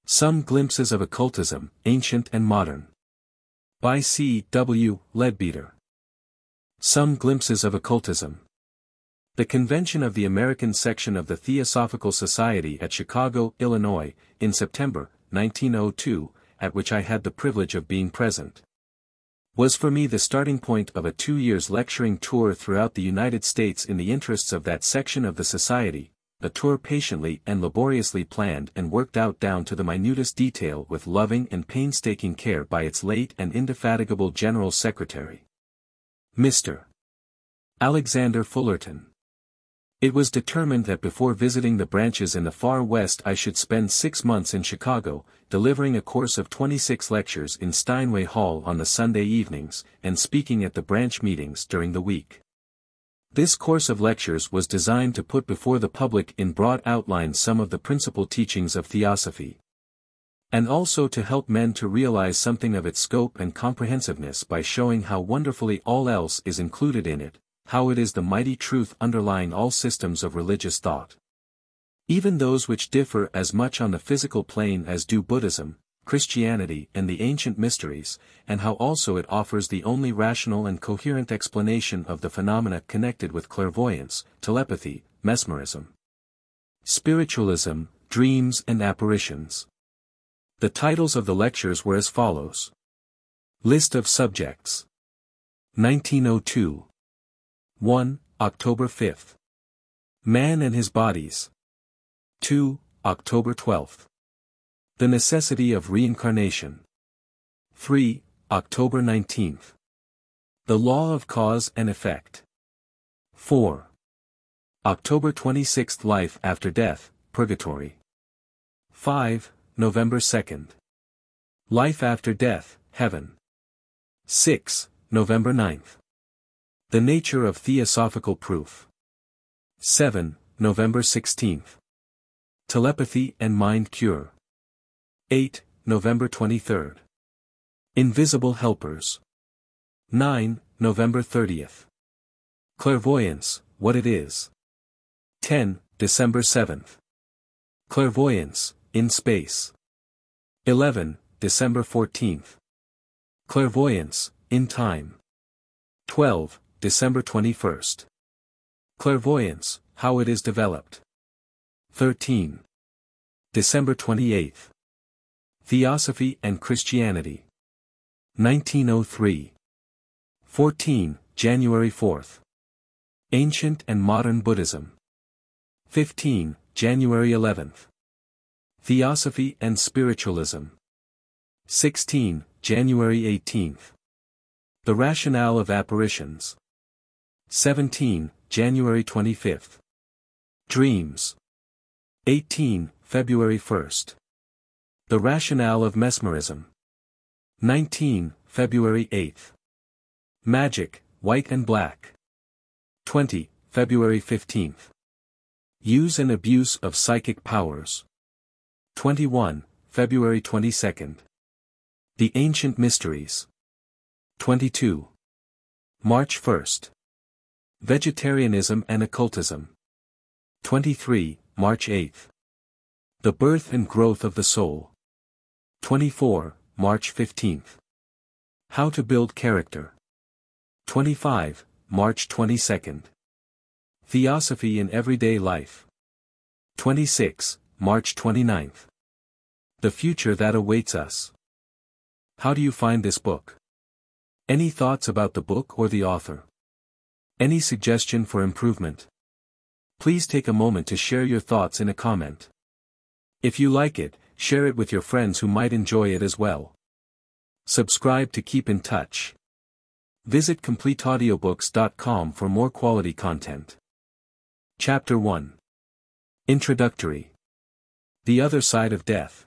Some Glimpses of Occultism, Ancient and Modern. By C. W. Leadbeater. Some Glimpses of Occultism. The convention of the American section of the Theosophical Society at Chicago, Illinois, in September, 1902, at which I had the privilege of being present, was for me the starting point of a 2 years lecturing tour throughout the United States in the interests of that section of the society, a tour patiently and laboriously planned and worked out down to the minutest detail with loving and painstaking care by its late and indefatigable General Secretary, Mr. Alexander Fullerton. It was determined that before visiting the branches in the far west I should spend 6 months in Chicago, delivering a course of 26 lectures in Steinway Hall on the Sunday evenings, and speaking at the branch meetings during the week. This course of lectures was designed to put before the public in broad outline some of the principal teachings of Theosophy, and also to help men to realize something of its scope and comprehensiveness by showing how wonderfully all else is included in it, how it is the mighty truth underlying all systems of religious thought, even those which differ as much on the physical plane as do Buddhism, Christianity and the ancient mysteries, and how also it offers the only rational and coherent explanation of the phenomena connected with clairvoyance, telepathy, mesmerism, spiritualism, dreams and apparitions. The titles of the lectures were as follows. List of subjects. 1902. 1. October 5th. Man and his bodies. 2. October 12th. The necessity of reincarnation. 3. October 19th. The law of cause and effect. 4. October 26th. Life after death, purgatory. 5. November 2nd. Life after death, heaven. 6. November 9th. The nature of theosophical proof. 7. November 16th. Telepathy and mind cure. 8. November 23rd. Invisible helpers. 9. November 30th. Clairvoyance, what it is. 10. December 7th. Clairvoyance, in space. 11. December 14th. Clairvoyance, in time. 12. December 21st. Clairvoyance, how it is developed. 13. December 28th. Theosophy and Christianity. 1903. 14. January 4th. Ancient and Modern Buddhism. 15. January 11th. Theosophy and Spiritualism. 16. January 18th. The Rationale of Apparitions. 17. January 25th. Dreams. 18. February 1st. The Rationale of Mesmerism. 19. February 8th. Magic, White and Black. 20. February 15th. Use and Abuse of Psychic Powers. 21. February 22nd. The Ancient Mysteries. 22. March 1st. Vegetarianism and Occultism. 23. March 8th. The Birth and Growth of the Soul. 24. March 15th. How to Build Character. 25. March 22nd. Theosophy in Everyday Life. 26. March 29th. The Future That Awaits Us. How do you find this book? Any thoughts about the book or the author? Any suggestion for improvement? Please take a moment to share your thoughts in a comment. If you like it, share it with your friends who might enjoy it as well. Subscribe to keep in touch. Visit CompleteAudiobooks.com for more quality content. Chapter 1. Introductory. The Other Side of Death.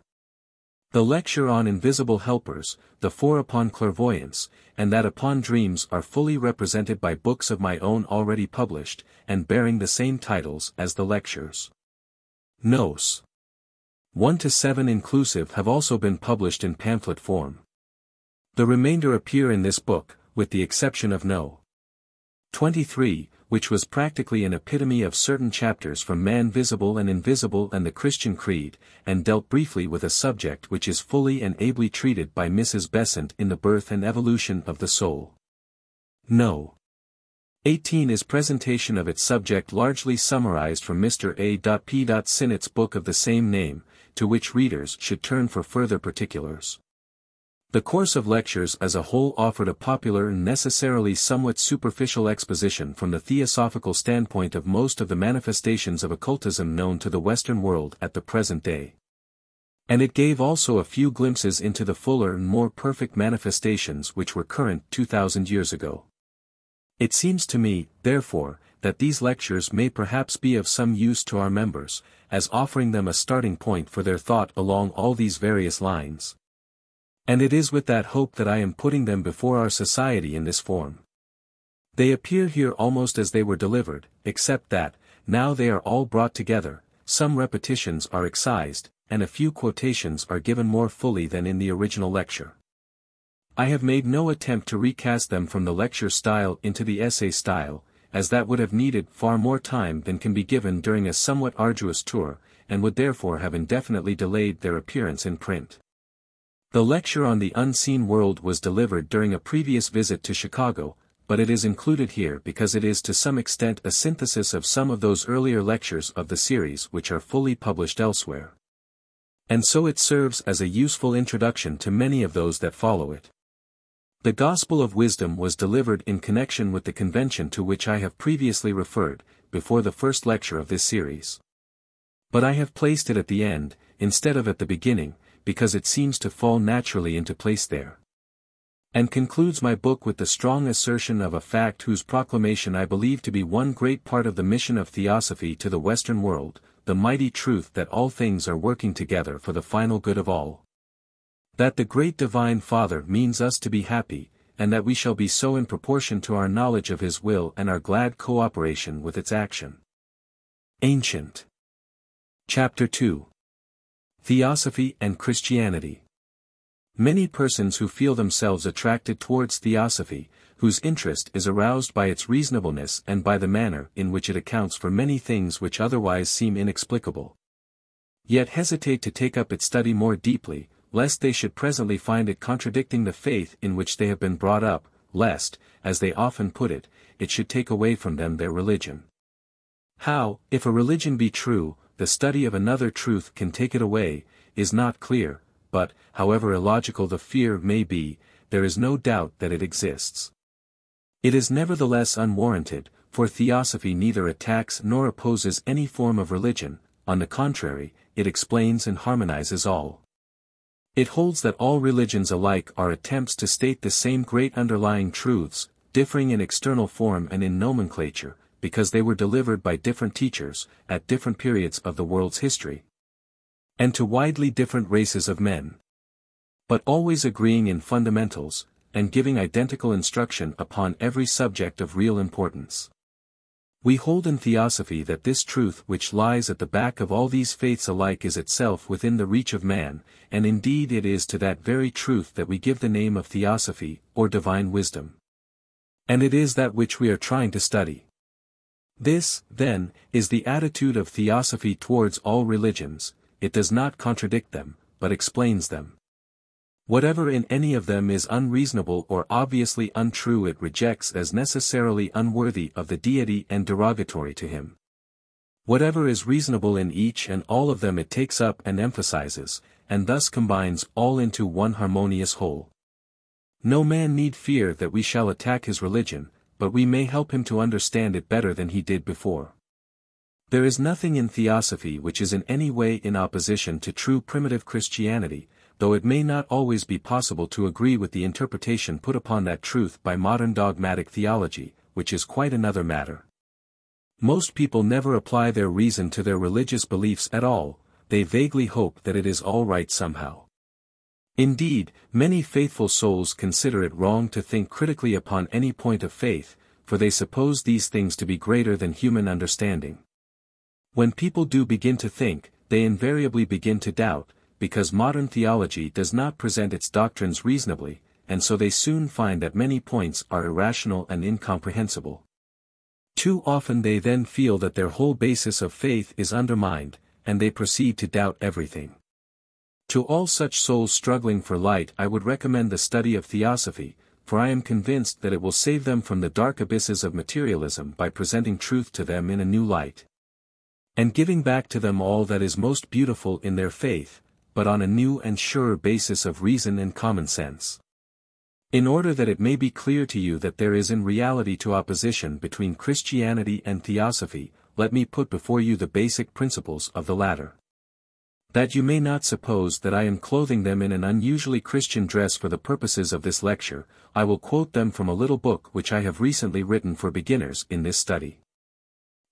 The lecture on Invisible Helpers, the 4 upon Clairvoyance, and that upon Dreams are fully represented by books of my own already published, and bearing the same titles as the lectures. Nos. 1 to 7 inclusive have also been published in pamphlet form. The remainder appear in this book, with the exception of No. 23, which was practically an epitome of certain chapters from Man Visible and Invisible and the Christian Creed, and dealt briefly with a subject which is fully and ably treated by Mrs. Besant in The Birth and Evolution of the Soul. No. 18 is presentation of its subject largely summarized from Mr. A.P. Sinnott's book of the same name, to which readers should turn for further particulars. The course of lectures as a whole offered a popular and necessarily somewhat superficial exposition from the theosophical standpoint of most of the manifestations of occultism known to the Western world at the present day. And it gave also a few glimpses into the fuller and more perfect manifestations which were current 2,000 years ago. It seems to me, therefore, that these lectures may perhaps be of some use to our members, as offering them a starting point for their thought along all these various lines. And it is with that hope that I am putting them before our society in this form. They appear here almost as they were delivered, except that, now they are all brought together, some repetitions are excised, and a few quotations are given more fully than in the original lecture. I have made no attempt to recast them from the lecture style into the essay style, as that would have needed far more time than can be given during a somewhat arduous tour, and would therefore have indefinitely delayed their appearance in print. The lecture on the unseen world was delivered during a previous visit to Chicago, but it is included here because it is to some extent a synthesis of some of those earlier lectures of the series which are fully published elsewhere. And so it serves as a useful introduction to many of those that follow it. The Gospel of Wisdom was delivered in connection with the convention to which I have previously referred, before the first lecture of this series. But I have placed it at the end, instead of at the beginning, because it seems to fall naturally into place there. And concludes my book with the strong assertion of a fact whose proclamation I believe to be one great part of the mission of Theosophy to the Western world, the mighty truth that all things are working together for the final good of all. That the great Divine Father means us to be happy, and that we shall be so in proportion to our knowledge of His will and our glad cooperation with its action. Ancient. Chapter 2. Theosophy and Christianity. Many persons who feel themselves attracted towards Theosophy, whose interest is aroused by its reasonableness and by the manner in which it accounts for many things which otherwise seem inexplicable, yet hesitate to take up its study more deeply, lest they should presently find it contradicting the faith in which they have been brought up, lest, as they often put it, it should take away from them their religion. How, if a religion be true, the study of another truth can take it away, is not clear, but, however illogical the fear may be, there is no doubt that it exists. It is nevertheless unwarranted, for Theosophy neither attacks nor opposes any form of religion, on the contrary, it explains and harmonizes all. It holds that all religions alike are attempts to state the same great underlying truths, differing in external form and in nomenclature, because they were delivered by different teachers, at different periods of the world's history, and to widely different races of men, but always agreeing in fundamentals, and giving identical instruction upon every subject of real importance. We hold in Theosophy that this truth which lies at the back of all these faiths alike is itself within the reach of man, and indeed it is to that very truth that we give the name of Theosophy, or Divine Wisdom. And it is that which we are trying to study. This, then, is the attitude of Theosophy towards all religions. It does not contradict them, but explains them. Whatever in any of them is unreasonable or obviously untrue it rejects as necessarily unworthy of the deity and derogatory to him. Whatever is reasonable in each and all of them it takes up and emphasizes, and thus combines all into one harmonious whole. No man need fear that we shall attack his religion, but we may help him to understand it better than he did before. There is nothing in Theosophy which is in any way in opposition to true primitive Christianity, though it may not always be possible to agree with the interpretation put upon that truth by modern dogmatic theology, which is quite another matter. Most people never apply their reason to their religious beliefs at all, they vaguely hope that it is all right somehow. Indeed, many faithful souls consider it wrong to think critically upon any point of faith, for they suppose these things to be greater than human understanding. When people do begin to think, they invariably begin to doubt, because modern theology does not present its doctrines reasonably, and so they soon find that many points are irrational and incomprehensible. Too often they then feel that their whole basis of faith is undermined, and they proceed to doubt everything. To all such souls struggling for light I would recommend the study of Theosophy, for I am convinced that it will save them from the dark abysses of materialism by presenting truth to them in a new light, and giving back to them all that is most beautiful in their faith, but on a new and surer basis of reason and common sense. In order that it may be clear to you that there is in reality to opposition between Christianity and Theosophy, let me put before you the basic principles of the latter. That you may not suppose that I am clothing them in an unusually Christian dress for the purposes of this lecture, I will quote them from a little book which I have recently written for beginners in this study.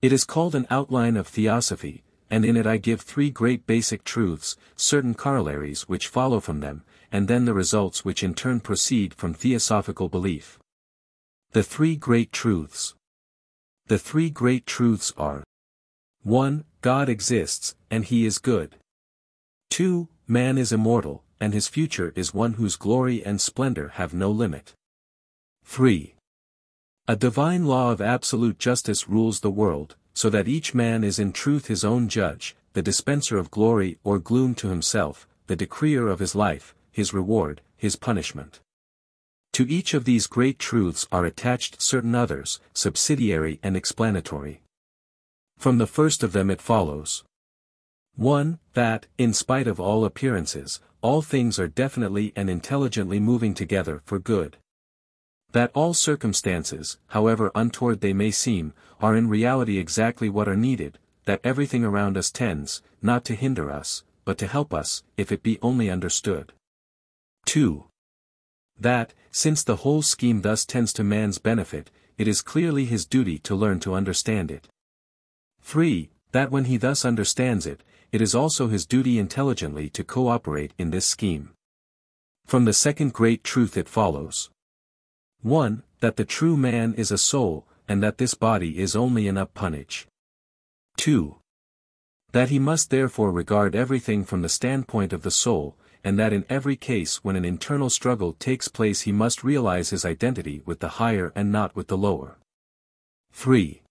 It is called An Outline of Theosophy, and in it I give 3 great basic truths, certain corollaries which follow from them, and then the results which in turn proceed from theosophical belief. The 3 great truths. The 3 great truths are: 1. God exists, and he is good. 2. Man is immortal, and his future is one whose glory and splendor have no limit. 3. A divine law of absolute justice rules the world, so that each man is in truth his own judge, the dispenser of glory or gloom to himself, the decreer of his life, his reward, his punishment. To each of these great truths are attached certain others, subsidiary and explanatory. From the first of them it follows: 1. That, in spite of all appearances, all things are definitely and intelligently moving together for good. That all circumstances, however untoward they may seem, are in reality exactly what are needed, that everything around us tends, not to hinder us, but to help us, if it be only understood. 2. That, since the whole scheme thus tends to man's benefit, it is clearly his duty to learn to understand it. 3. That when he thus understands it, it is also his duty intelligently to cooperate in this scheme. From the second great truth it follows: 1. That the true man is a soul, and that this body is only an appanage. 2. That he must therefore regard everything from the standpoint of the soul, and that in every case when an internal struggle takes place he must realize his identity with the higher and not with the lower. 3.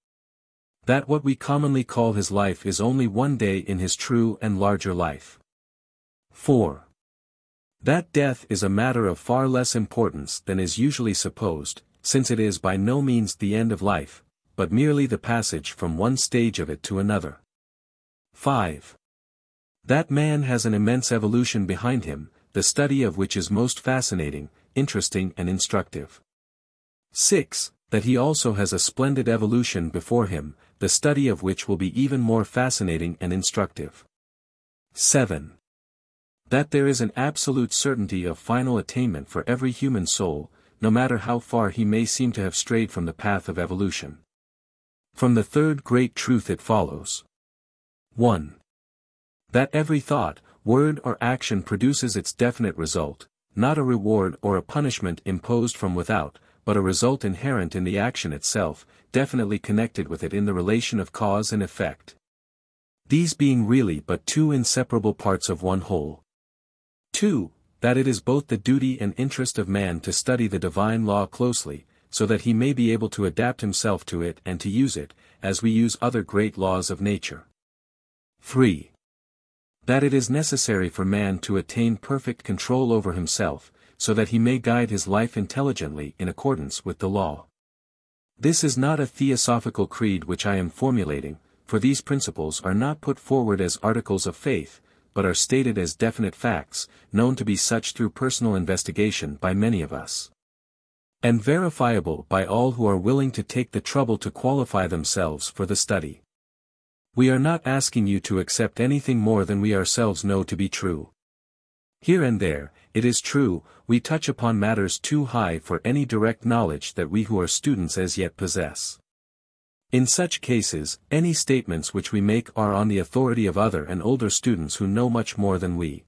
That what we commonly call his life is only one day in his true and larger life. 4. That death is a matter of far less importance than is usually supposed, since it is by no means the end of life, but merely the passage from one stage of it to another. 5. That man has an immense evolution behind him, the study of which is most fascinating, interesting and instructive. 6. That he also has a splendid evolution before him, the study of which will be even more fascinating and instructive. 7. That there is an absolute certainty of final attainment for every human soul, no matter how far he may seem to have strayed from the path of evolution. From the third great truth it follows: 1. That every thought, word or action produces its definite result, not a reward or a punishment imposed from without, but a result inherent in the action itself, definitely connected with it in the relation of cause and effect. These being really but 2 inseparable parts of one whole. 2. That it is both the duty and interest of man to study the divine law closely, so that he may be able to adapt himself to it and to use it, as we use other great laws of nature. 3. That it is necessary for man to attain perfect control over himself, so that he may guide his life intelligently in accordance with the law. This is not a theosophical creed which I am formulating, for these principles are not put forward as articles of faith, but are stated as definite facts, known to be such through personal investigation by many of us, and verifiable by all who are willing to take the trouble to qualify themselves for the study. We are not asking you to accept anything more than we ourselves know to be true. Here and there, it is true, we touch upon matters too high for any direct knowledge that we who are students as yet possess. In such cases, any statements which we make are on the authority of other and older students who know much more than we.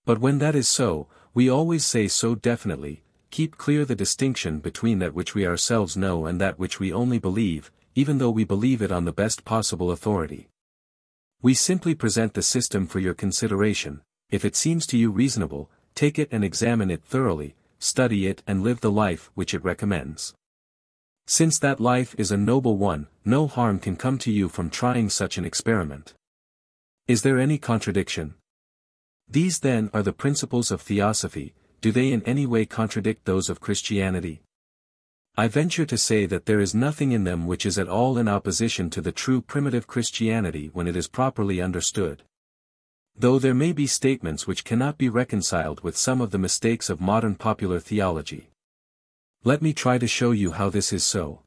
But when that is so, we always say so definitely: keep clear the distinction between that which we ourselves know and that which we only believe, even though we believe it on the best possible authority. We simply present the system for your consideration. If it seems to you reasonable, take it and examine it thoroughly, study it and live the life which it recommends. Since that life is a noble one, no harm can come to you from trying such an experiment. Is there any contradiction? These then are the principles of Theosophy. Do they in any way contradict those of Christianity? I venture to say that there is nothing in them which is at all in opposition to the true primitive Christianity when it is properly understood. Though there may be statements which cannot be reconciled with some of the mistakes of modern popular theology. Let me try to show you how this is so.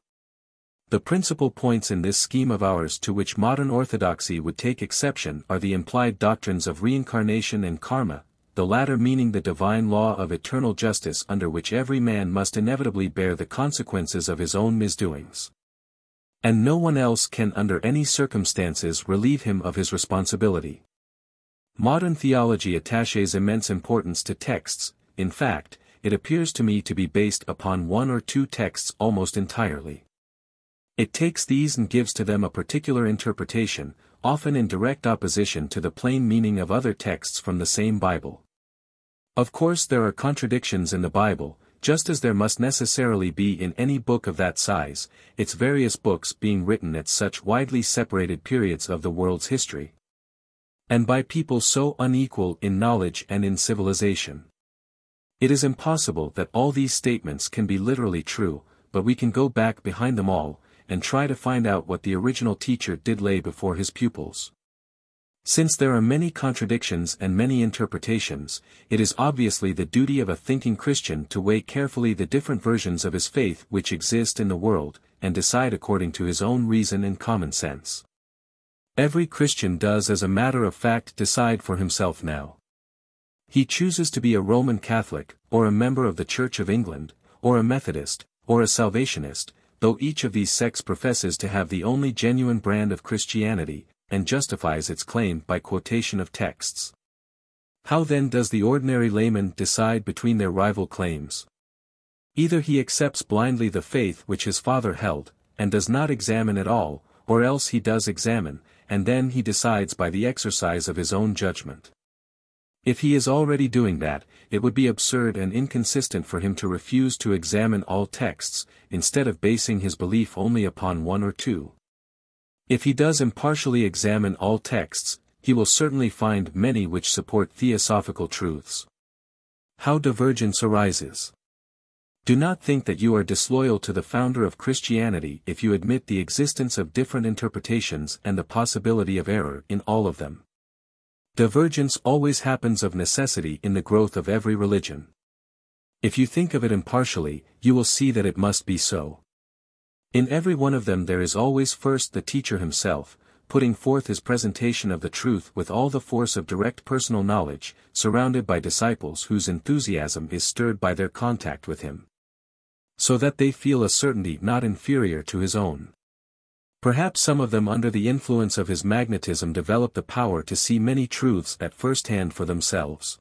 The principal points in this scheme of ours to which modern orthodoxy would take exception are the implied doctrines of reincarnation and karma, the latter meaning the divine law of eternal justice under which every man must inevitably bear the consequences of his own misdoings. And no one else can under any circumstances relieve him of his responsibility. Modern theology attaches immense importance to texts. In fact, it appears to me to be based upon one or two texts almost entirely. It takes these and gives to them a particular interpretation, often in direct opposition to the plain meaning of other texts from the same Bible. Of course there are contradictions in the Bible, just as there must necessarily be in any book of that size, its various books being written at such widely separated periods of the world's history. And by people so unequal in knowledge and in civilization. It is impossible that all these statements can be literally true, but we can go back behind them all, and try to find out what the original teacher did lay before his pupils. Since there are many contradictions and many interpretations, it is obviously the duty of a thinking Christian to weigh carefully the different versions of his faith which exist in the world, and decide according to his own reason and common sense. Every Christian does as a matter of fact decide for himself now. He chooses to be a Roman Catholic, or a member of the Church of England, or a Methodist, or a Salvationist, though each of these sects professes to have the only genuine brand of Christianity, and justifies its claim by quotation of texts. How then does the ordinary layman decide between their rival claims? Either he accepts blindly the faith which his father held, and does not examine at all, or else he does examine, and then he decides by the exercise of his own judgment. If he is already doing that, it would be absurd and inconsistent for him to refuse to examine all texts, instead of basing his belief only upon one or two. If he does impartially examine all texts, he will certainly find many which support theosophical truths. How divergence arises. Do not think that you are disloyal to the founder of Christianity if you admit the existence of different interpretations and the possibility of error in all of them. Divergence always happens of necessity in the growth of every religion. If you think of it impartially, you will see that it must be so. In every one of them there is always first the teacher himself, putting forth his presentation of the truth with all the force of direct personal knowledge, surrounded by disciples whose enthusiasm is stirred by their contact with him. So that they feel a certainty not inferior to his own. Perhaps some of them under the influence of his magnetism develop the power to see many truths at first hand for themselves.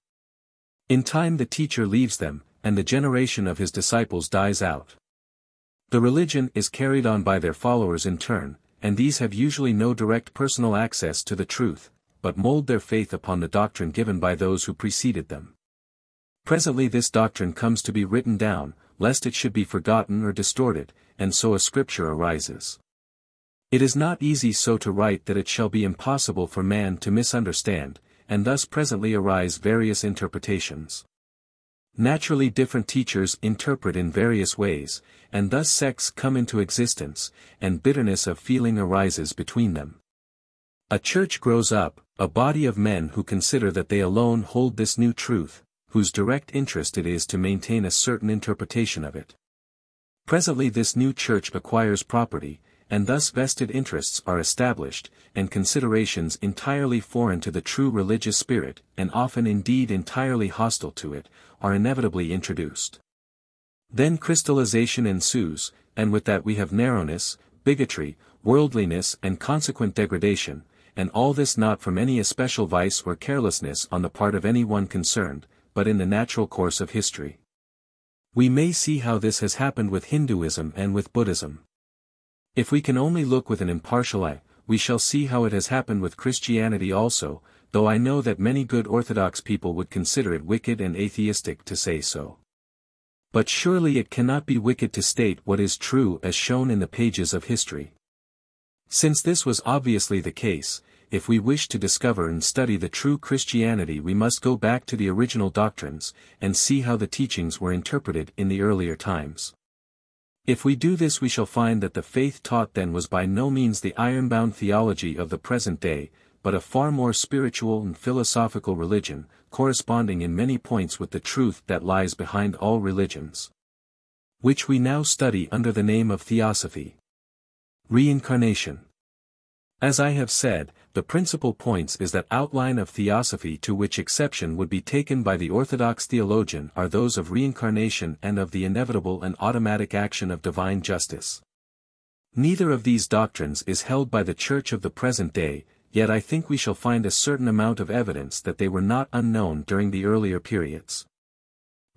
In time the teacher leaves them, and the generation of his disciples dies out. The religion is carried on by their followers in turn, and these have usually no direct personal access to the truth, but mold their faith upon the doctrine given by those who preceded them. Presently this doctrine comes to be written down, lest it should be forgotten or distorted, and so a scripture arises. It is not easy so to write that it shall be impossible for man to misunderstand, and thus presently arise various interpretations. Naturally different teachers interpret in various ways, and thus sects come into existence, and bitterness of feeling arises between them. A church grows up, a body of men who consider that they alone hold this new truth, whose direct interest it is to maintain a certain interpretation of it. Presently this new church acquires property, and thus vested interests are established, and considerations entirely foreign to the true religious spirit, and often indeed entirely hostile to it, are inevitably introduced. Then crystallization ensues, and with that we have narrowness, bigotry, worldliness and consequent degradation, and all this not from any especial vice or carelessness on the part of any one concerned, but in the natural course of history. We may see how this has happened with Hinduism and with Buddhism. If we can only look with an impartial eye, we shall see how it has happened with Christianity also, though I know that many good orthodox people would consider it wicked and atheistic to say so. But surely it cannot be wicked to state what is true as shown in the pages of history. Since this was obviously the case, if we wish to discover and study the true Christianity we must go back to the original doctrines, and see how the teachings were interpreted in the earlier times. If we do this we shall find that the faith taught then was by no means the ironbound theology of the present day, but a far more spiritual and philosophical religion, corresponding in many points with the truth that lies behind all religions, which we now study under the name of Theosophy. Reincarnation. As I have said, the principal points is that outline of Theosophy to which exception would be taken by the orthodox theologian are those of reincarnation and of the inevitable and automatic action of divine justice. Neither of these doctrines is held by the Church of the present day, yet I think we shall find a certain amount of evidence that they were not unknown during the earlier periods.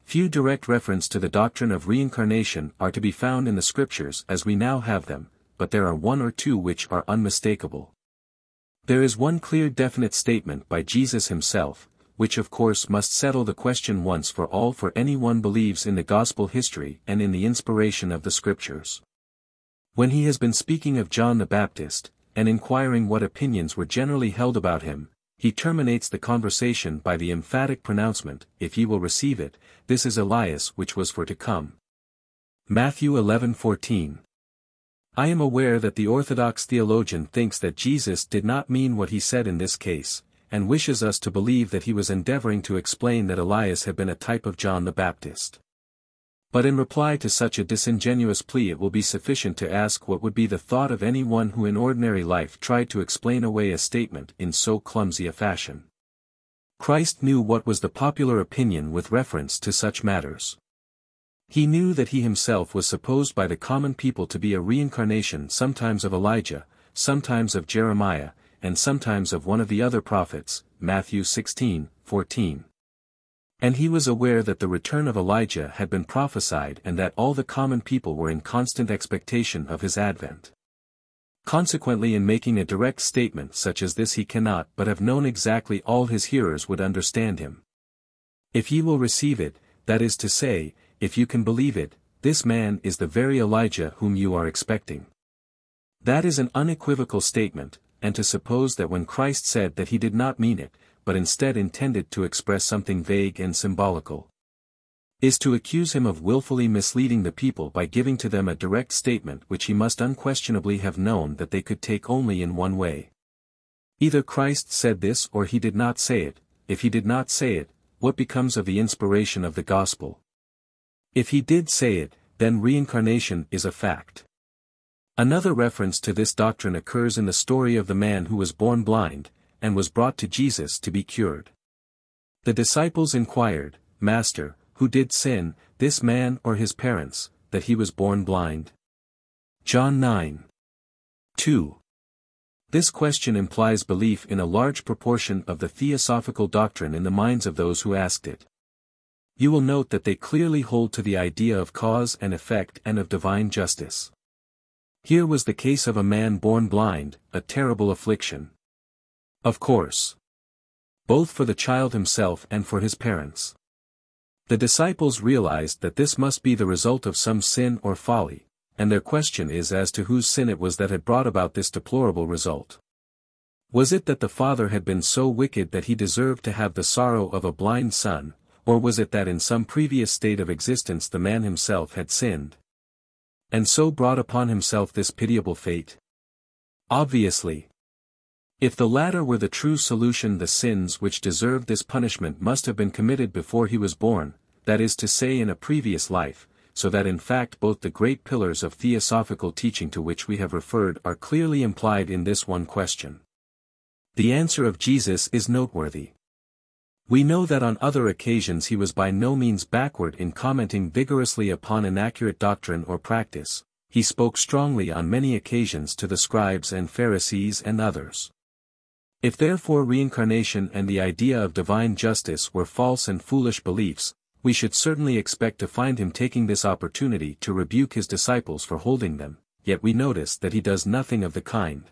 Few direct reference to the doctrine of reincarnation are to be found in the scriptures as we now have them, but there are one or two which are unmistakable. There is one clear definite statement by Jesus himself, which of course must settle the question once for all for anyone believes in the gospel history and in the inspiration of the scriptures. When he has been speaking of John the Baptist, and inquiring what opinions were generally held about him, he terminates the conversation by the emphatic pronouncement, "If ye will receive it, this is Elias which was for to come." Matthew 11:14. I am aware that the orthodox theologian thinks that Jesus did not mean what he said in this case, and wishes us to believe that he was endeavoring to explain that Elias had been a type of John the Baptist. But in reply to such a disingenuous plea it will be sufficient to ask what would be the thought of any one who in ordinary life tried to explain away a statement in so clumsy a fashion. Christ knew what was the popular opinion with reference to such matters. He knew that he himself was supposed by the common people to be a reincarnation sometimes of Elijah, sometimes of Jeremiah, and sometimes of one of the other prophets, Matthew 16:14. And he was aware that the return of Elijah had been prophesied and that all the common people were in constant expectation of his advent. Consequently in making a direct statement such as this he cannot but have known exactly all his hearers would understand him. If ye will receive it, that is to say, if you can believe it, this man is the very Elijah whom you are expecting. That is an unequivocal statement, and to suppose that when Christ said that he did not mean it, but instead intended to express something vague and symbolical, is to accuse him of willfully misleading the people by giving to them a direct statement which he must unquestionably have known that they could take only in one way. Either Christ said this or he did not say it. If he did not say it, what becomes of the inspiration of the gospel? If he did say it, then reincarnation is a fact. Another reference to this doctrine occurs in the story of the man who was born blind, and was brought to Jesus to be cured. The disciples inquired, "Master, who did sin, this man or his parents, that he was born blind?" John 9:2. This question implies belief in a large proportion of the theosophical doctrine in the minds of those who asked it. You will note that they clearly hold to the idea of cause and effect and of divine justice. Here was the case of a man born blind, a terrible affliction. Of course, both for the child himself and for his parents. The disciples realized that this must be the result of some sin or folly, and their question is as to whose sin it was that had brought about this deplorable result. Was it that the father had been so wicked that he deserved to have the sorrow of a blind son, or was it that in some previous state of existence the man himself had sinned, and so brought upon himself this pitiable fate? Obviously, if the latter were the true solution, the sins which deserved this punishment must have been committed before he was born, that is to say in a previous life, so that in fact both the great pillars of theosophical teaching to which we have referred are clearly implied in this one question. The answer of Jesus is noteworthy. We know that on other occasions he was by no means backward in commenting vigorously upon inaccurate doctrine or practice. He spoke strongly on many occasions to the scribes and Pharisees and others. If therefore reincarnation and the idea of divine justice were false and foolish beliefs, we should certainly expect to find him taking this opportunity to rebuke his disciples for holding them, yet we notice that he does nothing of the kind.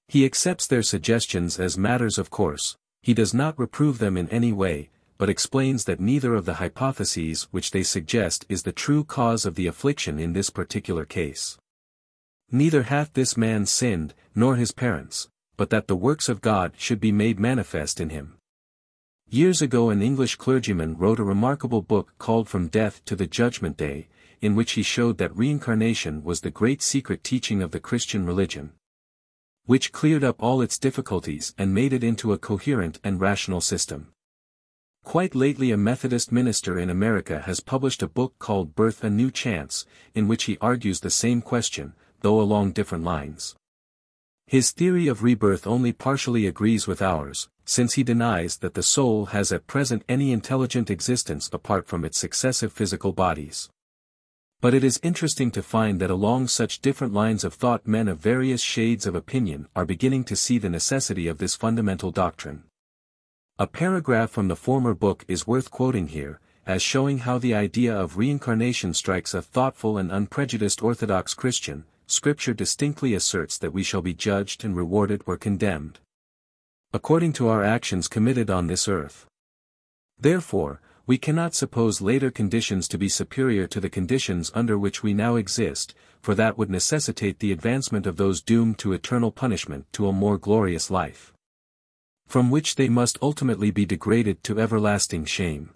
He accepts their suggestions as matters of course. He does not reprove them in any way, but explains that neither of the hypotheses which they suggest is the true cause of the affliction in this particular case. Neither hath this man sinned, nor his parents, but that the works of God should be made manifest in him. Years ago an English clergyman wrote a remarkable book called From Death to the Judgment Day, in which he showed that reincarnation was the great secret teaching of the Christian religion, which cleared up all its difficulties and made it into a coherent and rational system. Quite lately a Methodist minister in America has published a book called Birth: A New Chance, in which he argues the same question, though along different lines. His theory of rebirth only partially agrees with ours, since he denies that the soul has at present any intelligent existence apart from its successive physical bodies. But it is interesting to find that along such different lines of thought men of various shades of opinion are beginning to see the necessity of this fundamental doctrine. A paragraph from the former book is worth quoting here, as showing how the idea of reincarnation strikes a thoughtful and unprejudiced Orthodox Christian. Scripture distinctly asserts that we shall be judged and rewarded or condemned according to our actions committed on this earth. Therefore, we cannot suppose later conditions to be superior to the conditions under which we now exist, for that would necessitate the advancement of those doomed to eternal punishment to a more glorious life, from which they must ultimately be degraded to everlasting shame.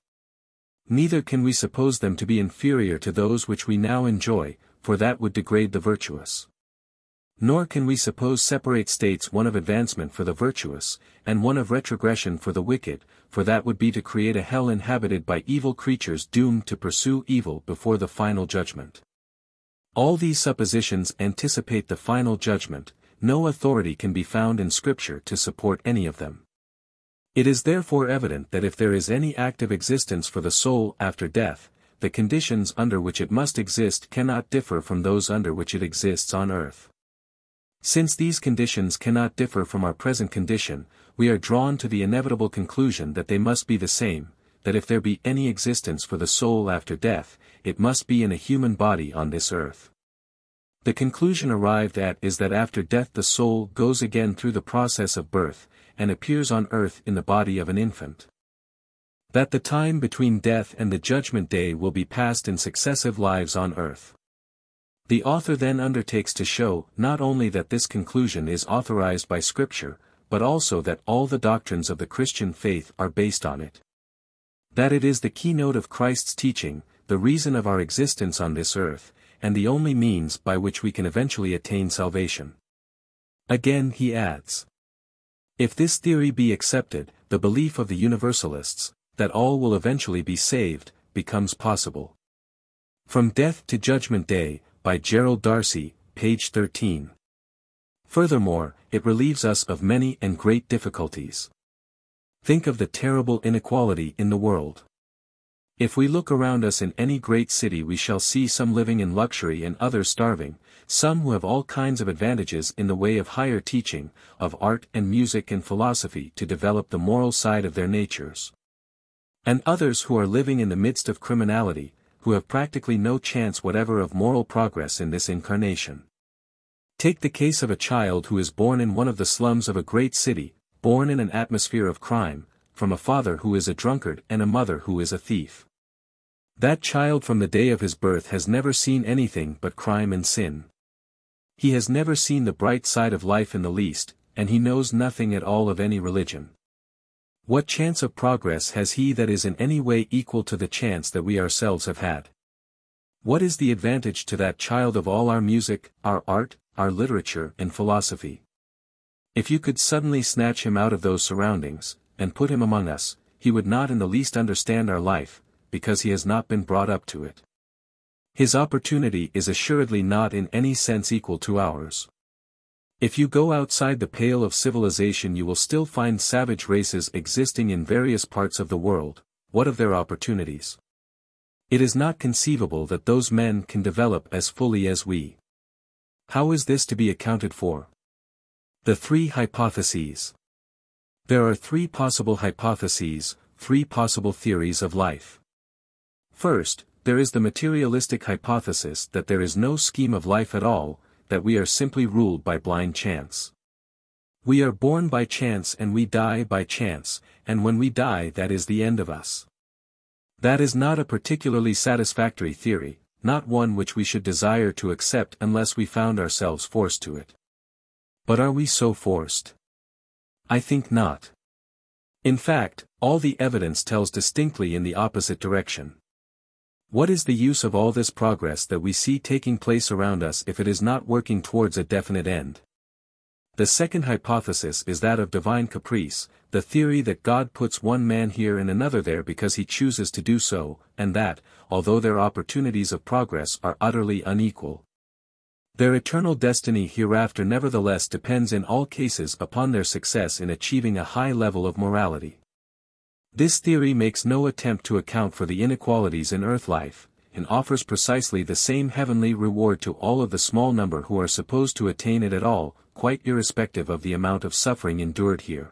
Neither can we suppose them to be inferior to those which we now enjoy, for that would degrade the virtuous. Nor can we suppose separate states, one of advancement for the virtuous, and one of retrogression for the wicked, for that would be to create a hell inhabited by evil creatures doomed to pursue evil before the final judgment. All these suppositions anticipate the final judgment. No authority can be found in Scripture to support any of them. It is therefore evident that if there is any active existence for the soul after death, the conditions under which it must exist cannot differ from those under which it exists on earth. Since these conditions cannot differ from our present condition, we are drawn to the inevitable conclusion that they must be the same, that if there be any existence for the soul after death, it must be in a human body on this earth. The conclusion arrived at is that after death the soul goes again through the process of birth, and appears on earth in the body of an infant. That the time between death and the judgment day will be passed in successive lives on earth. The author then undertakes to show not only that this conclusion is authorized by Scripture, but also that all the doctrines of the Christian faith are based on it. That it is the keynote of Christ's teaching, the reason of our existence on this earth, and the only means by which we can eventually attain salvation. Again he adds, if this theory be accepted, the belief of the Universalists, that all will eventually be saved, becomes possible. From Death to Judgment Day, by Gerald Darcy, page 13. Furthermore, it relieves us of many and great difficulties. Think of the terrible inequality in the world. If we look around us in any great city we shall see some living in luxury and others starving, some who have all kinds of advantages in the way of higher teaching, of art and music and philosophy to develop the moral side of their natures. And others who are living in the midst of criminality, who have practically no chance whatever of moral progress in this incarnation. Take the case of a child who is born in one of the slums of a great city, born in an atmosphere of crime, from a father who is a drunkard and a mother who is a thief. That child from the day of his birth has never seen anything but crime and sin. He has never seen the bright side of life in the least, and he knows nothing at all of any religion. What chance of progress has he that is in any way equal to the chance that we ourselves have had? What is the advantage to that child of all our music, our art, our literature and philosophy? If you could suddenly snatch him out of those surroundings, and put him among us, he would not in the least understand our life, because he has not been brought up to it. His opportunity is assuredly not in any sense equal to ours. If you go outside the pale of civilization you will still find savage races existing in various parts of the world. What of their opportunities? It is not conceivable that those men can develop as fully as we. How is this to be accounted for? The three hypotheses. There are three possible hypotheses, three possible theories of life. First, there is the materialistic hypothesis that there is no scheme of life at all, that we are simply ruled by blind chance. We are born by chance and we die by chance, and when we die that is the end of us. That is not a particularly satisfactory theory, not one which we should desire to accept unless we found ourselves forced to it. But are we so forced? I think not. In fact, all the evidence tells distinctly in the opposite direction. What is the use of all this progress that we see taking place around us if it is not working towards a definite end? The second hypothesis is that of divine caprice, the theory that God puts one man here and another there because he chooses to do so, and that, although their opportunities of progress are utterly unequal, their eternal destiny hereafter nevertheless depends in all cases upon their success in achieving a high level of morality. This theory makes no attempt to account for the inequalities in earth life, and offers precisely the same heavenly reward to all of the small number who are supposed to attain it at all, quite irrespective of the amount of suffering endured here.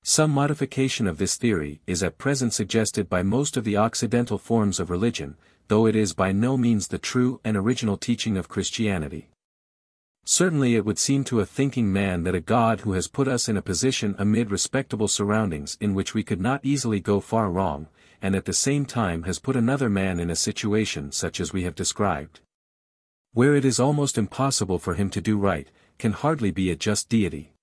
Some modification of this theory is at present suggested by most of the Occidental forms of religion, though it is by no means the true and original teaching of Christianity. Certainly it would seem to a thinking man that a God who has put us in a position amid respectable surroundings in which we could not easily go far wrong, and at the same time has put another man in a situation such as we have described, where it is almost impossible for him to do right, can hardly be a just deity.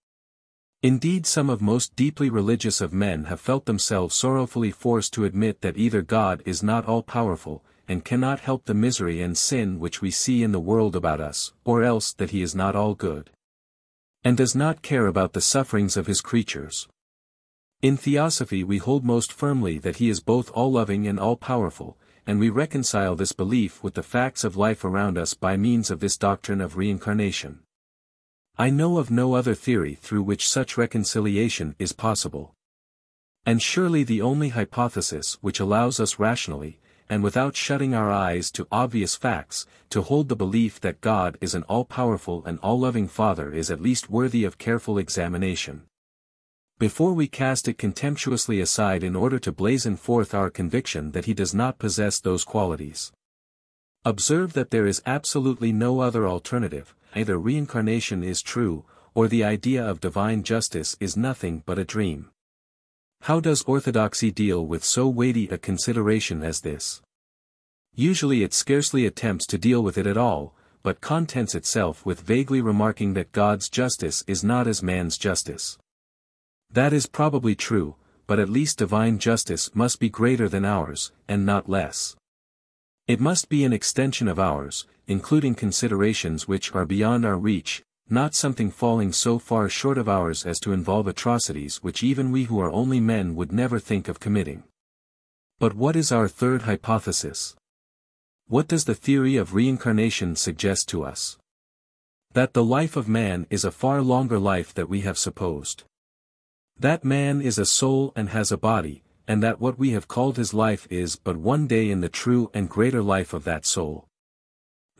Indeed, some of most deeply religious of men have felt themselves sorrowfully forced to admit that either God is not all-powerful, and cannot help the misery and sin which we see in the world about us, or else that he is not all good, and does not care about the sufferings of his creatures. In Theosophy we hold most firmly that he is both all-loving and all-powerful, and we reconcile this belief with the facts of life around us by means of this doctrine of reincarnation. I know of no other theory through which such reconciliation is possible. And surely the only hypothesis which allows us rationally, and without shutting our eyes to obvious facts, to hold the belief that God is an all-powerful and all-loving Father is at least worthy of careful examination. Before we cast it contemptuously aside in order to blazon forth our conviction that he does not possess those qualities. Observe that there is absolutely no other alternative. Either reincarnation is true, or the idea of divine justice is nothing but a dream. How does orthodoxy deal with so weighty a consideration as this? Usually it scarcely attempts to deal with it at all, but contents itself with vaguely remarking that God's justice is not as man's justice. That is probably true, but at least divine justice must be greater than ours, and not less. It must be an extension of ours, including considerations which are beyond our reach, not something falling so far short of ours as to involve atrocities which even we who are only men would never think of committing. But what is our third hypothesis? What does the theory of reincarnation suggest to us? That the life of man is a far longer life than we have supposed. That man is a soul and has a body, and that what we have called his life is but one day in the true and greater life of that soul.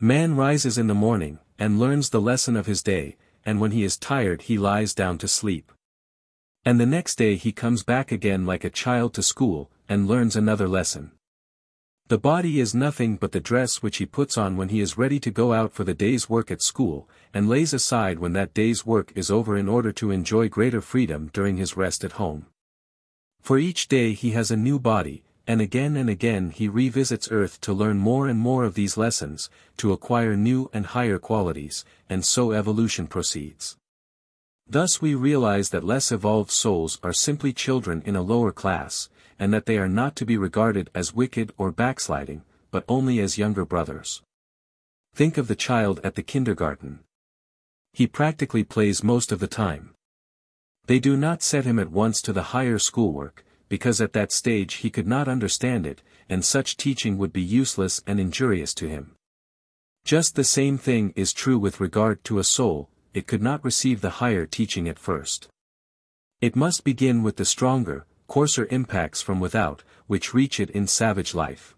Man rises in the morning, and learns the lesson of his day, and when he is tired he lies down to sleep. And the next day he comes back again like a child to school, and learns another lesson. The body is nothing but the dress which he puts on when he is ready to go out for the day's work at school, and lays aside when that day's work is over in order to enjoy greater freedom during his rest at home. For each day he has a new body, and again he revisits earth to learn more and more of these lessons, to acquire new and higher qualities, and so evolution proceeds. Thus we realize that less evolved souls are simply children in a lower class, and that they are not to be regarded as wicked or backsliding, but only as younger brothers. Think of the child at the kindergarten. He practically plays most of the time. They do not set him at once to the higher schoolwork, because at that stage he could not understand it, and such teaching would be useless and injurious to him. Just the same thing is true with regard to a soul, it could not receive the higher teaching at first. It must begin with the stronger, coarser impacts from without, which reach it in savage life.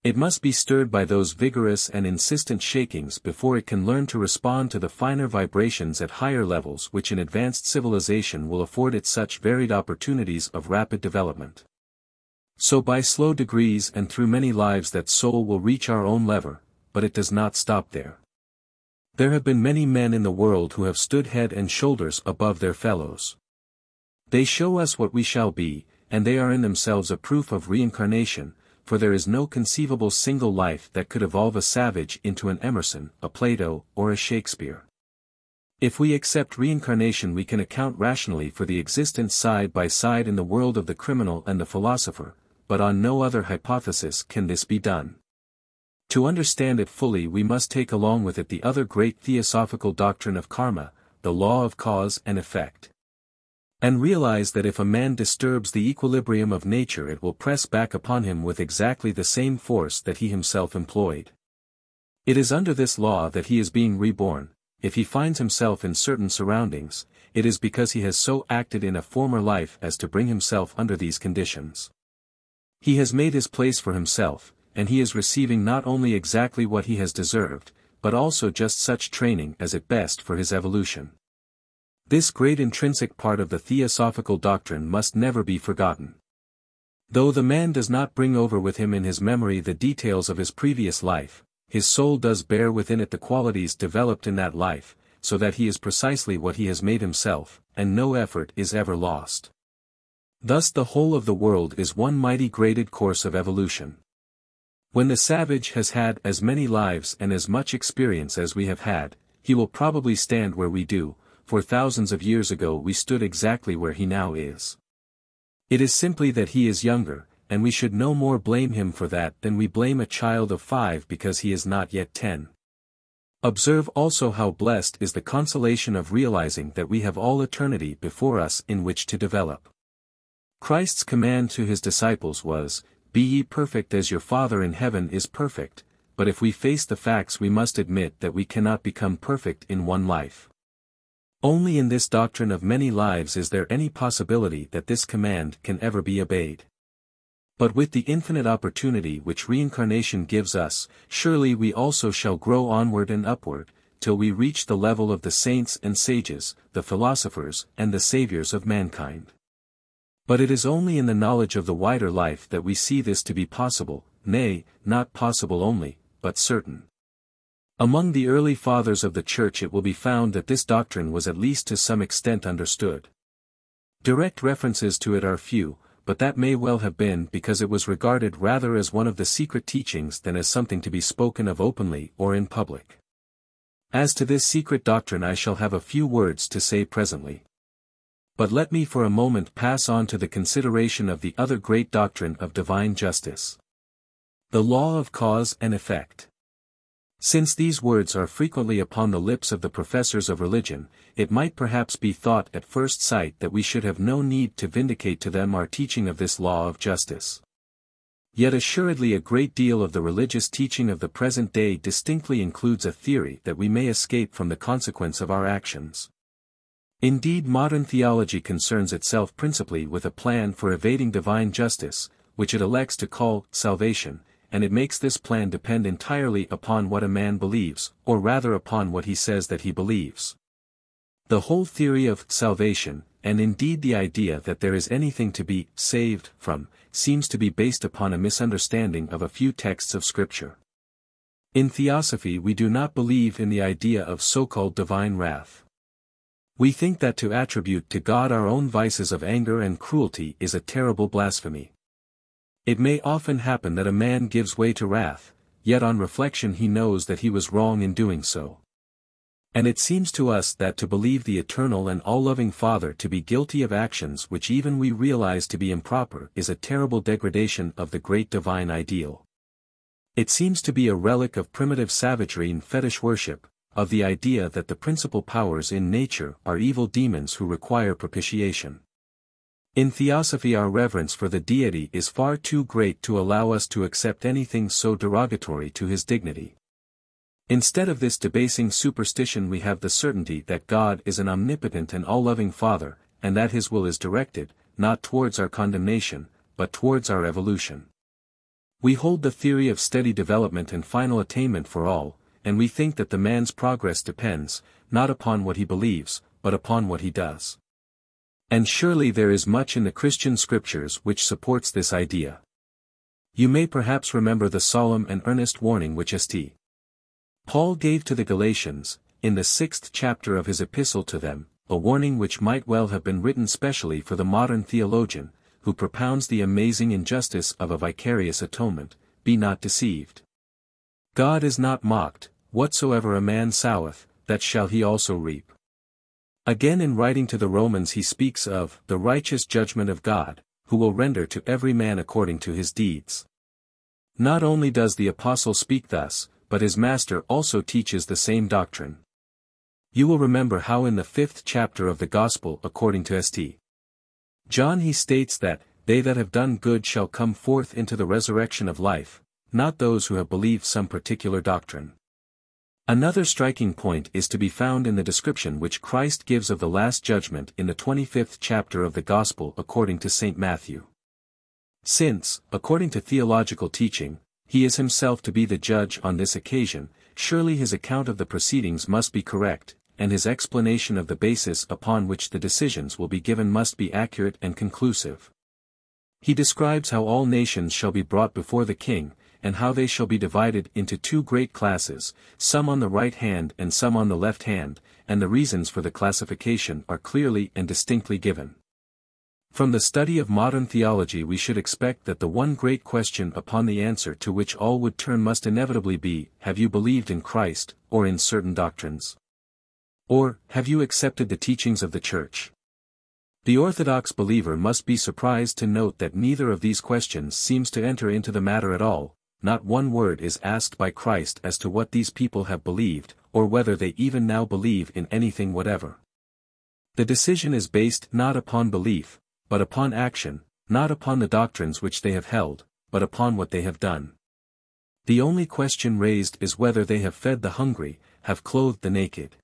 It must be stirred by those vigorous and insistent shakings before it can learn to respond to the finer vibrations at higher levels which an advanced civilization will afford it such varied opportunities of rapid development. So by slow degrees and through many lives that soul will reach our own lever, but it does not stop there. There have been many men in the world who have stood head and shoulders above their fellows. They show us what we shall be, and they are in themselves a proof of reincarnation, for there is no conceivable single life that could evolve a savage into an Emerson, a Plato, or a Shakespeare. If we accept reincarnation, we can account rationally for the existence side by side in the world of the criminal and the philosopher, but on no other hypothesis can this be done. To understand it fully, we must take along with it the other great theosophical doctrine of karma, the law of cause and effect. And realize that if a man disturbs the equilibrium of nature, it will press back upon him with exactly the same force that he himself employed. It is under this law that he is being reborn. If he finds himself in certain surroundings, it is because he has so acted in a former life as to bring himself under these conditions. He has made his place for himself, and he is receiving not only exactly what he has deserved, but also just such training as is best for his evolution. This great intrinsic part of the theosophical doctrine must never be forgotten. Though the man does not bring over with him in his memory the details of his previous life, his soul does bear within it the qualities developed in that life, so that he is precisely what he has made himself, and no effort is ever lost. Thus the whole of the world is one mighty graded course of evolution. When the savage has had as many lives and as much experience as we have had, he will probably stand where we do, for thousands of years ago we stood exactly where he now is. It is simply that he is younger, and we should no more blame him for that than we blame a child of 5 because he is not yet 10. Observe also how blessed is the consolation of realizing that we have all eternity before us in which to develop. Christ's command to his disciples was, "Be ye perfect as your Father in heaven is perfect," but if we face the facts we must admit that we cannot become perfect in one life. Only in this doctrine of many lives is there any possibility that this command can ever be obeyed. But with the infinite opportunity which reincarnation gives us, surely we also shall grow onward and upward, till we reach the level of the saints and sages, the philosophers and the saviors of mankind. But it is only in the knowledge of the wider life that we see this to be possible, nay, not possible only, but certain. Among the early fathers of the Church it will be found that this doctrine was at least to some extent understood. Direct references to it are few, but that may well have been because it was regarded rather as one of the secret teachings than as something to be spoken of openly or in public. As to this secret doctrine I shall have a few words to say presently. But let me for a moment pass on to the consideration of the other great doctrine of divine justice. The law of cause and effect. Since these words are frequently upon the lips of the professors of religion, it might perhaps be thought at first sight that we should have no need to vindicate to them our teaching of this law of justice. Yet assuredly a great deal of the religious teaching of the present day distinctly includes a theory that we may escape from the consequence of our actions. Indeed, modern theology concerns itself principally with a plan for evading divine justice, which it elects to call salvation, and it makes this plan depend entirely upon what a man believes, or rather upon what he says that he believes. The whole theory of salvation, and indeed the idea that there is anything to be saved from, seems to be based upon a misunderstanding of a few texts of Scripture. In Theosophy we do not believe in the idea of so-called divine wrath. We think that to attribute to God our own vices of anger and cruelty is a terrible blasphemy. It may often happen that a man gives way to wrath, yet on reflection he knows that he was wrong in doing so. And it seems to us that to believe the eternal and all-loving Father to be guilty of actions which even we realize to be improper is a terrible degradation of the great divine ideal. It seems to be a relic of primitive savagery and fetish worship, of the idea that the principal powers in nature are evil demons who require propitiation. In Theosophy our reverence for the deity is far too great to allow us to accept anything so derogatory to his dignity. Instead of this debasing superstition we have the certainty that God is an omnipotent and all-loving Father, and that his will is directed, not towards our condemnation, but towards our evolution. We hold the theory of steady development and final attainment for all, and we think that the man's progress depends, not upon what he believes, but upon what he does. And surely there is much in the Christian scriptures which supports this idea. You may perhaps remember the solemn and earnest warning which St. Paul gave to the Galatians, in the 6th chapter of his epistle to them, a warning which might well have been written specially for the modern theologian, who propounds the amazing injustice of a vicarious atonement: be not deceived. God is not mocked, whatsoever a man soweth, that shall he also reap. Again, in writing to the Romans, he speaks of the righteous judgment of God, who will render to every man according to his deeds. Not only does the apostle speak thus, but his master also teaches the same doctrine. You will remember how in the 5th chapter of the Gospel according to St. John he states that, they that have done good shall come forth into the resurrection of life, not those who have believed some particular doctrine. Another striking point is to be found in the description which Christ gives of the Last Judgment in the 25th chapter of the Gospel according to St. Matthew. Since, according to theological teaching, he is himself to be the judge on this occasion, surely his account of the proceedings must be correct, and his explanation of the basis upon which the decisions will be given must be accurate and conclusive. He describes how all nations shall be brought before the king, and how they shall be divided into two great classes, some on the right hand and some on the left hand, and the reasons for the classification are clearly and distinctly given. From the study of modern theology we should expect that the one great question upon the answer to which all would turn must inevitably be, have you believed in Christ, or in certain doctrines? Or, have you accepted the teachings of the Church? The orthodox believer must be surprised to note that neither of these questions seems to enter into the matter at all. Not one word is asked by Christ as to what these people have believed, or whether they even now believe in anything whatever. The decision is based not upon belief, but upon action, not upon the doctrines which they have held, but upon what they have done. The only question raised is whether they have fed the hungry, have clothed the naked,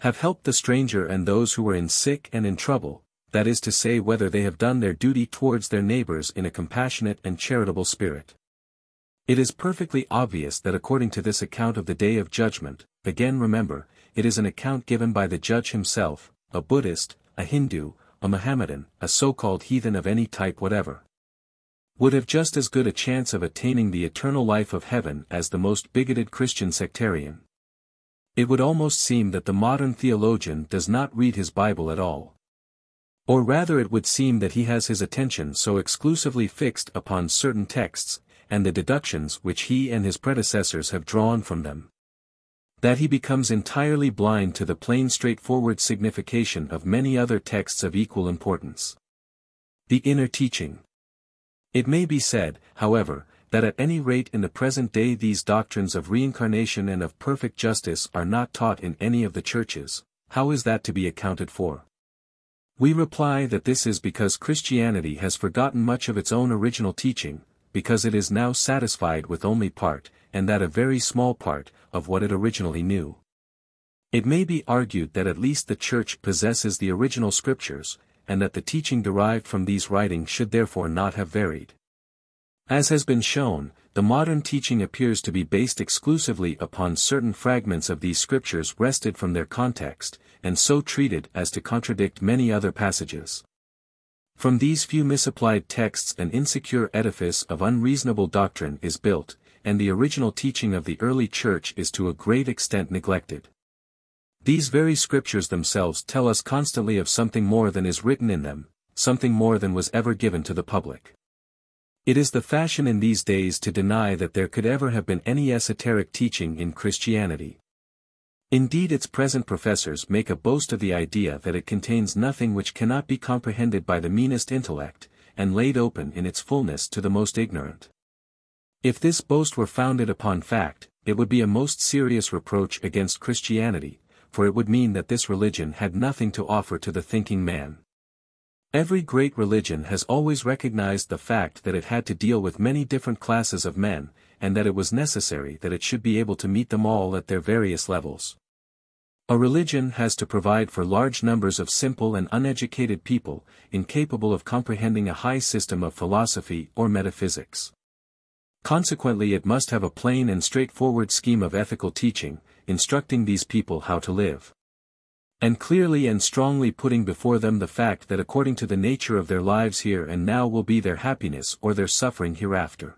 have helped the stranger and those who were in sick and in trouble, that is to say, whether they have done their duty towards their neighbors in a compassionate and charitable spirit. It is perfectly obvious that according to this account of the Day of Judgment, again remember, it is an account given by the judge himself, a Buddhist, a Hindu, a Mohammedan, a so-called heathen of any type whatever, would have just as good a chance of attaining the eternal life of heaven as the most bigoted Christian sectarian. It would almost seem that the modern theologian does not read his Bible at all. Or rather it would seem that he has his attention so exclusively fixed upon certain texts, and the deductions which he and his predecessors have drawn from them, that he becomes entirely blind to the plain straightforward signification of many other texts of equal importance. The inner teaching. It may be said, however, that at any rate in the present day these doctrines of reincarnation and of perfect justice are not taught in any of the churches. How is that to be accounted for? We reply that this is because Christianity has forgotten much of its own original teaching, because it is now satisfied with only part, and that a very small part, of what it originally knew. It may be argued that at least the Church possesses the original scriptures, and that the teaching derived from these writings should therefore not have varied. As has been shown, the modern teaching appears to be based exclusively upon certain fragments of these scriptures wrested from their context, and so treated as to contradict many other passages. From these few misapplied texts an insecure edifice of unreasonable doctrine is built, and the original teaching of the early Church is to a great extent neglected. These very scriptures themselves tell us constantly of something more than is written in them, something more than was ever given to the public. It is the fashion in these days to deny that there could ever have been any esoteric teaching in Christianity. Indeed, its present professors make a boast of the idea that it contains nothing which cannot be comprehended by the meanest intellect, and laid open in its fullness to the most ignorant. If this boast were founded upon fact, it would be a most serious reproach against Christianity, for it would mean that this religion had nothing to offer to the thinking man. Every great religion has always recognized the fact that it had to deal with many different classes of men, and that it was necessary that it should be able to meet them all at their various levels. A religion has to provide for large numbers of simple and uneducated people, incapable of comprehending a high system of philosophy or metaphysics. Consequently, it must have a plain and straightforward scheme of ethical teaching, instructing these people how to live, and clearly and strongly putting before them the fact that according to the nature of their lives here and now will be their happiness or their suffering hereafter.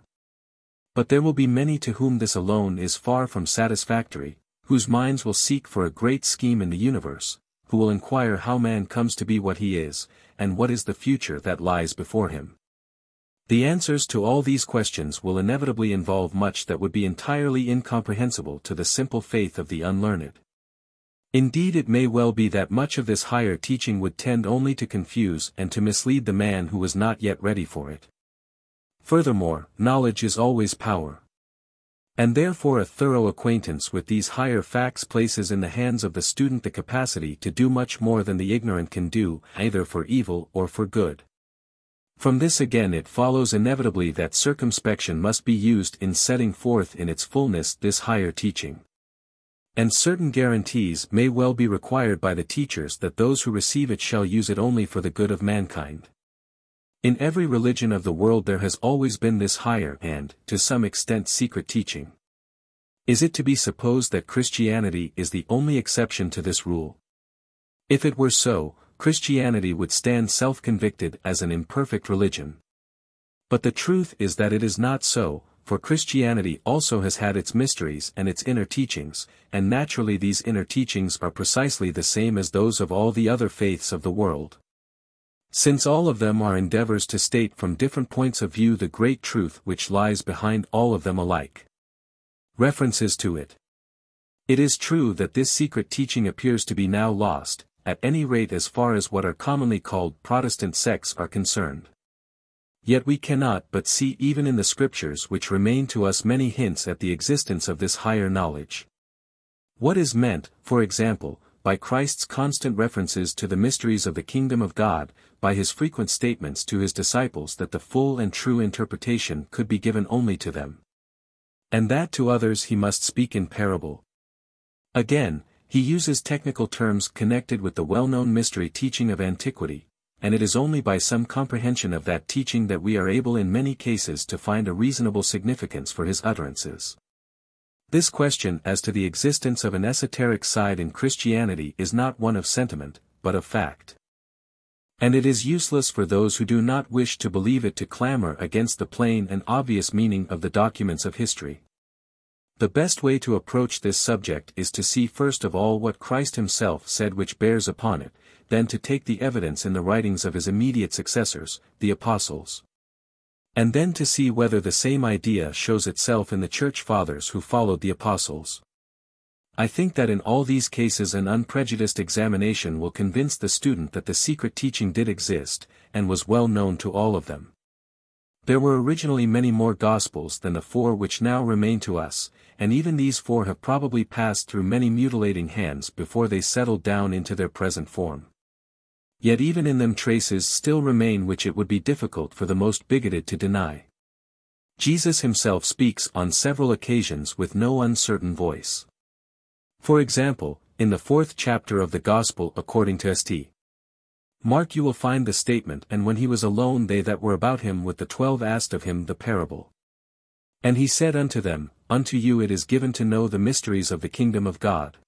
But there will be many to whom this alone is far from satisfactory, whose minds will seek for a great scheme in the universe, who will inquire how man comes to be what he is, and what is the future that lies before him. The answers to all these questions will inevitably involve much that would be entirely incomprehensible to the simple faith of the unlearned. Indeed, it may well be that much of this higher teaching would tend only to confuse and to mislead the man who was not yet ready for it. Furthermore, knowledge is always power. And therefore a thorough acquaintance with these higher facts places in the hands of the student the capacity to do much more than the ignorant can do, either for evil or for good. From this again it follows inevitably that circumspection must be used in setting forth in its fullness this higher teaching. And certain guarantees may well be required by the teachers that those who receive it shall use it only for the good of mankind. In every religion of the world there has always been this higher and, to some extent, secret teaching. Is it to be supposed that Christianity is the only exception to this rule? If it were so, Christianity would stand self-convicted as an imperfect religion. But the truth is that it is not so, for Christianity also has had its mysteries and its inner teachings, and naturally these inner teachings are precisely the same as those of all the other faiths of the world. Since all of them are endeavors to state from different points of view the great truth which lies behind all of them alike. References to it. It is true that this secret teaching appears to be now lost, at any rate as far as what are commonly called Protestant sects are concerned. Yet we cannot but see even in the scriptures which remain to us many hints at the existence of this higher knowledge. What is meant, for example, by Christ's constant references to the mysteries of the kingdom of God, by his frequent statements to his disciples that the full and true interpretation could be given only to them, and that to others he must speak in parable. Again, he uses technical terms connected with the well-known mystery teaching of antiquity, and it is only by some comprehension of that teaching that we are able in many cases to find a reasonable significance for his utterances. This question as to the existence of an esoteric side in Christianity is not one of sentiment, but of fact. And it is useless for those who do not wish to believe it to clamor against the plain and obvious meaning of the documents of history. The best way to approach this subject is to see first of all what Christ himself said which bears upon it, then to take the evidence in the writings of his immediate successors, the apostles. And then to see whether the same idea shows itself in the church fathers who followed the apostles. I think that in all these cases an unprejudiced examination will convince the student that the secret teaching did exist, and was well known to all of them. There were originally many more Gospels than the 4 which now remain to us, and even these 4 have probably passed through many mutilating hands before they settled down into their present form. Yet even in them traces still remain which it would be difficult for the most bigoted to deny. Jesus himself speaks on several occasions with no uncertain voice. For example, in the 4th chapter of the Gospel according to St. Mark you will find the statement, and when he was alone they that were about him with the 12 asked of him the parable. And he said unto them, Unto you it is given to know the mysteries of the kingdom of God.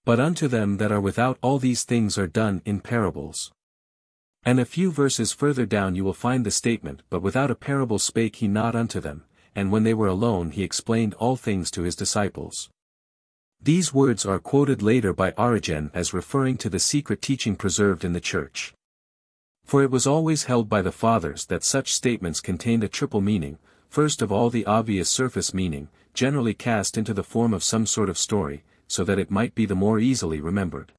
But unto them that are without all these things are done in parables. And a few verses further down you will find the statement, But without a parable spake he not unto them, and when they were alone he explained all things to his disciples. These words are quoted later by Origen as referring to the secret teaching preserved in the Church. For it was always held by the Fathers that such statements contained a triple meaning, first of all the obvious surface meaning, generally cast into the form of some sort of story, so that it might be the more easily remembered.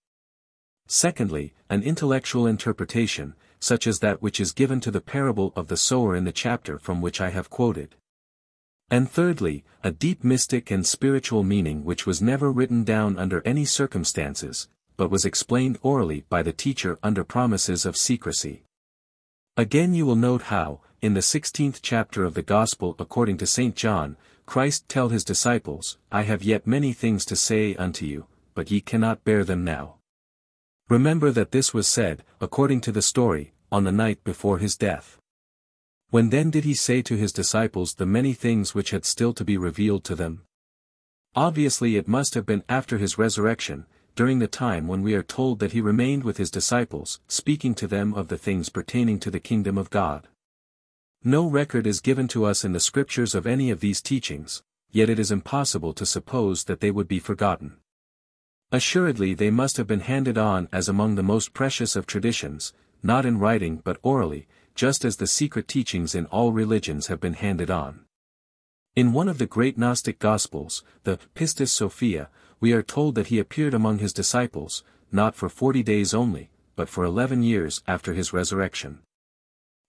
Secondly, an intellectual interpretation, such as that which is given to the parable of the sower in the chapter from which I have quoted. And thirdly, a deep mystic and spiritual meaning which was never written down under any circumstances, but was explained orally by the teacher under promises of secrecy. Again you will note how, in the 16th chapter of the Gospel according to St. John, Christ tell his disciples, I have yet many things to say unto you, but ye cannot bear them now. Remember that this was said, according to the story, on the night before his death. When then did he say to his disciples the many things which had still to be revealed to them? Obviously it must have been after his resurrection, during the time when we are told that he remained with his disciples, speaking to them of the things pertaining to the kingdom of God. No record is given to us in the scriptures of any of these teachings, yet it is impossible to suppose that they would be forgotten. Assuredly they must have been handed on as among the most precious of traditions, not in writing but orally, just as the secret teachings in all religions have been handed on. In one of the great Gnostic Gospels, the Pistis Sophia, we are told that he appeared among his disciples, not for 40 days only, but for 11 years after his resurrection.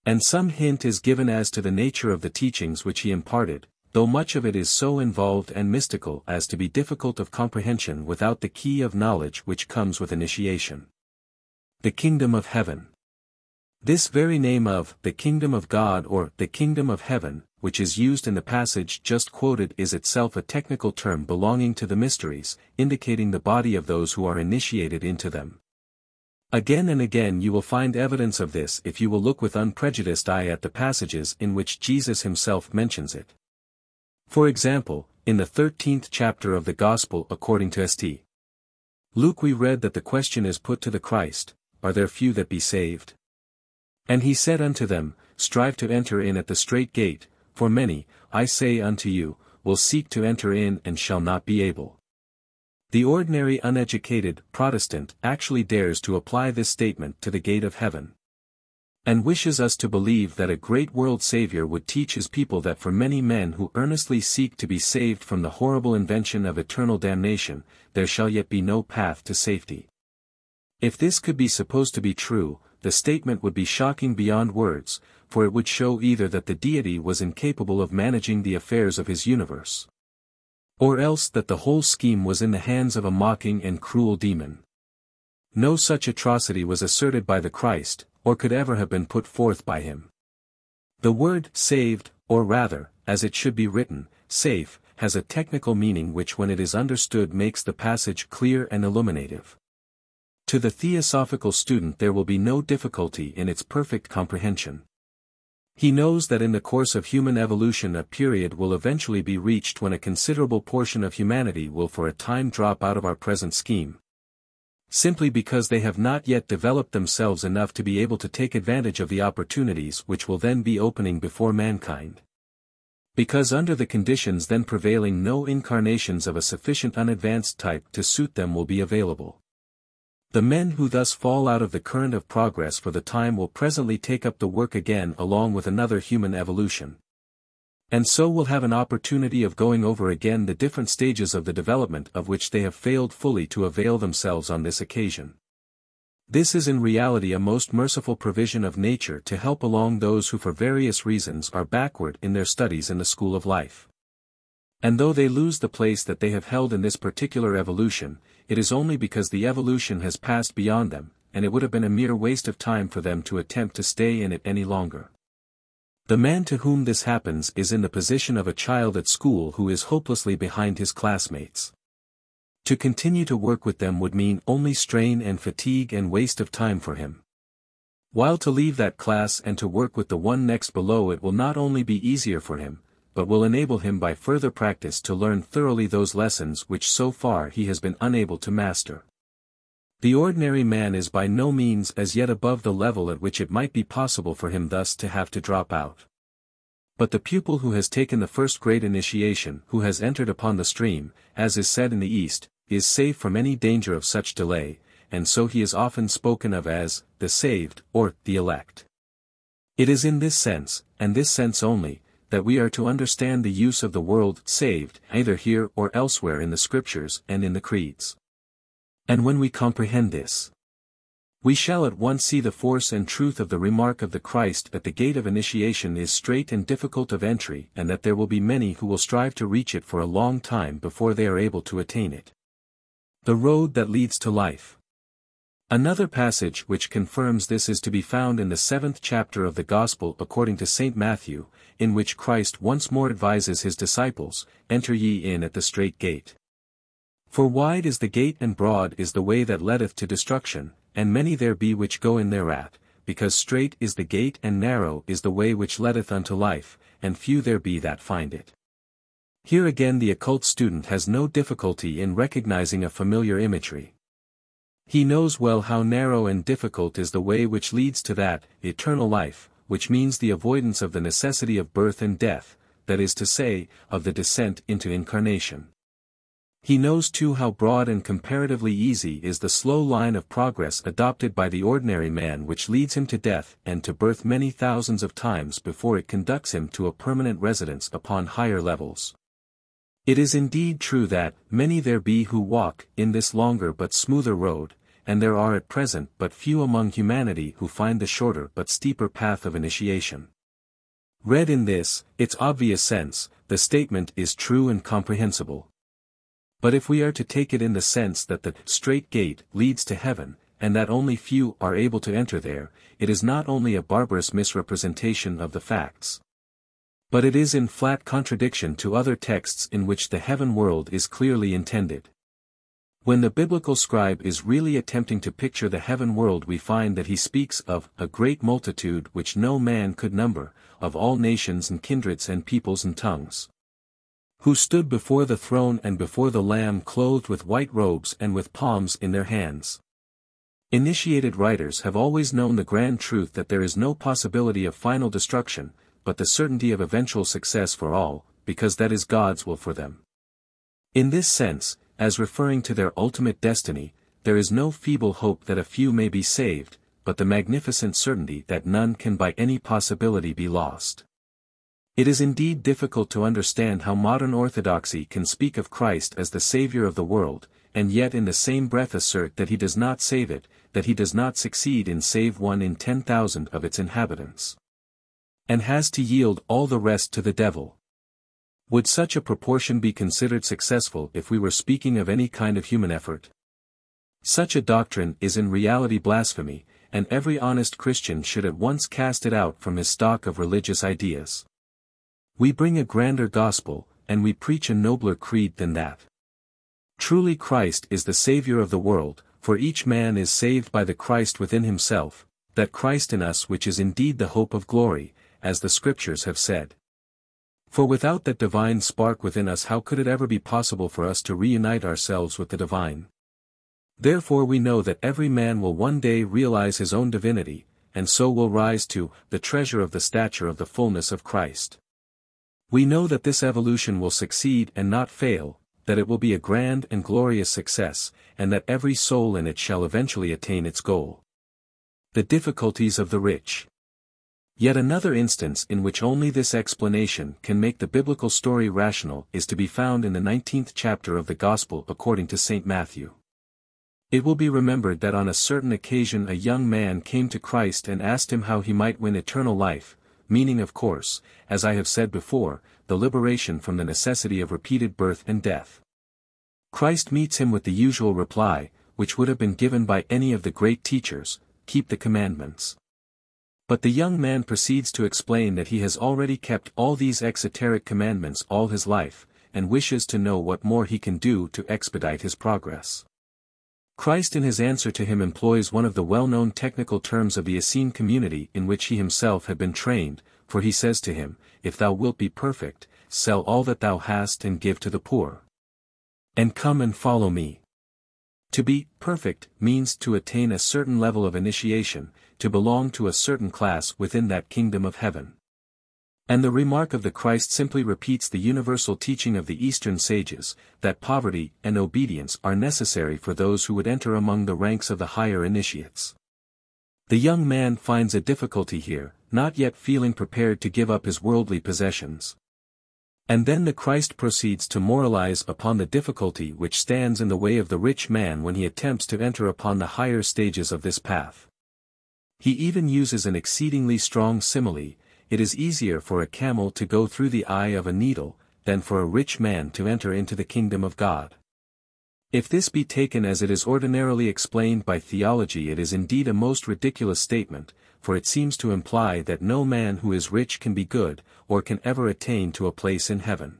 And some hint is given as to the nature of the teachings which he imparted, though much of it is so involved and mystical as to be difficult of comprehension without the key of knowledge which comes with initiation. The Kingdom of Heaven. This very name of the Kingdom of God or the Kingdom of Heaven, which is used in the passage just quoted, is itself a technical term belonging to the mysteries, indicating the body of those who are initiated into them. Again and again you will find evidence of this if you will look with unprejudiced eye at the passages in which Jesus himself mentions it. For example, in the 13th chapter of the Gospel according to St. Luke we read that the question is put to the Christ, "Are there few that be saved?" And he said unto them, "Strive to enter in at the strait gate, for many, I say unto you, will seek to enter in and shall not be able." The ordinary uneducated Protestant actually dares to apply this statement to the gate of heaven, and wishes us to believe that a great world Savior would teach his people that for many men who earnestly seek to be saved from the horrible invention of eternal damnation, there shall yet be no path to safety. If this could be supposed to be true, the statement would be shocking beyond words, for it would show either that the deity was incapable of managing the affairs of his universe, or else that the whole scheme was in the hands of a mocking and cruel demon. No such atrocity was asserted by the Christ, or could ever have been put forth by him. The word saved, or rather, as it should be written, safe, has a technical meaning which when it is understood makes the passage clear and illuminative. To the theosophical student there will be no difficulty in its perfect comprehension. He knows that in the course of human evolution a period will eventually be reached when a considerable portion of humanity will for a time drop out of our present scheme, simply because they have not yet developed themselves enough to be able to take advantage of the opportunities which will then be opening before mankind. Because under the conditions then prevailing no incarnations of a sufficient unadvanced type to suit them will be available. The men who thus fall out of the current of progress for the time will presently take up the work again along with another human evolution, and so will have an opportunity of going over again the different stages of the development of which they have failed fully to avail themselves on this occasion. This is in reality a most merciful provision of nature to help along those who for various reasons are backward in their studies in the school of life. And though they lose the place that they have held in this particular evolution, it is only because the evolution has passed beyond them, and it would have been a mere waste of time for them to attempt to stay in it any longer. The man to whom this happens is in the position of a child at school who is hopelessly behind his classmates. To continue to work with them would mean only strain and fatigue and waste of time for him. While to leave that class and to work with the one next below it will not only be easier for him, but will enable him by further practice to learn thoroughly those lessons which so far he has been unable to master. The ordinary man is by no means as yet above the level at which it might be possible for him thus to have to drop out. But the pupil who has taken the first great initiation, who has entered upon the stream, as is said in the East, is safe from any danger of such delay, and so he is often spoken of as the saved, or the elect. It is in this sense, and this sense only, that we are to understand the use of the word saved, either here or elsewhere in the Scriptures and in the creeds. And when we comprehend this, we shall at once see the force and truth of the remark of the Christ that the gate of initiation is strait and difficult of entry and that there will be many who will strive to reach it for a long time before they are able to attain it. The road that leads to life. Another passage which confirms this is to be found in the 7th chapter of the Gospel according to St. Matthew, in which Christ once more advises his disciples, "Enter ye in at the strait gate. For wide is the gate and broad is the way that leadeth to destruction, and many there be which go in thereat, because strait is the gate and narrow is the way which leadeth unto life, and few there be that find it." Here again the occult student has no difficulty in recognizing a familiar imagery. He knows well how narrow and difficult is the way which leads to that eternal life, which means the avoidance of the necessity of birth and death, that is to say, of the descent into incarnation. He knows too how broad and comparatively easy is the slow line of progress adopted by the ordinary man, which leads him to death and to birth many thousands of times before it conducts him to a permanent residence upon higher levels. It is indeed true that many there be who walk in this longer but smoother road, and there are at present but few among humanity who find the shorter but steeper path of initiation. Read in this, its obvious sense, the statement is true and comprehensible. But if we are to take it in the sense that the straight gate leads to heaven, and that only few are able to enter there, it is not only a barbarous misrepresentation of the facts, but it is in flat contradiction to other texts in which the heaven world is clearly intended. When the biblical scribe is really attempting to picture the heaven world, we find that he speaks of a great multitude which no man could number, of all nations and kindreds and peoples and tongues, who stood before the throne and before the Lamb, clothed with white robes and with palms in their hands. Initiated writers have always known the grand truth that there is no possibility of final destruction, but the certainty of eventual success for all, because that is God's will for them. In this sense, as referring to their ultimate destiny, there is no feeble hope that a few may be saved, but the magnificent certainty that none can by any possibility be lost. It is indeed difficult to understand how modern orthodoxy can speak of Christ as the Savior of the world, and yet in the same breath assert that he does not save it, that he does not succeed in save 1 in 10,000 of its inhabitants, and has to yield all the rest to the devil. Would such a proportion be considered successful if we were speaking of any kind of human effort? Such a doctrine is in reality blasphemy, and every honest Christian should at once cast it out from his stock of religious ideas. We bring a grander gospel, and we preach a nobler creed than that. Truly Christ is the Savior of the world, for each man is saved by the Christ within himself, that Christ in us which is indeed the hope of glory, as the Scriptures have said. For without that divine spark within us, how could it ever be possible for us to reunite ourselves with the divine? Therefore we know that every man will one day realize his own divinity, and so will rise to the treasure of the stature of the fullness of Christ. We know that this evolution will succeed and not fail, that it will be a grand and glorious success, and that every soul in it shall eventually attain its goal. The difficulties of the rich. Yet another instance in which only this explanation can make the biblical story rational is to be found in the 19th chapter of the Gospel according to St. Matthew. It will be remembered that on a certain occasion a young man came to Christ and asked him how he might win eternal life, meaning of course, as I have said before, the liberation from the necessity of repeated birth and death. Christ meets him with the usual reply, which would have been given by any of the great teachers: keep the commandments. But the young man proceeds to explain that he has already kept all these exoteric commandments all his life, and wishes to know what more he can do to expedite his progress. Christ in his answer to him employs one of the well-known technical terms of the Essene community in which he himself had been trained, for he says to him, "If thou wilt be perfect, sell all that thou hast and give to the poor, and come and follow me." To be perfect means to attain a certain level of initiation, to belong to a certain class within that kingdom of heaven. And the remark of the Christ simply repeats the universal teaching of the Eastern sages, that poverty and obedience are necessary for those who would enter among the ranks of the higher initiates. The young man finds a difficulty here, not yet feeling prepared to give up his worldly possessions. And then the Christ proceeds to moralize upon the difficulty which stands in the way of the rich man when he attempts to enter upon the higher stages of this path. He even uses an exceedingly strong simile: it is easier for a camel to go through the eye of a needle, than for a rich man to enter into the kingdom of God. If this be taken as it is ordinarily explained by theology, it is indeed a most ridiculous statement, for it seems to imply that no man who is rich can be good, or can ever attain to a place in heaven.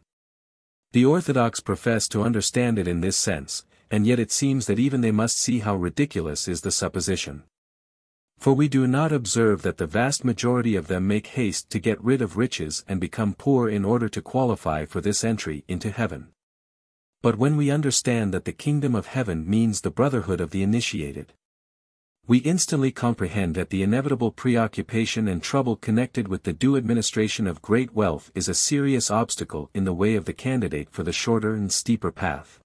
The Orthodox profess to understand it in this sense, and yet it seems that even they must see how ridiculous is the supposition. For we do not observe that the vast majority of them make haste to get rid of riches and become poor in order to qualify for this entry into heaven. But when we understand that the kingdom of heaven means the brotherhood of the initiated, we instantly comprehend that the inevitable preoccupation and trouble connected with the due administration of great wealth is a serious obstacle in the way of the candidate for the shorter and steeper path.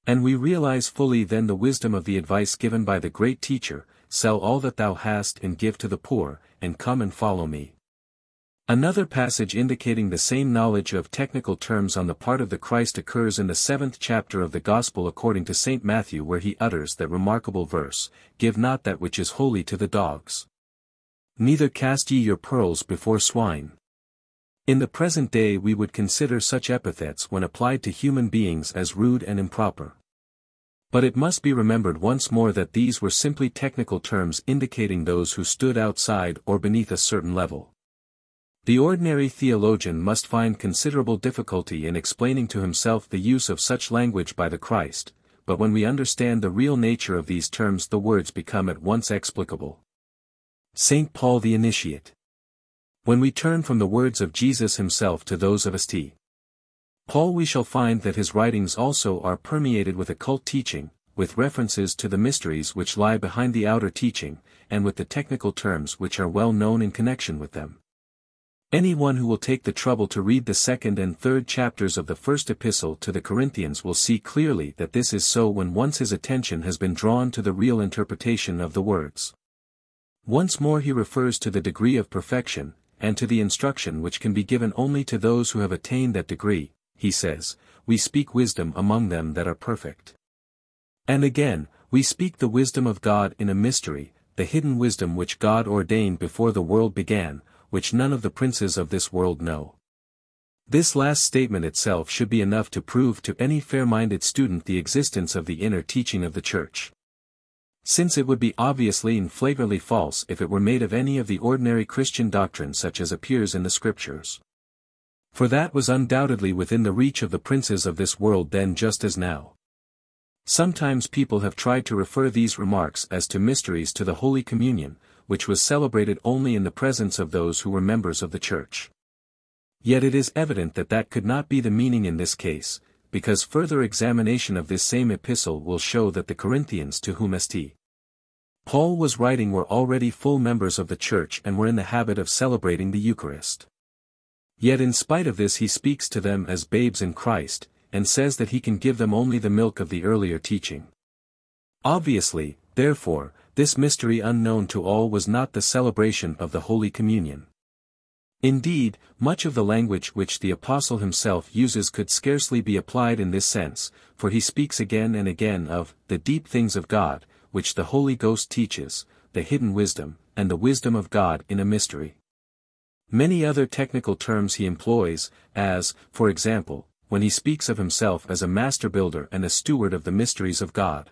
And we realize fully then the wisdom of the advice given by the great teacher, sell all that thou hast and give to the poor, and come and follow me. Another passage indicating the same knowledge of technical terms on the part of the Christ occurs in the 7th chapter of the Gospel according to St. Matthew, where he utters that remarkable verse, "Give not that which is holy to the dogs. Neither cast ye your pearls before swine." In the present day we would consider such epithets when applied to human beings as rude and improper. But it must be remembered once more that these were simply technical terms indicating those who stood outside or beneath a certain level. The ordinary theologian must find considerable difficulty in explaining to himself the use of such language by the Christ, but when we understand the real nature of these terms the words become at once explicable. St. Paul the Initiate. When we turn from the words of Jesus himself to those of St. Paul, we shall find that his writings also are permeated with occult teaching, with references to the mysteries which lie behind the outer teaching, and with the technical terms which are well known in connection with them. Anyone who will take the trouble to read the 2nd and 3rd chapters of the first epistle to the Corinthians will see clearly that this is so when once his attention has been drawn to the real interpretation of the words. Once more he refers to the degree of perfection, and to the instruction which can be given only to those who have attained that degree. He says, "We speak wisdom among them that are perfect." And again, "We speak the wisdom of God in a mystery, the hidden wisdom which God ordained before the world began, which none of the princes of this world know." This last statement itself should be enough to prove to any fair-minded student the existence of the inner teaching of the Church. Since it would be obviously and flagrantly false if it were made of any of the ordinary Christian doctrine such as appears in the Scriptures. For that was undoubtedly within the reach of the princes of this world then just as now. Sometimes people have tried to refer these remarks as to mysteries to the Holy Communion, which was celebrated only in the presence of those who were members of the Church. Yet it is evident that that could not be the meaning in this case, because further examination of this same epistle will show that the Corinthians to whom St. Paul was writing were already full members of the Church and were in the habit of celebrating the Eucharist. Yet in spite of this he speaks to them as babes in Christ, and says that he can give them only the milk of the earlier teaching. Obviously, therefore, this mystery unknown to all was not the celebration of the Holy Communion. Indeed, much of the language which the Apostle himself uses could scarcely be applied in this sense, for he speaks again and again of the deep things of God, which the Holy Ghost teaches, the hidden wisdom, and the wisdom of God in a mystery. Many other technical terms he employs, as, for example, when he speaks of himself as a master builder and a steward of the mysteries of God.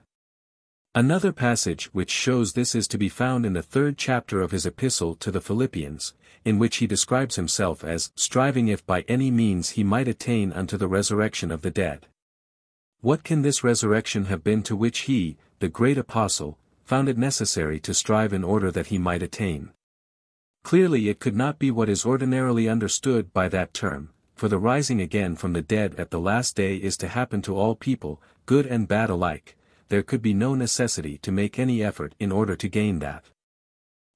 Another passage which shows this is to be found in the 3rd chapter of his epistle to the Philippians, in which he describes himself as striving if by any means he might attain unto the resurrection of the dead. What can this resurrection have been to which he, the great apostle, found it necessary to strive in order that he might attain? Clearly it could not be what is ordinarily understood by that term, for the rising again from the dead at the last day is to happen to all people, good and bad alike. There could be no necessity to make any effort in order to gain that.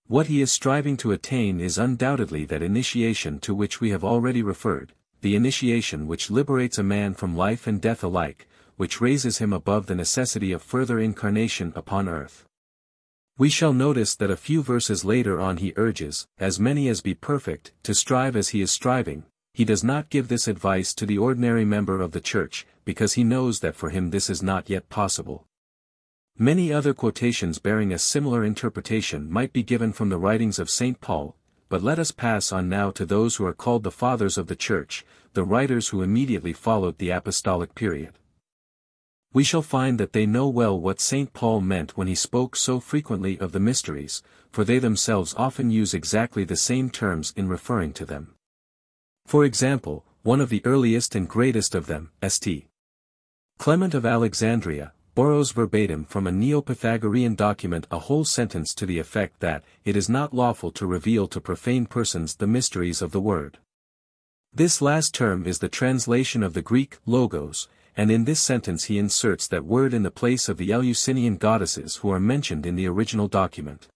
What he is striving to attain is undoubtedly that initiation to which we have already referred, the initiation which liberates a man from life and death alike, which raises him above the necessity of further incarnation upon earth. We shall notice that a few verses later on he urges, as many as be perfect, to strive as he is striving. He does not give this advice to the ordinary member of the Church, because he knows that for him this is not yet possible. Many other quotations bearing a similar interpretation might be given from the writings of St. Paul, but let us pass on now to those who are called the Fathers of the Church, the writers who immediately followed the apostolic period. We shall find that they know well what St. Paul meant when he spoke so frequently of the mysteries, for they themselves often use exactly the same terms in referring to them. For example, one of the earliest and greatest of them, St. Clement of Alexandria, borrows verbatim from a Neo-Pythagorean document a whole sentence to the effect that it is not lawful to reveal to profane persons the mysteries of the Word. This last term is the translation of the Greek logos, and in this sentence he inserts that word in the place of the Eleusinian goddesses who are mentioned in the original document.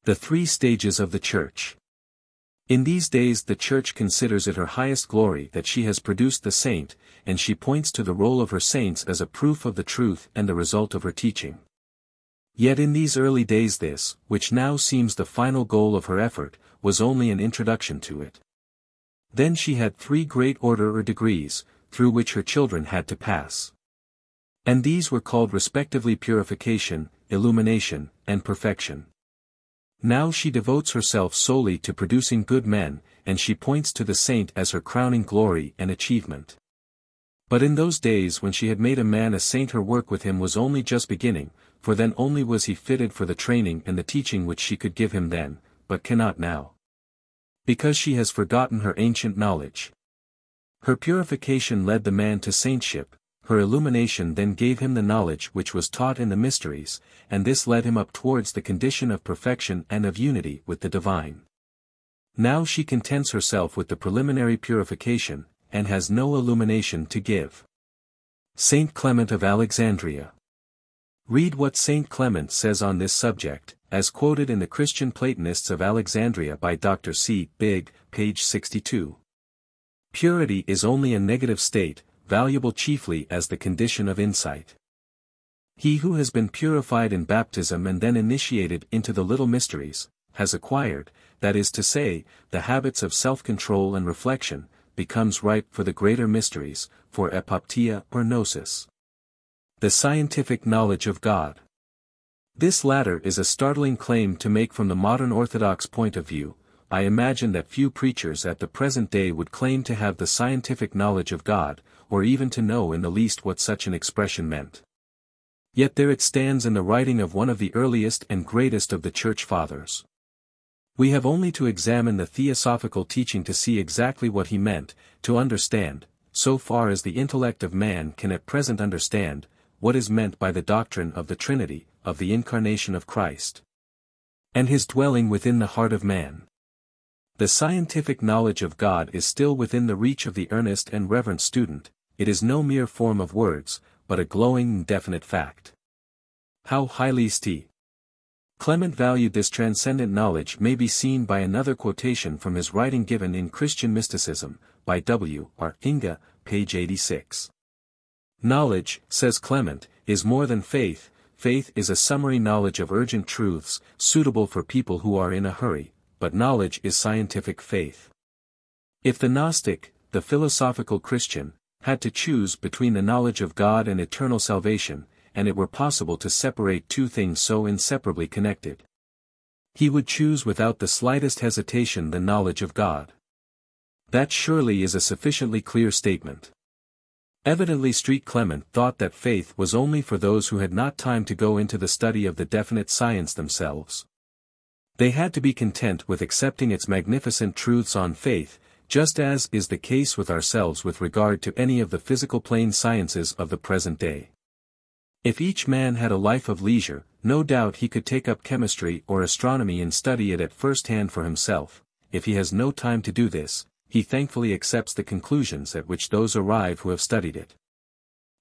The three stages of the Church. In these days the Church considers it her highest glory that she has produced the saint, and she points to the role of her saints as a proof of the truth and the result of her teaching. Yet in these early days this, which now seems the final goal of her effort, was only an introduction to it. Then she had three great order or degrees, through which her children had to pass. And these were called respectively purification, illumination, and perfection. Now she devotes herself solely to producing good men, and she points to the saint as her crowning glory and achievement. But in those days when she had made a man a saint her work with him was only just beginning, for then only was he fitted for the training and the teaching which she could give him then, but cannot now. Because she has forgotten her ancient knowledge. Her purification led the man to saintship, her illumination then gave him the knowledge which was taught in the mysteries, and this led him up towards the condition of perfection and of unity with the divine. Now she contents herself with the preliminary purification, and has no illumination to give. Saint Clement of Alexandria. Read what Saint Clement says on this subject, as quoted in the Christian Platonists of Alexandria by Dr. C. Big, page 62. Purity is only a negative state, valuable chiefly as the condition of insight. He who has been purified in baptism and then initiated into the little mysteries, has acquired, that is to say, the habits of self-control and reflection, becomes ripe for the greater mysteries, for epoptia or gnosis. The scientific knowledge of God. This latter is a startling claim to make from the modern Orthodox point of view. I imagine that few preachers at the present day would claim to have the scientific knowledge of God, or even to know in the least what such an expression meant. Yet there it stands in the writing of one of the earliest and greatest of the Church Fathers. We have only to examine the theosophical teaching to see exactly what he meant, to understand, so far as the intellect of man can at present understand, what is meant by the doctrine of the Trinity, of the incarnation of Christ, and his dwelling within the heart of man. The scientific knowledge of God is still within the reach of the earnest and reverent student. It is no mere form of words, but a glowing and definite fact. How highly St. Clement valued this transcendent knowledge may be seen by another quotation from his writing given in Christian Mysticism, by W. R. Inga, page 86. Knowledge, says Clement, is more than faith. Faith is a summary knowledge of urgent truths, suitable for people who are in a hurry, but knowledge is scientific faith. If the Gnostic, the philosophical Christian, had to choose between the knowledge of God and eternal salvation, and it were possible to separate two things so inseparably connected, he would choose without the slightest hesitation the knowledge of God. That surely is a sufficiently clear statement. Evidently St. Clement thought that faith was only for those who had not time to go into the study of the definite science themselves. They had to be content with accepting its magnificent truths on faith, just as is the case with ourselves with regard to any of the physical plane sciences of the present day. If each man had a life of leisure, no doubt he could take up chemistry or astronomy and study it at first hand for himself. If he has no time to do this, he thankfully accepts the conclusions at which those arrive who have studied it.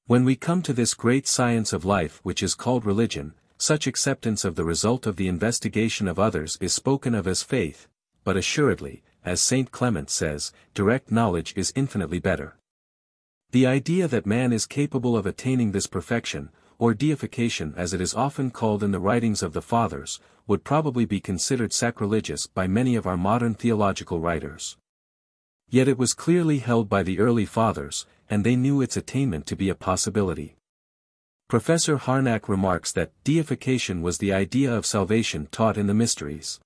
When we come to this great science of life which is called religion, such acceptance of the result of the investigation of others is spoken of as faith, but assuredly, as St. Clement says, direct knowledge is infinitely better. The idea that man is capable of attaining this perfection, or deification as it is often called in the writings of the Fathers, would probably be considered sacrilegious by many of our modern theological writers. Yet it was clearly held by the early Fathers, and they knew its attainment to be a possibility. Professor Harnack remarks that deification was the idea of salvation taught in the mysteries.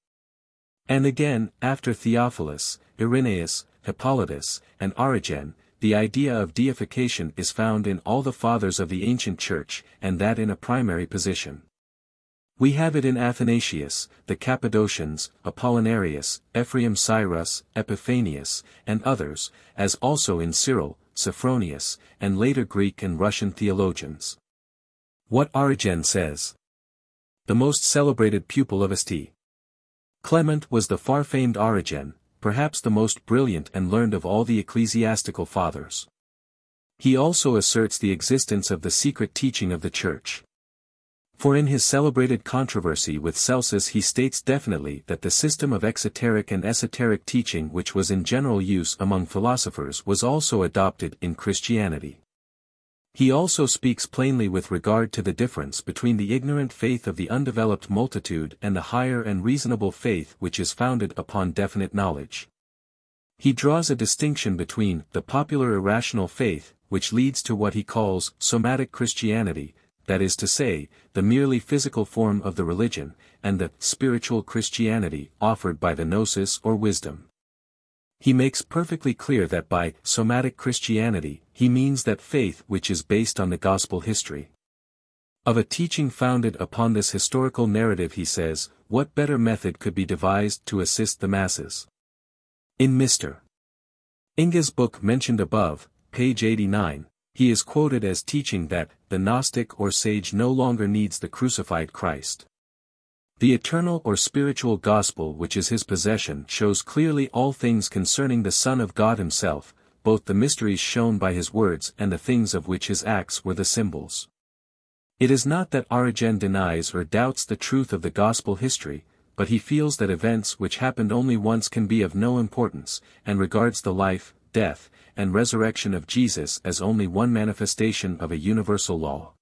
And again, after Theophilus, Irenaeus, Hippolytus, and Origen, the idea of deification is found in all the Fathers of the ancient Church, and that in a primary position. We have it in Athanasius, the Cappadocians, Apollinarius, Ephraim Cyrus, Epiphanius, and others, as also in Cyril, Sophronius, and later Greek and Russian theologians. What Origen says. The most celebrated pupil of St. Clement was the far-famed Origen, perhaps the most brilliant and learned of all the ecclesiastical fathers. He also asserts the existence of the secret teaching of the Church. For in his celebrated controversy with Celsus he states definitely that the system of exoteric and esoteric teaching which was in general use among philosophers was also adopted in Christianity. He also speaks plainly with regard to the difference between the ignorant faith of the undeveloped multitude and the higher and reasonable faith which is founded upon definite knowledge. He draws a distinction between the popular irrational faith, which leads to what he calls somatic Christianity, that is to say, the merely physical form of the religion, and the spiritual Christianity offered by the gnosis or wisdom. He makes perfectly clear that by somatic Christianity, he means that faith which is based on the gospel history of a teaching founded upon this historical narrative. He says, what better method could be devised to assist the masses? In Mr. Inge's book mentioned above, page 89, he is quoted as teaching that the Gnostic or sage no longer needs the crucified Christ. The eternal or spiritual gospel which is his possession shows clearly all things concerning the Son of God himself, both the mysteries shown by his words and the things of which his acts were the symbols. It is not that Origen denies or doubts the truth of the gospel history, but he feels that events which happened only once can be of no importance, and regards the life, death, and resurrection of Jesus as only one manifestation of a universal law,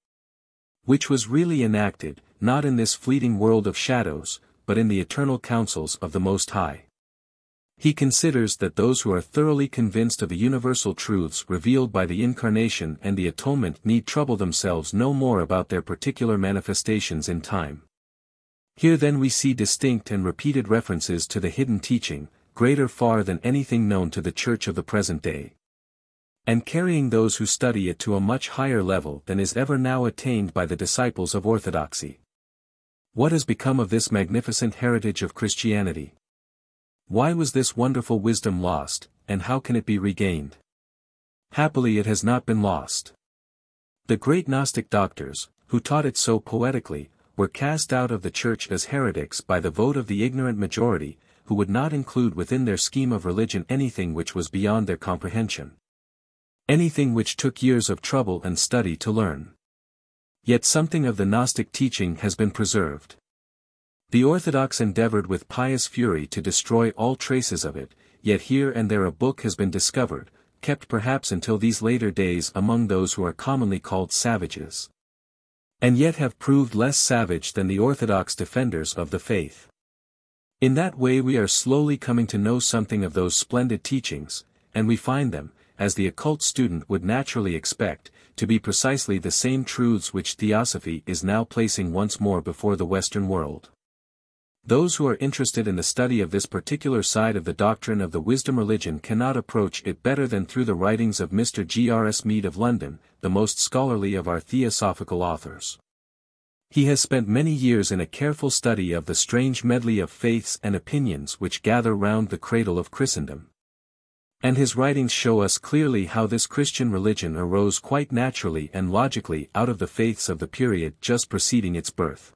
which was really enacted, not in this fleeting world of shadows, but in the eternal counsels of the Most High. He considers that those who are thoroughly convinced of the universal truths revealed by the Incarnation and the Atonement need trouble themselves no more about their particular manifestations in time. Here then we see distinct and repeated references to the hidden teaching, greater far than anything known to the Church of the present day, and carrying those who study it to a much higher level than is ever now attained by the disciples of orthodoxy. What has become of this magnificent heritage of Christianity? Why was this wonderful wisdom lost, and how can it be regained? Happily it has not been lost. The great Gnostic doctors, who taught it so poetically, were cast out of the Church as heretics by the vote of the ignorant majority, who would not include within their scheme of religion anything which was beyond their comprehension. Anything which took years of trouble and study to learn. Yet something of the Gnostic teaching has been preserved. The Orthodox endeavored with pious fury to destroy all traces of it, yet here and there a book has been discovered, kept perhaps until these later days among those who are commonly called savages, and yet have proved less savage than the Orthodox defenders of the faith. In that way we are slowly coming to know something of those splendid teachings, and we find them, as the occult student would naturally expect, to be precisely the same truths which Theosophy is now placing once more before the Western world. Those who are interested in the study of this particular side of the doctrine of the wisdom religion cannot approach it better than through the writings of Mr. G.R.S. Mead of London, the most scholarly of our theosophical authors. He has spent many years in a careful study of the strange medley of faiths and opinions which gather round the cradle of Christendom. And his writings show us clearly how this Christian religion arose quite naturally and logically out of the faiths of the period just preceding its birth.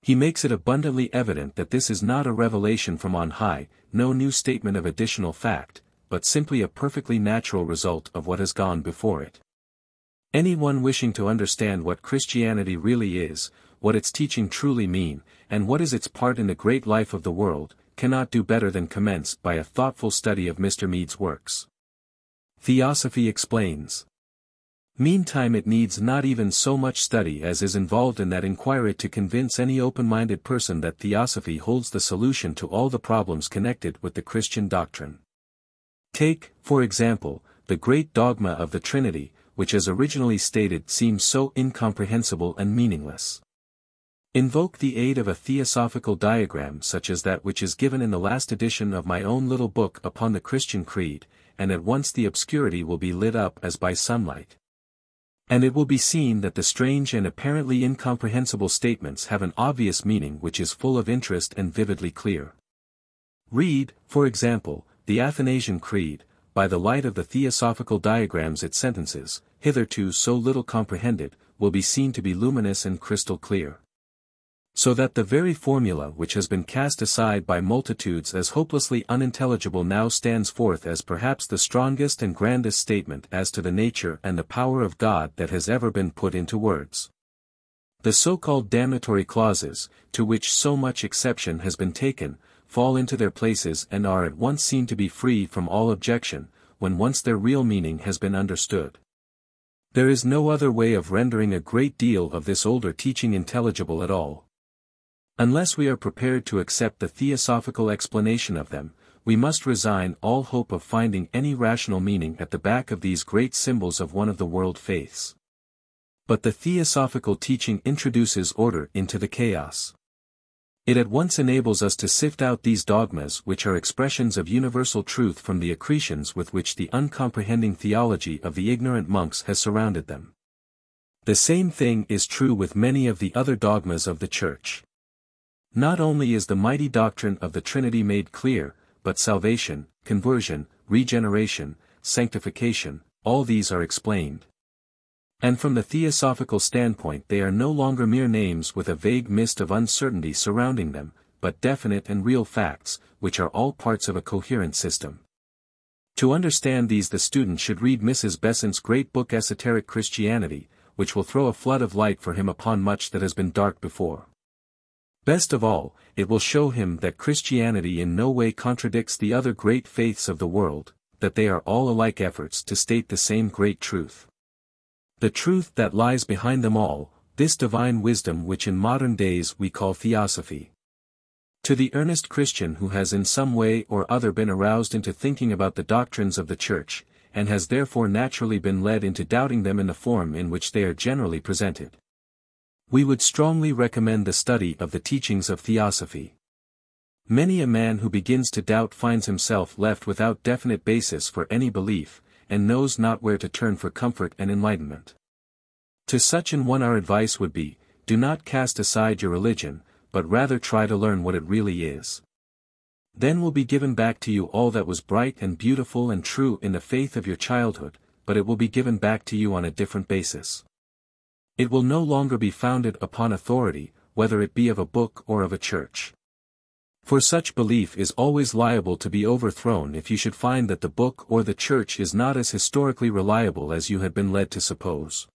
He makes it abundantly evident that this is not a revelation from on high, no new statement of additional fact, but simply a perfectly natural result of what has gone before it. Anyone wishing to understand what Christianity really is, what its teaching truly mean, and what is its part in the great life of the world, cannot do better than commence by a thoughtful study of Mr. Mead's works. Theosophy explains. Meantime it needs not even so much study as is involved in that inquiry to convince any open-minded person that Theosophy holds the solution to all the problems connected with the Christian doctrine. Take, for example, the great dogma of the Trinity, which as originally stated seems so incomprehensible and meaningless. Invoke the aid of a theosophical diagram such as that which is given in the last edition of my own little book upon the Christian Creed, and at once the obscurity will be lit up as by sunlight. And it will be seen that the strange and apparently incomprehensible statements have an obvious meaning which is full of interest and vividly clear. Read, for example, the Athanasian Creed, by the light of the theosophical diagrams its sentences, hitherto so little comprehended, will be seen to be luminous and crystal clear. So that the very formula which has been cast aside by multitudes as hopelessly unintelligible now stands forth as perhaps the strongest and grandest statement as to the nature and the power of God that has ever been put into words. The so-called damnatory clauses, to which so much exception has been taken, fall into their places and are at once seen to be free from all objection, when once their real meaning has been understood. There is no other way of rendering a great deal of this older teaching intelligible at all. Unless we are prepared to accept the theosophical explanation of them, we must resign all hope of finding any rational meaning at the back of these great symbols of one of the world faiths. But the theosophical teaching introduces order into the chaos. It at once enables us to sift out these dogmas which are expressions of universal truth from the accretions with which the uncomprehending theology of the ignorant monks has surrounded them. The same thing is true with many of the other dogmas of the Church. Not only is the mighty doctrine of the Trinity made clear, but salvation, conversion, regeneration, sanctification, all these are explained. And from the theosophical standpoint they are no longer mere names with a vague mist of uncertainty surrounding them, but definite and real facts, which are all parts of a coherent system. To understand these the student should read Mrs. Besant's great book Esoteric Christianity, which will throw a flood of light for him upon much that has been dark before. Best of all, it will show him that Christianity in no way contradicts the other great faiths of the world, that they are all alike efforts to state the same great truth. The truth that lies behind them all, this divine wisdom which in modern days we call Theosophy. To the earnest Christian who has in some way or other been aroused into thinking about the doctrines of the Church, and has therefore naturally been led into doubting them in the form in which they are generally presented, we would strongly recommend the study of the teachings of Theosophy. Many a man who begins to doubt finds himself left without definite basis for any belief, and knows not where to turn for comfort and enlightenment. To such an one our advice would be, do not cast aside your religion, but rather try to learn what it really is. Then will be given back to you all that was bright and beautiful and true in the faith of your childhood, but it will be given back to you on a different basis. It will no longer be founded upon authority, whether it be of a book or of a church. For such belief is always liable to be overthrown if you should find that the book or the church is not as historically reliable as you had been led to suppose.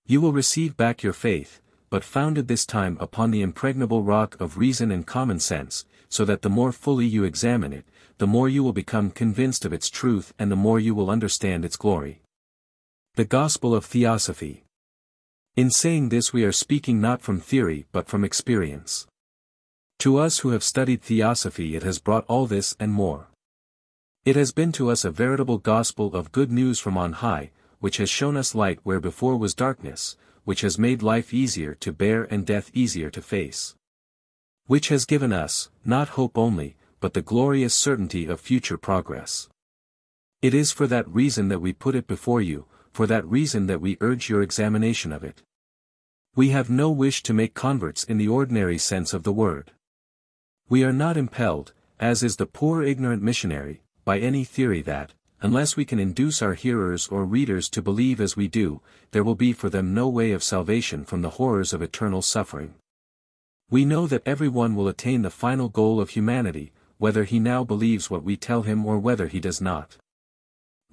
You will receive back your faith, but founded this time upon the impregnable rock of reason and common sense, so that the more fully you examine it, the more you will become convinced of its truth and the more you will understand its glory. The Gospel of Theosophy. In saying this we are speaking not from theory but from experience. To us who have studied Theosophy it has brought all this and more. It has been to us a veritable gospel of good news from on high, which has shown us light where before was darkness, which has made life easier to bear and death easier to face. Which has given us, not hope only, but the glorious certainty of future progress. It is for that reason that we put it before you, for that reason that we urge your examination of it. We have no wish to make converts in the ordinary sense of the word. We are not impelled, as is the poor ignorant missionary, by any theory that, unless we can induce our hearers or readers to believe as we do, there will be for them no way of salvation from the horrors of eternal suffering. We know that every one will attain the final goal of humanity, whether he now believes what we tell him or whether he does not.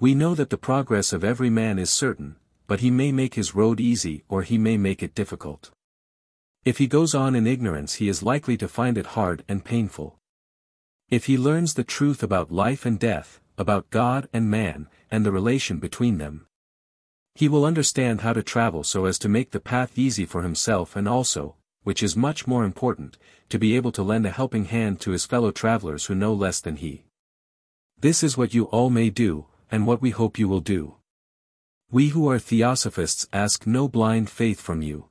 We know that the progress of every man is certain, but he may make his road easy or he may make it difficult. If he goes on in ignorance he is likely to find it hard and painful. If he learns the truth about life and death, about God and man, and the relation between them, he will understand how to travel so as to make the path easy for himself and also, which is much more important, to be able to lend a helping hand to his fellow travelers who know less than he. This is what you all may do, and what we hope you will do. We who are theosophists ask no blind faith from you.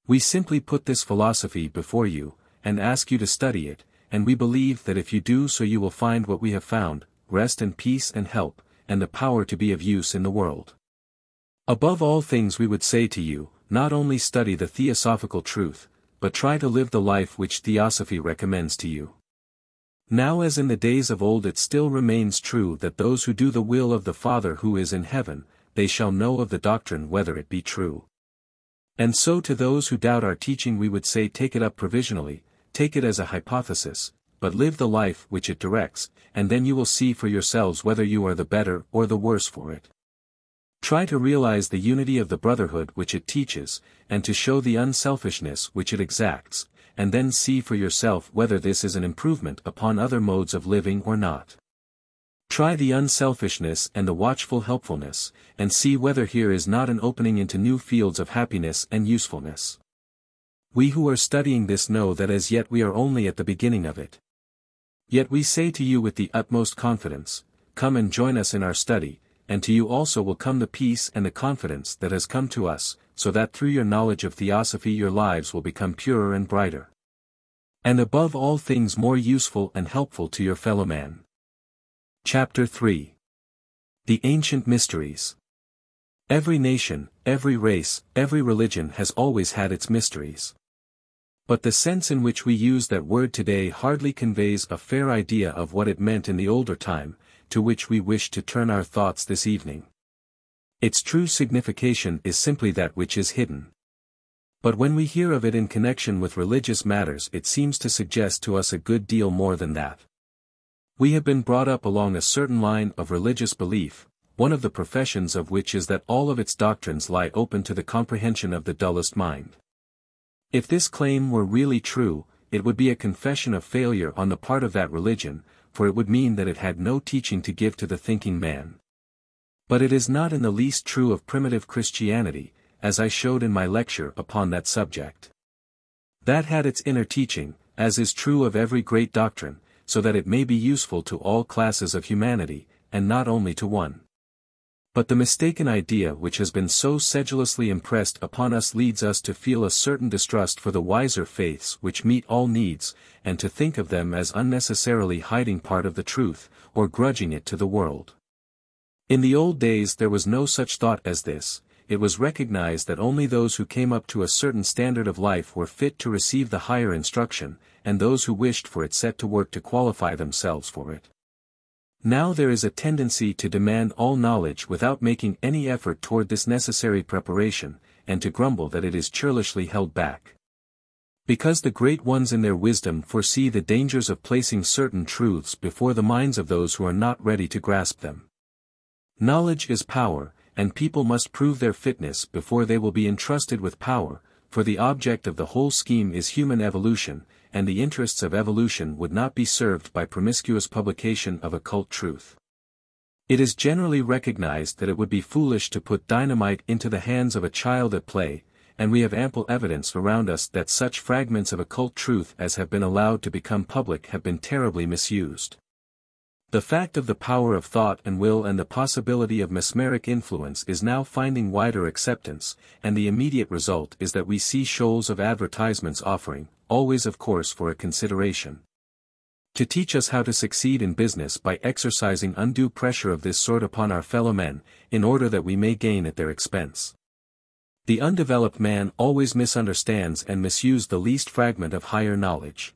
We simply put this philosophy before you, and ask you to study it, and we believe that if you do so you will find what we have found, rest and peace and help, and the power to be of use in the world. Above all things we would say to you, not only study the theosophical truth, but try to live the life which Theosophy recommends to you. Now as in the days of old it still remains true that those who do the will of the Father who is in heaven, they shall know of the doctrine whether it be true. And so to those who doubt our teaching we would say, take it up provisionally, take it as a hypothesis, but live the life which it directs, and then you will see for yourselves whether you are the better or the worse for it. Try to realize the unity of the brotherhood which it teaches, and to show the unselfishness which it exacts, and then see for yourself whether this is an improvement upon other modes of living or not. Try the unselfishness and the watchful helpfulness, and see whether here is not an opening into new fields of happiness and usefulness. We who are studying this know that as yet we are only at the beginning of it. Yet we say to you with the utmost confidence, come and join us in our study, and to you also will come the peace and the confidence that has come to us, so that through your knowledge of Theosophy your lives will become purer and brighter. And above all things more useful and helpful to your fellow man. Chapter 3. The Ancient Mysteries. Every nation, every race, every religion has always had its mysteries. But the sense in which we use that word today hardly conveys a fair idea of what it meant in the older time, to which we wish to turn our thoughts this evening. Its true signification is simply that which is hidden. But when we hear of it in connection with religious matters, it seems to suggest to us a good deal more than that. We have been brought up along a certain line of religious belief, one of the professions of which is that all of its doctrines lie open to the comprehension of the dullest mind. If this claim were really true, it would be a confession of failure on the part of that religion, for it would mean that it had no teaching to give to the thinking man. But it is not in the least true of primitive Christianity, as I showed in my lecture upon that subject. That had its inner teaching, as is true of every great doctrine, so that it may be useful to all classes of humanity, and not only to one. But the mistaken idea which has been so sedulously impressed upon us leads us to feel a certain distrust for the wiser faiths which meet all needs, and to think of them as unnecessarily hiding part of the truth, or grudging it to the world. In the old days there was no such thought as this. It was recognized that only those who came up to a certain standard of life were fit to receive the higher instruction, and those who wished for it set to work to qualify themselves for it. Now there is a tendency to demand all knowledge without making any effort toward this necessary preparation, and to grumble that it is churlishly held back. Because the great ones in their wisdom foresee the dangers of placing certain truths before the minds of those who are not ready to grasp them. Knowledge is power, and people must prove their fitness before they will be entrusted with power, for the object of the whole scheme is human evolution, and the interests of evolution would not be served by promiscuous publication of occult truth. It is generally recognized that it would be foolish to put dynamite into the hands of a child at play, and we have ample evidence around us that such fragments of occult truth as have been allowed to become public have been terribly misused. The fact of the power of thought and will and the possibility of mesmeric influence is now finding wider acceptance, and the immediate result is that we see shoals of advertisements offering, always of course for a consideration, to teach us how to succeed in business by exercising undue pressure of this sort upon our fellow men, in order that we may gain at their expense. The undeveloped man always misunderstands and misuses the least fragment of higher knowledge.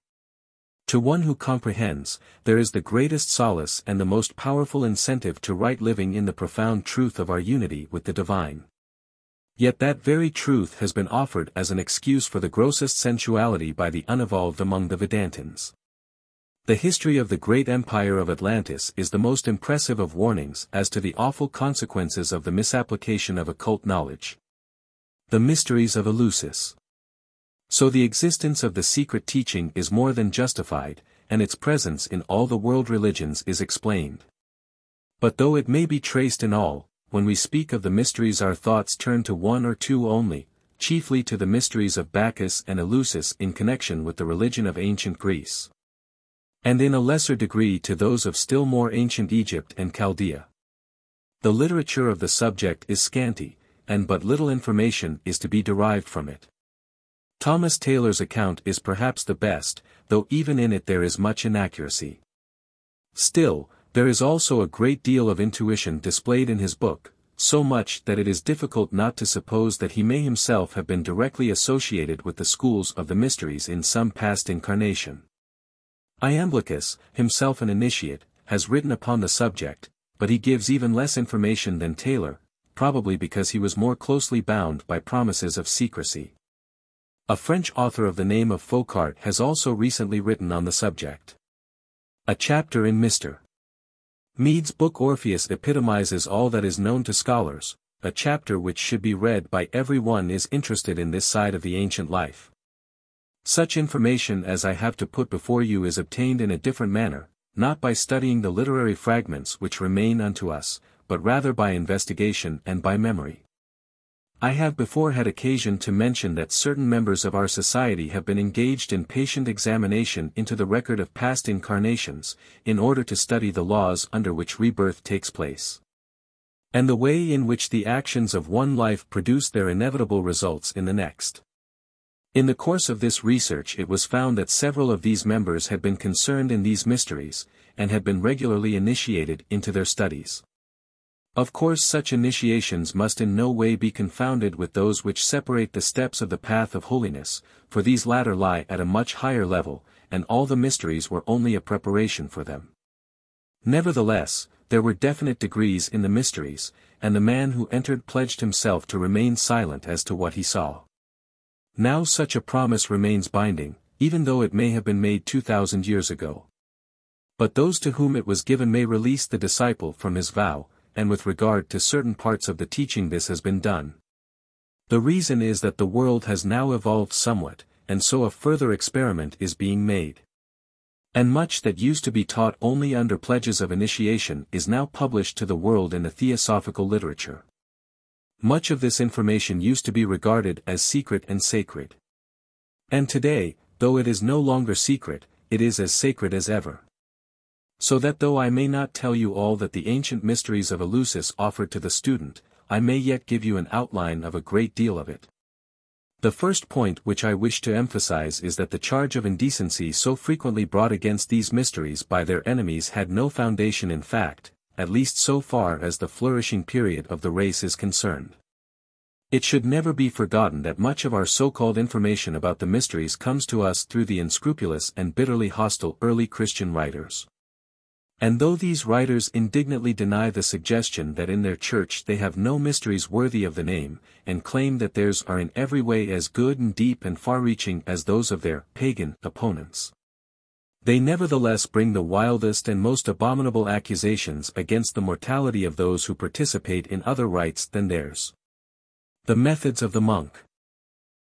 To one who comprehends, there is the greatest solace and the most powerful incentive to right living in the profound truth of our unity with the divine. Yet that very truth has been offered as an excuse for the grossest sensuality by the unevolved among the Vedantins. The history of the great empire of Atlantis is the most impressive of warnings as to the awful consequences of the misapplication of occult knowledge. The mysteries of Eleusis. So the existence of the secret teaching is more than justified, and its presence in all the world religions is explained. But though it may be traced in all, when we speak of the mysteries our thoughts turn to one or two only, chiefly to the mysteries of Bacchus and Eleusis in connection with the religion of ancient Greece. And in a lesser degree to those of still more ancient Egypt and Chaldea. The literature of the subject is scanty, and but little information is to be derived from it. Thomas Taylor's account is perhaps the best, though even in it there is much inaccuracy. Still, there is also a great deal of intuition displayed in his book, so much that it is difficult not to suppose that he may himself have been directly associated with the schools of the mysteries in some past incarnation. Iamblichus, himself an initiate, has written upon the subject, but he gives even less information than Taylor, probably because he was more closely bound by promises of secrecy. A French author of the name of Foucault has also recently written on the subject. A chapter in Mr. Mead's book Orpheus epitomizes all that is known to scholars, a chapter which should be read by everyone is interested in this side of the ancient life. Such information as I have to put before you is obtained in a different manner, not by studying the literary fragments which remain unto us, but rather by investigation and by memory. I have before had occasion to mention that certain members of our society have been engaged in patient examination into the record of past incarnations, in order to study the laws under which rebirth takes place, and the way in which the actions of one life produce their inevitable results in the next. In the course of this research it was found that several of these members had been concerned in these mysteries, and had been regularly initiated into their studies. Of course such initiations must in no way be confounded with those which separate the steps of the path of holiness, for these latter lie at a much higher level, and all the mysteries were only a preparation for them. Nevertheless, there were definite degrees in the mysteries, and the man who entered pledged himself to remain silent as to what he saw. Now such a promise remains binding, even though it may have been made 2,000 years ago. But those to whom it was given may release the disciple from his vow, and with regard to certain parts of the teaching this has been done. The reason is that the world has now evolved somewhat, and so a further experiment is being made. And much that used to be taught only under pledges of initiation is now published to the world in the theosophical literature. Much of this information used to be regarded as secret and sacred. And today, though it is no longer secret, it is as sacred as ever. So that though I may not tell you all that the ancient mysteries of Eleusis offered to the student, I may yet give you an outline of a great deal of it. The first point which I wish to emphasize is that the charge of indecency so frequently brought against these mysteries by their enemies had no foundation in fact, at least so far as the flourishing period of the race is concerned. It should never be forgotten that much of our so-called information about the mysteries comes to us through the unscrupulous and bitterly hostile early Christian writers. And though these writers indignantly deny the suggestion that in their church they have no mysteries worthy of the name, and claim that theirs are in every way as good and deep and far-reaching as those of their pagan opponents, they nevertheless bring the wildest and most abominable accusations against the mortality of those who participate in other rites than theirs. The methods of the monk.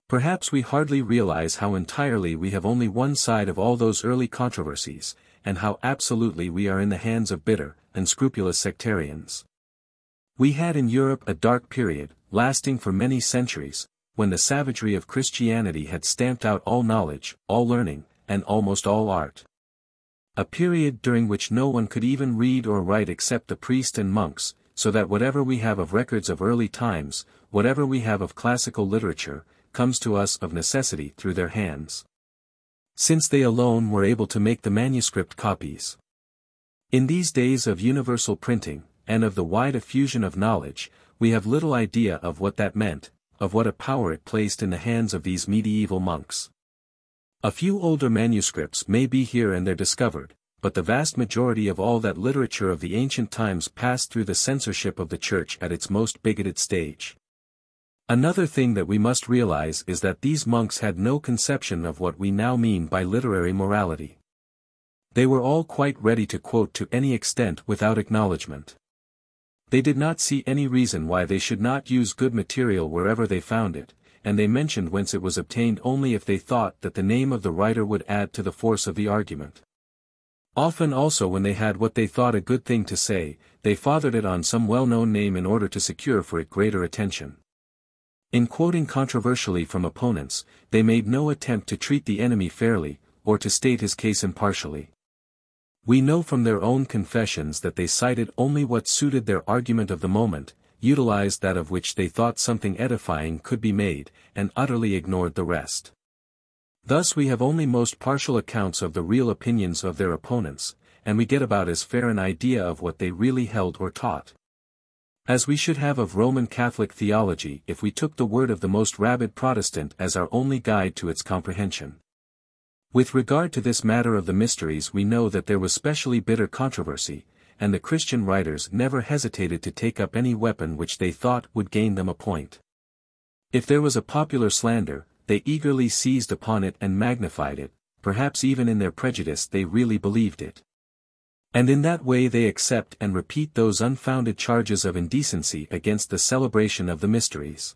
Perhaps we hardly realize how entirely we have only one side of all those early controversies, and how absolutely we are in the hands of bitter, unscrupulous sectarians. We had in Europe a dark period, lasting for many centuries, when the savagery of Christianity had stamped out all knowledge, all learning, and almost all art. A period during which no one could even read or write except the priest and monks, so that whatever we have of records of early times, whatever we have of classical literature, comes to us of necessity through their hands, since they alone were able to make the manuscript copies. In these days of universal printing, and of the wide effusion of knowledge, we have little idea of what that meant, of what a power it placed in the hands of these medieval monks. A few older manuscripts may be here and there discovered, but the vast majority of all that literature of the ancient times passed through the censorship of the Church at its most bigoted stage. Another thing that we must realize is that these monks had no conception of what we now mean by literary morality. They were all quite ready to quote to any extent without acknowledgement. They did not see any reason why they should not use good material wherever they found it, and they mentioned whence it was obtained only if they thought that the name of the writer would add to the force of the argument. Often also when they had what they thought a good thing to say, they fathered it on some well-known name in order to secure for it greater attention. In quoting controversially from opponents, they made no attempt to treat the enemy fairly, or to state his case impartially. We know from their own confessions that they cited only what suited their argument of the moment, utilized that of which they thought something edifying could be made, and utterly ignored the rest. Thus we have only most partial accounts of the real opinions of their opponents, and we get about as fair an idea of what they really held or taught as we should have of Roman Catholic theology if we took the word of the most rabid Protestant as our only guide to its comprehension. With regard to this matter of the mysteries we know that there was specially bitter controversy, and the Christian writers never hesitated to take up any weapon which they thought would gain them a point. If there was a popular slander, they eagerly seized upon it and magnified it, perhaps even in their prejudice they really believed it. And in that way they accept and repeat those unfounded charges of indecency against the celebration of the mysteries.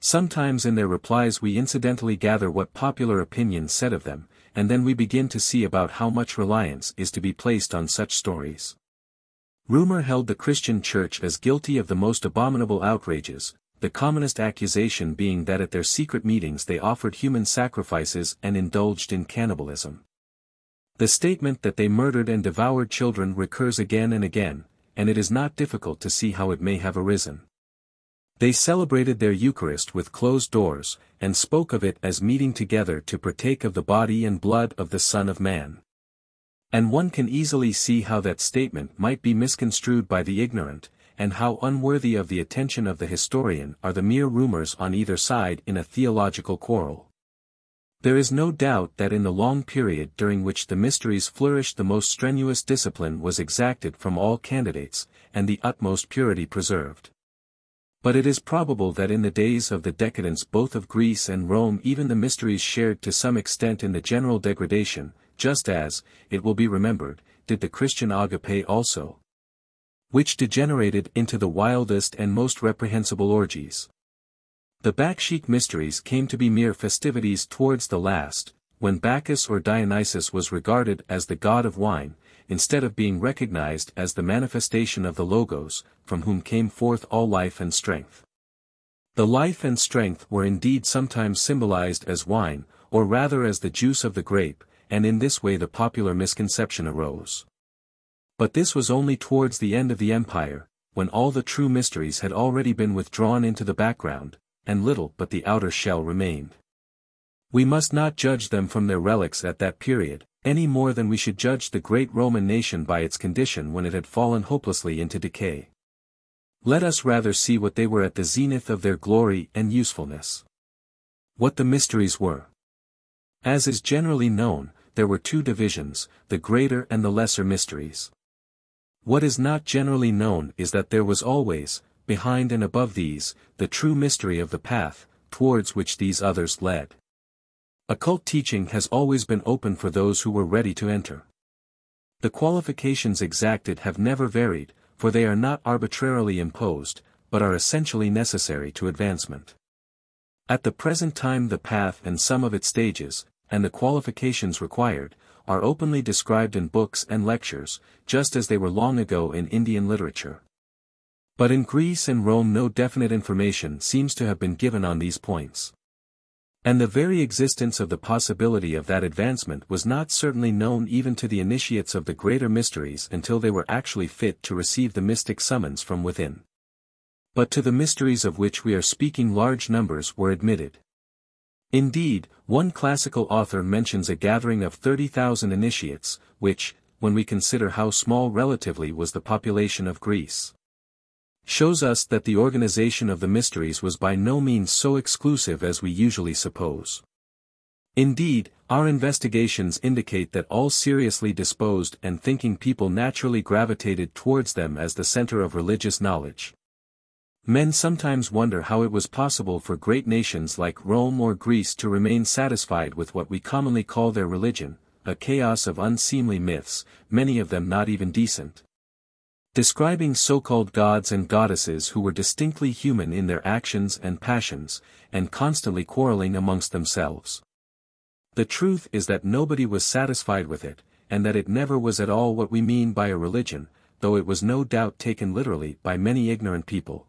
Sometimes in their replies we incidentally gather what popular opinion said of them, and then we begin to see about how much reliance is to be placed on such stories. Rumor held the Christian Church as guilty of the most abominable outrages, the commonest accusation being that at their secret meetings they offered human sacrifices and indulged in cannibalism. The statement that they murdered and devoured children recurs again and again, and it is not difficult to see how it may have arisen. They celebrated their Eucharist with closed doors, and spoke of it as meeting together to partake of the body and blood of the Son of Man. And one can easily see how that statement might be misconstrued by the ignorant, and how unworthy of the attention of the historian are the mere rumors on either side in a theological quarrel. There is no doubt that in the long period during which the mysteries flourished the most strenuous discipline was exacted from all candidates, and the utmost purity preserved. But it is probable that in the days of the decadence both of Greece and Rome even the mysteries shared to some extent in the general degradation, just as, it will be remembered, did the Christian agape also, which degenerated into the wildest and most reprehensible orgies. The Bakshik mysteries came to be mere festivities towards the last, when Bacchus or Dionysus was regarded as the god of wine, instead of being recognized as the manifestation of the Logos, from whom came forth all life and strength. The life and strength were indeed sometimes symbolized as wine, or rather as the juice of the grape, and in this way the popular misconception arose. But this was only towards the end of the empire, when all the true mysteries had already been withdrawn into the background, and little but the outer shell remained. We must not judge them from their relics at that period, any more than we should judge the great Roman nation by its condition when it had fallen hopelessly into decay. Let us rather see what they were at the zenith of their glory and usefulness. What the mysteries were. As is generally known, there were two divisions, the greater and the lesser mysteries. What is not generally known is that there was always, behind and above these, the true mystery of the path, towards which these others led. Occult teaching has always been open for those who were ready to enter. The qualifications exacted have never varied, for they are not arbitrarily imposed, but are essentially necessary to advancement. At the present time the path and some of its stages, and the qualifications required, are openly described in books and lectures, just as they were long ago in Indian literature. But in Greece and Rome no definite information seems to have been given on these points. And the very existence of the possibility of that advancement was not certainly known even to the initiates of the greater mysteries until they were actually fit to receive the mystic summons from within. But to the mysteries of which we are speaking large numbers were admitted. Indeed, one classical author mentions a gathering of 30,000 initiates, which, when we consider how small relatively was the population of Greece, shows us that the organization of the mysteries was by no means so exclusive as we usually suppose. Indeed, our investigations indicate that all seriously disposed and thinking people naturally gravitated towards them as the center of religious knowledge. Men sometimes wonder how it was possible for great nations like Rome or Greece to remain satisfied with what we commonly call their religion, a chaos of unseemly myths, many of them not even decent, describing so-called gods and goddesses who were distinctly human in their actions and passions, and constantly quarreling amongst themselves. The truth is that nobody was satisfied with it, and that it never was at all what we mean by a religion, though it was no doubt taken literally by many ignorant people.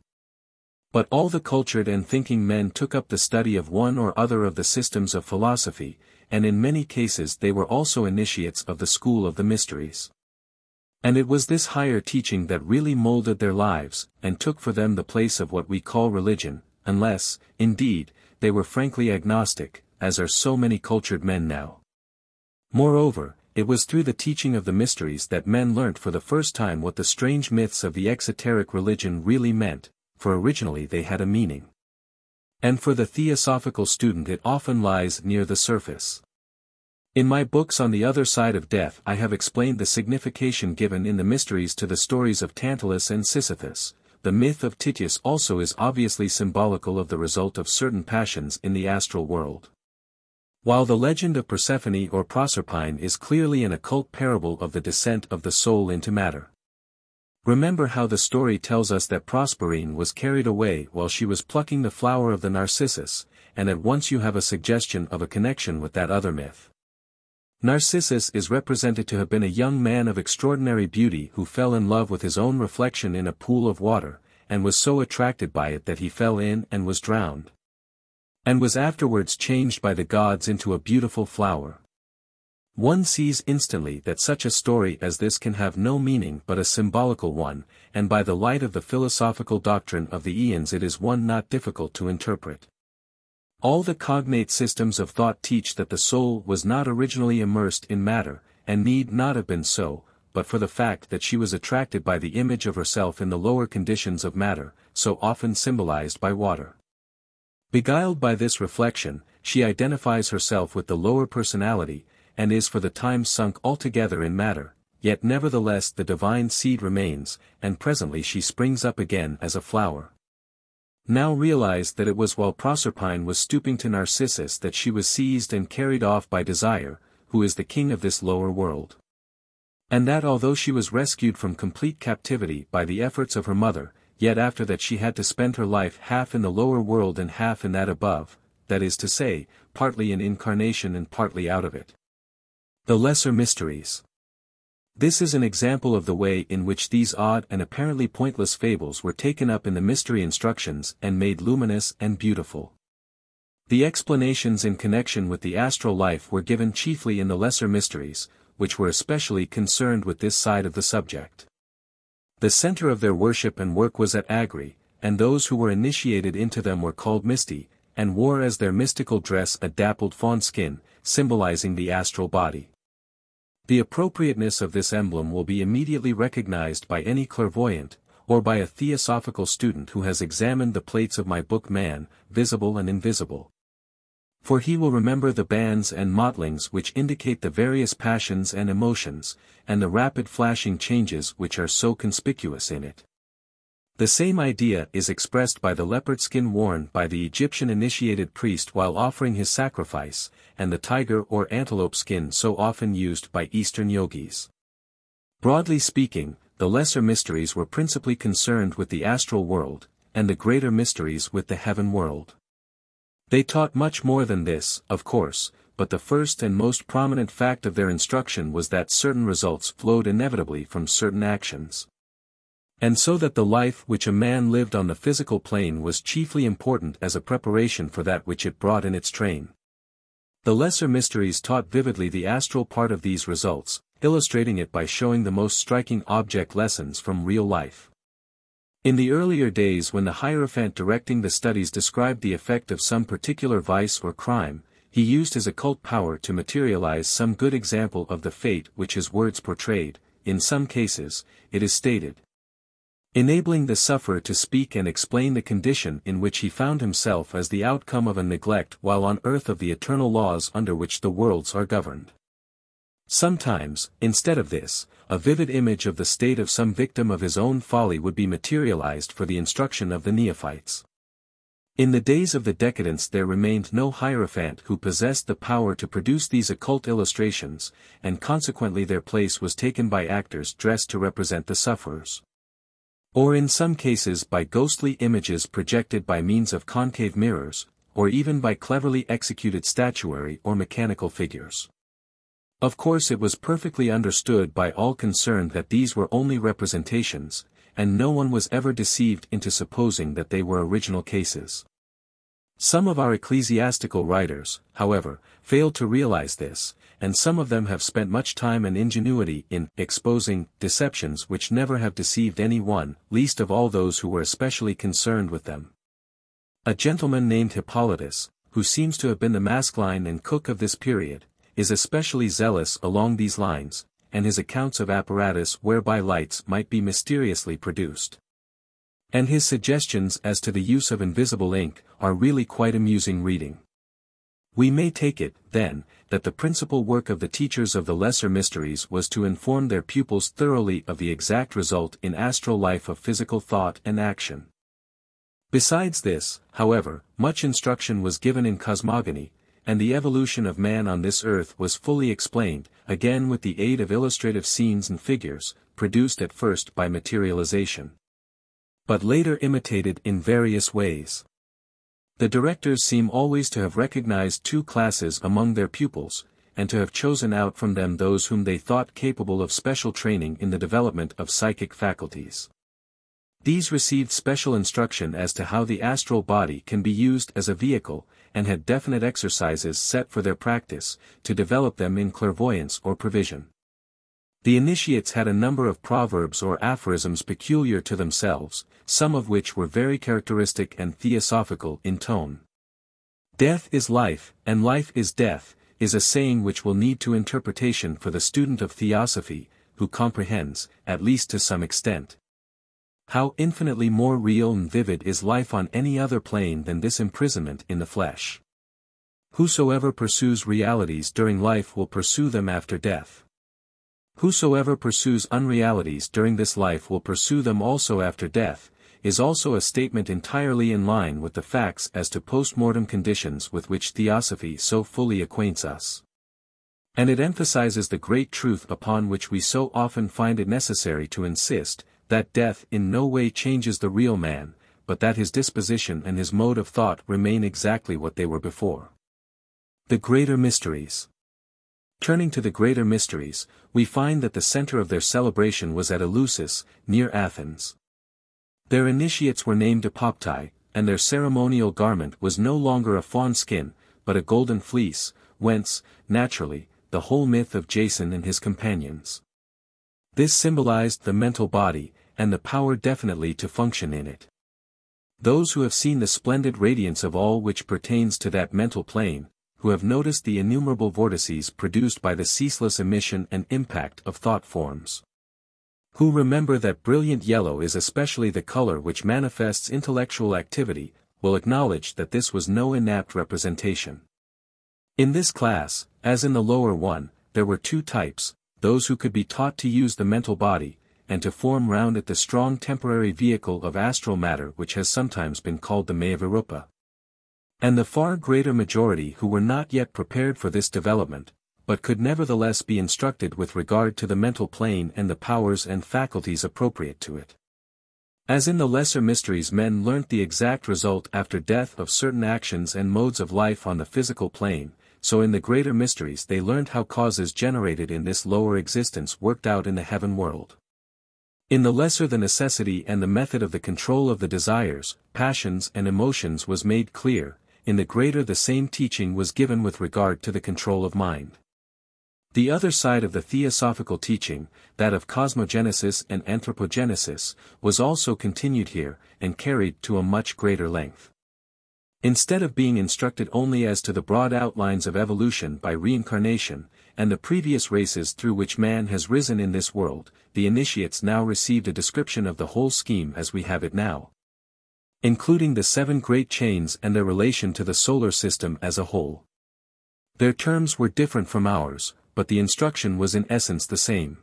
But all the cultured and thinking men took up the study of one or other of the systems of philosophy, and in many cases they were also initiates of the school of the mysteries. And it was this higher teaching that really molded their lives, and took for them the place of what we call religion, unless, indeed, they were frankly agnostic, as are so many cultured men now. Moreover, it was through the teaching of the mysteries that men learnt for the first time what the strange myths of the exoteric religion really meant, for originally they had a meaning. And for the theosophical student it often lies near the surface. In my books on the other side of death I have explained the signification given in the mysteries to the stories of Tantalus and Sisyphus. The myth of Tityus also is obviously symbolical of the result of certain passions in the astral world. While the legend of Persephone or Proserpine is clearly an occult parable of the descent of the soul into matter. Remember how the story tells us that Proserpine was carried away while she was plucking the flower of the narcissus, and at once you have a suggestion of a connection with that other myth. Narcissus is represented to have been a young man of extraordinary beauty who fell in love with his own reflection in a pool of water, and was so attracted by it that he fell in and was drowned. And was afterwards changed by the gods into a beautiful flower. One sees instantly that such a story as this can have no meaning but a symbolical one, and by the light of the philosophical doctrine of the eons it is one not difficult to interpret. All the cognate systems of thought teach that the soul was not originally immersed in matter, and need not have been so, but for the fact that she was attracted by the image of herself in the lower conditions of matter, so often symbolized by water. Beguiled by this reflection, she identifies herself with the lower personality, and is for the time sunk altogether in matter, yet nevertheless the divine seed remains, and presently she springs up again as a flower. Now realize that it was while Proserpine was stooping to Narcissus that she was seized and carried off by Desire, who is the king of this lower world. And that although she was rescued from complete captivity by the efforts of her mother, yet after that she had to spend her life half in the lower world and half in that above, that is to say, partly in incarnation and partly out of it. The Lesser Mysteries. This is an example of the way in which these odd and apparently pointless fables were taken up in the mystery instructions and made luminous and beautiful. The explanations in connection with the astral life were given chiefly in the Lesser Mysteries, which were especially concerned with this side of the subject. The center of their worship and work was at Agri, and those who were initiated into them were called Misti, and wore as their mystical dress a dappled fawn skin, symbolizing the astral body. The appropriateness of this emblem will be immediately recognized by any clairvoyant, or by a theosophical student who has examined the plates of my book Man, Visible and Invisible. For he will remember the bands and mottlings which indicate the various passions and emotions, and the rapid flashing changes which are so conspicuous in it. The same idea is expressed by the leopard skin worn by the Egyptian initiated priest while offering his sacrifice, and the tiger or antelope skin so often used by Eastern yogis. Broadly speaking, the lesser mysteries were principally concerned with the astral world, and the greater mysteries with the heaven world. They taught much more than this, of course, but the first and most prominent fact of their instruction was that certain results flowed inevitably from certain actions. And so that the life which a man lived on the physical plane was chiefly important as a preparation for that which it brought in its train. The lesser mysteries taught vividly the astral part of these results, illustrating it by showing the most striking object lessons from real life. In the earlier days when the Hierophant directing the studies described the effect of some particular vice or crime, he used his occult power to materialize some good example of the fate which his words portrayed. In some cases, it is stated, enabling the sufferer to speak and explain the condition in which he found himself as the outcome of a neglect while on earth of the eternal laws under which the worlds are governed. Sometimes, instead of this, a vivid image of the state of some victim of his own folly would be materialized for the instruction of the neophytes. In the days of the decadence there remained no Hierophant who possessed the power to produce these occult illustrations, and consequently their place was taken by actors dressed to represent the sufferers. Or in some cases by ghostly images projected by means of concave mirrors, or even by cleverly executed statuary or mechanical figures. Of course it was perfectly understood by all concerned that these were only representations, and no one was ever deceived into supposing that they were original cases. Some of our ecclesiastical writers, however, failed to realize this, and some of them have spent much time and ingenuity in exposing deceptions which never have deceived any one, least of all those who were especially concerned with them. A gentleman named Hippolytus, who seems to have been the Maskelyne and cook of this period, is especially zealous along these lines, and his accounts of apparatus whereby lights might be mysteriously produced. And his suggestions as to the use of invisible ink are really quite amusing reading. We may take it, then, that the principal work of the teachers of the lesser mysteries was to inform their pupils thoroughly of the exact result in astral life of physical thought and action. Besides this, however, much instruction was given in cosmogony, and the evolution of man on this earth was fully explained, again with the aid of illustrative scenes and figures, produced at first by materialization, but later imitated in various ways. The directors seem always to have recognized two classes among their pupils, and to have chosen out from them those whom they thought capable of special training in the development of psychic faculties. These received special instruction as to how the astral body can be used as a vehicle, and had definite exercises set for their practice, to develop them in clairvoyance or prevision. The initiates had a number of proverbs or aphorisms peculiar to themselves, some of which were very characteristic and theosophical in tone. "Death is life, and life is death," is a saying which will need to interpretation for the student of theosophy, who comprehends, at least to some extent, how infinitely more real and vivid is life on any other plane than this imprisonment in the flesh. Whosoever pursues realities during life will pursue them after death. Whosoever pursues unrealities during this life will pursue them also after death, is also a statement entirely in line with the facts as to post-mortem conditions with which theosophy so fully acquaints us. And it emphasizes the great truth upon which we so often find it necessary to insist, that death in no way changes the real man, but that his disposition and his mode of thought remain exactly what they were before. The Greater Mysteries. Turning to the Greater Mysteries, we find that the center of their celebration was at Eleusis, near Athens. Their initiates were named Epoptai, and their ceremonial garment was no longer a fawn skin, but a golden fleece, whence, naturally, the whole myth of Jason and his companions. This symbolized the mental body, and the power definitely to function in it. Those who have seen the splendid radiance of all which pertains to that mental plane, who have noticed the innumerable vortices produced by the ceaseless emission and impact of thought forms, who remember that brilliant yellow is especially the color which manifests intellectual activity, will acknowledge that this was no inapt representation. In this class, as in the lower one, there were two types, those who could be taught to use the mental body, and to form round it the strong temporary vehicle of astral matter which has sometimes been called the Mayavirupa. And the far greater majority who were not yet prepared for this development, but could nevertheless be instructed with regard to the mental plane and the powers and faculties appropriate to it. As in the lesser mysteries men learnt the exact result after death of certain actions and modes of life on the physical plane, so in the greater mysteries they learnt how causes generated in this lower existence worked out in the heaven world. In the lesser the necessity and the method of the control of the desires, passions and emotions was made clear, in the greater the same teaching was given with regard to the control of mind. The other side of the theosophical teaching, that of cosmogenesis and anthropogenesis, was also continued here, and carried to a much greater length. Instead of being instructed only as to the broad outlines of evolution by reincarnation, and the previous races through which man has risen in this world, the initiates now received a description of the whole scheme as we have it now, including the 7 great chains and their relation to the solar system as a whole. Their terms were different from ours, but the instruction was in essence the same.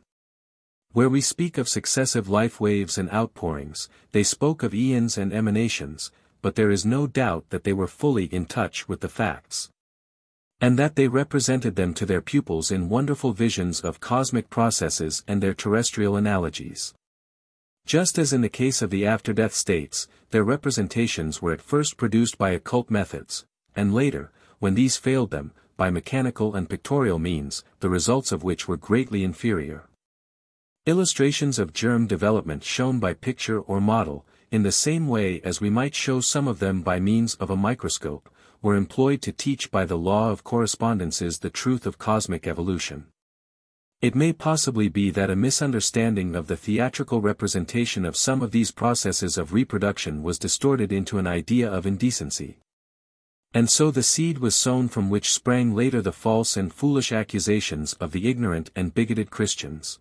Where we speak of successive life waves and outpourings, they spoke of eons and emanations, but there is no doubt that they were fully in touch with the facts, and that they represented them to their pupils in wonderful visions of cosmic processes and their terrestrial analogies. Just as in the case of the after-death states, their representations were at first produced by occult methods, and later, when these failed them, by mechanical and pictorial means, the results of which were greatly inferior. Illustrations of germ development shown by picture or model, in the same way as we might show some of them by means of a microscope, were employed to teach by the law of correspondences the truth of cosmic evolution. It may possibly be that a misunderstanding of the theatrical representation of some of these processes of reproduction was distorted into an idea of indecency. And so the seed was sown from which sprang later the false and foolish accusations of the ignorant and bigoted Christians.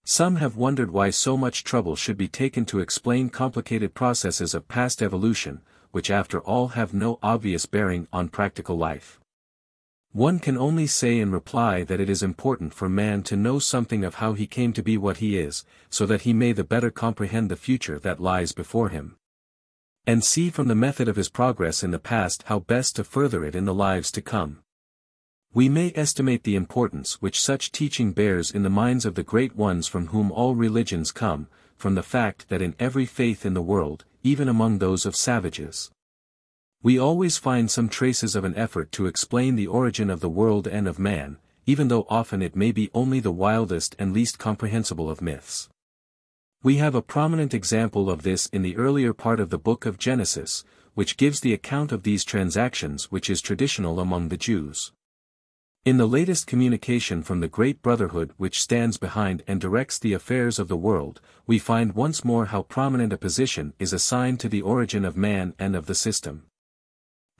Some have wondered why so much trouble should be taken to explain complicated processes of past evolution, which after all have no obvious bearing on practical life. One can only say in reply that it is important for man to know something of how he came to be what he is, so that he may the better comprehend the future that lies before him. And see from the method of his progress in the past how best to further it in the lives to come. We may estimate the importance which such teaching bears in the minds of the great ones from whom all religions come, from the fact that in every faith in the world, even among those of savages, we always find some traces of an effort to explain the origin of the world and of man, even though often it may be only the wildest and least comprehensible of myths. We have a prominent example of this in the earlier part of the book of Genesis, which gives the account of these transactions which is traditional among the Jews. In the latest communication from the Great Brotherhood which stands behind and directs the affairs of the world, we find once more how prominent a position is assigned to the origin of man and of the system.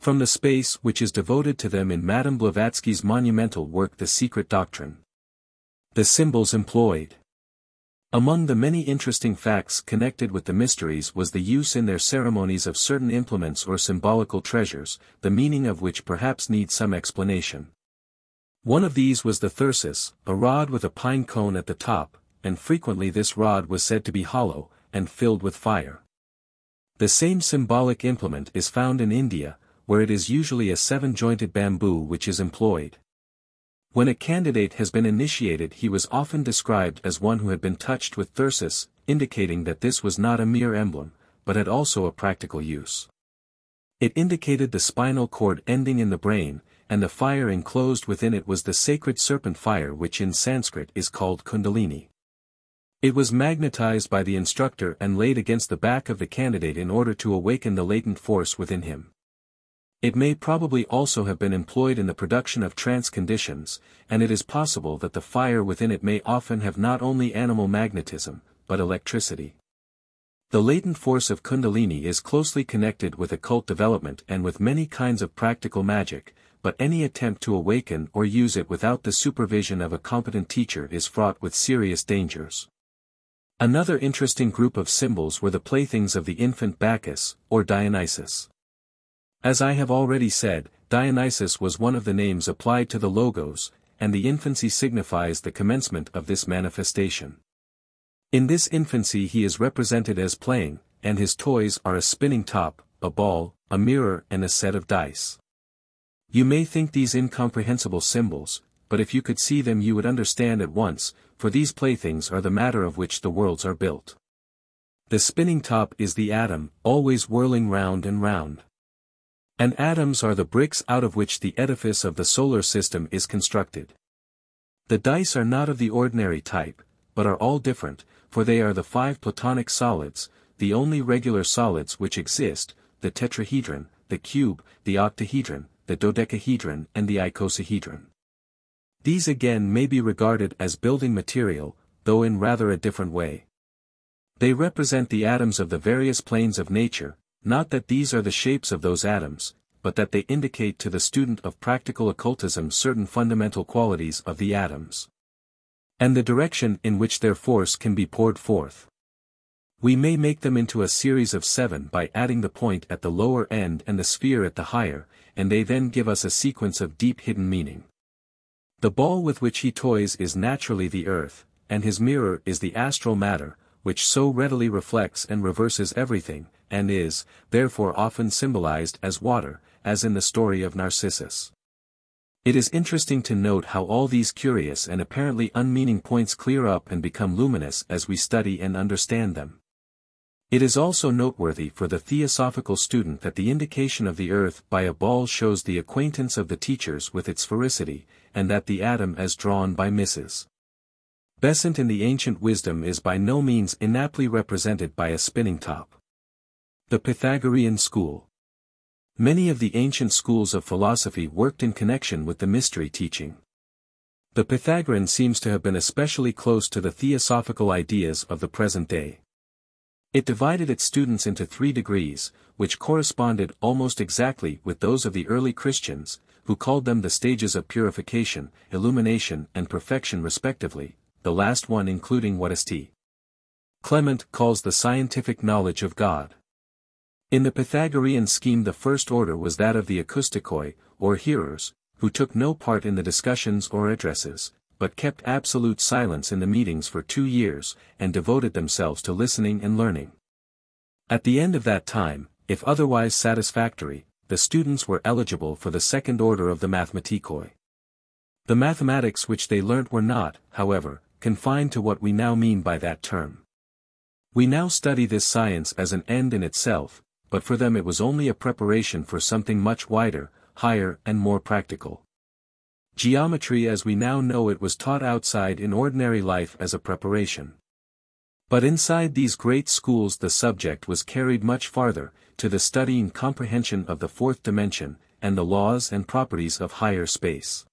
From the space which is devoted to them in Madame Blavatsky's monumental work The Secret Doctrine. The symbols employed. Among the many interesting facts connected with the mysteries was the use in their ceremonies of certain implements or symbolical treasures, the meaning of which perhaps needs some explanation. One of these was the thyrsus, a rod with a pine cone at the top, and frequently this rod was said to be hollow, and filled with fire. The same symbolic implement is found in India, where it is usually a 7-jointed bamboo which is employed. When a candidate has been initiated he was often described as one who had been touched with thyrsus, indicating that this was not a mere emblem, but had also a practical use. It indicated the spinal cord ending in the brain, and the fire enclosed within it was the sacred serpent fire which in Sanskrit is called Kundalini. It was magnetized by the instructor and laid against the back of the candidate in order to awaken the latent force within him. It may probably also have been employed in the production of trance conditions, and it is possible that the fire within it may often have not only animal magnetism, but electricity. The latent force of Kundalini is closely connected with occult development and with many kinds of practical magic, but any attempt to awaken or use it without the supervision of a competent teacher is fraught with serious dangers. Another interesting group of symbols were the playthings of the infant Bacchus, or Dionysus. As I have already said, Dionysus was one of the names applied to the Logos, and the infancy signifies the commencement of this manifestation. In this infancy he is represented as playing, and his toys are a spinning top, a ball, a mirror and a set of dice. You may think these incomprehensible symbols, but if you could see them you would understand at once, for these playthings are the matter of which the worlds are built. The spinning top is the atom, always whirling round and round. And atoms are the bricks out of which the edifice of the solar system is constructed. The dice are not of the ordinary type, but are all different, for they are the 5 Platonic solids, the only regular solids which exist, the tetrahedron, the cube, the octahedron, the dodecahedron and the icosahedron. These again may be regarded as building material, though in rather a different way. They represent the atoms of the various planes of nature, not that these are the shapes of those atoms, but that they indicate to the student of practical occultism certain fundamental qualities of the atoms, and the direction in which their force can be poured forth. We may make them into a series of 7 by adding the point at the lower end and the sphere at the higher, and they then give us a sequence of deep hidden meaning. The ball with which he toys is naturally the earth, and his mirror is the astral matter, which so readily reflects and reverses everything, and is, therefore often symbolized as water, as in the story of Narcissus. It is interesting to note how all these curious and apparently unmeaning points clear up and become luminous as we study and understand them. It is also noteworthy for the theosophical student that the indication of the earth by a ball shows the acquaintance of the teachers with its sphericity, and that the atom as drawn by Mrs. Besant in the ancient wisdom is by no means inaptly represented by a spinning top. The Pythagorean school. Many of the ancient schools of philosophy worked in connection with the mystery teaching. The Pythagorean seems to have been especially close to the theosophical ideas of the present day. It divided its students into 3 degrees, which corresponded almost exactly with those of the early Christians, who called them the stages of purification, illumination and perfection respectively, the last one including what St. Clement calls the scientific knowledge of God. In the Pythagorean scheme the first order was that of the acoustikoi, or hearers, who took no part in the discussions or addresses, but kept absolute silence in the meetings for 2 years, and devoted themselves to listening and learning. At the end of that time, if otherwise satisfactory, the students were eligible for the second order of the mathematikoi. The mathematics which they learnt were not, however, confined to what we now mean by that term. We now study this science as an end in itself, but for them it was only a preparation for something much wider, higher and more practical. Geometry as we now know it was taught outside in ordinary life as a preparation. But inside these great schools the subject was carried much farther, to the study and comprehension of the fourth dimension, and the laws and properties of higher space.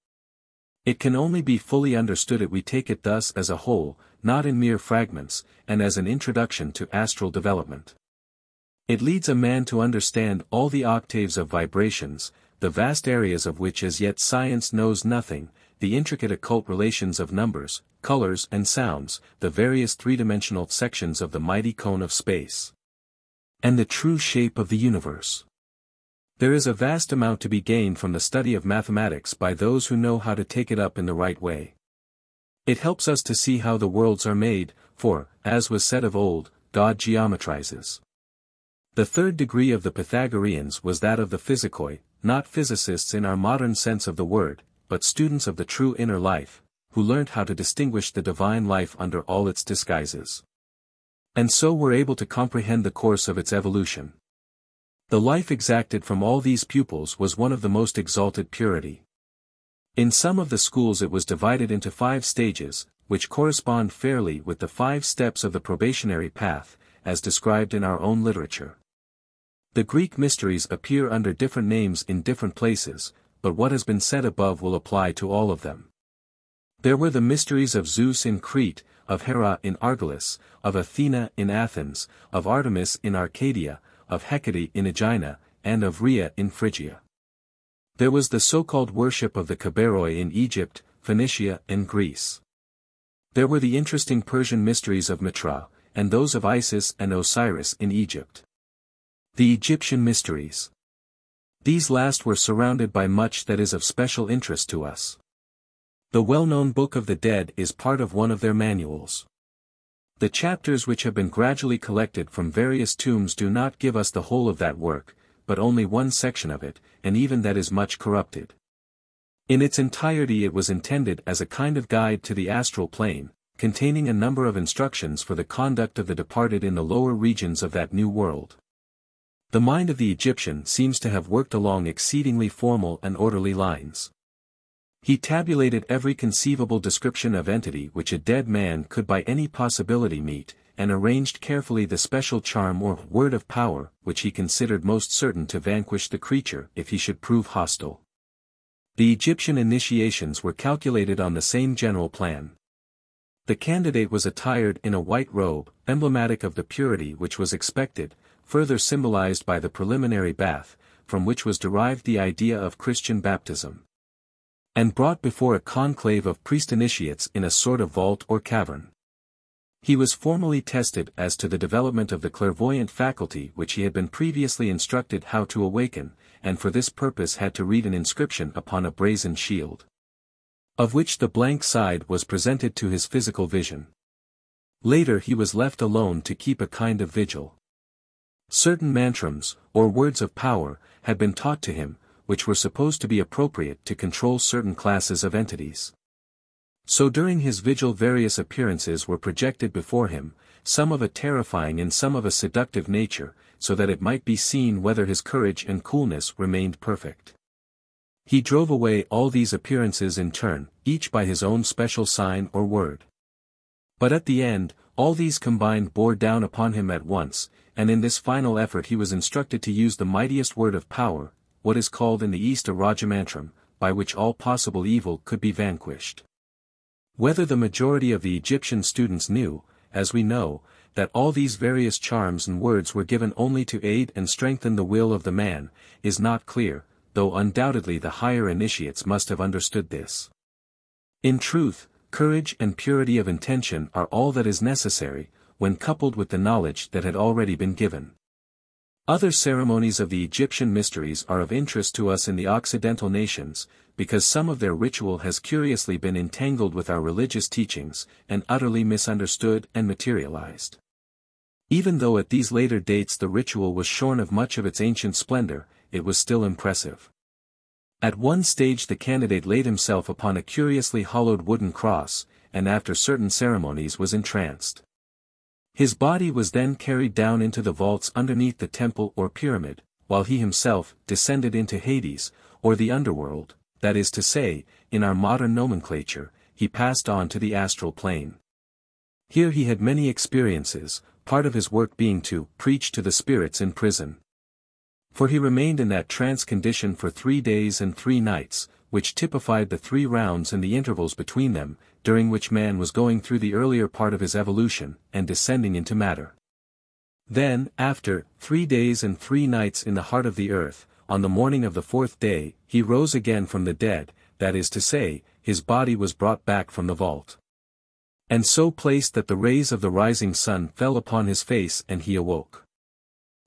It can only be fully understood if we take it thus as a whole, not in mere fragments, and as an introduction to astral development. It leads a man to understand all the octaves of vibrations, the vast areas of which as yet science knows nothing, the intricate occult relations of numbers, colors and sounds, the various three-dimensional sections of the mighty cone of space, and the true shape of the universe. There is a vast amount to be gained from the study of mathematics by those who know how to take it up in the right way. It helps us to see how the worlds are made, for, as was said of old, God geometrizes. The third degree of the Pythagoreans was that of the physicoi, not physicists in our modern sense of the word, but students of the true inner life, who learnt how to distinguish the divine life under all its disguises. And so were able to comprehend the course of its evolution. The life exacted from all these pupils was one of the most exalted purity. In some of the schools it was divided into 5 stages, which correspond fairly with the 5 steps of the probationary path, as described in our own literature. The Greek mysteries appear under different names in different places, but what has been said above will apply to all of them. There were the mysteries of Zeus in Crete, of Hera in Argolis, of Athena in Athens, of Artemis in Arcadia, of Hecate in Aegina, and of Rhea in Phrygia. There was the so-called worship of the Cabaroi in Egypt, Phoenicia and Greece. There were the interesting Persian mysteries of Mitra, and those of Isis and Osiris in Egypt. The Egyptian mysteries. These last were surrounded by much that is of special interest to us. The well-known Book of the Dead is part of one of their manuals. The chapters which have been gradually collected from various tombs do not give us the whole of that work, but only one section of it, and even that is much corrupted. In its entirety it was intended as a kind of guide to the astral plane, containing a number of instructions for the conduct of the departed in the lower regions of that new world. The mind of the Egyptian seems to have worked along exceedingly formal and orderly lines. He tabulated every conceivable description of entity which a dead man could by any possibility meet, and arranged carefully the special charm or word of power which he considered most certain to vanquish the creature if he should prove hostile. The Egyptian initiations were calculated on the same general plan. The candidate was attired in a white robe, emblematic of the purity which was expected, further symbolized by the preliminary bath, from which was derived the idea of Christian baptism, and brought before a conclave of priest-initiates in a sort of vault or cavern. He was formally tested as to the development of the clairvoyant faculty which he had been previously instructed how to awaken, and for this purpose had to read an inscription upon a brazen shield, of which the blank side was presented to his physical vision. Later he was left alone to keep a kind of vigil. Certain mantrams, or words of power, had been taught to him, which were supposed to be appropriate to control certain classes of entities. So during his vigil various appearances were projected before him, some of a terrifying and some of a seductive nature, so that it might be seen whether his courage and coolness remained perfect. He drove away all these appearances in turn, each by his own special sign or word. But at the end, all these combined bore down upon him at once, and in this final effort he was instructed to use the mightiest word of power, what is called in the East a Rajamantram, by which all possible evil could be vanquished. Whether the majority of the Egyptian students knew, as we know, that all these various charms and words were given only to aid and strengthen the will of the man, is not clear, though undoubtedly the higher initiates must have understood this. In truth, courage and purity of intention are all that is necessary, when coupled with the knowledge that had already been given. Other ceremonies of the Egyptian mysteries are of interest to us in the Occidental nations, because some of their ritual has curiously been entangled with our religious teachings, and utterly misunderstood and materialized. Even though at these later dates the ritual was shorn of much of its ancient splendor, it was still impressive. At one stage the candidate laid himself upon a curiously hollowed wooden cross, and after certain ceremonies was entranced. His body was then carried down into the vaults underneath the temple or pyramid, while he himself descended into Hades, or the underworld, that is to say, in our modern nomenclature, he passed on to the astral plane. Here he had many experiences, part of his work being to preach to the spirits in prison. For he remained in that trance condition for 3 days and 3 nights, which typified the 3 rounds and the intervals between them, during which man was going through the earlier part of his evolution, and descending into matter. Then, after 3 days and 3 nights in the heart of the earth, on the morning of the 4th day, he rose again from the dead, that is to say, his body was brought back from the vault. And so placed that the rays of the rising sun fell upon his face and he awoke.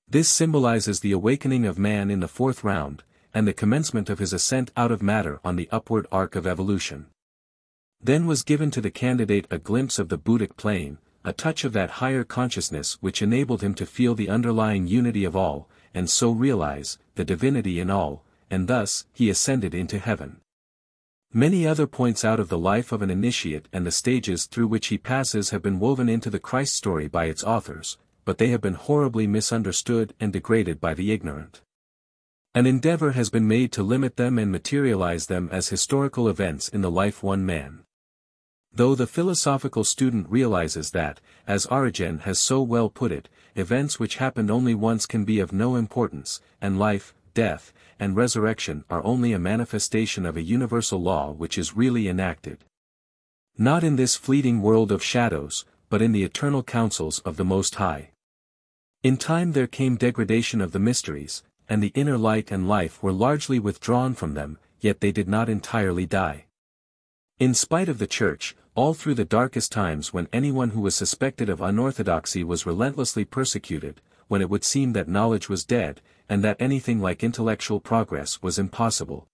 This symbolizes the awakening of man in the 4th round, and the commencement of his ascent out of matter on the upward arc of evolution. Then was given to the candidate a glimpse of the Buddhic plane, a touch of that higher consciousness which enabled him to feel the underlying unity of all, and so realize the divinity in all, and thus he ascended into heaven. Many other points out of the life of an initiate and the stages through which he passes have been woven into the Christ story by its authors, but they have been horribly misunderstood and degraded by the ignorant. An endeavor has been made to limit them and materialize them as historical events in the life one man. Though the philosophical student realizes that, as Origen has so well put it, events which happened only once can be of no importance, and life, death, and resurrection are only a manifestation of a universal law which is really enacted. Not in this fleeting world of shadows, but in the eternal counsels of the Most High. In time there came degradation of the mysteries, and the inner light and life were largely withdrawn from them, yet they did not entirely die. In spite of the Church, all through the darkest times when anyone who was suspected of unorthodoxy was relentlessly persecuted, when it would seem that knowledge was dead, and that anything like intellectual progress was impossible.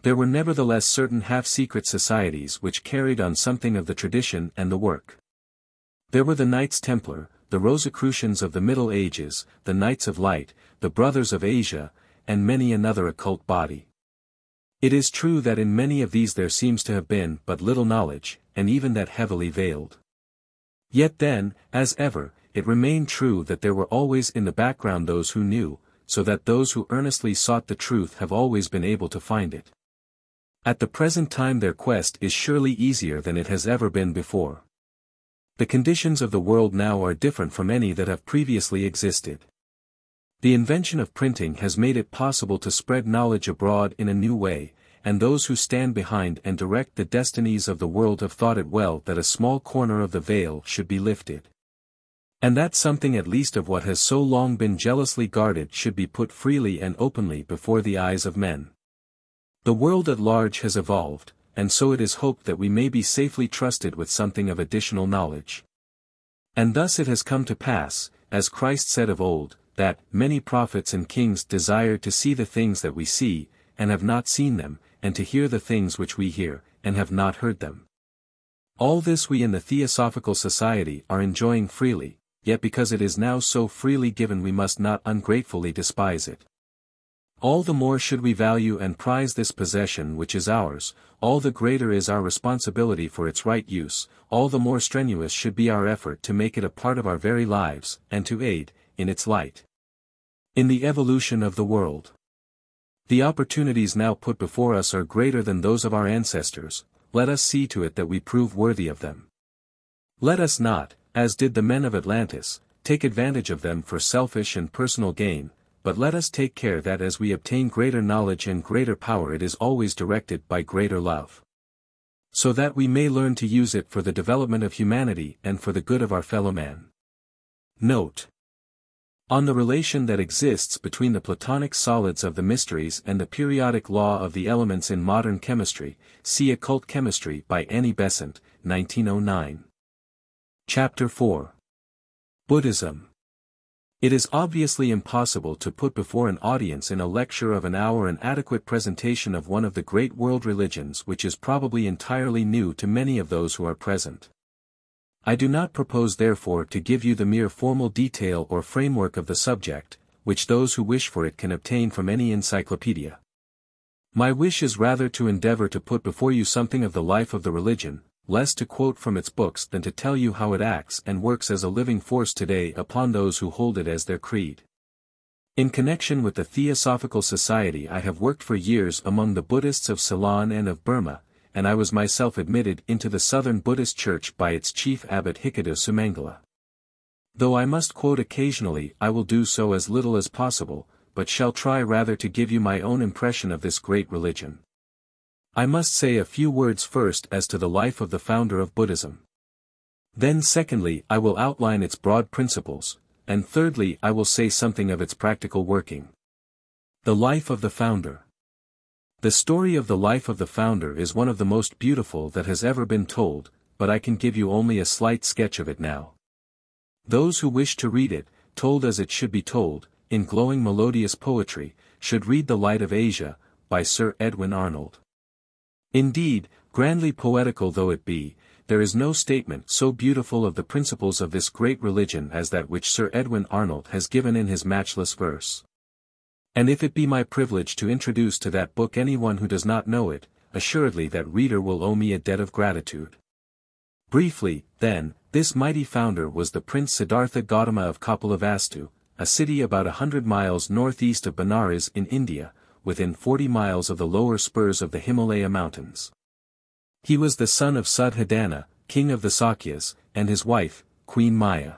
There were nevertheless certain half-secret societies which carried on something of the tradition and the work. There were the Knights Templar, the Rosicrucians of the Middle Ages, the Knights of Light, the Brothers of Asia, and many another occult body. It is true that in many of these there seems to have been but little knowledge, and even that heavily veiled. Yet then, as ever, it remained true that there were always in the background those who knew, so that those who earnestly sought the truth have always been able to find it. At the present time their quest is surely easier than it has ever been before. The conditions of the world now are different from any that have previously existed. The invention of printing has made it possible to spread knowledge abroad in a new way, and those who stand behind and direct the destinies of the world have thought it well that a small corner of the veil should be lifted. And that something at least of what has so long been jealously guarded should be put freely and openly before the eyes of men. The world at large has evolved, and so it is hoped that we may be safely trusted with something of additional knowledge. And thus it has come to pass, as Christ said of old, that many prophets and kings desired to see the things that we see, and have not seen them, and to hear the things which we hear, and have not heard them. All this we in the Theosophical Society are enjoying freely, yet because it is now so freely given we must not ungratefully despise it. All the more should we value and prize this possession which is ours, all the greater is our responsibility for its right use, all the more strenuous should be our effort to make it a part of our very lives, and to aid, in its light, in the evolution of the world. The opportunities now put before us are greater than those of our ancestors. Let us see to it that we prove worthy of them. Let us not, as did the men of Atlantis, take advantage of them for selfish and personal gain, but let us take care that as we obtain greater knowledge and greater power it is always directed by greater love. So that we may learn to use it for the development of humanity and for the good of our fellow man. Note: on the relation that exists between the Platonic solids of the mysteries and the periodic law of the elements in modern chemistry, see Occult Chemistry by Annie Besant, 1909. Chapter 4. Buddhism. It is obviously impossible to put before an audience in a lecture of an hour an adequate presentation of one of the great world religions which is probably entirely new to many of those who are present. I do not propose therefore to give you the mere formal detail or framework of the subject, which those who wish for it can obtain from any encyclopedia. My wish is rather to endeavor to put before you something of the life of the religion, less to quote from its books than to tell you how it acts and works as a living force today upon those who hold it as their creed. In connection with the Theosophical Society I have worked for years among the Buddhists of Ceylon and of Burma, and I was myself admitted into the Southern Buddhist Church by its chief abbot Hikadu Sumangala. Though I must quote occasionally, I will do so as little as possible, but shall try rather to give you my own impression of this great religion. I must say a few words first as to the life of the founder of Buddhism. Then secondly I will outline its broad principles, and thirdly I will say something of its practical working. The life of the founder. The story of the life of the founder is one of the most beautiful that has ever been told, but I can give you only a slight sketch of it now. Those who wish to read it, told as it should be told, in glowing melodious poetry, should read The Light of Asia, by Sir Edwin Arnold. Indeed, grandly poetical though it be, there is no statement so beautiful of the principles of this great religion as that which Sir Edwin Arnold has given in his matchless verse. And if it be my privilege to introduce to that book anyone who does not know it, assuredly that reader will owe me a debt of gratitude. Briefly, then, this mighty founder was the Prince Siddhartha Gautama of Kapilavastu, a city about 100 miles northeast of Benares in India, within 40 miles of the lower spurs of the Himalaya mountains. He was the son of Suddhodana, king of the Sakyas, and his wife, Queen Maya.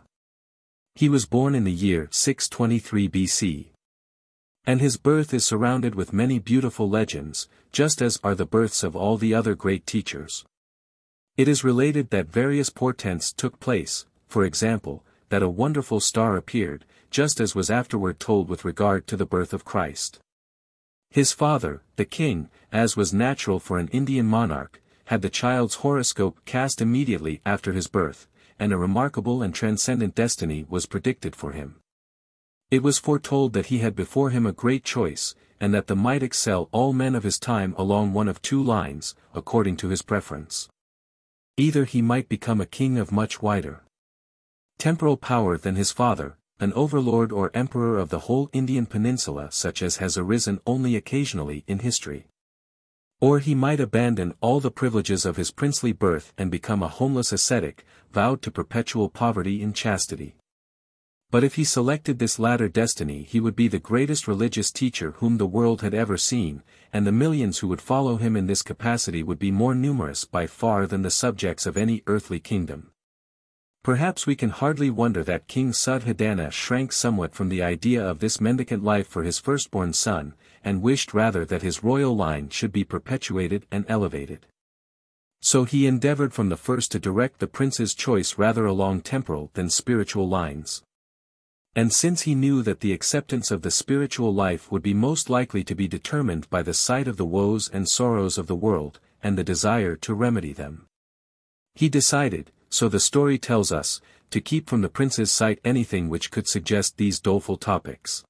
He was born in the year 623 BC. And his birth is surrounded with many beautiful legends, just as are the births of all the other great teachers. It is related that various portents took place, for example, that a wonderful star appeared, just as was afterward told with regard to the birth of Christ. His father, the king, as was natural for an Indian monarch, had the child's horoscope cast immediately after his birth, and a remarkable and transcendent destiny was predicted for him. It was foretold that he had before him a great choice, and that the might excel all men of his time along one of two lines, according to his preference. Either he might become a king of much wider temporal power than his father, an overlord or emperor of the whole Indian peninsula such as has arisen only occasionally in history. Or he might abandon all the privileges of his princely birth and become a homeless ascetic, vowed to perpetual poverty in chastity. But if he selected this latter destiny he would be the greatest religious teacher whom the world had ever seen, and the millions who would follow him in this capacity would be more numerous by far than the subjects of any earthly kingdom. Perhaps we can hardly wonder that King Suddhodana shrank somewhat from the idea of this mendicant life for his firstborn son, and wished rather that his royal line should be perpetuated and elevated. So he endeavored from the first to direct the prince's choice rather along temporal than spiritual lines. And since he knew that the acceptance of the spiritual life would be most likely to be determined by the sight of the woes and sorrows of the world, and the desire to remedy them, he decided, so the story tells us, to keep from the prince's sight anything which could suggest these doleful topics.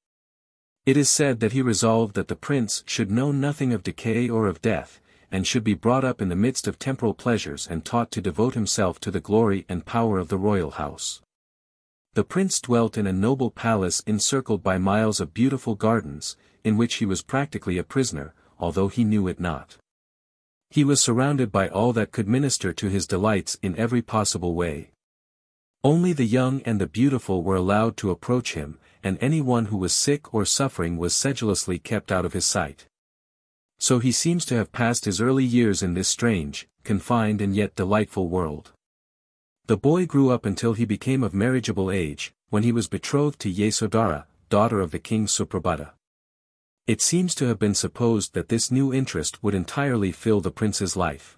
It is said that he resolved that the prince should know nothing of decay or of death, and should be brought up in the midst of temporal pleasures and taught to devote himself to the glory and power of the royal house. The prince dwelt in a noble palace encircled by miles of beautiful gardens, in which he was practically a prisoner, although he knew it not. He was surrounded by all that could minister to his delights in every possible way. Only the young and the beautiful were allowed to approach him, and anyone who was sick or suffering was sedulously kept out of his sight. So he seems to have passed his early years in this strange, confined and yet delightful world. The boy grew up until he became of marriageable age, when he was betrothed to Yasodhara, daughter of the king Suprabhata. It seems to have been supposed that this new interest would entirely fill the prince's life.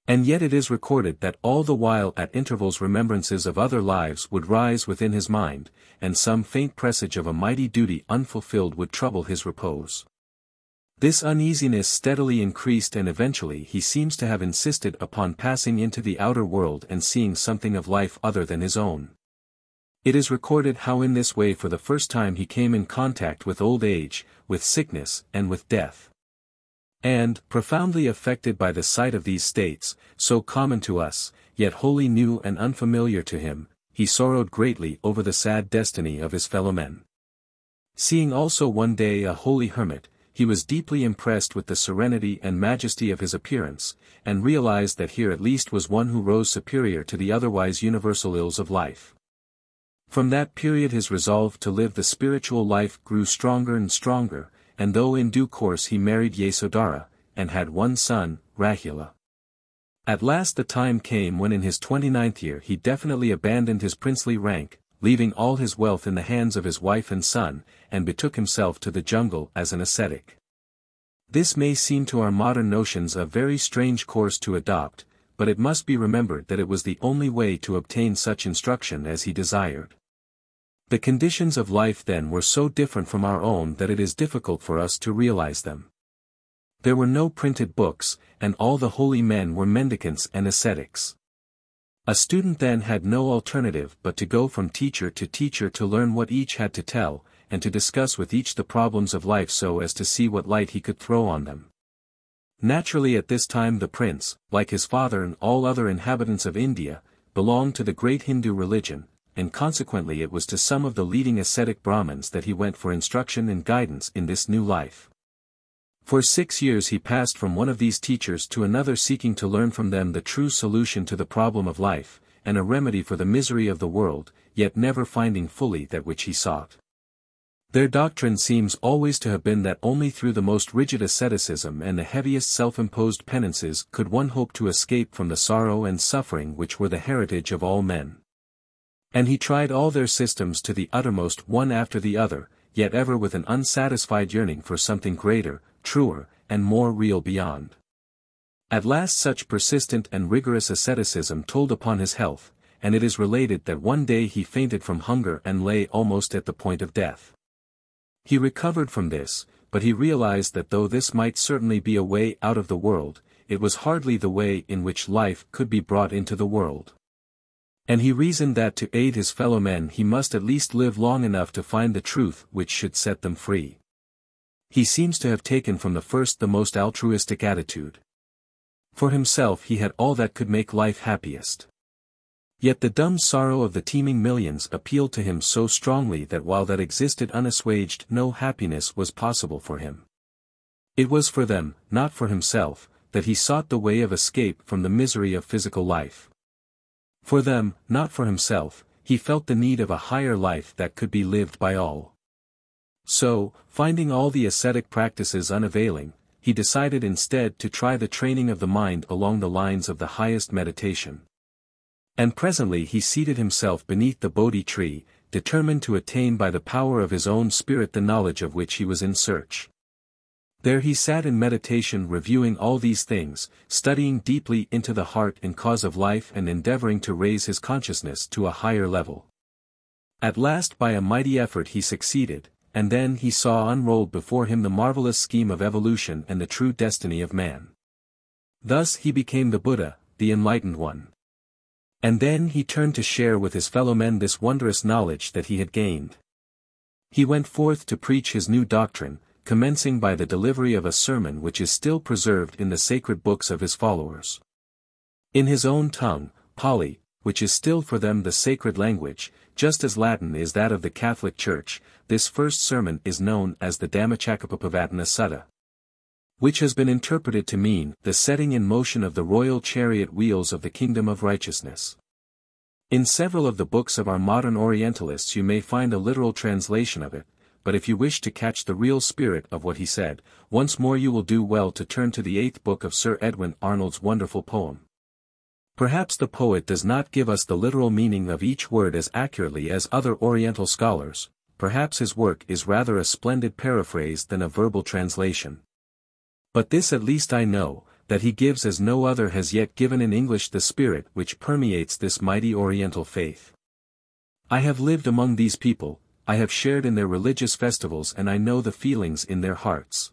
And yet it is recorded that all the while at intervals remembrances of other lives would rise within his mind, and some faint presage of a mighty duty unfulfilled would trouble his repose. This uneasiness steadily increased and eventually he seems to have insisted upon passing into the outer world and seeing something of life other than his own. It is recorded how in this way for the first time he came in contact with old age, with sickness and with death. And, profoundly affected by the sight of these states, so common to us, yet wholly new and unfamiliar to him, he sorrowed greatly over the sad destiny of his fellow men. Seeing also one day a holy hermit, he was deeply impressed with the serenity and majesty of his appearance, and realized that here at least was one who rose superior to the otherwise universal ills of life. From that period his resolve to live the spiritual life grew stronger and stronger, and though in due course he married Yasodhara, and had one son, Rahula. At last the time came when in his 29th year he definitely abandoned his princely rank, leaving all his wealth in the hands of his wife and son, and betook himself to the jungle as an ascetic. This may seem to our modern notions a very strange course to adopt, but it must be remembered that it was the only way to obtain such instruction as he desired. The conditions of life then were so different from our own that it is difficult for us to realize them. There were no printed books, and all the holy men were mendicants and ascetics. A student then had no alternative but to go from teacher to teacher to learn what each had to tell, and to discuss with each the problems of life so as to see what light he could throw on them. Naturally at this time the prince, like his father and all other inhabitants of India, belonged to the great Hindu religion, and consequently it was to some of the leading ascetic Brahmins that he went for instruction and guidance in this new life. For 6 years he passed from one of these teachers to another seeking to learn from them the true solution to the problem of life, and a remedy for the misery of the world, yet never finding fully that which he sought. Their doctrine seems always to have been that only through the most rigid asceticism and the heaviest self-imposed penances could one hope to escape from the sorrow and suffering which were the heritage of all men. And he tried all their systems to the uttermost one after the other, yet ever with an unsatisfied yearning for something greater, truer, and more real beyond. At last such persistent and rigorous asceticism told upon his health, and it is related that one day he fainted from hunger and lay almost at the point of death. He recovered from this, but he realized that though this might certainly be a way out of the world, it was hardly the way in which life could be brought into the world. And he reasoned that to aid his fellow men he must at least live long enough to find the truth which should set them free. He seems to have taken from the first the most altruistic attitude. For himself he had all that could make life happiest. Yet the dumb sorrow of the teeming millions appealed to him so strongly that while that existed unassuaged no happiness was possible for him. It was for them, not for himself, that he sought the way of escape from the misery of physical life. For them, not for himself, he felt the need of a higher life that could be lived by all. So, finding all the ascetic practices unavailing, he decided instead to try the training of the mind along the lines of the highest meditation. And presently he seated himself beneath the Bodhi tree, determined to attain by the power of his own spirit the knowledge of which he was in search. There he sat in meditation reviewing all these things, studying deeply into the heart and cause of life and endeavoring to raise his consciousness to a higher level. At last by a mighty effort he succeeded, and then he saw unrolled before him the marvelous scheme of evolution and the true destiny of man. Thus he became the Buddha, the enlightened one. And then he turned to share with his fellow men this wondrous knowledge that he had gained. He went forth to preach his new doctrine, commencing by the delivery of a sermon which is still preserved in the sacred books of his followers. In his own tongue, Pali, which is still for them the sacred language, just as Latin is that of the Catholic Church, this first sermon is known as the Dhammacakkappavattana Sutta, which has been interpreted to mean the setting in motion of the royal chariot wheels of the kingdom of righteousness. In several of the books of our modern Orientalists you may find a literal translation of it, but if you wish to catch the real spirit of what he said, once more you will do well to turn to the 8th book of Sir Edwin Arnold's wonderful poem. Perhaps the poet does not give us the literal meaning of each word as accurately as other Oriental scholars, perhaps his work is rather a splendid paraphrase than a verbal translation. But this at least I know, that he gives as no other has yet given in English the spirit which permeates this mighty Oriental faith. I have lived among these people, I have shared in their religious festivals and I know the feelings in their hearts.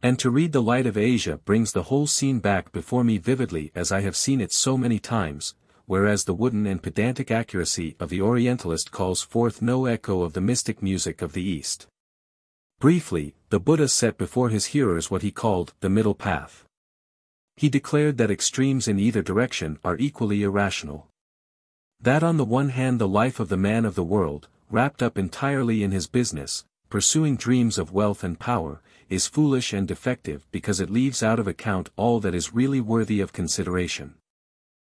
And to read the Light of Asia brings the whole scene back before me vividly as I have seen it so many times, whereas the wooden and pedantic accuracy of the Orientalist calls forth no echo of the mystic music of the East. Briefly, the Buddha set before his hearers what he called the middle path. He declared that extremes in either direction are equally irrational. That on the one hand the life of the man of the world, wrapped up entirely in his business, pursuing dreams of wealth and power, is foolish and defective because it leaves out of account all that is really worthy of consideration.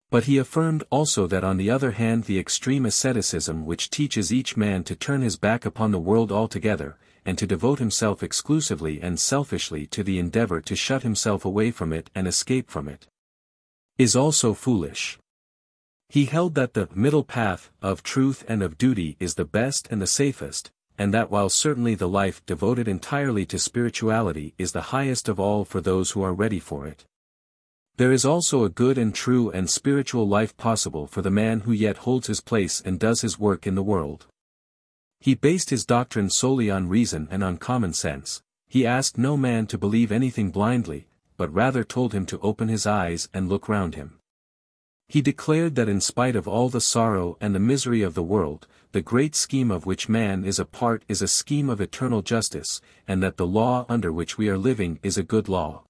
But he affirmed also that on the other hand the extreme asceticism which teaches each man to turn his back upon the world altogether, and to devote himself exclusively and selfishly to the endeavor to shut himself away from it and escape from it, is also foolish. He held that the middle path of truth and of duty is the best and the safest, and that while certainly the life devoted entirely to spirituality is the highest of all for those who are ready for it, there is also a good and true and spiritual life possible for the man who yet holds his place and does his work in the world. He based his doctrine solely on reason and on common sense. He asked no man to believe anything blindly, but rather told him to open his eyes and look round him. He declared that in spite of all the sorrow and the misery of the world, the great scheme of which man is a part is a scheme of eternal justice, and that the law under which we are living is a good law,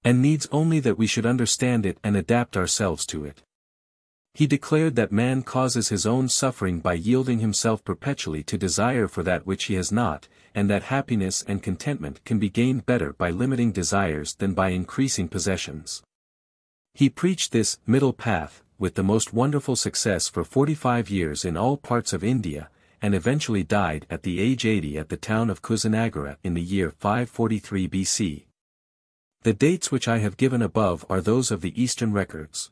and needs only that we should understand it and adapt ourselves to it. He declared that man causes his own suffering by yielding himself perpetually to desire for that which he has not, and that happiness and contentment can be gained better by limiting desires than by increasing possessions. He preached this middle path, with the most wonderful success for 45 years in all parts of India, and eventually died at the age 80 at the town of Kusinagara in the year 543 BC. The dates which I have given above are those of the Eastern records.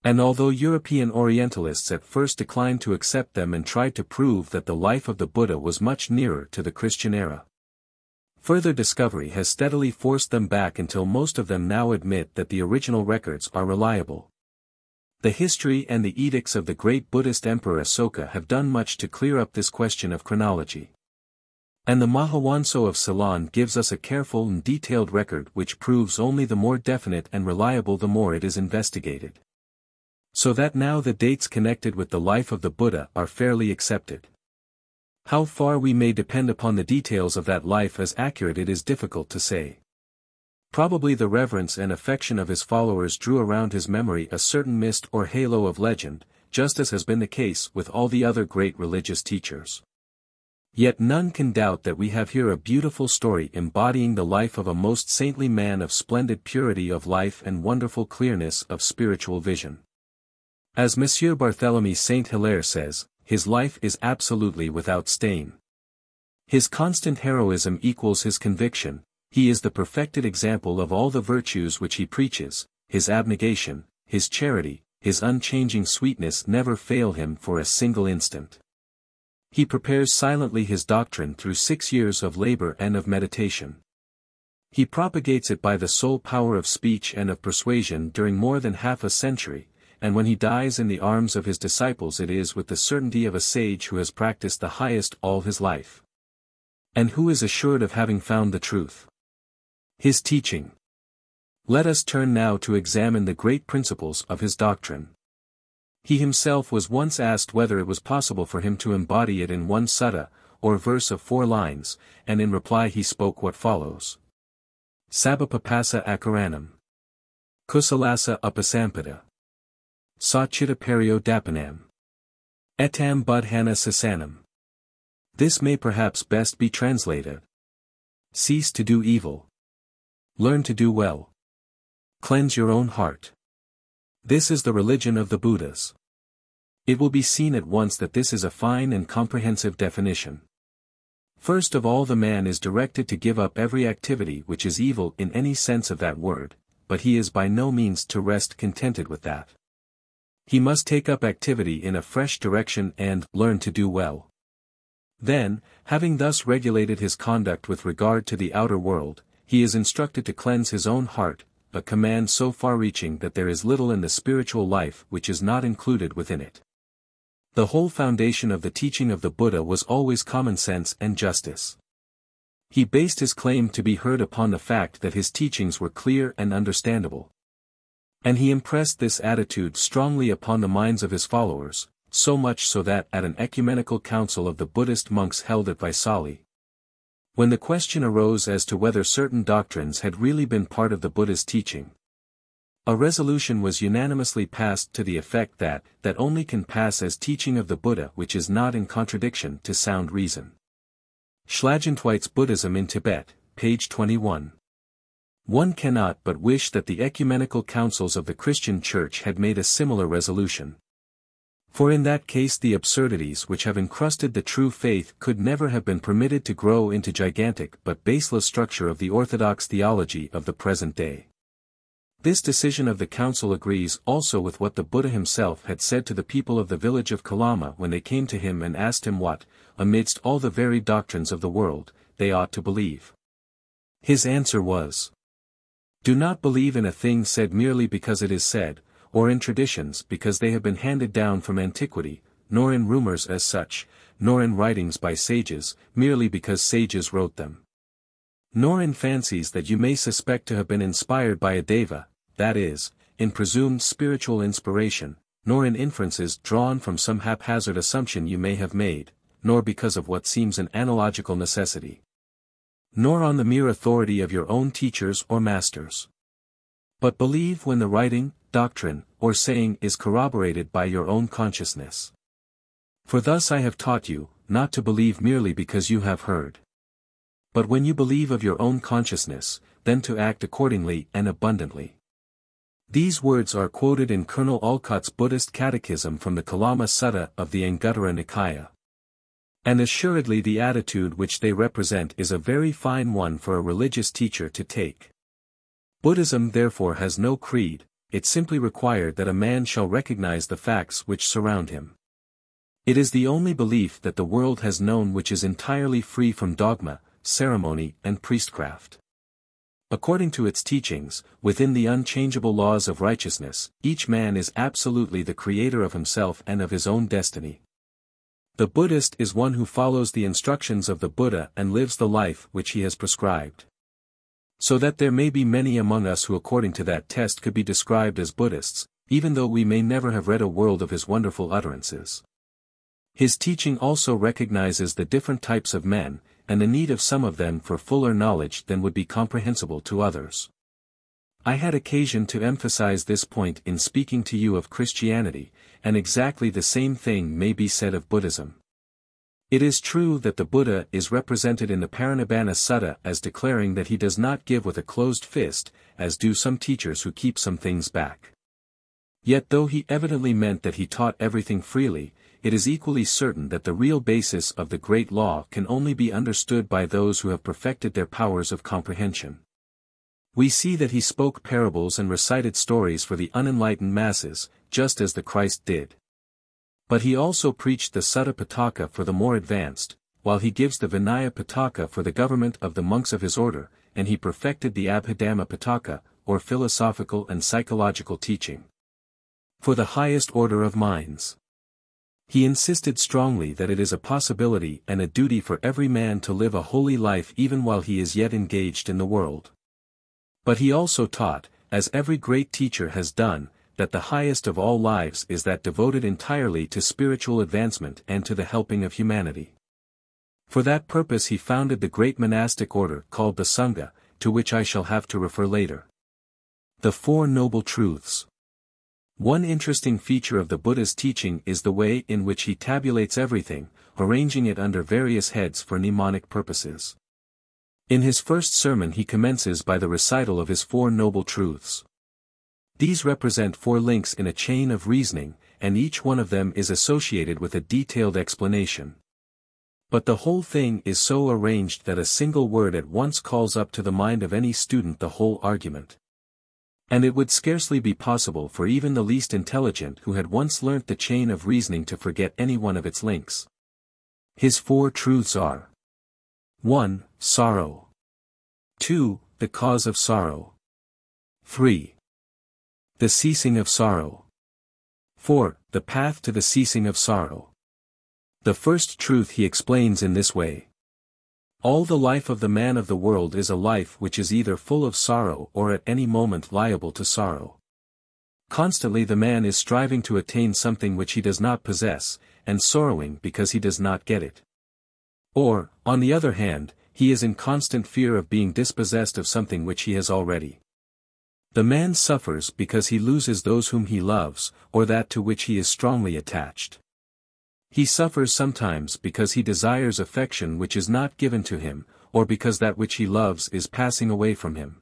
And although European Orientalists at first declined to accept them and tried to prove that the life of the Buddha was much nearer to the Christian era, further discovery has steadily forced them back until most of them now admit that the original records are reliable. The history and the edicts of the great Buddhist Emperor Asoka have done much to clear up this question of chronology. And the Mahawanso of Ceylon gives us a careful and detailed record which proves only the more definite and reliable the more it is investigated. So that now the dates connected with the life of the Buddha are fairly accepted. How far we may depend upon the details of that life as accurate it is difficult to say. Probably the reverence and affection of his followers drew around his memory a certain mist or halo of legend, just as has been the case with all the other great religious teachers. Yet none can doubt that we have here a beautiful story embodying the life of a most saintly man of splendid purity of life and wonderful clearness of spiritual vision. As Monsieur Barthélemy Saint-Hilaire says, his life is absolutely without stain. His constant heroism equals his conviction, he is the perfected example of all the virtues which he preaches, his abnegation, his charity, his unchanging sweetness never fail him for a single instant. He prepares silently his doctrine through 6 years of labor and of meditation. He propagates it by the sole power of speech and of persuasion during more than half a century, and when he dies in the arms of his disciples it is with the certainty of a sage who has practiced the highest all his life, and who is assured of having found the truth. His teaching. Let us turn now to examine the great principles of his doctrine. He himself was once asked whether it was possible for him to embody it in one sutta, or verse of 4 lines, and in reply he spoke what follows. Sabapapasa akaranam. Kusalasa upasampada. Satchitapario dapanam. Etam budhana sasanam. This may perhaps best be translated. Cease to do evil. Learn to do well. Cleanse your own heart. This is the religion of the Buddhas. It will be seen at once that this is a fine and comprehensive definition. First of all, the man is directed to give up every activity which is evil in any sense of that word, but he is by no means to rest contented with that. He must take up activity in a fresh direction and learn to do well. Then, having thus regulated his conduct with regard to the outer world, he is instructed to cleanse his own heart, a command so far-reaching that there is little in the spiritual life which is not included within it. The whole foundation of the teaching of the Buddha was always common sense and justice. He based his claim to be heard upon the fact that his teachings were clear and understandable. And he impressed this attitude strongly upon the minds of his followers, so much so that at an ecumenical council of the Buddhist monks held at Vaisali, when the question arose as to whether certain doctrines had really been part of the Buddha's teaching, a resolution was unanimously passed to the effect that only can pass as teaching of the Buddha which is not in contradiction to sound reason. Schlagentweit's Buddhism in Tibet, page 21. One cannot but wish that the ecumenical councils of the Christian Church had made a similar resolution. For in that case the absurdities which have encrusted the true faith could never have been permitted to grow into gigantic but baseless structure of the orthodox theology of the present day. This decision of the council agrees also with what the Buddha himself had said to the people of the village of Kalama when they came to him and asked him what, amidst all the varied doctrines of the world, they ought to believe. His answer was, "Do not believe in a thing said merely because it is said, or in traditions because they have been handed down from antiquity, nor in rumors as such, nor in writings by sages, merely because sages wrote them. Nor in fancies that you may suspect to have been inspired by a deva, that is, in presumed spiritual inspiration, nor in inferences drawn from some haphazard assumption you may have made, nor because of what seems an analogical necessity. Nor on the mere authority of your own teachers or masters. But believe when the writing, doctrine, or saying is corroborated by your own consciousness. For thus I have taught you, not to believe merely because you have heard. But when you believe of your own consciousness, then to act accordingly and abundantly." These words are quoted in Colonel Olcott's Buddhist Catechism from the Kalama Sutta of the Anguttara Nikaya. And assuredly the attitude which they represent is a very fine one for a religious teacher to take. Buddhism therefore has no creed, it simply required that a man shall recognize the facts which surround him. It is the only belief that the world has known which is entirely free from dogma, ceremony and priestcraft. According to its teachings, within the unchangeable laws of righteousness, each man is absolutely the creator of himself and of his own destiny. The Buddhist is one who follows the instructions of the Buddha and lives the life which he has prescribed. So that there may be many among us who according to that test could be described as Buddhists, even though we may never have read a word of his wonderful utterances. His teaching also recognizes the different types of men, and the need of some of them for fuller knowledge than would be comprehensible to others. I had occasion to emphasize this point in speaking to you of Christianity, and exactly the same thing may be said of Buddhism. It is true that the Buddha is represented in the Parinibbana Sutta as declaring that he does not give with a closed fist, as do some teachers who keep some things back. Yet though he evidently meant that he taught everything freely, it is equally certain that the real basis of the great law can only be understood by those who have perfected their powers of comprehension. We see that he spoke parables and recited stories for the unenlightened masses, just as the Christ did. But he also preached the Sutta Pitaka for the more advanced, while he gives the Vinaya Pitaka for the government of the monks of his order, and he perfected the Abhidhamma Pitaka, or philosophical and psychological teaching, for the highest order of minds. He insisted strongly that it is a possibility and a duty for every man to live a holy life even while he is yet engaged in the world. But he also taught, as every great teacher has done, that the highest of all lives is that devoted entirely to spiritual advancement and to the helping of humanity. For that purpose he founded the great monastic order called the Sangha, to which I shall have to refer later. The Four Noble Truths. One interesting feature of the Buddha's teaching is the way in which he tabulates everything, arranging it under various heads for mnemonic purposes. In his first sermon he commences by the recital of his Four Noble Truths. These represent 4 links in a chain of reasoning, and each one of them is associated with a detailed explanation. But the whole thing is so arranged that a single word at once calls up to the mind of any student the whole argument. And it would scarcely be possible for even the least intelligent who had once learnt the chain of reasoning to forget any one of its links. His 4 truths are: 1. Sorrow. 2. The cause of sorrow. 3. The ceasing of sorrow. 4. The path to the ceasing of sorrow. The first truth he explains in this way. All the life of the man of the world is a life which is either full of sorrow or at any moment liable to sorrow. Constantly the man is striving to attain something which he does not possess, and sorrowing because he does not get it. Or, on the other hand, he is in constant fear of being dispossessed of something which he has already. The man suffers because he loses those whom he loves, or that to which he is strongly attached. He suffers sometimes because he desires affection which is not given to him, or because that which he loves is passing away from him.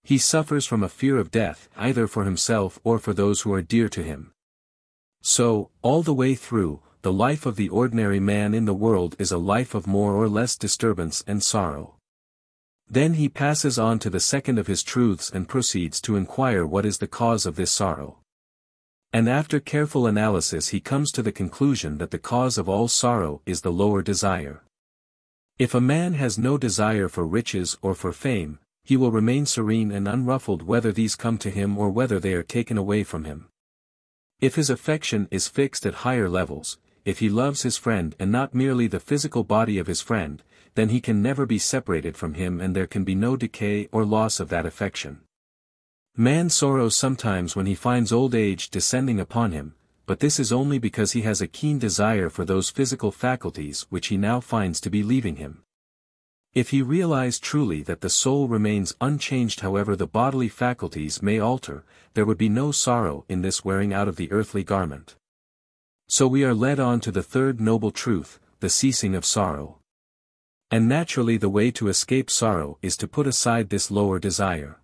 He suffers from a fear of death, either for himself or for those who are dear to him. So, all the way through, the life of the ordinary man in the world is a life of more or less disturbance and sorrow. Then he passes on to the second of his truths and proceeds to inquire what is the cause of this sorrow. And after careful analysis he comes to the conclusion that the cause of all sorrow is the lower desire. If a man has no desire for riches or for fame, he will remain serene and unruffled whether these come to him or whether they are taken away from him. If his affection is fixed at higher levels, if he loves his friend and not merely the physical body of his friend, then he can never be separated from him and there can be no decay or loss of that affection. Man sorrows sometimes when he finds old age descending upon him, but this is only because he has a keen desire for those physical faculties which he now finds to be leaving him. If he realized truly that the soul remains unchanged however the bodily faculties may alter, there would be no sorrow in this wearing out of the earthly garment. So we are led on to the third noble truth, the ceasing of sorrow. And naturally the way to escape sorrow is to put aside this lower desire.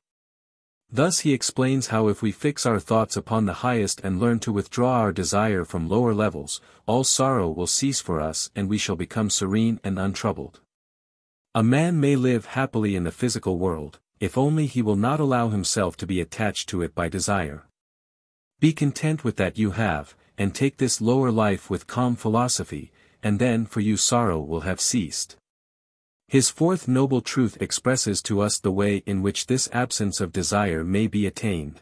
Thus he explains how if we fix our thoughts upon the highest and learn to withdraw our desire from lower levels, all sorrow will cease for us and we shall become serene and untroubled. A man may live happily in the physical world, if only he will not allow himself to be attached to it by desire. Be content with that you have, and take this lower life with calm philosophy, and then for you sorrow will have ceased. His fourth noble truth expresses to us the way in which this absence of desire may be attained.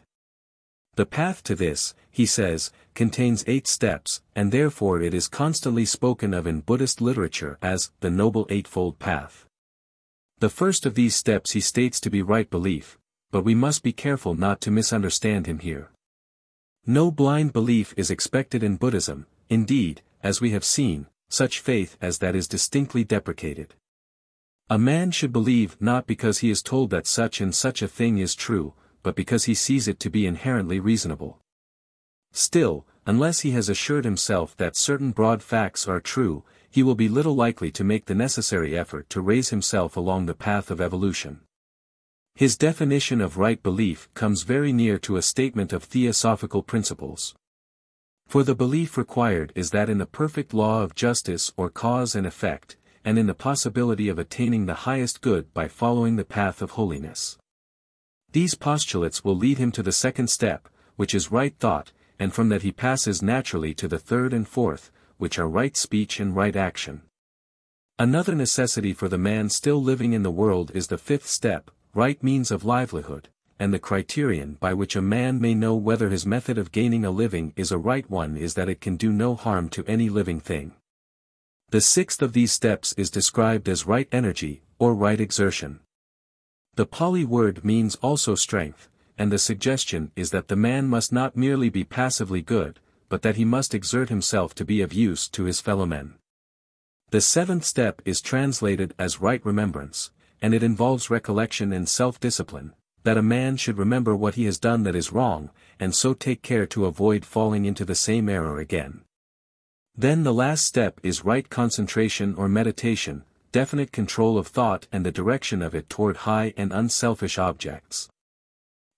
The path to this, he says, contains 8 steps, and therefore it is constantly spoken of in Buddhist literature as the Noble Eightfold Path. The first of these steps he states to be right belief, but we must be careful not to misunderstand him here. No blind belief is expected in Buddhism, indeed, as we have seen, such faith as that is distinctly deprecated. A man should believe not because he is told that such and such a thing is true, but because he sees it to be inherently reasonable. Still, unless he has assured himself that certain broad facts are true, he will be little likely to make the necessary effort to raise himself along the path of evolution. His definition of right belief comes very near to a statement of theosophical principles. For the belief required is that in the perfect law of justice or cause and effect, and in the possibility of attaining the highest good by following the path of holiness. These postulates will lead him to the second step, which is right thought, and from that he passes naturally to the third and fourth, which are right speech and right action. Another necessity for the man still living in the world is the fifth step, right means of livelihood, and the criterion by which a man may know whether his method of gaining a living is a right one is that it can do no harm to any living thing. The sixth of these steps is described as right energy, or right exertion. The Pali word means also strength, and the suggestion is that the man must not merely be passively good, but that he must exert himself to be of use to his fellow men. The seventh step is translated as right remembrance, and it involves recollection and self-discipline, that a man should remember what he has done that is wrong, and so take care to avoid falling into the same error again. Then the last step is right concentration or meditation, definite control of thought and the direction of it toward high and unselfish objects.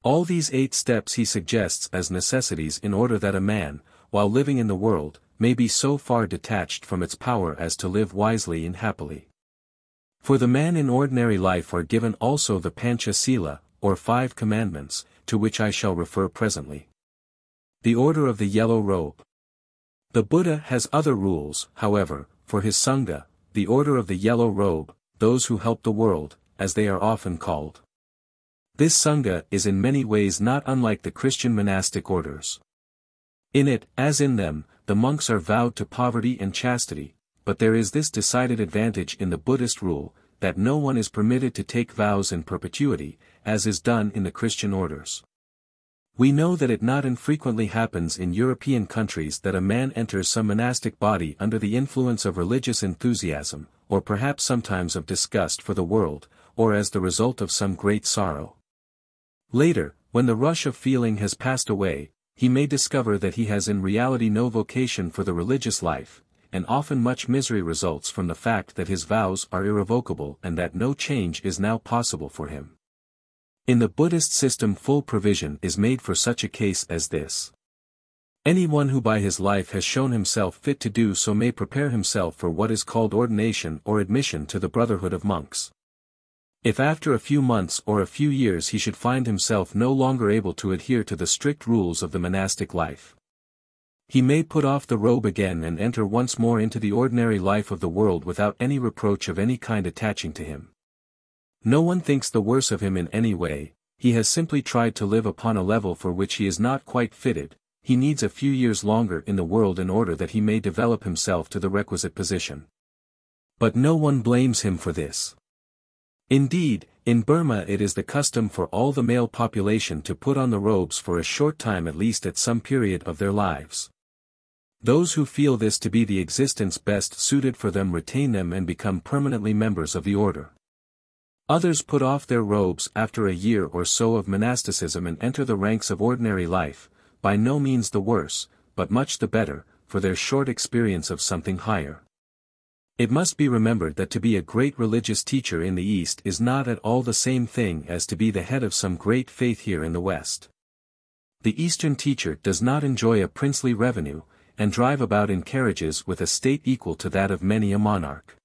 All these 8 steps he suggests as necessities in order that a man, while living in the world, may be so far detached from its power as to live wisely and happily. For the man in ordinary life are given also the Pancha Sila, or 5 commandments, to which I shall refer presently. The order of the yellow robe. The Buddha has other rules, however, for his Sangha, the order of the yellow robe, those who help the world, as they are often called. This Sangha is in many ways not unlike the Christian monastic orders. In it, as in them, the monks are vowed to poverty and chastity, but there is this decided advantage in the Buddhist rule, that no one is permitted to take vows in perpetuity, as is done in the Christian orders. We know that it not infrequently happens in European countries that a man enters some monastic body under the influence of religious enthusiasm, or perhaps sometimes of disgust for the world, or as the result of some great sorrow. Later, when the rush of feeling has passed away, he may discover that he has in reality no vocation for the religious life, and often much misery results from the fact that his vows are irrevocable and that no change is now possible for him. In the Buddhist system full provision is made for such a case as this. Anyone who by his life has shown himself fit to do so may prepare himself for what is called ordination or admission to the brotherhood of monks. If after a few months or a few years he should find himself no longer able to adhere to the strict rules of the monastic life, he may put off the robe again and enter once more into the ordinary life of the world without any reproach of any kind attaching to him. No one thinks the worse of him in any way, he has simply tried to live upon a level for which he is not quite fitted, he needs a few years longer in the world in order that he may develop himself to the requisite position. But no one blames him for this. Indeed, in Burma it is the custom for all the male population to put on the robes for a short time at least at some period of their lives. Those who feel this to be the existence best suited for them retain them and become permanently members of the order. Others put off their robes after a year or so of monasticism and enter the ranks of ordinary life, by no means the worse, but much the better, for their short experience of something higher. It must be remembered that to be a great religious teacher in the East is not at all the same thing as to be the head of some great faith here in the West. The Eastern teacher does not enjoy a princely revenue, and drive about in carriages with a state equal to that of many a monarch.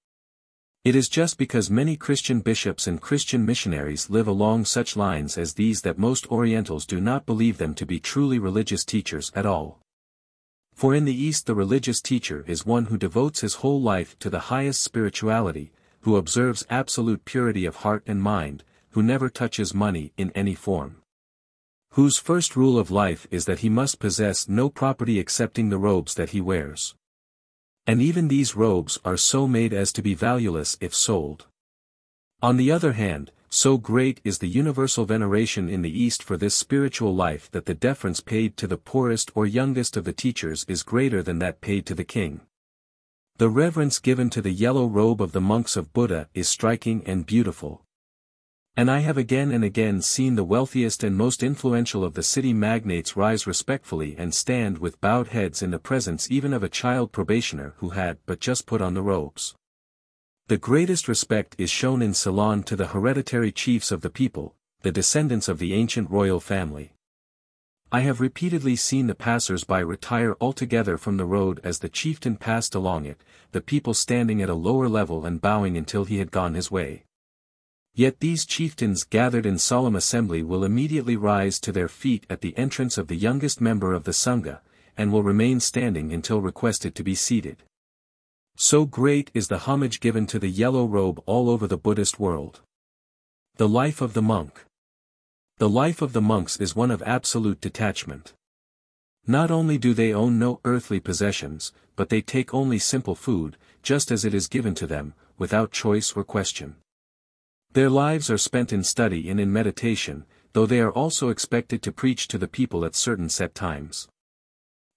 It is just because many Christian bishops and Christian missionaries live along such lines as these that most Orientals do not believe them to be truly religious teachers at all. For in the East the religious teacher is one who devotes his whole life to the highest spirituality, who observes absolute purity of heart and mind, who never touches money in any form, whose first rule of life is that he must possess no property excepting the robes that he wears. And even these robes are so made as to be valueless if sold. On the other hand, so great is the universal veneration in the East for this spiritual life that the deference paid to the poorest or youngest of the teachers is greater than that paid to the king. The reverence given to the yellow robe of the monks of Buddha is striking and beautiful. And I have again and again seen the wealthiest and most influential of the city magnates rise respectfully and stand with bowed heads in the presence even of a child probationer who had but just put on the robes. The greatest respect is shown in Ceylon to the hereditary chiefs of the people, the descendants of the ancient royal family. I have repeatedly seen the passers-by retire altogether from the road as the chieftain passed along it, the people standing at a lower level and bowing until he had gone his way. Yet these chieftains gathered in solemn assembly will immediately rise to their feet at the entrance of the youngest member of the Sangha, and will remain standing until requested to be seated. So great is the homage given to the yellow robe all over the Buddhist world. The life of the monk. The life of the monks is one of absolute detachment. Not only do they own no earthly possessions, but they take only simple food, just as it is given to them, without choice or question. Their lives are spent in study and in meditation, though they are also expected to preach to the people at certain set times.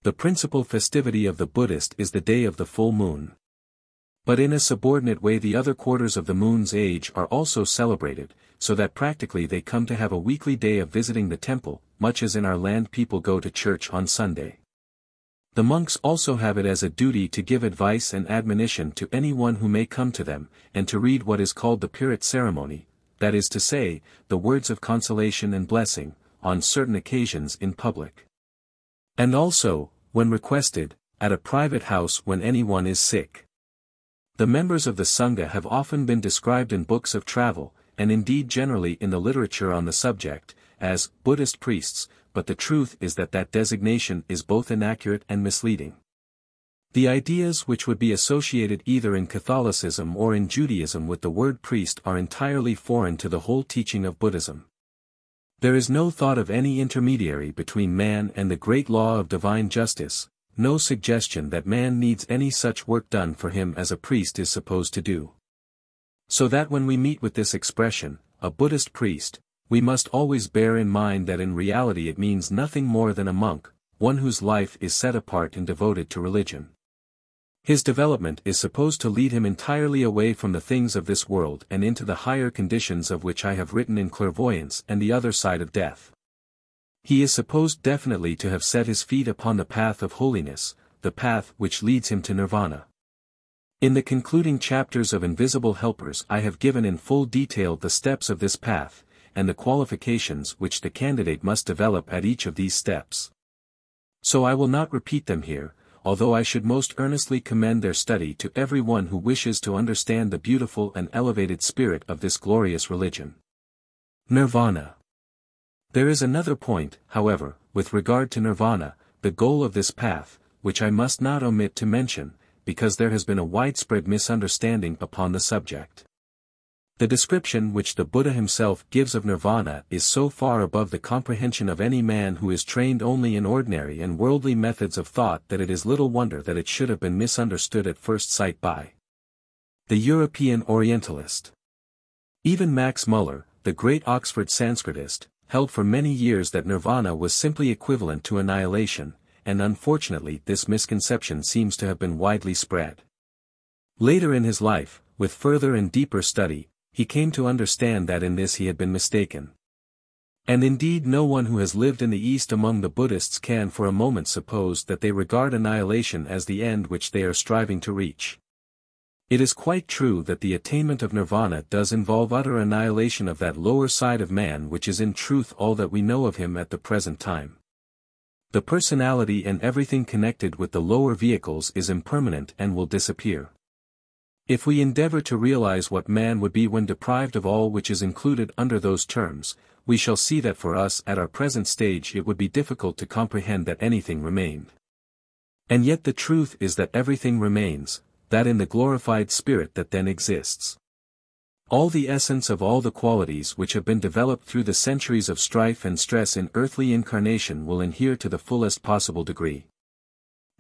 The principal festivity of the Buddhist is the day of the full moon. But in a subordinate way the other quarters of the moon's age are also celebrated, so that practically they come to have a weekly day of visiting the temple, much as in our land people go to church on Sunday. The monks also have it as a duty to give advice and admonition to anyone who may come to them, and to read what is called the Pirit ceremony, that is to say, the words of consolation and blessing, on certain occasions in public. And also, when requested, at a private house when anyone is sick. The members of the Sangha have often been described in books of travel, and indeed generally in the literature on the subject, as Buddhist priests, but the truth is that that designation is both inaccurate and misleading. The ideas which would be associated either in Catholicism or in Judaism with the word priest are entirely foreign to the whole teaching of Buddhism. There is no thought of any intermediary between man and the great law of divine justice, no suggestion that man needs any such work done for him as a priest is supposed to do. So that when we meet with this expression, a Buddhist priest, we must always bear in mind that in reality it means nothing more than a monk, one whose life is set apart and devoted to religion. His development is supposed to lead him entirely away from the things of this world and into the higher conditions of which I have written in Clairvoyance and the Other Side of Death. He is supposed definitely to have set his feet upon the path of holiness, the path which leads him to nirvana. In the concluding chapters of Invisible Helpers I have given in full detail the steps of this path, and the qualifications which the candidate must develop at each of these steps. So I will not repeat them here, although I should most earnestly commend their study to every one who wishes to understand the beautiful and elevated spirit of this glorious religion. Nirvana. There is another point, however, with regard to nirvana, the goal of this path, which I must not omit to mention, because there has been a widespread misunderstanding upon the subject. The description which the Buddha himself gives of nirvana is so far above the comprehension of any man who is trained only in ordinary and worldly methods of thought that it is little wonder that it should have been misunderstood at first sight by the European Orientalist. Even Max Muller, the great Oxford Sanskritist, held for many years that nirvana was simply equivalent to annihilation, and unfortunately this misconception seems to have been widely spread. Later in his life, with further and deeper study, he came to understand that in this he had been mistaken. And indeed no one who has lived in the East among the Buddhists can for a moment suppose that they regard annihilation as the end which they are striving to reach. It is quite true that the attainment of nirvana does involve utter annihilation of that lower side of man which is in truth all that we know of him at the present time. The personality and everything connected with the lower vehicles is impermanent and will disappear. If we endeavor to realize what man would be when deprived of all which is included under those terms, we shall see that for us at our present stage it would be difficult to comprehend that anything remained. And yet the truth is that everything remains, that in the glorified spirit that then exists. All the essence of all the qualities which have been developed through the centuries of strife and stress in earthly incarnation will inhere to the fullest possible degree.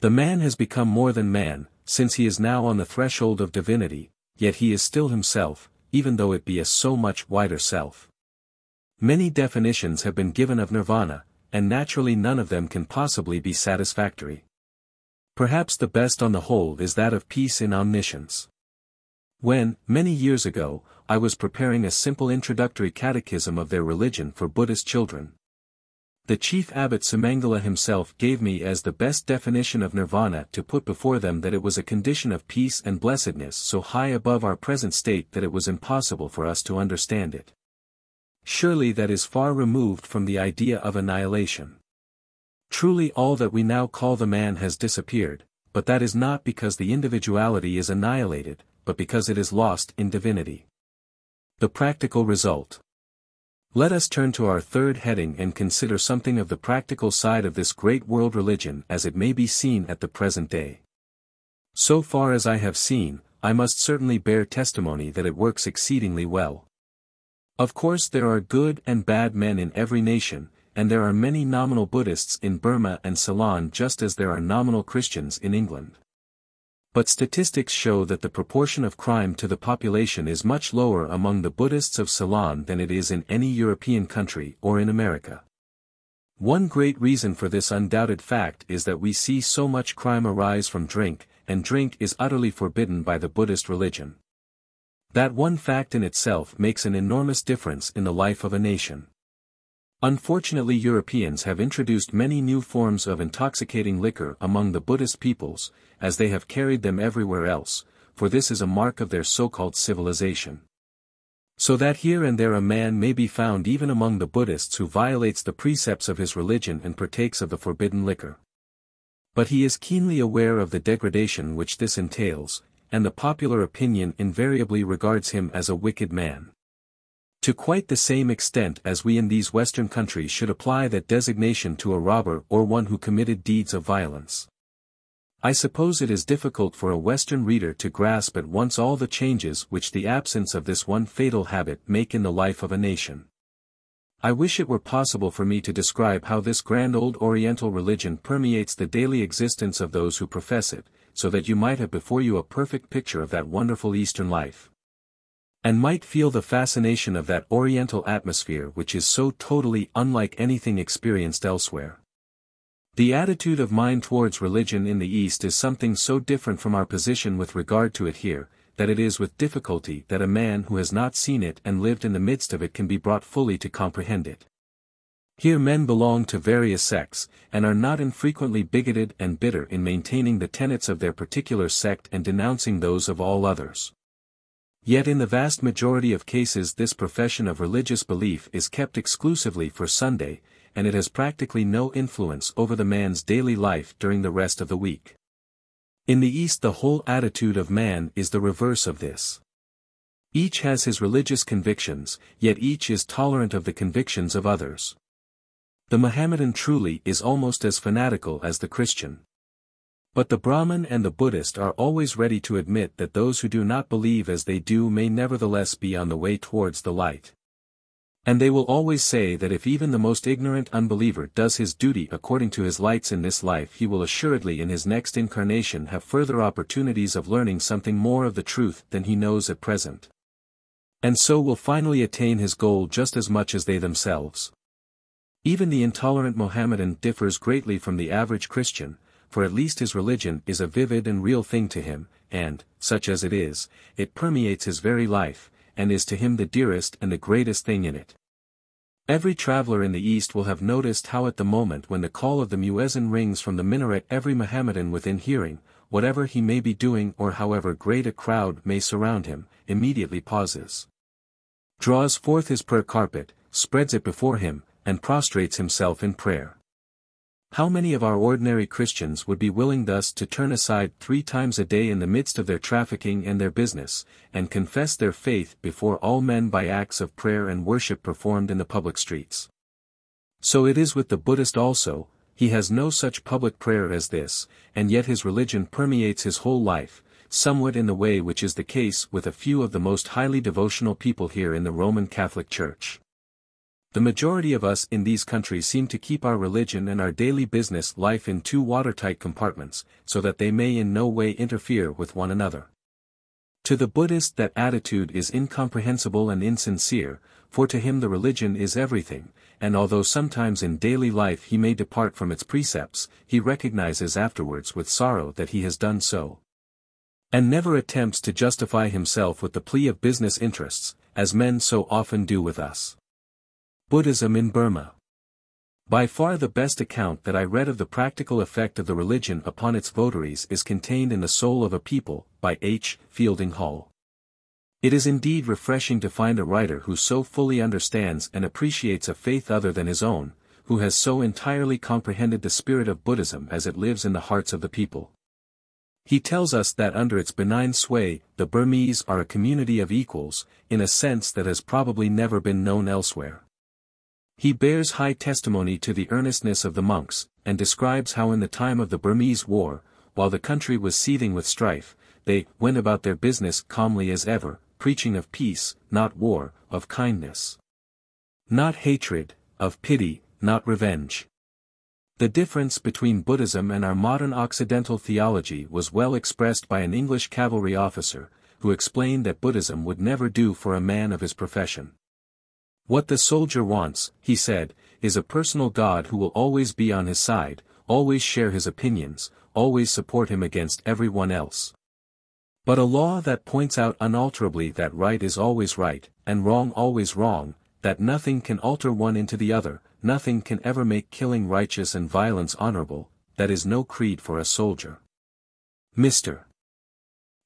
The man has become more than man, since he is now on the threshold of divinity, yet he is still himself, even though it be a so much wider self. Many definitions have been given of nirvana, and naturally none of them can possibly be satisfactory. Perhaps the best on the whole is that of peace in omniscience. When, many years ago, I was preparing a simple introductory catechism of their religion for Buddhist children, the chief abbot Sumangala himself gave me as the best definition of nirvana to put before them that it was a condition of peace and blessedness so high above our present state that it was impossible for us to understand it. Surely that is far removed from the idea of annihilation. Truly all that we now call the man has disappeared, but that is not because the individuality is annihilated, but because it is lost in divinity. The practical result. Let us turn to our third heading and consider something of the practical side of this great world religion as it may be seen at the present day. So far as I have seen, I must certainly bear testimony that it works exceedingly well. Of course there are good and bad men in every nation, and there are many nominal Buddhists in Burma and Ceylon just as there are nominal Christians in England. But statistics show that the proportion of crime to the population is much lower among the Buddhists of Ceylon than it is in any European country or in America. One great reason for this undoubted fact is that we see so much crime arise from drink, and drink is utterly forbidden by the Buddhist religion. That one fact in itself makes an enormous difference in the life of a nation. Unfortunately Europeans have introduced many new forms of intoxicating liquor among the Buddhist peoples, as they have carried them everywhere else, for this is a mark of their so-called civilization. So that here and there a man may be found even among the Buddhists who violates the precepts of his religion and partakes of the forbidden liquor. But he is keenly aware of the degradation which this entails, and the popular opinion invariably regards him as a wicked man. To quite the same extent as we in these Western countries should apply that designation to a robber or one who committed deeds of violence. I suppose it is difficult for a Western reader to grasp at once all the changes which the absence of this one fatal habit make in the life of a nation. I wish it were possible for me to describe how this grand old Oriental religion permeates the daily existence of those who profess it, so that you might have before you a perfect picture of that wonderful Eastern life. and might feel the fascination of that oriental atmosphere which is so totally unlike anything experienced elsewhere. The attitude of mind towards religion in the East is something so different from our position with regard to it here, that it is with difficulty that a man who has not seen it and lived in the midst of it can be brought fully to comprehend it. Here men belong to various sects, and are not infrequently bigoted and bitter in maintaining the tenets of their particular sect and denouncing those of all others. Yet in the vast majority of cases this profession of religious belief is kept exclusively for Sunday, and it has practically no influence over the man's daily life during the rest of the week. In the East the whole attitude of man is the reverse of this. Each has his religious convictions, yet each is tolerant of the convictions of others. The Mohammedan truly is almost as fanatical as the Christian. But the Brahmin and the Buddhist are always ready to admit that those who do not believe as they do may nevertheless be on the way towards the light. And they will always say that if even the most ignorant unbeliever does his duty according to his lights in this life, he will assuredly in his next incarnation have further opportunities of learning something more of the truth than he knows at present. And so will finally attain his goal just as much as they themselves. Even the intolerant Mohammedan differs greatly from the average Christian, for at least his religion is a vivid and real thing to him, and, such as it is, it permeates his very life, and is to him the dearest and the greatest thing in it. Every traveler in the East will have noticed how at the moment when the call of the muezzin rings from the minaret every Mohammedan within hearing, whatever he may be doing or however great a crowd may surround him, immediately pauses, draws forth his prayer carpet, spreads it before him, and prostrates himself in prayer. How many of our ordinary Christians would be willing thus to turn aside 3 times a day in the midst of their trafficking and their business, and confess their faith before all men by acts of prayer and worship performed in the public streets? So it is with the Buddhist also. He has no such public prayer as this, and yet his religion permeates his whole life, somewhat in the way which is the case with a few of the most highly devotional people here in the Roman Catholic Church. The majority of us in these countries seem to keep our religion and our daily business life in 2 watertight compartments, so that they may in no way interfere with one another. To the Buddhist that attitude is incomprehensible and insincere, for to him the religion is everything, and although sometimes in daily life he may depart from its precepts, he recognizes afterwards with sorrow that he has done so, and never attempts to justify himself with the plea of business interests, as men so often do with us. Buddhism in Burma. By far the best account that I read of the practical effect of the religion upon its votaries is contained in The Soul of a People, by H. Fielding Hall. It is indeed refreshing to find a writer who so fully understands and appreciates a faith other than his own, who has so entirely comprehended the spirit of Buddhism as it lives in the hearts of the people. He tells us that under its benign sway, the Burmese are a community of equals, in a sense that has probably never been known elsewhere. He bears high testimony to the earnestness of the monks, and describes how in the time of the Burmese War, while the country was seething with strife, they went about their business calmly as ever, preaching of peace, not war, of kindness, not hatred, of pity, not revenge. The difference between Buddhism and our modern Occidental theology was well expressed by an English cavalry officer, who explained that Buddhism would never do for a man of his profession. What the soldier wants, he said, is a personal God who will always be on his side, always share his opinions, always support him against everyone else. But a law that points out unalterably that right is always right, and wrong always wrong, that nothing can alter one into the other, nothing can ever make killing righteous and violence honorable, that is no creed for a soldier. Mr.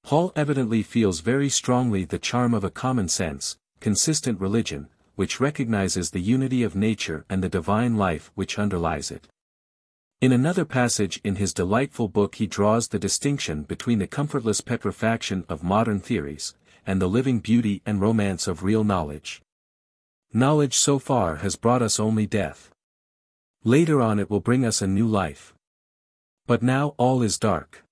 Hall evidently feels very strongly the charm of a common sense, consistent religion, which recognizes the unity of nature and the divine life which underlies it. In another passage in his delightful book he draws the distinction between the comfortless petrifaction of modern theories, and the living beauty and romance of real knowledge. Knowledge so far has brought us only death. Later on it will bring us a new life. But now all is dark.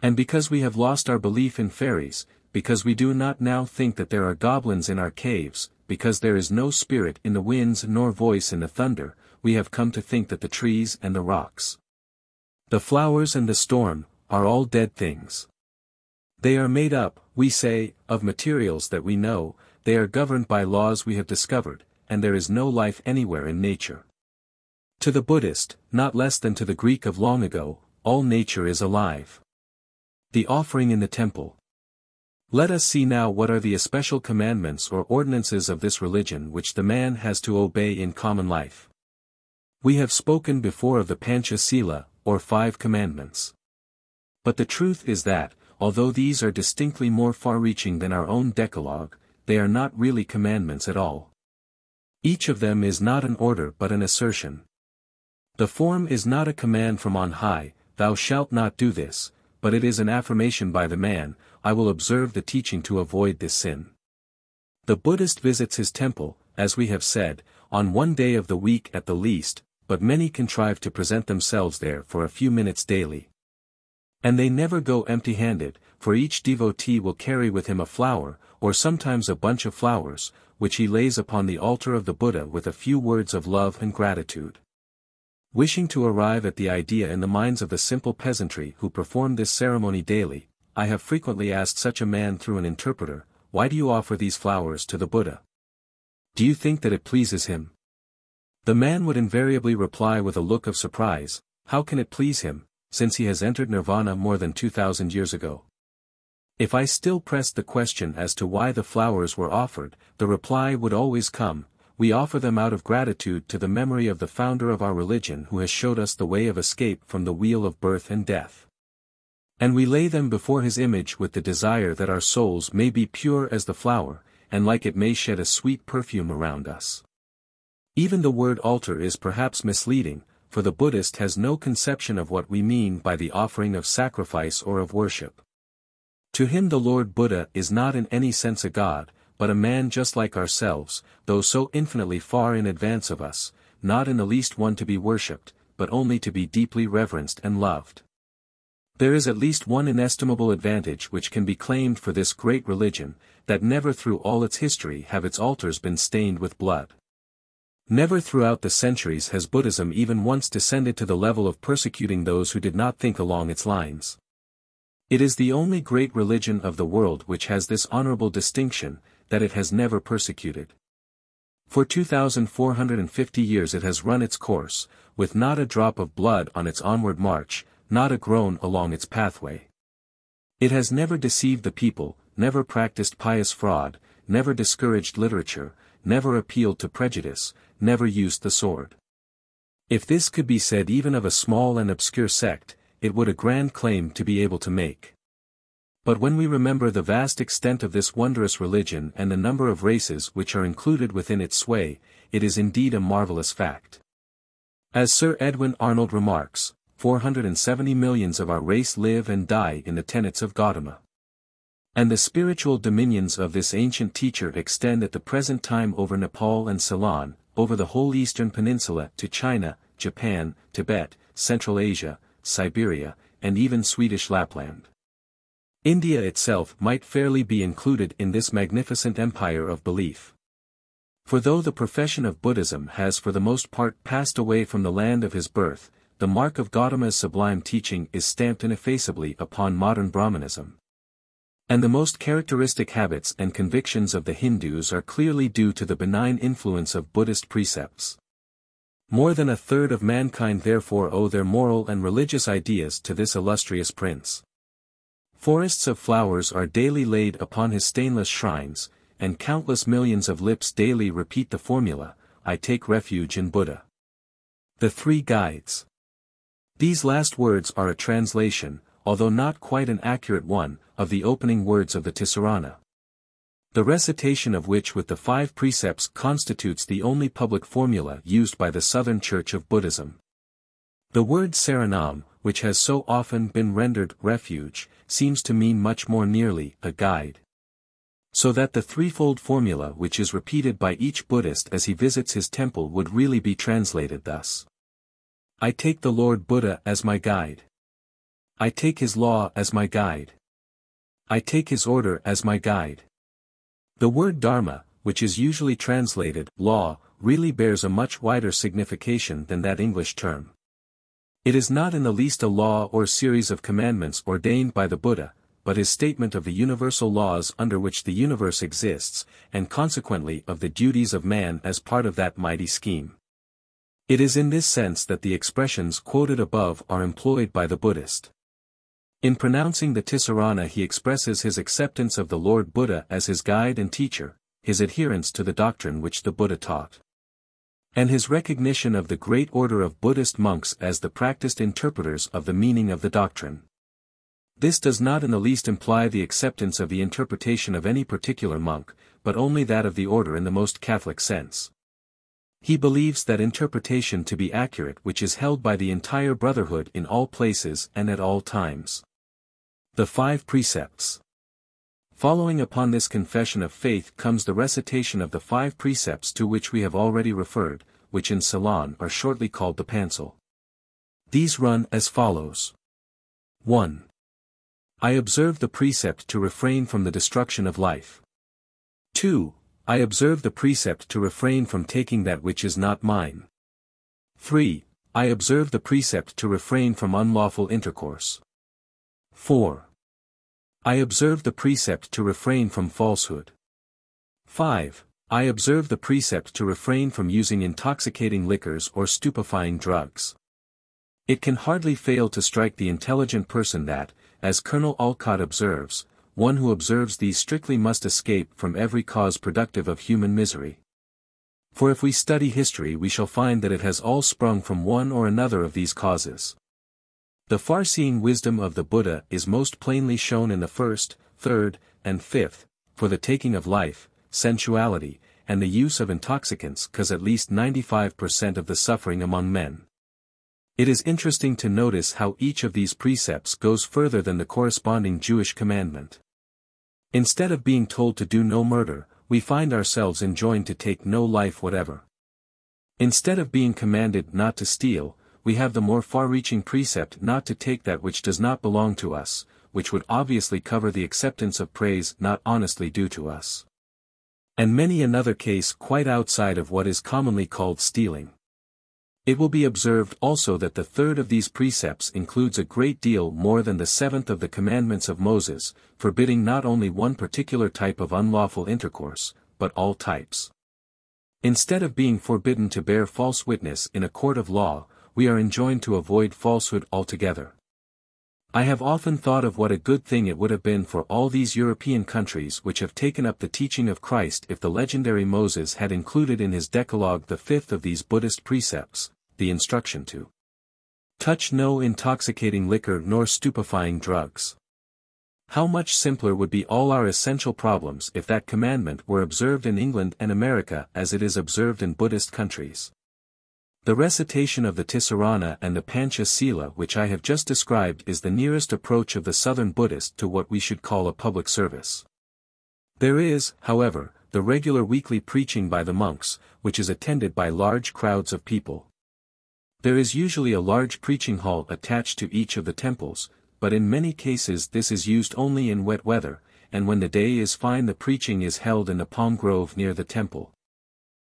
And because we have lost our belief in fairies, because we do not now think that there are goblins in our caves, because there is no spirit in the winds nor voice in the thunder, we have come to think that the trees and the rocks, the flowers and the storm, are all dead things. They are made up, We say, of materials that we know, they are governed by laws we have discovered, and there is no life anywhere in nature. To the Buddhist, not less than to the Greek of long ago, all nature is alive. The offering in the temple. Let us see now what are the especial commandments or ordinances of this religion which the man has to obey in common life. We have spoken before of the Pancha Sila, or 5 commandments. But the truth is that, although these are distinctly more far-reaching than our own Decalogue, they are not really commandments at all. Each of them is not an order but an assertion. The form is not a command from on high, thou shalt not do this, but it is an affirmation by the man, I will observe the teaching to avoid this sin. The Buddhist visits his temple, as we have said, on one day of the week at the least, but many contrive to present themselves there for a few minutes daily. And they never go empty-handed, for each devotee will carry with him a flower, or sometimes a bunch of flowers, which he lays upon the altar of the Buddha with a few words of love and gratitude. Wishing to arrive at the idea in the minds of the simple peasantry who perform this ceremony daily, I have frequently asked such a man through an interpreter, why do you offer these flowers to the Buddha? Do you think that it pleases him? The man would invariably reply with a look of surprise, how can it please him, since he has entered nirvana more than 2,000 years ago? If I still pressed the question as to why the flowers were offered, the reply would always come, we offer them out of gratitude to the memory of the founder of our religion who has showed us the way of escape from the wheel of birth and death. And we lay them before his image with the desire that our souls may be pure as the flower, and like it may shed a sweet perfume around us. Even the word altar is perhaps misleading, for the Buddhist has no conception of what we mean by the offering of sacrifice or of worship. To him the Lord Buddha is not in any sense a god, but a man just like ourselves, though so infinitely far in advance of us, not in the least one to be worshipped, but only to be deeply reverenced and loved. There is at least one inestimable advantage which can be claimed for this great religion, that never through all its history have its altars been stained with blood. Never throughout the centuries has Buddhism even once descended to the level of persecuting those who did not think along its lines. It is the only great religion of the world which has this honorable distinction, that it has never persecuted. For 2,450 years it has run its course, with not a drop of blood on its onward march, not a groan along its pathway. It has never deceived the people, never practiced pious fraud, never discouraged literature, never appealed to prejudice, never used the sword. If this could be said even of a small and obscure sect, it would a grand claim to be able to make. But when we remember the vast extent of this wondrous religion and the number of races which are included within its sway, it is indeed a marvelous fact. As Sir Edwin Arnold remarks, 470 millions of our race live and die in the tenets of Gautama. And the spiritual dominions of this ancient teacher extend at the present time over Nepal and Ceylon, over the whole eastern peninsula to China, Japan, Tibet, Central Asia, Siberia, and even Swedish Lapland. India itself might fairly be included in this magnificent empire of belief. For though the profession of Buddhism has for the most part passed away from the land of his birth, the mark of Gautama's sublime teaching is stamped ineffaceably upon modern Brahmanism. And the most characteristic habits and convictions of the Hindus are clearly due to the benign influence of Buddhist precepts. More than a third of mankind therefore owe their moral and religious ideas to this illustrious prince. Forests of flowers are daily laid upon his stainless shrines, and countless millions of lips daily repeat the formula, I take refuge in Buddha. The Three Guides. These last words are a translation, although not quite an accurate one, of the opening words of the Tisarana. The recitation of which with the 5 precepts constitutes the only public formula used by the Southern Church of Buddhism. The word Saranam, which has so often been rendered refuge, seems to mean much more nearly a guide. So that the threefold formula which is repeated by each Buddhist as he visits his temple would really be translated thus. I take the Lord Buddha as my guide. I take his law as my guide. I take his order as my guide. The word Dharma, which is usually translated law, really bears a much wider signification than that English term. It is not in the least a law or series of commandments ordained by the Buddha, but his statement of the universal laws under which the universe exists, and consequently of the duties of man as part of that mighty scheme. It is in this sense that the expressions quoted above are employed by the Buddhist. In pronouncing the Tisarana, he expresses his acceptance of the Lord Buddha as his guide and teacher, his adherence to the doctrine which the Buddha taught, and his recognition of the great order of Buddhist monks as the practiced interpreters of the meaning of the doctrine. This does not in the least imply the acceptance of the interpretation of any particular monk, but only that of the order in the most Catholic sense. He believes that interpretation to be accurate which is held by the entire brotherhood in all places and at all times. The 5 precepts. Following upon this confession of faith comes the recitation of the 5 precepts to which we have already referred, which in Ceylon are shortly called the Pancil. These run as follows. 1. I observe the precept to refrain from the destruction of life. 2. I observe the precept to refrain from taking that which is not mine. 3. I observe the precept to refrain from unlawful intercourse. 4. I observe the precept to refrain from falsehood. 5. I observe the precept to refrain from using intoxicating liquors or stupefying drugs. It can hardly fail to strike the intelligent person that, as Colonel Olcott observes, one who observes these strictly must escape from every cause productive of human misery. For if we study history we shall find that it has all sprung from one or another of these causes. The far-seeing wisdom of the Buddha is most plainly shown in the 1st, 3rd, and 5th, for the taking of life, sensuality, and the use of intoxicants cause at least 95% of the suffering among men. It is interesting to notice how each of these precepts goes further than the corresponding Jewish commandment. Instead of being told to do no murder, we find ourselves enjoined to take no life whatever. Instead of being commanded not to steal, we have the more far-reaching precept not to take that which does not belong to us, which would obviously cover the acceptance of praise not honestly due to us. And many another case quite outside of what is commonly called stealing. It will be observed also that the 3rd of these precepts includes a great deal more than the 7th of the commandments of Moses, forbidding not only one particular type of unlawful intercourse, but all types. Instead of being forbidden to bear false witness in a court of law, we are enjoined to avoid falsehood altogether. I have often thought of what a good thing it would have been for all these European countries which have taken up the teaching of Christ if the legendary Moses had included in his Decalogue the 5th of these Buddhist precepts, the instruction to touch no intoxicating liquor nor stupefying drugs. How much simpler would be all our essential problems if that commandment were observed in England and America as it is observed in Buddhist countries. The recitation of the Tisarana and the Pancha Sila which I have just described is the nearest approach of the Southern Buddhist to what we should call a public service. There is, however, the regular weekly preaching by the monks, which is attended by large crowds of people. There is usually a large preaching hall attached to each of the temples, but in many cases this is used only in wet weather, and when the day is fine the preaching is held in the palm grove near the temple.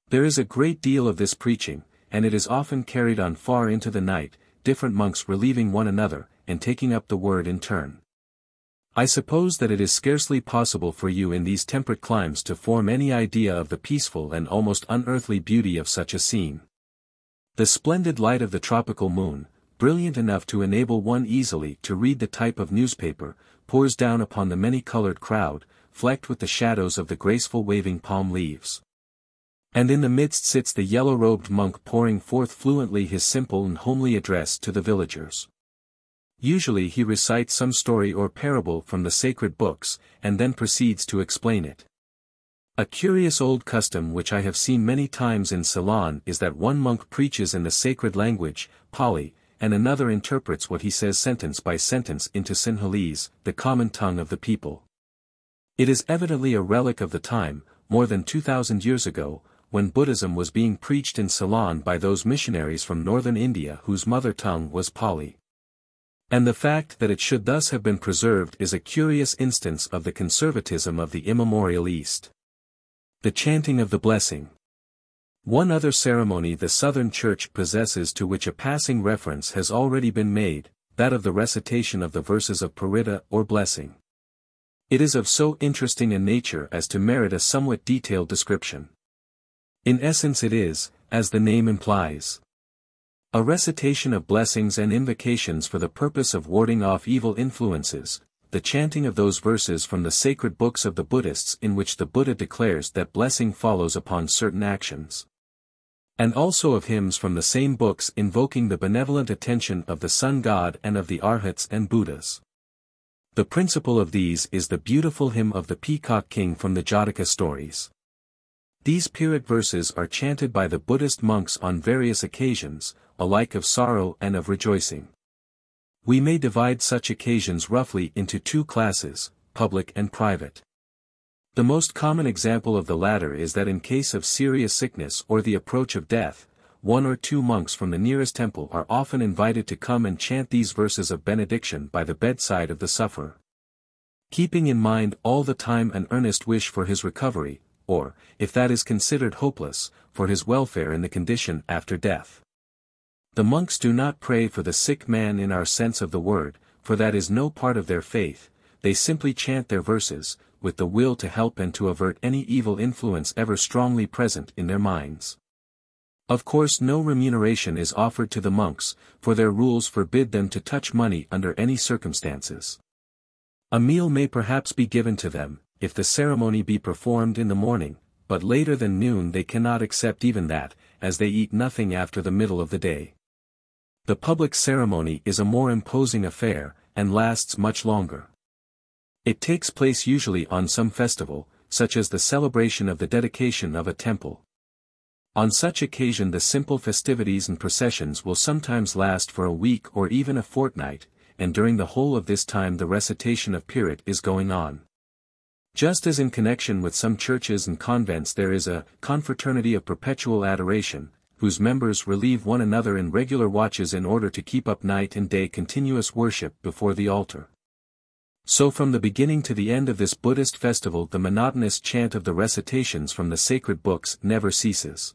There is a great deal of this preaching, and it is often carried on far into the night, different monks relieving one another, and taking up the word in turn. I suppose that it is scarcely possible for you in these temperate climes to form any idea of the peaceful and almost unearthly beauty of such a scene. The splendid light of the tropical moon, brilliant enough to enable one easily to read the type of newspaper, pours down upon the many-colored crowd, flecked with the shadows of the graceful waving palm leaves. And in the midst sits the yellow-robed monk pouring forth fluently his simple and homely address to the villagers. Usually he recites some story or parable from the sacred books, and then proceeds to explain it. A curious old custom which I have seen many times in Ceylon is that one monk preaches in the sacred language, Pali, and another interprets what he says sentence by sentence into Sinhalese, the common tongue of the people. It is evidently a relic of the time, more than 2,000 years ago, when Buddhism was being preached in Ceylon by those missionaries from northern India whose mother tongue was Pali. And the fact that it should thus have been preserved is a curious instance of the conservatism of the immemorial East. The chanting of the blessing. One other ceremony the Southern Church possesses to which a passing reference has already been made, that of the recitation of the verses of Paritta or blessing. It is of so interesting a nature as to merit a somewhat detailed description. In essence it is, as the name implies, a recitation of blessings and invocations for the purpose of warding off evil influences, the chanting of those verses from the sacred books of the Buddhists in which the Buddha declares that blessing follows upon certain actions. And also of hymns from the same books invoking the benevolent attention of the Sun God and of the Arhats and Buddhas. The principal of these is the beautiful hymn of the Peacock King from the Jataka stories. These Pyrrhic verses are chanted by the Buddhist monks on various occasions, alike of sorrow and of rejoicing. We may divide such occasions roughly into two classes, public and private. The most common example of the latter is that in case of serious sickness or the approach of death, one or two monks from the nearest temple are often invited to come and chant these verses of benediction by the bedside of the sufferer, keeping in mind all the time an earnest wish for his recovery, or, if that is considered hopeless, for his welfare in the condition after death. The monks do not pray for the sick man in our sense of the word, for that is no part of their faith, they simply chant their verses, with the will to help and to avert any evil influence ever strongly present in their minds. Of course no remuneration is offered to the monks, for their rules forbid them to touch money under any circumstances. A meal may perhaps be given to them, if the ceremony be performed in the morning, but later than noon they cannot accept even that, as they eat nothing after the middle of the day. The public ceremony is a more imposing affair, and lasts much longer. It takes place usually on some festival, such as the celebration of the dedication of a temple. On such occasion the simple festivities and processions will sometimes last for a week or even a fortnight, and during the whole of this time the recitation of Pyrrhit is going on. Just as in connection with some churches and convents there is a confraternity of perpetual adoration, whose members relieve one another in regular watches in order to keep up night and day continuous worship before the altar. So from the beginning to the end of this Buddhist festival the monotonous chant of the recitations from the sacred books never ceases.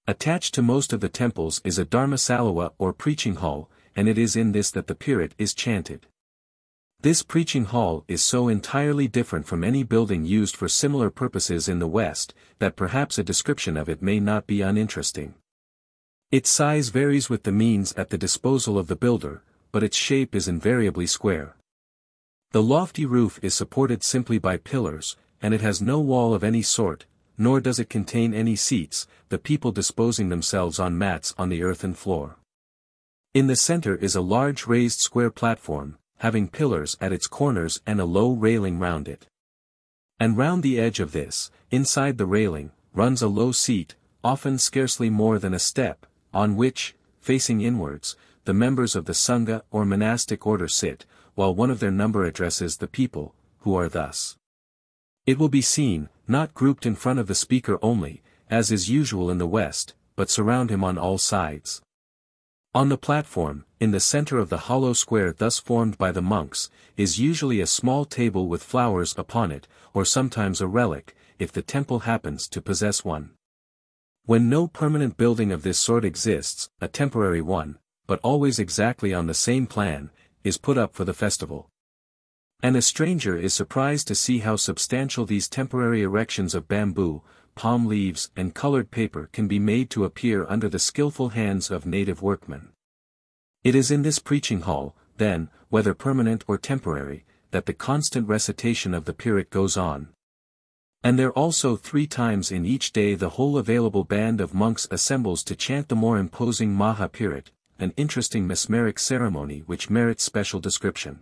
Attached to most of the temples is a dharmasalawa or preaching hall, and it is in this that the Pyrrhit is chanted. This preaching hall is so entirely different from any building used for similar purposes in the West, that perhaps a description of it may not be uninteresting. Its size varies with the means at the disposal of the builder, but its shape is invariably square. The lofty roof is supported simply by pillars, and it has no wall of any sort, nor does it contain any seats, the people disposing themselves on mats on the earthen floor. In the center is a large raised square platform, having pillars at its corners and a low railing round it. And round the edge of this, inside the railing, runs a low seat, often scarcely more than a step, on which, facing inwards, the members of the Sangha or monastic order sit, while one of their number addresses the people, who are thus. It will be seen, not grouped in front of the speaker only, as is usual in the West, but surround him on all sides. On the platform, in the center of the hollow square thus formed by the monks, is usually a small table with flowers upon it, or sometimes a relic, if the temple happens to possess one. When no permanent building of this sort exists, a temporary one, but always exactly on the same plan, is put up for the festival. And a stranger is surprised to see how substantial these temporary erections of bamboo, palm leaves and colored paper can be made to appear under the skillful hands of native workmen. It is in this preaching hall, then, whether permanent or temporary, that the constant recitation of the Pyrrhit goes on. And there also 3 times in each day the whole available band of monks assembles to chant the more imposing Maha Pyrrhit, an interesting mesmeric ceremony which merits special description.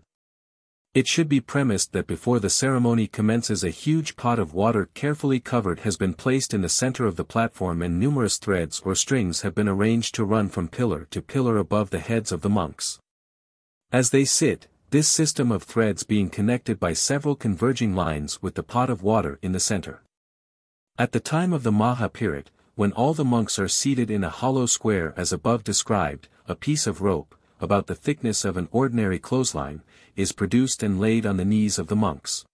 It should be premised that before the ceremony commences a huge pot of water carefully covered has been placed in the center of the platform and numerous threads or strings have been arranged to run from pillar to pillar above the heads of the monks. As they sit, this system of threads being connected by several converging lines with the pot of water in the center. At the time of the Maha Pyrrhit, when all the monks are seated in a hollow square as above described, a piece of rope, about the thickness of an ordinary clothesline, is produced and laid on the knees of the monks.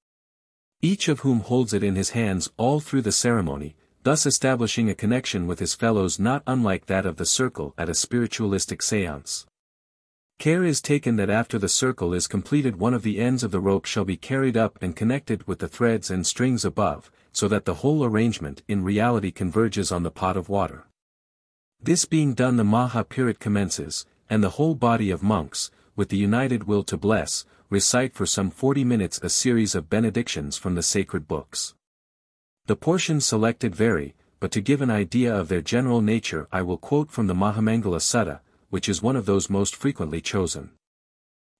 Each of whom holds it in his hands all through the ceremony, thus establishing a connection with his fellows not unlike that of the circle at a spiritualistic séance. Care is taken that after the circle is completed one of the ends of the rope shall be carried up and connected with the threads and strings above, so that the whole arrangement in reality converges on the pot of water. This being done the Maha-Pirit commences, and the whole body of monks, with the united will to bless, recite for some 40 minutes a series of benedictions from the sacred books. The portions selected vary, but to give an idea of their general nature I will quote from the Mahamangala Sutta, which is one of those most frequently chosen.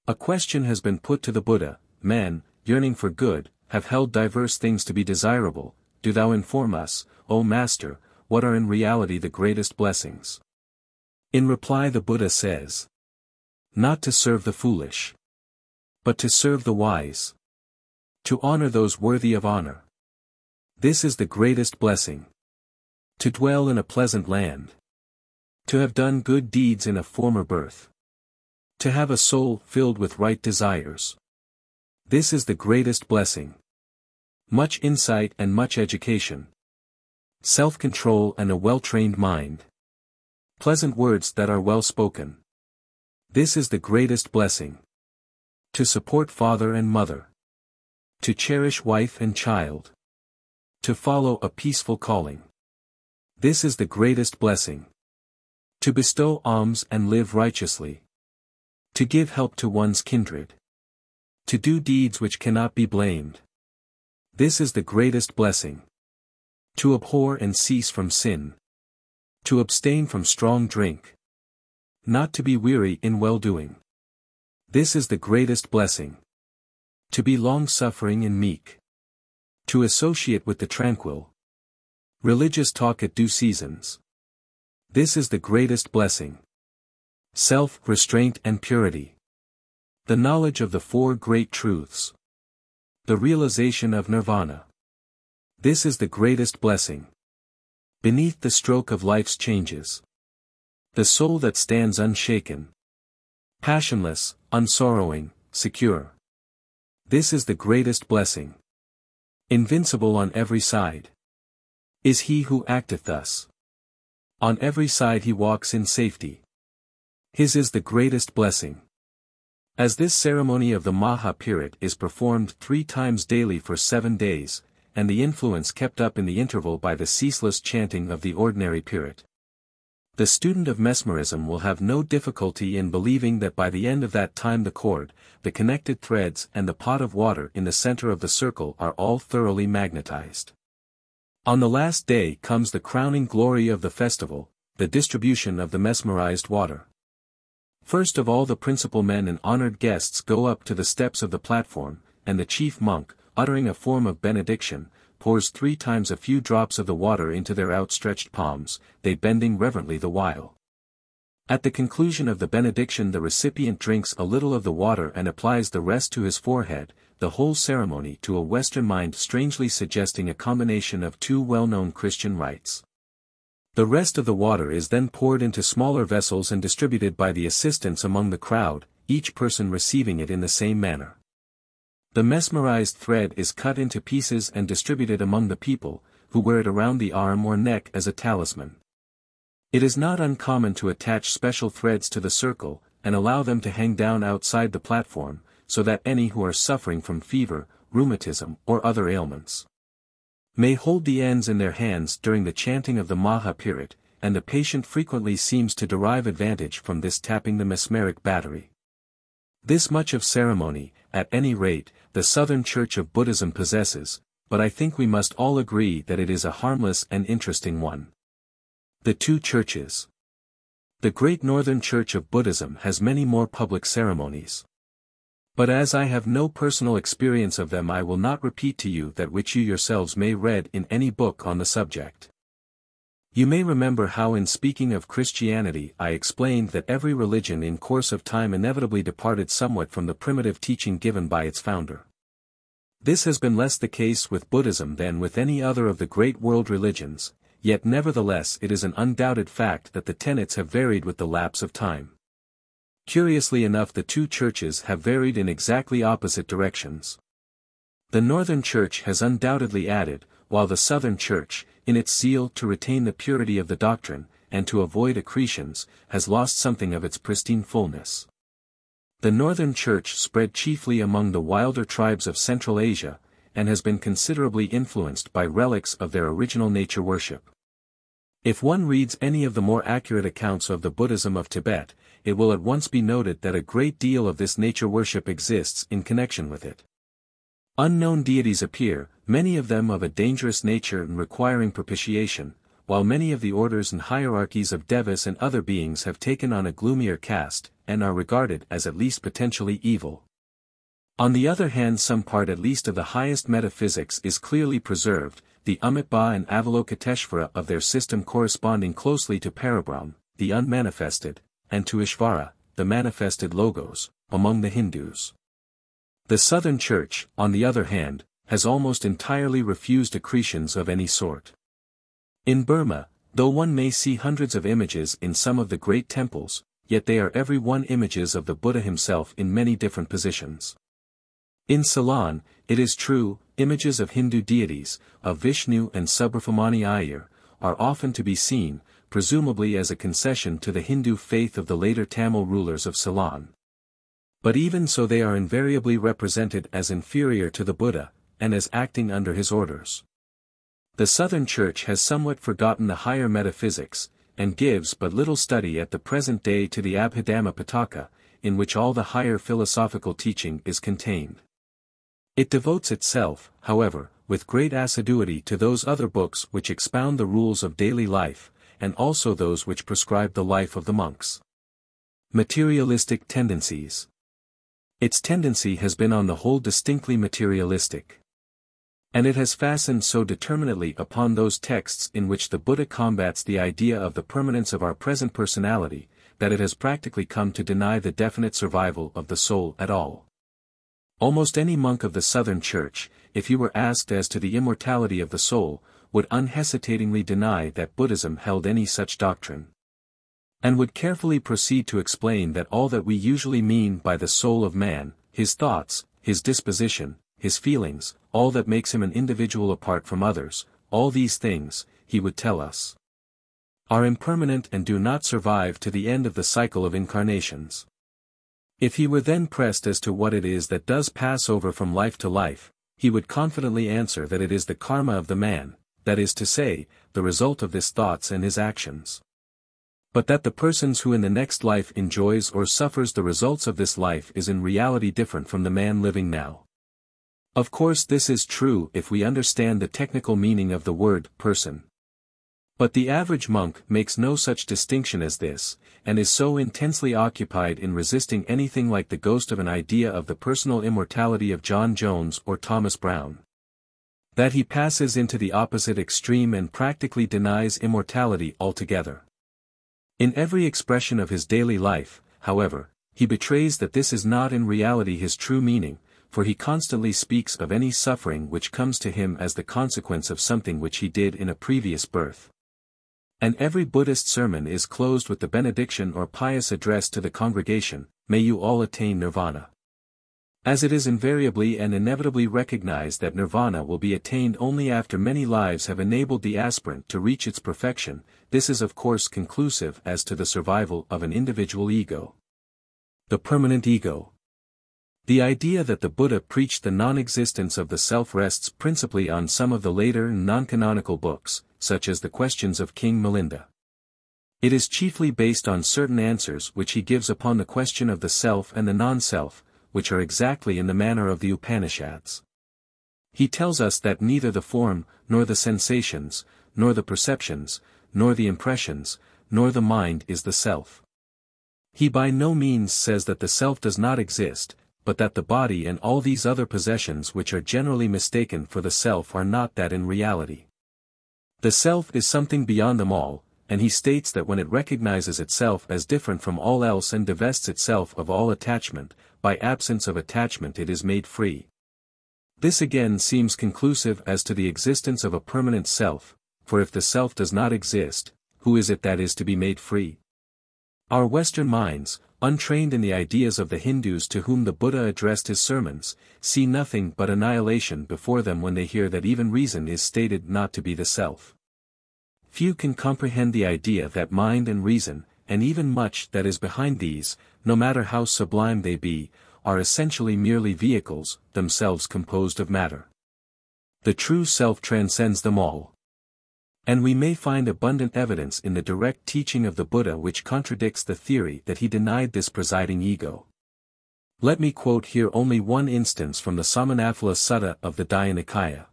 A question has been put to the Buddha: man, yearning for good, have held diverse things to be desirable, do thou inform us, O Master, what are in reality the greatest blessings? In reply the Buddha says, not to serve the foolish, but to serve the wise, to honor those worthy of honor. This is the greatest blessing. To dwell in a pleasant land. To have done good deeds in a former birth. To have a soul filled with right desires. This is the greatest blessing. Much insight and much education. Self-control and a well-trained mind. Pleasant words that are well spoken. This is the greatest blessing. To support father and mother. To cherish wife and child. To follow a peaceful calling. This is the greatest blessing. To bestow alms and live righteously. To give help to one's kindred. To do deeds which cannot be blamed. This is the greatest blessing. To abhor and cease from sin. To abstain from strong drink. Not to be weary in well-doing. This is the greatest blessing. To be long-suffering and meek. To associate with the tranquil. Religious talk at due seasons. This is the greatest blessing. Self-restraint and purity. The knowledge of the four great truths. The realization of nirvana. This is the greatest blessing. Beneath the stroke of life's changes. The soul that stands unshaken. Passionless, unsorrowing, secure. This is the greatest blessing. Invincible on every side. Is he who acteth thus. On every side he walks in safety. His is the greatest blessing. As this ceremony of the Maha-Pirit is performed 3 times daily for 7 days, and the influence kept up in the interval by the ceaseless chanting of the ordinary Pirit. The student of Mesmerism will have no difficulty in believing that by the end of that time the cord, the connected threads and the pot of water in the center of the circle are all thoroughly magnetized. On the last day comes the crowning glory of the festival, the distribution of the mesmerized water. First of all the principal men and honored guests go up to the steps of the platform, and the chief monk, uttering a form of benediction, pours 3 times a few drops of the water into their outstretched palms, they bending reverently the while. At the conclusion of the benediction the recipient drinks a little of the water and applies the rest to his forehead, the whole ceremony to a Western mind strangely suggesting a combination of 2 well-known Christian rites. The rest of the water is then poured into smaller vessels and distributed by the assistants among the crowd, each person receiving it in the same manner. The mesmerized thread is cut into pieces and distributed among the people, who wear it around the arm or neck as a talisman. It is not uncommon to attach special threads to the circle, and allow them to hang down outside the platform, so that any who are suffering from fever, rheumatism or other ailments may hold the ends in their hands during the chanting of the Maha-Pirit, and the patient frequently seems to derive advantage from this tapping the mesmeric battery. This much of ceremony, at any rate, the Southern Church of Buddhism possesses, but I think we must all agree that it is a harmless and interesting one. The 2 churches. The Great Northern Church of Buddhism has many more public ceremonies. But as I have no personal experience of them I will not repeat to you that which you yourselves may read in any book on the subject. You may remember how in speaking of Christianity I explained that every religion in course of time inevitably departed somewhat from the primitive teaching given by its founder. This has been less the case with Buddhism than with any other of the great world religions, yet nevertheless it is an undoubted fact that the tenets have varied with the lapse of time. Curiously enough the 2 churches have varied in exactly opposite directions. The Northern Church has undoubtedly added, while the Southern Church, in its zeal to retain the purity of the doctrine, and to avoid accretions, has lost something of its pristine fullness. The Northern Church spread chiefly among the wilder tribes of Central Asia, and has been considerably influenced by relics of their original nature worship. If one reads any of the more accurate accounts of the Buddhism of Tibet, it will at once be noted that a great deal of this nature worship exists in connection with it. Unknown deities appear, many of them of a dangerous nature and requiring propitiation, while many of the orders and hierarchies of devas and other beings have taken on a gloomier cast, and are regarded as at least potentially evil. On the other hand, some part at least of the highest metaphysics is clearly preserved, the Amitabha and Avalokiteshvara of their system corresponding closely to Parabrahm, the unmanifested, and to Ishvara, the manifested logos, among the Hindus. The Southern Church, on the other hand, has almost entirely refused accretions of any sort. In Burma, though one may see hundreds of images in some of the great temples, yet they are every one images of the Buddha himself in many different positions. In Ceylon, it is true, images of Hindu deities, of Vishnu and Subramani Iyer, are often to be seen, presumably as a concession to the Hindu faith of the later Tamil rulers of Ceylon. But even so they are invariably represented as inferior to the Buddha, and as acting under his orders. The Southern Church has somewhat forgotten the higher metaphysics, and gives but little study at the present day to the Abhidhamma Pitaka, in which all the higher philosophical teaching is contained. It devotes itself, however, with great assiduity to those other books which expound the rules of daily life, and also those which prescribe the life of the monks. Materialistic tendencies. Its tendency has been on the whole distinctly materialistic. And it has fastened so determinately upon those texts in which the Buddha combats the idea of the permanence of our present personality, that it has practically come to deny the definite survival of the soul at all. Almost any monk of the Southern Church, if he were asked as to the immortality of the soul, would unhesitatingly deny that Buddhism held any such doctrine. And would carefully proceed to explain that all that we usually mean by the soul of man, his thoughts, his disposition, his feelings, all that makes him an individual apart from others, all these things, he would tell us, are impermanent and do not survive to the end of the cycle of incarnations. If he were then pressed as to what it is that does pass over from life to life, he would confidently answer that it is the karma of the man, that is to say, the result of his thoughts and his actions. But that the persons who in the next life enjoys or suffers the results of this life is in reality different from the man living now. Of course this is true if we understand the technical meaning of the word person. But the average monk makes no such distinction as this, and is so intensely occupied in resisting anything like the ghost of an idea of the personal immortality of John Jones or Thomas Brown, that he passes into the opposite extreme and practically denies immortality altogether. In every expression of his daily life, however, he betrays that this is not in reality his true meaning, for he constantly speaks of any suffering which comes to him as the consequence of something which he did in a previous birth. And every Buddhist sermon is closed with the benediction or pious address to the congregation, "May you all attain nirvana." As it is invariably and inevitably recognized that nirvana will be attained only after many lives have enabled the aspirant to reach its perfection, this is of course conclusive as to the survival of an individual ego. The permanent ego. The idea that the Buddha preached the non-existence of the self rests principally on some of the later non-canonical books, such as the Questions of King Milinda. It is chiefly based on certain answers which he gives upon the question of the self and the non-self, which are exactly in the manner of the Upanishads. He tells us that neither the form, nor the sensations, nor the perceptions, nor the impressions, nor the mind is the self. He by no means says that the self does not exist, but that the body and all these other possessions which are generally mistaken for the self are not that in reality. The self is something beyond them all, and he states that when it recognizes itself as different from all else and divests itself of all attachment, by absence of attachment it is made free. This again seems conclusive as to the existence of a permanent self, for if the self does not exist, who is it that is to be made free? Our Western minds, untrained in the ideas of the Hindus to whom the Buddha addressed his sermons, see nothing but annihilation before them when they hear that even reason is stated not to be the self. Few can comprehend the idea that mind and reason, and even much that is behind these, no matter how sublime they be, are essentially merely vehicles, themselves composed of matter. The true self transcends them all. And we may find abundant evidence in the direct teaching of the Buddha which contradicts the theory that he denied this presiding ego. Let me quote here only one instance from the Samanaphala Sutta of the Dhyana.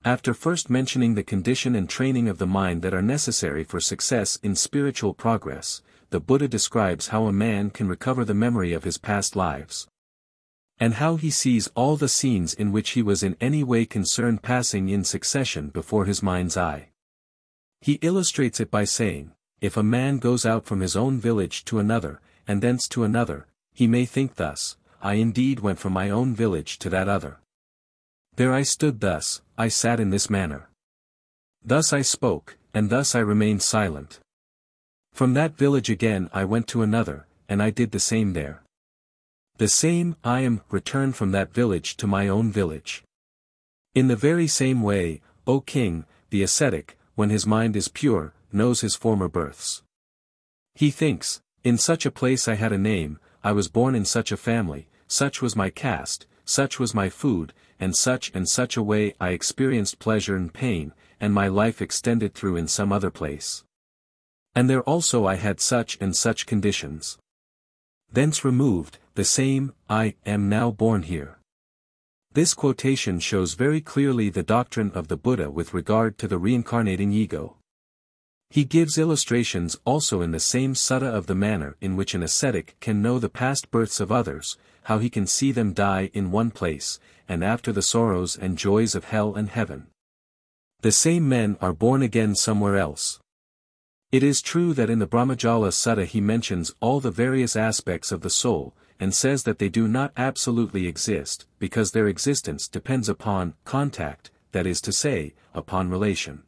After first mentioning the condition and training of the mind that are necessary for success in spiritual progress, the Buddha describes how a man can recover the memory of his past lives, and how he sees all the scenes in which he was in any way concerned passing in succession before his mind's eye. He illustrates it by saying, if a man goes out from his own village to another, and thence to another, he may think thus, I indeed went from my own village to that other. There I stood thus, I sat in this manner. Thus I spoke, and thus I remained silent. From that village again I went to another, and I did the same there. The same I am returned from that village to my own village. In the very same way, O king, the ascetic, when his mind is pure, knows his former births. He thinks, in such a place I had a name, I was born in such a family, such was my caste, such was my food, and such a way I experienced pleasure and pain, and my life extended through in some other place. And there also I had such and such conditions. Thence removed, the same, I am now born here. This quotation shows very clearly the doctrine of the Buddha with regard to the reincarnating ego. He gives illustrations also in the same sutta of the manner in which an ascetic can know the past births of others, how he can see them die in one place, and after the sorrows and joys of hell and heaven. The same men are born again somewhere else. It is true that in the Brahmajala Sutta he mentions all the various aspects of the soul, and says that they do not absolutely exist, because their existence depends upon contact, that is to say, upon relation.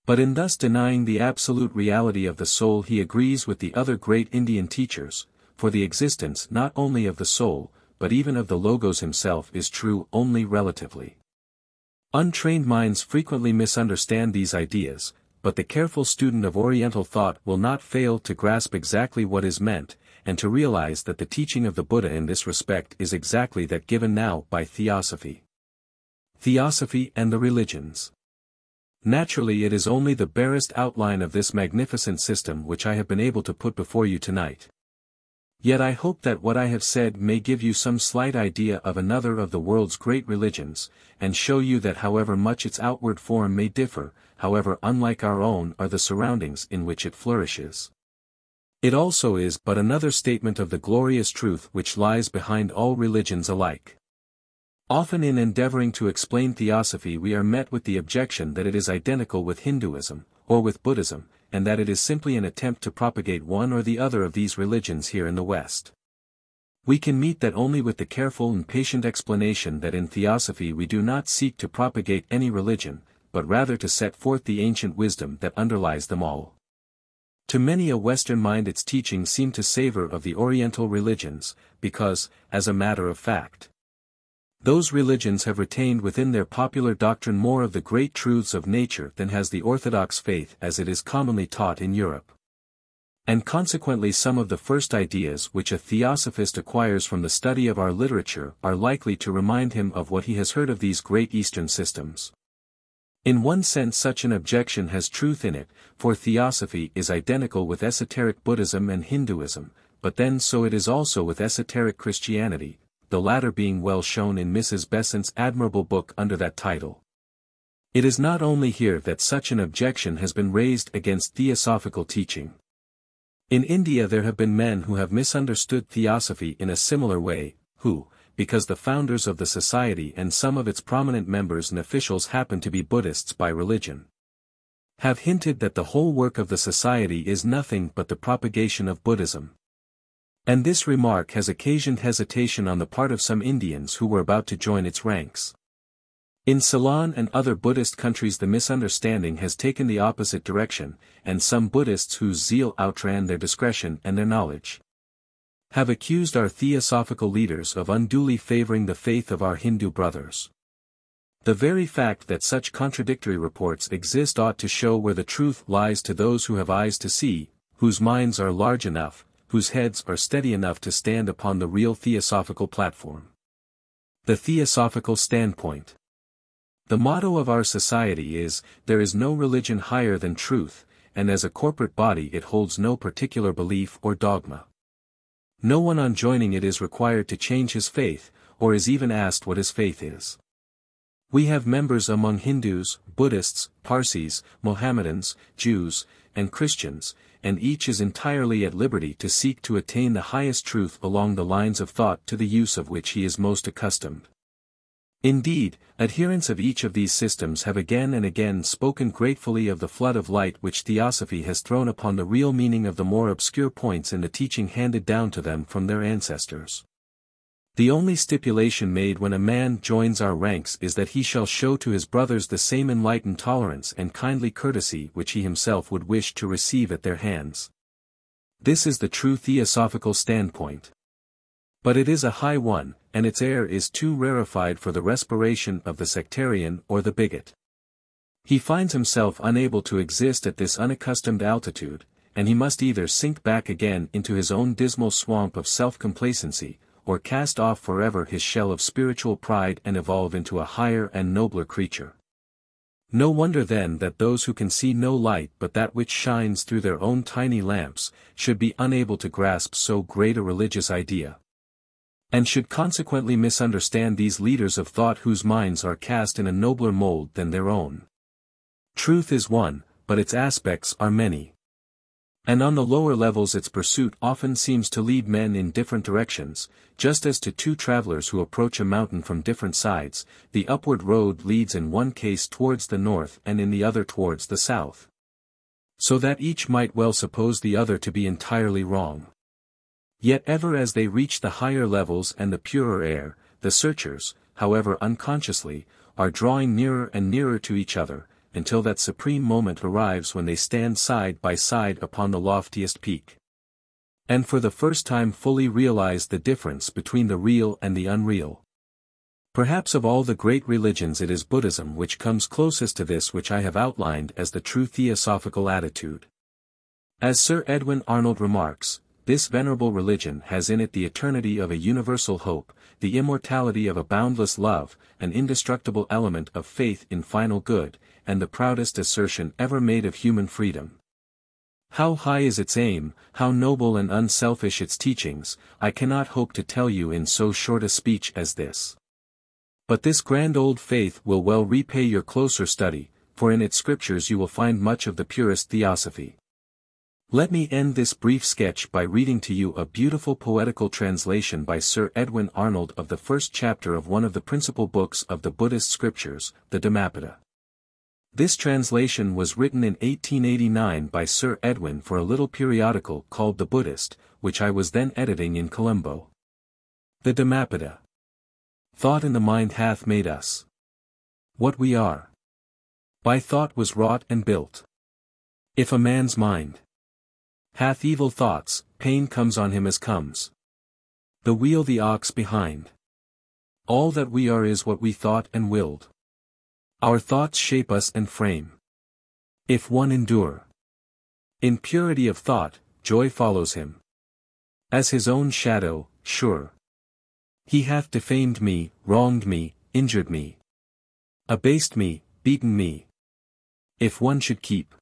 But in thus denying the absolute reality of the soul he agrees with the other great Indian teachers, for the existence not only of the soul, but even of the Logos himself is true only relatively. Untrained minds frequently misunderstand these ideas, but the careful student of Oriental thought will not fail to grasp exactly what is meant, and to realize that the teaching of the Buddha in this respect is exactly that given now by Theosophy. Theosophy and the religions. Naturally it is only the barest outline of this magnificent system which I have been able to put before you tonight. Yet I hope that what I have said may give you some slight idea of another of the world's great religions, and show you that however much its outward form may differ, however unlike our own are the surroundings in which it flourishes. It also is but another statement of the glorious truth which lies behind all religions alike. Often in endeavoring to explain Theosophy we are met with the objection that it is identical with Hinduism, or with Buddhism, and that it is simply an attempt to propagate one or the other of these religions here in the West. We can meet that only with the careful and patient explanation that in Theosophy we do not seek to propagate any religion, but rather to set forth the ancient wisdom that underlies them all. To many a Western mind its teachings seem to savor of the Oriental religions, because, as a matter of fact, those religions have retained within their popular doctrine more of the great truths of nature than has the Orthodox faith as it is commonly taught in Europe. And consequently some of the first ideas which a theosophist acquires from the study of our literature are likely to remind him of what he has heard of these great Eastern systems. In one sense such an objection has truth in it, for Theosophy is identical with esoteric Buddhism and Hinduism, but then so it is also with esoteric Christianity, the latter being well shown in Mrs. Besant's admirable book under that title. It is not only here that such an objection has been raised against theosophical teaching. In India there have been men who have misunderstood Theosophy in a similar way, who, because the founders of the society and some of its prominent members and officials happen to be Buddhists by religion, have hinted that the whole work of the society is nothing but the propagation of Buddhism. And this remark has occasioned hesitation on the part of some Indians who were about to join its ranks. In Ceylon and other Buddhist countries the misunderstanding has taken the opposite direction, and some Buddhists whose zeal outran their discretion and their knowledge have accused our theosophical leaders of unduly favoring the faith of our Hindu brothers. The very fact that such contradictory reports exist ought to show where the truth lies to those who have eyes to see, whose minds are large enough, whose heads are steady enough to stand upon the real theosophical platform. The Theosophical Standpoint. The motto of our society is, there is no religion higher than truth, and as a corporate body it holds no particular belief or dogma. No one on joining it is required to change his faith, or is even asked what his faith is. We have members among Hindus, Buddhists, Parsis, Mohammedans, Jews, and Christians, and each is entirely at liberty to seek to attain the highest truth along the lines of thought to the use of which he is most accustomed. Indeed, adherents of each of these systems have again and again spoken gratefully of the flood of light which Theosophy has thrown upon the real meaning of the more obscure points in the teaching handed down to them from their ancestors. The only stipulation made when a man joins our ranks is that he shall show to his brothers the same enlightened tolerance and kindly courtesy which he himself would wish to receive at their hands. This is the true theosophical standpoint. But it is a high one, and its air is too rarefied for the respiration of the sectarian or the bigot. He finds himself unable to exist at this unaccustomed altitude, and he must either sink back again into his own dismal swamp of self-complacency, or cast off forever his shell of spiritual pride and evolve into a higher and nobler creature. No wonder then that those who can see no light but that which shines through their own tiny lamps, should be unable to grasp so great a religious idea, and should consequently misunderstand these leaders of thought whose minds are cast in a nobler mold than their own. Truth is one, but its aspects are many. And on the lower levels its pursuit often seems to lead men in different directions, just as to two travelers who approach a mountain from different sides, the upward road leads in one case towards the north and in the other towards the south. So that each might well suppose the other to be entirely wrong. Yet ever as they reach the higher levels and the purer air, the searchers, however unconsciously, are drawing nearer and nearer to each other, until that supreme moment arrives when they stand side by side upon the loftiest peak, and for the first time fully realize the difference between the real and the unreal. Perhaps of all the great religions it is Buddhism which comes closest to this which I have outlined as the true theosophical attitude. As Sir Edwin Arnold remarks, this venerable religion has in it the eternity of a universal hope, the immortality of a boundless love, an indestructible element of faith in final good, and the proudest assertion ever made of human freedom. How high is its aim, how noble and unselfish its teachings, I cannot hope to tell you in so short a speech as this. But this grand old faith will well repay your closer study, for in its scriptures you will find much of the purest theosophy. Let me end this brief sketch by reading to you a beautiful poetical translation by Sir Edwin Arnold of the first chapter of one of the principal books of the Buddhist scriptures, the Dhammapada. This translation was written in 1889 by Sir Edwin for a little periodical called The Buddhist, which I was then editing in Colombo. The Dhammapada. Thought in the mind hath made us what we are. By thought was wrought and built. If a man's mind hath evil thoughts, pain comes on him as comes the wheel the ox behind. All that we are is what we thought and willed. Our thoughts shape us and frame. If one endure in purity of thought, joy follows him as his own shadow, sure. He hath defamed me, wronged me, injured me, abased me, beaten me. If one should keep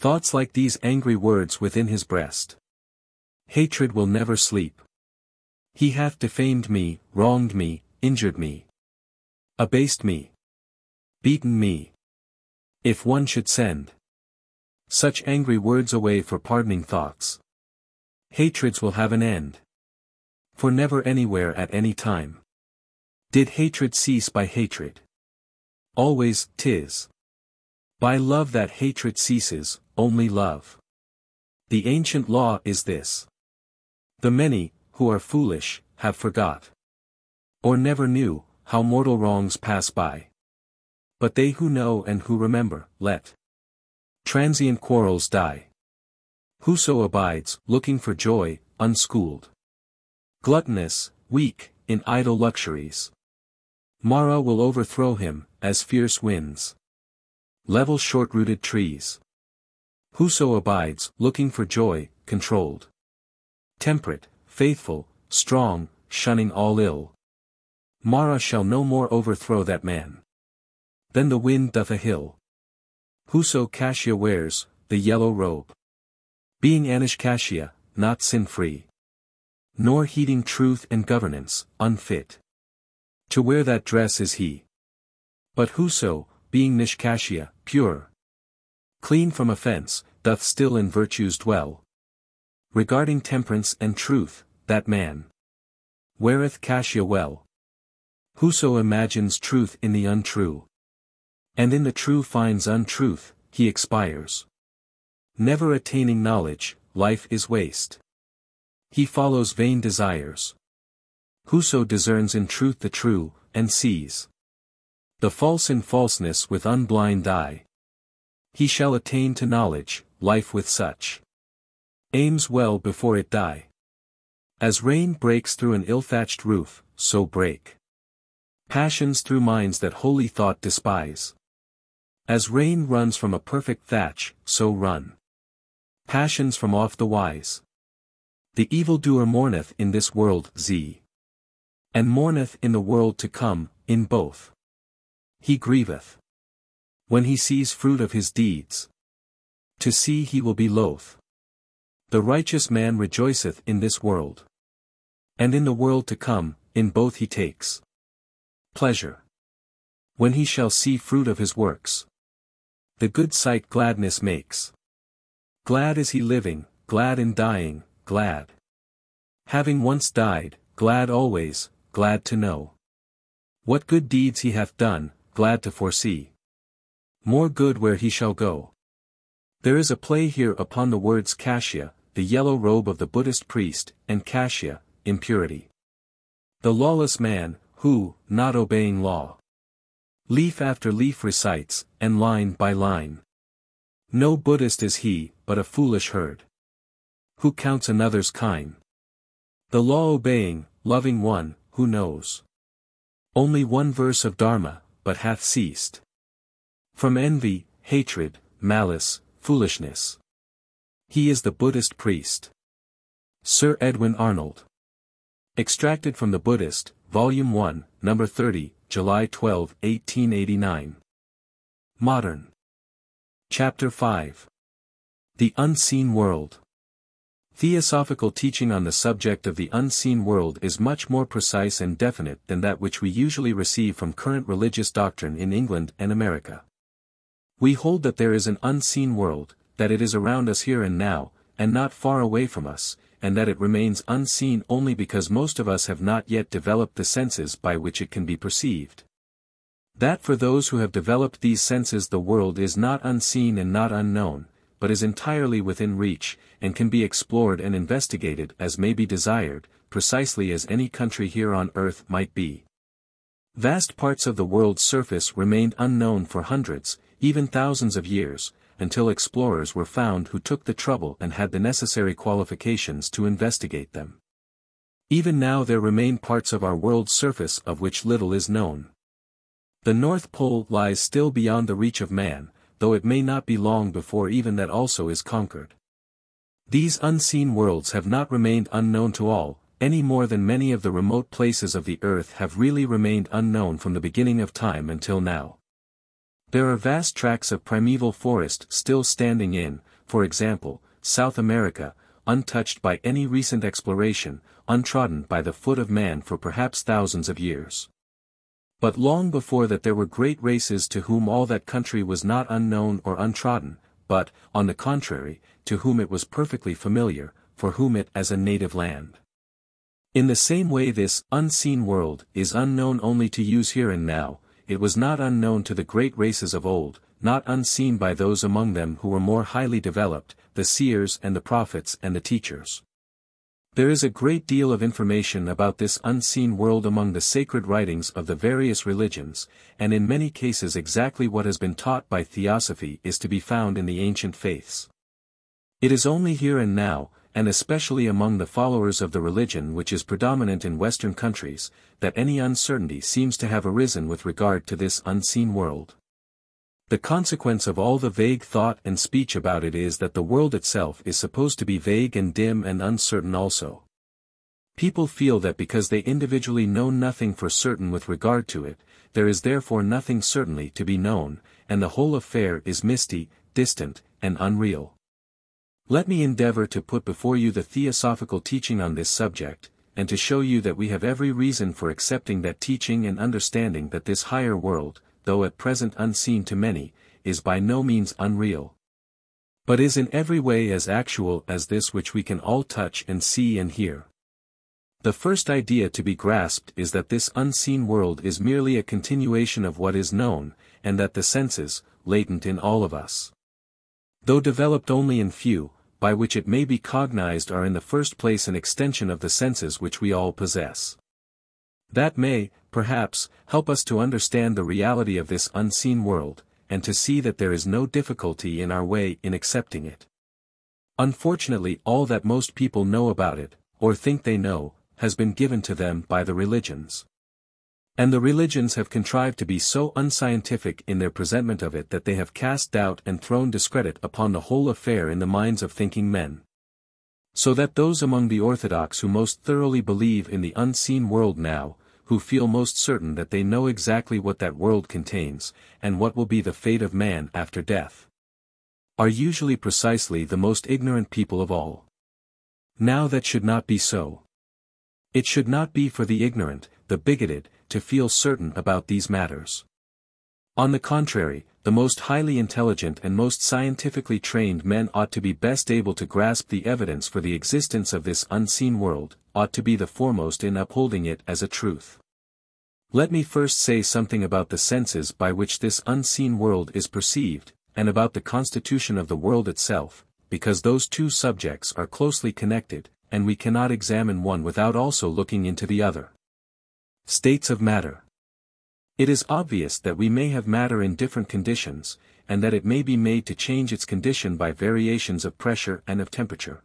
thoughts like these angry words within his breast, hatred will never sleep. He hath defamed me, wronged me, injured me, abased me, beaten me. If one should send such angry words away for pardoning thoughts, hatreds will have an end. For never anywhere at any time did hatred cease by hatred. Always 'tis by love that hatred ceases, only love. The ancient law is this. The many, who are foolish, have forgot, or never knew, how mortal wrongs pass by. But they who know and who remember, let transient quarrels die. Whoso abides, looking for joy, unschooled, gluttonous, weak, in idle luxuries, Mara will overthrow him, as fierce winds level short-rooted trees. Whoso abides, looking for joy, controlled, temperate, faithful, strong, shunning all ill, Mara shall no more overthrow that man than the wind doth a hill. Whoso cassia wears, the yellow robe, being anishkashia, not sin-free, nor heeding truth and governance, unfit to wear that dress is he. But whoso, being nishkashia, pure, clean from offense, doth still in virtues dwell, regarding temperance and truth, that man weareth cassia well. Whoso imagines truth in the untrue, and in the true finds untruth, he expires, never attaining knowledge, life is waste. He follows vain desires. Whoso discerns in truth the true, and sees the false in falseness with unblind eye, he shall attain to knowledge, life with such aims well before it die. As rain breaks through an ill-thatched roof, so break passions through minds that holy thought despise. As rain runs from a perfect thatch, so run passions from off the wise. The evildoer mourneth in this world, and mourneth in the world to come, in both he grieveth. When he sees fruit of his deeds, to see he will be loath. The righteous man rejoiceth in this world, and in the world to come, in both he takes pleasure. When he shall see fruit of his works, the good sight gladness makes. Glad is he living, glad in dying, glad having once died, glad always, glad to know what good deeds he hath done, glad to foresee more good where he shall go. There is a play here upon the words cassia, the yellow robe of the Buddhist priest, and cassia, impurity. The lawless man, who, not obeying law, leaf after leaf recites, and line by line. No Buddhist is he, but a foolish herd, who counts another's kine. The law obeying, loving one, who knows only one verse of Dharma, but hath ceased from envy, hatred, malice, foolishness. He is the Buddhist priest. Sir Edwin Arnold. Extracted from The Buddhist, Volume 1, Number 30, July 12, 1889. Modern. Chapter 5. The Unseen World. Theosophical teaching on the subject of the unseen world is much more precise and definite than that which we usually receive from current religious doctrine in England and America. We hold that there is an unseen world, that it is around us here and now, and not far away from us, and that it remains unseen only because most of us have not yet developed the senses by which it can be perceived. That for those who have developed these senses the world is not unseen and not unknown, but is entirely within reach, and can be explored and investigated as may be desired, precisely as any country here on earth might be. Vast parts of the world's surface remained unknown for hundreds, even thousands of years, until explorers were found who took the trouble and had the necessary qualifications to investigate them. Even now there remain parts of our world's surface of which little is known. The North Pole lies still beyond the reach of man, though it may not be long before even that also is conquered. These unseen worlds have not remained unknown to all, any more than many of the remote places of the earth have really remained unknown from the beginning of time until now. There are vast tracts of primeval forest still standing in, for example, South America, untouched by any recent exploration, untrodden by the foot of man for perhaps thousands of years. But long before that there were great races to whom all that country was not unknown or untrodden, but, on the contrary, to whom it was perfectly familiar, for whom it as a native land. In the same way this unseen world is unknown only to use here and now, it was not unknown to the great races of old, not unseen by those among them who were more highly developed, the seers and the prophets and the teachers. There is a great deal of information about this unseen world among the sacred writings of the various religions, and in many cases exactly what has been taught by Theosophy is to be found in the ancient faiths. It is only here and now, and especially among the followers of the religion which is predominant in Western countries, that any uncertainty seems to have arisen with regard to this unseen world. The consequence of all the vague thought and speech about it is that the world itself is supposed to be vague and dim and uncertain also. People feel that because they individually know nothing for certain with regard to it, there is therefore nothing certainly to be known, and the whole affair is misty, distant, and unreal. Let me endeavor to put before you the theosophical teaching on this subject, and to show you that we have every reason for accepting that teaching and understanding that this higher world, though at present unseen to many, is by no means unreal, but is in every way as actual as this which we can all touch and see and hear. The first idea to be grasped is that this unseen world is merely a continuation of what is known, and that the senses, latent in all of us, though developed only in few, by which it may be cognized, are in the first place an extension of the senses which we all possess. That may, perhaps, help us to understand the reality of this unseen world, and to see that there is no difficulty in our way in accepting it. Unfortunately, all that most people know about it, or think they know, has been given to them by the religions. And the religions have contrived to be so unscientific in their presentment of it that they have cast doubt and thrown discredit upon the whole affair in the minds of thinking men. So that those among the orthodox who most thoroughly believe in the unseen world now, who feel most certain that they know exactly what that world contains, and what will be the fate of man after death, are usually precisely the most ignorant people of all. Now that should not be so. It should not be for the ignorant, the bigoted, to feel certain about these matters. On the contrary, the most highly intelligent and most scientifically trained men ought to be best able to grasp the evidence for the existence of this unseen world, ought to be the foremost in upholding it as a truth. Let me first say something about the senses by which this unseen world is perceived, and about the constitution of the world itself, because those two subjects are closely connected, and we cannot examine one without also looking into the other. States of matter. It is obvious that we may have matter in different conditions, and that it may be made to change its condition by variations of pressure and of temperature.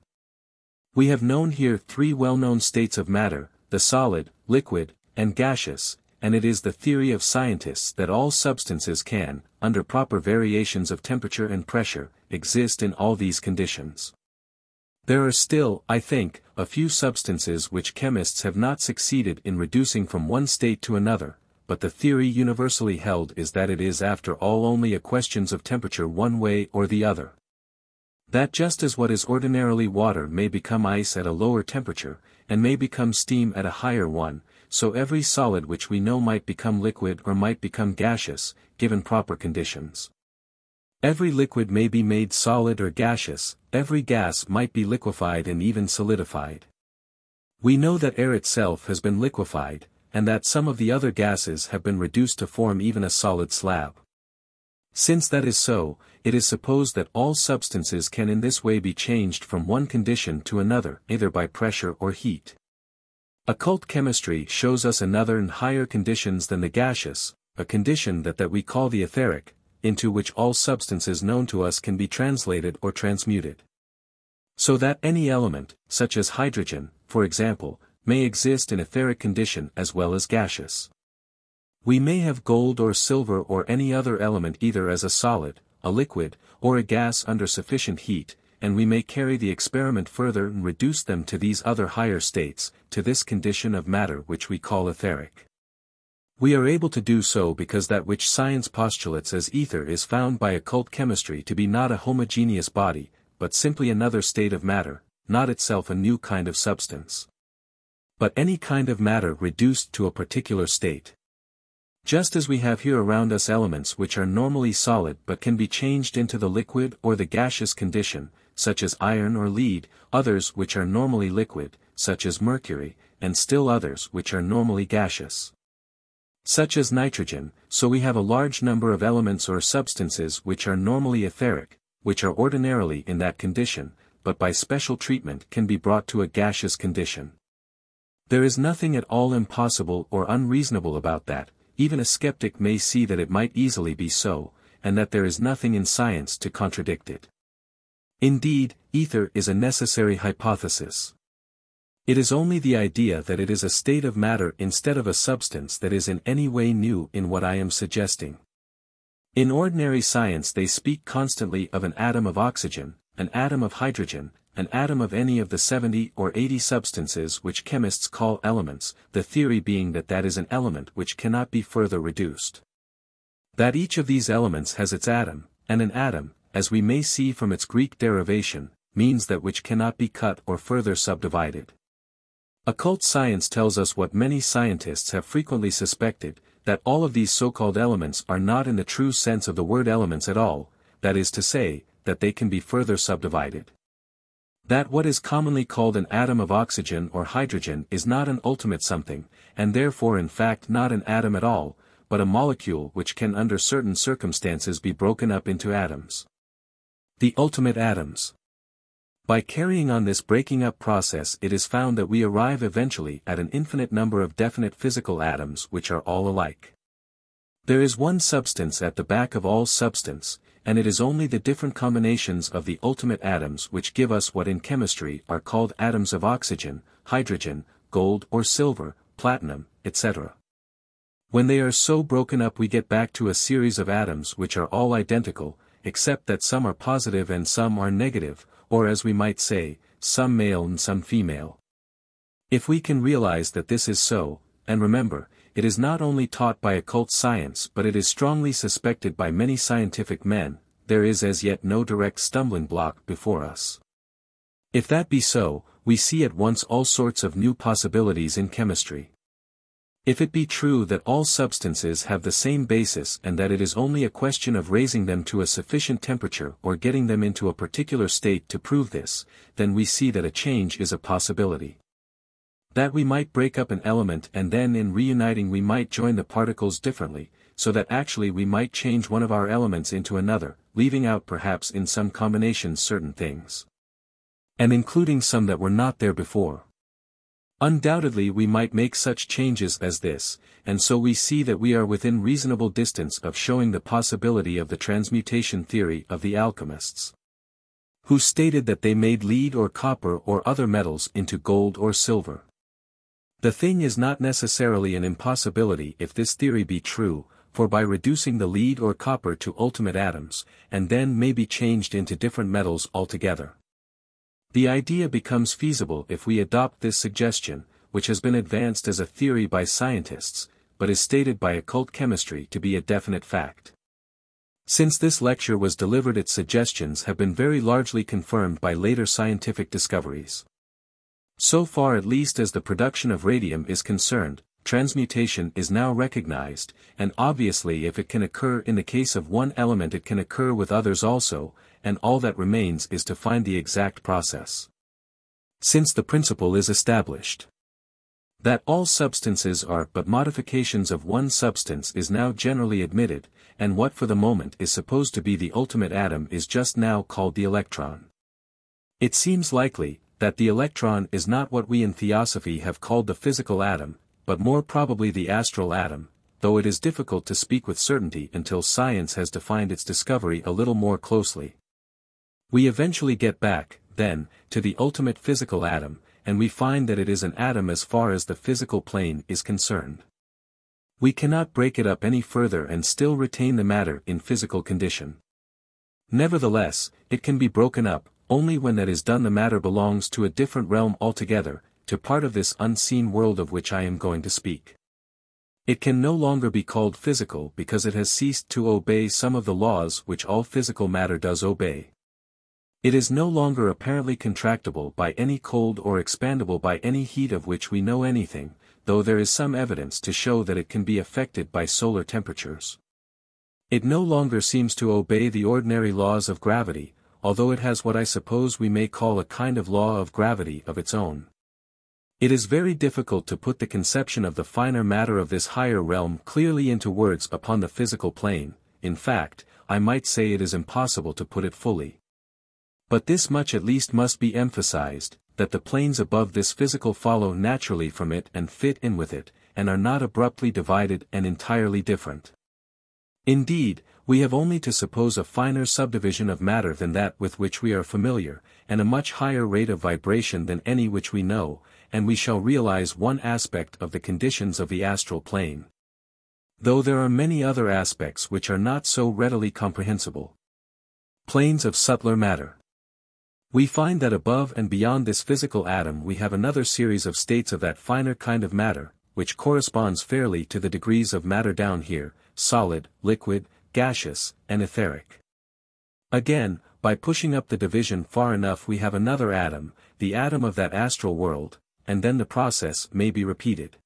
We have known here three well-known states of matter, the solid, liquid, and gaseous, and it is the theory of scientists that all substances can, under proper variations of temperature and pressure, exist in all these conditions. There are still, I think, a few substances which chemists have not succeeded in reducing from one state to another, but the theory universally held is that it is after all only a question of temperature one way or the other. That just as what is ordinarily water may become ice at a lower temperature, and may become steam at a higher one, so every solid which we know might become liquid or might become gaseous, given proper conditions. Every liquid may be made solid or gaseous, every gas might be liquefied and even solidified. We know that air itself has been liquefied, and that some of the other gases have been reduced to form even a solid slab. Since that is so, it is supposed that all substances can in this way be changed from one condition to another, either by pressure or heat. Occult chemistry shows us another and higher conditions than the gaseous, a condition that we call the etheric, into which all substances known to us can be translated or transmuted. So that any element, such as hydrogen, for example, may exist in etheric condition as well as gaseous. We may have gold or silver or any other element either as a solid, a liquid, or a gas under sufficient heat, and we may carry the experiment further and reduce them to these other higher states, to this condition of matter which we call etheric. We are able to do so because that which science postulates as ether is found by occult chemistry to be not a homogeneous body, but simply another state of matter, not itself a new kind of substance, but any kind of matter reduced to a particular state. Just as we have here around us elements which are normally solid but can be changed into the liquid or the gaseous condition, such as iron or lead, others which are normally liquid, such as mercury, and still others which are normally gaseous, such as nitrogen, so we have a large number of elements or substances which are normally etheric, which are ordinarily in that condition, but by special treatment can be brought to a gaseous condition. There is nothing at all impossible or unreasonable about that. Even a skeptic may see that it might easily be so, and that there is nothing in science to contradict it. Indeed, ether is a necessary hypothesis. It is only the idea that it is a state of matter instead of a substance that is in any way new in what I am suggesting. In ordinary science they speak constantly of an atom of oxygen, an atom of hydrogen, an atom of any of the 70 or 80 substances which chemists call elements, the theory being that that is an element which cannot be further reduced. That each of these elements has its atom, and an atom, as we may see from its Greek derivation, means that which cannot be cut or further subdivided. Occult science tells us what many scientists have frequently suspected, that all of these so-called elements are not in the true sense of the word elements at all, that is to say, that they can be further subdivided. That what is commonly called an atom of oxygen or hydrogen is not an ultimate something, and therefore in fact not an atom at all, but a molecule which can under certain circumstances be broken up into atoms. The ultimate atoms. By carrying on this breaking up process it is found that we arrive eventually at an infinite number of definite physical atoms which are all alike. There is one substance at the back of all substance, and it is only the different combinations of the ultimate atoms which give us what in chemistry are called atoms of oxygen, hydrogen, gold or silver, platinum, etc. When they are so broken up we get back to a series of atoms which are all identical, except that some are positive and some are negative, or as we might say, some male and some female. If we can realize that this is so, and remember, it is not only taught by occult science but it is strongly suspected by many scientific men, there is as yet no direct stumbling block before us. If that be so, we see at once all sorts of new possibilities in chemistry. If it be true that all substances have the same basis and that it is only a question of raising them to a sufficient temperature or getting them into a particular state to prove this, then we see that a change is a possibility. That we might break up an element and then in reuniting we might join the particles differently, so that actually we might change one of our elements into another, leaving out perhaps in some combinations certain things. And including some that were not there before. Undoubtedly we might make such changes as this, and so we see that we are within reasonable distance of showing the possibility of the transmutation theory of the alchemists, who stated that they made lead or copper or other metals into gold or silver. The thing is not necessarily an impossibility if this theory be true, for by reducing the lead or copper to ultimate atoms, and then may be changed into different metals altogether. The idea becomes feasible if we adopt this suggestion, which has been advanced as a theory by scientists, but is stated by occult chemistry to be a definite fact. Since this lecture was delivered its suggestions have been very largely confirmed by later scientific discoveries. So far at least as the production of radium is concerned, transmutation is now recognized, and obviously if it can occur in the case of one element it can occur with others also, and all that remains is to find the exact process. Since the principle is established that all substances are but modifications of one substance is now generally admitted, and what for the moment is supposed to be the ultimate atom is just now called the electron. It seems likely that the electron is not what we in Theosophy have called the physical atom, but more probably the astral atom, though it is difficult to speak with certainty until science has defined its discovery a little more closely. We eventually get back, then, to the ultimate physical atom, and we find that it is an atom as far as the physical plane is concerned. We cannot break it up any further and still retain the matter in physical condition. Nevertheless, it can be broken up, only when that is done the matter belongs to a different realm altogether, to part of this unseen world of which I am going to speak. It can no longer be called physical because it has ceased to obey some of the laws which all physical matter does obey. It is no longer apparently contractible by any cold or expandable by any heat of which we know anything, though there is some evidence to show that it can be affected by solar temperatures. It no longer seems to obey the ordinary laws of gravity, although it has what I suppose we may call a kind of law of gravity of its own. It is very difficult to put the conception of the finer matter of this higher realm clearly into words upon the physical plane, in fact, I might say it is impossible to put it fully. But this much at least must be emphasized, that the planes above this physical follow naturally from it and fit in with it, and are not abruptly divided and entirely different. Indeed, we have only to suppose a finer subdivision of matter than that with which we are familiar, and a much higher rate of vibration than any which we know, and we shall realize one aspect of the conditions of the astral plane. Though there are many other aspects which are not so readily comprehensible. Planes of subtler matter. We find that above and beyond this physical atom we have another series of states of that finer kind of matter, which corresponds fairly to the degrees of matter down here, solid, liquid, gaseous, and etheric. Again, by pushing up the division far enough we have another atom, the atom of that astral world, and then the process may be repeated.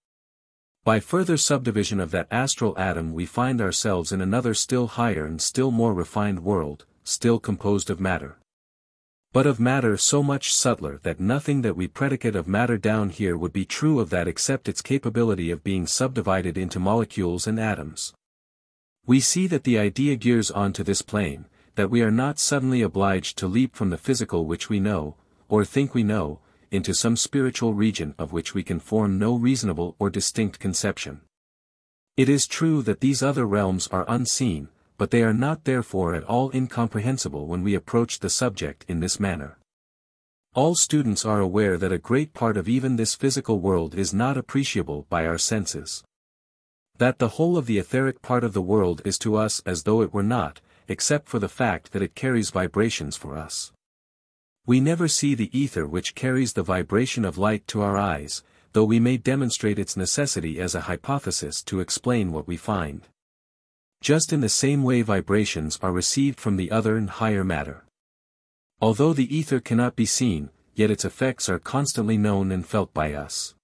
By further subdivision of that astral atom we find ourselves in another still higher and still more refined world, still composed of matter. But of matter so much subtler that nothing that we predicate of matter down here would be true of that except its capability of being subdivided into molecules and atoms. We see that the idea gears on to this plane, that we are not suddenly obliged to leap from the physical which we know, or think we know, into some spiritual region of which we can form no reasonable or distinct conception. It is true that these other realms are unseen, but they are not therefore at all incomprehensible when we approach the subject in this manner. All students are aware that a great part of even this physical world is not appreciable by our senses. That the whole of the etheric part of the world is to us as though it were not, except for the fact that it carries vibrations for us. We never see the ether which carries the vibration of light to our eyes, though we may demonstrate its necessity as a hypothesis to explain what we find. Just in the same way vibrations are received from the other and higher matter. Although the ether cannot be seen, yet its effects are constantly known and felt by us.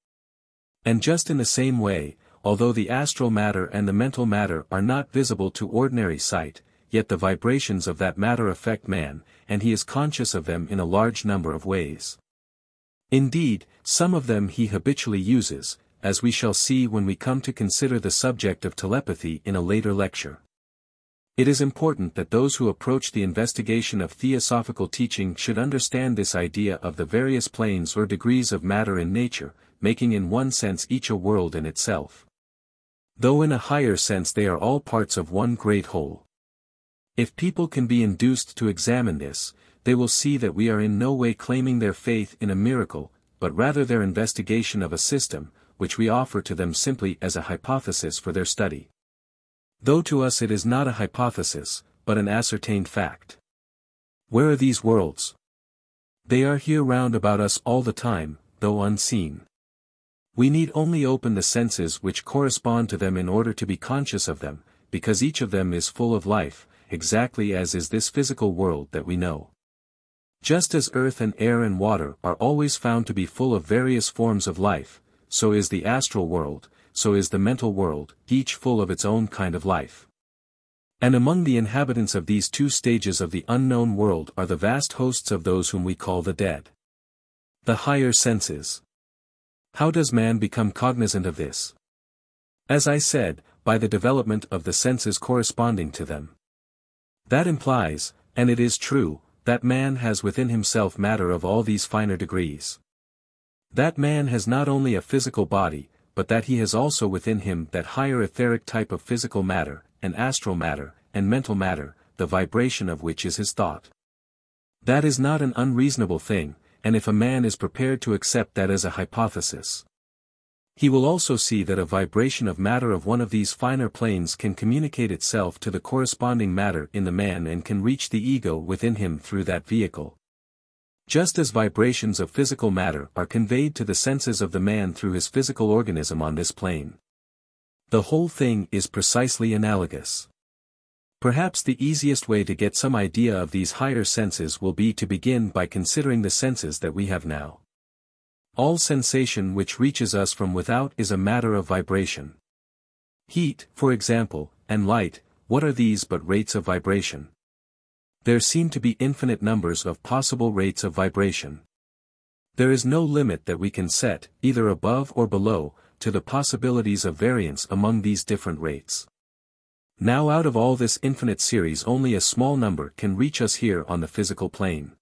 And just in the same way, although the astral matter and the mental matter are not visible to ordinary sight, yet the vibrations of that matter affect man, and he is conscious of them in a large number of ways. Indeed, some of them he habitually uses, as we shall see when we come to consider the subject of telepathy in a later lecture. It is important that those who approach the investigation of theosophical teaching should understand this idea of the various planes or degrees of matter in nature, making in one sense each a world in itself. Though in a higher sense they are all parts of one great whole. If people can be induced to examine this, they will see that we are in no way claiming their faith in a miracle, but rather their investigation of a system, which we offer to them simply as a hypothesis for their study. Though to us it is not a hypothesis, but an ascertained fact. Where are these worlds? They are here round about us all the time, though unseen. We need only open the senses which correspond to them in order to be conscious of them, because each of them is full of life, exactly as is this physical world that we know. Just as earth and air and water are always found to be full of various forms of life, so is the astral world, so is the mental world, each full of its own kind of life. And among the inhabitants of these two stages of the unknown world are the vast hosts of those whom we call the dead. The higher senses. How does man become cognizant of this? As I said, by the development of the senses corresponding to them. That implies, and it is true, that man has within himself matter of all these finer degrees. That man has not only a physical body, but that he has also within him that higher etheric type of physical matter, and astral matter, and mental matter, the vibration of which is his thought. That is not an unreasonable thing, and if a man is prepared to accept that as a hypothesis, he will also see that a vibration of matter of one of these finer planes can communicate itself to the corresponding matter in the man and can reach the ego within him through that vehicle. Just as vibrations of physical matter are conveyed to the senses of the man through his physical organism on this plane. The whole thing is precisely analogous. Perhaps the easiest way to get some idea of these higher senses will be to begin by considering the senses that we have now. All sensation which reaches us from without is a matter of vibration. Heat, for example, and light, what are these but rates of vibration? There seem to be infinite numbers of possible rates of vibration. There is no limit that we can set, either above or below, to the possibilities of variance among these different rates. Now out of all this infinite series only a small number can reach us here on the physical plane.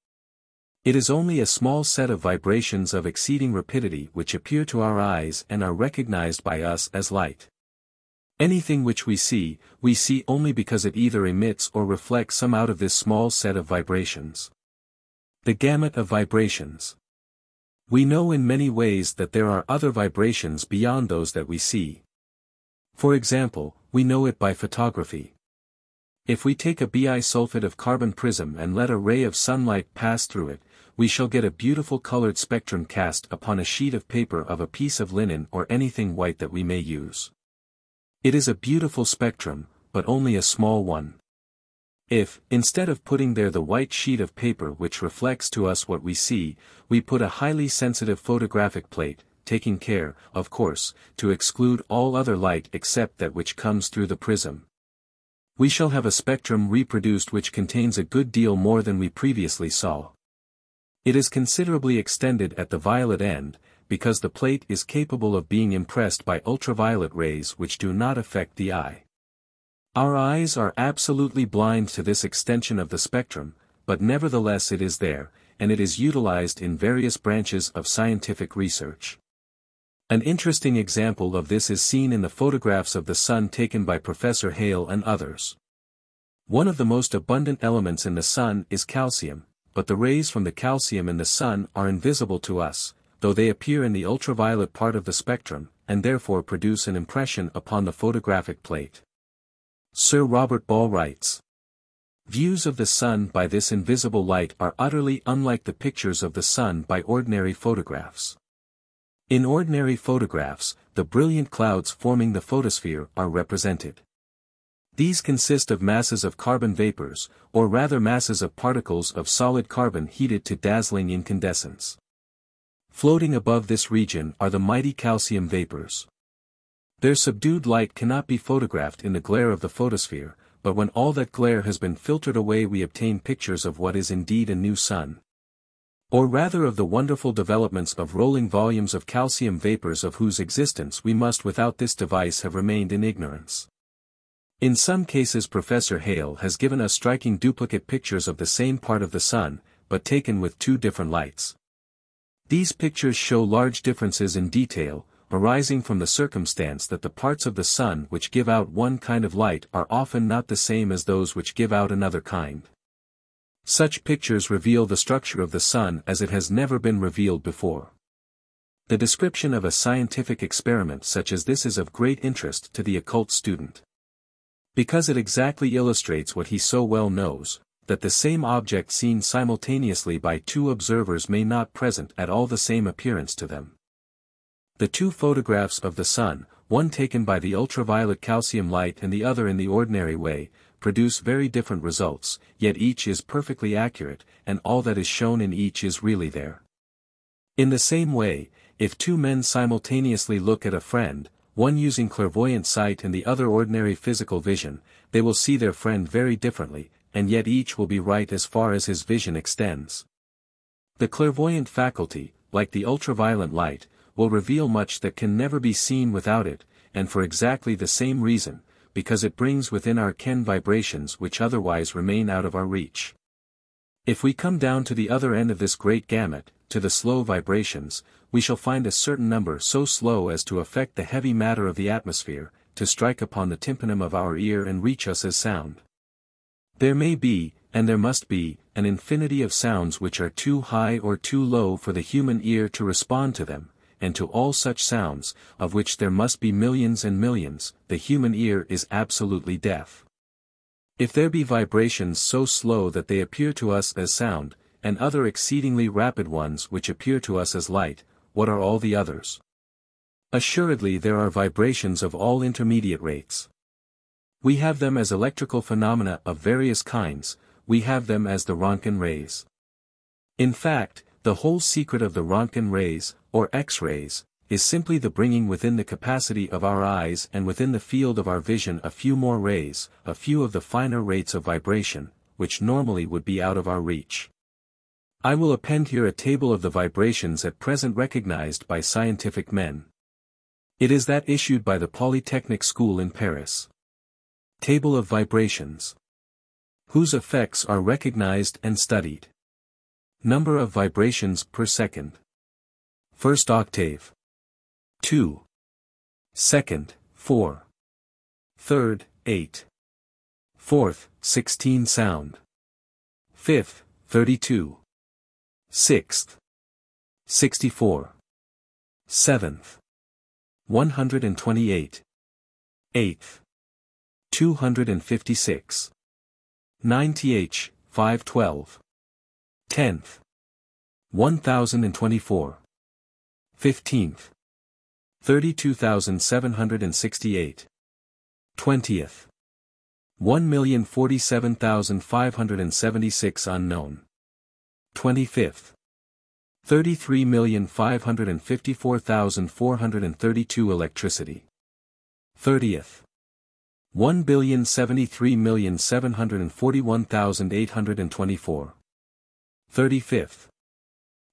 It is only a small set of vibrations of exceeding rapidity which appear to our eyes and are recognized by us as light. Anything which we see only because it either emits or reflects some out of this small set of vibrations. The gamut of vibrations. We know in many ways that there are other vibrations beyond those that we see. For example, we know it by photography. If we take a bisulfate of carbon prism and let a ray of sunlight pass through it, we shall get a beautiful colored spectrum cast upon a sheet of paper of a piece of linen or anything white that we may use. It is a beautiful spectrum, but only a small one. If, instead of putting there the white sheet of paper which reflects to us what we see, we put a highly sensitive photographic plate, taking care, of course, to exclude all other light except that which comes through the prism, we shall have a spectrum reproduced which contains a good deal more than we previously saw. It is considerably extended at the violet end, because the plate is capable of being impressed by ultraviolet rays which do not affect the eye. Our eyes are absolutely blind to this extension of the spectrum, but nevertheless it is there, and it is utilized in various branches of scientific research. An interesting example of this is seen in the photographs of the sun taken by Professor Hale and others. One of the most abundant elements in the sun is calcium, but the rays from the calcium in the sun are invisible to us, though they appear in the ultraviolet part of the spectrum, and therefore produce an impression upon the photographic plate. Sir Robert Ball writes, "Views of the sun by this invisible light are utterly unlike the pictures of the sun by ordinary photographs. In ordinary photographs, the brilliant clouds forming the photosphere are represented. These consist of masses of carbon vapors, or rather masses of particles of solid carbon heated to dazzling incandescence. Floating above this region are the mighty calcium vapors. Their subdued light cannot be photographed in the glare of the photosphere, but when all that glare has been filtered away we obtain pictures of what is indeed a new sun. Or rather of the wonderful developments of rolling volumes of calcium vapors of whose existence we must without this device have remained in ignorance. In some cases Professor Hale has given us striking duplicate pictures of the same part of the sun, but taken with two different lights. These pictures show large differences in detail, arising from the circumstance that the parts of the sun which give out one kind of light are often not the same as those which give out another kind. Such pictures reveal the structure of the sun as it has never been revealed before. The description of a scientific experiment such as this is of great interest to the occult student, because it exactly illustrates what he so well knows, that the same object seen simultaneously by two observers may not present at all the same appearance to them. The two photographs of the sun, one taken by the ultraviolet calcium light and the other in the ordinary way, produce very different results, yet each is perfectly accurate, and all that is shown in each is really there. In the same way, if two men simultaneously look at a friend, one using clairvoyant sight and the other ordinary physical vision, they will see their friend very differently, and yet each will be right as far as his vision extends. The clairvoyant faculty, like the ultraviolet light, will reveal much that can never be seen without it, and for exactly the same reason, because it brings within our ken vibrations which otherwise remain out of our reach. If we come down to the other end of this great gamut, to the slow vibrations, we shall find a certain number so slow as to affect the heavy matter of the atmosphere, to strike upon the tympanum of our ear and reach us as sound. There may be, and there must be, an infinity of sounds which are too high or too low for the human ear to respond to them, and to all such sounds, of which there must be millions and millions, the human ear is absolutely deaf. If there be vibrations so slow that they appear to us as sound, and other exceedingly rapid ones which appear to us as light, what are all the others? Assuredly there are vibrations of all intermediate rates. We have them as electrical phenomena of various kinds, we have them as the Röntgen rays. In fact, the whole secret of the Röntgen rays, or X-rays, is simply the bringing within the capacity of our eyes and within the field of our vision a few more rays, a few of the finer rates of vibration, which normally would be out of our reach. I will append here a table of the vibrations at present recognized by scientific men. It is that issued by the Polytechnic School in Paris. Table of vibrations, whose effects are recognized and studied. Number of vibrations per second. First octave. 2. Second, 4. Third, 8. Fourth, 16 sound. Fifth, 32. Sixth, 64. Seventh, 128. Eighth, 256. 9th, 512. 10th. 1024. 15th. 32,768. 20th. 1,047,576 unknown. 25th. 33,554,432 electricity. 30th. 1,073,741,824. 35th.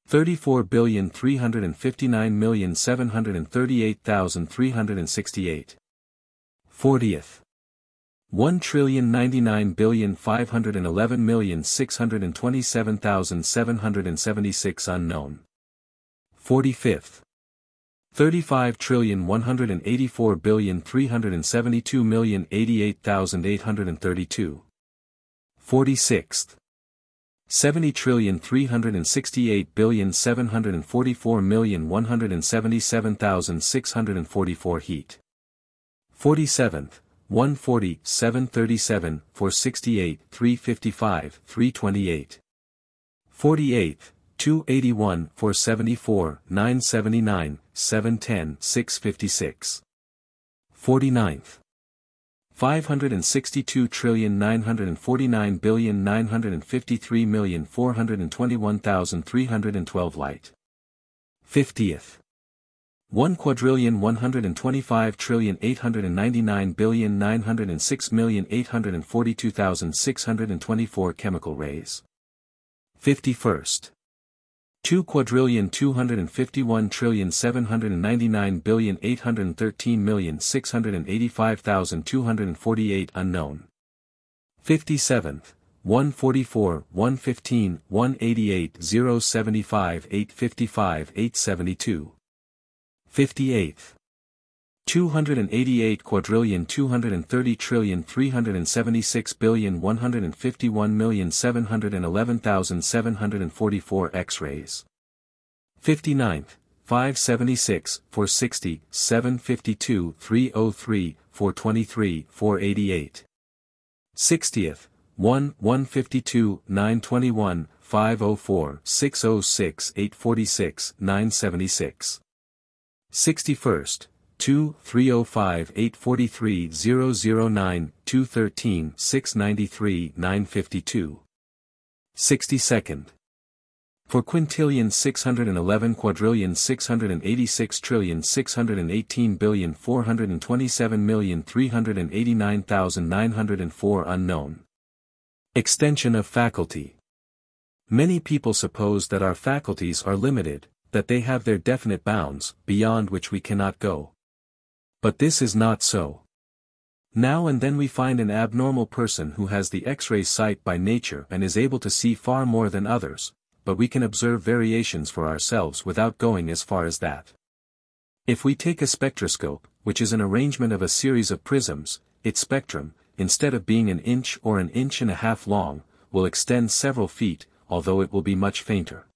34,359,738,368. 40th. 1,099,511,627,776 unknown. 45th. 35,184,372,088,832. 46th. 70,368,744,177,644 heat. 47th. 140, 737, 468, 355, 328. 48th. 281, 474, 979, 710, 656. 49th. 562,949,953,421,312 light. 50th. 1,125,899,906,842,624 chemical rays. 51st. 2,251,799,813,685,248 unknown. 57th. 144, 115, 188, 075, 855, 872. 58th. 288,230,376,151,711,744 X-rays. 59th. 576, 460, 752, 303, 423, 488. 60th. 152, 921, 504, 606, 846, 976. 61st. 305, 843, 009, 213, 693, 952. 62nd. For quintillion 611 quadrillion 686 trillion 618 billion 427,389,904 unknown. Extension of faculty. Many people suppose that our faculties are limited, that they have their definite bounds, beyond which we cannot go. But this is not so. Now and then we find an abnormal person who has the X-ray sight by nature and is able to see far more than others, but we can observe variations for ourselves without going as far as that. If we take a spectroscope, which is an arrangement of a series of prisms, its spectrum, instead of being an inch or an inch and a half long, will extend several feet, although it will be much fainter.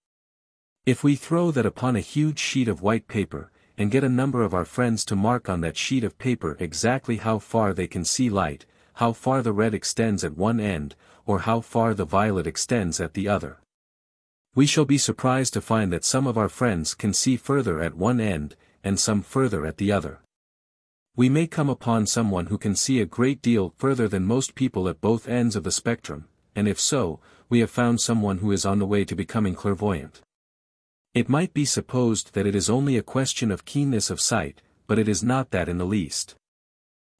If we throw that upon a huge sheet of white paper, and get a number of our friends to mark on that sheet of paper exactly how far they can see light, how far the red extends at one end, or how far the violet extends at the other, we shall be surprised to find that some of our friends can see further at one end, and some further at the other. We may come upon someone who can see a great deal further than most people at both ends of the spectrum, and if so, we have found someone who is on the way to becoming clairvoyant. It might be supposed that it is only a question of keenness of sight, but it is not that in the least.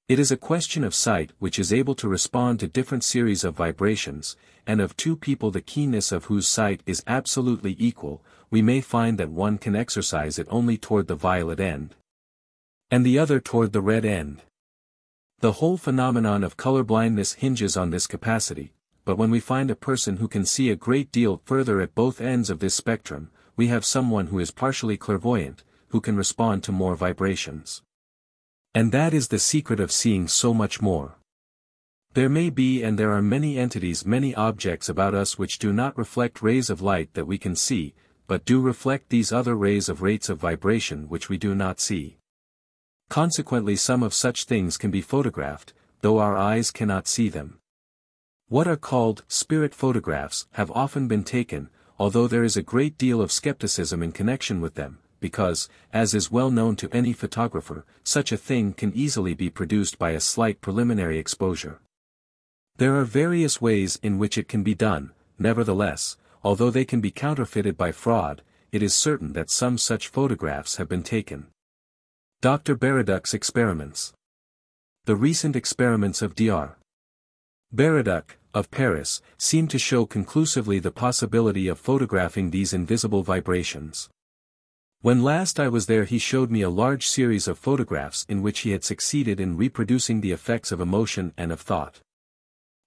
It is a question of sight which is able to respond to different series of vibrations, and of two people the keenness of whose sight is absolutely equal, we may find that one can exercise it only toward the violet end, and the other toward the red end. The whole phenomenon of colorblindness hinges on this capacity, but when we find a person who can see a great deal further at both ends of this spectrum, we have someone who is partially clairvoyant, who can respond to more vibrations. And that is the secret of seeing so much more. There may be and there are many entities, many objects about us which do not reflect rays of light that we can see, but do reflect these other rays of rates of vibration which we do not see. Consequently some of such things can be photographed, though our eyes cannot see them. What are called spirit photographs have often been taken, although there is a great deal of skepticism in connection with them, because, as is well known to any photographer, such a thing can easily be produced by a slight preliminary exposure. There are various ways in which it can be done, nevertheless, although they can be counterfeited by fraud, it is certain that some such photographs have been taken. Dr. Baraduc's experiments. The recent experiments of Dr. Baraduc, of Paris, seem to show conclusively the possibility of photographing these invisible vibrations. When last I was there he showed me a large series of photographs in which he had succeeded in reproducing the effects of emotion and of thought.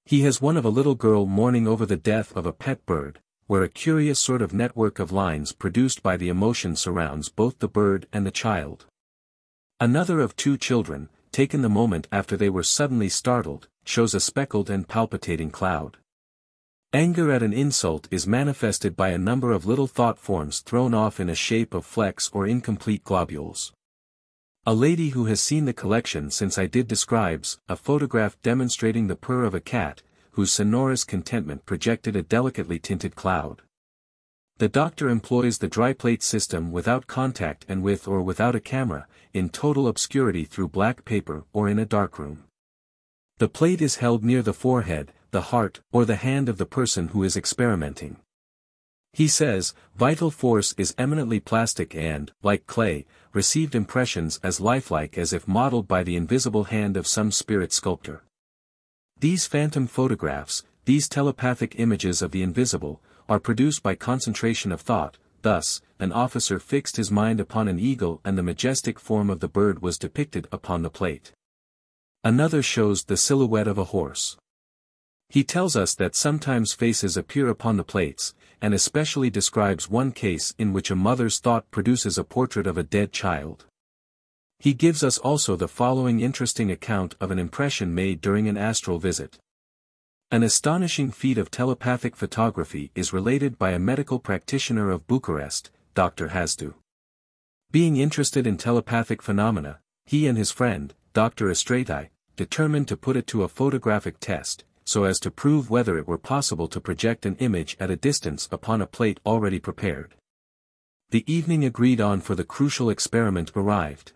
He has one of a little girl mourning over the death of a pet bird, where a curious sort of network of lines produced by the emotion surrounds both the bird and the child. Another of two children, taken the moment after they were suddenly startled, shows a speckled and palpitating cloud. Anger at an insult is manifested by a number of little thought forms thrown off in a shape of flecks or incomplete globules. A lady who has seen the collection since I did describes a photograph demonstrating the purr of a cat, whose sonorous contentment projected a delicately tinted cloud. The doctor employs the dry plate system without contact and with or without a camera, in total obscurity through black paper or in a darkroom. The plate is held near the forehead, the heart, or the hand of the person who is experimenting. He says, vital force is eminently plastic and, like clay, received impressions as lifelike as if modeled by the invisible hand of some spirit sculptor. These phantom photographs, these telepathic images of the invisible, are produced by concentration of thought. Thus, an officer fixed his mind upon an eagle and the majestic form of the bird was depicted upon the plate. Another shows the silhouette of a horse. He tells us that sometimes faces appear upon the plates, and especially describes one case in which a mother's thought produces a portrait of a dead child. He gives us also the following interesting account of an impression made during an astral visit. An astonishing feat of telepathic photography is related by a medical practitioner of Bucharest, Dr. Hasdu. Being interested in telepathic phenomena, he and his friend, Dr. Estratai, determined to put it to a photographic test, so as to prove whether it were possible to project an image at a distance upon a plate already prepared. The evening agreed on for the crucial experiment arrived.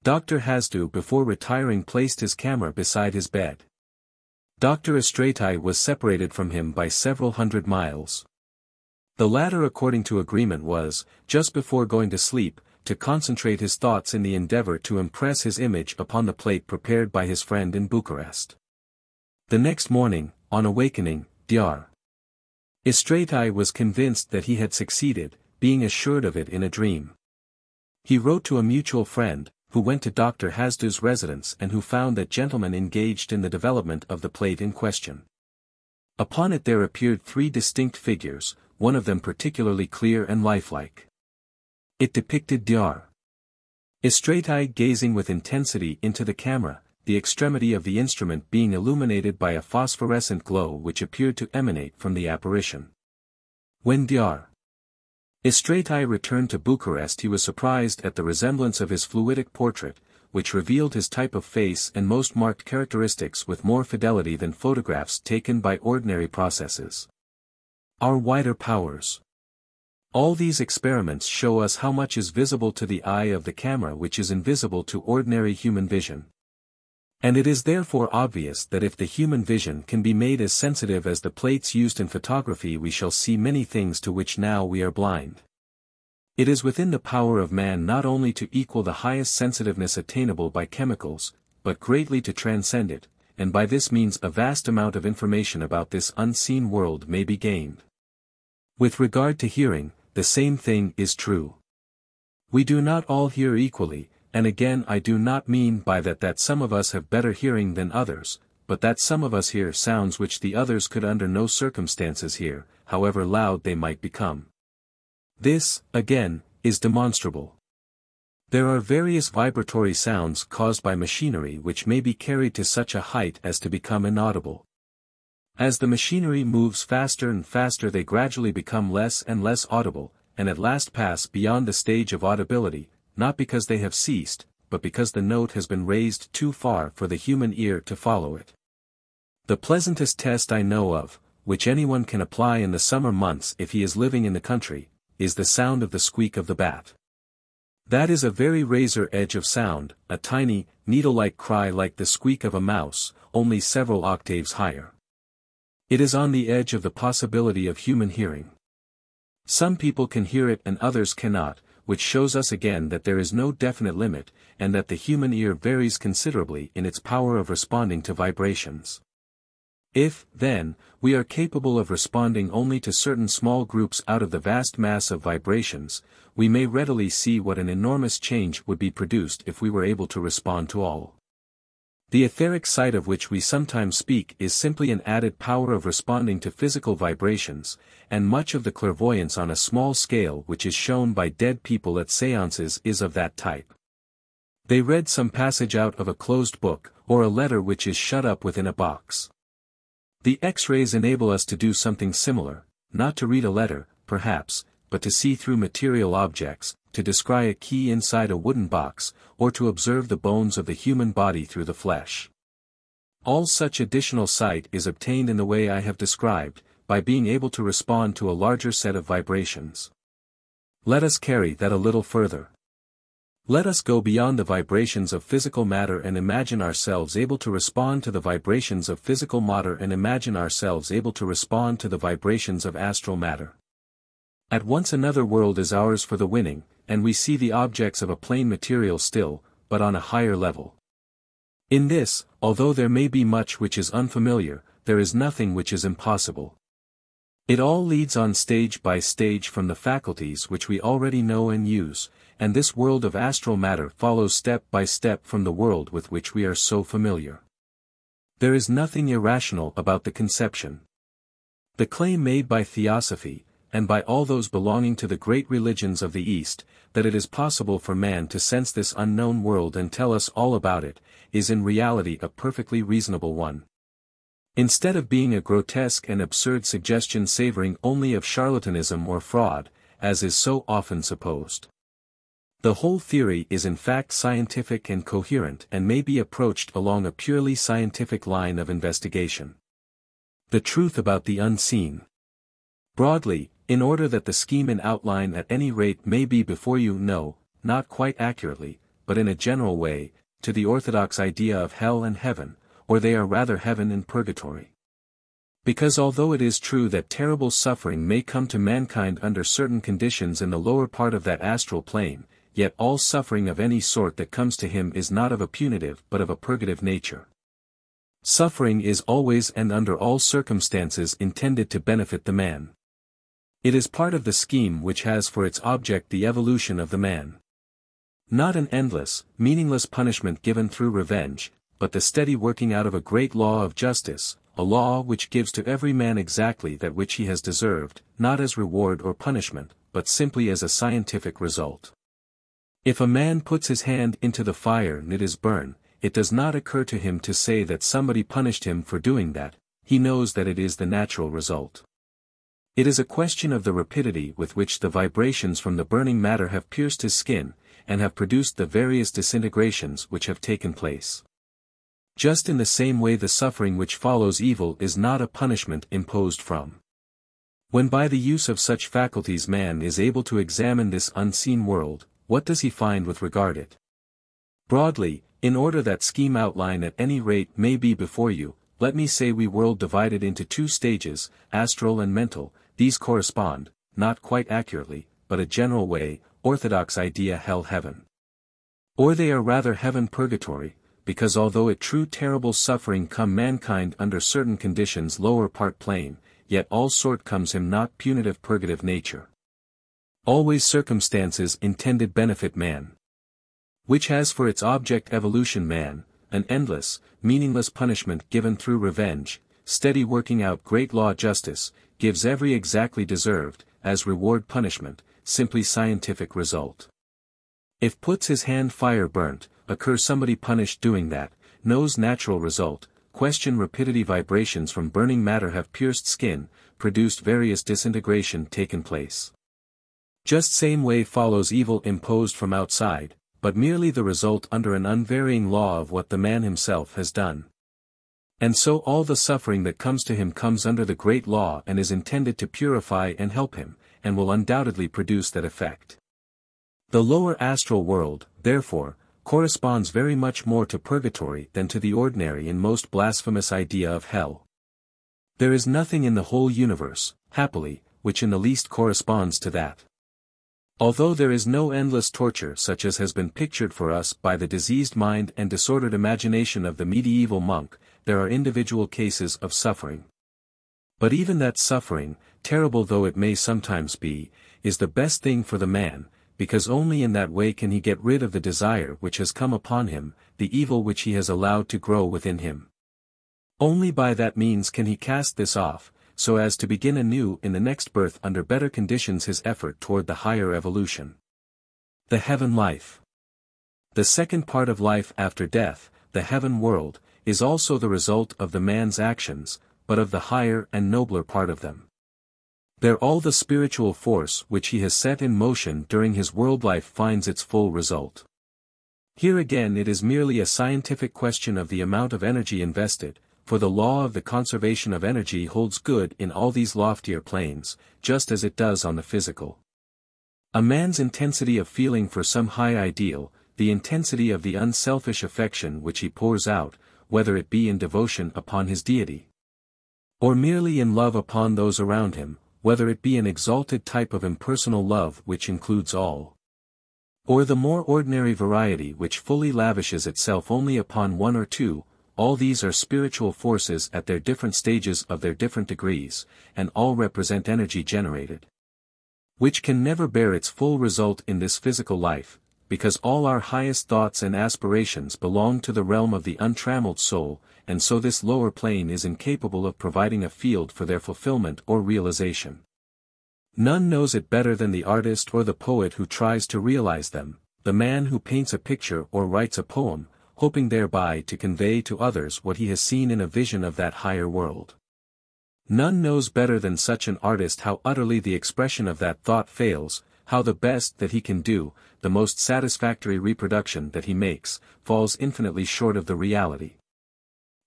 Dr. Hasdu before retiring placed his camera beside his bed. Dr. Estratai was separated from him by several hundred miles. The latter according to agreement was, just before going to sleep, to concentrate his thoughts in the endeavor to impress his image upon the plate prepared by his friend in Bucharest. The next morning, on awakening, Dr. Estratai was convinced that he had succeeded, being assured of it in a dream. He wrote to a mutual friend, who went to Dr. Hasdu's residence and who found that gentleman engaged in the development of the plate in question. Upon it there appeared three distinct figures, one of them particularly clear and lifelike. It depicted Dr. Estratai gazing with intensity into the camera, the extremity of the instrument being illuminated by a phosphorescent glow which appeared to emanate from the apparition. When Dr. Estratai returned to Bucharest he was surprised at the resemblance of his fluidic portrait, which revealed his type of face and most marked characteristics with more fidelity than photographs taken by ordinary processes. Our wider powers. All these experiments show us how much is visible to the eye of the camera which is invisible to ordinary human vision. And it is therefore obvious that if the human vision can be made as sensitive as the plates used in photography we shall see many things to which now we are blind. It is within the power of man not only to equal the highest sensitiveness attainable by chemicals, but greatly to transcend it, and by this means a vast amount of information about this unseen world may be gained. With regard to hearing, the same thing is true. We do not all hear equally, and again I do not mean by that some of us have better hearing than others, but that some of us hear sounds which the others could under no circumstances hear, however loud they might become. This, again, is demonstrable. There are various vibratory sounds caused by machinery which may be carried to such a height as to become inaudible. As the machinery moves faster and faster they gradually become less and less audible, and at last pass beyond the stage of audibility, not because they have ceased, but because the note has been raised too far for the human ear to follow it. The pleasantest test I know of, which anyone can apply in the summer months if he is living in the country, is the sound of the squeak of the bat. That is a very razor edge of sound, a tiny, needle-like cry like the squeak of a mouse, only several octaves higher. It is on the edge of the possibility of human hearing. Some people can hear it and others cannot, which shows us again that there is no definite limit, and that the human ear varies considerably in its power of responding to vibrations. If, then, we are capable of responding only to certain small groups out of the vast mass of vibrations, we may readily see what an enormous change would be produced if we were able to respond to all. The etheric sight of which we sometimes speak is simply an added power of responding to physical vibrations, and much of the clairvoyance on a small scale which is shown by dead people at séances is of that type. They read some passage out of a closed book, or a letter which is shut up within a box. The X-rays enable us to do something similar, not to read a letter, perhaps, but to see through material objects, to descry a key inside a wooden box, or to observe the bones of the human body through the flesh. All such additional sight is obtained in the way I have described, by being able to respond to a larger set of vibrations. Let us carry that a little further. Let us go beyond the vibrations of physical matter and imagine ourselves able to respond to the vibrations of physical matter and imagine ourselves able to respond to the vibrations of astral matter. At once another world is ours for the winning, and we see the objects of a plane material still, but on a higher level. In this, although there may be much which is unfamiliar, there is nothing which is impossible. It all leads on stage by stage from the faculties which we already know and use, and this world of astral matter follows step by step from the world with which we are so familiar. There is nothing irrational about the conception. The claim made by Theosophy, and by all those belonging to the great religions of the East, that it is possible for man to sense this unknown world and tell us all about it, is in reality a perfectly reasonable one. Instead of being a grotesque and absurd suggestion savoring only of charlatanism or fraud, as is so often supposed. The whole theory is in fact scientific and coherent and may be approached along a purely scientific line of investigation. The truth about the unseen. Broadly, in order that the scheme and outline at any rate may be before you know, not quite accurately, but in a general way, to the orthodox idea of hell and heaven, or they are rather heaven and purgatory. Because although it is true that terrible suffering may come to mankind under certain conditions in the lower part of that astral plane, yet all suffering of any sort that comes to him is not of a punitive but of a purgative nature. Suffering is always and under all circumstances intended to benefit the man. It is part of the scheme which has for its object the evolution of the man. Not an endless, meaningless punishment given through revenge, but the steady working out of a great law of justice, a law which gives to every man exactly that which he has deserved, not as reward or punishment, but simply as a scientific result. If a man puts his hand into the fire and it is burned, it does not occur to him to say that somebody punished him for doing that, he knows that it is the natural result. It is a question of the rapidity with which the vibrations from the burning matter have pierced his skin, and have produced the various disintegrations which have taken place. Just in the same way the suffering which follows evil is not a punishment imposed from. When by the use of such faculties man is able to examine this unseen world, what does he find with regard it? Broadly, in order that scheme outline at any rate may be before you, let me say we world divided into two stages, astral and mental, these correspond, not quite accurately, but a general way, orthodox idea hell-heaven. Or they are rather heaven-purgatory, because although it true terrible suffering come mankind under certain conditions lower part plane, yet all sort comes him not punitive purgative nature. Always circumstances intended benefit man. Which has for its object evolution man, an endless, meaningless punishment given through revenge, steady working out great law justice, gives every exactly deserved, as reward punishment, simply scientific result. If puts his hand fire burnt, occur somebody punished doing that, knows natural result, question rapidity vibrations from burning matter have pierced skin, produced various disintegration taken place. Just same way follows evil imposed from outside, but merely the result under an unvarying law of what the man himself has done. And so all the suffering that comes to him comes under the great law and is intended to purify and help him, and will undoubtedly produce that effect. The lower astral world, therefore, corresponds very much more to purgatory than to the ordinary and most blasphemous idea of hell. There is nothing in the whole universe, happily, which in the least corresponds to that. Although there is no endless torture such as has been pictured for us by the diseased mind and disordered imagination of the medieval monk, there are individual cases of suffering. But even that suffering, terrible though it may sometimes be, is the best thing for the man, because only in that way can he get rid of the desire which has come upon him, the evil which he has allowed to grow within him. Only by that means can he cast this off, so as to begin anew in the next birth under better conditions his effort toward the higher evolution. The heaven life. The second part of life after death, the heaven world, is also the result of the man's actions, but of the higher and nobler part of them. There all the spiritual force which he has set in motion during his world life finds its full result. Here again it is merely a scientific question of the amount of energy invested, for the law of the conservation of energy holds good in all these loftier planes, just as it does on the physical. A man's intensity of feeling for some high ideal, the intensity of the unselfish affection which he pours out, whether it be in devotion upon his deity, or merely in love upon those around him, whether it be an exalted type of impersonal love which includes all, or the more ordinary variety which fully lavishes itself only upon one or two, all these are spiritual forces at their different stages of their different degrees, and all represent energy generated, which can never bear its full result in this physical life, because all our highest thoughts and aspirations belong to the realm of the untrammeled soul, and so this lower plane is incapable of providing a field for their fulfillment or realization. None knows it better than the artist or the poet who tries to realize them, the man who paints a picture or writes a poem, hoping thereby to convey to others what he has seen in a vision of that higher world. None knows better than such an artist how utterly the expression of that thought fails, how the best that he can do, the most satisfactory reproduction that he makes, falls infinitely short of the reality.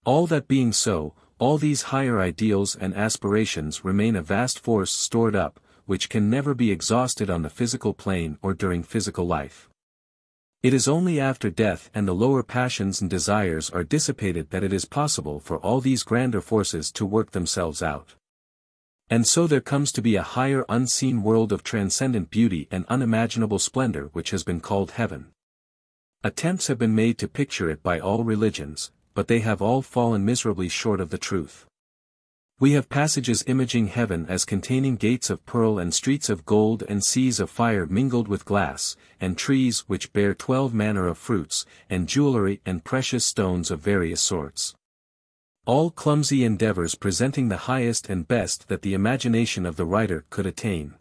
All that being so, all these higher ideals and aspirations remain a vast force stored up, which can never be exhausted on the physical plane or during physical life. It is only after death and the lower passions and desires are dissipated that it is possible for all these grander forces to work themselves out. And so there comes to be a higher unseen world of transcendent beauty and unimaginable splendor which has been called heaven. Attempts have been made to picture it by all religions, but they have all fallen miserably short of the truth. We have passages imaging heaven as containing gates of pearl and streets of gold and seas of fire mingled with glass, and trees which bear 12 manner of fruits, and jewelry and precious stones of various sorts. All clumsy endeavors presenting the highest and best that the imagination of the writer could attain.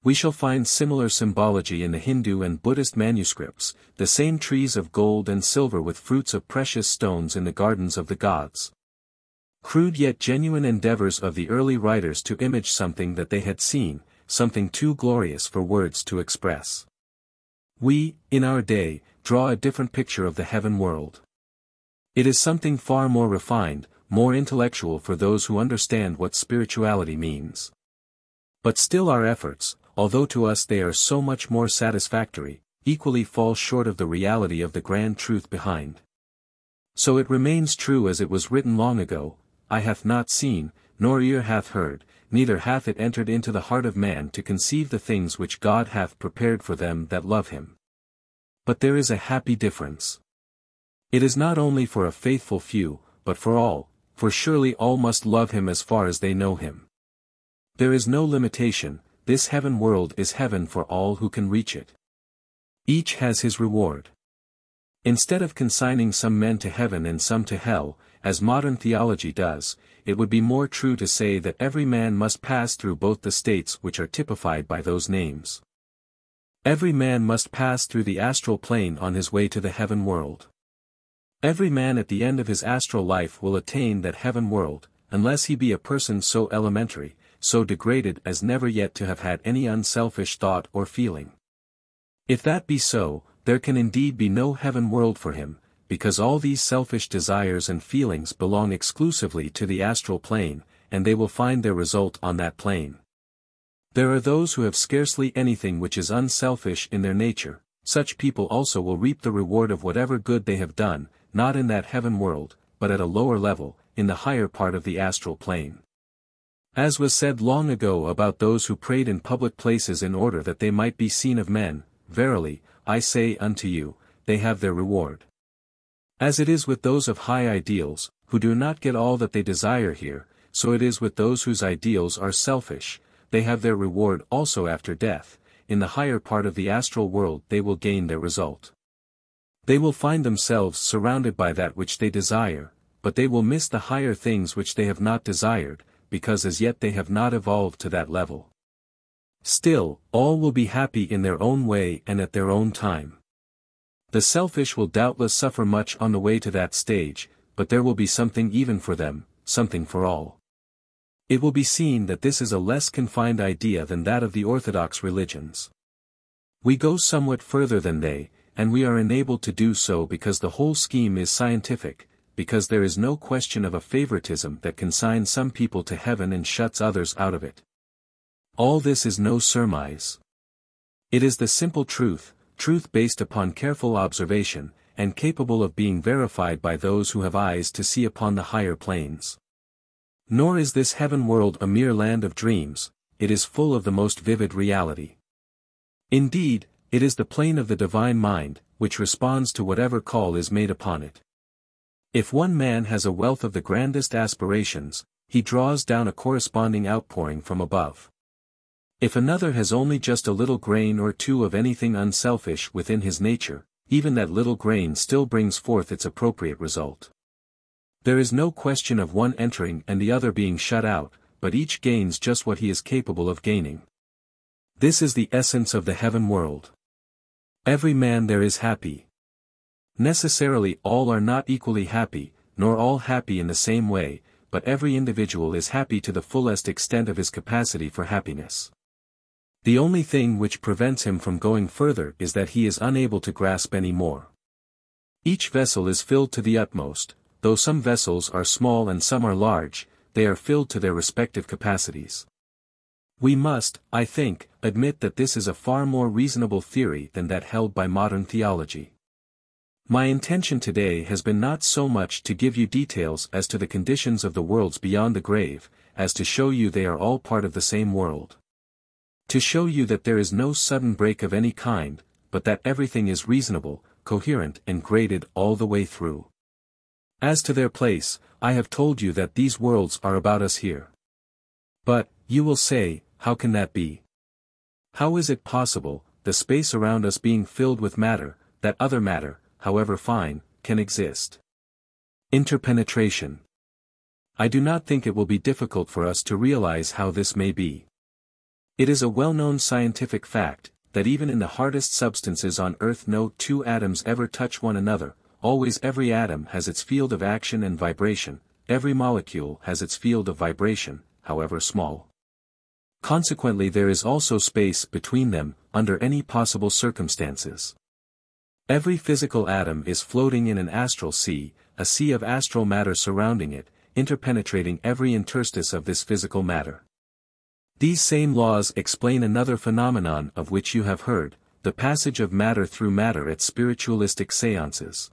We shall find similar symbology in the Hindu and Buddhist manuscripts, the same trees of gold and silver with fruits of precious stones in the gardens of the gods. Crude yet genuine endeavors of the early writers to image something that they had seen, something too glorious for words to express. We, in our day, draw a different picture of the heaven world. It is something far more refined, more intellectual for those who understand what spirituality means. But still our efforts, although to us they are so much more satisfactory, equally fall short of the reality of the grand truth behind. So it remains true as it was written long ago, eye hath not seen, nor ear hath heard, neither hath it entered into the heart of man to conceive the things which God hath prepared for them that love him. But there is a happy difference. It is not only for a faithful few, but for all, for surely all must love him as far as they know him. There is no limitation, this heaven world is heaven for all who can reach it. Each has his reward. Instead of consigning some men to heaven and some to hell, as modern theology does, it would be more true to say that every man must pass through both the states which are typified by those names. Every man must pass through the astral plane on his way to the heaven world. Every man at the end of his astral life will attain that heaven world, unless he be a person so elementary, so degraded as never yet to have had any unselfish thought or feeling. If that be so, there can indeed be no heaven world for him, because all these selfish desires and feelings belong exclusively to the astral plane, and they will find their result on that plane. There are those who have scarcely anything which is unselfish in their nature. Such people also will reap the reward of whatever good they have done, not in that heaven world, but at a lower level, in the higher part of the astral plane. As was said long ago about those who prayed in public places in order that they might be seen of men, verily, I say unto you, they have their reward. As it is with those of high ideals, who do not get all that they desire here, so it is with those whose ideals are selfish, they have their reward also after death. In the higher part of the astral world they will gain their result. They will find themselves surrounded by that which they desire, but they will miss the higher things which they have not desired, because as yet they have not evolved to that level. Still, all will be happy in their own way and at their own time. The selfish will doubtless suffer much on the way to that stage, but there will be something even for them, something for all. It will be seen that this is a less confined idea than that of the orthodox religions. We go somewhat further than they, and we are enabled to do so because the whole scheme is scientific, because there is no question of a favoritism that consigns some people to heaven and shuts others out of it. All this is no surmise. It is the simple truth, truth based upon careful observation, and capable of being verified by those who have eyes to see upon the higher planes. Nor is this heaven world a mere land of dreams, it is full of the most vivid reality. Indeed, it is the plane of the divine mind, which responds to whatever call is made upon it. If one man has a wealth of the grandest aspirations, he draws down a corresponding outpouring from above. If another has only just a little grain or two of anything unselfish within his nature, even that little grain still brings forth its appropriate result. There is no question of one entering and the other being shut out, but each gains just what he is capable of gaining. This is the essence of the heaven world. Every man there is happy. Necessarily all are not equally happy, nor all happy in the same way, but every individual is happy to the fullest extent of his capacity for happiness. The only thing which prevents him from going further is that he is unable to grasp any more. Each vessel is filled to the utmost. Though some vessels are small and some are large, they are filled to their respective capacities. We must, I think, admit that this is a far more reasonable theory than that held by modern theology. My intention today has been not so much to give you details as to the conditions of the worlds beyond the grave, as to show you they are all part of the same world. To show you that there is no sudden break of any kind, but that everything is reasonable, coherent and graded all the way through. As to their place, I have told you that these worlds are about us here. But, you will say, how can that be? How is it possible, the space around us being filled with matter, that other matter, however fine, can exist? Interpenetration. I do not think it will be difficult for us to realize how this may be. It is a well-known scientific fact, that even in the hardest substances on earth no two atoms ever touch one another. Always every atom has its field of action and vibration, every molecule has its field of vibration, however small. Consequently there is also space between them, under any possible circumstances. Every physical atom is floating in an astral sea, a sea of astral matter surrounding it, interpenetrating every interstice of this physical matter. These same laws explain another phenomenon of which you have heard, the passage of matter through matter at spiritualistic séances.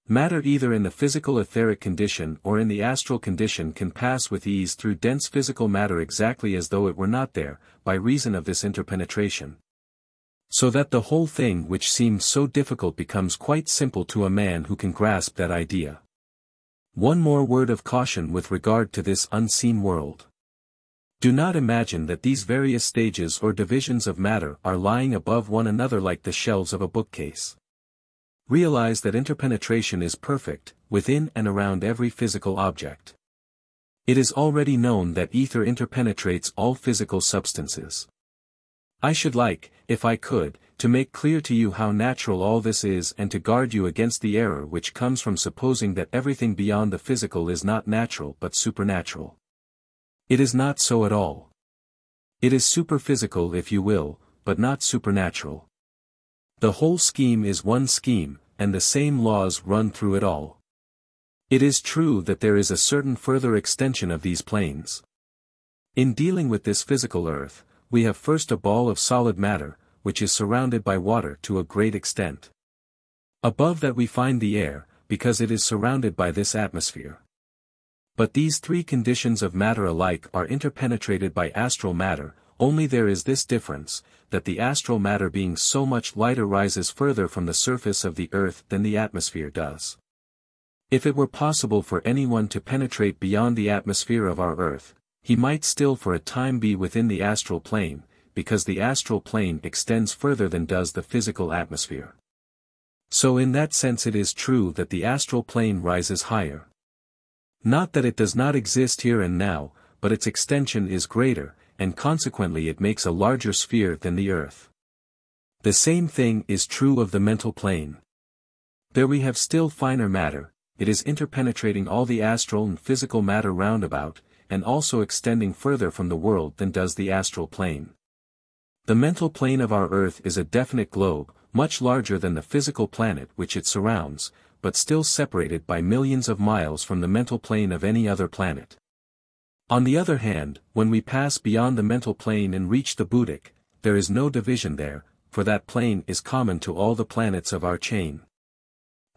Matter either in the physical etheric condition or in the astral condition can pass with ease through dense physical matter exactly as though it were not there, by reason of this interpenetration. So that the whole thing which seems so difficult becomes quite simple to a man who can grasp that idea. One more word of caution with regard to this unseen world. Do not imagine that these various stages or divisions of matter are lying above one another like the shelves of a bookcase. Realize that interpenetration is perfect, within and around every physical object. It is already known that ether interpenetrates all physical substances. I should like, if I could, to make clear to you how natural all this is and to guard you against the error which comes from supposing that everything beyond the physical is not natural but supernatural. It is not so at all. It is superphysical if you will, but not supernatural. The whole scheme is one scheme, and the same laws run through it all. It is true that there is a certain further extension of these planes. In dealing with this physical earth, we have first a ball of solid matter, which is surrounded by water to a great extent. Above that we find the air, because it is surrounded by this atmosphere. But these three conditions of matter alike are interpenetrated by astral matter, only there is this difference, that the astral matter being so much lighter rises further from the surface of the earth than the atmosphere does. If it were possible for anyone to penetrate beyond the atmosphere of our earth, he might still for a time be within the astral plane, because the astral plane extends further than does the physical atmosphere. So in that sense it is true that the astral plane rises higher. Not that it does not exist here and now, but its extension is greater, and consequently it makes a larger sphere than the earth. The same thing is true of the mental plane. There we have still finer matter, it is interpenetrating all the astral and physical matter round about, and also extending further from the world than does the astral plane. The mental plane of our earth is a definite globe, much larger than the physical planet which it surrounds, but still separated by millions of miles from the mental plane of any other planet. On the other hand, when we pass beyond the mental plane and reach the Buddhic, there is no division there, for that plane is common to all the planets of our chain.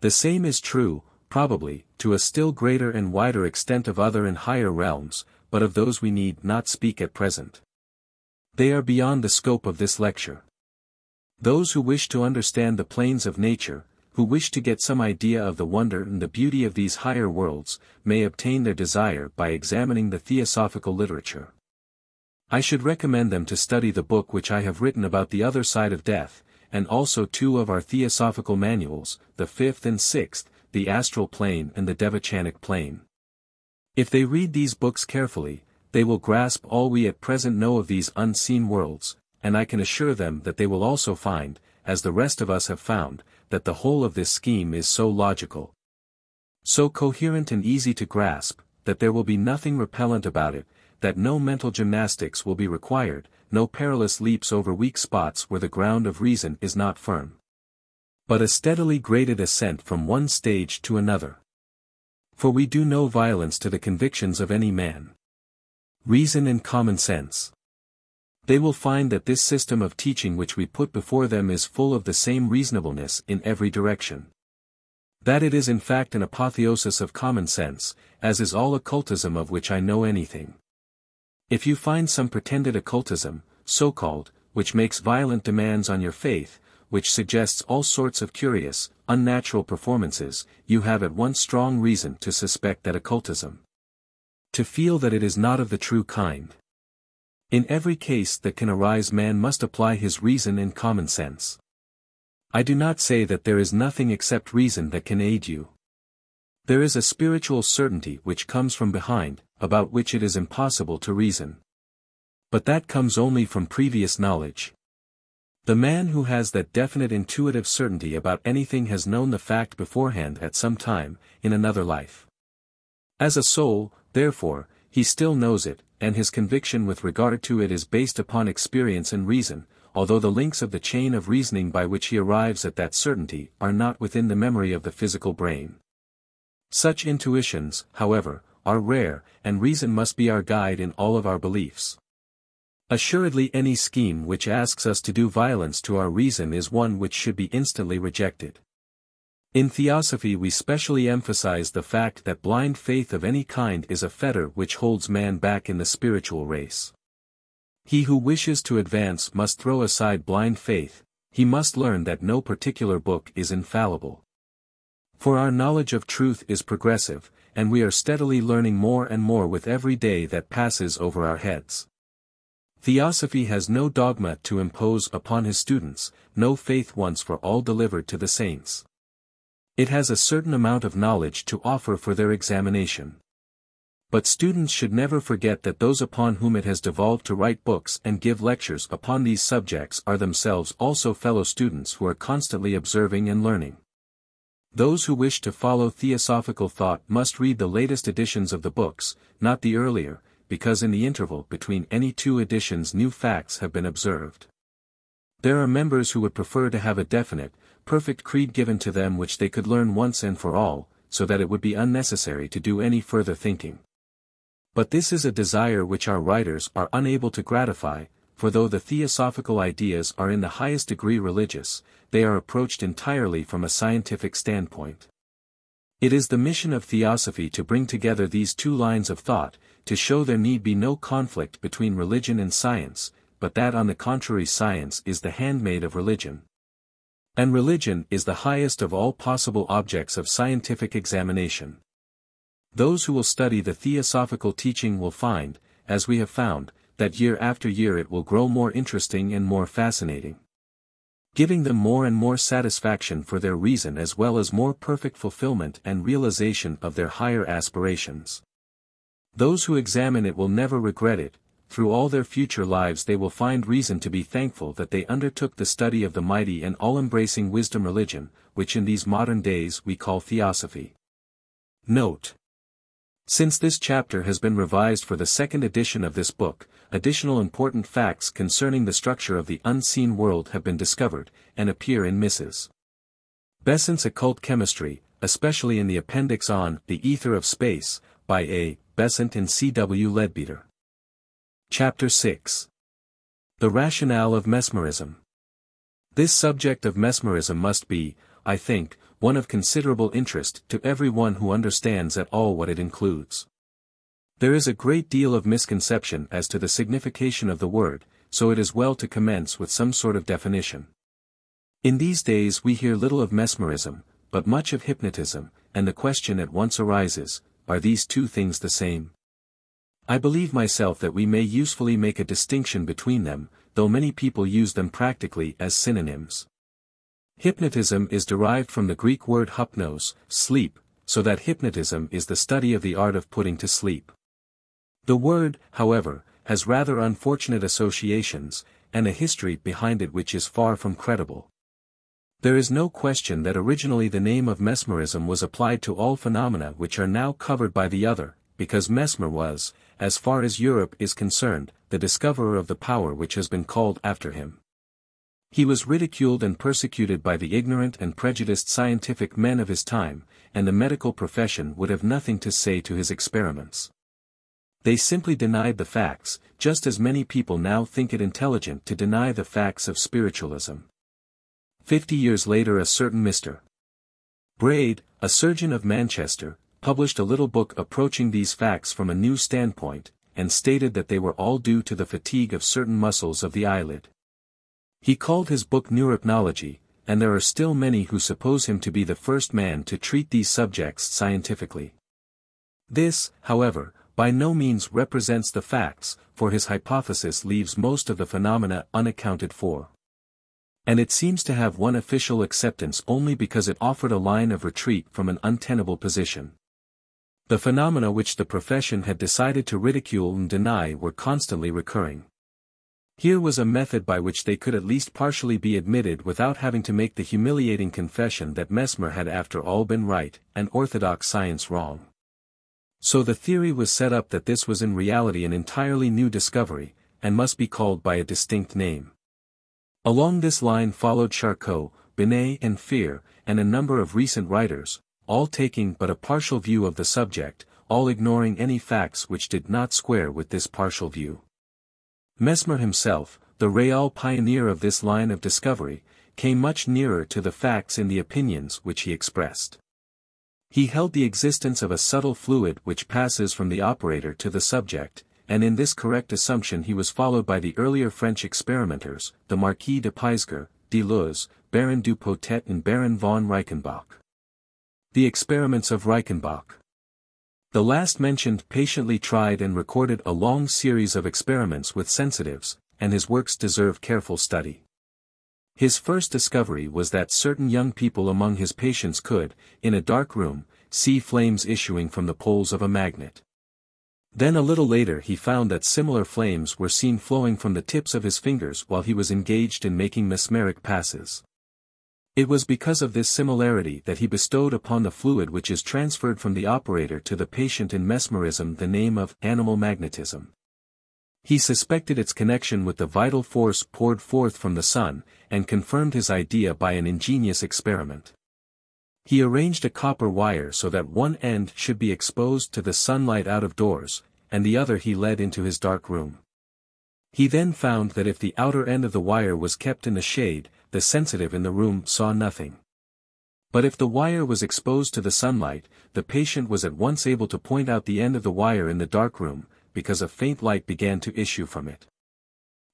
The same is true, probably, to a still greater and wider extent of other and higher realms, but of those we need not speak at present. They are beyond the scope of this lecture. Those who wish to understand the planes of nature, who wish to get some idea of the wonder and the beauty of these higher worlds, may obtain their desire by examining the theosophical literature. I should recommend them to study the book which I have written about the other side of death, and also two of our theosophical manuals, the fifth and sixth, the astral plane and the devachanic plane. If they read these books carefully, they will grasp all we at present know of these unseen worlds, and I can assure them that they will also find, as the rest of us have found, that the whole of this scheme is so logical, so coherent and easy to grasp, that there will be nothing repellent about it, that no mental gymnastics will be required, no perilous leaps over weak spots where the ground of reason is not firm, but a steadily graded ascent from one stage to another. For we do no violence to the convictions of any man. Reason and common sense. They will find that this system of teaching which we put before them is full of the same reasonableness in every direction. That it is in fact an apotheosis of common sense, as is all occultism of which I know anything. If you find some pretended occultism, so-called, which makes violent demands on your faith, which suggests all sorts of curious, unnatural performances, you have at once strong reason to suspect that occultism. To feel that it is not of the true kind. In every case that can arise man must apply his reason and common sense. I do not say that there is nothing except reason that can aid you. There is a spiritual certainty which comes from behind, about which it is impossible to reason. But that comes only from previous knowledge. The man who has that definite intuitive certainty about anything has known the fact beforehand at some time, in another life. As a soul, therefore, he still knows it, and his conviction with regard to it is based upon experience and reason, although the links of the chain of reasoning by which he arrives at that certainty are not within the memory of the physical brain. Such intuitions, however, are rare, and reason must be our guide in all of our beliefs. Assuredly any scheme which asks us to do violence to our reason is one which should be instantly rejected. In Theosophy we specially emphasize the fact that blind faith of any kind is a fetter which holds man back in the spiritual race. He who wishes to advance must throw aside blind faith, he must learn that no particular book is infallible. For our knowledge of truth is progressive, and we are steadily learning more and more with every day that passes over our heads. Theosophy has no dogma to impose upon his students, no faith once for all delivered to the saints. It has a certain amount of knowledge to offer for their examination. But students should never forget that those upon whom it has devolved to write books and give lectures upon these subjects are themselves also fellow students who are constantly observing and learning. Those who wish to follow theosophical thought must read the latest editions of the books, not the earlier, because in the interval between any two editions new facts have been observed. There are members who would prefer to have a definite, perfect creed given to them which they could learn once and for all, so that it would be unnecessary to do any further thinking. But this is a desire which our writers are unable to gratify, for though the theosophical ideas are in the highest degree religious, they are approached entirely from a scientific standpoint. It is the mission of Theosophy to bring together these two lines of thought, to show there need be no conflict between religion and science, but that on the contrary science is the handmaid of religion. And religion is the highest of all possible objects of scientific examination. Those who will study the theosophical teaching will find, as we have found, that year after year it will grow more interesting and more fascinating, giving them more and more satisfaction for their reason as well as more perfect fulfillment and realization of their higher aspirations. Those who examine it will never regret it. Through all their future lives they will find reason to be thankful that they undertook the study of the mighty and all-embracing wisdom religion, which in these modern days we call Theosophy. Note: since this chapter has been revised for the second edition of this book, additional important facts concerning the structure of the unseen world have been discovered, and appear in Mrs. Besant's Occult Chemistry, especially in the appendix on The Ether of Space, by A. Besant and C. W. Leadbeater. Chapter 6. The Rationale of Mesmerism. This subject of mesmerism must be, I think, one of considerable interest to every one who understands at all what it includes. There is a great deal of misconception as to the signification of the word, so it is well to commence with some sort of definition. In these days we hear little of mesmerism, but much of hypnotism, and the question at once arises, are these two things the same? I believe myself that we may usefully make a distinction between them, though many people use them practically as synonyms. Hypnotism is derived from the Greek word hypnos, sleep, so that hypnotism is the study of the art of putting to sleep. The word, however, has rather unfortunate associations, and a history behind it which is far from credible. There is no question that originally the name of mesmerism was applied to all phenomena which are now covered by the other, because Mesmer was, as far as Europe is concerned, the discoverer of the power which has been called after him. He was ridiculed and persecuted by the ignorant and prejudiced scientific men of his time, and the medical profession would have nothing to say to his experiments. They simply denied the facts, just as many people now think it intelligent to deny the facts of spiritualism. 50 years later a certain Mr. Braid, a surgeon of Manchester, published a little book approaching these facts from a new standpoint, and stated that they were all due to the fatigue of certain muscles of the eyelid. He called his book Neuropnology, and there are still many who suppose him to be the first man to treat these subjects scientifically. This, however, by no means represents the facts, for his hypothesis leaves most of the phenomena unaccounted for. And it seems to have won official acceptance only because it offered a line of retreat from an untenable position. The phenomena which the profession had decided to ridicule and deny were constantly recurring. Here was a method by which they could at least partially be admitted without having to make the humiliating confession that Mesmer had after all been right, and orthodox science wrong. So the theory was set up that this was in reality an entirely new discovery, and must be called by a distinct name. Along this line followed Charcot, Binet and Fear, and a number of recent writers, all taking but a partial view of the subject, all ignoring any facts which did not square with this partial view. Mesmer himself, the real pioneer of this line of discovery, came much nearer to the facts in the opinions which he expressed. He held the existence of a subtle fluid which passes from the operator to the subject, and in this correct assumption he was followed by the earlier French experimenters, the Marquis de Puységur, Deleuze, Baron Dupotet and Baron von Reichenbach. The experiments of Reichenbach. The last mentioned patiently tried and recorded a long series of experiments with sensitives, and his works deserve careful study. His first discovery was that certain young people among his patients could, in a dark room, see flames issuing from the poles of a magnet. Then a little later he found that similar flames were seen flowing from the tips of his fingers while he was engaged in making mesmeric passes. It was because of this similarity that he bestowed upon the fluid which is transferred from the operator to the patient in mesmerism the name of animal magnetism. He suspected its connection with the vital force poured forth from the sun, and confirmed his idea by an ingenious experiment. He arranged a copper wire so that one end should be exposed to the sunlight out of doors, and the other he led into his dark room. He then found that if the outer end of the wire was kept in the shade, the sensitive in the room saw nothing. But if the wire was exposed to the sunlight, the patient was at once able to point out the end of the wire in the dark room, because a faint light began to issue from it.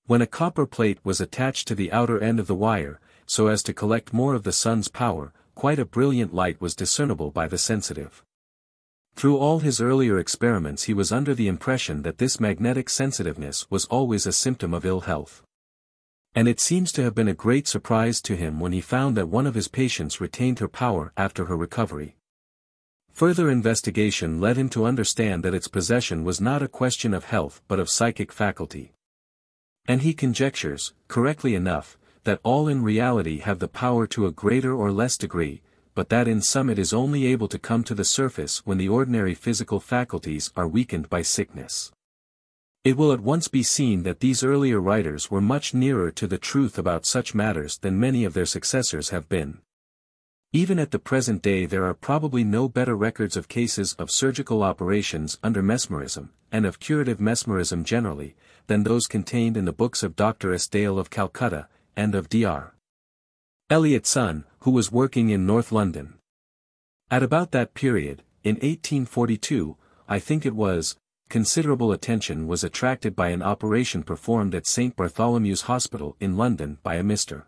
When a copper plate was attached to the outer end of the wire, so as to collect more of the sun's power, quite a brilliant light was discernible by the sensitive. Through all his earlier experiments he was under the impression that this magnetic sensitiveness was always a symptom of ill health. And it seems to have been a great surprise to him when he found that one of his patients retained her power after her recovery. Further investigation led him to understand that its possession was not a question of health but of psychic faculty. And he conjectures, correctly enough, that all in reality have the power to a greater or less degree, but that in some it is only able to come to the surface when the ordinary physical faculties are weakened by sickness. It will at once be seen that these earlier writers were much nearer to the truth about such matters than many of their successors have been. Even at the present day there are probably no better records of cases of surgical operations under mesmerism, and of curative mesmerism generally, than those contained in the books of Dr. S. Dale of Calcutta, and of Dr. Eliot's son, who was working in North London. At about that period, in 1842, I think it was, considerable attention was attracted by an operation performed at St. Bartholomew's Hospital in London by a Mr.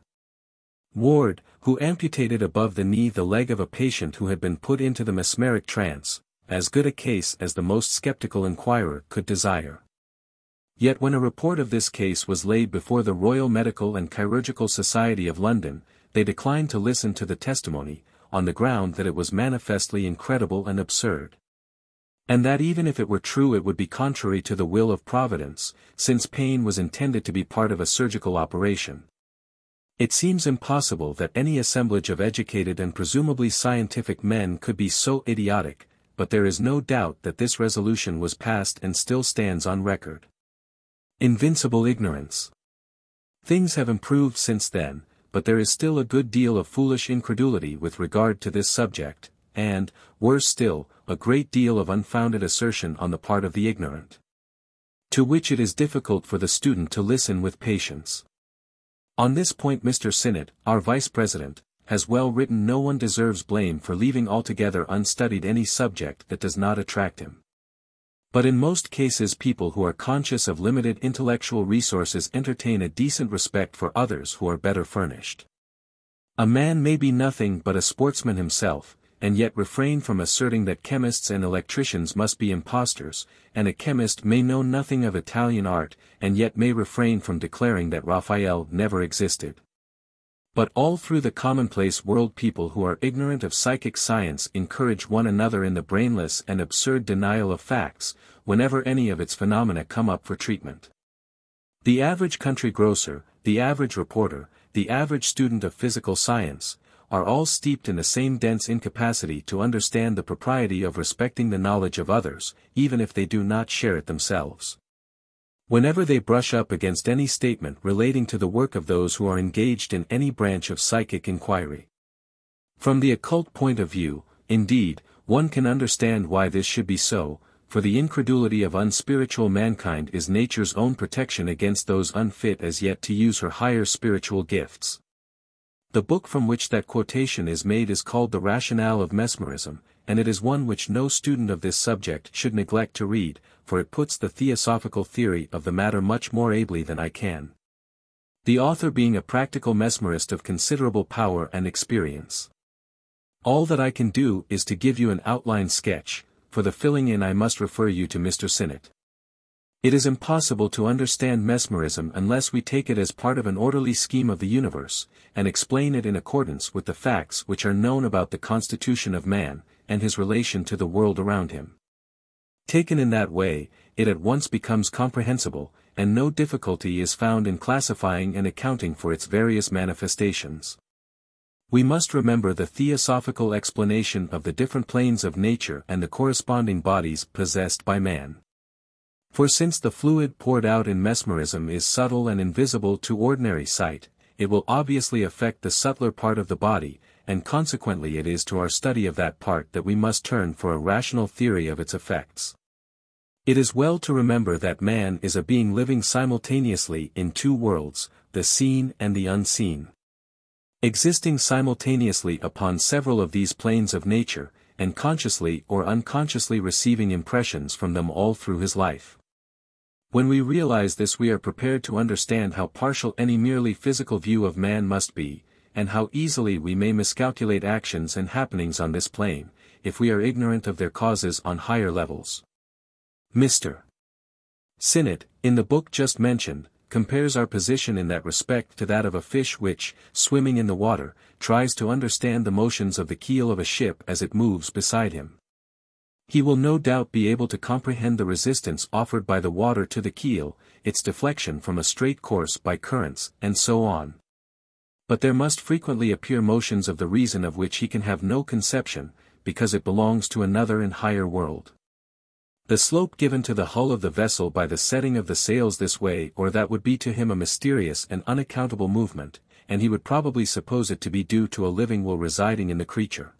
Ward, who amputated above the knee the leg of a patient who had been put into the mesmeric trance, as good a case as the most skeptical inquirer could desire. Yet when a report of this case was laid before the Royal Medical and Chirurgical Society of London, they declined to listen to the testimony, on the ground that it was manifestly incredible and absurd. And that even if it were true it would be contrary to the will of Providence, since pain was intended to be part of a surgical operation. It seems impossible that any assemblage of educated and presumably scientific men could be so idiotic, but there is no doubt that this resolution was passed and still stands on record. Invincible ignorance. Things have improved since then, but there is still a good deal of foolish incredulity with regard to this subject, and, worse still, a great deal of unfounded assertion on the part of the ignorant, to which it is difficult for the student to listen with patience. On this point Mr. Sinnott, our Vice President, has well written. No one deserves blame for leaving altogether unstudied any subject that does not attract him. But in most cases people who are conscious of limited intellectual resources entertain a decent respect for others who are better furnished. A man may be nothing but a sportsman himself, and yet refrain from asserting that chemists and electricians must be impostors, and a chemist may know nothing of Italian art, and yet may refrain from declaring that Raphael never existed. But all through the commonplace world people who are ignorant of psychic science encourage one another in the brainless and absurd denial of facts, whenever any of its phenomena come up for treatment. The average country grocer, the average reporter, the average student of physical science, are all steeped in the same dense incapacity to understand the propriety of respecting the knowledge of others, even if they do not share it themselves. Whenever they brush up against any statement relating to the work of those who are engaged in any branch of psychic inquiry. From the occult point of view, indeed, one can understand why this should be so, for the incredulity of unspiritual mankind is nature's own protection against those unfit as yet to use her higher spiritual gifts. The book from which that quotation is made is called The Rationale of Mesmerism, and it is one which no student of this subject should neglect to read, for it puts the theosophical theory of the matter much more ably than I can. The author being a practical mesmerist of considerable power and experience. All that I can do is to give you an outline sketch, for the filling in I must refer you to Mr. Sinnott. It is impossible to understand mesmerism unless we take it as part of an orderly scheme of the universe, and explain it in accordance with the facts which are known about the constitution of man, and his relation to the world around him. Taken in that way, it at once becomes comprehensible, and no difficulty is found in classifying and accounting for its various manifestations. We must remember the theosophical explanation of the different planes of nature and the corresponding bodies possessed by man. For since the fluid poured out in mesmerism is subtle and invisible to ordinary sight, it will obviously affect the subtler part of the body, and consequently it is to our study of that part that we must turn for a rational theory of its effects. It is well to remember that man is a being living simultaneously in two worlds, the seen and the unseen. Existing simultaneously upon several of these planes of nature, and consciously or unconsciously receiving impressions from them all through his life. When we realize this, we are prepared to understand how partial any merely physical view of man must be, and how easily we may miscalculate actions and happenings on this plane, if we are ignorant of their causes on higher levels. Mr. Sinnett, in the book just mentioned, compares our position in that respect to that of a fish which, swimming in the water, tries to understand the motions of the keel of a ship as it moves beside him. He will no doubt be able to comprehend the resistance offered by the water to the keel, its deflection from a straight course by currents, and so on. But there must frequently appear motions of the reason of which he can have no conception, because it belongs to another and higher world. The slope given to the hull of the vessel by the setting of the sails this way or that would be to him a mysterious and unaccountable movement, and he would probably suppose it to be due to a living will residing in the creature.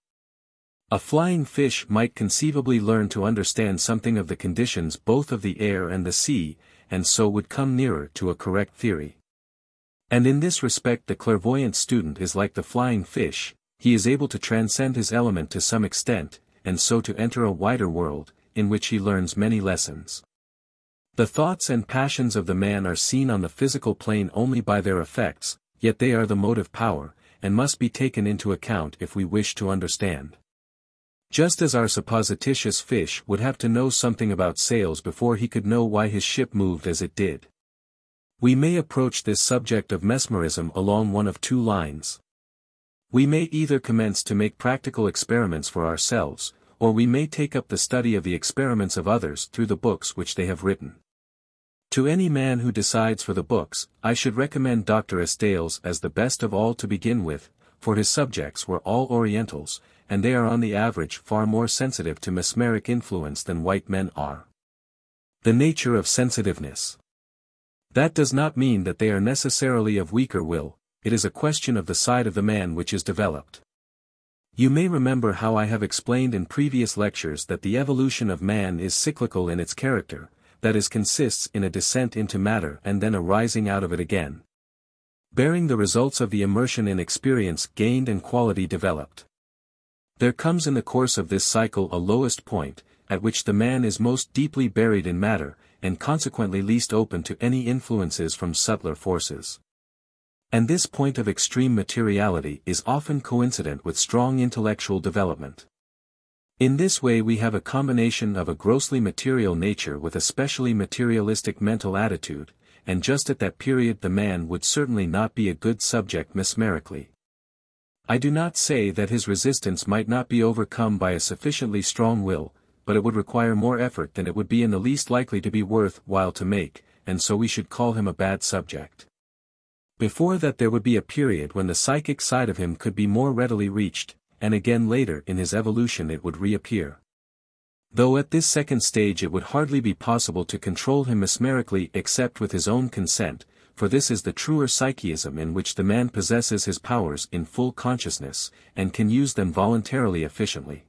A flying fish might conceivably learn to understand something of the conditions both of the air and the sea, and so would come nearer to a correct theory. And in this respect the clairvoyant student is like the flying fish, he is able to transcend his element to some extent, and so to enter a wider world, in which he learns many lessons. The thoughts and passions of the man are seen on the physical plane only by their effects, yet they are the motive power, and must be taken into account if we wish to understand. Just as our supposititious fish would have to know something about sails before he could know why his ship moved as it did. We may approach this subject of mesmerism along one of two lines. We may either commence to make practical experiments for ourselves, or we may take up the study of the experiments of others through the books which they have written. To any man who decides for the books, I should recommend Dr. Estales as the best of all to begin with, for his subjects were all Orientals, and they are on the average far more sensitive to mesmeric influence than white men are. The nature of sensitiveness. That does not mean that they are necessarily of weaker will, it is a question of the side of the man which is developed. You may remember how I have explained in previous lectures that the evolution of man is cyclical in its character, that is consists in a descent into matter and then a rising out of it again, bearing the results of the immersion in experience gained and quality developed. There comes in the course of this cycle a lowest point, at which the man is most deeply buried in matter, and consequently least open to any influences from subtler forces. And this point of extreme materiality is often coincident with strong intellectual development. In this way we have a combination of a grossly material nature with a specially materialistic mental attitude, and just at that period the man would certainly not be a good subject mesmerically. I do not say that his resistance might not be overcome by a sufficiently strong will, but it would require more effort than it would be in the least likely to be worth while to make, and so we should call him a bad subject. Before that there would be a period when the psychic side of him could be more readily reached, and again later in his evolution it would reappear. Though at this second stage it would hardly be possible to control him mesmerically except with his own consent, for this is the truer psychism in which the man possesses his powers in full consciousness, and can use them voluntarily efficiently.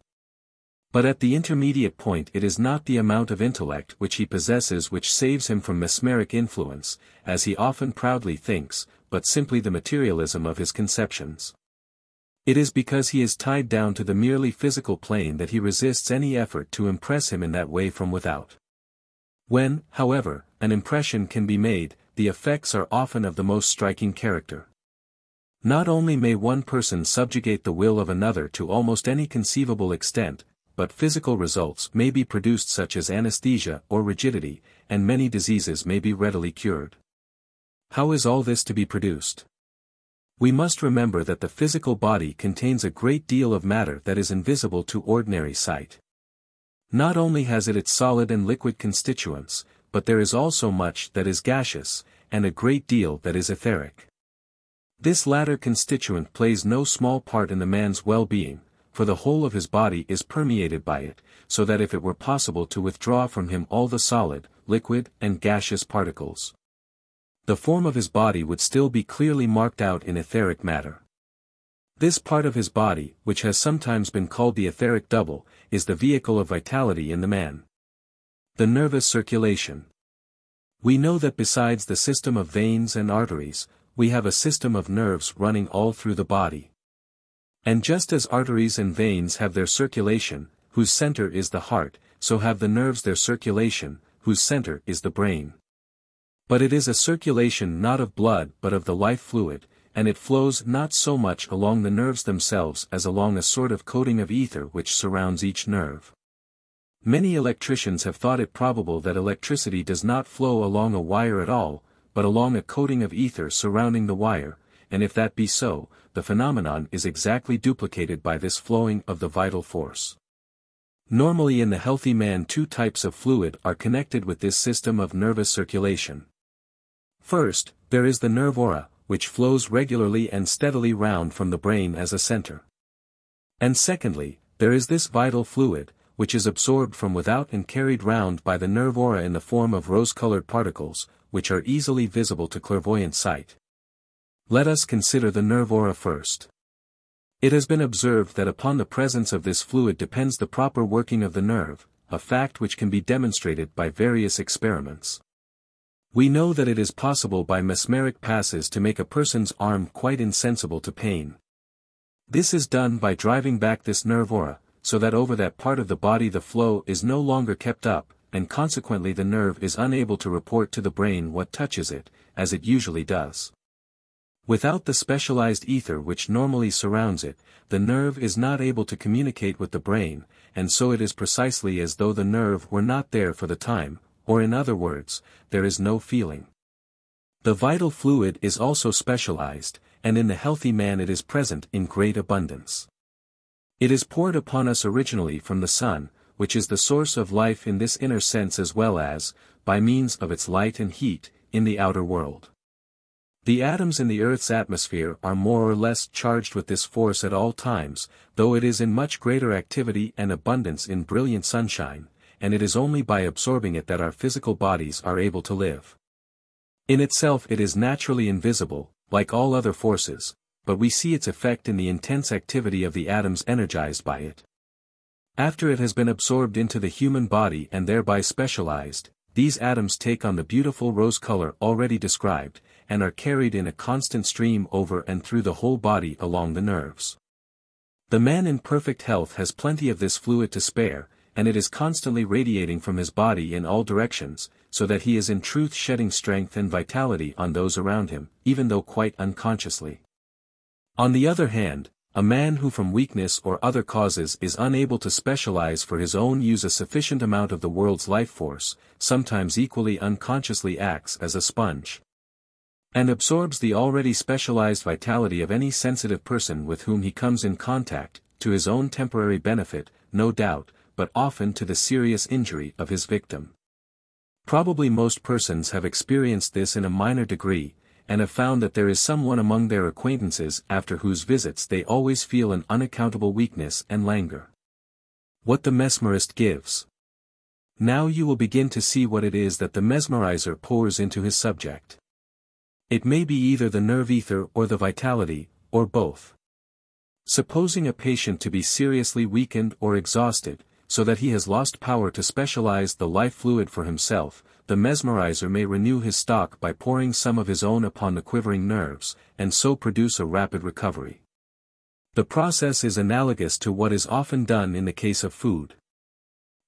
But at the intermediate point it is not the amount of intellect which he possesses which saves him from mesmeric influence, as he often proudly thinks, but simply the materialism of his conceptions. It is because he is tied down to the merely physical plane that he resists any effort to impress him in that way from without. When, however, an impression can be made, the effects are often of the most striking character. Not only may one person subjugate the will of another to almost any conceivable extent, but physical results may be produced such as anesthesia or rigidity, and many diseases may be readily cured. How is all this to be produced? We must remember that the physical body contains a great deal of matter that is invisible to ordinary sight. Not only has it its solid and liquid constituents, but there is also much that is gaseous, and a great deal that is etheric. This latter constituent plays no small part in the man's well-being, for the whole of his body is permeated by it, so that if it were possible to withdraw from him all the solid, liquid, and gaseous particles. The form of his body would still be clearly marked out in etheric matter. This part of his body, which has sometimes been called the etheric double, is the vehicle of vitality in the man. The nervous circulation. We know that besides the system of veins and arteries, we have a system of nerves running all through the body. And just as arteries and veins have their circulation, whose center is the heart, so have the nerves their circulation, whose center is the brain. But it is a circulation not of blood but of the life fluid, and it flows not so much along the nerves themselves as along a sort of coating of ether which surrounds each nerve. Many electricians have thought it probable that electricity does not flow along a wire at all, but along a coating of ether surrounding the wire, and if that be so, the phenomenon is exactly duplicated by this flowing of the vital force. Normally in the healthy man two types of fluid are connected with this system of nervous circulation. First, there is the nerve aura, which flows regularly and steadily round from the brain as a center. And secondly, there is this vital fluid, which is absorbed from without and carried round by the nerve aura in the form of rose-colored particles, which are easily visible to clairvoyant sight. Let us consider the nerve aura first. It has been observed that upon the presence of this fluid depends the proper working of the nerve, a fact which can be demonstrated by various experiments. We know that it is possible by mesmeric passes to make a person's arm quite insensible to pain. This is done by driving back this nerve aura, so that over that part of the body the flow is no longer kept up, and consequently the nerve is unable to report to the brain what touches it, as it usually does. Without the specialized ether which normally surrounds it, the nerve is not able to communicate with the brain, and so it is precisely as though the nerve were not there for the time, or in other words, there is no feeling. The vital fluid is also specialized, and in the healthy man it is present in great abundance. It is poured upon us originally from the sun, which is the source of life in this inner sense as well as, by means of its light and heat, in the outer world. The atoms in the Earth's atmosphere are more or less charged with this force at all times, though it is in much greater activity and abundance in brilliant sunshine, and it is only by absorbing it that our physical bodies are able to live. In itself it is naturally invisible, like all other forces, but we see its effect in the intense activity of the atoms energized by it. After it has been absorbed into the human body and thereby specialized, these atoms take on the beautiful rose color already described, and are carried in a constant stream over and through the whole body along the nerves. The man in perfect health has plenty of this fluid to spare, and it is constantly radiating from his body in all directions, so that he is in truth shedding strength and vitality on those around him, even though quite unconsciously. On the other hand, a man who from weakness or other causes is unable to specialize for his own use a sufficient amount of the world's life force, sometimes equally unconsciously acts as a sponge, and absorbs the already specialized vitality of any sensitive person with whom he comes in contact, to his own temporary benefit, no doubt, but often to the serious injury of his victim. Probably most persons have experienced this in a minor degree, and have found that there is someone among their acquaintances after whose visits they always feel an unaccountable weakness and languor. What the mesmerist gives. Now you will begin to see what it is that the mesmerizer pours into his subject. It may be either the nerve ether or the vitality, or both. Supposing a patient to be seriously weakened or exhausted, so that he has lost power to specialize the life fluid for himself, the mesmerizer may renew his stock by pouring some of his own upon the quivering nerves, and so produce a rapid recovery. The process is analogous to what is often done in the case of food.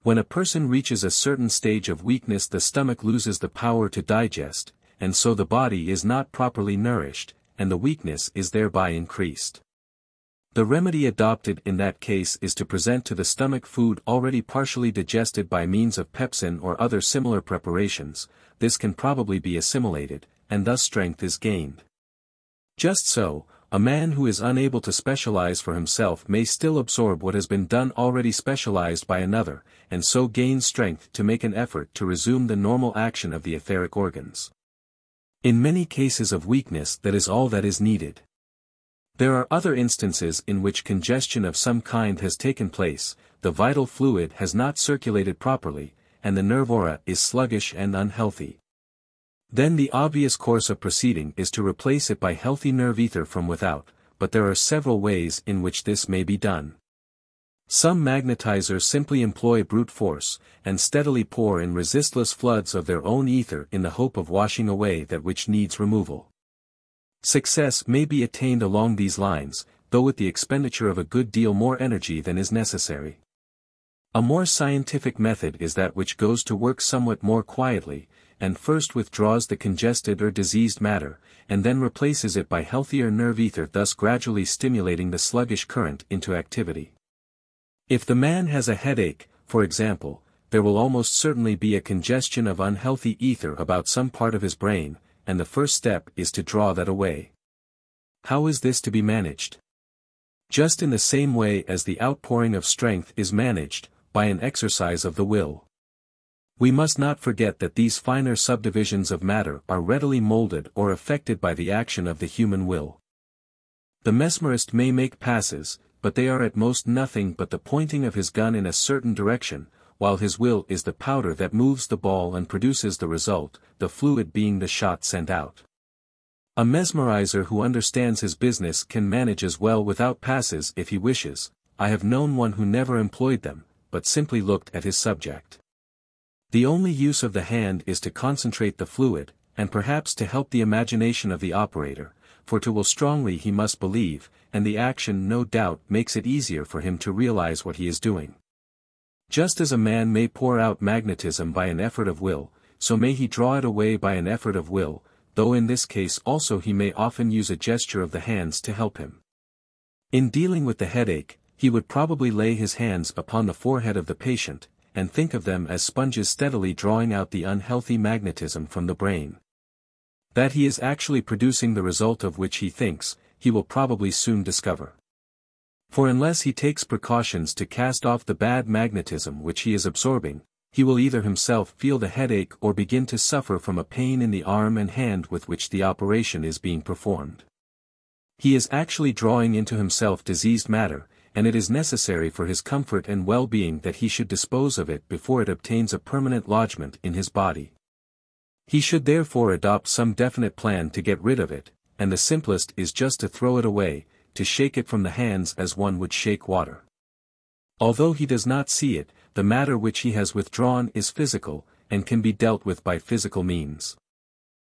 When a person reaches a certain stage of weakness, the stomach loses the power to digest, and so the body is not properly nourished, and the weakness is thereby increased. The remedy adopted in that case is to present to the stomach food already partially digested by means of pepsin or other similar preparations. This can probably be assimilated, and thus strength is gained. Just so, a man who is unable to specialize for himself may still absorb what has been done already specialized by another, and so gain strength to make an effort to resume the normal action of the etheric organs. In many cases of weakness that is all that is needed. There are other instances in which congestion of some kind has taken place, the vital fluid has not circulated properly, and the nerve aura is sluggish and unhealthy. Then the obvious course of proceeding is to replace it by healthy nerve ether from without, but there are several ways in which this may be done. Some magnetizers simply employ brute force, and steadily pour in resistless floods of their own ether in the hope of washing away that which needs removal. Success may be attained along these lines, though with the expenditure of a good deal more energy than is necessary. A more scientific method is that which goes to work somewhat more quietly, and first withdraws the congested or diseased matter, and then replaces it by healthier nerve ether, thus gradually stimulating the sluggish current into activity. If the man has a headache, for example, there will almost certainly be a congestion of unhealthy ether about some part of his brain, and the first step is to draw that away. How is this to be managed? Just in the same way as the outpouring of strength is managed, by an exercise of the will. We must not forget that these finer subdivisions of matter are readily molded or affected by the action of the human will. The mesmerist may make passes, but they are at most nothing but the pointing of his gun in a certain direction, while his will is the powder that moves the ball and produces the result, the fluid being the shot sent out. A mesmerizer who understands his business can manage as well without passes if he wishes. I have known one who never employed them, but simply looked at his subject. The only use of the hand is to concentrate the fluid, and perhaps to help the imagination of the operator, for to will strongly he must believe, and the action no doubt makes it easier for him to realize what he is doing. Just as a man may pour out magnetism by an effort of will, so may he draw it away by an effort of will, though in this case also he may often use a gesture of the hands to help him. In dealing with the headache, he would probably lay his hands upon the forehead of the patient, and think of them as sponges steadily drawing out the unhealthy magnetism from the brain. That he is actually producing the result of which he thinks, he will probably soon discover. For unless he takes precautions to cast off the bad magnetism which he is absorbing, he will either himself feel the headache or begin to suffer from a pain in the arm and hand with which the operation is being performed. He is actually drawing into himself diseased matter, and it is necessary for his comfort and well-being that he should dispose of it before it obtains a permanent lodgment in his body. He should therefore adopt some definite plan to get rid of it, and the simplest is just to throw it away, to shake it from the hands as one would shake water. Although he does not see it, the matter which he has withdrawn is physical, and can be dealt with by physical means.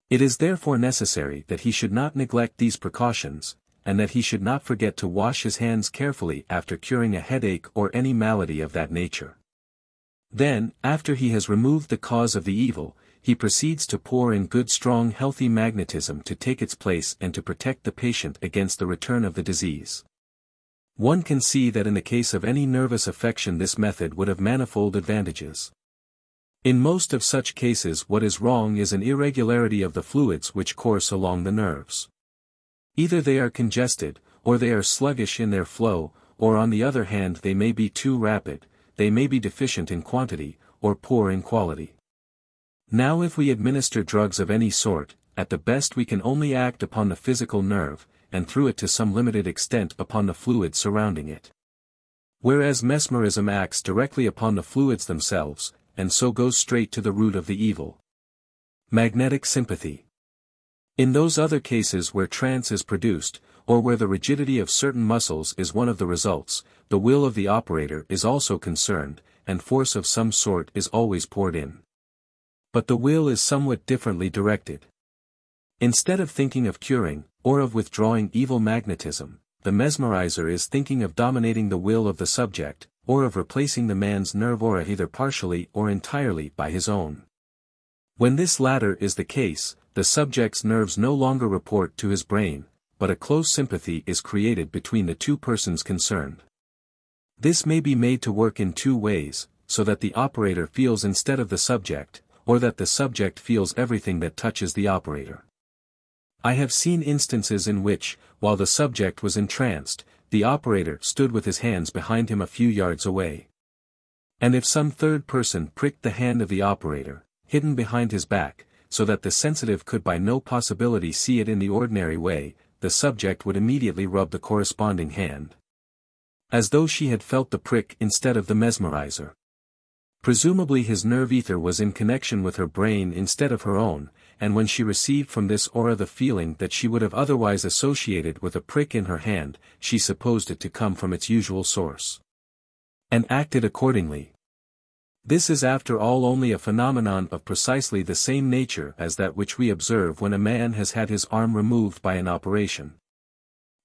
It is therefore necessary that he should not neglect these precautions, and that he should not forget to wash his hands carefully after curing a headache or any malady of that nature. Then, after he has removed the cause of the evil, he proceeds to pour in good strong healthy magnetism to take its place and to protect the patient against the return of the disease. One can see that in the case of any nervous affection this method would have manifold advantages. In most of such cases what is wrong is an irregularity of the fluids which course along the nerves. Either they are congested, or they are sluggish in their flow, or on the other hand they may be too rapid, they may be deficient in quantity, or poor in quality. Now if we administer drugs of any sort, at the best we can only act upon the physical nerve, and through it to some limited extent upon the fluid surrounding it. Whereas mesmerism acts directly upon the fluids themselves, and so goes straight to the root of the evil. Magnetic sympathy. In those other cases where trance is produced, or where the rigidity of certain muscles is one of the results, the will of the operator is also concerned, and force of some sort is always poured in. But the will is somewhat differently directed. Instead of thinking of curing, or of withdrawing evil magnetism, the mesmerizer is thinking of dominating the will of the subject, or of replacing the man's nerve aura either partially or entirely by his own. When this latter is the case, the subject's nerves no longer report to his brain, but a close sympathy is created between the two persons concerned. This may be made to work in two ways, so that the operator feels instead of the subject, or that the subject feels everything that touches the operator. I have seen instances in which, while the subject was entranced, the operator stood with his hands behind him a few yards away. And if some third person pricked the hand of the operator, hidden behind his back, so that the sensitive could by no possibility see it in the ordinary way, the subject would immediately rub the corresponding hand, as though she had felt the prick instead of the mesmerizer. Presumably his nerve ether was in connection with her brain instead of her own, and when she received from this aura the feeling that she would have otherwise associated with a prick in her hand, she supposed it to come from its usual source. And acted accordingly. This is after all only a phenomenon of precisely the same nature as that which we observe when a man has had his arm removed by an operation.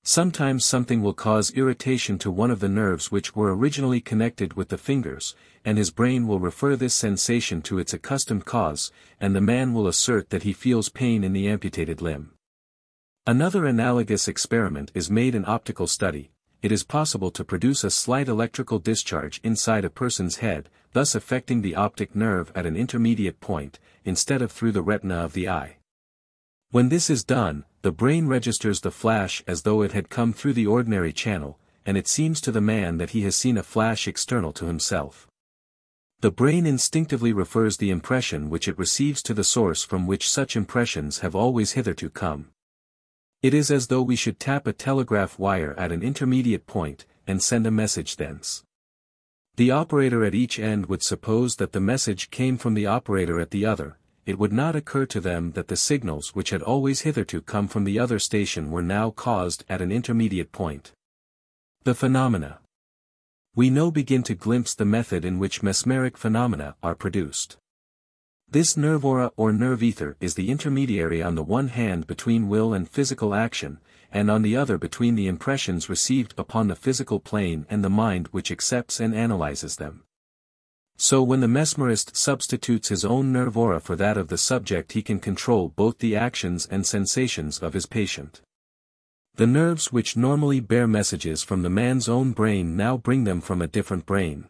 Sometimes something will cause irritation to one of the nerves which were originally connected with the fingers, and his brain will refer this sensation to its accustomed cause, and the man will assert that he feels pain in the amputated limb. Another analogous experiment is made in optical study. It is possible to produce a slight electrical discharge inside a person's head, thus affecting the optic nerve at an intermediate point, instead of through the retina of the eye. When this is done, the brain registers the flash as though it had come through the ordinary channel, and it seems to the man that he has seen a flash external to himself. The brain instinctively refers the impression which it receives to the source from which such impressions have always hitherto come. It is as though we should tap a telegraph wire at an intermediate point, and send a message thence. The operator at each end would suppose that the message came from the operator at the other. It would not occur to them that the signals which had always hitherto come from the other station were now caused at an intermediate point. The phenomena we know begin to glimpse the method in which mesmeric phenomena are produced. This nerve aura or nerve ether is the intermediary on the one hand between will and physical action, and on the other between the impressions received upon the physical plane and the mind which accepts and analyzes them. So when the mesmerist substitutes his own nerve aura for that of the subject, he can control both the actions and sensations of his patient. The nerves which normally bear messages from the man's own brain now bring them from a different brain.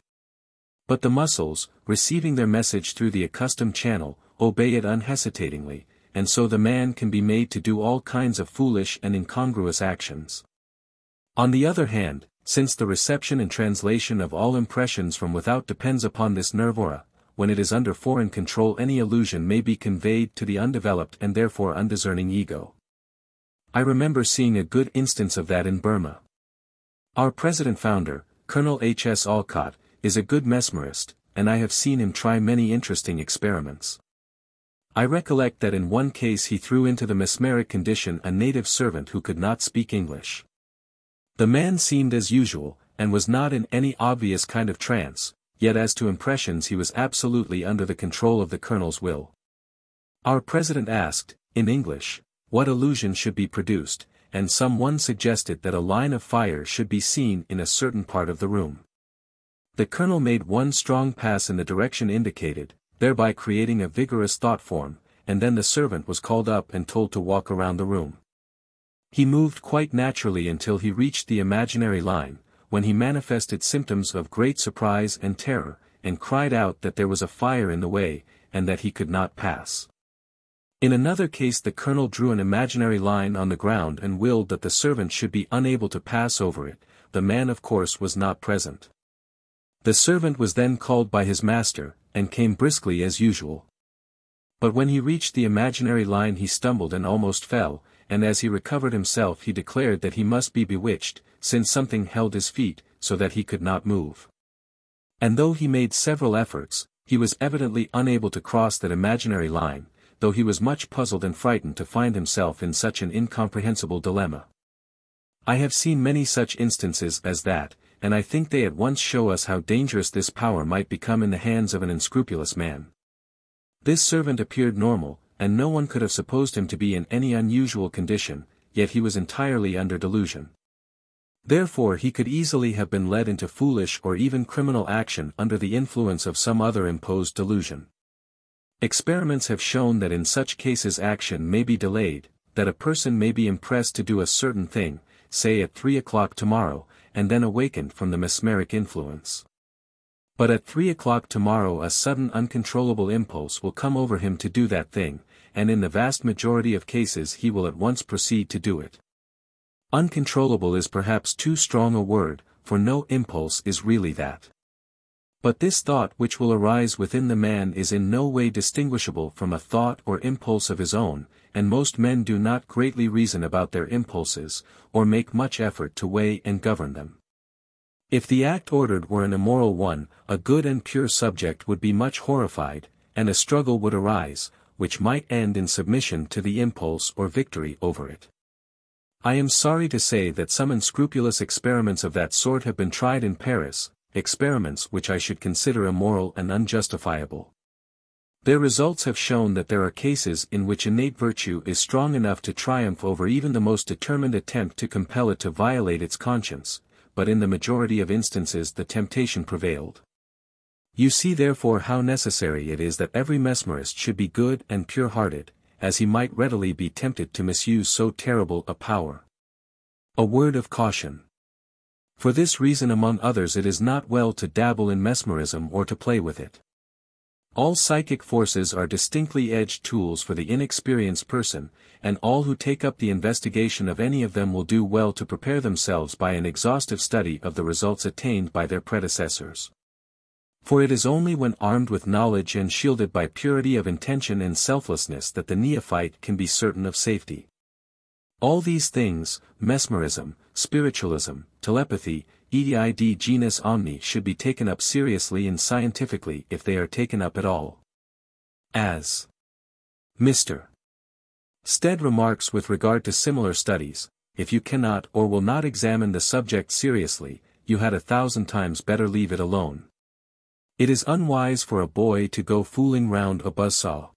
But the muscles, receiving their message through the accustomed channel, obey it unhesitatingly, and so the man can be made to do all kinds of foolish and incongruous actions. On the other hand, since the reception and translation of all impressions from without depends upon this nerve aura, when it is under foreign control any illusion may be conveyed to the undeveloped and therefore undiscerning ego. I remember seeing a good instance of that in Burma. Our president-founder, Colonel H.S. Olcott, is a good mesmerist, and I have seen him try many interesting experiments. I recollect that in one case he threw into the mesmeric condition a native servant who could not speak English. The man seemed as usual, and was not in any obvious kind of trance, yet as to impressions he was absolutely under the control of the colonel's will. Our president asked, in English, what illusion should be produced, and someone suggested that a line of fire should be seen in a certain part of the room. The colonel made one strong pass in the direction indicated, thereby creating a vigorous thought form, and then the servant was called up and told to walk around the room. He moved quite naturally until he reached the imaginary line, when he manifested symptoms of great surprise and terror, and cried out that there was a fire in the way, and that he could not pass. In another case the colonel drew an imaginary line on the ground and willed that the servant should be unable to pass over it. The man of course was not present. The servant was then called by his master, and came briskly as usual. But when he reached the imaginary line he stumbled and almost fell, and as he recovered himself he declared that he must be bewitched, since something held his feet, so that he could not move. And though he made several efforts, he was evidently unable to cross that imaginary line, though he was much puzzled and frightened to find himself in such an incomprehensible dilemma. I have seen many such instances as that, and I think they at once show us how dangerous this power might become in the hands of an unscrupulous man. This servant appeared normal, and no one could have supposed him to be in any unusual condition, yet he was entirely under delusion. Therefore he could easily have been led into foolish or even criminal action under the influence of some other imposed delusion. Experiments have shown that in such cases action may be delayed, that a person may be impressed to do a certain thing, say at 3 o'clock tomorrow, and then awakened from the mesmeric influence. But at 3 o'clock tomorrow a sudden uncontrollable impulse will come over him to do that thing, and in the vast majority of cases he will at once proceed to do it. Uncontrollable is perhaps too strong a word, for no impulse is really that. But this thought which will arise within the man is in no way distinguishable from a thought or impulse of his own, and most men do not greatly reason about their impulses, or make much effort to weigh and govern them. If the act ordered were an immoral one, a good and pure subject would be much horrified, and a struggle would arise, which might end in submission to the impulse or victory over it. I am sorry to say that some unscrupulous experiments of that sort have been tried in Paris, experiments which I should consider immoral and unjustifiable. Their results have shown that there are cases in which innate virtue is strong enough to triumph over even the most determined attempt to compel it to violate its conscience, but in the majority of instances the temptation prevailed. You see therefore how necessary it is that every mesmerist should be good and pure-hearted, as he might readily be tempted to misuse so terrible a power. A word of caution. For this reason among others it is not well to dabble in mesmerism or to play with it. All psychic forces are distinctly edged tools for the inexperienced person, and all who take up the investigation of any of them will do well to prepare themselves by an exhaustive study of the results attained by their predecessors. For it is only when armed with knowledge and shielded by purity of intention and selflessness that the neophyte can be certain of safety. All these things, mesmerism, spiritualism, telepathy, id genus omni, should be taken up seriously and scientifically if they are taken up at all. As Mr. Stead remarks with regard to similar studies, if you cannot or will not examine the subject seriously, you had 1,000 times better leave it alone. It is unwise for a boy to go fooling round a buzzsaw.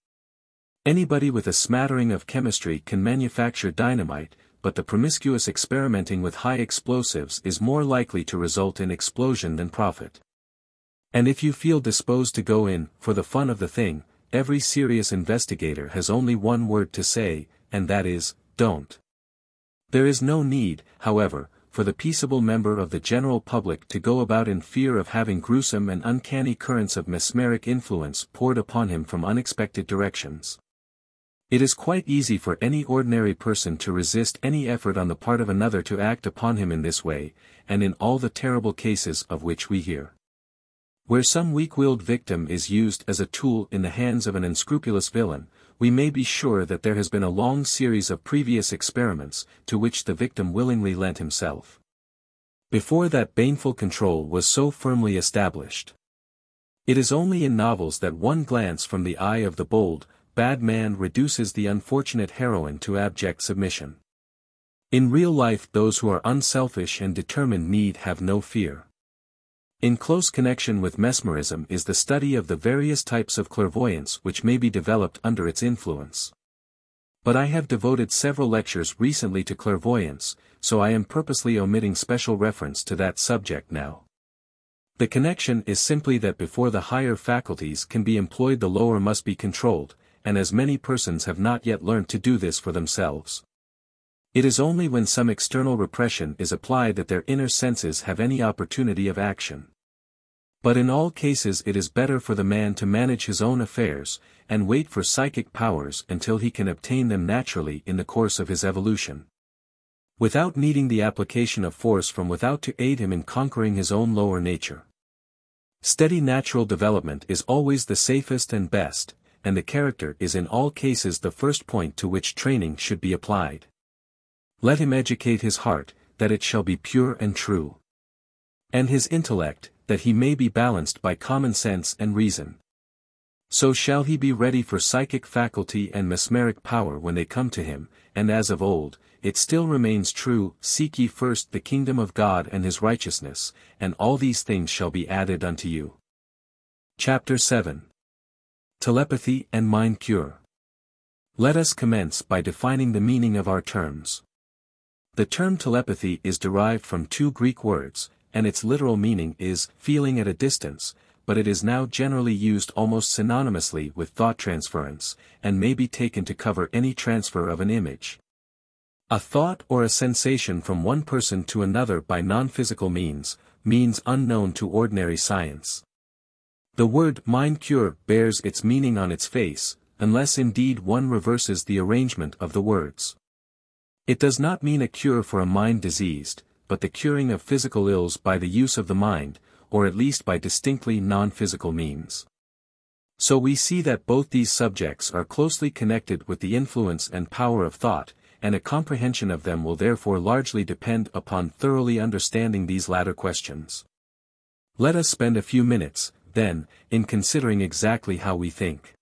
Anybody with a smattering of chemistry can manufacture dynamite, but the promiscuous experimenting with high explosives is more likely to result in explosion than profit. And if you feel disposed to go in, for the fun of the thing, every serious investigator has only one word to say, and that is, don't. There is no need, however, for the peaceable member of the general public to go about in fear of having gruesome and uncanny currents of mesmeric influence poured upon him from unexpected directions. It is quite easy for any ordinary person to resist any effort on the part of another to act upon him in this way, and in all the terrible cases of which we hear. Where some weak-willed victim is used as a tool in the hands of an unscrupulous villain, we may be sure that there has been a long series of previous experiments, to which the victim willingly lent himself, before that baneful control was so firmly established. It is only in novels that one glance from the eye of the bold, bad man reduces the unfortunate heroine to abject submission. In real life those who are unselfish and determined need have no fear. In close connection with mesmerism is the study of the various types of clairvoyance which may be developed under its influence. But I have devoted several lectures recently to clairvoyance, so I am purposely omitting special reference to that subject now. The connection is simply that before the higher faculties can be employed the lower must be controlled, and as many persons have not yet learnt to do this for themselves. It is only when some external repression is applied that their inner senses have any opportunity of action. But in all cases it is better for the man to manage his own affairs, and wait for psychic powers until he can obtain them naturally in the course of his evolution, without needing the application of force from without to aid him in conquering his own lower nature. Steady natural development is always the safest and best, and the character is in all cases the first point to which training should be applied. Let him educate his heart, that it shall be pure and true. And his intellect, that he may be balanced by common sense and reason. So shall he be ready for psychic faculty and mesmeric power when they come to him, and as of old, it still remains true, seek ye first the kingdom of God and his righteousness, and all these things shall be added unto you. Chapter 7. Telepathy and Mind Cure. Let us commence by defining the meaning of our terms. The term telepathy is derived from two Greek words, and its literal meaning is feeling at a distance, but it is now generally used almost synonymously with thought transference, and may be taken to cover any transfer of an image. A thought or a sensation from one person to another by non-physical means unknown to ordinary science. The word mind cure bears its meaning on its face, unless indeed one reverses the arrangement of the words. It does not mean a cure for a mind diseased, but the curing of physical ills by the use of the mind, or at least by distinctly non-physical means. So we see that both these subjects are closely connected with the influence and power of thought, and a comprehension of them will therefore largely depend upon thoroughly understanding these latter questions. Let us spend a few minutes, then, in considering exactly how we think.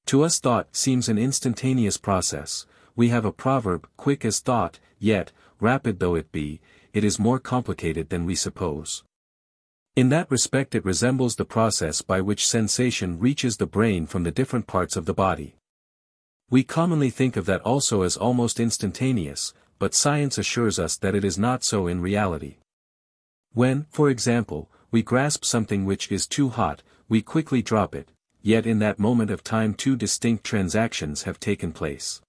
To us thought seems an instantaneous process. We have a proverb, quick as thought, yet, rapid though it be, it is more complicated than we suppose. In that respect it resembles the process by which sensation reaches the brain from the different parts of the body. We commonly think of that also as almost instantaneous, but science assures us that it is not so in reality. When, for example, we grasp something which is too hot, we quickly drop it, yet in that moment of time two distinct transactions have taken place.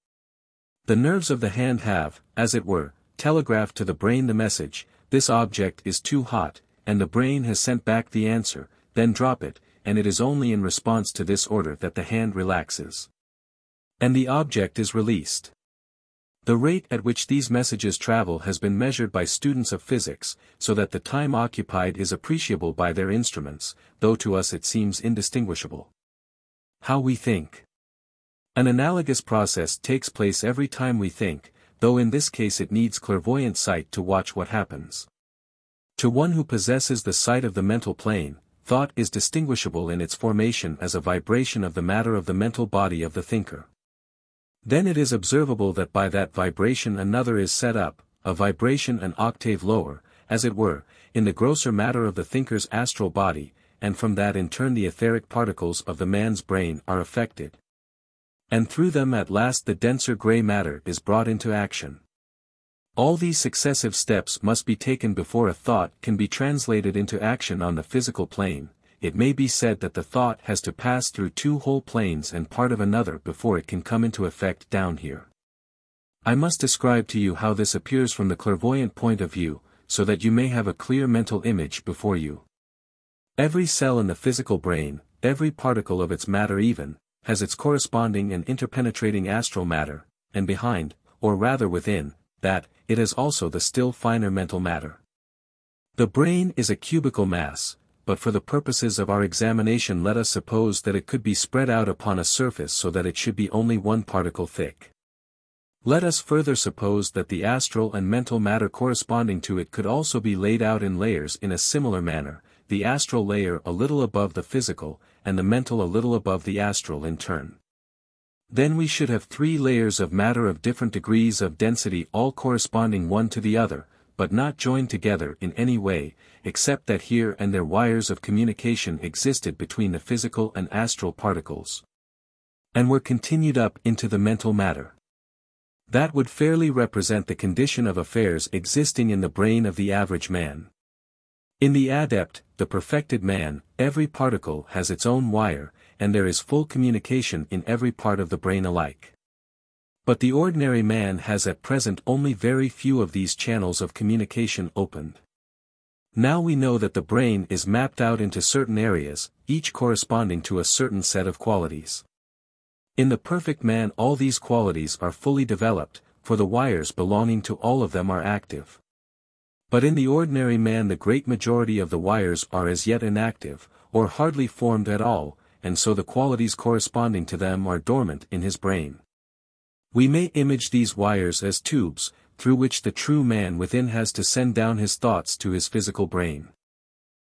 The nerves of the hand have, as it were, telegraphed to the brain the message, this object is too hot, and the brain has sent back the answer, then drop it, and it is only in response to this order that the hand relaxes. And the object is released. The rate at which these messages travel has been measured by students of physics, so that the time occupied is appreciable by their instruments, though to us it seems indistinguishable. How we think. An analogous process takes place every time we think, though in this case it needs clairvoyant sight to watch what happens. To one who possesses the sight of the mental plane, thought is distinguishable in its formation as a vibration of the matter of the mental body of the thinker. Then it is observable that by that vibration another is set up, a vibration an octave lower, as it were, in the grosser matter of the thinker's astral body, and from that in turn the etheric particles of the man's brain are affected. And through them at last the denser grey matter is brought into action. All these successive steps must be taken before a thought can be translated into action on the physical plane. It may be said that the thought has to pass through two whole planes and part of another before it can come into effect down here. I must describe to you how this appears from the clairvoyant point of view, so that you may have a clear mental image before you. Every cell in the physical brain, every particle of its matter even, has its corresponding and interpenetrating astral matter, and behind, or rather within, that, it has also the still finer mental matter. The brain is a cubical mass, but for the purposes of our examination let us suppose that it could be spread out upon a surface so that it should be only one particle thick. Let us further suppose that the astral and mental matter corresponding to it could also be laid out in layers in a similar manner, the astral layer a little above the physical, and the mental a little above the astral in turn. Then we should have 3 layers of matter of different degrees of density all corresponding one to the other, but not joined together in any way, except that here and there wires of communication existed between the physical and astral particles, and were continued up into the mental matter. That would fairly represent the condition of affairs existing in the brain of the average man. In the adept, the perfected man, every particle has its own wire, and there is full communication in every part of the brain alike. But the ordinary man has at present only very few of these channels of communication opened. Now we know that the brain is mapped out into certain areas, each corresponding to a certain set of qualities. In the perfect man all these qualities are fully developed, for the wires belonging to all of them are active. But in the ordinary man the great majority of the wires are as yet inactive, or hardly formed at all, and so the qualities corresponding to them are dormant in his brain. We may image these wires as tubes, through which the true man within has to send down his thoughts to his physical brain.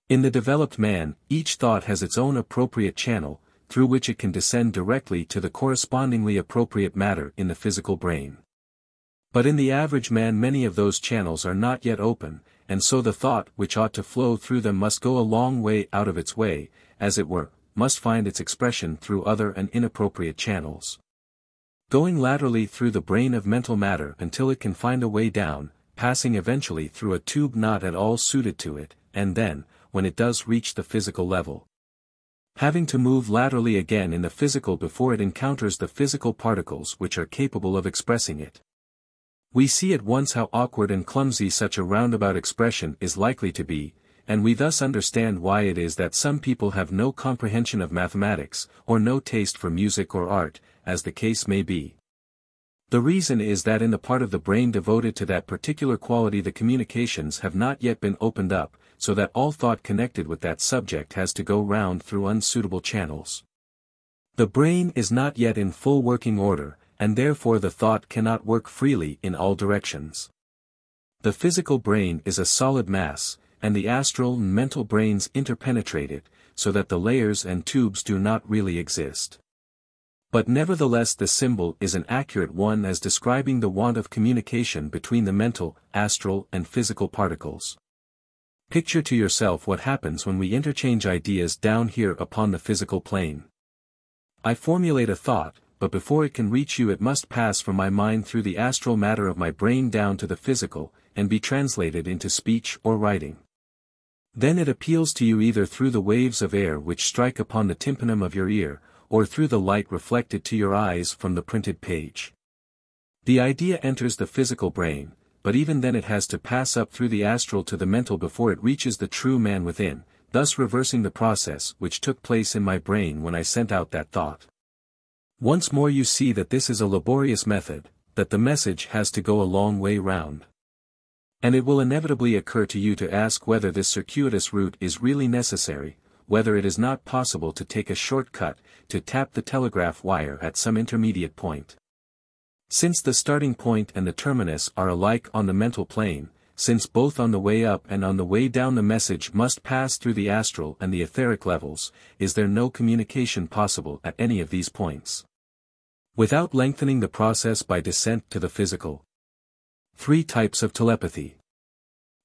In the developed man, each thought has its own appropriate channel, through which it can descend directly to the correspondingly appropriate matter in the physical brain. But in the average man many of those channels are not yet open, and so the thought which ought to flow through them must go a long way out of its way, as it were, must find its expression through other and inappropriate channels. Going laterally through the brain of mental matter until it can find a way down, passing eventually through a tube not at all suited to it, and then, when it does reach the physical level, having to move laterally again in the physical before it encounters the physical particles which are capable of expressing it. We see at once how awkward and clumsy such a roundabout expression is likely to be, and we thus understand why it is that some people have no comprehension of mathematics, or no taste for music or art, as the case may be. The reason is that in the part of the brain devoted to that particular quality the communications have not yet been opened up, so that all thought connected with that subject has to go round through unsuitable channels. The brain is not yet in full working order, and therefore the thought cannot work freely in all directions. The physical brain is a solid mass, and the astral and mental brains interpenetrate it, so that the layers and tubes do not really exist. But nevertheless the symbol is an accurate one as describing the want of communication between the mental, astral and physical particles. Picture to yourself what happens when we interchange ideas down here upon the physical plane. I formulate a thought, but before it can reach you it must pass from my mind through the astral matter of my brain down to the physical, and be translated into speech or writing. Then it appeals to you either through the waves of air which strike upon the tympanum of your ear, or through the light reflected to your eyes from the printed page. The idea enters the physical brain, but even then it has to pass up through the astral to the mental before it reaches the true man within, thus reversing the process which took place in my brain when I sent out that thought. Once more you see that this is a laborious method, that the message has to go a long way round. And it will inevitably occur to you to ask whether this circuitous route is really necessary, whether it is not possible to take a shortcut, to tap the telegraph wire at some intermediate point. Since the starting point and the terminus are alike on the mental plane, since both on the way up and on the way down the message must pass through the astral and the etheric levels, is there no communication possible at any of these points? Without lengthening the process by descent to the physical. 3 types of telepathy.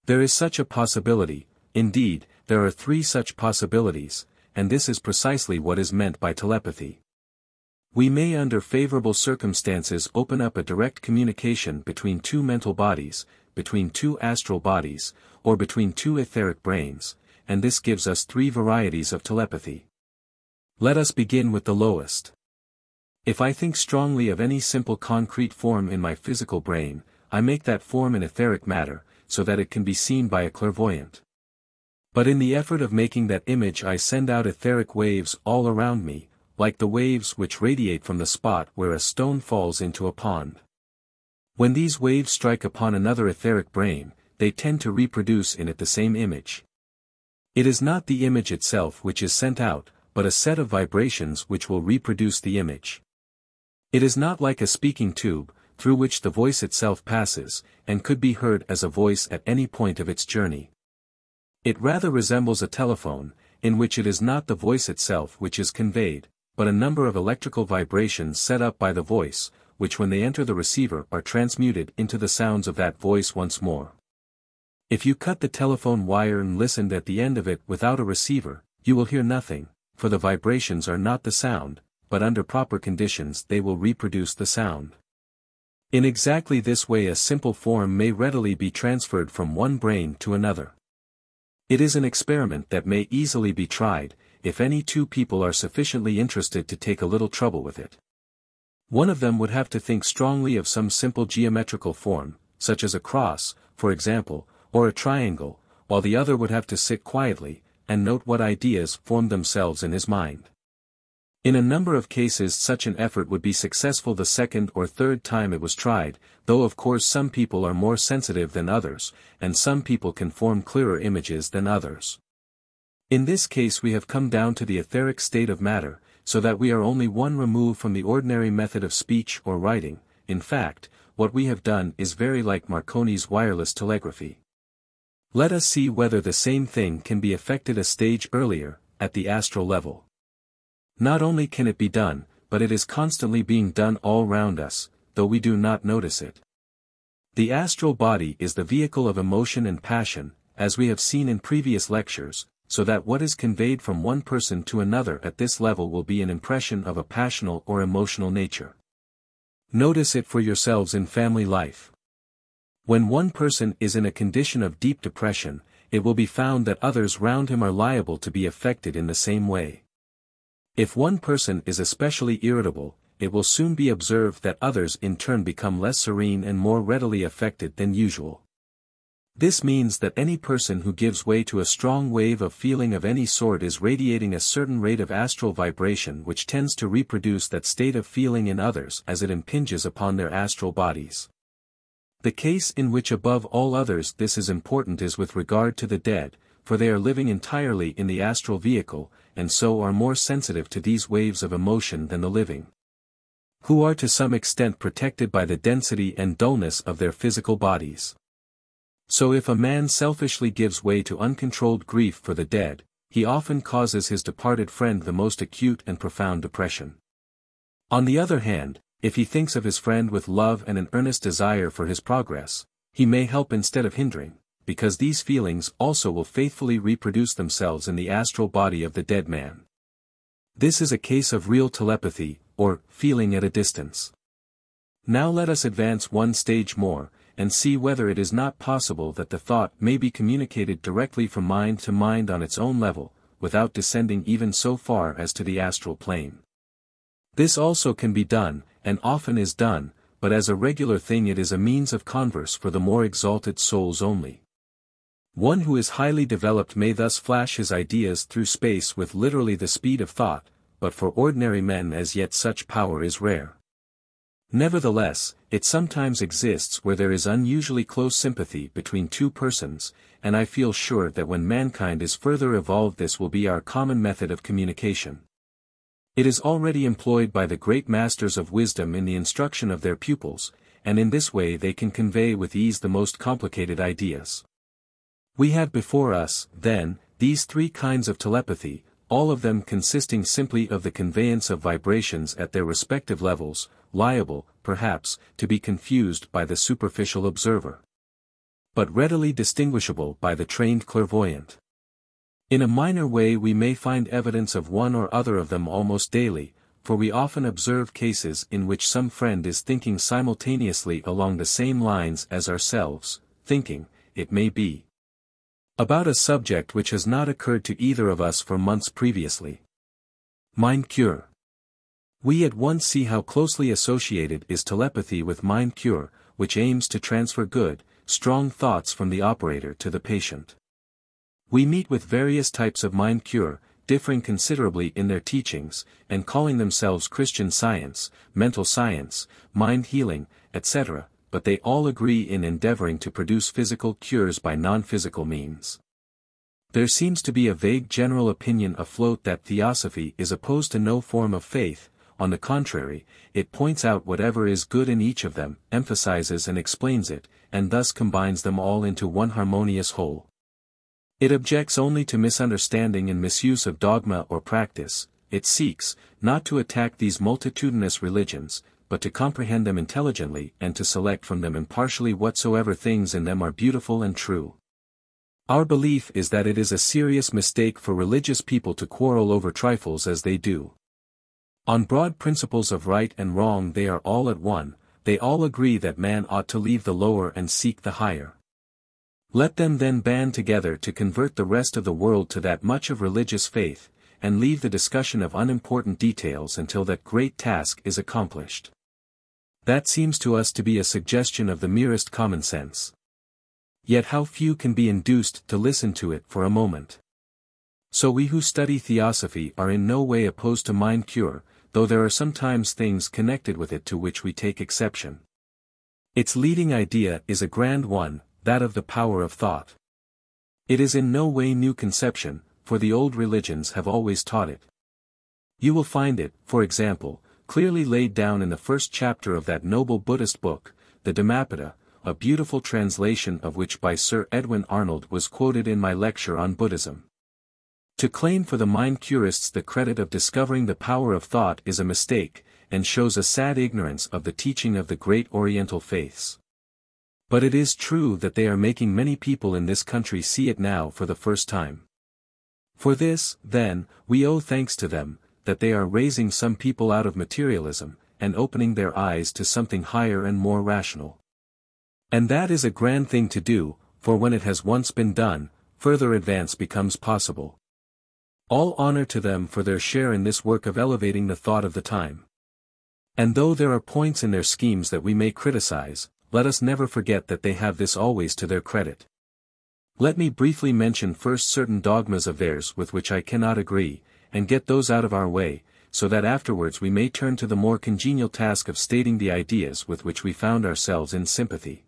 There is such a possibility, indeed, there are 3 such possibilities, and this is precisely what is meant by telepathy. We may under favorable circumstances open up a direct communication between 2 mental bodies, between 2 astral bodies, or between 2 etheric brains, and this gives us 3 varieties of telepathy. Let us begin with the lowest. If I think strongly of any simple concrete form in my physical brain, I make that form in etheric matter, so that it can be seen by a clairvoyant. But in the effort of making that image I send out etheric waves all around me, like the waves which radiate from the spot where a stone falls into a pond. When these waves strike upon another etheric brain, they tend to reproduce in it the same image. It is not the image itself which is sent out, but a set of vibrations which will reproduce the image. It is not like a speaking tube, through which the voice itself passes, and could be heard as a voice at any point of its journey. It rather resembles a telephone, in which it is not the voice itself which is conveyed, but a number of electrical vibrations set up by the voice, which when they enter the receiver are transmuted into the sounds of that voice once more. If you cut the telephone wire and listened at the end of it without a receiver, you will hear nothing, for the vibrations are not the sound, but under proper conditions they will reproduce the sound. In exactly this way a simple form may readily be transferred from one brain to another. It is an experiment that may easily be tried, if any 2 people are sufficiently interested to take a little trouble with it. One of them would have to think strongly of some simple geometrical form, such as a cross, for example, or a triangle, while the other would have to sit quietly, and note what ideas formed themselves in his mind. In a number of cases such an effort would be successful the second or third time it was tried, though of course some people are more sensitive than others, and some people can form clearer images than others. In this case we have come down to the etheric state of matter, so that we are only one remove from the ordinary method of speech or writing. In fact, what we have done is very like Marconi's wireless telegraphy. Let us see whether the same thing can be effected a stage earlier, at the astral level. Not only can it be done, but it is constantly being done all round us, though we do not notice it. The astral body is the vehicle of emotion and passion, as we have seen in previous lectures, so that what is conveyed from one person to another at this level will be an impression of a passional or emotional nature. Notice it for yourselves in family life. When one person is in a condition of deep depression, it will be found that others round him are liable to be affected in the same way. If one person is especially irritable, it will soon be observed that others in turn become less serene and more readily affected than usual. This means that any person who gives way to a strong wave of feeling of any sort is radiating a certain rate of astral vibration which tends to reproduce that state of feeling in others as it impinges upon their astral bodies. The case in which above all others this is important is with regard to the dead, for they are living entirely in the astral vehicle, and so are more sensitive to these waves of emotion than the living. who are to some extent protected by the density and dullness of their physical bodies. So if a man selfishly gives way to uncontrolled grief for the dead, he often causes his departed friend the most acute and profound depression. On the other hand, if he thinks of his friend with love and an earnest desire for his progress, he may help instead of hindering, because these feelings also will faithfully reproduce themselves in the astral body of the dead man. This is a case of real telepathy, or feeling at a distance. Now let us advance one stage more, and see whether it is not possible that the thought may be communicated directly from mind to mind on its own level, without descending even so far as to the astral plane. This also can be done, and often is done, but as a regular thing it is a means of converse for the more exalted souls only. One who is highly developed may thus flash his ideas through space with literally the speed of thought, but for ordinary men as yet such power is rare. Nevertheless, it sometimes exists where there is unusually close sympathy between two persons, and I feel sure that when mankind is further evolved this will be our common method of communication. It is already employed by the great masters of wisdom in the instruction of their pupils, and in this way they can convey with ease the most complicated ideas. We have before us, then, these three kinds of telepathy, all of them consisting simply of the conveyance of vibrations at their respective levels, liable, perhaps, to be confused by the superficial observer, but readily distinguishable by the trained clairvoyant. In a minor way we may find evidence of one or other of them almost daily, for we often observe cases in which some friend is thinking simultaneously along the same lines as ourselves, thinking, it may be, about a subject which has not occurred to either of us for months previously. Mind cure. We at once see how closely associated is telepathy with mind cure, which aims to transfer good, strong thoughts from the operator to the patient. We meet with various types of mind cure, differing considerably in their teachings, and calling themselves Christian Science, mental science, mind healing, etc., but they all agree in endeavoring to produce physical cures by non-physical means. There seems to be a vague general opinion afloat that Theosophy is opposed to no form of faith. On the contrary, it points out whatever is good in each of them, emphasizes and explains it, and thus combines them all into one harmonious whole. It objects only to misunderstanding and misuse of dogma or practice. It seeks, not to attack these multitudinous religions, but to comprehend them intelligently and to select from them impartially whatsoever things in them are beautiful and true. Our belief is that it is a serious mistake for religious people to quarrel over trifles as they do. On broad principles of right and wrong they are all at one, they all agree that man ought to leave the lower and seek the higher. Let them then band together to convert the rest of the world to that much of religious faith, and leave the discussion of unimportant details until that great task is accomplished. That seems to us to be a suggestion of the merest common sense. Yet how few can be induced to listen to it for a moment. So we who study Theosophy are in no way opposed to mind cure, though there are sometimes things connected with it to which we take exception. Its leading idea is a grand one, that of the power of thought. It is in no way new conception, for the old religions have always taught it. You will find it, for example, clearly laid down in the first chapter of that noble Buddhist book, the Dhammapada, a beautiful translation of which by Sir Edwin Arnold was quoted in my lecture on Buddhism. To claim for the mind curists the credit of discovering the power of thought is a mistake, and shows a sad ignorance of the teaching of the great Oriental faiths. But it is true that they are making many people in this country see it now for the first time. For this, then, we owe thanks to them, that they are raising some people out of materialism, and opening their eyes to something higher and more rational. And that is a grand thing to do, for when it has once been done, further advance becomes possible. All honor to them for their share in this work of elevating the thought of the time. And though there are points in their schemes that we may criticize, let us never forget that they have this always to their credit. Let me briefly mention first certain dogmas of theirs with which I cannot agree, and get those out of our way, so that afterwards we may turn to the more congenial task of stating the ideas with which we found ourselves in sympathy.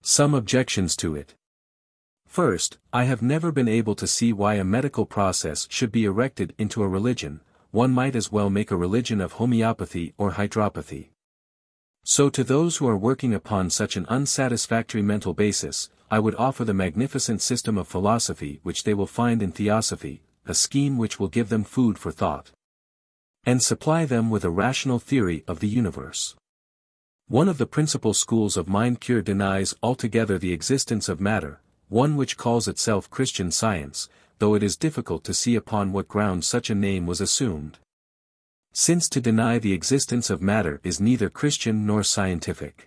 Some objections to it. First, I have never been able to see why a medical process should be erected into a religion, one might as well make a religion of homeopathy or hydropathy. So to those who are working upon such an unsatisfactory mental basis, I would offer the magnificent system of philosophy which they will find in Theosophy, a scheme which will give them food for thought, and supply them with a rational theory of the universe. One of the principal schools of mind cure denies altogether the existence of matter, one which calls itself Christian Science, though it is difficult to see upon what grounds such a name was assumed. Since to deny the existence of matter is neither Christian nor scientific.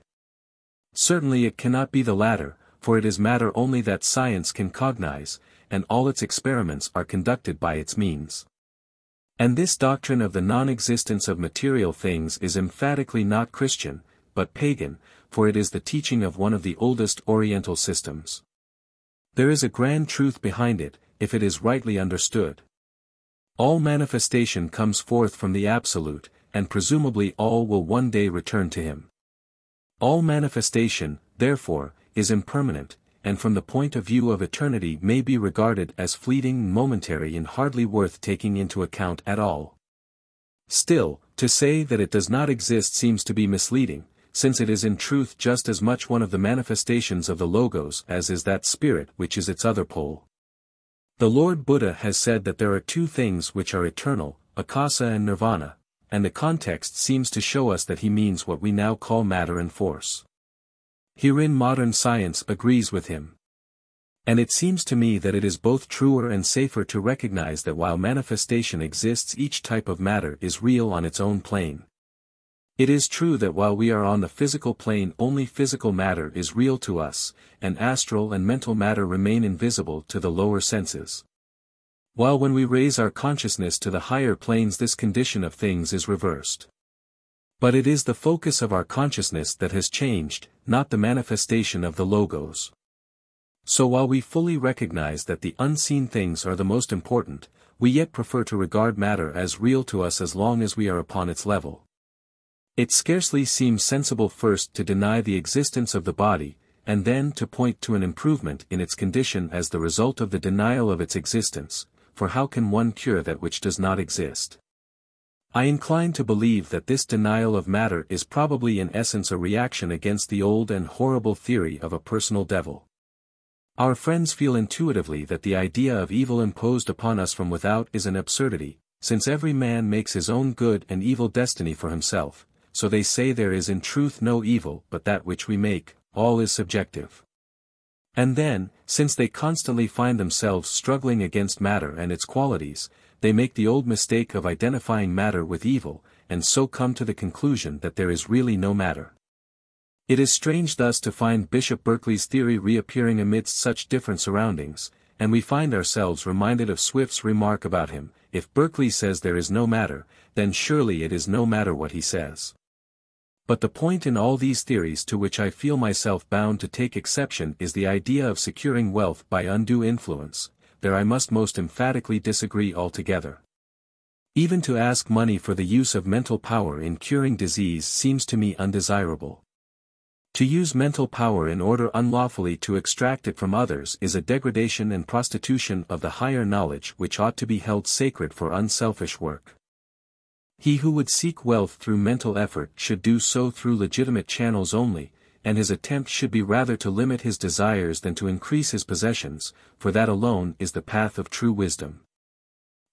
Certainly it cannot be the latter, for it is matter only that science can cognize, and all its experiments are conducted by its means. And this doctrine of the non-existence of material things is emphatically not Christian, but pagan, for it is the teaching of one of the oldest Oriental systems. There is a grand truth behind it, if it is rightly understood. All manifestation comes forth from the Absolute, and presumably all will one day return to him. All manifestation, therefore, is impermanent, and from the point of view of eternity may be regarded as fleeting and momentary and hardly worth taking into account at all. Still, to say that it does not exist seems to be misleading, since it is in truth just as much one of the manifestations of the Logos as is that spirit which is its other pole. The Lord Buddha has said that there are two things which are eternal, akasa and nirvana, and the context seems to show us that he means what we now call matter and force. Herein modern science agrees with him. And it seems to me that it is both truer and safer to recognize that while manifestation exists, each type of matter is real on its own plane. It is true that while we are on the physical plane only physical matter is real to us, and astral and mental matter remain invisible to the lower senses. While when we raise our consciousness to the higher planes this condition of things is reversed. But it is the focus of our consciousness that has changed, not the manifestation of the Logos. So while we fully recognize that the unseen things are the most important, we yet prefer to regard matter as real to us as long as we are upon its level. It scarcely seems sensible first to deny the existence of the body, and then to point to an improvement in its condition as the result of the denial of its existence, for how can one cure that which does not exist? I incline to believe that this denial of matter is probably in essence a reaction against the old and horrible theory of a personal devil. Our friends feel intuitively that the idea of evil imposed upon us from without is an absurdity, since every man makes his own good and evil destiny for himself. So they say there is in truth no evil but that which we make, all is subjective. And then, since they constantly find themselves struggling against matter and its qualities, they make the old mistake of identifying matter with evil, and so come to the conclusion that there is really no matter. It is strange thus to find Bishop Berkeley's theory reappearing amidst such different surroundings, and we find ourselves reminded of Swift's remark about him, if Berkeley says there is no matter, then surely it is no matter what he says. But the point in all these theories to which I feel myself bound to take exception is the idea of securing wealth by undue influence. There I must most emphatically disagree altogether. Even to ask money for the use of mental power in curing disease seems to me undesirable. To use mental power in order unlawfully to extract it from others is a degradation and prostitution of the higher knowledge which ought to be held sacred for unselfish work. He who would seek wealth through mental effort should do so through legitimate channels only, and his attempt should be rather to limit his desires than to increase his possessions, for that alone is the path of true wisdom.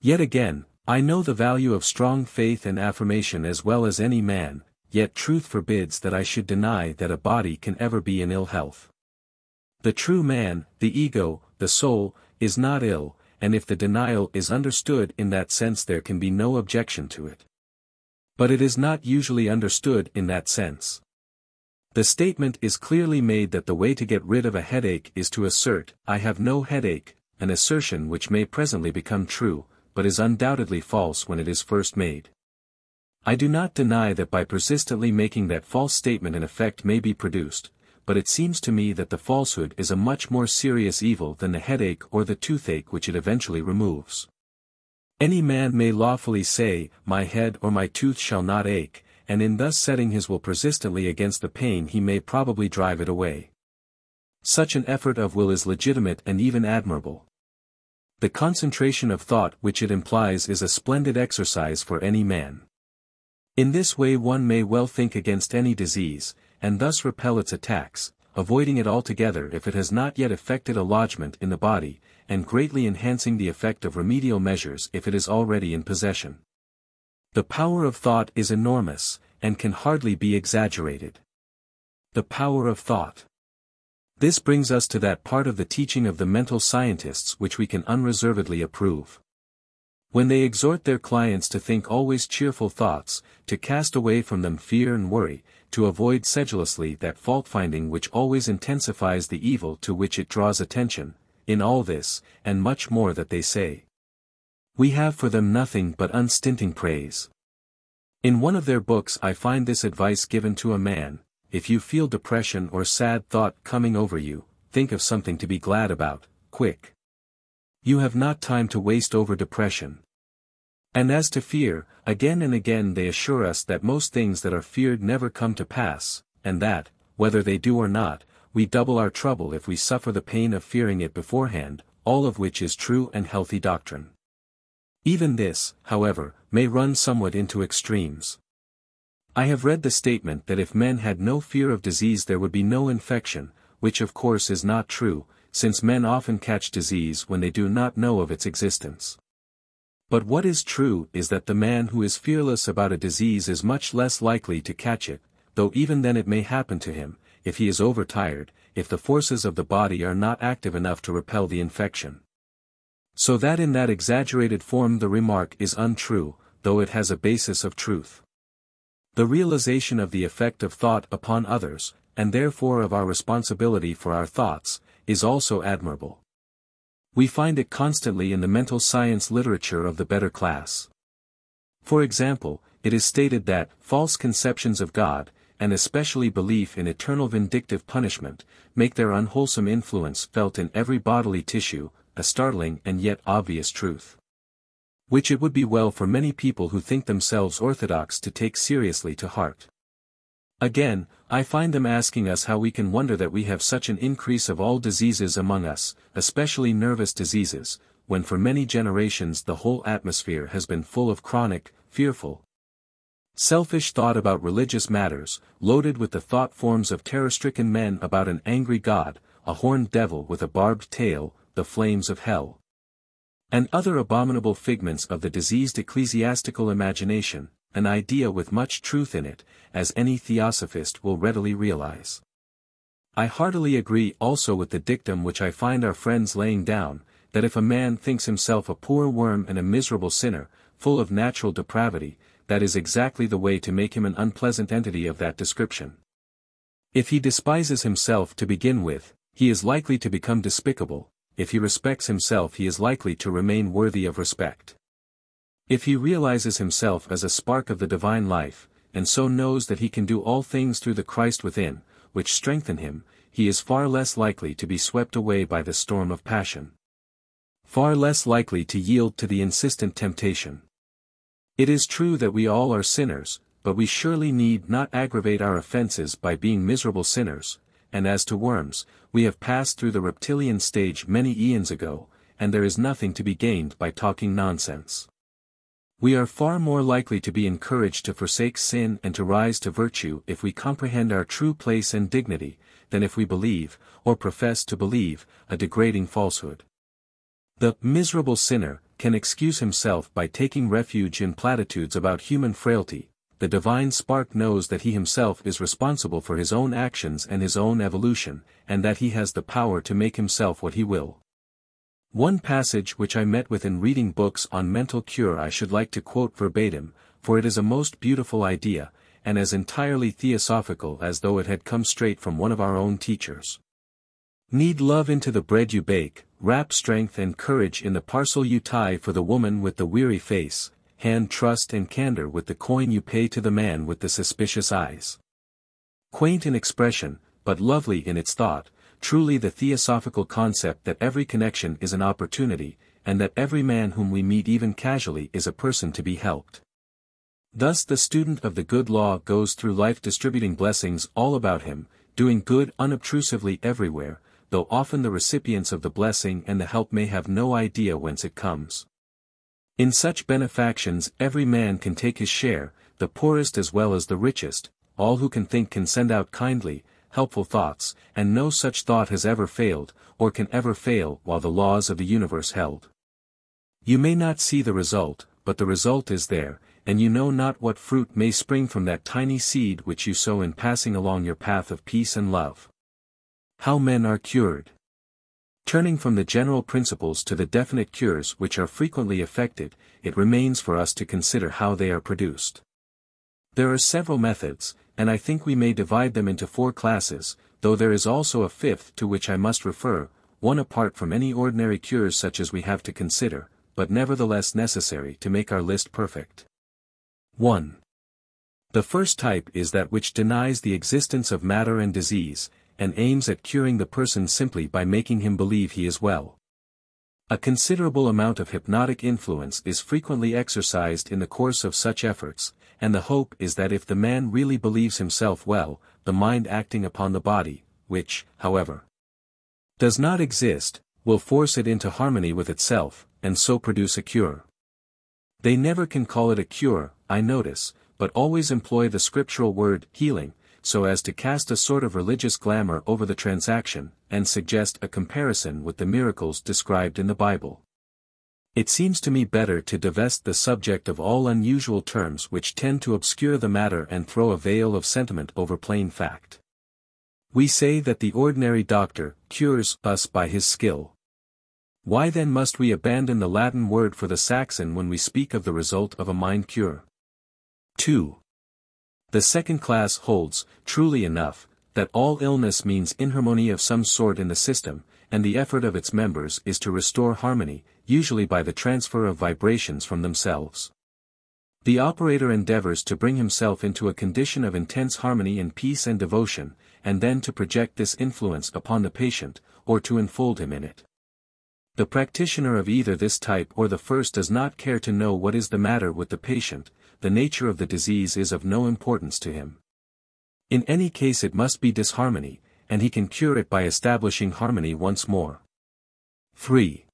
Yet again, I know the value of strong faith and affirmation as well as any man, yet truth forbids that I should deny that a body can ever be in ill health. The true man, the ego, the soul, is not ill, and if the denial is understood in that sense there can be no objection to it. But it is not usually understood in that sense. The statement is clearly made that the way to get rid of a headache is to assert, "I have no headache," an assertion which may presently become true, but is undoubtedly false when it is first made. I do not deny that by persistently making that false statement an effect may be produced, but it seems to me that the falsehood is a much more serious evil than the headache or the toothache which it eventually removes. Any man may lawfully say, "My head or my tooth shall not ache," and in thus setting his will persistently against the pain he may probably drive it away. Such an effort of will is legitimate and even admirable. The concentration of thought which it implies is a splendid exercise for any man. In this way one may well think against any disease, and thus repel its attacks, avoiding it altogether if it has not yet effected a lodgment in the body, and greatly enhancing the effect of remedial measures if it is already in possession. The power of thought is enormous, and can hardly be exaggerated. The power of thought. This brings us to that part of the teaching of the mental scientists which we can unreservedly approve. When they exhort their clients to think always cheerful thoughts, to cast away from them fear and worry, to avoid sedulously that fault-finding which always intensifies the evil to which it draws attention, in all this, and much more that they say, we have for them nothing but unstinting praise. In one of their books I find this advice given to a man: if you feel depression or sad thought coming over you, think of something to be glad about, quick. You have not time to waste over depression. And as to fear, again and again they assure us that most things that are feared never come to pass, and that, whether they do or not, we double our trouble if we suffer the pain of fearing it beforehand, all of which is true and healthy doctrine. Even this, however, may run somewhat into extremes. I have read the statement that if men had no fear of disease there would be no infection, which of course is not true, since men often catch disease when they do not know of its existence. But what is true is that the man who is fearless about a disease is much less likely to catch it, though even then it may happen to him, if he is overtired, if the forces of the body are not active enough to repel the infection. So that in that exaggerated form the remark is untrue, though it has a basis of truth. The realization of the effect of thought upon others, and therefore of our responsibility for our thoughts, is also admirable. We find it constantly in the mental science literature of the better class. For example, it is stated that false conceptions of God, and especially belief in eternal vindictive punishment, make their unwholesome influence felt in every bodily tissue, a startling and yet obvious truth, which it would be well for many people who think themselves orthodox to take seriously to heart. Again, I find them asking us how we can wonder that we have such an increase of all diseases among us, especially nervous diseases, when for many generations the whole atmosphere has been full of chronic, fearful, selfish thought about religious matters, loaded with the thought forms of terror-stricken men about an angry God, a horned devil with a barbed tail, the flames of hell, and other abominable figments of the diseased ecclesiastical imagination, an idea with much truth in it, as any theosophist will readily realize. I heartily agree also with the dictum which I find our friends laying down, that if a man thinks himself a poor worm and a miserable sinner, full of natural depravity, that is exactly the way to make him an unpleasant entity of that description. If he despises himself to begin with, he is likely to become despicable. If he respects himself he is likely to remain worthy of respect. If he realizes himself as a spark of the divine life, and so knows that he can do all things through the Christ within, which strengthen him, he is far less likely to be swept away by the storm of passion. Far less likely to yield to the insistent temptation. It is true that we all are sinners, but we surely need not aggravate our offenses by being miserable sinners. And as to worms, we have passed through the reptilian stage many eons ago, and there is nothing to be gained by talking nonsense. We are far more likely to be encouraged to forsake sin and to rise to virtue if we comprehend our true place and dignity, than if we believe, or profess to believe, a degrading falsehood. The miserable sinner can excuse himself by taking refuge in platitudes about human frailty. The divine spark knows that he himself is responsible for his own actions and his own evolution, and that he has the power to make himself what he will. One passage which I met with in reading books on mental cure I should like to quote verbatim, for it is a most beautiful idea, and as entirely theosophical as though it had come straight from one of our own teachers. Knead love into the bread you bake, wrap strength and courage in the parcel you tie for the woman with the weary face, hand trust and candor with the coin you pay to the man with the suspicious eyes. Quaint in expression, but lovely in its thought, truly the theosophical concept that every connection is an opportunity, and that every man whom we meet even casually is a person to be helped. Thus the student of the good law goes through life distributing blessings all about him, doing good unobtrusively everywhere, though often the recipients of the blessing and the help may have no idea whence it comes. In such benefactions every man can take his share, the poorest as well as the richest, all who can think can send out kindly, helpful thoughts, and no such thought has ever failed, or can ever fail while the laws of the universe held. You may not see the result, but the result is there, and you know not what fruit may spring from that tiny seed which you sow in passing along your path of peace and love. How men are cured. Turning from the general principles to the definite cures which are frequently effected, it remains for us to consider how they are produced. There are several methods, and I think we may divide them into 4 classes, though there is also a 5th to which I must refer, one apart from any ordinary cures such as we have to consider, but nevertheless necessary to make our list perfect. 1. The first type is that which denies the existence of matter and disease, and aims at curing the person simply by making him believe he is well. A considerable amount of hypnotic influence is frequently exercised in the course of such efforts, and the hope is that if the man really believes himself well, the mind acting upon the body, which, however, does not exist, will force it into harmony with itself, and so produce a cure. They never can call it a cure, I notice, but always employ the scriptural word, healing, so as to cast a sort of religious glamour over the transaction, and suggest a comparison with the miracles described in the Bible. It seems to me better to divest the subject of all unusual terms which tend to obscure the matter and throw a veil of sentiment over plain fact. We say that the ordinary doctor cures us by his skill. Why then must we abandon the Latin word for the Saxon when we speak of the result of a mind cure? 2. The second class holds, truly enough, that all illness means inharmony of some sort in the system, and the effort of its members is to restore harmony, usually by the transfer of vibrations from themselves. The operator endeavors to bring himself into a condition of intense harmony and peace and devotion, and then to project this influence upon the patient, or to enfold him in it. The practitioner of either this type or the first does not care to know what is the matter with the patient, the nature of the disease is of no importance to him. In any case it must be disharmony, and he can cure it by establishing harmony once more. 3.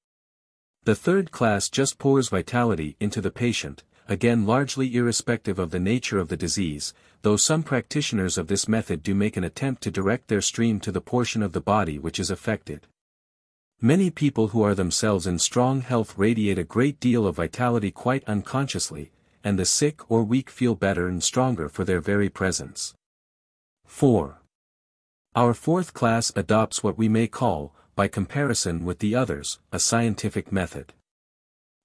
The third class just pours vitality into the patient, again largely irrespective of the nature of the disease, though some practitioners of this method do make an attempt to direct their stream to the portion of the body which is affected. Many people who are themselves in strong health radiate a great deal of vitality quite unconsciously, and the sick or weak feel better and stronger for their very presence. 4. Our fourth class adopts what we may call, by comparison with the others, a scientific method.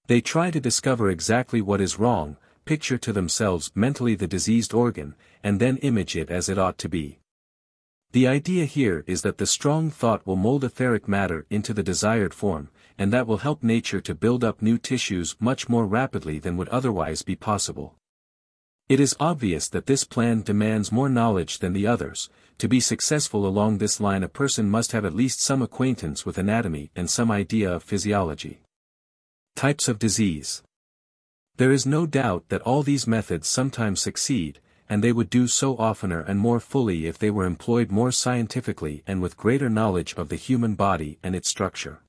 They try to discover exactly what is wrong, picture to themselves mentally the diseased organ, and then image it as it ought to be. The idea here is that the strong thought will mold etheric matter into the desired form, and that will help nature to build up new tissues much more rapidly than would otherwise be possible. It is obvious that this plan demands more knowledge than the others. To be successful along this line a person must have at least some acquaintance with anatomy and some idea of physiology. Types of disease. There is no doubt that all these methods sometimes succeed, and they would do so oftener and more fully if they were employed more scientifically and with greater knowledge of the human body and its structure.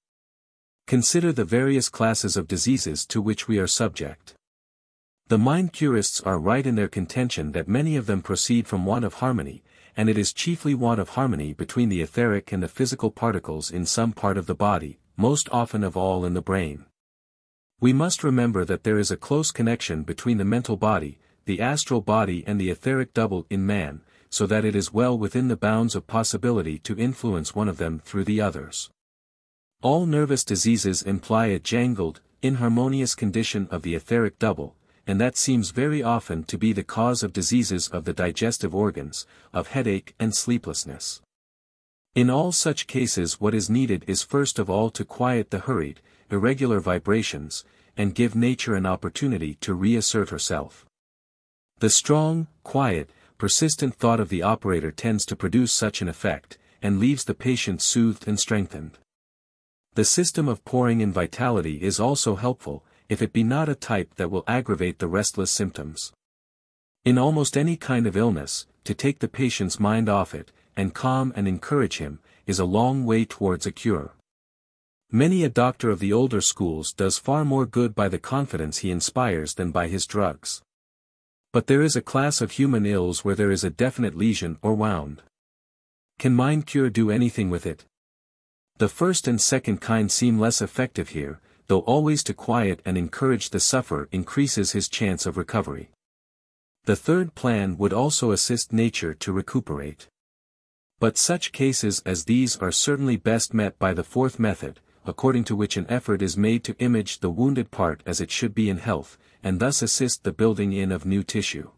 Consider the various classes of diseases to which we are subject. The mind curists are right in their contention that many of them proceed from want of harmony, and it is chiefly want of harmony between the etheric and the physical particles in some part of the body, most often of all in the brain. We must remember that there is a close connection between the mental body, the astral body and the etheric double in man, so that it is well within the bounds of possibility to influence one of them through the others. All nervous diseases imply a jangled, inharmonious condition of the etheric double, and that seems very often to be the cause of diseases of the digestive organs, of headache and sleeplessness. In all such cases what is needed is first of all to quiet the hurried, irregular vibrations, and give nature an opportunity to reassert herself. The strong, quiet, persistent thought of the operator tends to produce such an effect, and leaves the patient soothed and strengthened. The system of pouring in vitality is also helpful, if it be not a type that will aggravate the restless symptoms. In almost any kind of illness, to take the patient's mind off it, and calm and encourage him, is a long way towards a cure. Many a doctor of the older schools does far more good by the confidence he inspires than by his drugs. But there is a class of human ills where there is a definite lesion or wound. Can mind cure do anything with it? The first and second kind seem less effective here, though always to quiet and encourage the sufferer increases his chance of recovery. The third plan would also assist nature to recuperate. But such cases as these are certainly best met by the fourth method, according to which an effort is made to image the wounded part as it should be in health, and thus assist the building in of new tissue.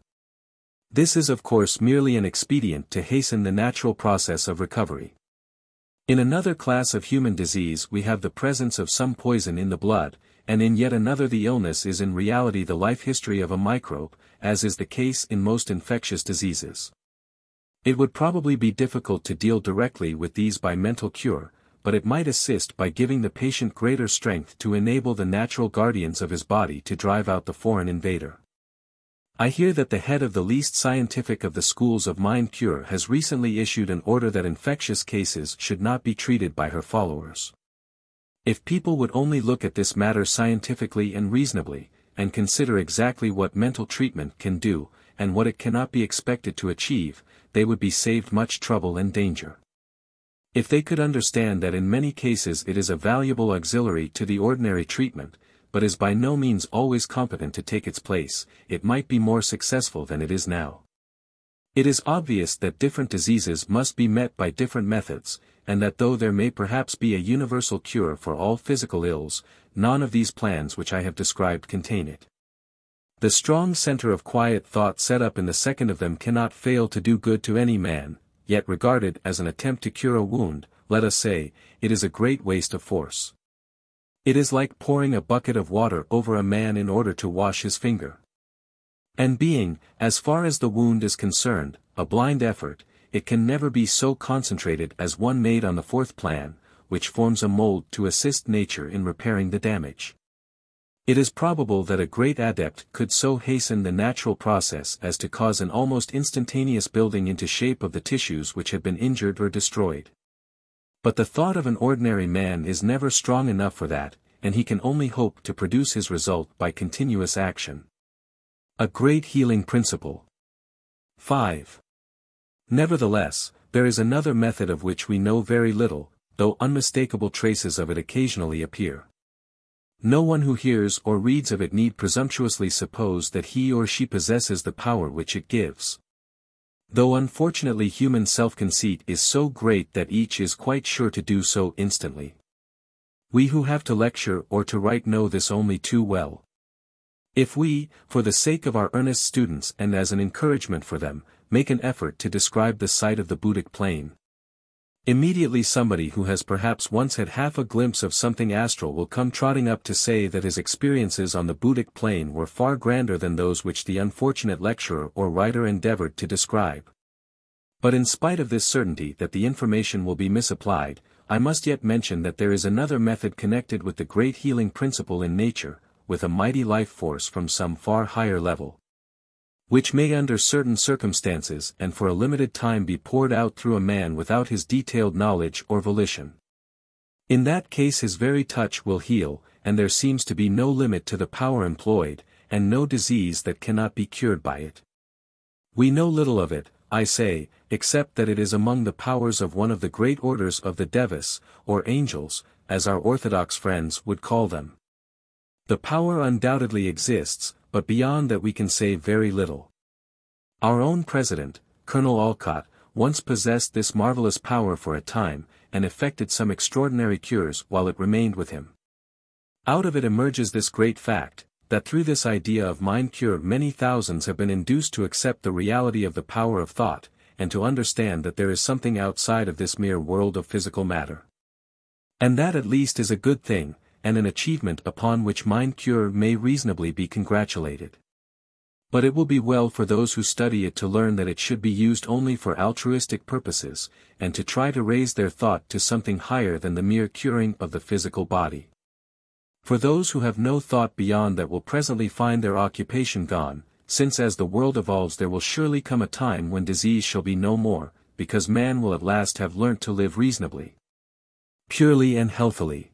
This is of course merely an expedient to hasten the natural process of recovery. In another class of human disease we have the presence of some poison in the blood, and in yet another the illness is in reality the life history of a microbe, as is the case in most infectious diseases. It would probably be difficult to deal directly with these by mental cure, but it might assist by giving the patient greater strength to enable the natural guardians of his body to drive out the foreign invader. I hear that the head of the least scientific of the schools of mind cure has recently issued an order that infectious cases should not be treated by her followers. If people would only look at this matter scientifically and reasonably, and consider exactly what mental treatment can do, and what it cannot be expected to achieve, they would be saved much trouble and danger. If they could understand that in many cases it is a valuable auxiliary to the ordinary treatment, but is by no means always competent to take its place, it might be more successful than it is now. It is obvious that different diseases must be met by different methods, and that though there may perhaps be a universal cure for all physical ills, none of these plans which I have described contain it. The strong center of quiet thought set up in the second of them cannot fail to do good to any man, yet regarded as an attempt to cure a wound, let us say, it is a great waste of force. It is like pouring a bucket of water over a man in order to wash his finger. And being, as far as the wound is concerned, a blind effort, it can never be so concentrated as one made on the fourth plan, which forms a mold to assist nature in repairing the damage. It is probable that a great adept could so hasten the natural process as to cause an almost instantaneous building into shape of the tissues which have been injured or destroyed. But the thought of an ordinary man is never strong enough for that, and he can only hope to produce his result by continuous action. A great healing principle. 5. Nevertheless, there is another method of which we know very little, though unmistakable traces of it occasionally appear. No one who hears or reads of it need presumptuously suppose that he or she possesses the power which it gives. Though unfortunately human self-conceit is so great that each is quite sure to do so instantly. We who have to lecture or to write know this only too well. If we, for the sake of our earnest students and as an encouragement for them, make an effort to describe the sight of the Buddhic plane, immediately somebody who has perhaps once had half a glimpse of something astral will come trotting up to say that his experiences on the Buddhic plane were far grander than those which the unfortunate lecturer or writer endeavored to describe. But in spite of this certainty that the information will be misapplied, I must yet mention that there is another method connected with the great healing principle in nature, with a mighty life force from some far higher level, which may under certain circumstances and for a limited time be poured out through a man without his detailed knowledge or volition. In that case his very touch will heal, and there seems to be no limit to the power employed, and no disease that cannot be cured by it. We know little of it, I say, except that it is among the powers of one of the great orders of the devas, or angels, as our orthodox friends would call them. The power undoubtedly exists, but beyond that we can say very little. Our own president, Colonel Olcott, once possessed this marvelous power for a time, and effected some extraordinary cures while it remained with him. Out of it emerges this great fact, that through this idea of mind cure many thousands have been induced to accept the reality of the power of thought, and to understand that there is something outside of this mere world of physical matter. And that at least is a good thing, and an achievement upon which mind cure may reasonably be congratulated. But it will be well for those who study it to learn that it should be used only for altruistic purposes, and to try to raise their thought to something higher than the mere curing of the physical body. For those who have no thought beyond that will presently find their occupation gone, since as the world evolves there will surely come a time when disease shall be no more, because man will at last have learnt to live reasonably, purely and healthily.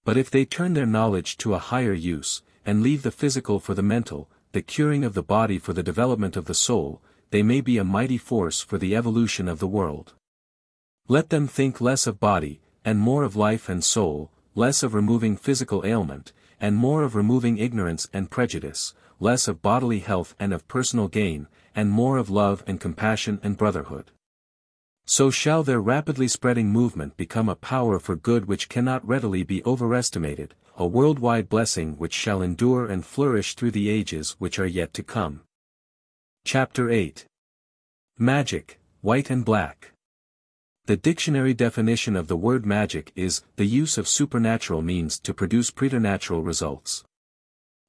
But if they turn their knowledge to a higher use, and leave the physical for the mental, the curing of the body for the development of the soul, they may be a mighty force for the evolution of the world. Let them think less of body, and more of life and soul, less of removing physical ailment, and more of removing ignorance and prejudice, less of bodily health and of personal gain, and more of love and compassion and brotherhood. So shall their rapidly spreading movement become a power for good which cannot readily be overestimated, a worldwide blessing which shall endure and flourish through the ages which are yet to come. Chapter 8. Magic, White and Black. The dictionary definition of the word magic is, the use of supernatural means to produce preternatural results.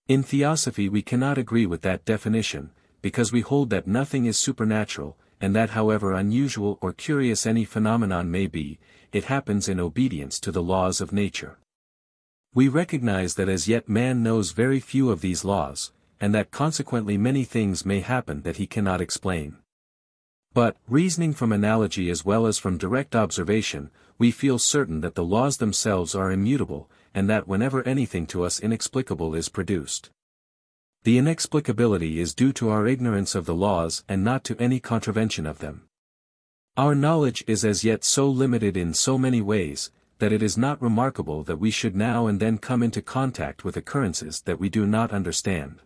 In Theosophy we cannot agree with that definition, because we hold that nothing is supernatural, and that however unusual or curious any phenomenon may be, it happens in obedience to the laws of nature. We recognize that as yet man knows very few of these laws, and that consequently many things may happen that he cannot explain. But, reasoning from analogy as well as from direct observation, we feel certain that the laws themselves are immutable, and that whenever anything to us inexplicable is produced, the inexplicability is due to our ignorance of the laws and not to any contravention of them. Our knowledge is as yet so limited in so many ways, that it is not remarkable that we should now and then come into contact with occurrences that we do not understand.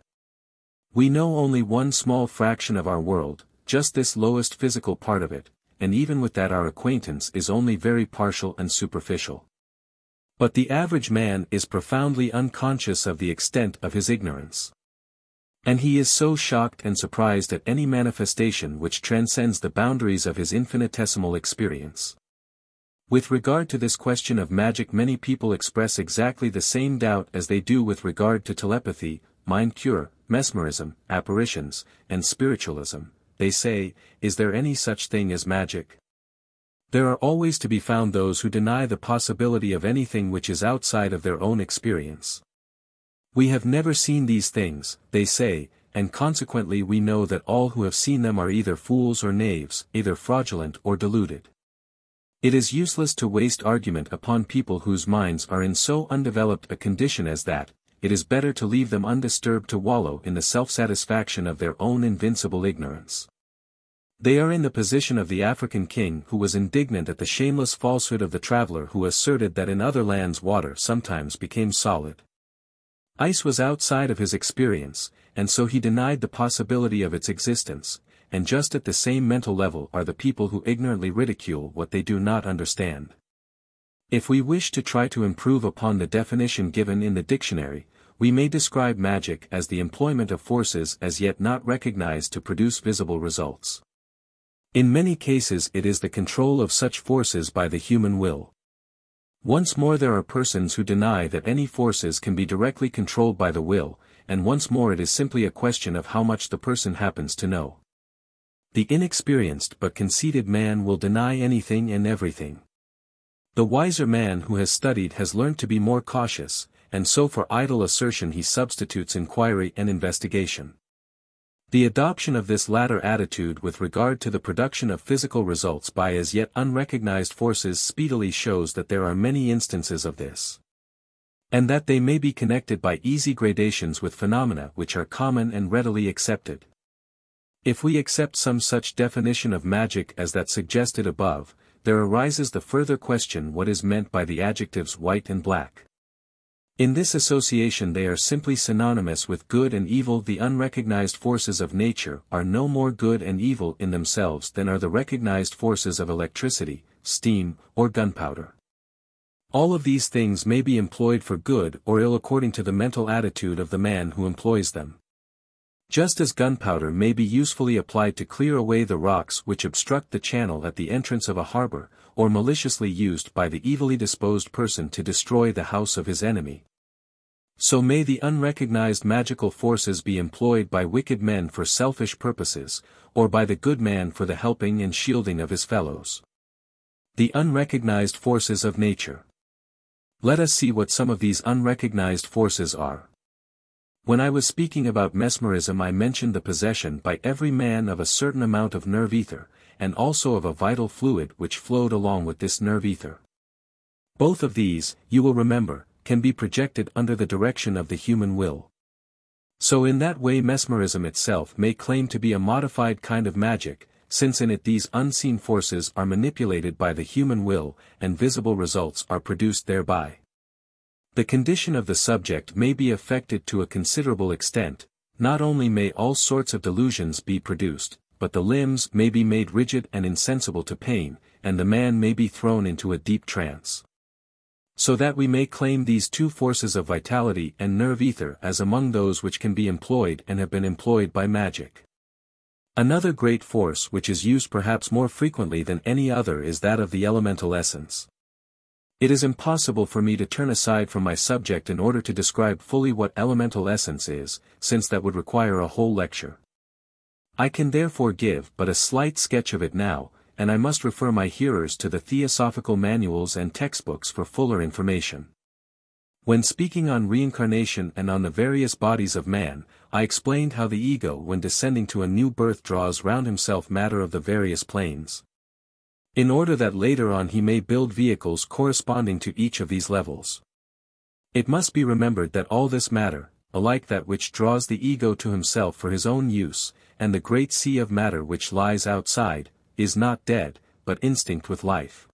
We know only one small fraction of our world, just this lowest physical part of it, and even with that our acquaintance is only very partial and superficial. But the average man is profoundly unconscious of the extent of his ignorance. And he is so shocked and surprised at any manifestation which transcends the boundaries of his infinitesimal experience. With regard to this question of magic, many people express exactly the same doubt as they do with regard to telepathy, mind cure, mesmerism, apparitions, and spiritualism. They say, is there any such thing as magic? There are always to be found those who deny the possibility of anything which is outside of their own experience. We have never seen these things, they say, and consequently we know that all who have seen them are either fools or knaves, either fraudulent or deluded. It is useless to waste argument upon people whose minds are in so undeveloped a condition as that. It is better to leave them undisturbed to wallow in the self-satisfaction of their own invincible ignorance. They are in the position of the African king who was indignant at the shameless falsehood of the traveler who asserted that in other lands water sometimes became solid. Ice was outside of his experience, and so he denied the possibility of its existence, and just at the same mental level are the people who ignorantly ridicule what they do not understand. If we wish to try to improve upon the definition given in the dictionary, we may describe magic as the employment of forces as yet not recognized to produce visible results. In many cases it is the control of such forces by the human will. Once more there are persons who deny that any forces can be directly controlled by the will, and once more it is simply a question of how much the person happens to know. The inexperienced but conceited man will deny anything and everything. The wiser man who has studied has learned to be more cautious, and so for idle assertion he substitutes inquiry and investigation. The adoption of this latter attitude with regard to the production of physical results by as yet unrecognized forces speedily shows that there are many instances of this, and that they may be connected by easy gradations with phenomena which are common and readily accepted. If we accept some such definition of magic as that suggested above, there arises the further question what is meant by the adjectives white and black. In this association they are simply synonymous with good and evil. The unrecognized forces of nature are no more good and evil in themselves than are the recognized forces of electricity, steam, or gunpowder. All of these things may be employed for good or ill according to the mental attitude of the man who employs them. Just as gunpowder may be usefully applied to clear away the rocks which obstruct the channel at the entrance of a harbor, or maliciously used by the evilly disposed person to destroy the house of his enemy, so may the unrecognized magical forces be employed by wicked men for selfish purposes, or by the good man for the helping and shielding of his fellows. The unrecognized forces of nature. Let us see what some of these unrecognized forces are. When I was speaking about mesmerism I mentioned the possession by every man of a certain amount of nerve ether, and also of a vital fluid which flowed along with this nerve ether. Both of these, you will remember, can be projected under the direction of the human will. So in that way mesmerism itself may claim to be a modified kind of magic, since in it these unseen forces are manipulated by the human will, and visible results are produced thereby. The condition of the subject may be affected to a considerable extent. Not only may all sorts of delusions be produced, but the limbs may be made rigid and insensible to pain, and the man may be thrown into a deep trance. So that we may claim these two forces of vitality and nerve ether as among those which can be employed and have been employed by magic. Another great force which is used perhaps more frequently than any other is that of the elemental essence. It is impossible for me to turn aside from my subject in order to describe fully what elemental essence is, since that would require a whole lecture. I can therefore give but a slight sketch of it now, and I must refer my hearers to the theosophical manuals and textbooks for fuller information. When speaking on reincarnation and on the various bodies of man, I explained how the ego when descending to a new birth draws round himself matter of the various planes, in order that later on he may build vehicles corresponding to each of these levels. It must be remembered that all this matter, alike that which draws the ego to himself for his own use, and the great sea of matter which lies outside, is not dead, but instinct with life.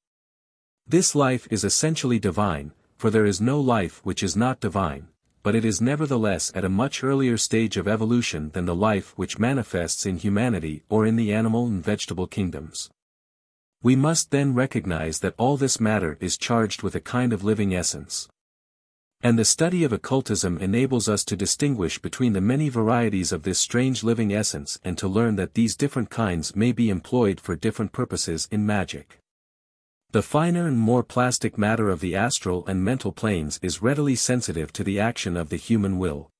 This life is essentially divine, for there is no life which is not divine, but it is nevertheless at a much earlier stage of evolution than the life which manifests in humanity or in the animal and vegetable kingdoms. We must then recognize that all this matter is charged with a kind of living essence. And the study of occultism enables us to distinguish between the many varieties of this strange living essence and to learn that these different kinds may be employed for different purposes in magic. The finer and more plastic matter of the astral and mental planes is readily sensitive to the action of the human will.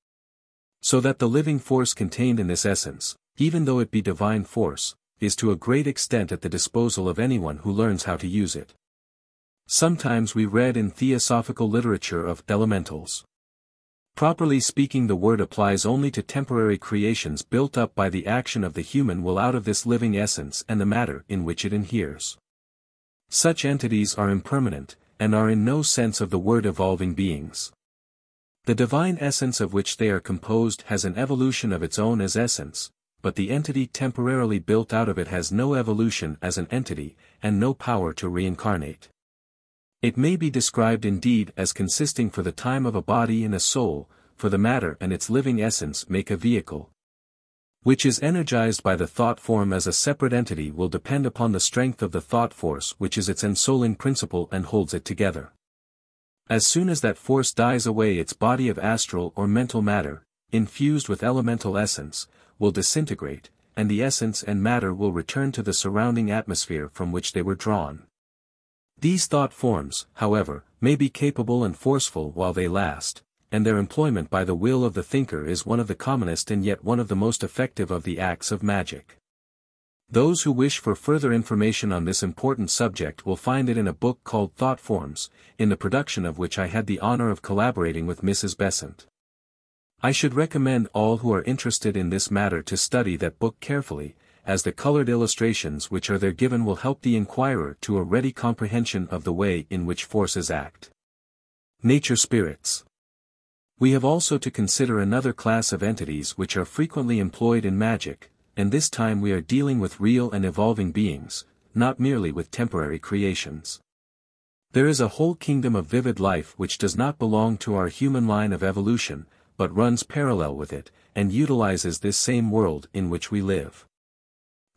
So that the living force contained in this essence, even though it be divine force, is to a great extent at the disposal of anyone who learns how to use it. Sometimes we read in theosophical literature of elementals. Properly speaking, the word applies only to temporary creations built up by the action of the human will out of this living essence and the matter in which it inheres. Such entities are impermanent, and are in no sense of the word evolving beings. The divine essence of which they are composed has an evolution of its own as essence, but the entity temporarily built out of it has no evolution as an entity, and no power to reincarnate. It may be described indeed as consisting for the time of a body and a soul, for the matter and its living essence make a vehicle, which is energized by the thought form as a separate entity will depend upon the strength of the thought force which is its ensouling principle and holds it together. As soon as that force dies away, its body of astral or mental matter, infused with elemental essence, will disintegrate, and the essence and matter will return to the surrounding atmosphere from which they were drawn. These thought forms, however, may be capable and forceful while they last, and their employment by the will of the thinker is one of the commonest and yet one of the most effective of the acts of magic. Those who wish for further information on this important subject will find it in a book called Thought Forms, in the production of which I had the honor of collaborating with Mrs. Besant. I should recommend all who are interested in this matter to study that book carefully, as the colored illustrations which are there given will help the inquirer to a ready comprehension of the way in which forces act. Nature spirits. We have also to consider another class of entities which are frequently employed in magic, and this time we are dealing with real and evolving beings, not merely with temporary creations. There is a whole kingdom of vivid life which does not belong to our human line of evolution, but runs parallel with it, and utilizes this same world in which we live.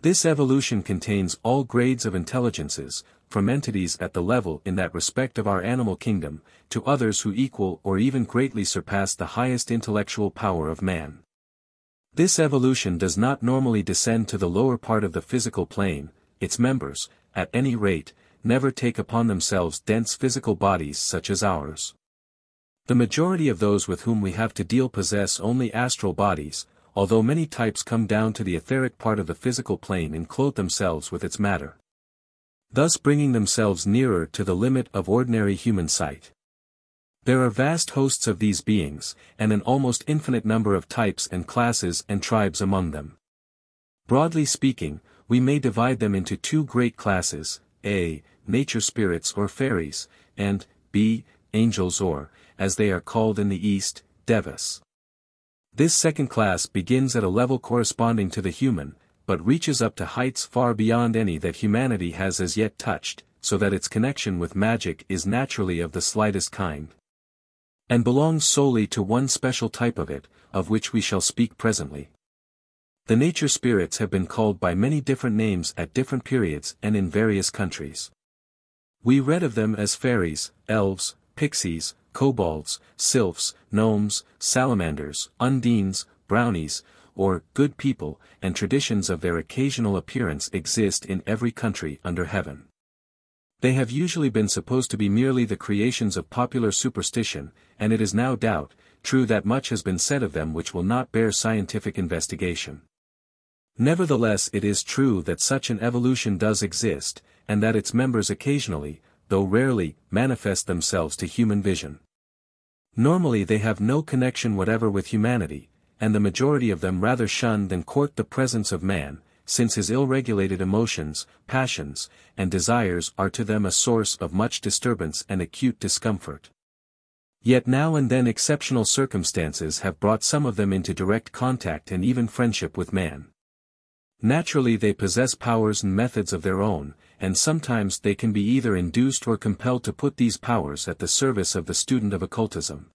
This evolution contains all grades of intelligences, from entities at the level in that respect of our animal kingdom, to others who equal or even greatly surpass the highest intellectual power of man. This evolution does not normally descend to the lower part of the physical plane. Its members, at any rate, never take upon themselves dense physical bodies such as ours. The majority of those with whom we have to deal possess only astral bodies, although many types come down to the etheric part of the physical plane and clothe themselves with its matter, thus bringing themselves nearer to the limit of ordinary human sight. There are vast hosts of these beings, and an almost infinite number of types and classes and tribes among them. Broadly speaking, we may divide them into two great classes, a. nature spirits or fairies, and b. angels or, as they are called in the East, devas. This second class begins at a level corresponding to the human, but reaches up to heights far beyond any that humanity has as yet touched, so that its connection with magic is naturally of the slightest kind, and belongs solely to one special type of it, of which we shall speak presently. The nature spirits have been called by many different names at different periods and in various countries. We read of them as fairies, elves, pixies, kobolds, sylphs, gnomes, salamanders, undines, brownies, or good people, and traditions of their occasional appearance exist in every country under heaven. They have usually been supposed to be merely the creations of popular superstition, and it is no doubt true that much has been said of them which will not bear scientific investigation. Nevertheless, it is true that such an evolution does exist, and that its members occasionally, though rarely, manifest themselves to human vision. Normally they have no connection whatever with humanity, and the majority of them rather shun than court the presence of man, since his ill-regulated emotions, passions, and desires are to them a source of much disturbance and acute discomfort. Yet now and then exceptional circumstances have brought some of them into direct contact and even friendship with man. Naturally they possess powers and methods of their own, and sometimes they can be either induced or compelled to put these powers at the service of the student of occultism.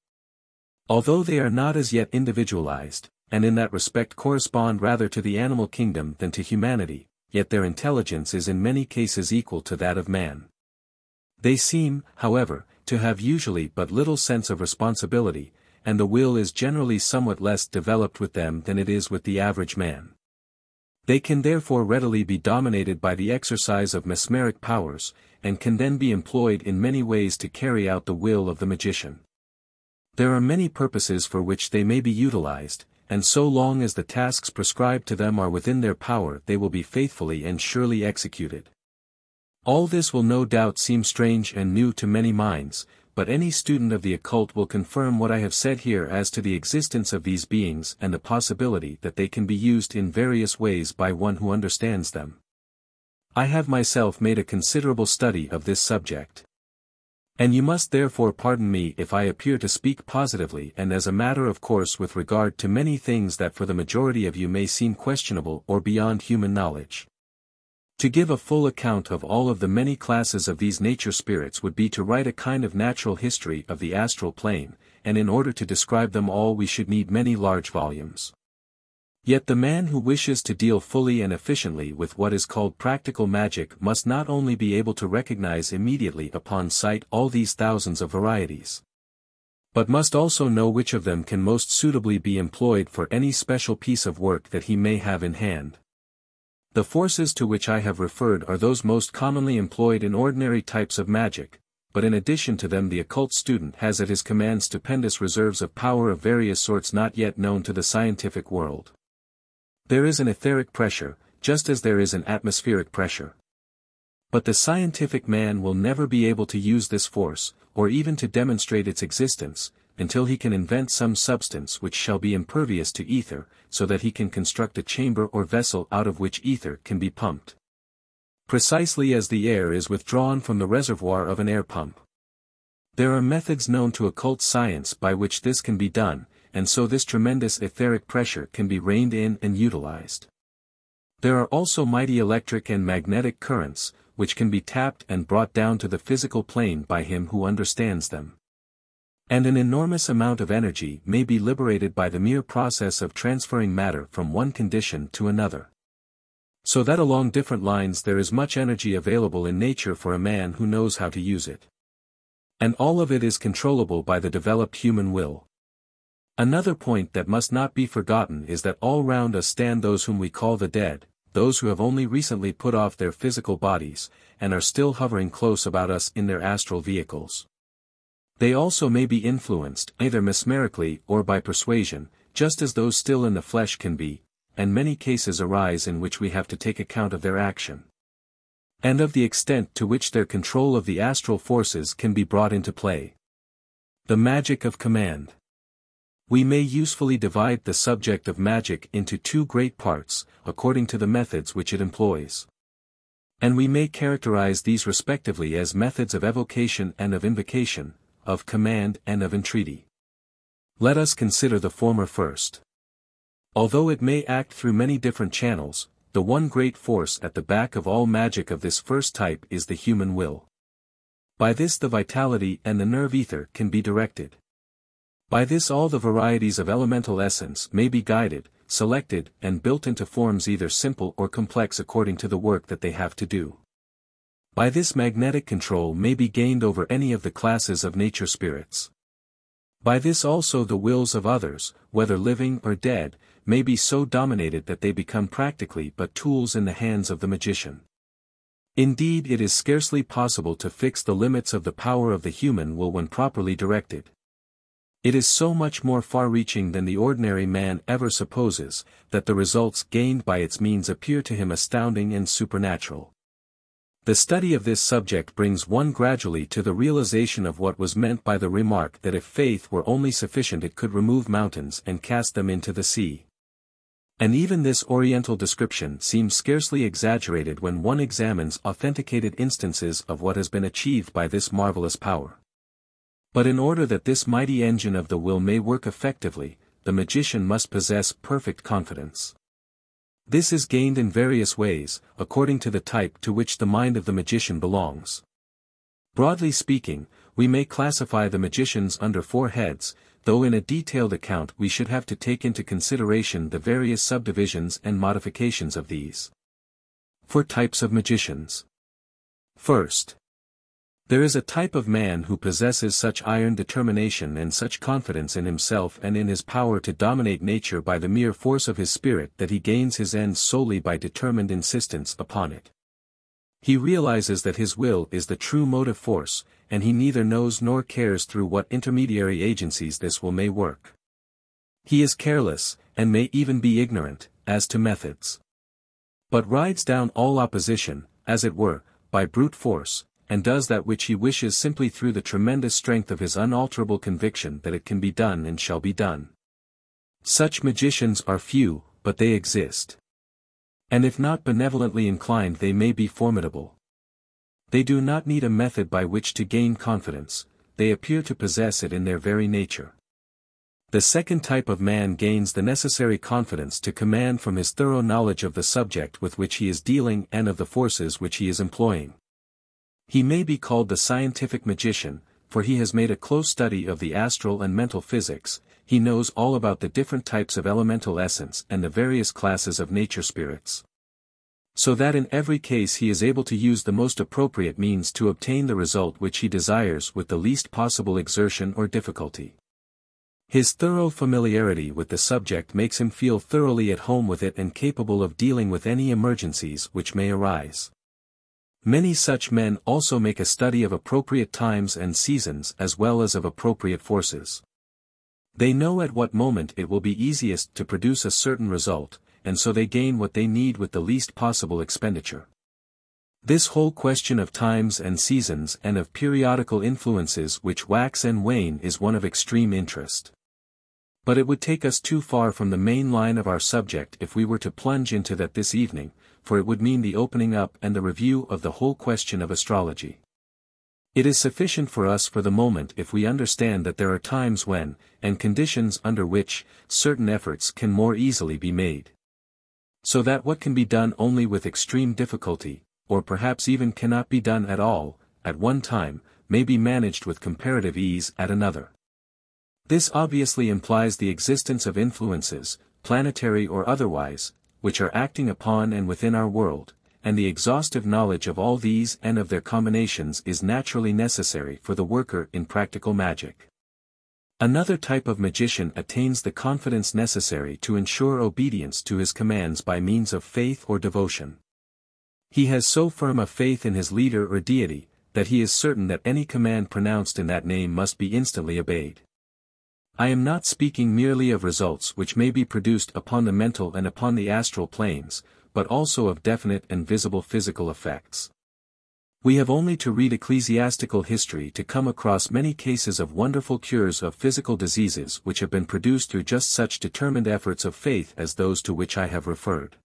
Although they are not as yet individualized, and in that respect correspond rather to the animal kingdom than to humanity, yet their intelligence is in many cases equal to that of man. They seem, however, to have usually but little sense of responsibility, and the will is generally somewhat less developed with them than it is with the average man. They can therefore readily be dominated by the exercise of mesmeric powers, and can then be employed in many ways to carry out the will of the magician. There are many purposes for which they may be utilized, and so long as the tasks prescribed to them are within their power they will be faithfully and surely executed. All this will no doubt seem strange and new to many minds, but any student of the occult will confirm what I have said here as to the existence of these beings and the possibility that they can be used in various ways by one who understands them. I have myself made a considerable study of this subject. And you must therefore pardon me if I appear to speak positively and as a matter of course with regard to many things that for the majority of you may seem questionable or beyond human knowledge. To give a full account of all of the many classes of these nature spirits would be to write a kind of natural history of the astral plane, and in order to describe them all we should need many large volumes. Yet the man who wishes to deal fully and efficiently with what is called practical magic must not only be able to recognize immediately upon sight all these thousands of varieties, but must also know which of them can most suitably be employed for any special piece of work that he may have in hand. The forces to which I have referred are those most commonly employed in ordinary types of magic, but in addition to them the occult student has at his command stupendous reserves of power of various sorts not yet known to the scientific world. There is an etheric pressure, just as there is an atmospheric pressure. But the scientific man will never be able to use this force, or even to demonstrate its existence, until he can invent some substance which shall be impervious to ether, so that he can construct a chamber or vessel out of which ether can be pumped. Precisely as the air is withdrawn from the reservoir of an air pump. There are methods known to occult science by which this can be done, and so this tremendous etheric pressure can be reined in and utilized. There are also mighty electric and magnetic currents, which can be tapped and brought down to the physical plane by him who understands them. And an enormous amount of energy may be liberated by the mere process of transferring matter from one condition to another. So that along different lines there is much energy available in nature for a man who knows how to use it. And all of it is controllable by the developed human will. Another point that must not be forgotten is that all round us stand those whom we call the dead, those who have only recently put off their physical bodies, and are still hovering close about us in their astral vehicles. They also may be influenced, either mesmerically or by persuasion, just as those still in the flesh can be, and many cases arise in which we have to take account of their action, and of the extent to which their control of the astral forces can be brought into play. The magic of command. We may usefully divide the subject of magic into two great parts, according to the methods which it employs. And we may characterize these respectively as methods of evocation and of invocation, of command and of entreaty. Let us consider the former first. Although it may act through many different channels, the one great force at the back of all magic of this first type is the human will. By this the vitality and the nerve ether can be directed. By this all the varieties of elemental essence may be guided, selected, and built into forms either simple or complex according to the work that they have to do. By this magnetic control may be gained over any of the classes of nature spirits. By this also the wills of others, whether living or dead, may be so dominated that they become practically but tools in the hands of the magician. Indeed, it is scarcely possible to fix the limits of the power of the human will when properly directed. It is so much more far-reaching than the ordinary man ever supposes, that the results gained by its means appear to him astounding and supernatural. The study of this subject brings one gradually to the realization of what was meant by the remark that if faith were only sufficient it could remove mountains and cast them into the sea. And even this oriental description seems scarcely exaggerated when one examines authenticated instances of what has been achieved by this marvelous power. But in order that this mighty engine of the will may work effectively, the magician must possess perfect confidence. This is gained in various ways, according to the type to which the mind of the magician belongs. Broadly speaking, we may classify the magicians under 4 heads, though in a detailed account we should have to take into consideration the various subdivisions and modifications of these. 4 types of magicians. First, there is a type of man who possesses such iron determination and such confidence in himself and in his power to dominate nature by the mere force of his spirit that he gains his ends solely by determined insistence upon it. He realizes that his will is the true motive force, and he neither knows nor cares through what intermediary agencies this will may work. He is careless, and may even be ignorant, as to methods. But rides down all opposition, as it were, by brute force, and does that which he wishes simply through the tremendous strength of his unalterable conviction that it can be done and shall be done. Such magicians are few, but they exist. And if not benevolently inclined they may be formidable. They do not need a method by which to gain confidence, they appear to possess it in their very nature. The second type of man gains the necessary confidence to command from his thorough knowledge of the subject with which he is dealing and of the forces which he is employing. He may be called the scientific magician, for he has made a close study of the astral and mental physics, he knows all about the different types of elemental essence and the various classes of nature spirits. So that in every case he is able to use the most appropriate means to obtain the result which he desires with the least possible exertion or difficulty. His thorough familiarity with the subject makes him feel thoroughly at home with it and capable of dealing with any emergencies which may arise. Many such men also make a study of appropriate times and seasons as well as of appropriate forces. They know at what moment it will be easiest to produce a certain result, and so they gain what they need with the least possible expenditure. This whole question of times and seasons and of periodical influences which wax and wane is one of extreme interest. But it would take us too far from the main line of our subject if we were to plunge into that this evening, for it would mean the opening up and the review of the whole question of astrology. It is sufficient for us for the moment if we understand that there are times when, and conditions under which, certain efforts can more easily be made. So that what can be done only with extreme difficulty, or perhaps even cannot be done at all, at one time, may be managed with comparative ease at another. This obviously implies the existence of influences, planetary or otherwise, which are acting upon and within our world, and the exhaustive knowledge of all these and of their combinations is naturally necessary for the worker in practical magic. Another type of magician attains the confidence necessary to ensure obedience to his commands by means of faith or devotion. He has so firm a faith in his leader or deity, that he is certain that any command pronounced in that name must be instantly obeyed. I am not speaking merely of results which may be produced upon the mental and upon the astral planes, but also of definite and visible physical effects. We have only to read ecclesiastical history to come across many cases of wonderful cures of physical diseases which have been produced through just such determined efforts of faith as those to which I have referred.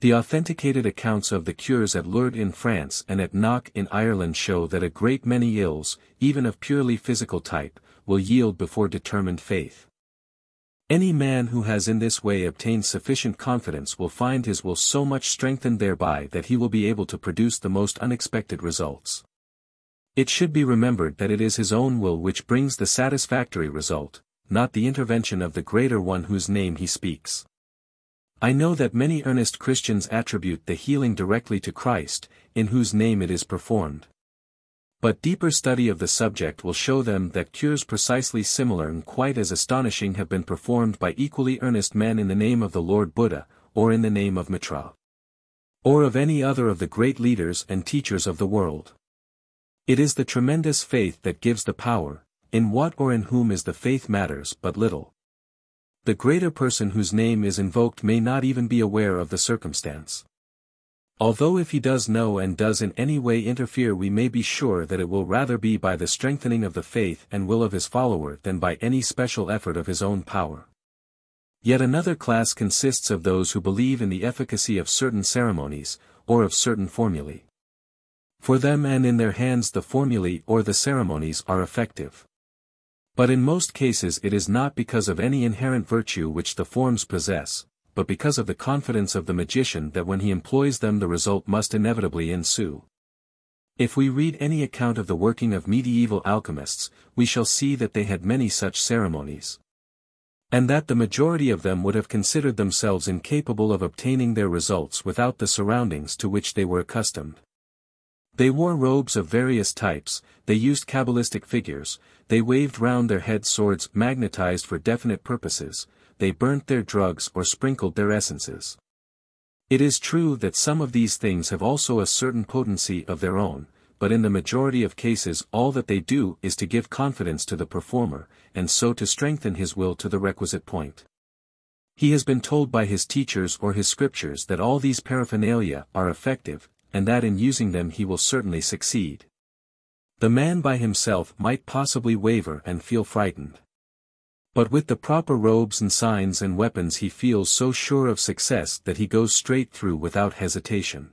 The authenticated accounts of the cures at Lourdes in France and at Knock in Ireland show that a great many ills, even of purely physical type, will yield before determined faith. Any man who has in this way obtained sufficient confidence will find his will so much strengthened thereby that he will be able to produce the most unexpected results. It should be remembered that it is his own will which brings the satisfactory result, not the intervention of the Greater One whose name he speaks. I know that many earnest Christians attribute the healing directly to Christ, in whose name it is performed. But deeper study of the subject will show them that cures precisely similar and quite as astonishing have been performed by equally earnest men in the name of the Lord Buddha, or in the name of Mitra, or of any other of the great leaders and teachers of the world. It is the tremendous faith that gives the power. In what or in whom is the faith matters but little. The greater person whose name is invoked may not even be aware of the circumstance. Although if he does know and does in any way interfere, we may be sure that it will rather be by the strengthening of the faith and will of his follower than by any special effort of his own power. Yet another class consists of those who believe in the efficacy of certain ceremonies, or of certain formulae. For them and in their hands the formulae or the ceremonies are effective. But in most cases it is not because of any inherent virtue which the forms possess, but because of the confidence of the magician that when he employs them the result must inevitably ensue. If we read any account of the working of medieval alchemists, we shall see that they had many such ceremonies, and that the majority of them would have considered themselves incapable of obtaining their results without the surroundings to which they were accustomed. They wore robes of various types, they used Kabbalistic figures, they waved round their heads swords magnetized for definite purposes, they burnt their drugs or sprinkled their essences. It is true that some of these things have also a certain potency of their own, but in the majority of cases all that they do is to give confidence to the performer, and so to strengthen his will to the requisite point. He has been told by his teachers or his scriptures that all these paraphernalia are effective, and that in using them he will certainly succeed. The man by himself might possibly waver and feel frightened. But with the proper robes and signs and weapons he feels so sure of success that he goes straight through without hesitation.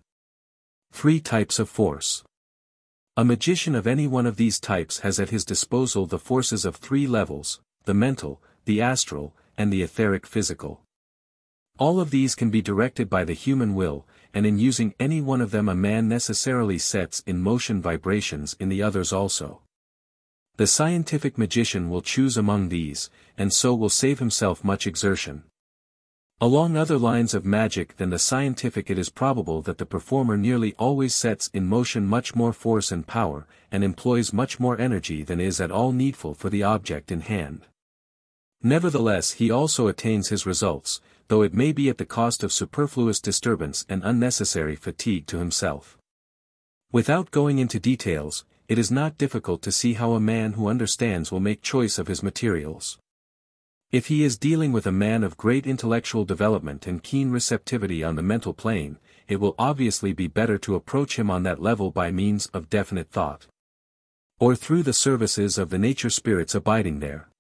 3 types of force. A magician of any one of these types has at his disposal the forces of 3 levels, the mental, the astral, and the etheric physical. All of these can be directed by the human will, and in using any one of them a man necessarily sets in motion vibrations in the others also. The scientific magician will choose among these, and so will save himself much exertion. Along other lines of magic than the scientific it is probable that the performer nearly always sets in motion much more force and power, and employs much more energy than is at all needful for the object in hand. Nevertheless he also attains his results, though it may be at the cost of superfluous disturbance and unnecessary fatigue to himself. Without going into details, it is not difficult to see how a man who understands will make choice of his materials. If he is dealing with a man of great intellectual development and keen receptivity on the mental plane, it will obviously be better to approach him on that level by means of definite thought, or through the services of the nature spirits abiding there.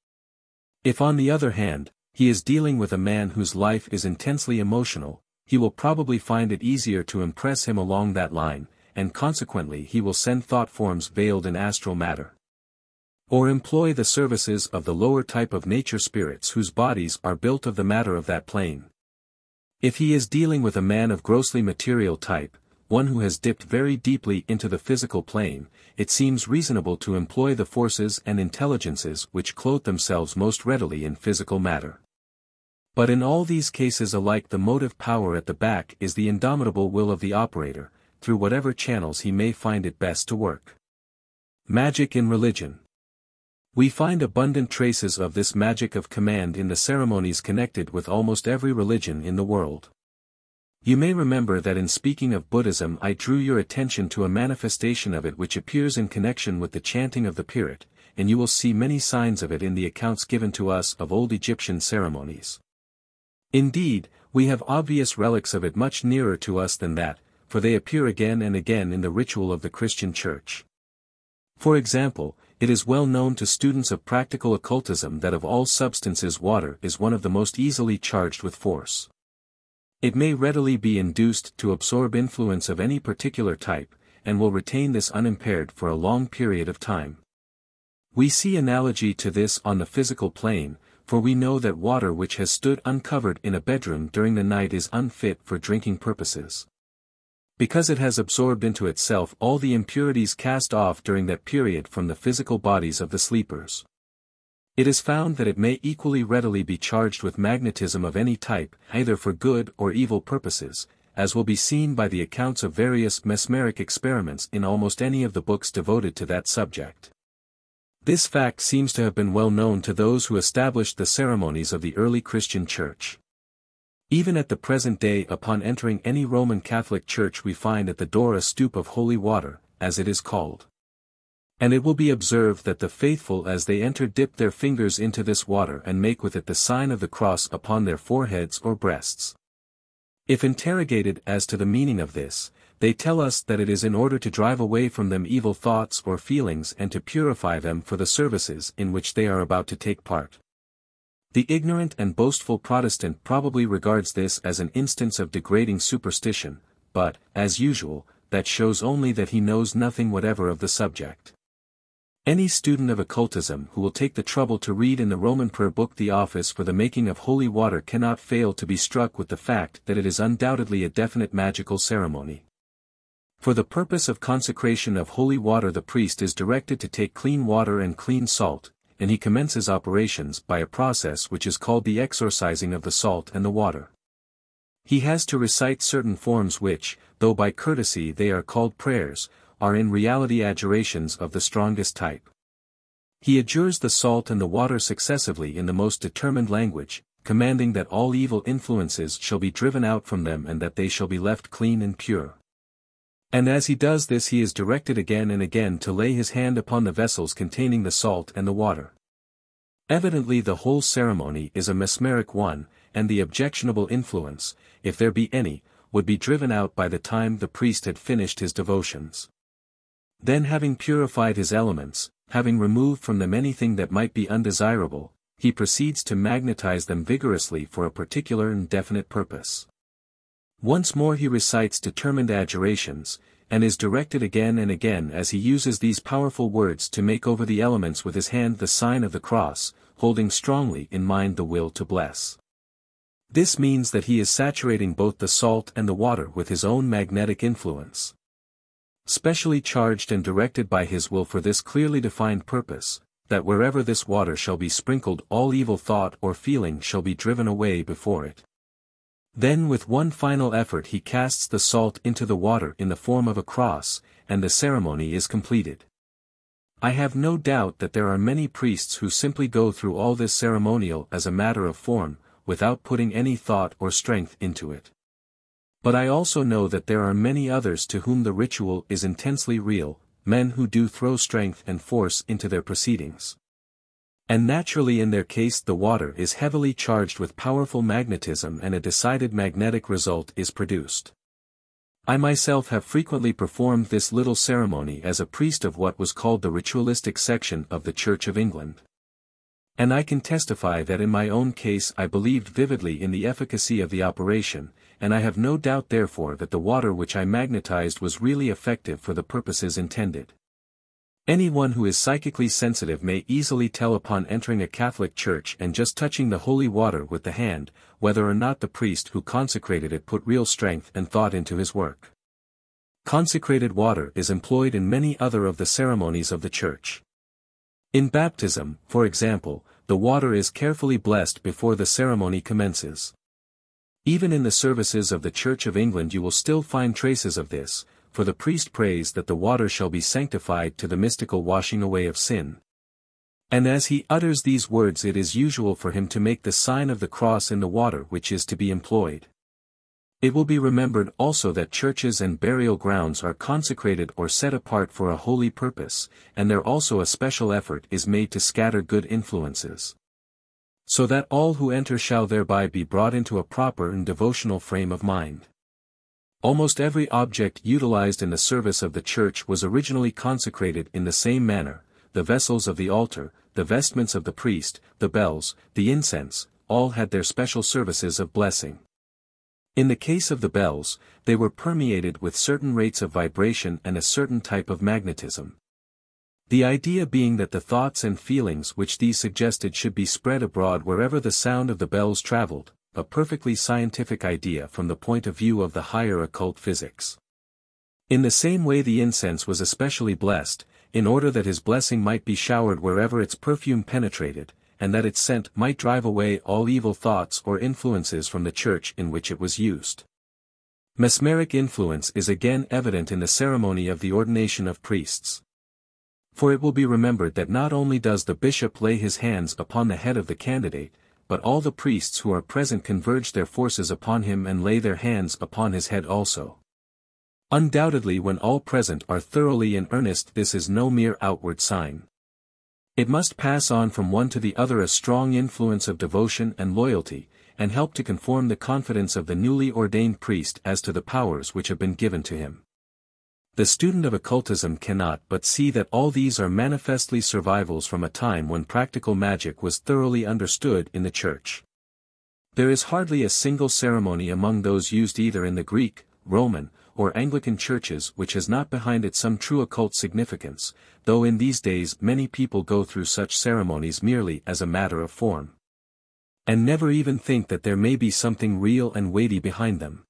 If on the other hand, he is dealing with a man whose life is intensely emotional, he will probably find it easier to impress him along that line, and consequently he will send thought forms veiled in astral matter, or employ the services of the lower type of nature spirits whose bodies are built of the matter of that plane. If he is dealing with a man of grossly material type, one who has dipped very deeply into the physical plane, it seems reasonable to employ the forces and intelligences which clothe themselves most readily in physical matter. But in all these cases alike the motive power at the back is the indomitable will of the operator, through whatever channels he may find it best to work. Magic in religion. We find abundant traces of this magic of command in the ceremonies connected with almost every religion in the world. You may remember that in speaking of Buddhism I drew your attention to a manifestation of it which appears in connection with the chanting of the Pirit, and you will see many signs of it in the accounts given to us of old Egyptian ceremonies. Indeed, we have obvious relics of it much nearer to us than that, for they appear again and again in the ritual of the Christian Church. For example, it is well known to students of practical occultism that of all substances water is one of the most easily charged with force. It may readily be induced to absorb influence of any particular type, and will retain this unimpaired for a long period of time. We see analogy to this on the physical plane, for we know that water which has stood uncovered in a bedroom during the night is unfit for drinking purposes. Because it has absorbed into itself all the impurities cast off during that period from the physical bodies of the sleepers. It is found that it may equally readily be charged with magnetism of any type, either for good or evil purposes, as will be seen by the accounts of various mesmeric experiments in almost any of the books devoted to that subject. This fact seems to have been well known to those who established the ceremonies of the early Christian Church. Even at the present day, upon entering any Roman Catholic church we find at the door a stoup of holy water, as it is called. And it will be observed that the faithful as they enter dip their fingers into this water and make with it the sign of the cross upon their foreheads or breasts. If interrogated as to the meaning of this, they tell us that it is in order to drive away from them evil thoughts or feelings and to purify them for the services in which they are about to take part. The ignorant and boastful Protestant probably regards this as an instance of degrading superstition, but, as usual, that shows only that he knows nothing whatever of the subject. Any student of occultism who will take the trouble to read in the Roman prayer book the office for the making of holy water cannot fail to be struck with the fact that it is undoubtedly a definite magical ceremony. For the purpose of consecration of holy water the priest is directed to take clean water and clean salt, and he commences operations by a process which is called the exorcising of the salt and the water. He has to recite certain forms which, though by courtesy they are called prayers, are in reality adjurations of the strongest type. He adjures the salt and the water successively in the most determined language, commanding that all evil influences shall be driven out from them and that they shall be left clean and pure. And as he does this he is directed again and again to lay his hand upon the vessels containing the salt and the water. Evidently the whole ceremony is a mesmeric one, and the objectionable influence, if there be any, would be driven out by the time the priest had finished his devotions. Then having purified his elements, having removed from them anything that might be undesirable, he proceeds to magnetize them vigorously for a particular and definite purpose. Once more he recites determined adjurations, and is directed again and again as he uses these powerful words to make over the elements with his hand the sign of the cross, holding strongly in mind the will to bless. This means that he is saturating both the salt and the water with his own magnetic influence. Specially charged and directed by his will for this clearly defined purpose, that wherever this water shall be sprinkled all evil thought or feeling shall be driven away before it. Then with one final effort he casts the salt into the water in the form of a cross, and the ceremony is completed. I have no doubt that there are many priests who simply go through all this ceremonial as a matter of form, without putting any thought or strength into it. But I also know that there are many others to whom the ritual is intensely real, men who do throw strength and force into their proceedings. And naturally in their case the water is heavily charged with powerful magnetism and a decided magnetic result is produced. I myself have frequently performed this little ceremony as a priest of what was called the ritualistic section of the Church of England. And I can testify that in my own case I believed vividly in the efficacy of the operation, and I have no doubt therefore that the water which I magnetized was really effective for the purposes intended. Anyone who is psychically sensitive may easily tell upon entering a Catholic church and just touching the holy water with the hand, whether or not the priest who consecrated it put real strength and thought into his work. Consecrated water is employed in many other of the ceremonies of the Church. In baptism, for example, the water is carefully blessed before the ceremony commences. Even in the services of the Church of England you will still find traces of this, for the priest prays that the water shall be sanctified to the mystical washing away of sin. And as he utters these words it is usual for him to make the sign of the cross in the water which is to be employed. It will be remembered also that churches and burial grounds are consecrated or set apart for a holy purpose, and there also a special effort is made to scatter good influences, so that all who enter shall thereby be brought into a proper and devotional frame of mind. Almost every object utilized in the service of the church was originally consecrated in the same manner: the vessels of the altar, the vestments of the priest, the bells, the incense, all had their special services of blessing. In the case of the bells, they were permeated with certain rates of vibration and a certain type of magnetism. The idea being that the thoughts and feelings which these suggested should be spread abroad wherever the sound of the bells traveled, a perfectly scientific idea from the point of view of the higher occult physics. In the same way the incense was especially blessed, in order that his blessing might be showered wherever its perfume penetrated, and that its scent might drive away all evil thoughts or influences from the church in which it was used. Mesmeric influence is again evident in the ceremony of the ordination of priests. For it will be remembered that not only does the bishop lay his hands upon the head of the candidate, but all the priests who are present converge their forces upon him and lay their hands upon his head also. Undoubtedly, when all present are thoroughly in earnest, this is no mere outward sign. It must pass on from one to the other a strong influence of devotion and loyalty, and help to conform the confidence of the newly ordained priest as to the powers which have been given to him. The student of occultism cannot but see that all these are manifestly survivals from a time when practical magic was thoroughly understood in the Church. There is hardly a single ceremony among those used either in the Greek, Roman, or Anglican churches which has not behind it some true occult significance, though in these days many people go through such ceremonies merely as a matter of form, and never even think that there may be something real and weighty behind them.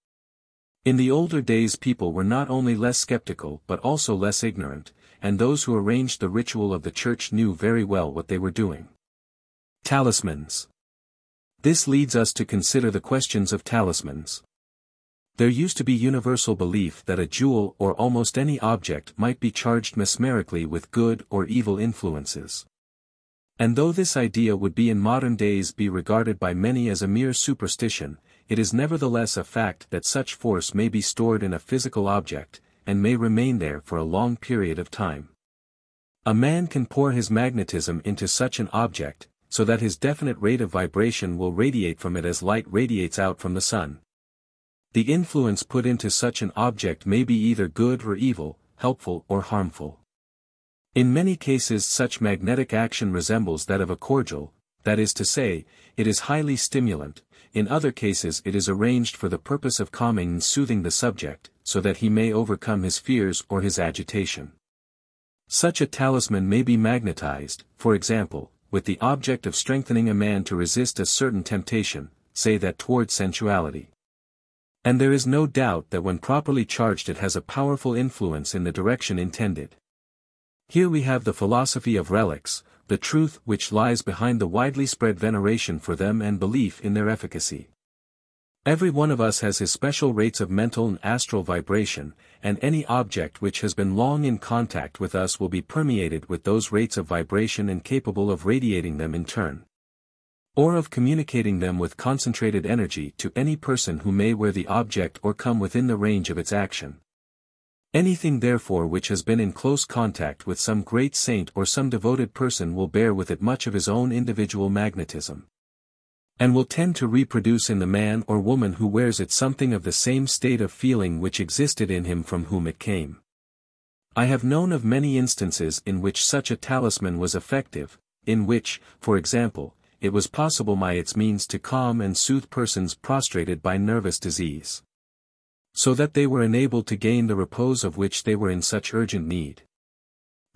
In the older days people were not only less skeptical but also less ignorant, and those who arranged the ritual of the church knew very well what they were doing. Talismans. This leads us to consider the questions of talismans. There used to be universal belief that a jewel or almost any object might be charged mesmerically with good or evil influences. And though this idea would be in modern days be regarded by many as a mere superstition, it is nevertheless a fact that such force may be stored in a physical object, and may remain there for a long period of time. A man can pour his magnetism into such an object, so that his definite rate of vibration will radiate from it as light radiates out from the sun. The influence put into such an object may be either good or evil, helpful or harmful. In many cases such magnetic action resembles that of a cordial, that is to say, it is highly stimulant. In other cases it is arranged for the purpose of calming and soothing the subject, so that he may overcome his fears or his agitation. Such a talisman may be magnetized, for example, with the object of strengthening a man to resist a certain temptation, say that toward sensuality. And there is no doubt that when properly charged it has a powerful influence in the direction intended. Here we have the philosophy of relics, the truth which lies behind the widely spread veneration for them and belief in their efficacy. Every one of us has his special rates of mental and astral vibration, and any object which has been long in contact with us will be permeated with those rates of vibration and capable of radiating them in turn, or of communicating them with concentrated energy to any person who may wear the object or come within the range of its action. Anything therefore which has been in close contact with some great saint or some devoted person will bear with it much of his own individual magnetism, and will tend to reproduce in the man or woman who wears it something of the same state of feeling which existed in him from whom it came. I have known of many instances in which such a talisman was effective, in which, for example, it was possible by its means to calm and soothe persons prostrated by nervous disease, so that they were enabled to gain the repose of which they were in such urgent need.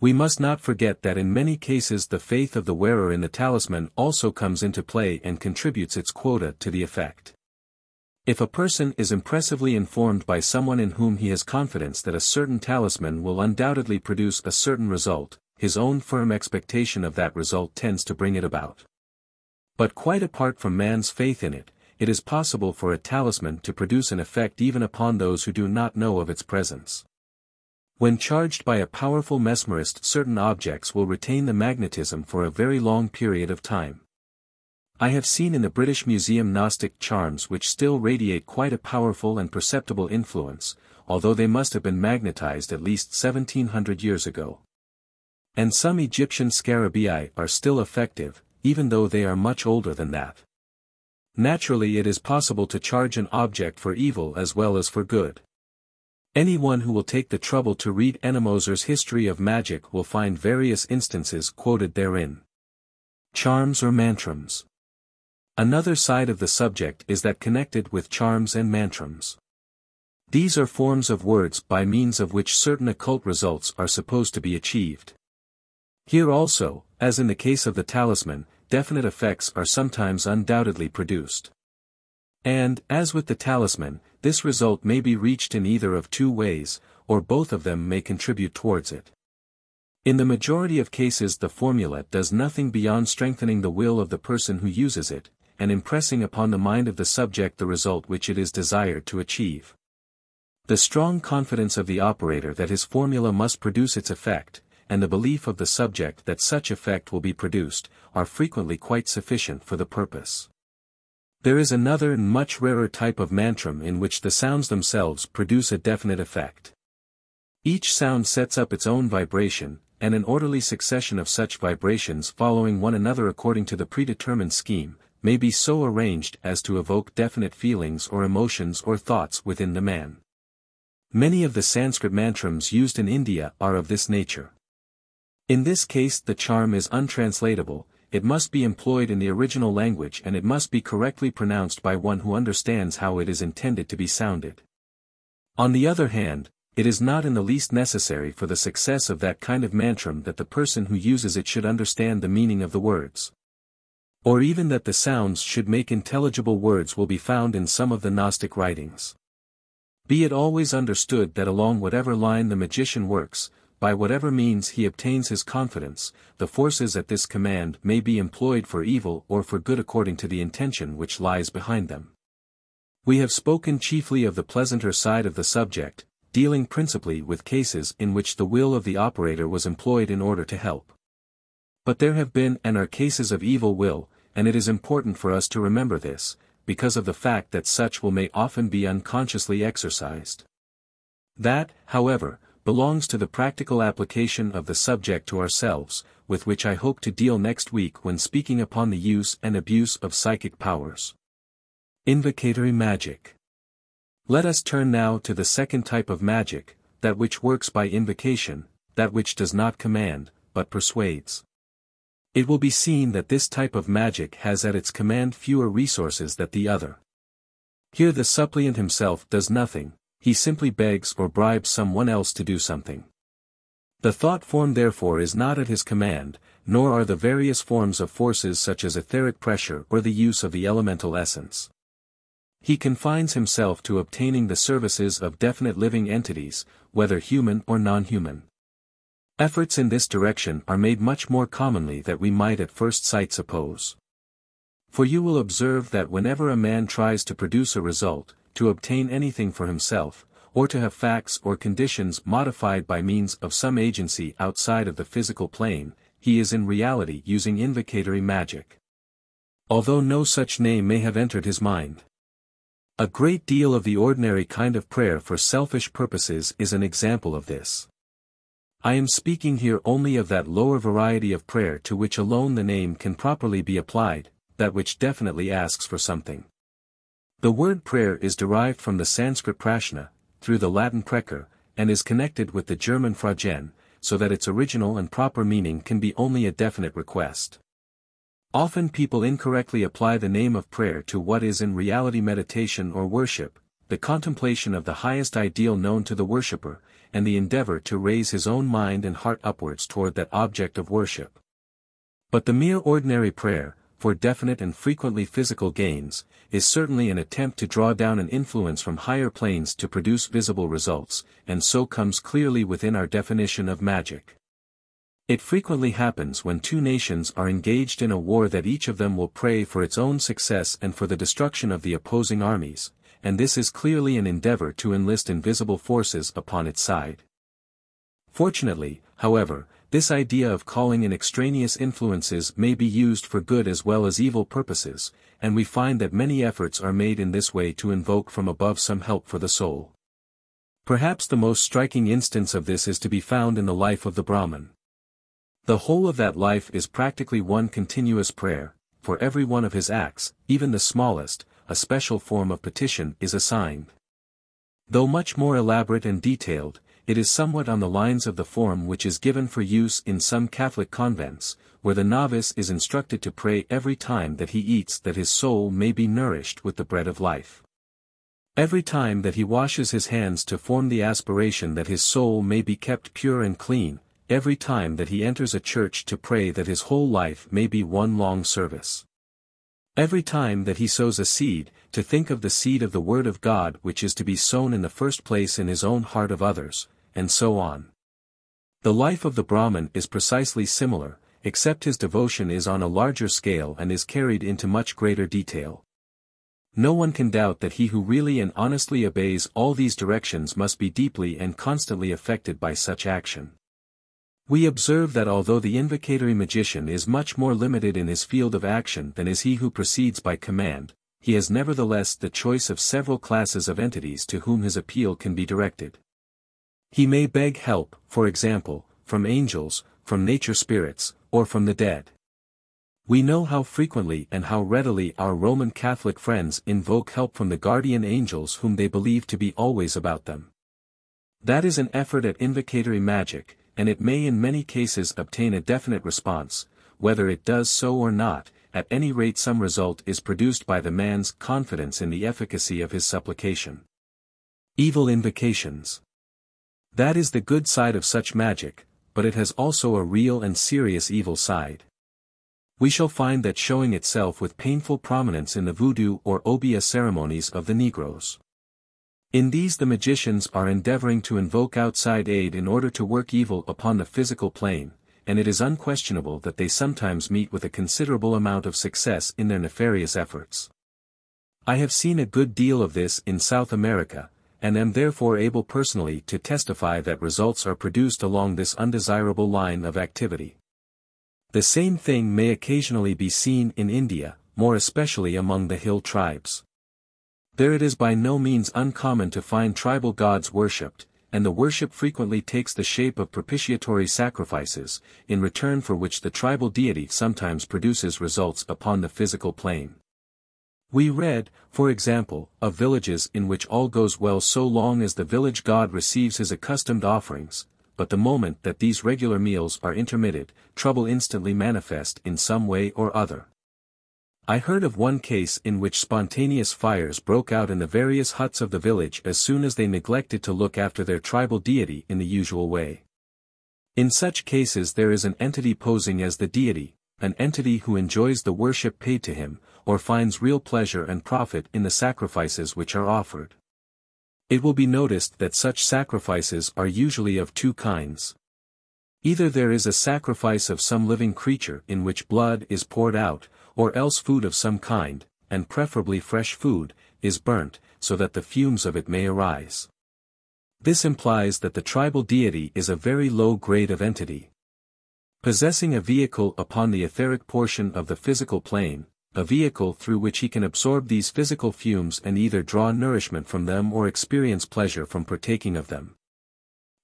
We must not forget that in many cases the faith of the wearer in the talisman also comes into play and contributes its quota to the effect. If a person is impressively informed by someone in whom he has confidence that a certain talisman will undoubtedly produce a certain result, his own firm expectation of that result tends to bring it about. But quite apart from man's faith in it, it is possible for a talisman to produce an effect even upon those who do not know of its presence. When charged by a powerful mesmerist, certain objects will retain the magnetism for a very long period of time. I have seen in the British Museum Gnostic charms which still radiate quite a powerful and perceptible influence, although they must have been magnetized at least 1700 years ago. And some Egyptian scarabaei are still effective, even though they are much older than that. Naturally it is possible to charge an object for evil as well as for good. Anyone who will take the trouble to read Ennemoser's History of Magic will find various instances quoted therein. Charms or mantrams. Another side of the subject is that connected with charms and mantrams. These are forms of words by means of which certain occult results are supposed to be achieved. Here also, as in the case of the talisman, definite effects are sometimes undoubtedly produced. And, as with the talisman, this result may be reached in either of two ways, or both of them may contribute towards it. In the majority of cases the formula does nothing beyond strengthening the will of the person who uses it, and impressing upon the mind of the subject the result which it is desired to achieve. The strong confidence of the operator that his formula must produce its effect, and the belief of the subject that such effect will be produced, are frequently quite sufficient for the purpose. There is another and much rarer type of mantram in which the sounds themselves produce a definite effect. Each sound sets up its own vibration, and an orderly succession of such vibrations following one another according to the predetermined scheme, may be so arranged as to evoke definite feelings or emotions or thoughts within the man. Many of the Sanskrit mantrams used in India are of this nature. In this case the charm is untranslatable, it must be employed in the original language and it must be correctly pronounced by one who understands how it is intended to be sounded. On the other hand, it is not in the least necessary for the success of that kind of mantram that the person who uses it should understand the meaning of the words. Or even that the sounds should make intelligible words will be found in some of the Gnostic writings. Be it always understood that along whatever line the magician works, by whatever means he obtains his confidence, the forces at this command may be employed for evil or for good according to the intention which lies behind them. We have spoken chiefly of the pleasanter side of the subject, dealing principally with cases in which the will of the operator was employed in order to help. But there have been and are cases of evil will, and it is important for us to remember this, because of the fact that such will may often be unconsciously exercised. That, however, belongs to the practical application of the subject to ourselves, with which I hope to deal next week when speaking upon the use and abuse of psychic powers. Invocatory magic. Let us turn now to the second type of magic, that which works by invocation, that which does not command, but persuades. It will be seen that this type of magic has at its command fewer resources than the other. Here the suppliant himself does nothing, he simply begs or bribes someone else to do something. The thought form therefore is not at his command, nor are the various forms of forces such as etheric pressure or the use of the elemental essence. He confines himself to obtaining the services of definite living entities, whether human or non-human. Efforts in this direction are made much more commonly than we might at first sight suppose. For you will observe that whenever a man tries to produce a result, to obtain anything for himself, or to have facts or conditions modified by means of some agency outside of the physical plane, he is in reality using invocatory magic. Although no such name may have entered his mind. A great deal of the ordinary kind of prayer for selfish purposes is an example of this. I am speaking here only of that lower variety of prayer to which alone the name can properly be applied, that which definitely asks for something. The word prayer is derived from the Sanskrit prashna, through the Latin precer, and is connected with the German fragen, so that its original and proper meaning can be only a definite request. Often people incorrectly apply the name of prayer to what is in reality meditation or worship, the contemplation of the highest ideal known to the worshipper, and the endeavor to raise his own mind and heart upwards toward that object of worship. But the mere ordinary prayer, for definite and frequently physical gains, is certainly an attempt to draw down an influence from higher planes to produce visible results, and so comes clearly within our definition of magic. It frequently happens when two nations are engaged in a war that each of them will pray for its own success and for the destruction of the opposing armies, and this is clearly an endeavor to enlist invisible forces upon its side. Fortunately, however, this idea of calling in extraneous influences may be used for good as well as evil purposes, and we find that many efforts are made in this way to invoke from above some help for the soul. Perhaps the most striking instance of this is to be found in the life of the Brahmin. The whole of that life is practically one continuous prayer. For every one of his acts, even the smallest, a special form of petition is assigned. Though much more elaborate and detailed, it is somewhat on the lines of the form which is given for use in some Catholic convents, where the novice is instructed to pray every time that he eats that his soul may be nourished with the bread of life. Every time that he washes his hands to form the aspiration that his soul may be kept pure and clean, every time that he enters a church to pray that his whole life may be one long service. Every time that he sows a seed, to think of the seed of the Word of God which is to be sown in the first place in his own heart of others, and so on. The life of the Brahmin is precisely similar, except his devotion is on a larger scale and is carried into much greater detail. No one can doubt that he who really and honestly obeys all these directions must be deeply and constantly affected by such action. We observe that although the invocatory magician is much more limited in his field of action than is he who proceeds by command, he has nevertheless the choice of several classes of entities to whom his appeal can be directed. He may beg help, for example, from angels, from nature spirits, or from the dead. We know how frequently and how readily our Roman Catholic friends invoke help from the guardian angels whom they believe to be always about them. That is an effort at invocatory magic, and it may in many cases obtain a definite response. Whether it does so or not, at any rate some result is produced by the man's confidence in the efficacy of his supplication. Evil invocations. That is the good side of such magic, but it has also a real and serious evil side. We shall find that showing itself with painful prominence in the voodoo or obeah ceremonies of the Negroes. In these the magicians are endeavoring to invoke outside aid in order to work evil upon the physical plane, and it is unquestionable that they sometimes meet with a considerable amount of success in their nefarious efforts. I have seen a good deal of this in South America, and am therefore able personally to testify that results are produced along this undesirable line of activity. The same thing may occasionally be seen in India, more especially among the hill tribes. There it is by no means uncommon to find tribal gods worshipped, and the worship frequently takes the shape of propitiatory sacrifices, in return for which the tribal deity sometimes produces results upon the physical plane. We read, for example, of villages in which all goes well so long as the village god receives his accustomed offerings, but the moment that these regular meals are intermitted, trouble instantly manifest in some way or other. I heard of one case in which spontaneous fires broke out in the various huts of the village as soon as they neglected to look after their tribal deity in the usual way. In such cases there is an entity posing as the deity, an entity who enjoys the worship paid to him, or finds real pleasure and profit in the sacrifices which are offered. It will be noticed that such sacrifices are usually of two kinds. Either there is a sacrifice of some living creature in which blood is poured out, or else food of some kind, and preferably fresh food, is burnt, so that the fumes of it may arise. This implies that the tribal deity is a very low grade of entity, possessing a vehicle upon the etheric portion of the physical plane, a vehicle through which he can absorb these physical fumes and either draw nourishment from them or experience pleasure from partaking of them.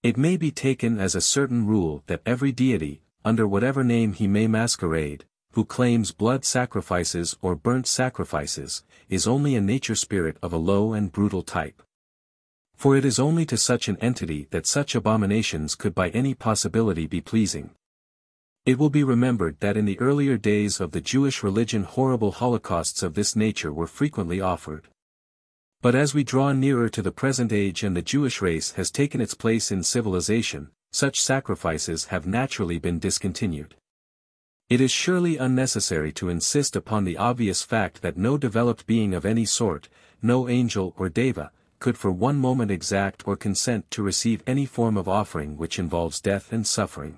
It may be taken as a certain rule that every deity, under whatever name he may masquerade, who claims blood sacrifices or burnt sacrifices, is only a nature spirit of a low and brutal type. For it is only to such an entity that such abominations could by any possibility be pleasing. It will be remembered that in the earlier days of the Jewish religion horrible holocausts of this nature were frequently offered. But as we draw nearer to the present age and the Jewish race has taken its place in civilization, such sacrifices have naturally been discontinued. It is surely unnecessary to insist upon the obvious fact that no developed being of any sort, no angel or deva, could for one moment exact or consent to receive any form of offering which involves death and suffering.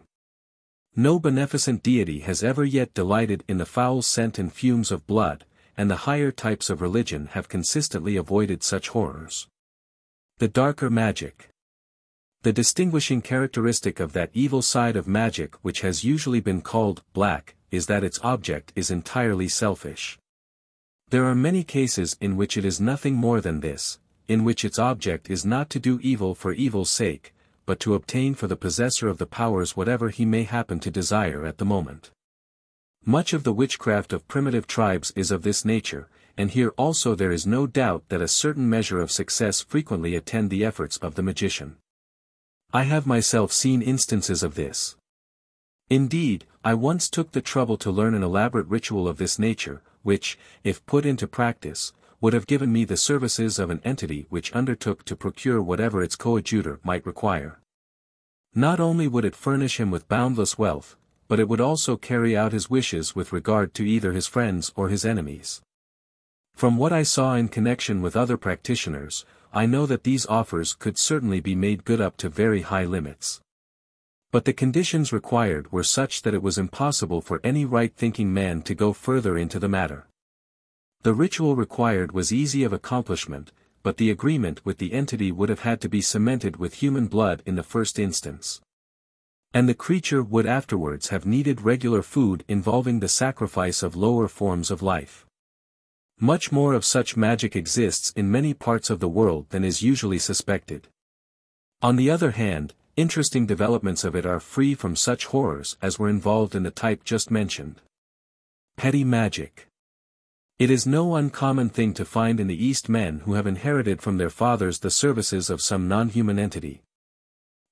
No beneficent deity has ever yet delighted in the foul scent and fumes of blood, and the higher types of religion have consistently avoided such horrors. The darker magic. The distinguishing characteristic of that evil side of magic which has usually been called black, is that its object is entirely selfish. There are many cases in which it is nothing more than this, in which its object is not to do evil for evil's sake, but to obtain for the possessor of the powers whatever he may happen to desire at the moment. Much of the witchcraft of primitive tribes is of this nature, and here also there is no doubt that a certain measure of success frequently attend the efforts of the magician. I have myself seen instances of this. Indeed, I once took the trouble to learn an elaborate ritual of this nature, which, if put into practice, would have given me the services of an entity which undertook to procure whatever its coadjutor might require. Not only would it furnish him with boundless wealth, but it would also carry out his wishes with regard to either his friends or his enemies. From what I saw in connection with other practitioners, I know that these offers could certainly be made good up to very high limits. But the conditions required were such that it was impossible for any right-thinking man to go further into the matter. The ritual required was easy of accomplishment, but the agreement with the entity would have had to be cemented with human blood in the first instance. And the creature would afterwards have needed regular food involving the sacrifice of lower forms of life. Much more of such magic exists in many parts of the world than is usually suspected. On the other hand, interesting developments of it are free from such horrors as were involved in the type just mentioned. Petty magic. It is no uncommon thing to find in the East men who have inherited from their fathers the services of some non-human entity,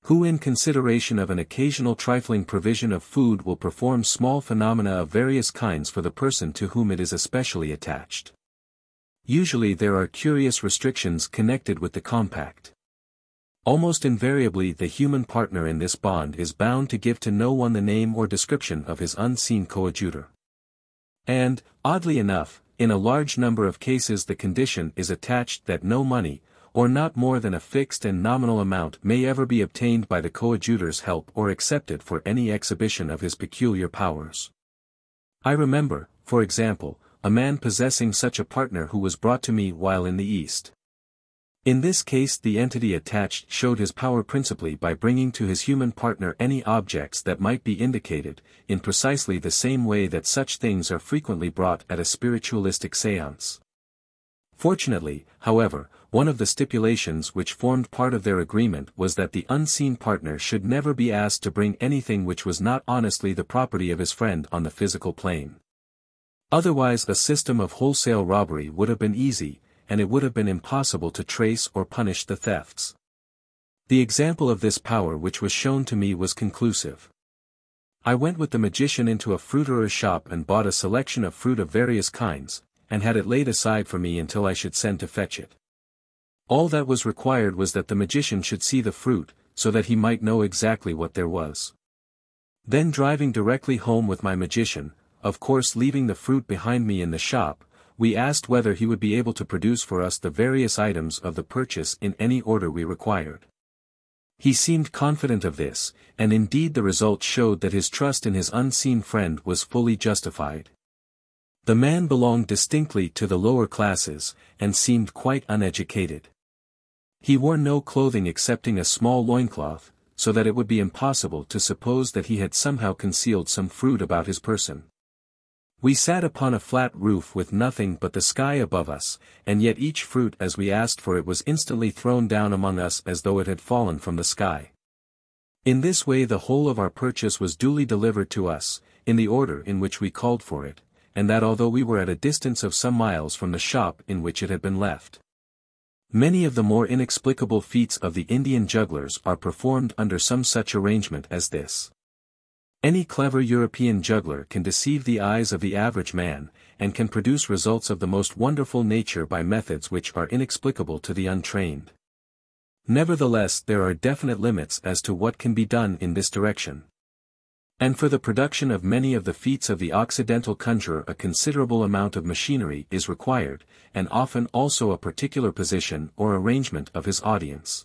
who in consideration of an occasional trifling provision of food will perform small phenomena of various kinds for the person to whom it is especially attached. Usually there are curious restrictions connected with the compact. Almost invariably the human partner in this bond is bound to give to no one the name or description of his unseen coadjutor. And, oddly enough, in a large number of cases the condition is attached that no money, or not more than a fixed and nominal amount, may ever be obtained by the coadjutor's help or accepted for any exhibition of his peculiar powers. I remember, for example, a man possessing such a partner who was brought to me while in the East. In this case the entity attached showed his power principally by bringing to his human partner any objects that might be indicated, in precisely the same way that such things are frequently brought at a spiritualistic séance. Fortunately, however, one of the stipulations which formed part of their agreement was that the unseen partner should never be asked to bring anything which was not honestly the property of his friend on the physical plane. Otherwise a system of wholesale robbery would have been easy, and it would have been impossible to trace or punish the thefts. The example of this power which was shown to me was conclusive. I went with the magician into a fruiterer's shop and bought a selection of fruit of various kinds, and had it laid aside for me until I should send to fetch it. All that was required was that the magician should see the fruit, so that he might know exactly what there was. Then driving directly home with my magician, of course leaving the fruit behind me in the shop, we asked whether he would be able to produce for us the various items of the purchase in any order we required. He seemed confident of this, and indeed the result showed that his trust in his unseen friend was fully justified. The man belonged distinctly to the lower classes, and seemed quite uneducated. He wore no clothing excepting a small loincloth, so that it would be impossible to suppose that he had somehow concealed some fruit about his person. We sat upon a flat roof with nothing but the sky above us, and yet each fruit as we asked for it was instantly thrown down among us as though it had fallen from the sky. In this way the whole of our purchase was duly delivered to us, in the order in which we called for it, and that although we were at a distance of some miles from the shop in which it had been left. Many of the more inexplicable feats of the Indian jugglers are performed under some such arrangement as this. Any clever European juggler can deceive the eyes of the average man, and can produce results of the most wonderful nature by methods which are inexplicable to the untrained. Nevertheless there are definite limits as to what can be done in this direction. And for the production of many of the feats of the Occidental conjurer a considerable amount of machinery is required, and often also a particular position or arrangement of his audience.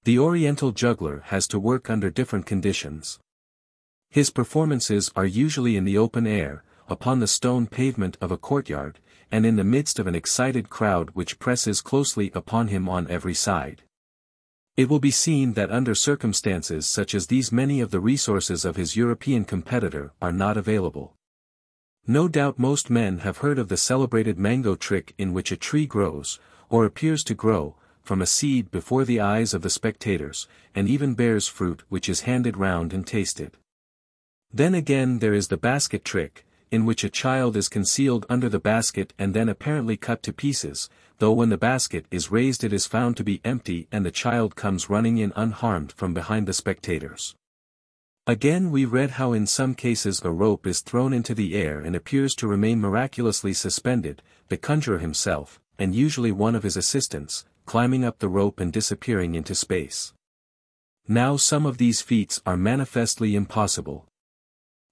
The Oriental juggler has to work under different conditions. His performances are usually in the open air, upon the stone pavement of a courtyard, and in the midst of an excited crowd which presses closely upon him on every side. It will be seen that under circumstances such as these many of the resources of his European competitor are not available. No doubt most men have heard of the celebrated mango trick in which a tree grows, or appears to grow, from a seed before the eyes of the spectators, and even bears fruit which is handed round and tasted. Then again there is the basket trick, in which a child is concealed under the basket and then apparently cut to pieces, though when the basket is raised it is found to be empty and the child comes running in unharmed from behind the spectators. Again, we read how in some cases a rope is thrown into the air and appears to remain miraculously suspended, the conjurer himself, and usually one of his assistants, climbing up the rope and disappearing into space. Now some of these feats are manifestly impossible.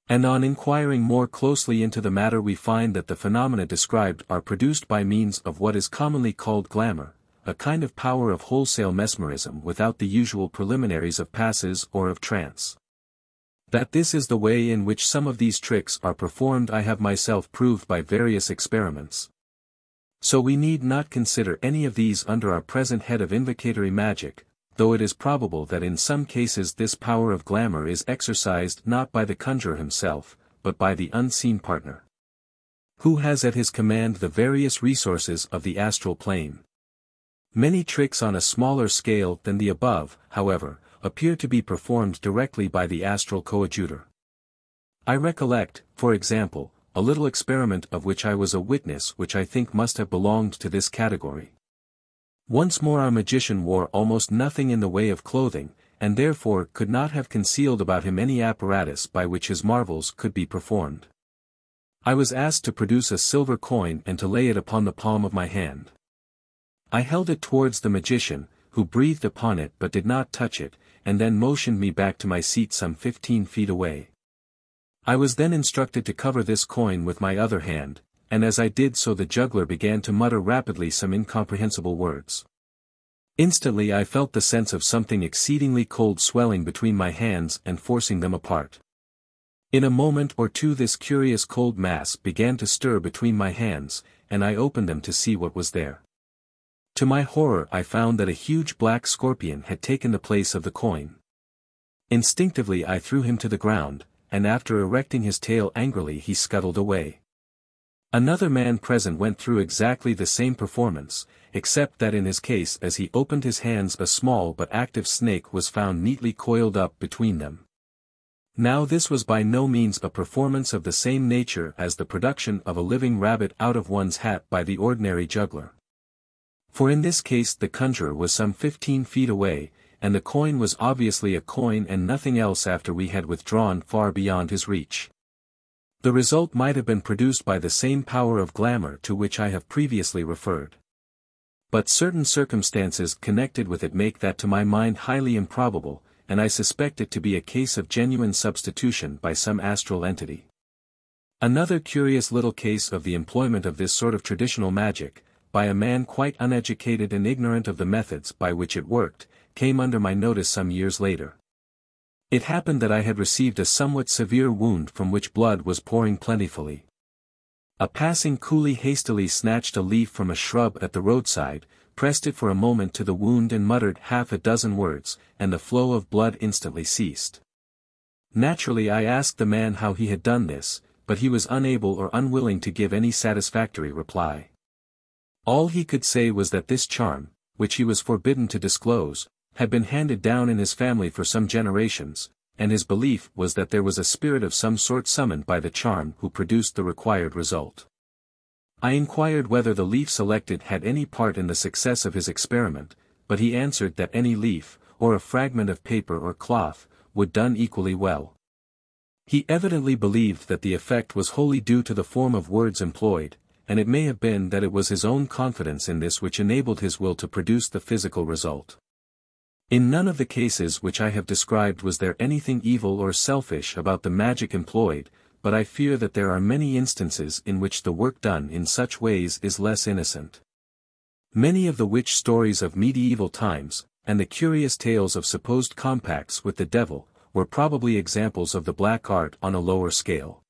And on inquiring more closely into the matter we find that the phenomena described are produced by means of what is commonly called glamour, a kind of power of wholesale mesmerism without the usual preliminaries of passes or of trance. That this is the way in which some of these tricks are performed I have myself proved by various experiments. So we need not consider any of these under our present head of invocatory magic, though it is probable that in some cases this power of glamour is exercised not by the conjurer himself, but by the unseen partner, who has at his command the various resources of the astral plane. Many tricks on a smaller scale than the above, however, appear to be performed directly by the astral coadjutor. I recollect, for example, a little experiment of which I was a witness which I think must have belonged to this category. Once more our magician wore almost nothing in the way of clothing, and therefore could not have concealed about him any apparatus by which his marvels could be performed. I was asked to produce a silver coin and to lay it upon the palm of my hand. I held it towards the magician, who breathed upon it but did not touch it, and then motioned me back to my seat some 15 feet away. I was then instructed to cover this coin with my other hand, and as I did so the juggler began to mutter rapidly some incomprehensible words. Instantly I felt the sense of something exceedingly cold swelling between my hands and forcing them apart. In a moment or two this curious cold mass began to stir between my hands, and I opened them to see what was there. To my horror I found that a huge black scorpion had taken the place of the coin. Instinctively I threw him to the ground, and after erecting his tail angrily he scuttled away. Another man present went through exactly the same performance, except that in his case as he opened his hands a small but active snake was found neatly coiled up between them. Now this was by no means a performance of the same nature as the production of a living rabbit out of one's hat by the ordinary juggler. For in this case the conjurer was some 15 feet away, and the coin was obviously a coin and nothing else after we had withdrawn far beyond his reach. The result might have been produced by the same power of glamour to which I have previously referred. But certain circumstances connected with it make that to my mind highly improbable, and I suspect it to be a case of genuine substitution by some astral entity. Another curious little case of the employment of this sort of traditional magic, by a man quite uneducated and ignorant of the methods by which it worked, came under my notice some years later. It happened that I had received a somewhat severe wound from which blood was pouring plentifully. A passing coolie hastily snatched a leaf from a shrub at the roadside, pressed it for a moment to the wound and muttered half a dozen words, and the flow of blood instantly ceased. Naturally I asked the man how he had done this, but he was unable or unwilling to give any satisfactory reply. All he could say was that this charm, which he was forbidden to disclose, had been handed down in his family for some generations, and his belief was that there was a spirit of some sort summoned by the charm who produced the required result. I inquired whether the leaf selected had any part in the success of his experiment, but he answered that any leaf, or a fragment of paper or cloth, would done equally well. He evidently believed that the effect was wholly due to the form of words employed, and it may have been that it was his own confidence in this which enabled his will to produce the physical result. In none of the cases which I have described was there anything evil or selfish about the magic employed, but I fear that there are many instances in which the work done in such ways is less innocent. Many of the witch stories of medieval times, and the curious tales of supposed compacts with the devil, were probably examples of the black art on a lower scale.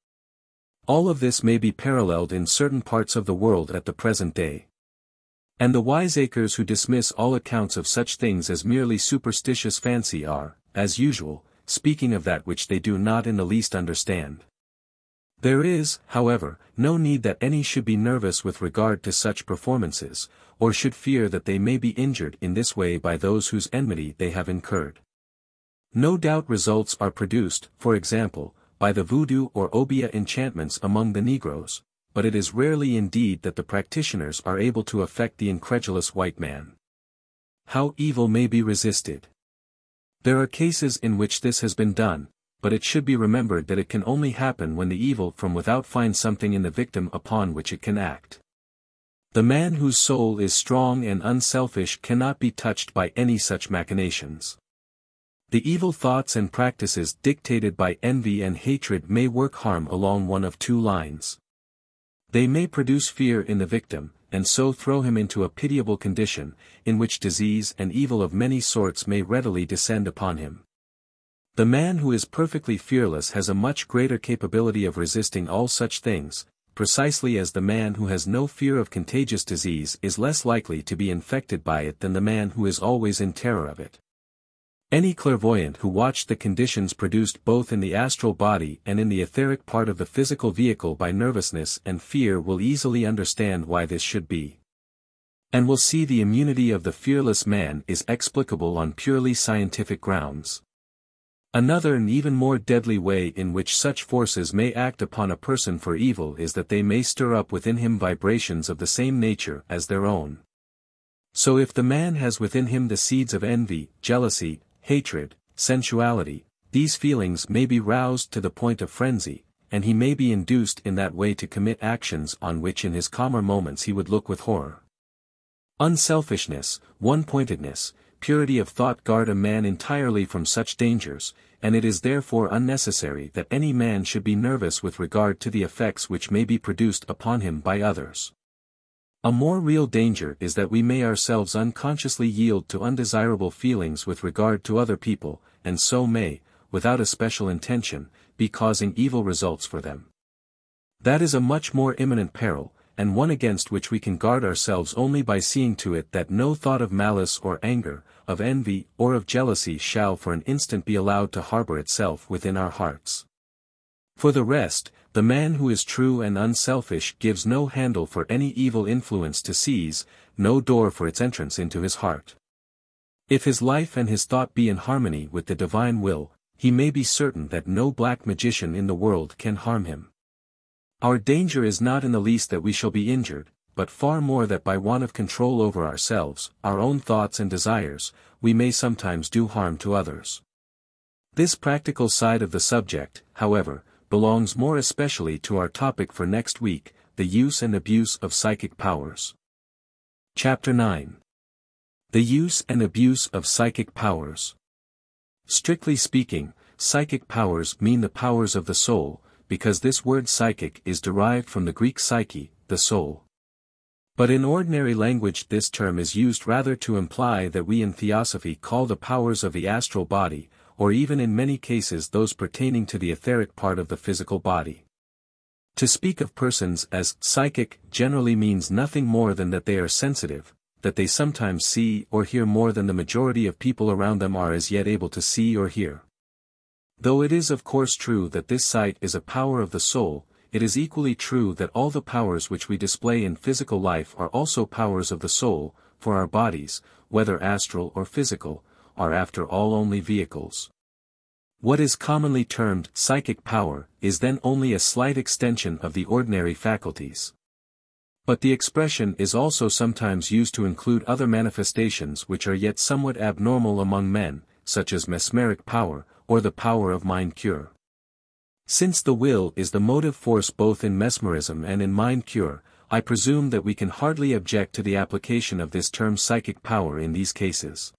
All of this may be paralleled in certain parts of the world at the present day. And the wiseacres who dismiss all accounts of such things as merely superstitious fancy are, as usual, speaking of that which they do not in the least understand. There is, however, no need that any should be nervous with regard to such performances, or should fear that they may be injured in this way by those whose enmity they have incurred. No doubt results are produced, for example, by the voodoo or obeah enchantments among the Negroes, but it is rarely indeed that the practitioners are able to affect the incredulous white man. How evil may be resisted. There are cases in which this has been done, but it should be remembered that it can only happen when the evil from without finds something in the victim upon which it can act. The man whose soul is strong and unselfish cannot be touched by any such machinations. The evil thoughts and practices dictated by envy and hatred may work harm along one of two lines. They may produce fear in the victim, and so throw him into a pitiable condition, in which disease and evil of many sorts may readily descend upon him. The man who is perfectly fearless has a much greater capability of resisting all such things, precisely as the man who has no fear of contagious disease is less likely to be infected by it than the man who is always in terror of it. Any clairvoyant who watched the conditions produced both in the astral body and in the etheric part of the physical vehicle by nervousness and fear will easily understand why this should be. And will see the immunity of the fearless man is explicable on purely scientific grounds. Another and even more deadly way in which such forces may act upon a person for evil is that they may stir up within him vibrations of the same nature as their own. So if the man has within him the seeds of envy, jealousy, hatred, sensuality, these feelings may be roused to the point of frenzy, and he may be induced in that way to commit actions on which in his calmer moments he would look with horror. Unselfishness, one-pointedness, purity of thought guard a man entirely from such dangers, and it is therefore unnecessary that any man should be nervous with regard to the effects which may be produced upon him by others. A more real danger is that we may ourselves unconsciously yield to undesirable feelings with regard to other people, and so may, without a special intention, be causing evil results for them. That is a much more imminent peril, and one against which we can guard ourselves only by seeing to it that no thought of malice or anger, of envy or of jealousy shall for an instant be allowed to harbor itself within our hearts. For the rest, the man who is true and unselfish gives no handle for any evil influence to seize, no door for its entrance into his heart. If his life and his thought be in harmony with the divine will, he may be certain that no black magician in the world can harm him. Our danger is not in the least that we shall be injured, but far more that by want of control over ourselves, our own thoughts and desires, we may sometimes do harm to others. This practical side of the subject, however, belongs more especially to our topic for next week, the use and abuse of psychic powers. Chapter 9. The use and abuse of psychic powers. Strictly speaking, psychic powers mean the powers of the soul, because this word psychic is derived from the Greek psyche, the soul. But in ordinary language this term is used rather to imply that we in Theosophy call the powers of the astral body, or even in many cases those pertaining to the etheric part of the physical body. To speak of persons as psychic generally means nothing more than that they are sensitive, that they sometimes see or hear more than the majority of people around them are as yet able to see or hear. Though it is of course true that this sight is a power of the soul, it is equally true that all the powers which we display in physical life are also powers of the soul, for our bodies, whether astral or physical, are after all only vehicles. What is commonly termed psychic power is then only a slight extension of the ordinary faculties. But the expression is also sometimes used to include other manifestations which are yet somewhat abnormal among men, such as mesmeric power, or the power of mind cure. Since the will is the motive force both in mesmerism and in mind cure, I presume that we can hardly object to the application of this term psychic power in these cases.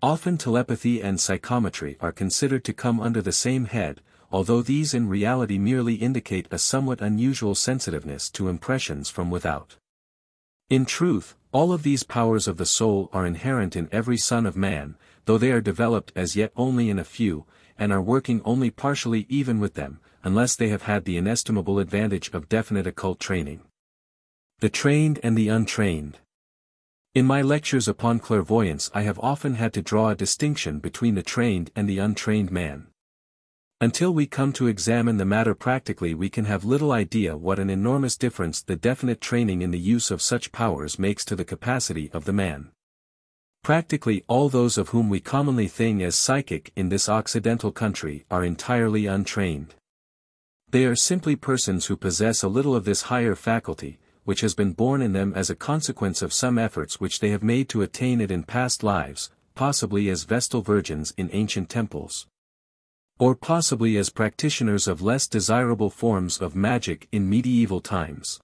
Often telepathy and psychometry are considered to come under the same head, although these in reality merely indicate a somewhat unusual sensitiveness to impressions from without. In truth, all of these powers of the soul are inherent in every son of man, though they are developed as yet only in a few, and are working only partially even with them, unless they have had the inestimable advantage of definite occult training. The trained and the untrained. In my lectures upon clairvoyance I have often had to draw a distinction between the trained and the untrained man. Until we come to examine the matter practically we can have little idea what an enormous difference the definite training in the use of such powers makes to the capacity of the man. Practically all those of whom we commonly think as psychic in this Occidental country are entirely untrained. They are simply persons who possess a little of this higher faculty, which has been born in them as a consequence of some efforts which they have made to attain it in past lives, possibly as Vestal virgins in ancient temples, or possibly as practitioners of less desirable forms of magic in medieval times.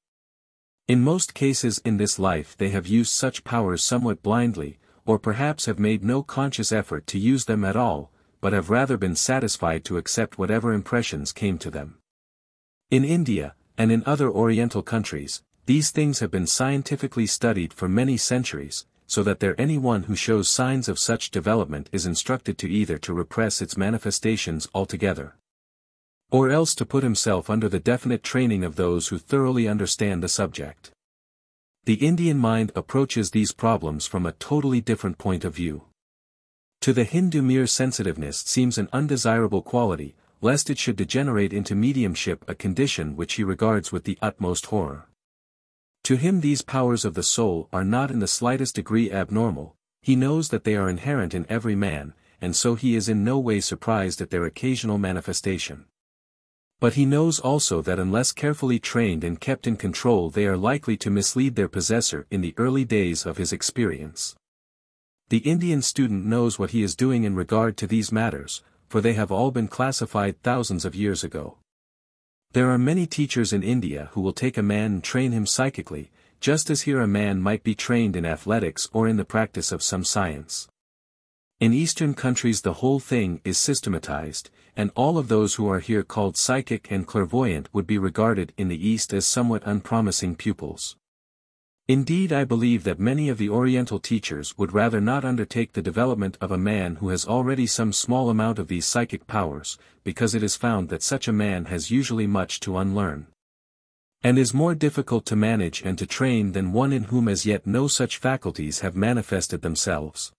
In most cases in this life they have used such powers somewhat blindly, or perhaps have made no conscious effort to use them at all, but have rather been satisfied to accept whatever impressions came to them. In India, and in other Oriental countries, these things have been scientifically studied for many centuries, so that anyone who shows signs of such development is instructed to either to repress its manifestations altogether, or else to put himself under the definite training of those who thoroughly understand the subject. The Indian mind approaches these problems from a totally different point of view. To the Hindu mere sensitiveness seems an undesirable quality, lest it should degenerate into mediumship, a condition which he regards with the utmost horror. To him these powers of the soul are not in the slightest degree abnormal, he knows that they are inherent in every man, and so he is in no way surprised at their occasional manifestation. But he knows also that unless carefully trained and kept in control they are likely to mislead their possessor in the early days of his experience. The Indian student knows what he is doing in regard to these matters, for they have all been classified thousands of years ago. There are many teachers in India who will take a man and train him psychically, just as here a man might be trained in athletics or in the practice of some science. In Eastern countries the whole thing is systematized, and all of those who are here called psychic and clairvoyant would be regarded in the East as somewhat unpromising pupils. Indeed, I believe that many of the Oriental teachers would rather not undertake the development of a man who has already some small amount of these psychic powers, because it is found that such a man has usually much to unlearn, and is more difficult to manage and to train than one in whom as yet no such faculties have manifested themselves.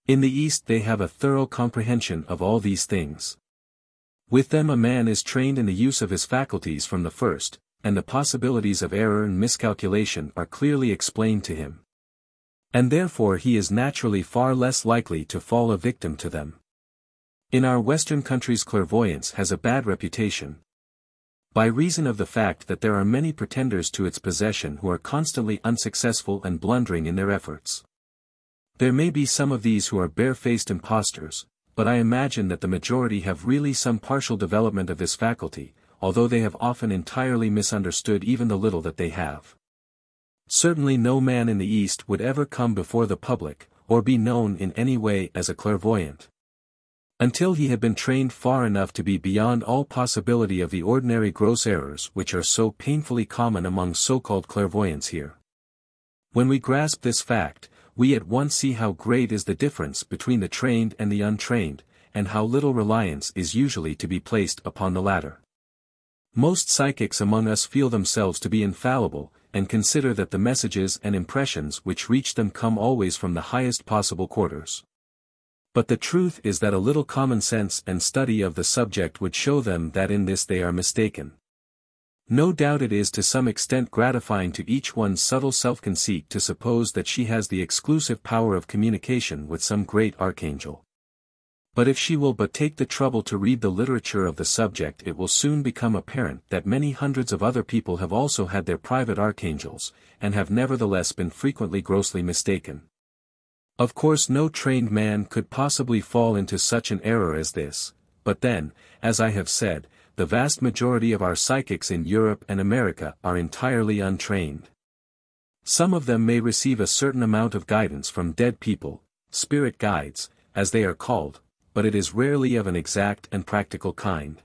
In the East they have a thorough comprehension of all these things. With them a man is trained in the use of his faculties from the first, and the possibilities of error and miscalculation are clearly explained to him. And therefore he is naturally far less likely to fall a victim to them. In our Western countries clairvoyance has a bad reputation, by reason of the fact that there are many pretenders to its possession who are constantly unsuccessful and blundering in their efforts. There may be some of these who are bare-faced impostors, but I imagine that the majority have really some partial development of this faculty, although they have often entirely misunderstood even the little that they have. Certainly no man in the East would ever come before the public, or be known in any way as a clairvoyant, until he had been trained far enough to be beyond all possibility of the ordinary gross errors which are so painfully common among so-called clairvoyants here. When we grasp this fact, we at once see how great is the difference between the trained and the untrained, and how little reliance is usually to be placed upon the latter. Most psychics among us feel themselves to be infallible, and consider that the messages and impressions which reach them come always from the highest possible quarters. But the truth is that a little common sense and study of the subject would show them that in this they are mistaken. No doubt it is to some extent gratifying to each one's subtle self-conceit to suppose that she has the exclusive power of communication with some great archangel. But if she will but take the trouble to read the literature of the subject, it will soon become apparent that many hundreds of other people have also had their private archangels, and have nevertheless been frequently grossly mistaken. Of course no trained man could possibly fall into such an error as this, but then, as I have said, the vast majority of our psychics in Europe and America are entirely untrained. Some of them may receive a certain amount of guidance from dead people, spirit guides, as they are called, but it is rarely of an exact and practical kind.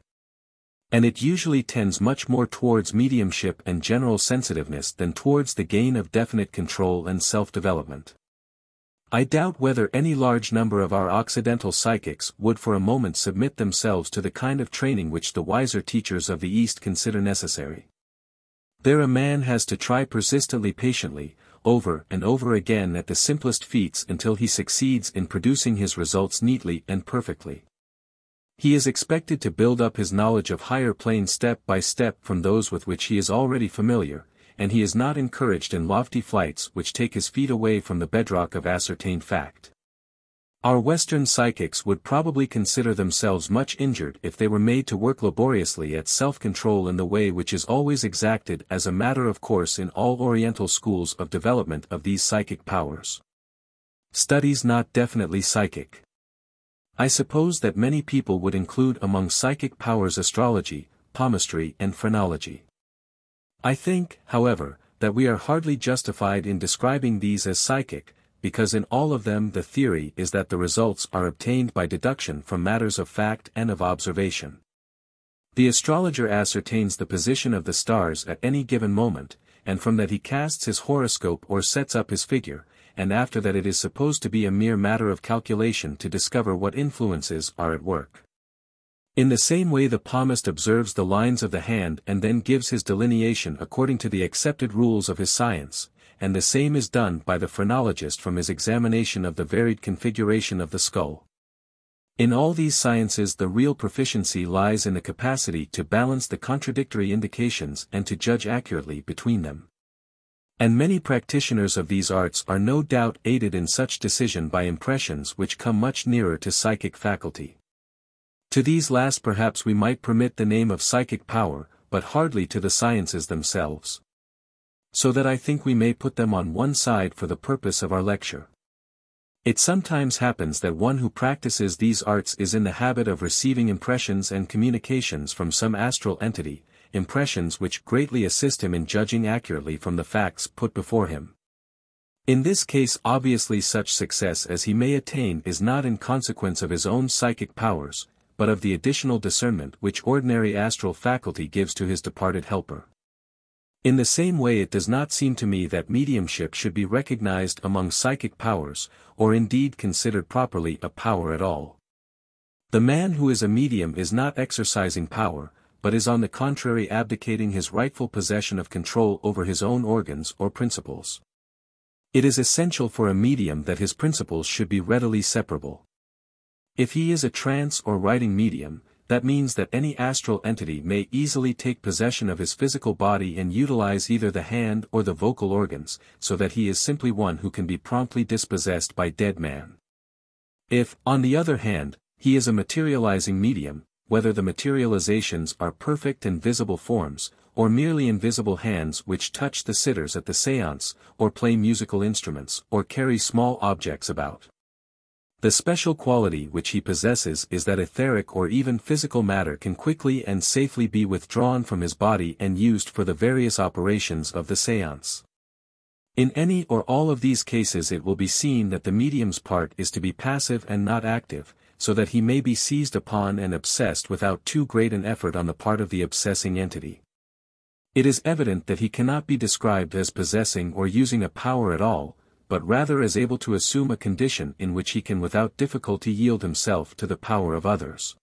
And it usually tends much more towards mediumship and general sensitiveness than towards the gain of definite control and self-development. I doubt whether any large number of our Occidental psychics would for a moment submit themselves to the kind of training which the wiser teachers of the East consider necessary. There a man has to try persistently, patiently, over and over again at the simplest feats until he succeeds in producing his results neatly and perfectly. He is expected to build up his knowledge of higher planes step by step from those with which he is already familiar, and he is not encouraged in lofty flights which take his feet away from the bedrock of ascertained fact. Our Western psychics would probably consider themselves much injured if they were made to work laboriously at self-control in the way which is always exacted as a matter of course in all Oriental schools of development of these psychic powers. Studies not definitely psychic. I suppose that many people would include among psychic powers astrology, palmistry and phrenology. I think, however, that we are hardly justified in describing these as psychic, because in all of them the theory is that the results are obtained by deduction from matters of fact and of observation. The astrologer ascertains the position of the stars at any given moment, and from that he casts his horoscope or sets up his figure, and after that it is supposed to be a mere matter of calculation to discover what influences are at work. In the same way the palmist observes the lines of the hand and then gives his delineation according to the accepted rules of his science, and the same is done by the phrenologist from his examination of the varied configuration of the skull. In all these sciences the real proficiency lies in the capacity to balance the contradictory indications and to judge accurately between them. And many practitioners of these arts are no doubt aided in such decision by impressions which come much nearer to psychic faculty. To these last perhaps we might permit the name of psychic power, but hardly to the sciences themselves. So that I think we may put them on one side for the purpose of our lecture. It sometimes happens that one who practices these arts is in the habit of receiving impressions and communications from some astral entity, impressions which greatly assist him in judging accurately from the facts put before him. In this case obviously such success as he may attain is not in consequence of his own psychic powers, but of the additional discernment which ordinary astral faculty gives to his departed helper. In the same way it does not seem to me that mediumship should be recognized among psychic powers, or indeed considered properly a power at all. The man who is a medium is not exercising power, but is on the contrary abdicating his rightful possession of control over his own organs or principles. It is essential for a medium that his principles should be readily separable. If he is a trance or writing medium, that means that any astral entity may easily take possession of his physical body and utilize either the hand or the vocal organs, so that he is simply one who can be promptly dispossessed by dead man. If, on the other hand, he is a materializing medium, whether the materializations are perfect and visible forms, or merely invisible hands which touch the sitters at the séance, or play musical instruments, or carry small objects about. The special quality which he possesses is that etheric or even physical matter can quickly and safely be withdrawn from his body and used for the various operations of the séance. In any or all of these cases it will be seen that the medium's part is to be passive and not active, so that he may be seized upon and obsessed without too great an effort on the part of the obsessing entity. It is evident that he cannot be described as possessing or using a power at all, but rather as able to assume a condition in which he can without difficulty yield himself to the power of others.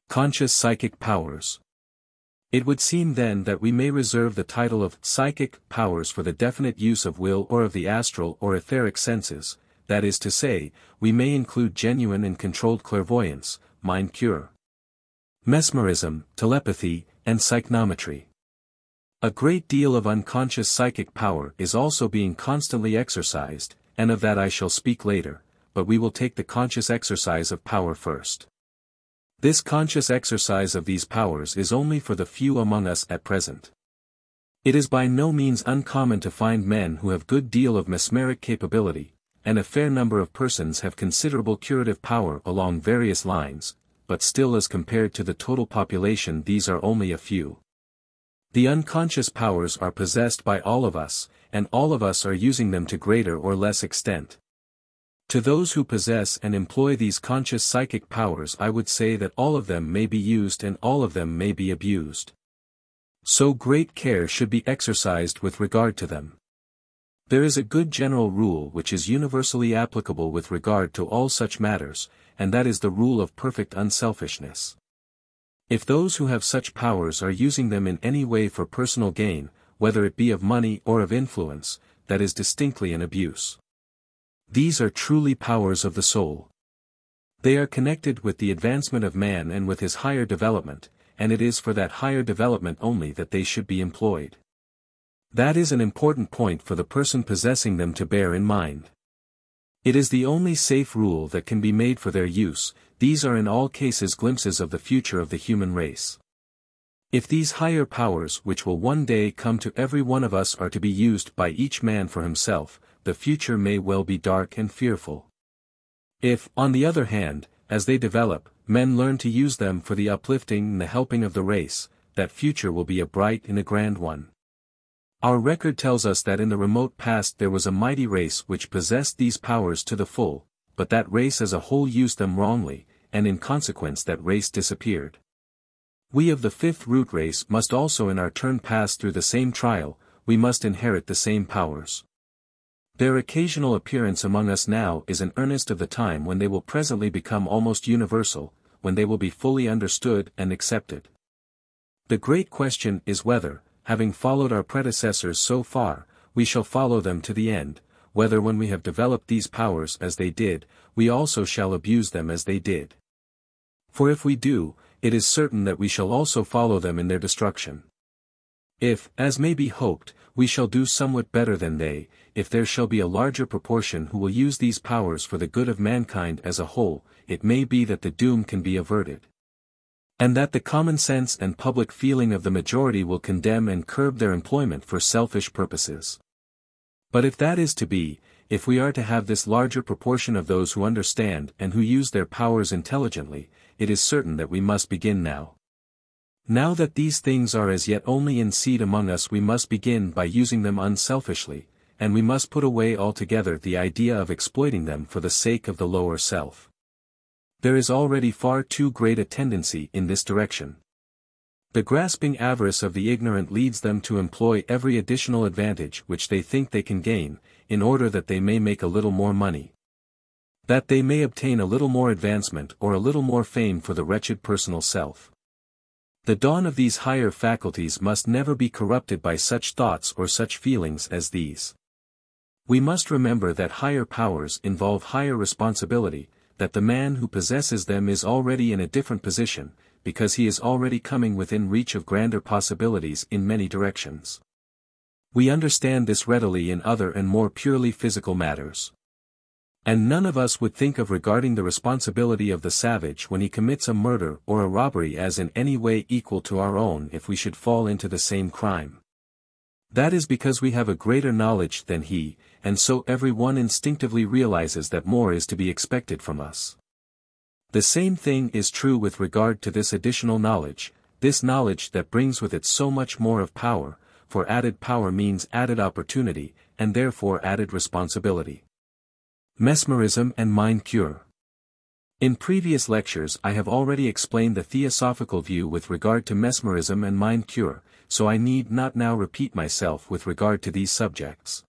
Conscious psychic powers. It would seem then that we may reserve the title of psychic powers for the definite use of will or of the astral or etheric senses, that is to say, we may include genuine and controlled clairvoyance, mind cure, mesmerism, telepathy, and psychnometry. A great deal of unconscious psychic power is also being constantly exercised, and of that I shall speak later, but we will take the conscious exercise of power first. This conscious exercise of these powers is only for the few among us at present. It is by no means uncommon to find men who have good deal of mesmeric capability, and a fair number of persons have considerable curative power along various lines, but still as compared to the total population these are only a few. The unconscious powers are possessed by all of us, and all of us are using them to greater or less extent. To those who possess and employ these conscious psychic powers I would say that all of them may be used and all of them may be abused. So great care should be exercised with regard to them. There is a good general rule which is universally applicable with regard to all such matters, and that is the rule of perfect unselfishness. If those who have such powers are using them in any way for personal gain, whether it be of money or of influence, that is distinctly an abuse. These are truly powers of the soul. They are connected with the advancement of man and with his higher development, and it is for that higher development only that they should be employed. That is an important point for the person possessing them to bear in mind. It is the only safe rule that can be made for their use. These are in all cases glimpses of the future of the human race. If these higher powers which will one day come to every one of us are to be used by each man for himself, the future may well be dark and fearful. If, on the other hand, as they develop, men learn to use them for the uplifting and the helping of the race, that future will be a bright and a grand one. Our record tells us that in the remote past there was a mighty race which possessed these powers to the full, but that race as a whole used them wrongly, and in consequence that race disappeared. We of the fifth root race must also in our turn pass through the same trial, we must inherit the same powers. Their occasional appearance among us now is an earnest of the time when they will presently become almost universal, when they will be fully understood and accepted. The great question is whether, having followed our predecessors so far, we shall follow them to the end, whether when we have developed these powers as they did, we also shall abuse them as they did. For if we do, it is certain that we shall also follow them in their destruction. If, as may be hoped, we shall do somewhat better than they, if there shall be a larger proportion who will use these powers for the good of mankind as a whole, it may be that the doom can be averted. And that the common sense and public feeling of the majority will condemn and curb their employment for selfish purposes. But if that is to be, if we are to have this larger proportion of those who understand and who use their powers intelligently, it is certain that we must begin now. Now that these things are as yet only in seed among us, we must begin by using them unselfishly, and we must put away altogether the idea of exploiting them for the sake of the lower self. There is already far too great a tendency in this direction. The grasping avarice of the ignorant leads them to employ every additional advantage which they think they can gain, in order that they may make a little more money. That they may obtain a little more advancement or a little more fame for the wretched personal self. The dawn of these higher faculties must never be corrupted by such thoughts or such feelings as these. We must remember that higher powers involve higher responsibility, that the man who possesses them is already in a different position, because he is already coming within reach of grander possibilities in many directions. We understand this readily in other and more purely physical matters. And none of us would think of regarding the responsibility of the savage when he commits a murder or a robbery as in any way equal to our own if we should fall into the same crime. That is because we have a greater knowledge than he, and so every one instinctively realizes that more is to be expected from us. The same thing is true with regard to this additional knowledge, this knowledge that brings with it so much more of power, for added power means added opportunity, and therefore added responsibility. Mesmerism and Mind Cure. In previous lectures I have already explained the theosophical view with regard to mesmerism and mind cure, so I need not now repeat myself with regard to these subjects.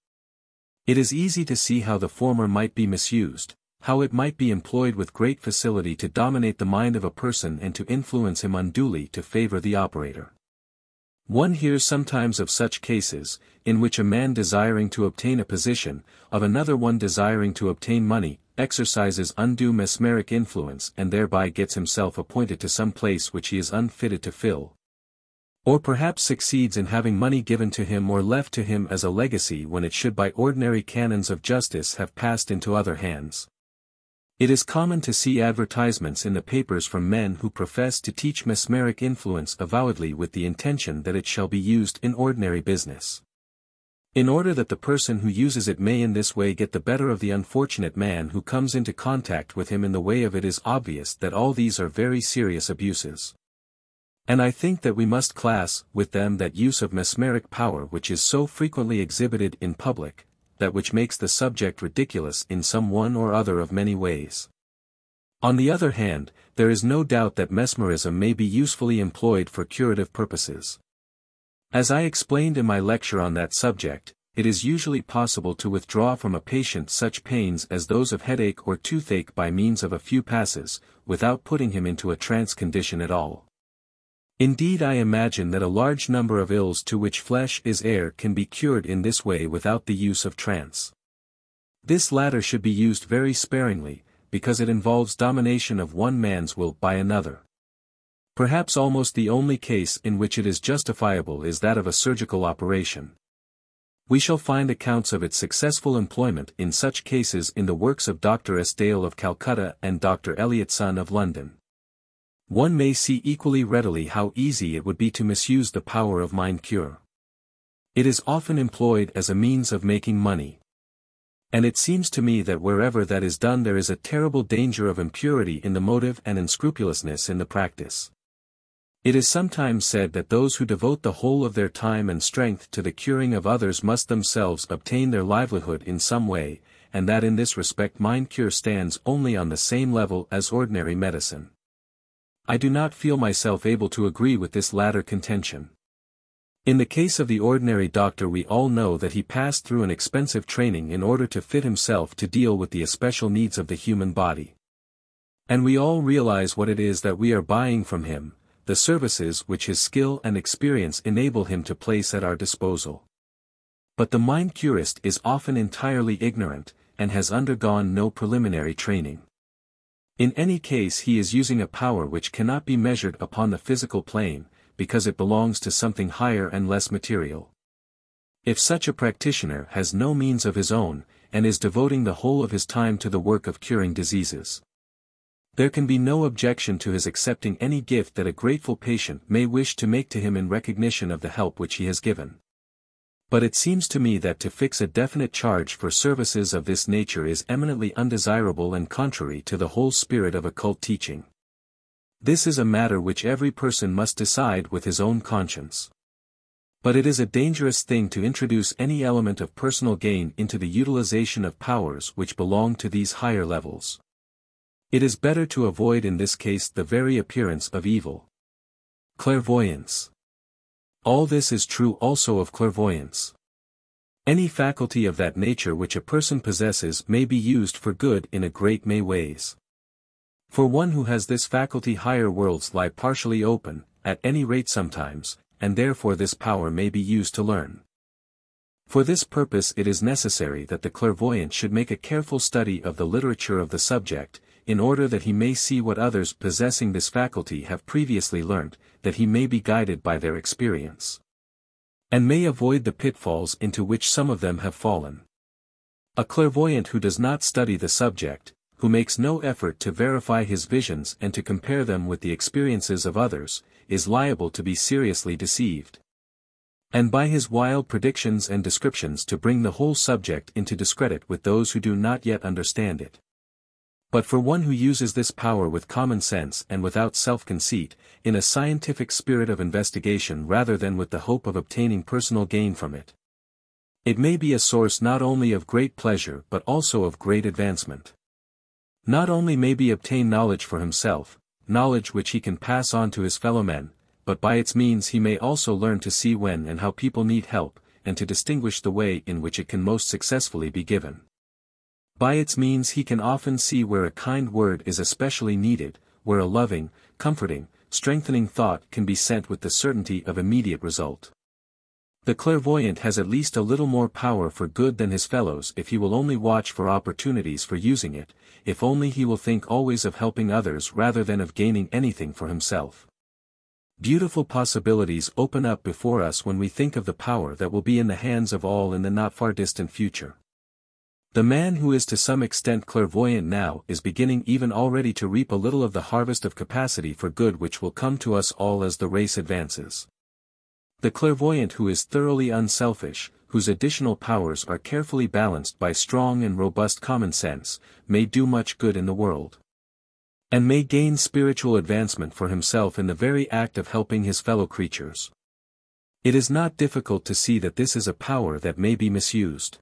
It is easy to see how the former might be misused, how it might be employed with great facility to dominate the mind of a person and to influence him unduly to favor the operator. One hears sometimes of such cases, in which a man desiring to obtain a position, of another one desiring to obtain money, exercises undue mesmeric influence and thereby gets himself appointed to some place which he is unfitted to fill. Or perhaps succeeds in having money given to him or left to him as a legacy when it should by ordinary canons of justice have passed into other hands. It is common to see advertisements in the papers from men who profess to teach mesmeric influence avowedly with the intention that it shall be used in ordinary business. In order that the person who uses it may in this way get the better of the unfortunate man who comes into contact with him in the way of it is obvious that all these are very serious abuses. And I think that we must class with them that use of mesmeric power which is so frequently exhibited in public, that which makes the subject ridiculous in some one or other of many ways. On the other hand, there is no doubt that mesmerism may be usefully employed for curative purposes. As I explained in my lecture on that subject, it is usually possible to withdraw from a patient such pains as those of headache or toothache by means of a few passes, without putting him into a trance condition at all. Indeed, I imagine that a large number of ills to which flesh is heir can be cured in this way without the use of trance. This latter should be used very sparingly, because it involves domination of one man's will by another. Perhaps almost the only case in which it is justifiable is that of a surgical operation. We shall find accounts of its successful employment in such cases in the works of Dr. S. Dale of Calcutta and Dr. Elliotson of London. One may see equally readily how easy it would be to misuse the power of mind cure. It is often employed as a means of making money. And it seems to me that wherever that is done there is a terrible danger of impurity in the motive and unscrupulousness in the practice. It is sometimes said that those who devote the whole of their time and strength to the curing of others must themselves obtain their livelihood in some way, and that in this respect mind cure stands only on the same level as ordinary medicine. I do not feel myself able to agree with this latter contention. In the case of the ordinary doctor we all know that he passed through an expensive training in order to fit himself to deal with the especial needs of the human body. And we all realize what it is that we are buying from him, the services which his skill and experience enable him to place at our disposal. But the mind curist is often entirely ignorant, and has undergone no preliminary training. In any case he is using a power which cannot be measured upon the physical plane, because it belongs to something higher and less material. If such a practitioner has no means of his own, and is devoting the whole of his time to the work of curing diseases, there can be no objection to his accepting any gift that a grateful patient may wish to make to him in recognition of the help which he has given. But it seems to me that to fix a definite charge for services of this nature is eminently undesirable and contrary to the whole spirit of occult teaching. This is a matter which every person must decide with his own conscience. But it is a dangerous thing to introduce any element of personal gain into the utilization of powers which belong to these higher levels. It is better to avoid in this case the very appearance of evil. Clairvoyance. All this is true also of clairvoyance. Any faculty of that nature which a person possesses may be used for good in a great many ways. For one who has this faculty higher worlds lie partially open, at any rate sometimes, and therefore this power may be used to learn. For this purpose it is necessary that the clairvoyant should make a careful study of the literature of the subject, in order that he may see what others possessing this faculty have previously learnt, that he may be guided by their experience, and may avoid the pitfalls into which some of them have fallen. A clairvoyant who does not study the subject, who makes no effort to verify his visions and to compare them with the experiences of others, is liable to be seriously deceived, and by his wild predictions and descriptions to bring the whole subject into discredit with those who do not yet understand it. But for one who uses this power with common sense and without self-conceit, in a scientific spirit of investigation rather than with the hope of obtaining personal gain from it, it may be a source not only of great pleasure but also of great advancement. Not only may be obtained knowledge for himself, knowledge which he can pass on to his fellow men, but by its means he may also learn to see when and how people need help, and to distinguish the way in which it can most successfully be given. By its means he can often see where a kind word is especially needed, where a loving, comforting, strengthening thought can be sent with the certainty of immediate result. The clairvoyant has at least a little more power for good than his fellows if he will only watch for opportunities for using it, if only he will think always of helping others rather than of gaining anything for himself. Beautiful possibilities open up before us when we think of the power that will be in the hands of all in the not far distant future. The man who is to some extent clairvoyant now is beginning even already to reap a little of the harvest of capacity for good which will come to us all as the race advances. The clairvoyant who is thoroughly unselfish, whose additional powers are carefully balanced by strong and robust common sense, may do much good in the world, and may gain spiritual advancement for himself in the very act of helping his fellow creatures. It is not difficult to see that this is a power that may be misused.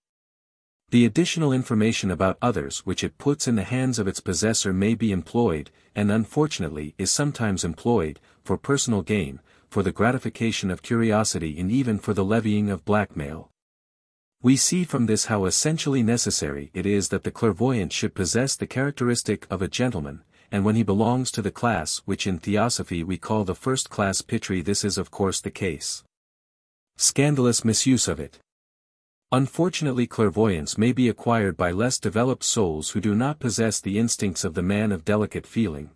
The additional information about others which it puts in the hands of its possessor may be employed, and unfortunately is sometimes employed, for personal gain, for the gratification of curiosity and even for the levying of blackmail. We see from this how essentially necessary it is that the clairvoyant should possess the characteristic of a gentleman, and when he belongs to the class which in Theosophy we call the first-class pitri, this is of course the case. Scandalous misuse of it. Unfortunately, clairvoyance may be acquired by less developed souls who do not possess the instincts of the man of delicate feeling,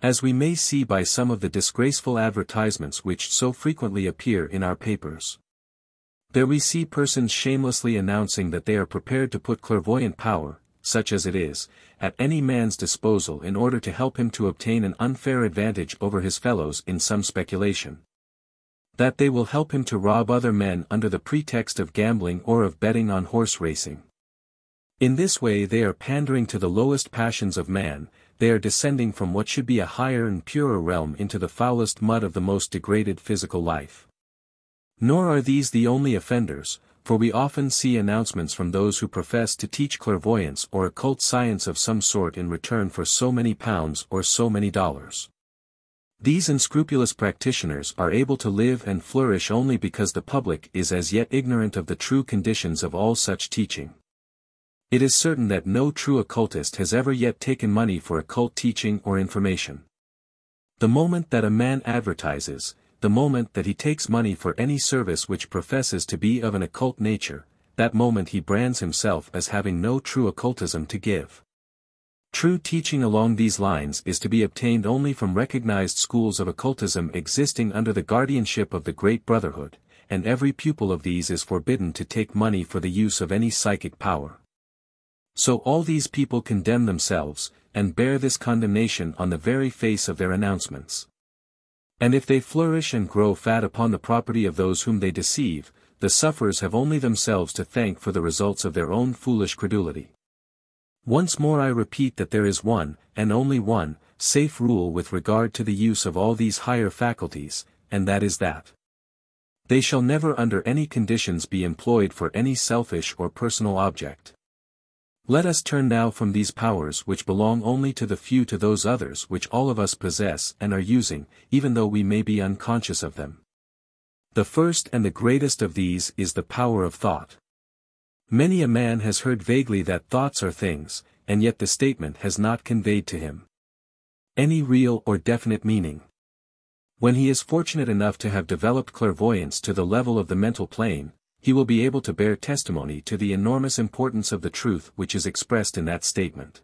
as we may see by some of the disgraceful advertisements which so frequently appear in our papers. There we see persons shamelessly announcing that they are prepared to put clairvoyant power, such as it is, at any man's disposal in order to help him to obtain an unfair advantage over his fellows in some speculation. That they will help him to rob other men under the pretext of gambling or of betting on horse racing. In this way they are pandering to the lowest passions of man, they are descending from what should be a higher and purer realm into the foulest mud of the most degraded physical life. Nor are these the only offenders, for we often see announcements from those who profess to teach clairvoyance or occult science of some sort in return for so many pounds or so many dollars. These unscrupulous practitioners are able to live and flourish only because the public is as yet ignorant of the true conditions of all such teaching. It is certain that no true occultist has ever yet taken money for occult teaching or information. The moment that a man advertises, the moment that he takes money for any service which professes to be of an occult nature, that moment he brands himself as having no true occultism to give. True teaching along these lines is to be obtained only from recognized schools of occultism existing under the guardianship of the Great Brotherhood, and every pupil of these is forbidden to take money for the use of any psychic power. So all these people condemn themselves, and bear this condemnation on the very face of their announcements. And if they flourish and grow fat upon the property of those whom they deceive, the sufferers have only themselves to thank for the results of their own foolish credulity. Once more I repeat that there is one, and only one, safe rule with regard to the use of all these higher faculties, and that is that they shall never under any conditions be employed for any selfish or personal object. Let us turn now from these powers which belong only to the few to those others which all of us possess and are using, even though we may be unconscious of them. The first and the greatest of these is the power of thought. Many a man has heard vaguely that thoughts are things, and yet the statement has not conveyed to him any real or definite meaning. When he is fortunate enough to have developed clairvoyance to the level of the mental plane, he will be able to bear testimony to the enormous importance of the truth which is expressed in that statement.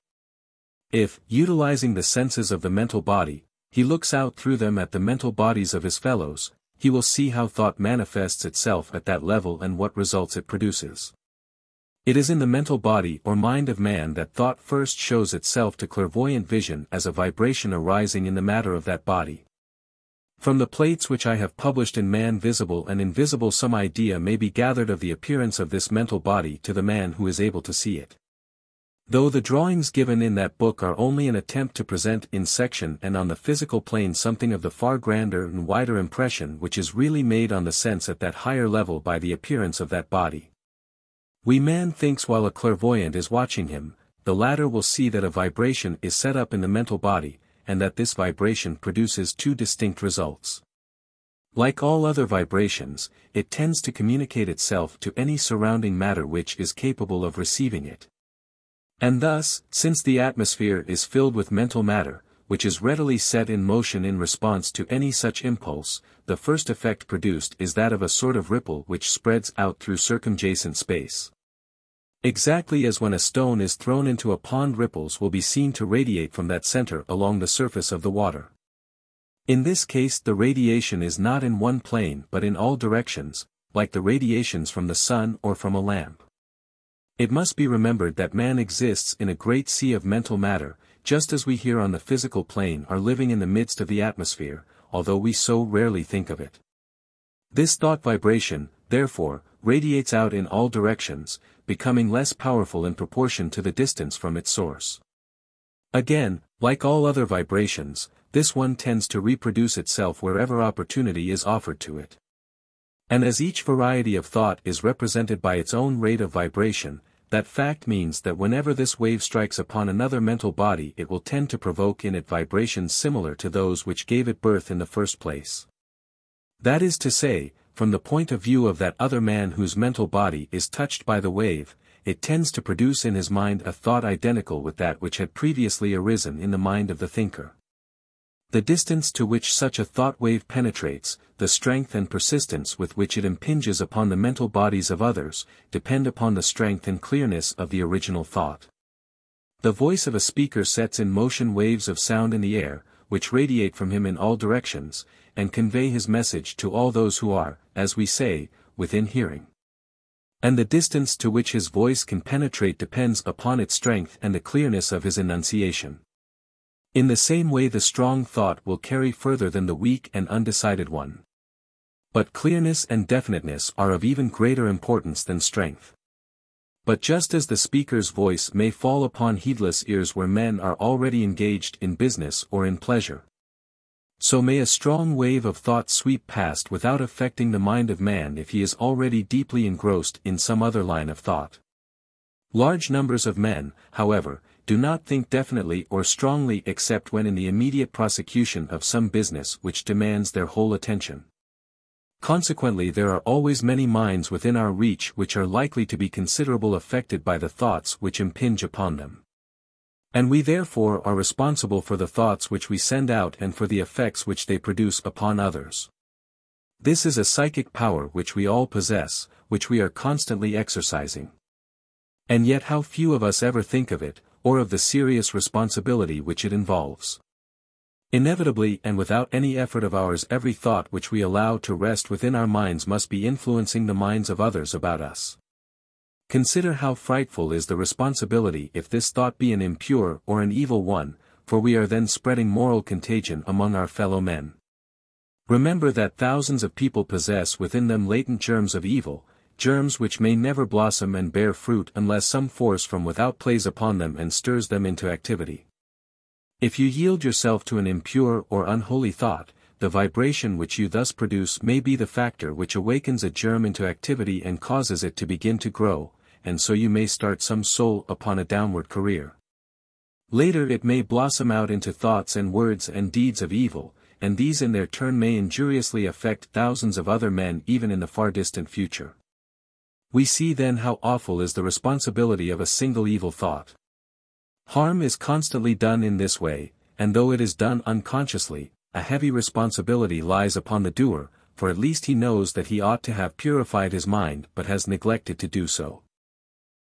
If, utilizing the senses of the mental body, he looks out through them at the mental bodies of his fellows, he will see how thought manifests itself at that level and what results it produces. It is in the mental body or mind of man that thought first shows itself to clairvoyant vision as a vibration arising in the matter of that body. From the plates which I have published in Man Visible and Invisible some idea may be gathered of the appearance of this mental body to the man who is able to see it. Though the drawings given in that book are only an attempt to present in section and on the physical plane something of the far grander and wider impression which is really made on the sense at that higher level by the appearance of that body. Man thinks while a clairvoyant is watching him, the latter will see that a vibration is set up in the mental body, and that this vibration produces two distinct results. Like all other vibrations, it tends to communicate itself to any surrounding matter which is capable of receiving it. And thus, since the atmosphere is filled with mental matter, which is readily set in motion in response to any such impulse, the first effect produced is that of a sort of ripple which spreads out through circumjacent space. Exactly as when a stone is thrown into a pond, ripples will be seen to radiate from that center along the surface of the water. In this case the radiation is not in one plane but in all directions, like the radiations from the sun or from a lamp. It must be remembered that man exists in a great sea of mental matter, just as we here on the physical plane are living in the midst of the atmosphere, although we so rarely think of it. This thought vibration, therefore, radiates out in all directions, becoming less powerful in proportion to the distance from its source. Again, like all other vibrations, this one tends to reproduce itself wherever opportunity is offered to it. And as each variety of thought is represented by its own rate of vibration, that fact means that whenever this wave strikes upon another mental body it will tend to provoke in it vibrations similar to those which gave it birth in the first place. That is to say, from the point of view of that other man whose mental body is touched by the wave, it tends to produce in his mind a thought identical with that which had previously arisen in the mind of the thinker. The distance to which such a thought wave penetrates, the strength and persistence with which it impinges upon the mental bodies of others, depend upon the strength and clearness of the original thought. The voice of a speaker sets in motion waves of sound in the air, which radiate from him in all directions, and convey his message to all those who are, as we say, within hearing. And the distance to which his voice can penetrate depends upon its strength and the clearness of his enunciation. In the same way the strong thought will carry further than the weak and undecided one. But clearness and definiteness are of even greater importance than strength. But just as the speaker's voice may fall upon heedless ears where men are already engaged in business or in pleasure, so may a strong wave of thought sweep past without affecting the mind of man if he is already deeply engrossed in some other line of thought. Large numbers of men, however, do not think definitely or strongly except when in the immediate prosecution of some business which demands their whole attention. Consequently there are always many minds within our reach which are likely to be considerably affected by the thoughts which impinge upon them. And we therefore are responsible for the thoughts which we send out and for the effects which they produce upon others. This is a psychic power which we all possess, which we are constantly exercising. And yet how few of us ever think of it, or of the serious responsibility which it involves. Inevitably and without any effort of ours every thought which we allow to rest within our minds must be influencing the minds of others about us. Consider how frightful is the responsibility if this thought be an impure or an evil one, for we are then spreading moral contagion among our fellow men. Remember that thousands of people possess within them latent germs of evil, germs which may never blossom and bear fruit unless some force from without plays upon them and stirs them into activity. If you yield yourself to an impure or unholy thought, the vibration which you thus produce may be the factor which awakens a germ into activity and causes it to begin to grow, and so you may start some soul upon a downward career. Later it may blossom out into thoughts and words and deeds of evil, and these in their turn may injuriously affect thousands of other men even in the far distant future. We see then how awful is the responsibility of a single evil thought. Harm is constantly done in this way, and though it is done unconsciously, a heavy responsibility lies upon the doer, for at least he knows that he ought to have purified his mind but has neglected to do so.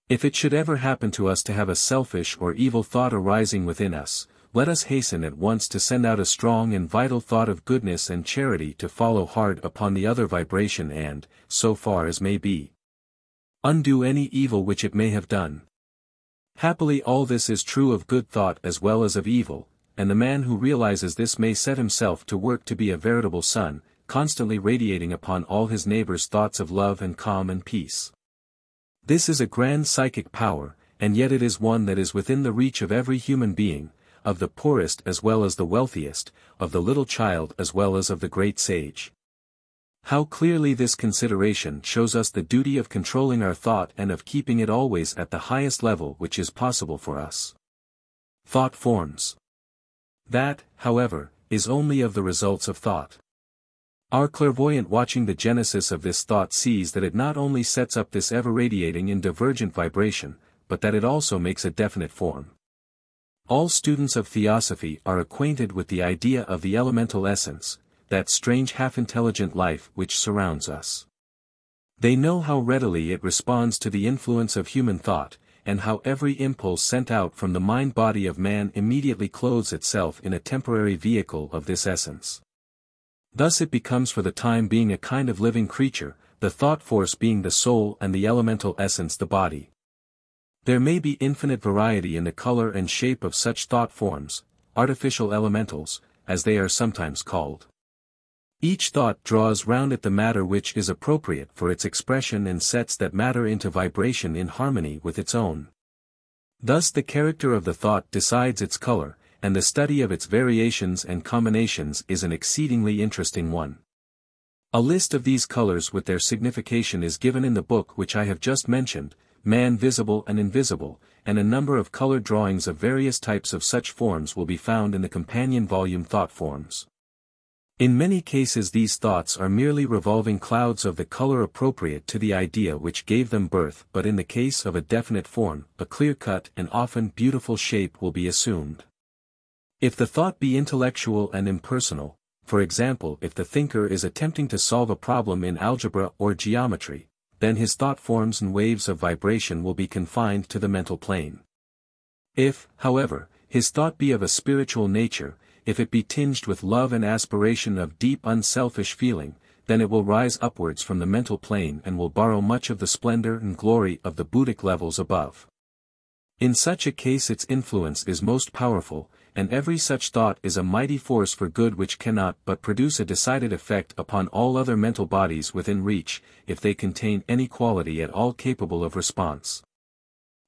If it should ever happen to us to have a selfish or evil thought arising within us, let us hasten at once to send out a strong and vital thought of goodness and charity to follow hard upon the other vibration and, so far as may be, undo any evil which it may have done. Happily all this is true of good thought as well as of evil, and the man who realizes this may set himself to work to be a veritable sun, constantly radiating upon all his neighbors thoughts of love and calm and peace. This is a grand psychic power, and yet it is one that is within the reach of every human being, of the poorest as well as the wealthiest, of the little child as well as of the great sage. How clearly this consideration shows us the duty of controlling our thought and of keeping it always at the highest level which is possible for us. Thought forms. That, however, is only of the results of thought. Our clairvoyant watching the genesis of this thought sees that it not only sets up this ever-radiating and divergent vibration, but that it also makes a definite form. All students of Theosophy are acquainted with the idea of the elemental essence, that strange half-intelligent life which surrounds us. They know how readily it responds to the influence of human thought, and how every impulse sent out from the mind-body of man immediately clothes itself in a temporary vehicle of this essence. Thus it becomes for the time being a kind of living creature, the thought force being the soul and the elemental essence the body. There may be infinite variety in the color and shape of such thought forms, artificial elementals, as they are sometimes called. Each thought draws round it the matter which is appropriate for its expression and sets that matter into vibration in harmony with its own. Thus the character of the thought decides its color, and the study of its variations and combinations is an exceedingly interesting one. A list of these colors with their signification is given in the book which I have just mentioned, Man Visible and Invisible, and a number of colored drawings of various types of such forms will be found in the companion volume Thought Forms. In many cases these thoughts are merely revolving clouds of the color appropriate to the idea which gave them birth, but in the case of a definite form, a clear-cut and often beautiful shape will be assumed. If the thought be intellectual and impersonal, for example if the thinker is attempting to solve a problem in algebra or geometry, then his thought forms and waves of vibration will be confined to the mental plane. If, however, his thought be of a spiritual nature, if it be tinged with love and aspiration of deep unselfish feeling, then it will rise upwards from the mental plane and will borrow much of the splendor and glory of the Buddhic levels above. In such a case its influence is most powerful, and every such thought is a mighty force for good which cannot but produce a decided effect upon all other mental bodies within reach, if they contain any quality at all capable of response.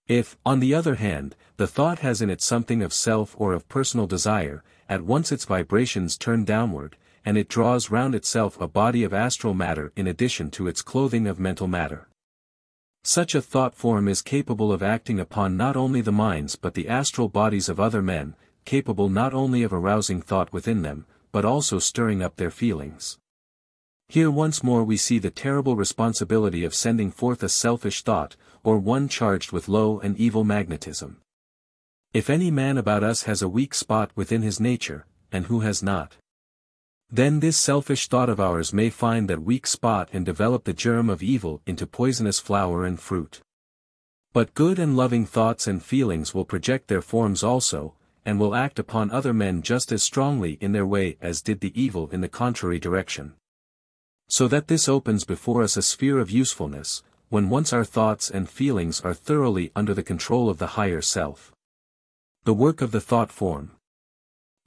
If, on the other hand, the thought has in it something of self or of personal desire, at once its vibrations turn downward, and it draws round itself a body of astral matter in addition to its clothing of mental matter. Such a thought form is capable of acting upon not only the minds but the astral bodies of other men, capable not only of arousing thought within them, but also stirring up their feelings. Here once more we see the terrible responsibility of sending forth a selfish thought, or one charged with low and evil magnetism. If any man about us has a weak spot within his nature, and who has not, then this selfish thought of ours may find that weak spot and develop the germ of evil into poisonous flower and fruit. But good and loving thoughts and feelings will project their forms also, and will act upon other men just as strongly in their way as did the evil in the contrary direction. So that this opens before us a sphere of usefulness, when once our thoughts and feelings are thoroughly under the control of the higher self. The work of the thought form.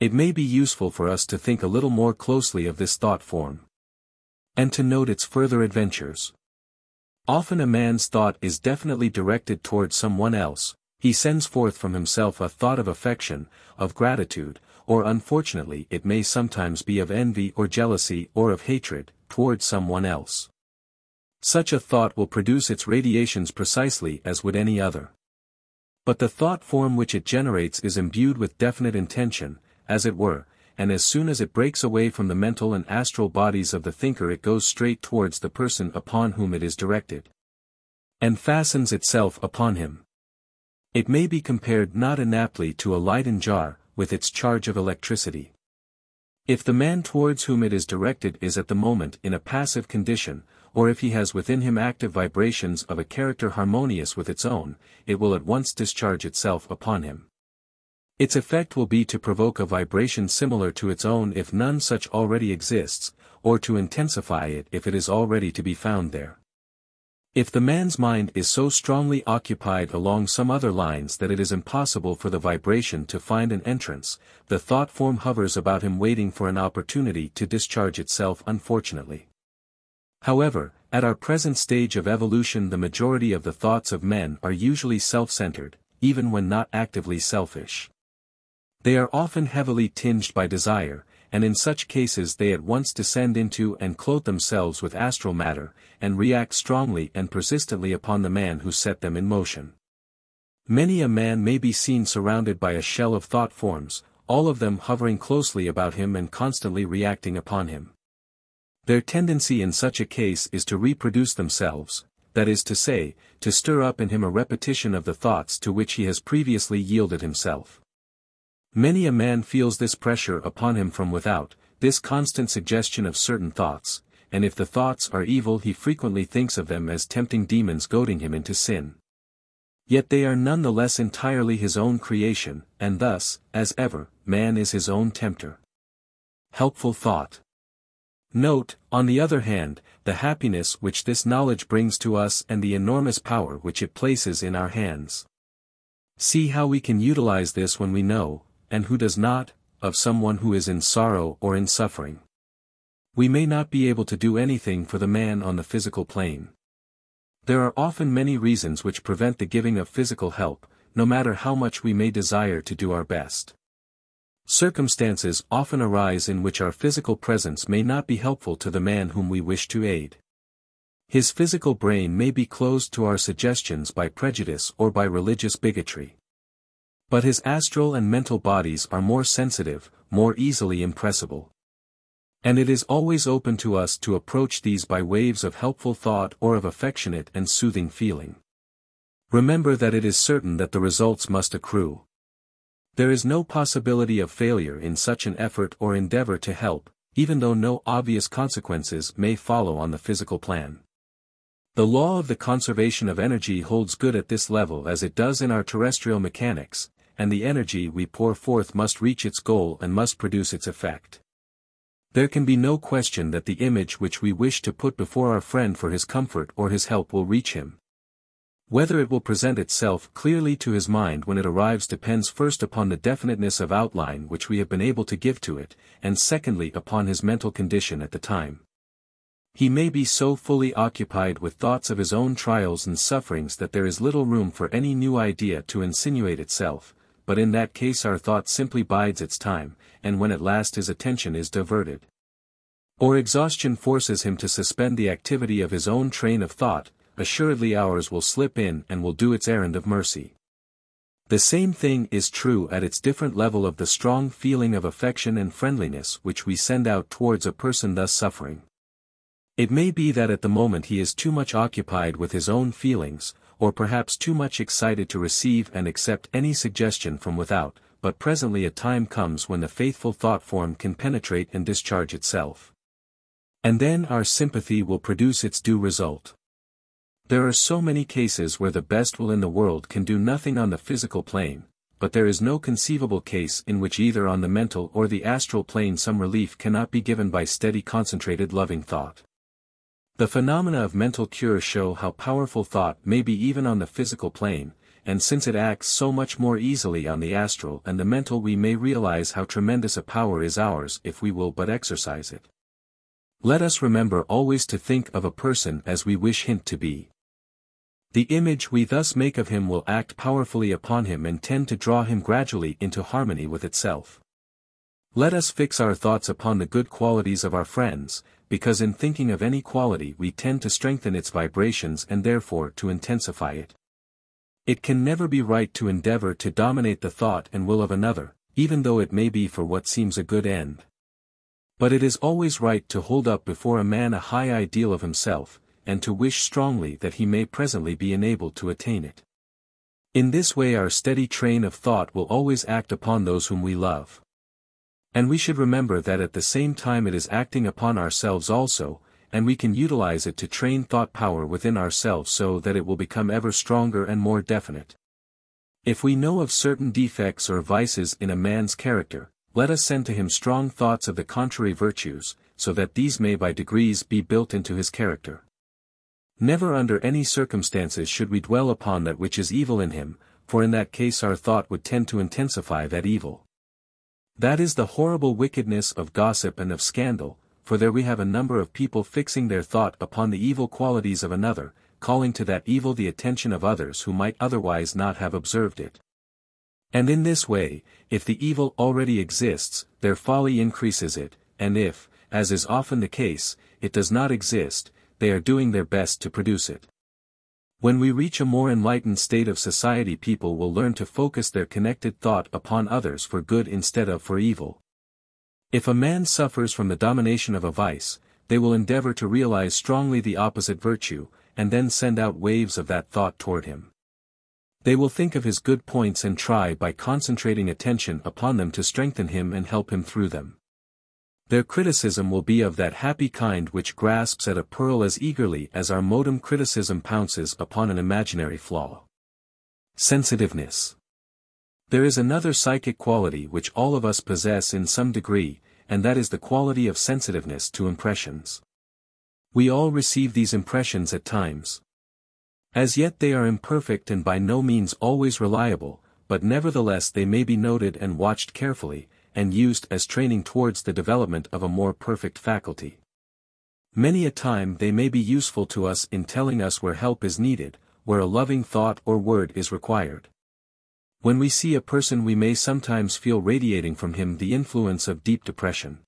It may be useful for us to think a little more closely of this thought form, and to note its further adventures. Often a man's thought is definitely directed towards someone else. He sends forth from himself a thought of affection, of gratitude, or unfortunately it may sometimes be of envy or jealousy or of hatred, towards someone else. Such a thought will produce its radiations precisely as would any other. But the thought form which it generates is imbued with definite intention, as it were, and as soon as it breaks away from the mental and astral bodies of the thinker it goes straight towards the person upon whom it is directed, and fastens itself upon him. It may be compared not inaptly to a Leyden jar, with its charge of electricity. If the man towards whom it is directed is at the moment in a passive condition, or if he has within him active vibrations of a character harmonious with its own, it will at once discharge itself upon him. Its effect will be to provoke a vibration similar to its own if none such already exists, or to intensify it if it is already to be found there. If the man's mind is so strongly occupied along some other lines that it is impossible for the vibration to find an entrance, the thought form hovers about him waiting for an opportunity to discharge itself unfortunately. However, at our present stage of evolution the majority of the thoughts of men are usually self-centered, even when not actively selfish. They are often heavily tinged by desire, and in such cases they at once descend into and clothe themselves with astral matter, and react strongly and persistently upon the man who set them in motion. Many a man may be seen surrounded by a shell of thought forms, all of them hovering closely about him and constantly reacting upon him. Their tendency in such a case is to reproduce themselves, that is to say, to stir up in him a repetition of the thoughts to which he has previously yielded himself. Many a man feels this pressure upon him from without, this constant suggestion of certain thoughts, and if the thoughts are evil he frequently thinks of them as tempting demons goading him into sin. Yet they are none the less entirely his own creation, and thus, as ever, man is his own tempter. Helpful thought. Note, on the other hand, the happiness which this knowledge brings to us and the enormous power which it places in our hands. See how we can utilize this when we know, and who does not, of someone who is in sorrow or in suffering. We may not be able to do anything for the man on the physical plane. There are often many reasons which prevent the giving of physical help, no matter how much we may desire to do our best. Circumstances often arise in which our physical presence may not be helpful to the man whom we wish to aid. His physical brain may be closed to our suggestions by prejudice or by religious bigotry. But his astral and mental bodies are more sensitive, more easily impressible. And it is always open to us to approach these by waves of helpful thought or of affectionate and soothing feeling. Remember that it is certain that the results must accrue. There is no possibility of failure in such an effort or endeavor to help, even though no obvious consequences may follow on the physical plan. The law of the conservation of energy holds good at this level as it does in our terrestrial mechanics, and the energy we pour forth must reach its goal and must produce its effect. There can be no question that the image which we wish to put before our friend for his comfort or his help will reach him. Whether it will present itself clearly to his mind when it arrives depends first upon the definiteness of outline which we have been able to give to it, and secondly upon his mental condition at the time. He may be so fully occupied with thoughts of his own trials and sufferings that there is little room for any new idea to insinuate itself, but in that case our thought simply bides its time, and when at last his attention is diverted, or exhaustion forces him to suspend the activity of his own train of thought, assuredly ours will slip in and will do its errand of mercy. The same thing is true at its different level of the strong feeling of affection and friendliness which we send out towards a person thus suffering. It may be that at the moment he is too much occupied with his own feelings, or perhaps too much excited to receive and accept any suggestion from without, but presently a time comes when the faithful thought form can penetrate and discharge itself. And then our sympathy will produce its due result. There are so many cases where the best will in the world can do nothing on the physical plane, but there is no conceivable case in which either on the mental or the astral plane some relief cannot be given by steady concentrated loving thought. The phenomena of mental cure show how powerful thought may be even on the physical plane, and since it acts so much more easily on the astral and the mental we may realize how tremendous a power is ours if we will but exercise it. Let us remember always to think of a person as we wish him to be. The image we thus make of him will act powerfully upon him and tend to draw him gradually into harmony with itself. Let us fix our thoughts upon the good qualities of our friends, because in thinking of any quality we tend to strengthen its vibrations and therefore to intensify it. It can never be right to endeavor to dominate the thought and will of another, even though it may be for what seems a good end. But it is always right to hold up before a man a high ideal of himself, and to wish strongly that he may presently be enabled to attain it. In this way our steady train of thought will always act upon those whom we love. And we should remember that at the same time it is acting upon ourselves also, and we can utilize it to train thought power within ourselves so that it will become ever stronger and more definite. If we know of certain defects or vices in a man's character, let us send to him strong thoughts of the contrary virtues, so that these may by degrees be built into his character. Never under any circumstances should we dwell upon that which is evil in him, for in that case our thought would tend to intensify that evil. That is the horrible wickedness of gossip and of scandal, for there we have a number of people fixing their thought upon the evil qualities of another, calling to that evil the attention of others who might otherwise not have observed it. And in this way, if the evil already exists, their folly increases it, and if, as is often the case, it does not exist, they are doing their best to produce it. When we reach a more enlightened state of society, people will learn to focus their connected thought upon others for good instead of for evil. If a man suffers from the domination of a vice, they will endeavor to realize strongly the opposite virtue, and then send out waves of that thought toward him. They will think of his good points and try by concentrating attention upon them to strengthen him and help him through them. Their criticism will be of that happy kind which grasps at a pearl as eagerly as our modem criticism pounces upon an imaginary flaw. Sensitiveness. There is another psychic quality which all of us possess in some degree, and that is the quality of sensitiveness to impressions. We all receive these impressions at times. As yet they are imperfect and by no means always reliable, but nevertheless they may be noted and watched carefully, and used as training towards the development of a more perfect faculty. Many a time they may be useful to us in telling us where help is needed, where a loving thought or word is required. When we see a person we may sometimes feel radiating from him the influence of deep depression.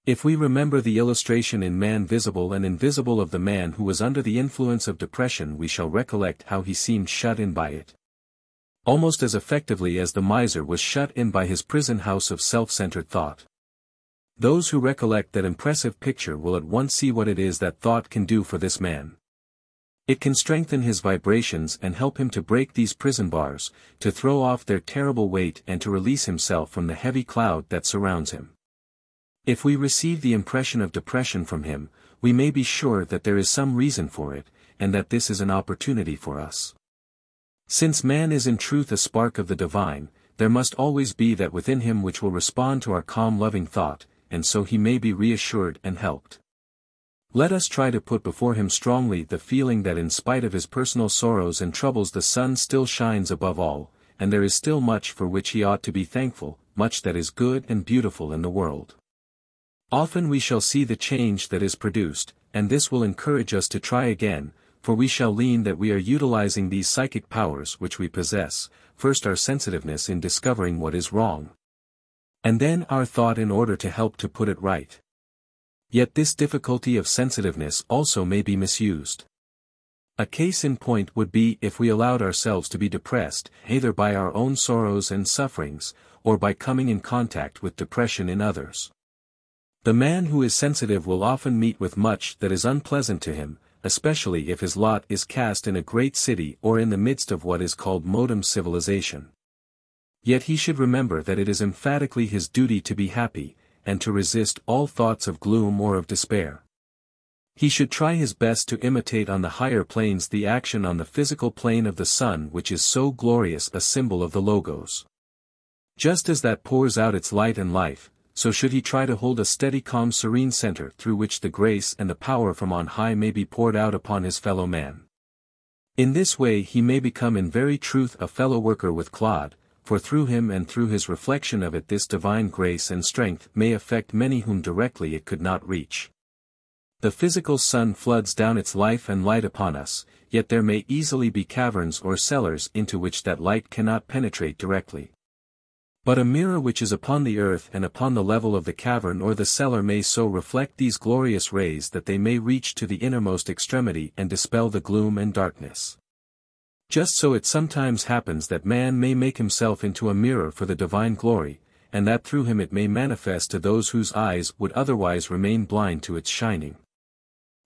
If we remember the illustration in Man Visible and Invisible of the man who was under the influence of depression, we shall recollect how he seemed shut in by it. Almost as effectively as the miser was shut in by his prison house of self-centered thought. Those who recollect that impressive picture will at once see what it is that thought can do for this man. It can strengthen his vibrations and help him to break these prison bars, to throw off their terrible weight and to release himself from the heavy cloud that surrounds him. If we receive the impression of depression from him, we may be sure that there is some reason for it, and that this is an opportunity for us. Since man is in truth a spark of the divine, there must always be that within him which will respond to our calm loving thought, and so he may be reassured and helped. Let us try to put before him strongly the feeling that in spite of his personal sorrows and troubles the sun still shines above all, and there is still much for which he ought to be thankful, much that is good and beautiful in the world. Often we shall see the change that is produced, and this will encourage us to try again, for we shall learn that we are utilizing these psychic powers which we possess, first our sensitiveness in discovering what is wrong, and then our thought in order to help to put it right. Yet this difficulty of sensitiveness also may be misused. A case in point would be if we allowed ourselves to be depressed, either by our own sorrows and sufferings, or by coming in contact with depression in others. The man who is sensitive will often meet with much that is unpleasant to him, especially if his lot is cast in a great city or in the midst of what is called modern civilization. Yet he should remember that it is emphatically his duty to be happy, and to resist all thoughts of gloom or of despair. He should try his best to imitate on the higher planes the action on the physical plane of the sun, which is so glorious a symbol of the Logos. Just as that pours out its light and life, so should he try to hold a steady calm serene center through which the grace and the power from on high may be poured out upon his fellow man. In this way he may become in very truth a fellow worker with Claude, for through him and through his reflection of it this divine grace and strength may affect many whom directly it could not reach. The physical sun floods down its life and light upon us, yet there may easily be caverns or cellars into which that light cannot penetrate directly. But a mirror which is upon the earth and upon the level of the cavern or the cellar may so reflect these glorious rays that they may reach to the innermost extremity and dispel the gloom and darkness. Just so it sometimes happens that man may make himself into a mirror for the divine glory, and that through him it may manifest to those whose eyes would otherwise remain blind to its shining.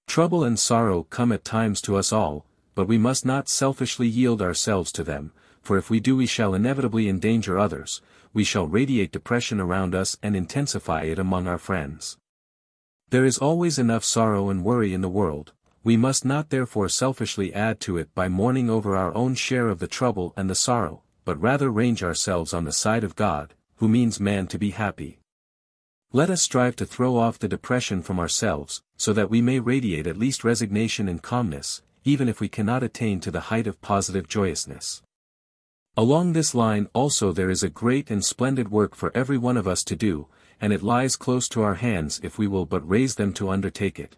Trouble and sorrow come at times to us all, but we must not selfishly yield ourselves to them, for if we do we shall inevitably endanger others, we shall radiate depression around us and intensify it among our friends. There is always enough sorrow and worry in the world. We must not therefore selfishly add to it by mourning over our own share of the trouble and the sorrow, but rather range ourselves on the side of God, who means man to be happy. Let us strive to throw off the depression from ourselves, so that we may radiate at least resignation and calmness, even if we cannot attain to the height of positive joyousness. Along this line also there is a great and splendid work for every one of us to do, and it lies close to our hands if we will but raise them to undertake it.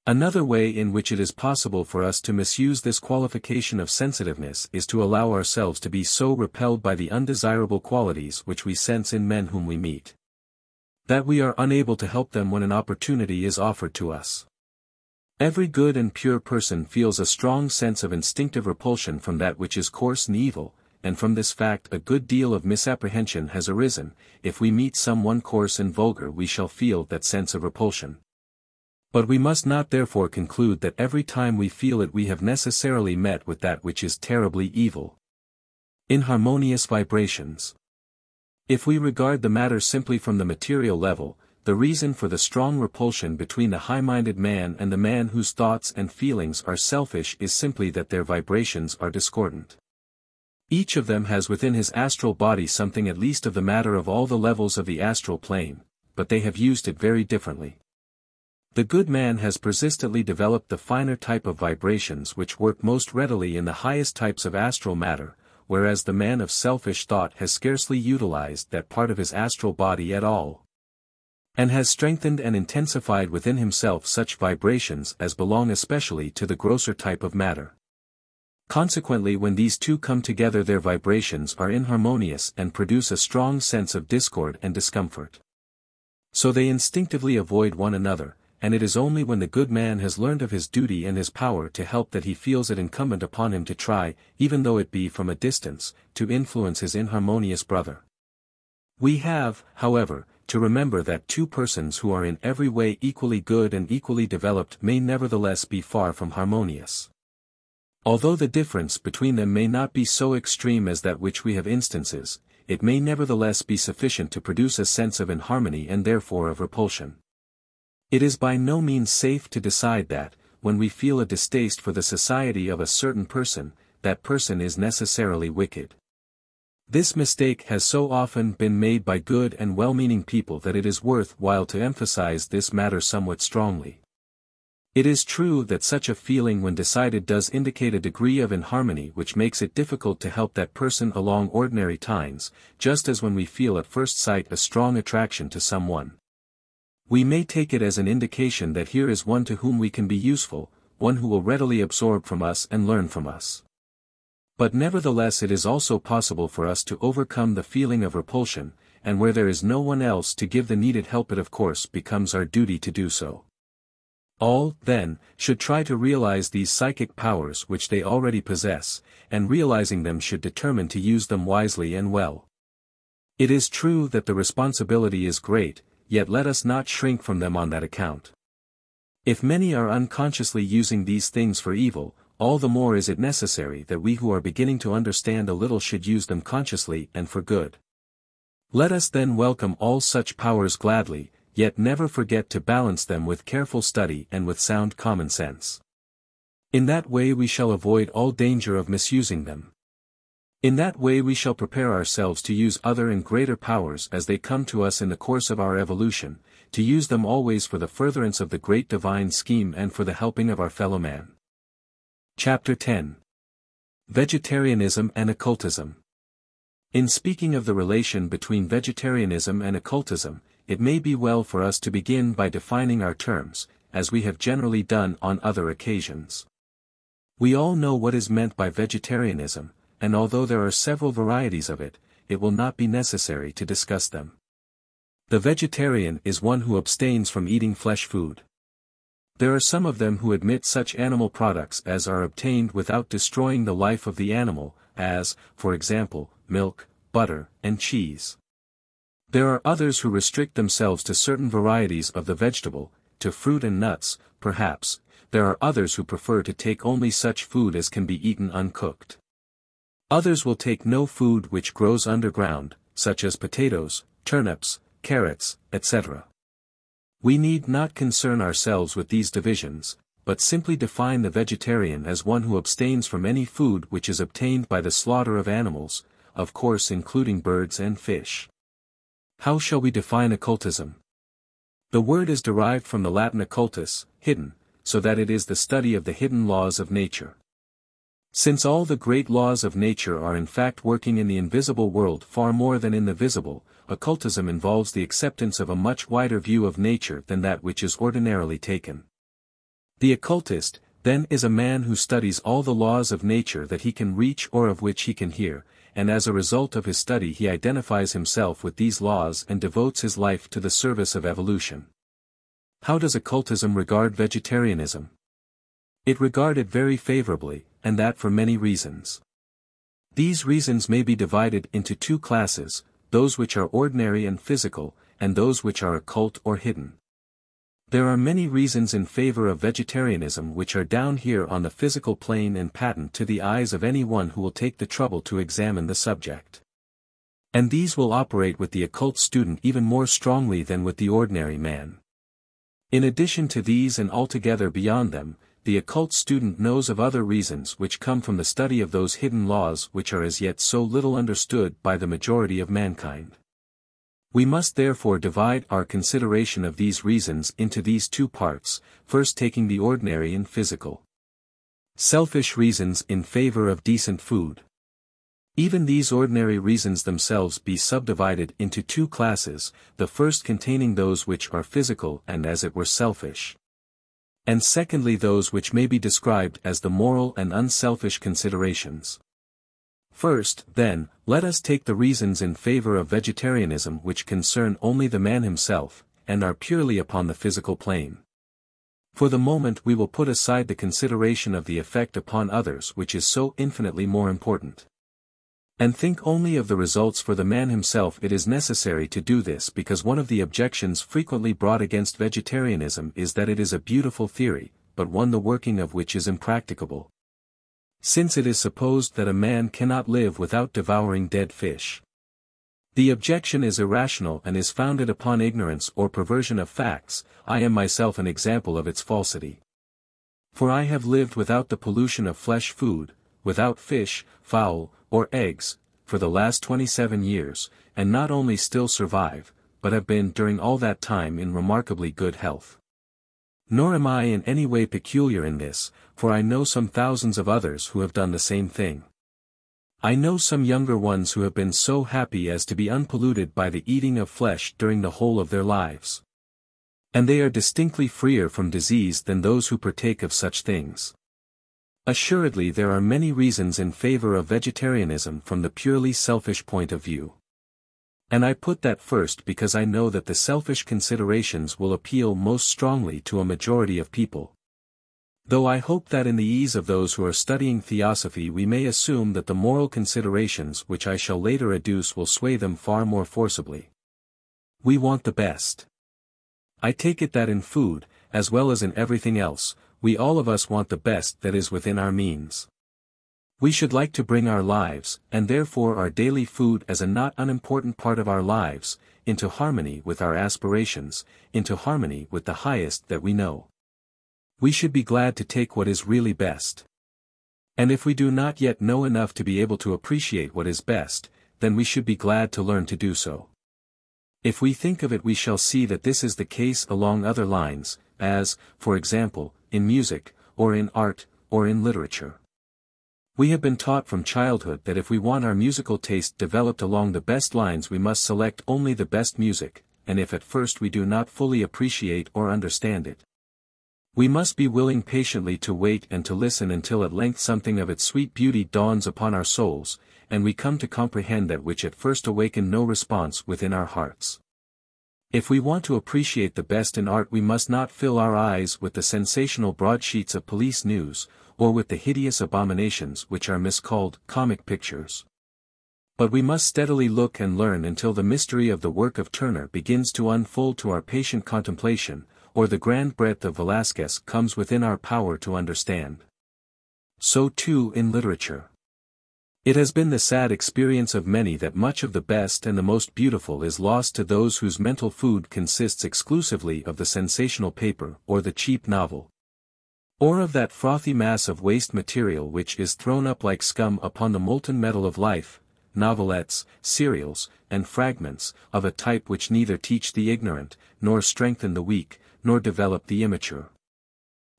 Another way in which it is possible for us to misuse this qualification of sensitiveness is to allow ourselves to be so repelled by the undesirable qualities which we sense in men whom we meet, that we are unable to help them when an opportunity is offered to us. Every good and pure person feels a strong sense of instinctive repulsion from that which is coarse and evil, and from this fact a good deal of misapprehension has arisen. If we meet someone coarse and vulgar we shall feel that sense of repulsion. But we must not therefore conclude that every time we feel it we have necessarily met with that which is terribly evil. Inharmonious vibrations. If we regard the matter simply from the material level, the reason for the strong repulsion between the high-minded man and the man whose thoughts and feelings are selfish is simply that their vibrations are discordant. Each of them has within his astral body something at least of the matter of all the levels of the astral plane, but they have used it very differently. The good man has persistently developed the finer type of vibrations which work most readily in the highest types of astral matter, whereas the man of selfish thought has scarcely utilized that part of his astral body at all, and has strengthened and intensified within himself such vibrations as belong especially to the grosser type of matter. Consequently, when these two come together their vibrations are inharmonious and produce a strong sense of discord and discomfort. So they instinctively avoid one another, and it is only when the good man has learned of his duty and his power to help that he feels it incumbent upon him to try, even though it be from a distance, to influence his inharmonious brother. We have, however, to remember that two persons who are in every way equally good and equally developed may nevertheless be far from harmonious. Although the difference between them may not be so extreme as that which we have instances, it may nevertheless be sufficient to produce a sense of inharmony and therefore of repulsion. It is by no means safe to decide that, when we feel a distaste for the society of a certain person, that person is necessarily wicked. This mistake has so often been made by good and well-meaning people that it is worth while to emphasize this matter somewhat strongly. It is true that such a feeling when decided does indicate a degree of inharmony which makes it difficult to help that person along ordinary times, just as when we feel at first sight a strong attraction to someone. We may take it as an indication that here is one to whom we can be useful, one who will readily absorb from us and learn from us. But nevertheless it is also possible for us to overcome the feeling of repulsion, and where there is no one else to give the needed help it of course becomes our duty to do so. All, then, should try to realize these psychic powers which they already possess, and realizing them should determine to use them wisely and well. It is true that the responsibility is great, yet let us not shrink from them on that account. If many are unconsciously using these things for evil, all the more is it necessary that we who are beginning to understand a little should use them consciously and for good. Let us then welcome all such powers gladly, yet never forget to balance them with careful study and with sound common sense. In that way we shall avoid all danger of misusing them. In that way we shall prepare ourselves to use other and greater powers as they come to us in the course of our evolution, to use them always for the furtherance of the great divine scheme and for the helping of our fellow man. Chapter 10. Vegetarianism and Occultism. In speaking of the relation between vegetarianism and occultism, it may be well for us to begin by defining our terms, as we have generally done on other occasions. We all know what is meant by vegetarianism, and although there are several varieties of it, it will not be necessary to discuss them. The vegetarian is one who abstains from eating flesh food. There are some of them who admit such animal products as are obtained without destroying the life of the animal, as, for example, milk, butter, and cheese. There are others who restrict themselves to certain varieties of the vegetable, to fruit and nuts, perhaps. There are others who prefer to take only such food as can be eaten uncooked. Others will take no food which grows underground, such as potatoes, turnips, carrots, etc. We need not concern ourselves with these divisions, but simply define the vegetarian as one who abstains from any food which is obtained by the slaughter of animals, of course including birds and fish. How shall we define occultism? The word is derived from the Latin occultus, hidden, so that it is the study of the hidden laws of nature. Since all the great laws of nature are in fact working in the invisible world far more than in the visible, occultism involves the acceptance of a much wider view of nature than that which is ordinarily taken. The occultist, then, is a man who studies all the laws of nature that he can reach or of which he can hear, and as a result of his study he identifies himself with these laws and devotes his life to the service of evolution. How does occultism regard vegetarianism? It regarded very favorably, and that for many reasons. These reasons may be divided into two classes, those which are ordinary and physical, and those which are occult or hidden. There are many reasons in favor of vegetarianism which are down here on the physical plane and patent to the eyes of anyone who will take the trouble to examine the subject. And these will operate with the occult student even more strongly than with the ordinary man. In addition to these and altogether beyond them, the occult student knows of other reasons which come from the study of those hidden laws which are as yet so little understood by the majority of mankind. We must therefore divide our consideration of these reasons into these two parts, first taking the ordinary and physical. Selfish reasons in favor of decent food. Even these ordinary reasons themselves be subdivided into two classes, the first containing those which are physical and as it were selfish. And secondly those which may be described as the moral and unselfish considerations. First, then, let us take the reasons in favor of vegetarianism which concern only the man himself, and are purely upon the physical plane. For the moment we will put aside the consideration of the effect upon others which is so infinitely more important. And think only of the results for the man himself. It is necessary to do this because one of the objections frequently brought against vegetarianism is that it is a beautiful theory, but one the working of which is impracticable. Since it is supposed that a man cannot live without devouring dead fish. The objection is irrational and is founded upon ignorance or perversion of facts. I am myself an example of its falsity. For I have lived without the pollution of flesh food, without fish, fowl, or eggs, for the last 27 years, and not only still survive, but have been during all that time in remarkably good health. Nor am I in any way peculiar in this, for I know some thousands of others who have done the same thing. I know some younger ones who have been so happy as to be unpolluted by the eating of flesh during the whole of their lives. And they are distinctly freer from disease than those who partake of such things. Assuredly there are many reasons in favor of vegetarianism from the purely selfish point of view. And I put that first because I know that the selfish considerations will appeal most strongly to a majority of people. Though I hope that in the ease of those who are studying theosophy we may assume that the moral considerations which I shall later adduce will sway them far more forcibly. We want the best. I take it that in food, as well as in everything else, we all of us want the best that is within our means. We should like to bring our lives, and therefore our daily food as a not unimportant part of our lives, into harmony with our aspirations, into harmony with the highest that we know. We should be glad to take what is really best. And if we do not yet know enough to be able to appreciate what is best, then we should be glad to learn to do so. If we think of it we shall see that this is the case along other lines, as, for example, in music, or in art, or in literature. We have been taught from childhood that if we want our musical taste developed along the best lines we must select only the best music, and if at first we do not fully appreciate or understand it, we must be willing patiently to wait and to listen until at length something of its sweet beauty dawns upon our souls, and we come to comprehend that which at first awakened no response within our hearts. If we want to appreciate the best in art we must not fill our eyes with the sensational broadsheets of police news, or with the hideous abominations which are miscalled comic pictures. But we must steadily look and learn until the mystery of the work of Turner begins to unfold to our patient contemplation, or the grand breadth of Velázquez comes within our power to understand. So too in literature. It has been the sad experience of many that much of the best and the most beautiful is lost to those whose mental food consists exclusively of the sensational paper or the cheap novel, or of that frothy mass of waste material which is thrown up like scum upon the molten metal of life, novelettes, serials, and fragments, of a type which neither teach the ignorant, nor strengthen the weak, nor develop the immature.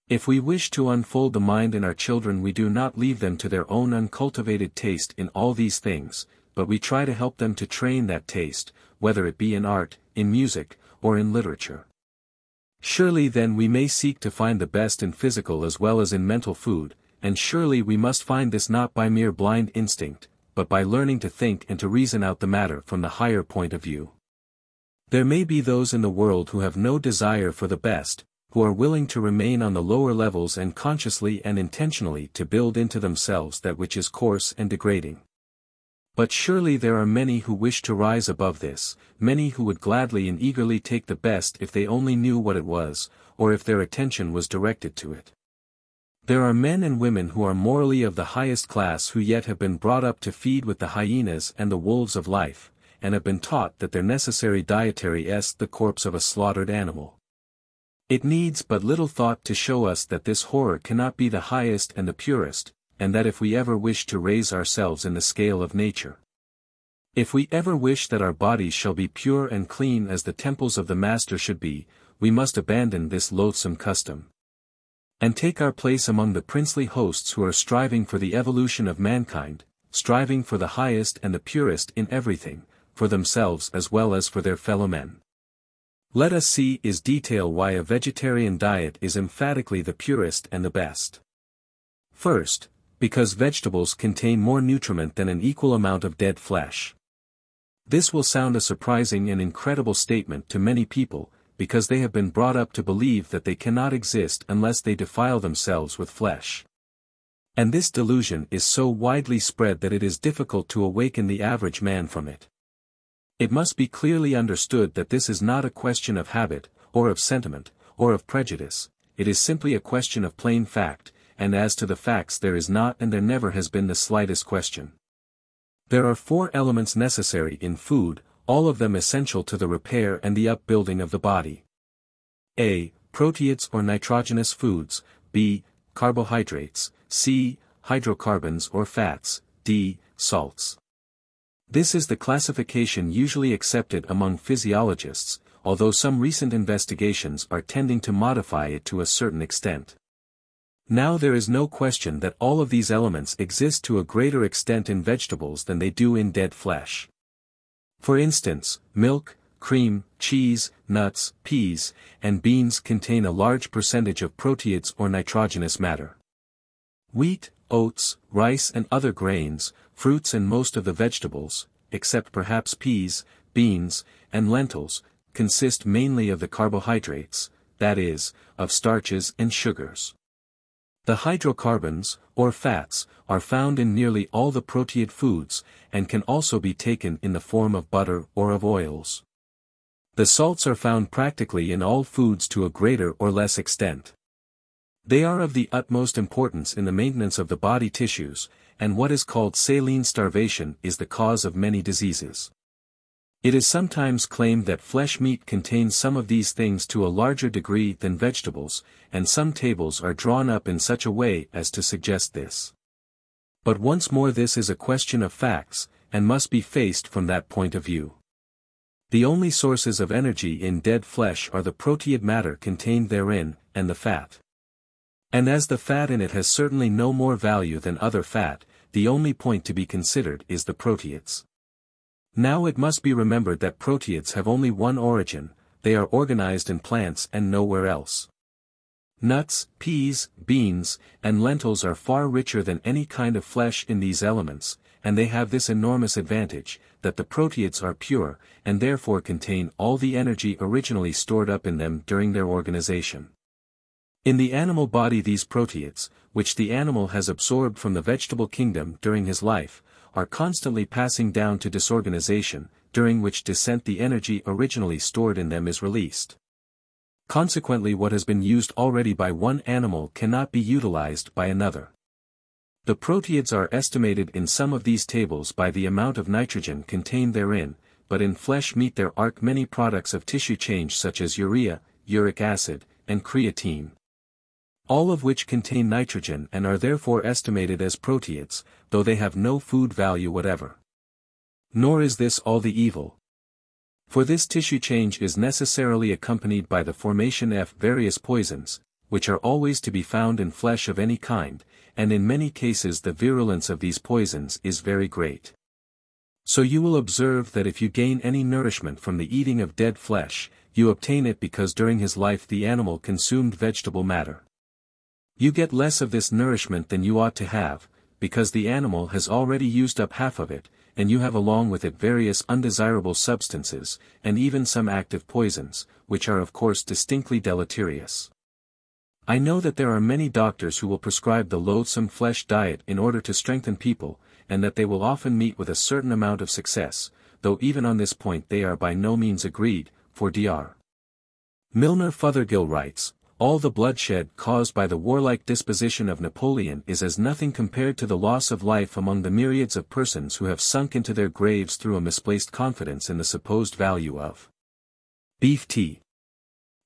If we wish to unfold the mind in our children we do not leave them to their own uncultivated taste in all these things, but we try to help them to train that taste, whether it be in art, in music, or in literature. Surely then we may seek to find the best in physical as well as in mental food, and surely we must find this not by mere blind instinct, but by learning to think and to reason out the matter from the higher point of view. There may be those in the world who have no desire for the best, who are willing to remain on the lower levels and consciously and intentionally to build into themselves that which is coarse and degrading. But surely there are many who wish to rise above this, many who would gladly and eagerly take the best if they only knew what it was, or if their attention was directed to it. There are men and women who are morally of the highest class who yet have been brought up to feed with the hyenas and the wolves of life, and have been taught that their necessary dietary is the corpse of a slaughtered animal. It needs but little thought to show us that this horror cannot be the highest and the purest, and that if we ever wish to raise ourselves in the scale of nature, if we ever wish that our bodies shall be pure and clean as the temples of the Master should be, we must abandon this loathsome custom, and take our place among the princely hosts who are striving for the evolution of mankind, striving for the highest and the purest in everything, for themselves as well as for their fellow men. Let us see is detail why a vegetarian diet is emphatically the purest and the best. First, because vegetables contain more nutriment than an equal amount of dead flesh. This will sound a surprising and incredible statement to many people, because they have been brought up to believe that they cannot exist unless they defile themselves with flesh. And this delusion is so widely spread that it is difficult to awaken the average man from it. It must be clearly understood that this is not a question of habit, or of sentiment, or of prejudice, it is simply a question of plain fact, and as to the facts there is not and there never has been the slightest question. There are 4 elements necessary in food, all of them essential to the repair and the upbuilding of the body. A. Proteids or nitrogenous foods, B. Carbohydrates, C. Hydrocarbons or fats, D. Salts. This is the classification usually accepted among physiologists, although some recent investigations are tending to modify it to a certain extent. Now there is no question that all of these elements exist to a greater extent in vegetables than they do in dead flesh. For instance, milk, cream, cheese, nuts, peas, and beans contain a large percentage of proteids or nitrogenous matter. Wheat, oats, rice and other grains, fruits and most of the vegetables, except perhaps peas, beans, and lentils, consist mainly of the carbohydrates, that is, of starches and sugars. The hydrocarbons, or fats, are found in nearly all the proteid foods, and can also be taken in the form of butter or of oils. The salts are found practically in all foods to a greater or less extent. They are of the utmost importance in the maintenance of the body tissues, and what is called saline starvation is the cause of many diseases. It is sometimes claimed that flesh meat contains some of these things to a larger degree than vegetables, and some tables are drawn up in such a way as to suggest this. But once more this is a question of facts, and must be faced from that point of view. The only sources of energy in dead flesh are the proteid matter contained therein, and the fat. And as the fat in it has certainly no more value than other fat, the only point to be considered is the proteids. Now it must be remembered that proteids have only one origin, they are organized in plants and nowhere else. Nuts, peas, beans, and lentils are far richer than any kind of flesh in these elements, and they have this enormous advantage, that the proteids are pure, and therefore contain all the energy originally stored up in them during their organization. In the animal body these proteids, which the animal has absorbed from the vegetable kingdom during his life, are constantly passing down to disorganization, during which descent the energy originally stored in them is released. Consequently what has been used already by one animal cannot be utilized by another. The proteids are estimated in some of these tables by the amount of nitrogen contained therein, but in flesh meat there are many products of tissue change such as urea, uric acid, and creatine, all of which contain nitrogen and are therefore estimated as proteids, though they have no food value whatever. Nor is this all the evil. For this tissue change is necessarily accompanied by the formation of various poisons, which are always to be found in flesh of any kind, and in many cases the virulence of these poisons is very great. So you will observe that if you gain any nourishment from the eating of dead flesh, you obtain it because during his life the animal consumed vegetable matter. You get less of this nourishment than you ought to have, because the animal has already used up half of it, and you have along with it various undesirable substances, and even some active poisons, which are of course distinctly deleterious. I know that there are many doctors who will prescribe the loathsome flesh diet in order to strengthen people, and that they will often meet with a certain amount of success, though even on this point they are by no means agreed, for Dr. Milner Fothergill writes, all the bloodshed caused by the warlike disposition of Napoleon is as nothing compared to the loss of life among the myriads of persons who have sunk into their graves through a misplaced confidence in the supposed value of beef tea.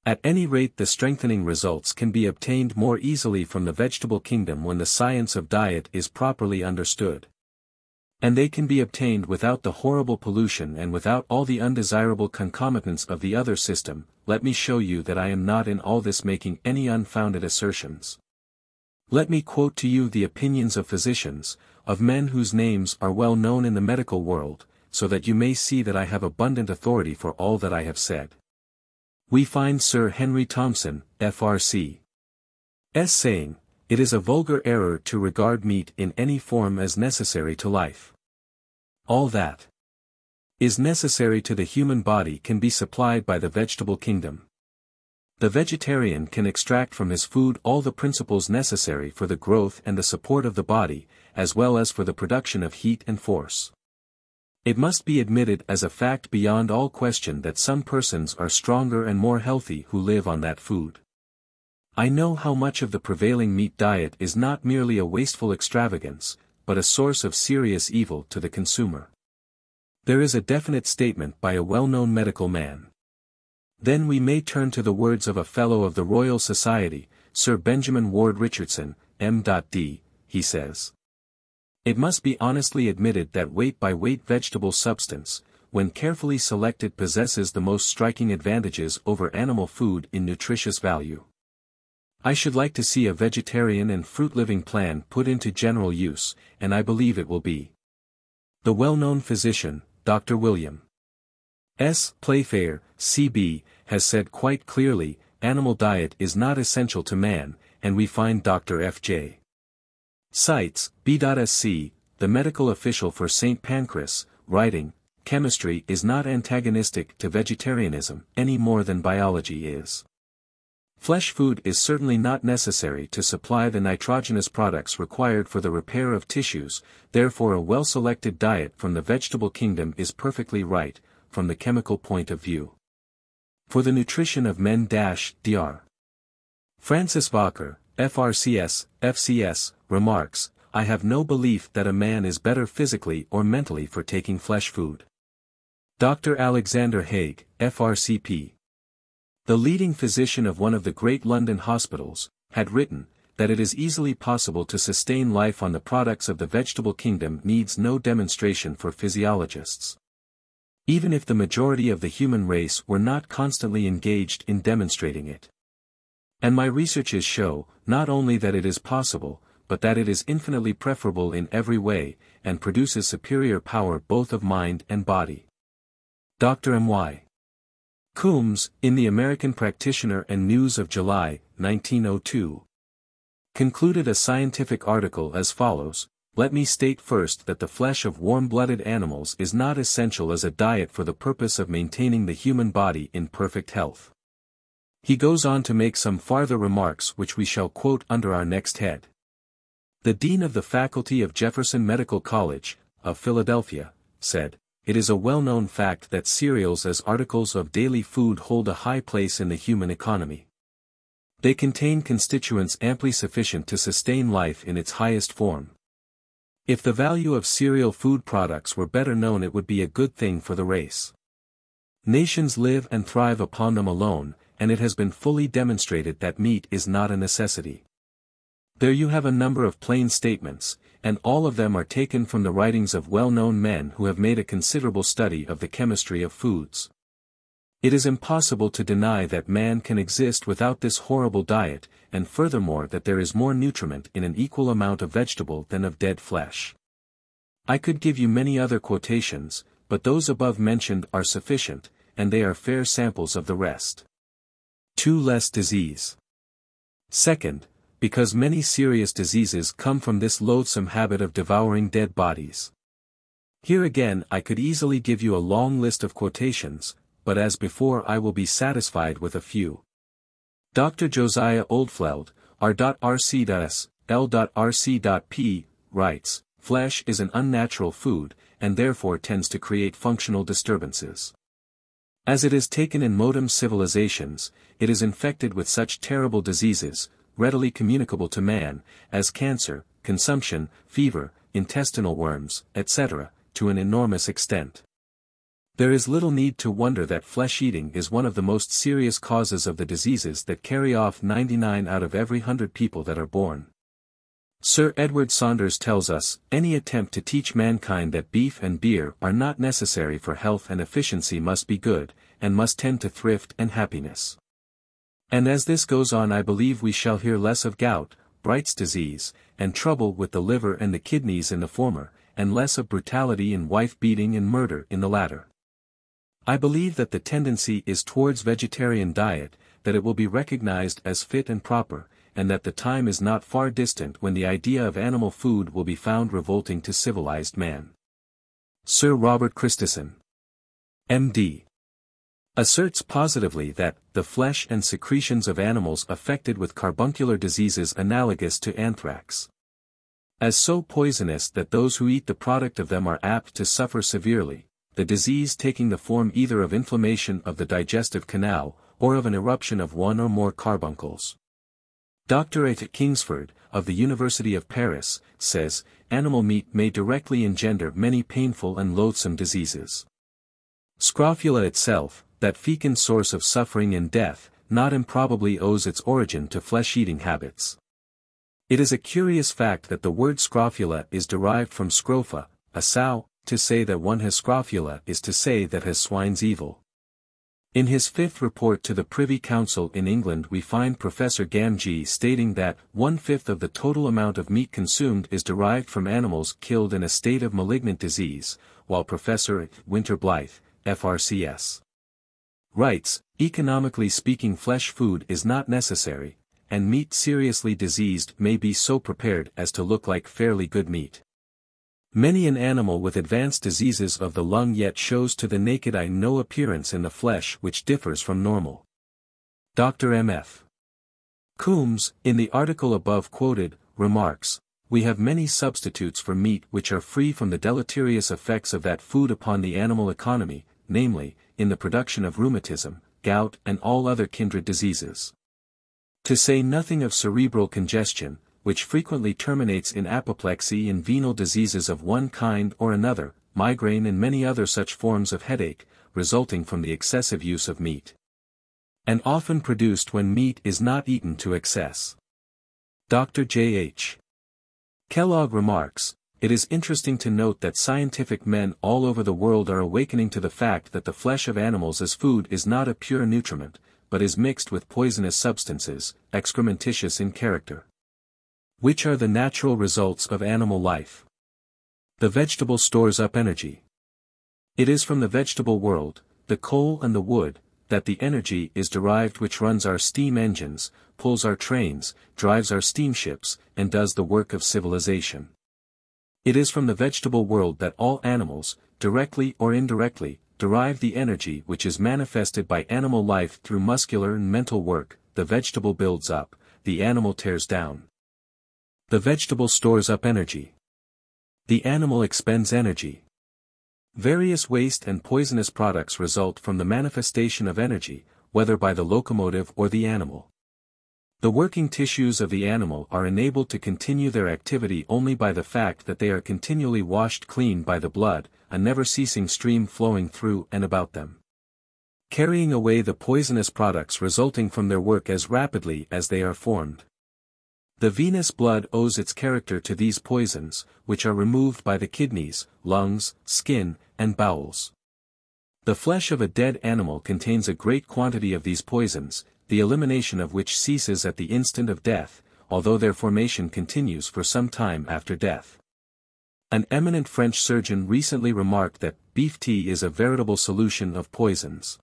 At any rate the strengthening results can be obtained more easily from the vegetable kingdom when the science of diet is properly understood. And they can be obtained without the horrible pollution and without all the undesirable concomitants of the other system. Let me show you that I am not in all this making any unfounded assertions. Let me quote to you the opinions of physicians, of men whose names are well known in the medical world, so that you may see that I have abundant authority for all that I have said. We find Sir Henry Thompson, F.R.C. S. saying, "It is a vulgar error to regard meat in any form as necessary to life. All that is necessary to the human body can be supplied by the vegetable kingdom. The vegetarian can extract from his food all the principles necessary for the growth and the support of the body, as well as for the production of heat and force. It must be admitted as a fact beyond all question that some persons are stronger and more healthy who live on that food. I know how much of the prevailing meat diet is not merely a wasteful extravagance, but a source of serious evil to the consumer. There is a definite statement by a well-known medical man. Then we may turn to the words of a Fellow of the Royal Society, Sir Benjamin Ward Richardson, M.D., he says. It must be honestly admitted that weight-by-weight vegetable substance, when carefully selected, possesses the most striking advantages over animal food in nutritious value. I should like to see a vegetarian and fruit-living plan put into general use, and I believe it will be. The well-known physician, Dr. William S. Playfair, C.B., has said quite clearly, animal diet is not essential to man, and we find Dr. F.J. Seitz, B.Sc., the medical official for St. Pancras, writing, chemistry is not antagonistic to vegetarianism any more than biology is. Flesh food is certainly not necessary to supply the nitrogenous products required for the repair of tissues, therefore a well-selected diet from the vegetable kingdom is perfectly right, from the chemical point of view. For the nutrition of men Dr. Francis Walker, FRCS, FCS, remarks, I have no belief that a man is better physically or mentally for taking flesh food. Dr. Alexander Haig, FRCP, the leading physician of one of the great London hospitals, had written, that it is easily possible to sustain life on the products of the vegetable kingdom needs no demonstration for physiologists. Even if the majority of the human race were not constantly engaged in demonstrating it. And my researches show, not only that it is possible, but that it is infinitely preferable in every way, and produces superior power both of mind and body. Dr. M.Y. Coombs, in the American Practitioner and News of July, 1902, concluded a scientific article as follows, let me state first that the flesh of warm-blooded animals is not essential as a diet for the purpose of maintaining the human body in perfect health. He goes on to make some farther remarks which we shall quote under our next head. The Dean of the Faculty of Jefferson Medical College, of Philadelphia, said, it is a well-known fact that cereals as articles of daily food hold a high place in the human economy. They contain constituents amply sufficient to sustain life in its highest form. If the value of cereal food products were better known, it would be a good thing for the race. Nations live and thrive upon them alone, and it has been fully demonstrated that meat is not a necessity. There you have a number of plain statements, and all of them are taken from the writings of well-known men who have made a considerable study of the chemistry of foods. It is impossible to deny that man can exist without this horrible diet, and furthermore that there is more nutriment in an equal amount of vegetable than of dead flesh. I could give you many other quotations, but those above mentioned are sufficient, and they are fair samples of the rest. 2. Less disease. Second, because many serious diseases come from this loathsome habit of devouring dead bodies. Here again I could easily give you a long list of quotations, but as before I will be satisfied with a few. Dr. Josiah Oldfield, R.RC.S., L.RC.P., writes, flesh is an unnatural food, and therefore tends to create functional disturbances. As it is taken in modern civilizations, it is infected with such terrible diseases, readily communicable to man, as cancer, consumption, fever, intestinal worms, etc., to an enormous extent. There is little need to wonder that flesh-eating is one of the most serious causes of the diseases that carry off 99 out of every 100 people that are born. Sir Edward Saunders tells us, any attempt to teach mankind that beef and beer are not necessary for health and efficiency must be good, and must tend to thrift and happiness. And as this goes on I believe we shall hear less of gout, Bright's disease, and trouble with the liver and the kidneys in the former, and less of brutality in wife-beating and murder in the latter. I believe that the tendency is towards vegetarian diet, that it will be recognized as fit and proper, and that the time is not far distant when the idea of animal food will be found revolting to civilized man. Sir Robert Christison, M.D., asserts positively that the flesh and secretions of animals affected with carbuncular diseases analogous to anthrax, as so poisonous that those who eat the product of them are apt to suffer severely, the disease taking the form either of inflammation of the digestive canal, or of an eruption of one or more carbuncles. Dr. A. Kingsford, of the University of Paris, says, animal meat may directly engender many painful and loathsome diseases. Scrofula itself, that fecund source of suffering and death, not improbably owes its origin to flesh-eating habits. It is a curious fact that the word scrofula is derived from scrofa, a sow. To say that one has scrofula is to say that has swine's evil. In his fifth report to the Privy Council in England we find Professor Gamgee stating that 1/5 of the total amount of meat consumed is derived from animals killed in a state of malignant disease, while Professor Winter Blythe, FRCS, writes, economically speaking flesh food is not necessary, and meat seriously diseased may be so prepared as to look like fairly good meat. Many an animal with advanced diseases of the lung yet shows to the naked eye no appearance in the flesh which differs from normal. Dr. M.F. Coombs, in the article above quoted, remarks, "We have many substitutes for meat which are free from the deleterious effects of that food upon the animal economy, namely, in the production of rheumatism, gout and all other kindred diseases. To say nothing of cerebral congestion, which frequently terminates in apoplexy and venal diseases of one kind or another, migraine and many other such forms of headache, resulting from the excessive use of meat. And often produced when meat is not eaten to excess." Dr. J.H. Kellogg remarks, "It is interesting to note that scientific men all over the world are awakening to the fact that the flesh of animals as food is not a pure nutriment, but is mixed with poisonous substances, excrementitious in character. Which are the natural results of animal life. The vegetable stores up energy. It is from the vegetable world, the coal and the wood, that the energy is derived which runs our steam engines, pulls our trains, drives our steamships, and does the work of civilization. It is from the vegetable world that all animals, directly or indirectly, derive the energy which is manifested by animal life through muscular and mental work. The vegetable builds up, the animal tears down. The vegetable stores up energy. The animal expends energy. Various waste and poisonous products result from the manifestation of energy, whether by the locomotive or the animal. The working tissues of the animal are enabled to continue their activity only by the fact that they are continually washed clean by the blood, a never-ceasing stream flowing through and about them, carrying away the poisonous products resulting from their work as rapidly as they are formed. The venous blood owes its character to these poisons, which are removed by the kidneys, lungs, skin, and bowels. The flesh of a dead animal contains a great quantity of these poisons, the elimination of which ceases at the instant of death, although their formation continues for some time after death. An eminent French surgeon recently remarked that beef tea is a veritable solution of poisons.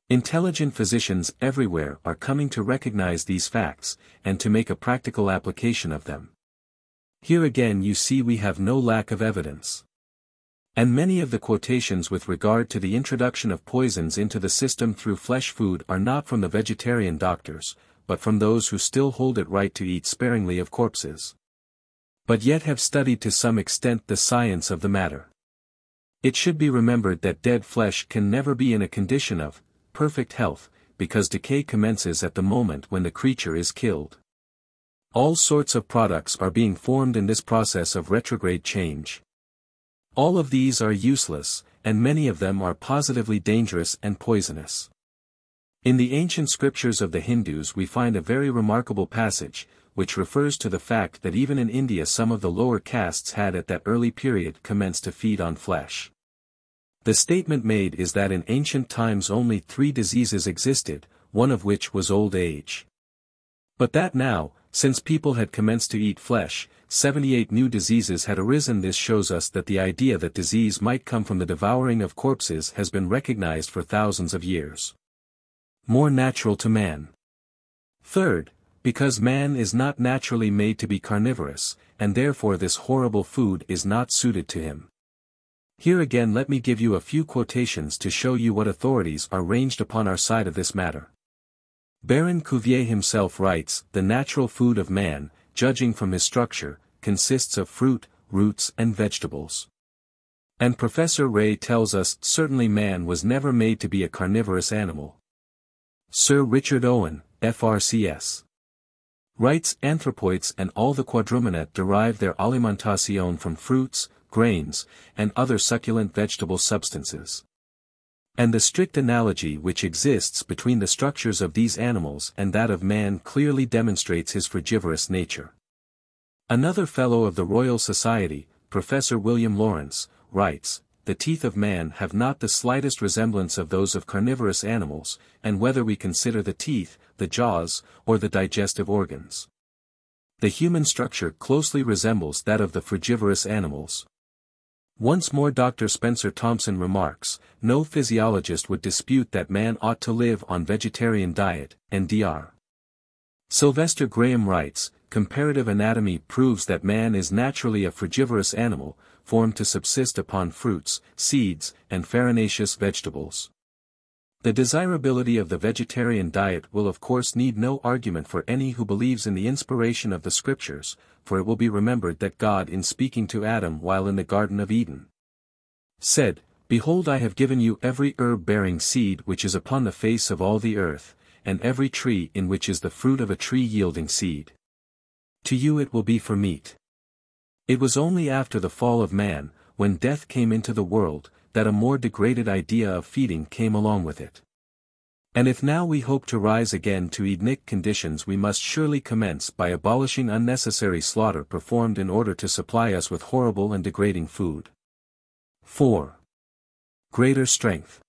Intelligent physicians everywhere are coming to recognize these facts, and to make a practical application of them. Here again you see we have no lack of evidence. And many of the quotations with regard to the introduction of poisons into the system through flesh food are not from the vegetarian doctors, but from those who still hold it right to eat sparingly of corpses, but yet have studied to some extent the science of the matter. It should be remembered that dead flesh can never be in a condition of perfect health, because decay commences at the moment when the creature is killed. All sorts of products are being formed in this process of retrograde change. All of these are useless, and many of them are positively dangerous and poisonous. In the ancient scriptures of the Hindus we find a very remarkable passage, which refers to the fact that even in India some of the lower castes had at that early period commenced to feed on flesh. The statement made is that in ancient times only 3 diseases existed, one of which was old age. But that now, since people had commenced to eat flesh, 78 new diseases had arisen. This shows us that the idea that disease might come from the devouring of corpses has been recognized for thousands of years. More natural to man. Third, because man is not naturally made to be carnivorous, and therefore this horrible food is not suited to him. Here again let me give you a few quotations to show you what authorities are ranged upon our side of this matter. Baron Cuvier himself writes, "The natural food of man, judging from his structure, consists of fruit, roots and vegetables." And Professor Ray tells us, "Certainly man was never made to be a carnivorous animal." Sir Richard Owen, FRCS, writes, "Anthropoids and all the quadrumana derive their alimentation from fruits, grains, and other succulent vegetable substances." And the strict analogy which exists between the structures of these animals and that of man clearly demonstrates his frugivorous nature. Another Fellow of the Royal Society, Professor William Lawrence, writes, "The teeth of man have not the slightest resemblance of those of carnivorous animals, and whether we consider the teeth, the jaws, or the digestive organs, the human structure closely resembles that of the frugivorous animals." Once more Dr. Spencer Thompson remarks, "No physiologist would dispute that man ought to live on vegetarian diet, and Dr. Sylvester Graham writes, "Comparative anatomy proves that man is naturally a frugivorous animal, formed to subsist upon fruits, seeds, and farinaceous vegetables." The desirability of the vegetarian diet will of course need no argument for any who believes in the inspiration of the scriptures, for it will be remembered that God in speaking to Adam while in the Garden of Eden said, "Behold, I have given you every herb-bearing seed which is upon the face of all the earth, and every tree in which is the fruit of a tree yielding seed. To you it will be for meat." It was only after the fall of man, when death came into the world, that a more degraded idea of feeding came along with it. And if now we hope to rise again to Edenic conditions, we must surely commence by abolishing unnecessary slaughter performed in order to supply us with horrible and degrading food. 4. Greater strength.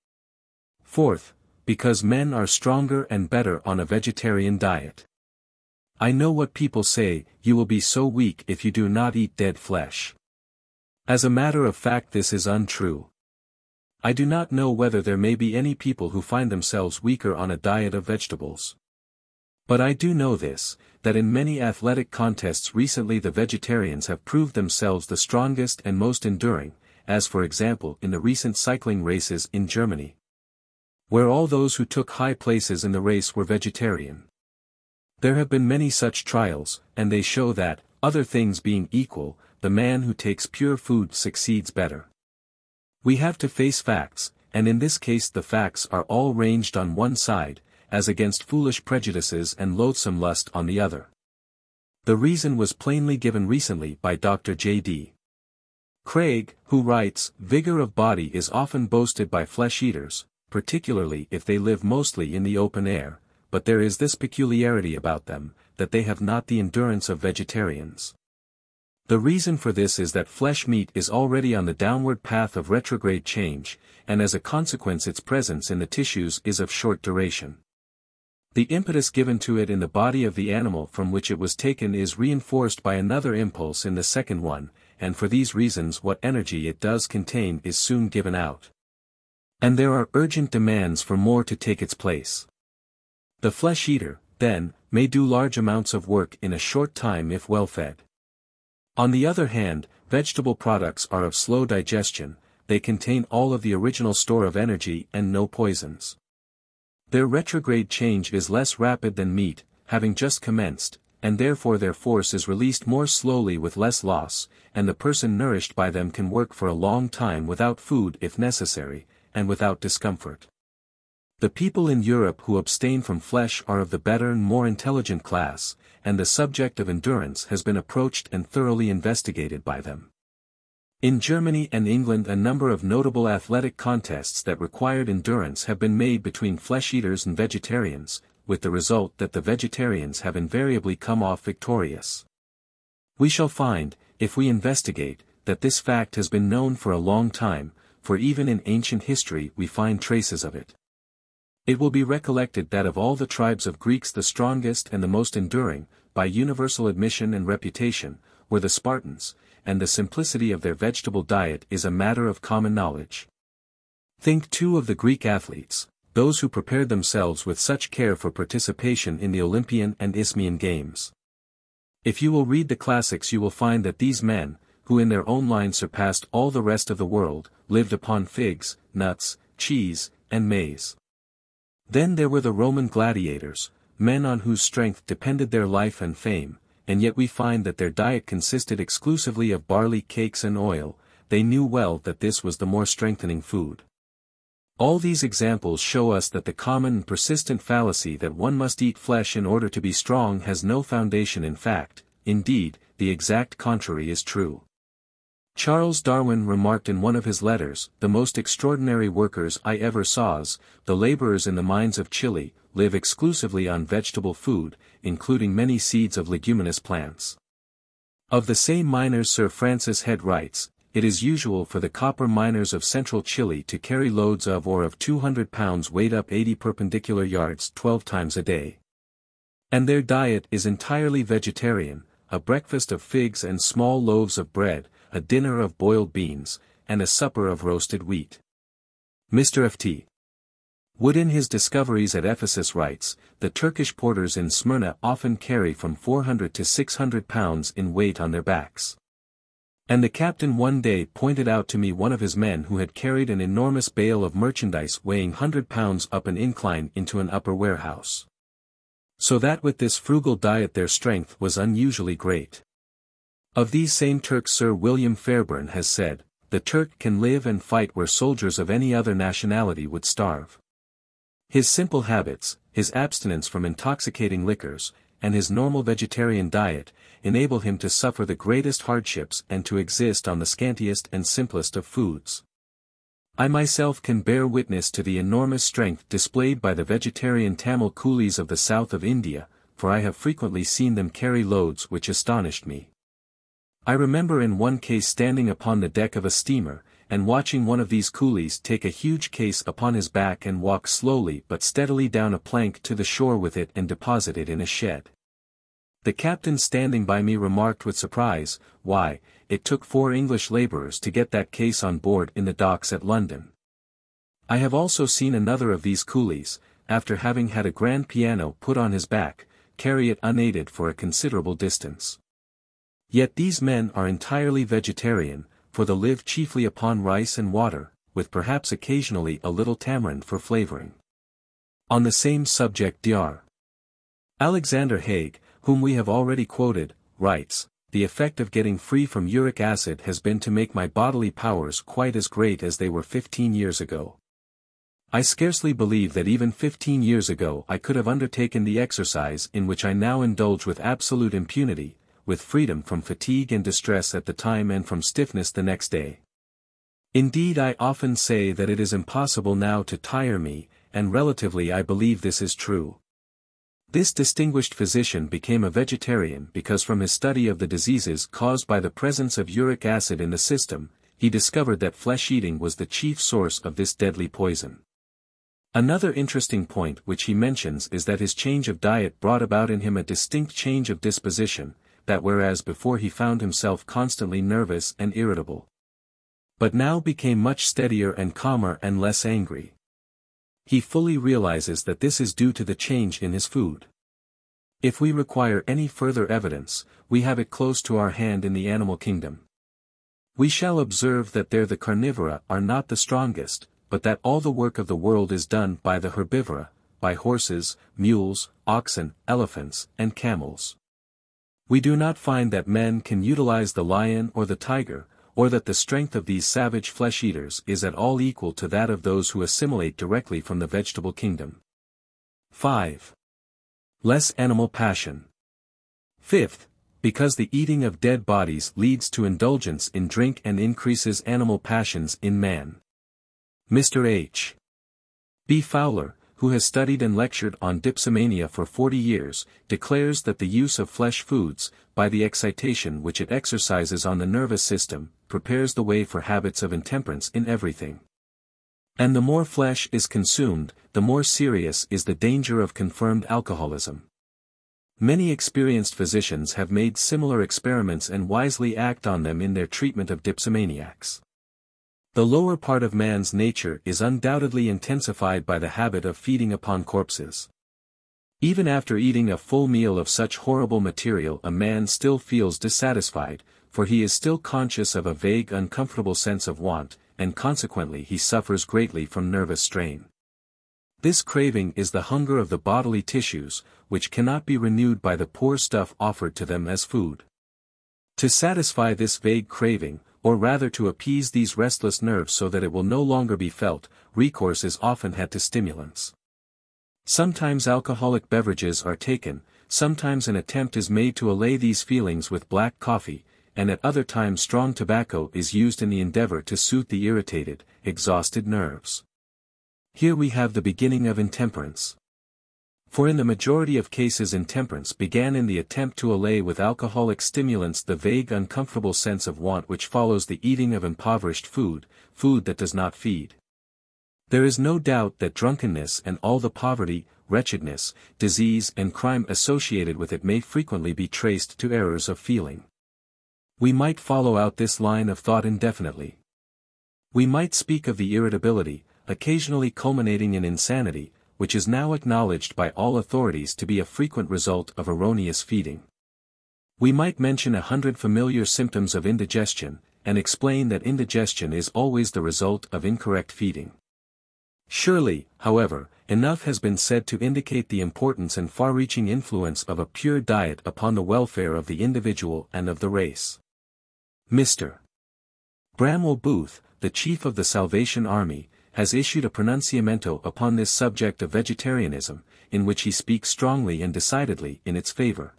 Fourth, because men are stronger and better on a vegetarian diet. I know what people say, "You will be so weak if you do not eat dead flesh." As a matter of fact, this is untrue. I do not know whether there may be any people who find themselves weaker on a diet of vegetables. But I do know this, that in many athletic contests recently the vegetarians have proved themselves the strongest and most enduring, as for example in the recent cycling races in Germany, where all those who took high places in the race were vegetarian. There have been many such trials, and they show that, other things being equal, the man who takes pure food succeeds better. We have to face facts, and in this case the facts are all ranged on one side, as against foolish prejudices and loathsome lust on the other. The reason was plainly given recently by Dr. J.D. Craig, who writes, "Vigor of body is often boasted by flesh-eaters, particularly if they live mostly in the open air, but there is this peculiarity about them, that they have not the endurance of vegetarians. The reason for this is that flesh meat is already on the downward path of retrograde change, and as a consequence its presence in the tissues is of short duration. The impetus given to it in the body of the animal from which it was taken is reinforced by another impulse in the second one, and for these reasons what energy it does contain is soon given out. And there are urgent demands for more to take its place. The flesh-eater, then, may do large amounts of work in a short time if well fed. On the other hand, vegetable products are of slow digestion, they contain all of the original store of energy and no poisons. Their retrograde change is less rapid than meat, having just commenced, and therefore their force is released more slowly with less loss, and the person nourished by them can work for a long time without food if necessary, and without discomfort. The people in Europe who abstain from flesh are of the better and more intelligent class, and the subject of endurance has been approached and thoroughly investigated by them. In Germany and England a number of notable athletic contests that required endurance have been made between flesh-eaters and vegetarians, with the result that the vegetarians have invariably come off victorious. We shall find, if we investigate, that this fact has been known for a long time, for even in ancient history we find traces of it. It will be recollected that of all the tribes of Greeks the strongest and the most enduring, by universal admission and reputation, were the Spartans, and the simplicity of their vegetable diet is a matter of common knowledge. Think too of the Greek athletes, those who prepared themselves with such care for participation in the Olympian and Isthmian games. If you will read the classics you will find that these men, who in their own line surpassed all the rest of the world, lived upon figs, nuts, cheese, and maize. Then there were the Roman gladiators, men on whose strength depended their life and fame, and yet we find that their diet consisted exclusively of barley cakes and oil. They knew well that this was the more strengthening food. All these examples show us that the common and persistent fallacy that one must eat flesh in order to be strong has no foundation in fact. Indeed, the exact contrary is true. Charles Darwin remarked in one of his letters, "The most extraordinary workers I ever saws, the laborers in the mines of Chile, live exclusively on vegetable food, including many seeds of leguminous plants." Of the same miners Sir Francis Head writes, "It is usual for the copper miners of central Chile to carry loads of ore of 200 pounds weight up 80 perpendicular yards 12 times a day. And their diet is entirely vegetarian, a breakfast of figs and small loaves of bread, a dinner of boiled beans, and a supper of roasted wheat." Mr. F.T. Wood in his discoveries at Ephesus writes, "The Turkish porters in Smyrna often carry from 400 to 600 pounds in weight on their backs. And the captain one day pointed out to me one of his men who had carried an enormous bale of merchandise weighing 100 pounds up an incline into an upper warehouse. So that with this frugal diet their strength was unusually great." Of these same Turks Sir William Fairbairn has said, "The Turk can live and fight where soldiers of any other nationality would starve." His simple habits, his abstinence from intoxicating liquors, and his normal vegetarian diet, enable him to suffer the greatest hardships and to exist on the scantiest and simplest of foods. I myself can bear witness to the enormous strength displayed by the vegetarian Tamil coolies of the south of India, for I have frequently seen them carry loads which astonished me. I remember in one case standing upon the deck of a steamer, and watching one of these coolies take a huge case upon his back and walk slowly but steadily down a plank to the shore with it and deposit it in a shed. The captain standing by me remarked with surprise, "Why, it took 4 English labourers to get that case on board in the docks at London." I have also seen another of these coolies, after having had a grand piano put on his back, carry it unaided for a considerable distance. Yet these men are entirely vegetarian, for they live chiefly upon rice and water, with perhaps occasionally a little tamarind for flavoring. On the same subject Dr. Alexander Haig, whom we have already quoted, writes, "The effect of getting free from uric acid has been to make my bodily powers quite as great as they were 15 years ago. I scarcely believe that even 15 years ago I could have undertaken the exercise in which I now indulge with absolute impunity, with freedom from fatigue and distress at the time and from stiffness the next day. Indeed, I often say that it is impossible now to tire me, and relatively I believe this is true." This distinguished physician became a vegetarian because from his study of the diseases caused by the presence of uric acid in the system, he discovered that flesh-eating was the chief source of this deadly poison. Another interesting point which he mentions is that his change of diet brought about in him a distinct change of disposition, that whereas before he found himself constantly nervous and irritable, but now became much steadier and calmer and less angry. He fully realizes that this is due to the change in his food. If we require any further evidence, we have it close to our hand in the animal kingdom. We shall observe that there the carnivora are not the strongest, but that all the work of the world is done by the herbivora, by horses, mules, oxen, elephants, and camels. We do not find that men can utilize the lion or the tiger, or that the strength of these savage flesh-eaters is at all equal to that of those who assimilate directly from the vegetable kingdom. 5. Less animal passion. 5th, because the eating of dead bodies leads to indulgence in drink and increases animal passions in man. Mr. H. B. Fowler, who has studied and lectured on dipsomania for 40 years, declares that the use of flesh foods, by the excitation which it exercises on the nervous system, prepares the way for habits of intemperance in everything. And the more flesh is consumed, the more serious is the danger of confirmed alcoholism. Many experienced physicians have made similar experiments and wisely act on them in their treatment of dipsomaniacs. The lower part of man's nature is undoubtedly intensified by the habit of feeding upon corpses. Even after eating a full meal of such horrible material a man still feels dissatisfied, for he is still conscious of a vague uncomfortable sense of want, and consequently he suffers greatly from nervous strain. This craving is the hunger of the bodily tissues, which cannot be renewed by the poor stuff offered to them as food. To satisfy this vague craving, or rather to appease these restless nerves so that it will no longer be felt, recourse is often had to stimulants. Sometimes alcoholic beverages are taken, sometimes an attempt is made to allay these feelings with black coffee, and at other times strong tobacco is used in the endeavor to soothe the irritated, exhausted nerves. Here we have the beginning of intemperance. For in the majority of cases intemperance began in the attempt to allay with alcoholic stimulants the vague uncomfortable sense of want which follows the eating of impoverished food, food that does not feed. There is no doubt that drunkenness and all the poverty, wretchedness, disease and crime associated with it may frequently be traced to errors of feeling. We might follow out this line of thought indefinitely. We might speak of the irritability, occasionally culminating in insanity, which is now acknowledged by all authorities to be a frequent result of erroneous feeding. We might mention 100 familiar symptoms of indigestion, and explain that indigestion is always the result of incorrect feeding. Surely, however, enough has been said to indicate the importance and far-reaching influence of a pure diet upon the welfare of the individual and of the race. Mr. Bramwell Booth, the chief of the Salvation Army, has issued a pronunciamento upon this subject of vegetarianism, in which he speaks strongly and decidedly in its favor,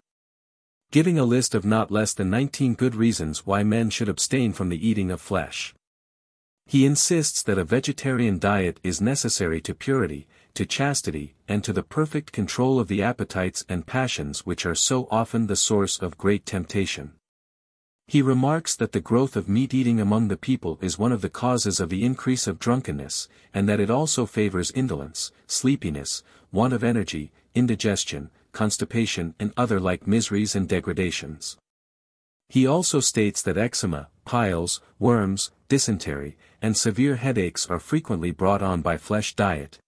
giving a list of not less than 19 good reasons why men should abstain from the eating of flesh. He insists that a vegetarian diet is necessary to purity, to chastity, and to the perfect control of the appetites and passions which are so often the source of great temptation. He remarks that the growth of meat-eating among the people is one of the causes of the increase of drunkenness, and that it also favors indolence, sleepiness, want of energy, indigestion, constipation and other like miseries and degradations. He also states that eczema, piles, worms, dysentery, and severe headaches are frequently brought on by flesh diet,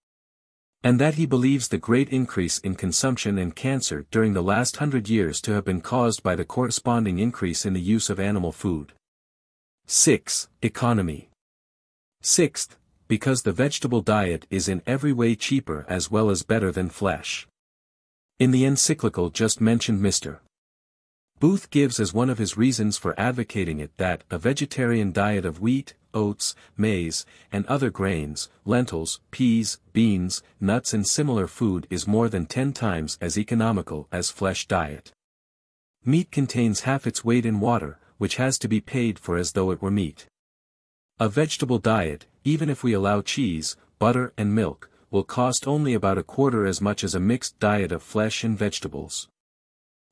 and that he believes the great increase in consumption and cancer during the last 100 years to have been caused by the corresponding increase in the use of animal food. 6. Economy. Sixth, because the vegetable diet is in every way cheaper as well as better than flesh. In the encyclical just mentioned Mr. Booth gives as one of his reasons for advocating it that a vegetarian diet of wheat, oats, maize, and other grains, lentils, peas, beans, nuts and similar food is more than 10 times as economical as flesh diet. Meat contains half its weight in water, which has to be paid for as though it were meat. A vegetable diet, even if we allow cheese, butter and milk, will cost only about a quarter as much as a mixed diet of flesh and vegetables.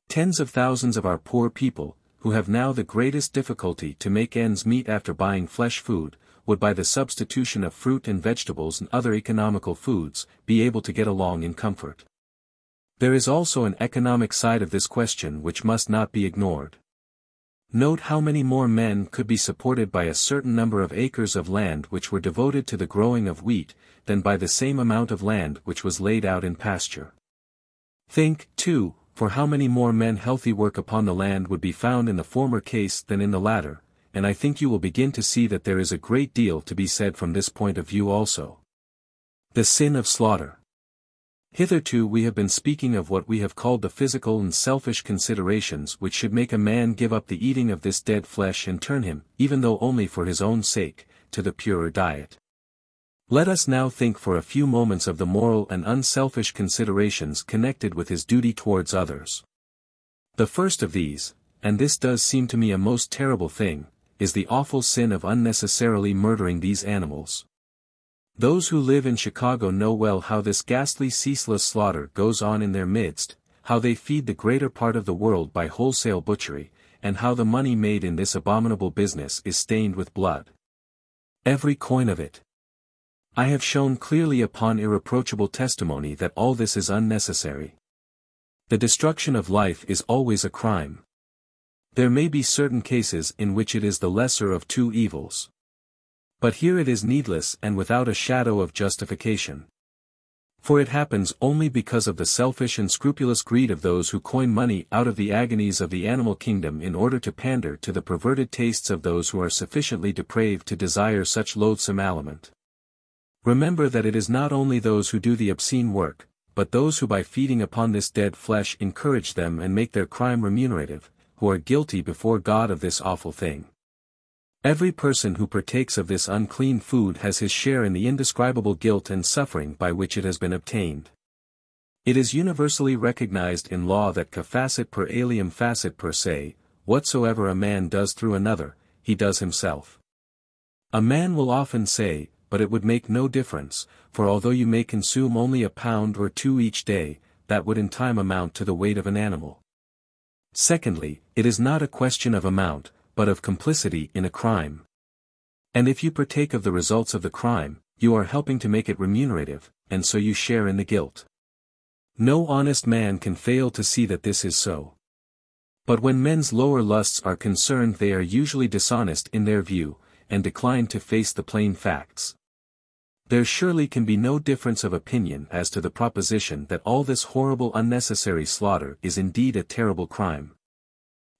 Tens of thousands of our poor people, who have now the greatest difficulty to make ends meet after buying flesh food, would by the substitution of fruit and vegetables and other economical foods, be able to get along in comfort. There is also an economic side of this question which must not be ignored. Note how many more men could be supported by a certain number of acres of land which were devoted to the growing of wheat, than by the same amount of land which was laid out in pasture. Think, too, for how many more men healthy work upon the land would be found in the former case than in the latter, and I think you will begin to see that there is a great deal to be said from this point of view also. The sin of slaughter. Hitherto we have been speaking of what we have called the physical and selfish considerations which should make a man give up the eating of this dead flesh and turn him, even though only for his own sake, to the purer diet. Let us now think for a few moments of the moral and unselfish considerations connected with his duty towards others. The first of these, and this does seem to me a most terrible thing, is the awful sin of unnecessarily murdering these animals. Those who live in Chicago know well how this ghastly ceaseless slaughter goes on in their midst, how they feed the greater part of the world by wholesale butchery, and how the money made in this abominable business is stained with blood. Every coin of it. I have shown clearly upon irreproachable testimony that all this is unnecessary. The destruction of life is always a crime. There may be certain cases in which it is the lesser of two evils. But here it is needless and without a shadow of justification. For it happens only because of the selfish and scrupulous greed of those who coin money out of the agonies of the animal kingdom in order to pander to the perverted tastes of those who are sufficiently depraved to desire such loathsome aliment. Remember that it is not only those who do the obscene work, but those who by feeding upon this dead flesh encourage them and make their crime remunerative, who are guilty before God of this awful thing. Every person who partakes of this unclean food has his share in the indescribable guilt and suffering by which it has been obtained. It is universally recognized in law that ca facit per alium facit per se, whatsoever a man does through another, he does himself. A man will often say, but it would make no difference, for although you may consume only a pound or two each day, that would in time amount to the weight of an animal. Secondly, it is not a question of amount, but of complicity in a crime. And if you partake of the results of the crime, you are helping to make it remunerative, and so you share in the guilt. No honest man can fail to see that this is so. But when men's lower lusts are concerned, they are usually dishonest in their view, and decline to face the plain facts. There surely can be no difference of opinion as to the proposition that all this horrible unnecessary slaughter is indeed a terrible crime.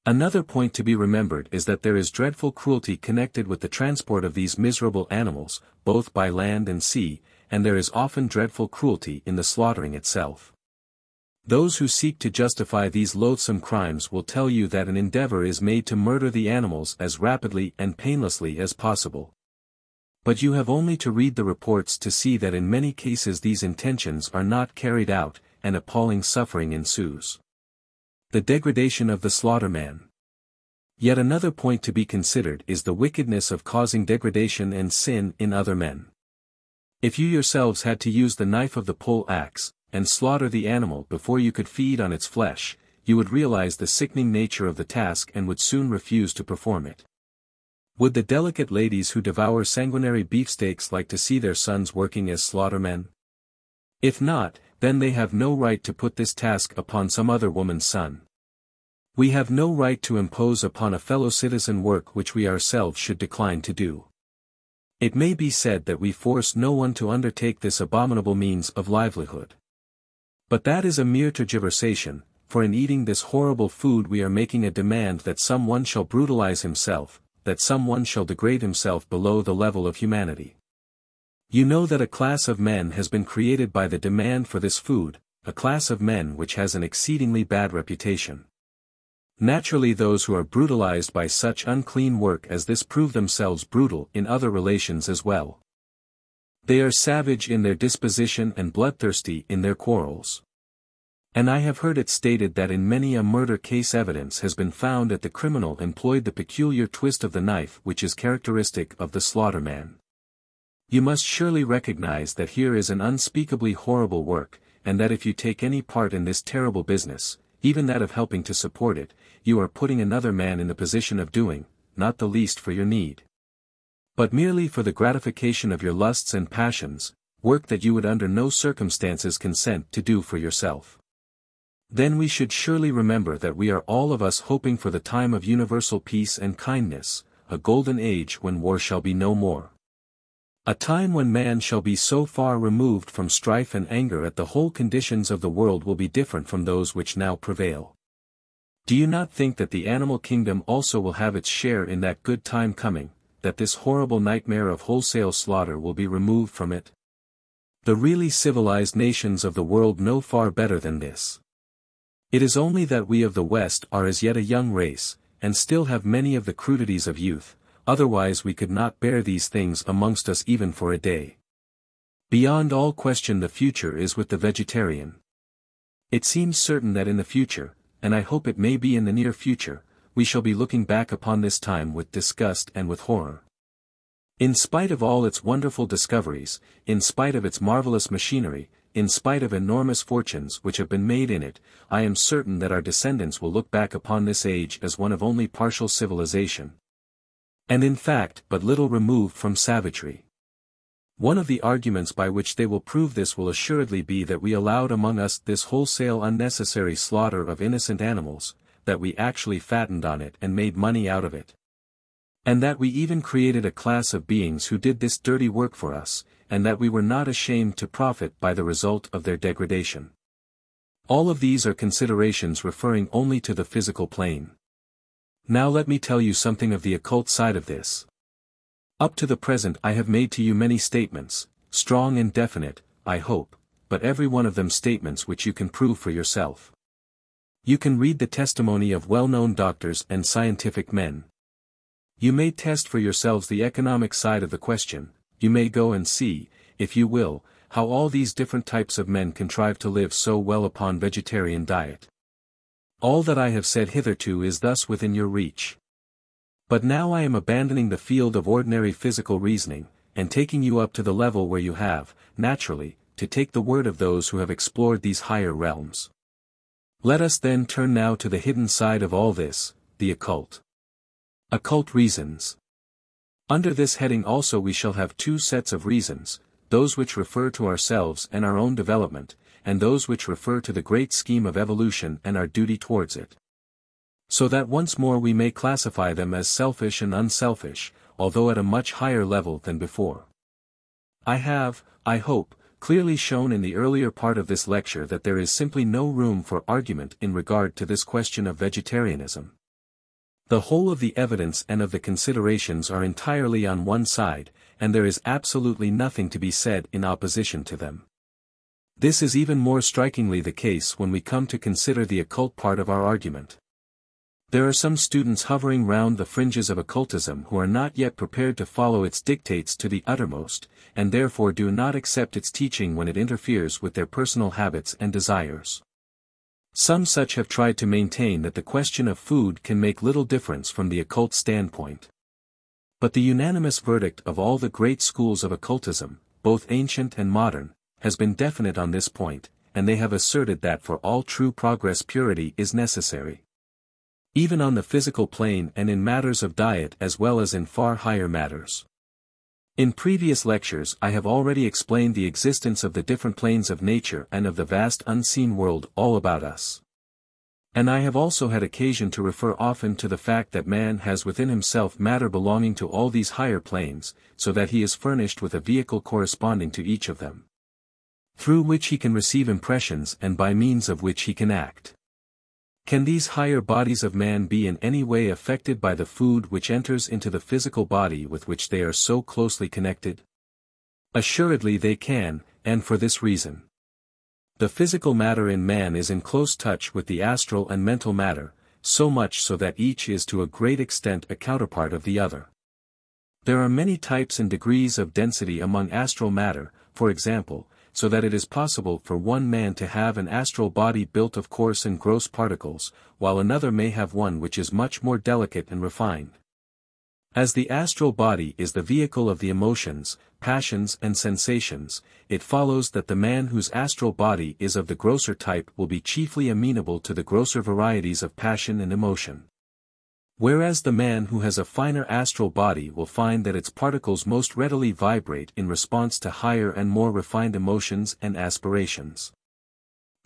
Another point to be remembered is that there is dreadful cruelty connected with the transport of these miserable animals, both by land and sea, and there is often dreadful cruelty in the slaughtering itself. Those who seek to justify these loathsome crimes will tell you that an endeavor is made to murder the animals as rapidly and painlessly as possible. But you have only to read the reports to see that in many cases these intentions are not carried out, and appalling suffering ensues. The degradation of the slaughterman. Yet another point to be considered is the wickedness of causing degradation and sin in other men. If you yourselves had to use the knife of the pole axe, and slaughter the animal before you could feed on its flesh, you would realize the sickening nature of the task and would soon refuse to perform it. Would the delicate ladies who devour sanguinary beefsteaks like to see their sons working as slaughtermen? If not, then they have no right to put this task upon some other woman's son. We have no right to impose upon a fellow citizen work which we ourselves should decline to do. It may be said that we force no one to undertake this abominable means of livelihood. But that is a mere tergiversation, for in eating this horrible food we are making a demand that someone shall brutalize himself, that someone shall degrade himself below the level of humanity. You know that a class of men has been created by the demand for this food, a class of men which has an exceedingly bad reputation. Naturally those who are brutalized by such unclean work as this prove themselves brutal in other relations as well. They are savage in their disposition and bloodthirsty in their quarrels. And I have heard it stated that in many a murder case evidence has been found that the criminal employed the peculiar twist of the knife which is characteristic of the slaughterman. You must surely recognize that here is an unspeakably horrible work, and that if you take any part in this terrible business, even that of helping to support it, you are putting another man in the position of doing, not the least for your need, but merely for the gratification of your lusts and passions, work that you would under no circumstances consent to do for yourself. Then we should surely remember that we are all of us hoping for the time of universal peace and kindness, a golden age when war shall be no more. A time when man shall be so far removed from strife and anger that the whole conditions of the world will be different from those which now prevail. Do you not think that the animal kingdom also will have its share in that good time coming, that this horrible nightmare of wholesale slaughter will be removed from it? The really civilized nations of the world know far better than this. It is only that we of the West are as yet a young race, and still have many of the crudities of youth. Otherwise we could not bear these things amongst us even for a day. Beyond all question the future is with the vegetarian. It seems certain that in the future, and I hope it may be in the near future, we shall be looking back upon this time with disgust and with horror. In spite of all its wonderful discoveries, in spite of its marvelous machinery, in spite of enormous fortunes which have been made in it, I am certain that our descendants will look back upon this age as one of only partial civilization, and in fact but little removed from savagery. One of the arguments by which they will prove this will assuredly be that we allowed among us this wholesale unnecessary slaughter of innocent animals, that we actually fattened on it and made money out of it, and that we even created a class of beings who did this dirty work for us, and that we were not ashamed to profit by the result of their degradation. All of these are considerations referring only to the physical plane. Now let me tell you something of the occult side of this. Up to the present I have made to you many statements, strong and definite, I hope, but every one of them statements which you can prove for yourself. You can read the testimony of well-known doctors and scientific men. You may test for yourselves the economic side of the question, you may go and see, if you will, how all these different types of men contrive to live so well upon vegetarian diet. All that I have said hitherto is thus within your reach. But now I am abandoning the field of ordinary physical reasoning, and taking you up to the level where you have, naturally, to take the word of those who have explored these higher realms. Let us then turn now to the hidden side of all this, the occult. Occult reasons. Under this heading also we shall have two sets of reasons, those which refer to ourselves and our own development, and those which refer to the great scheme of evolution and our duty towards it. So that once more we may classify them as selfish and unselfish, although at a much higher level than before. I have, I hope, clearly shown in the earlier part of this lecture that there is simply no room for argument in regard to this question of vegetarianism. The whole of the evidence and of the considerations are entirely on one side, and there is absolutely nothing to be said in opposition to them. This is even more strikingly the case when we come to consider the occult part of our argument. There are some students hovering round the fringes of occultism who are not yet prepared to follow its dictates to the uttermost, and therefore do not accept its teaching when it interferes with their personal habits and desires. Some such have tried to maintain that the question of food can make little difference from the occult standpoint. But the unanimous verdict of all the great schools of occultism, both ancient and modern, has been definite on this point, and they have asserted that for all true progress purity is necessary. Even on the physical plane and in matters of diet as well as in far higher matters. In previous lectures I have already explained the existence of the different planes of nature and of the vast unseen world all about us. And I have also had occasion to refer often to the fact that man has within himself matter belonging to all these higher planes, so that he is furnished with a vehicle corresponding to each of them, through which he can receive impressions and by means of which he can act. Can these higher bodies of man be in any way affected by the food which enters into the physical body with which they are so closely connected? Assuredly they can, and for this reason. The physical matter in man is in close touch with the astral and mental matter, so much so that each is to a great extent a counterpart of the other. There are many types and degrees of density among astral matter, for example, so that it is possible for one man to have an astral body built of coarse and gross particles, while another may have one which is much more delicate and refined. As the astral body is the vehicle of the emotions, passions and sensations, it follows that the man whose astral body is of the grosser type will be chiefly amenable to the grosser varieties of passion and emotion. Whereas the man who has a finer astral body will find that its particles most readily vibrate in response to higher and more refined emotions and aspirations.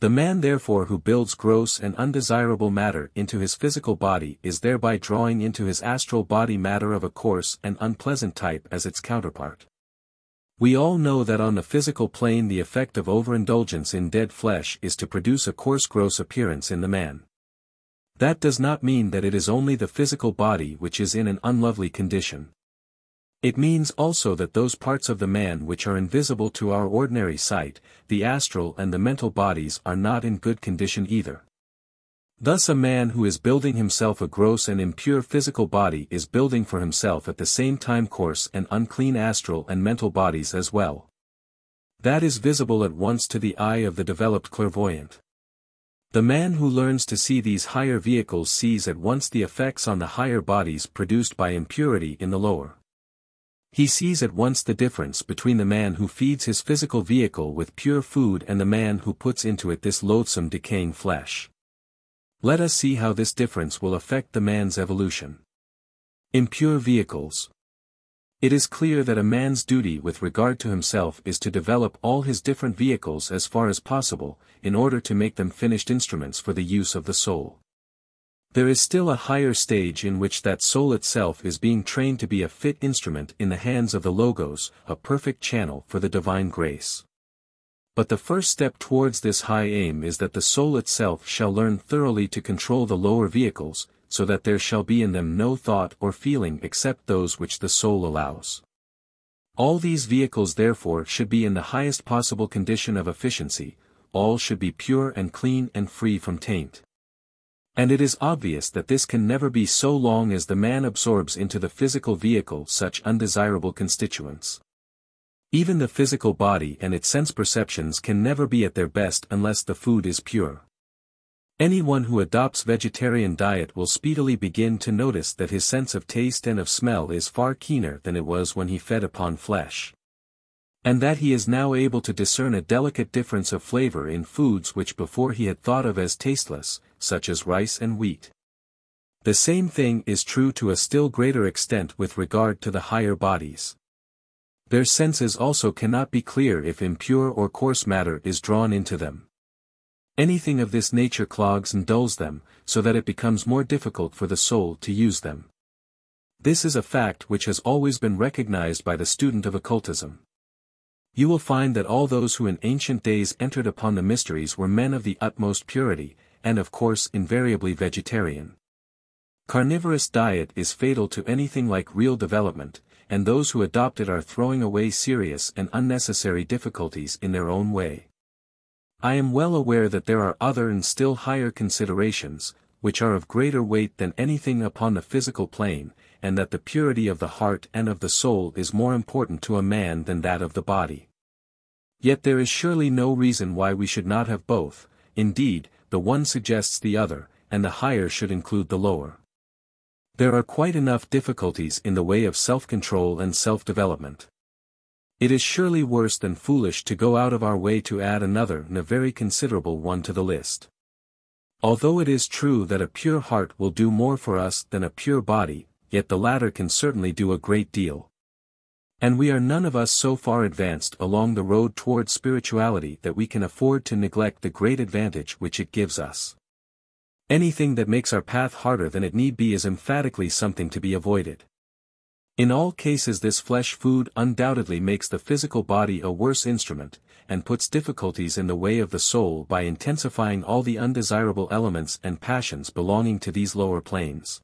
The man therefore who builds gross and undesirable matter into his physical body is thereby drawing into his astral body matter of a coarse and unpleasant type as its counterpart. We all know that on the physical plane the effect of overindulgence in dead flesh is to produce a coarse gross appearance in the man. That does not mean that it is only the physical body which is in an unlovely condition. It means also that those parts of the man which are invisible to our ordinary sight, the astral and the mental bodies, are not in good condition either. Thus a man who is building himself a gross and impure physical body is building for himself at the same time coarse and unclean astral and mental bodies as well. That is visible at once to the eye of the developed clairvoyant. The man who learns to see these higher vehicles sees at once the effects on the higher bodies produced by impurity in the lower. He sees at once the difference between the man who feeds his physical vehicle with pure food and the man who puts into it this loathsome decaying flesh. Let us see how this difference will affect the man's evolution. Impure vehicles. It is clear that a man's duty with regard to himself is to develop all his different vehicles as far as possible, in order to make them finished instruments for the use of the soul. There is still a higher stage in which that soul itself is being trained to be a fit instrument in the hands of the Logos, a perfect channel for the divine grace. But the first step towards this high aim is that the soul itself shall learn thoroughly to control the lower vehicles, so that there shall be in them no thought or feeling except those which the soul allows. All these vehicles therefore should be in the highest possible condition of efficiency, all should be pure and clean and free from taint. And it is obvious that this can never be so long as the man absorbs into the physical vehicle such undesirable constituents. Even the physical body and its sense perceptions can never be at their best unless the food is pure. Anyone who adopts vegetarian diet will speedily begin to notice that his sense of taste and of smell is far keener than it was when he fed upon flesh. And that he is now able to discern a delicate difference of flavor in foods which before he had thought of as tasteless, such as rice and wheat. The same thing is true to a still greater extent with regard to the higher bodies. Their senses also cannot be clear if impure or coarse matter is drawn into them. Anything of this nature clogs and dulls them, so that it becomes more difficult for the soul to use them. This is a fact which has always been recognized by the student of occultism. You will find that all those who in ancient days entered upon the mysteries were men of the utmost purity, and of course invariably vegetarian. Carnivorous diet is fatal to anything like real development, and those who adopt it are throwing away serious and unnecessary difficulties in their own way. I am well aware that there are other and still higher considerations, which are of greater weight than anything upon the physical plane, and that the purity of the heart and of the soul is more important to a man than that of the body. Yet there is surely no reason why we should not have both. Indeed, the one suggests the other, and the higher should include the lower. There are quite enough difficulties in the way of self-control and self-development. It is surely worse than foolish to go out of our way to add another and a very considerable one to the list. Although it is true that a pure heart will do more for us than a pure body, yet the latter can certainly do a great deal. And we are none of us so far advanced along the road towards spirituality that we can afford to neglect the great advantage which it gives us. Anything that makes our path harder than it need be is emphatically something to be avoided. In all cases this flesh food undoubtedly makes the physical body a worse instrument, and puts difficulties in the way of the soul by intensifying all the undesirable elements and passions belonging to these lower planes.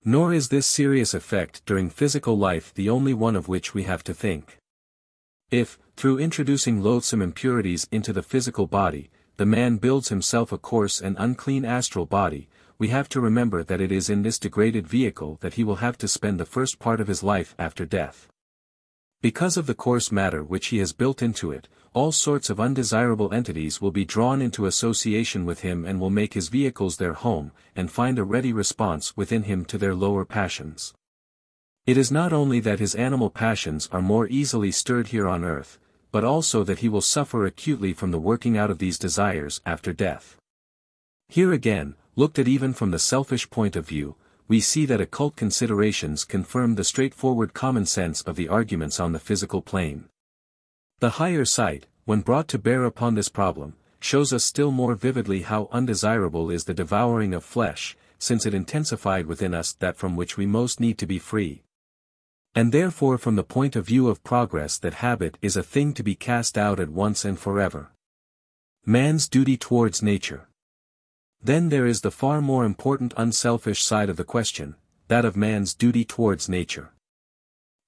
Nor is this serious effect during physical life the only one of which we have to think. If, through introducing loathsome impurities into the physical body, the man builds himself a coarse and unclean astral body, we have to remember that it is in this degraded vehicle that he will have to spend the first part of his life after death. Because of the coarse matter which he has built into it, all sorts of undesirable entities will be drawn into association with him and will make his vehicles their home, and find a ready response within him to their lower passions. It is not only that his animal passions are more easily stirred here on earth, but also that he will suffer acutely from the working out of these desires after death. Here again, looked at even from the selfish point of view, we see that occult considerations confirm the straightforward common sense of the arguments on the physical plane. The higher sight, when brought to bear upon this problem, shows us still more vividly how undesirable is the devouring of flesh, since it intensified within us that from which we most need to be free. And therefore from the point of view of progress that habit is a thing to be cast out at once and forever. Man's duty towards nature. Then there is the far more important unselfish side of the question, that of man's duty towards nature.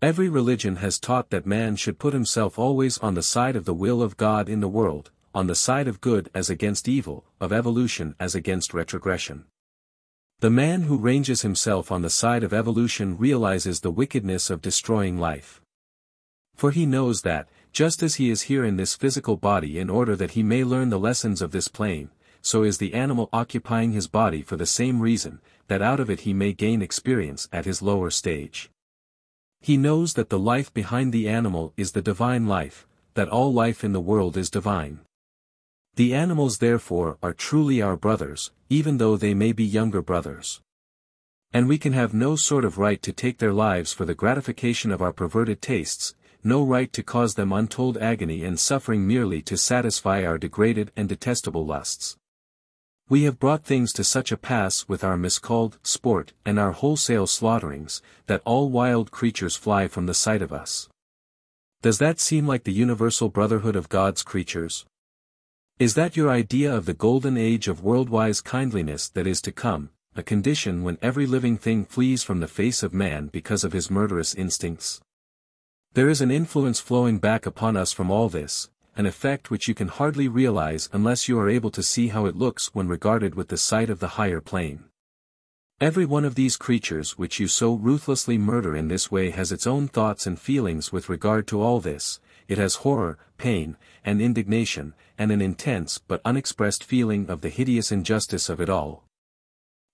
Every religion has taught that man should put himself always on the side of the will of God in the world, on the side of good as against evil, of evolution as against retrogression. The man who ranges himself on the side of evolution realizes the wickedness of destroying life. For he knows that, just as he is here in this physical body in order that he may learn the lessons of this plane, so is the animal occupying his body for the same reason, that out of it he may gain experience at his lower stage. He knows that the life behind the animal is the divine life, that all life in the world is divine. The animals therefore are truly our brothers, even though they may be younger brothers. And we can have no sort of right to take their lives for the gratification of our perverted tastes, no right to cause them untold agony and suffering merely to satisfy our degraded and detestable lusts. We have brought things to such a pass with our miscalled sport and our wholesale slaughterings, that all wild creatures fly from the sight of us. Does that seem like the universal brotherhood of God's creatures? Is that your idea of the golden age of worldwise kindliness that is to come, a condition when every living thing flees from the face of man because of his murderous instincts? There is an influence flowing back upon us from all this, an effect which you can hardly realize unless you are able to see how it looks when regarded with the sight of the higher plane. Every one of these creatures which you so ruthlessly murder in this way has its own thoughts and feelings with regard to all this. It has horror, pain, and indignation, and an intense but unexpressed feeling of the hideous injustice of it all.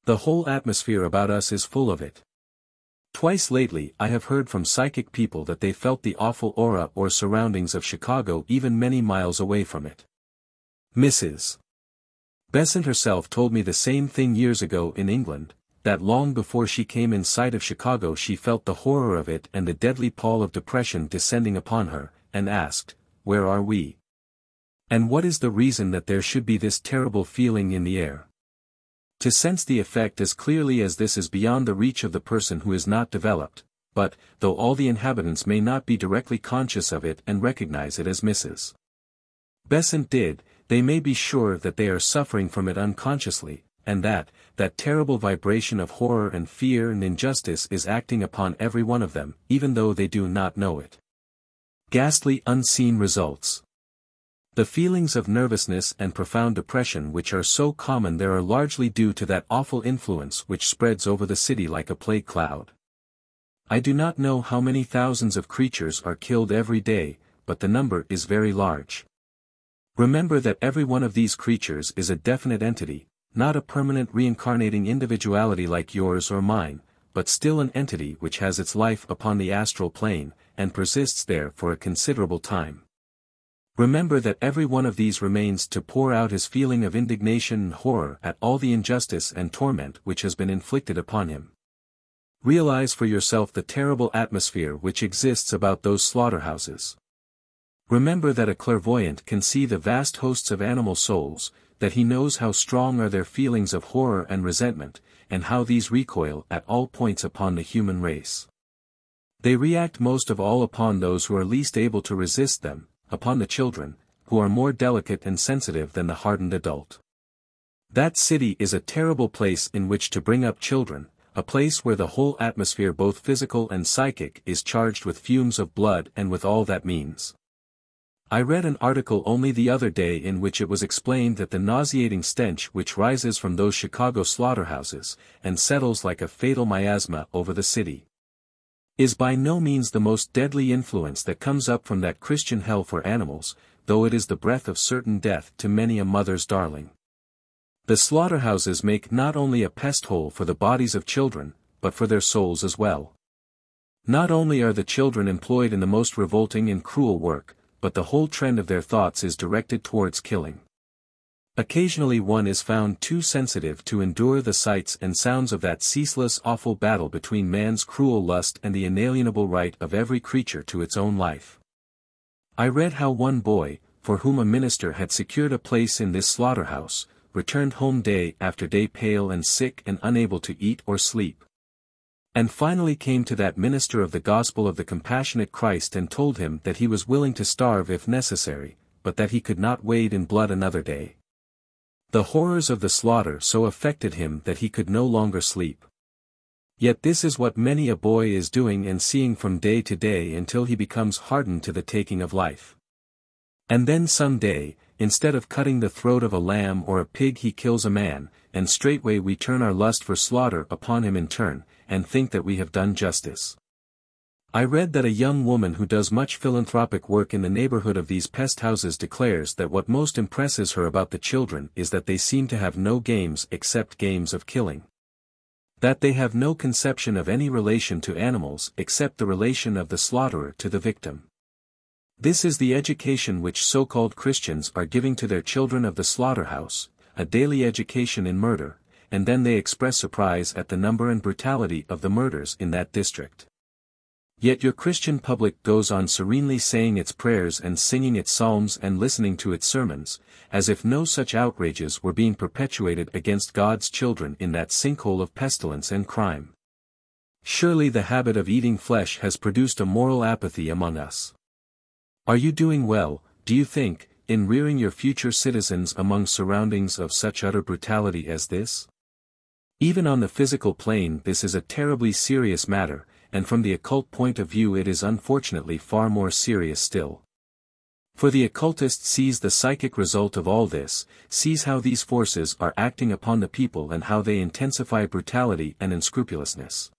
The whole atmosphere about us is full of it. Twice lately I have heard from psychic people that they felt the awful aura or surroundings of Chicago even many miles away from it. Mrs. Besant herself told me the same thing years ago in England, that long before she came in sight of Chicago she felt the horror of it and the deadly pall of depression descending upon her, and asked, "Where are we? And what is the reason that there should be this terrible feeling in the air?" To sense the effect as clearly as this is beyond the reach of the person who is not developed, but, though all the inhabitants may not be directly conscious of it and recognize it as Mrs. Besant did, they may be sure that they are suffering from it unconsciously, and that terrible vibration of horror and fear and injustice is acting upon every one of them, even though they do not know it. Ghastly unseen results. The feelings of nervousness and profound depression which are so common there are largely due to that awful influence which spreads over the city like a plague cloud. I do not know how many thousands of creatures are killed every day, but the number is very large. Remember that every one of these creatures is a definite entity, not a permanent reincarnating individuality like yours or mine, but still an entity which has its life upon the astral plane, and persists there for a considerable time. Remember that every one of these remains to pour out his feeling of indignation and horror at all the injustice and torment which has been inflicted upon him. Realize for yourself the terrible atmosphere which exists about those slaughterhouses. Remember that a clairvoyant can see the vast hosts of animal souls, that he knows how strong are their feelings of horror and resentment, and how these recoil at all points upon the human race. They react most of all upon those who are least able to resist them, upon the children, who are more delicate and sensitive than the hardened adult. That city is a terrible place in which to bring up children, a place where the whole atmosphere both physical and psychic is charged with fumes of blood and with all that means. I read an article only the other day in which it was explained that the nauseating stench which rises from those Chicago slaughterhouses, and settles like a fatal miasma over the city, is by no means the most deadly influence that comes up from that Christian hell for animals, though it is the breath of certain death to many a mother's darling. The slaughterhouses make not only a pest hole for the bodies of children, but for their souls as well. Not only are the children employed in the most revolting and cruel work, but the whole trend of their thoughts is directed towards killing. Occasionally one is found too sensitive to endure the sights and sounds of that ceaseless awful battle between man's cruel lust and the inalienable right of every creature to its own life. I read how one boy, for whom a minister had secured a place in this slaughterhouse, returned home day after day pale and sick and unable to eat or sleep, and finally came to that minister of the gospel of the compassionate Christ and told him that he was willing to starve if necessary, but that he could not wade in blood another day. The horrors of the slaughter so affected him that he could no longer sleep. Yet this is what many a boy is doing and seeing from day to day until he becomes hardened to the taking of life. And then some day, instead of cutting the throat of a lamb or a pig he kills a man, and straightway we turn our lust for slaughter upon him in turn, and think that we have done justice. I read that a young woman who does much philanthropic work in the neighborhood of these pest houses declares that what most impresses her about the children is that they seem to have no games except games of killing. That they have no conception of any relation to animals except the relation of the slaughterer to the victim. This is the education which so-called Christians are giving to their children of the slaughterhouse, a daily education in murder, and then they express surprise at the number and brutality of the murders in that district. Yet your Christian public goes on serenely saying its prayers and singing its psalms and listening to its sermons, as if no such outrages were being perpetuated against God's children in that sinkhole of pestilence and crime. Surely the habit of eating flesh has produced a moral apathy among us. Are you doing well, do you think, in rearing your future citizens among surroundings of such utter brutality as this? Even on the physical plane this is a terribly serious matter, and from the occult point of view it is unfortunately far more serious still. For the occultist sees the psychic result of all this, sees how these forces are acting upon the people and how they intensify brutality and unscrupulousness.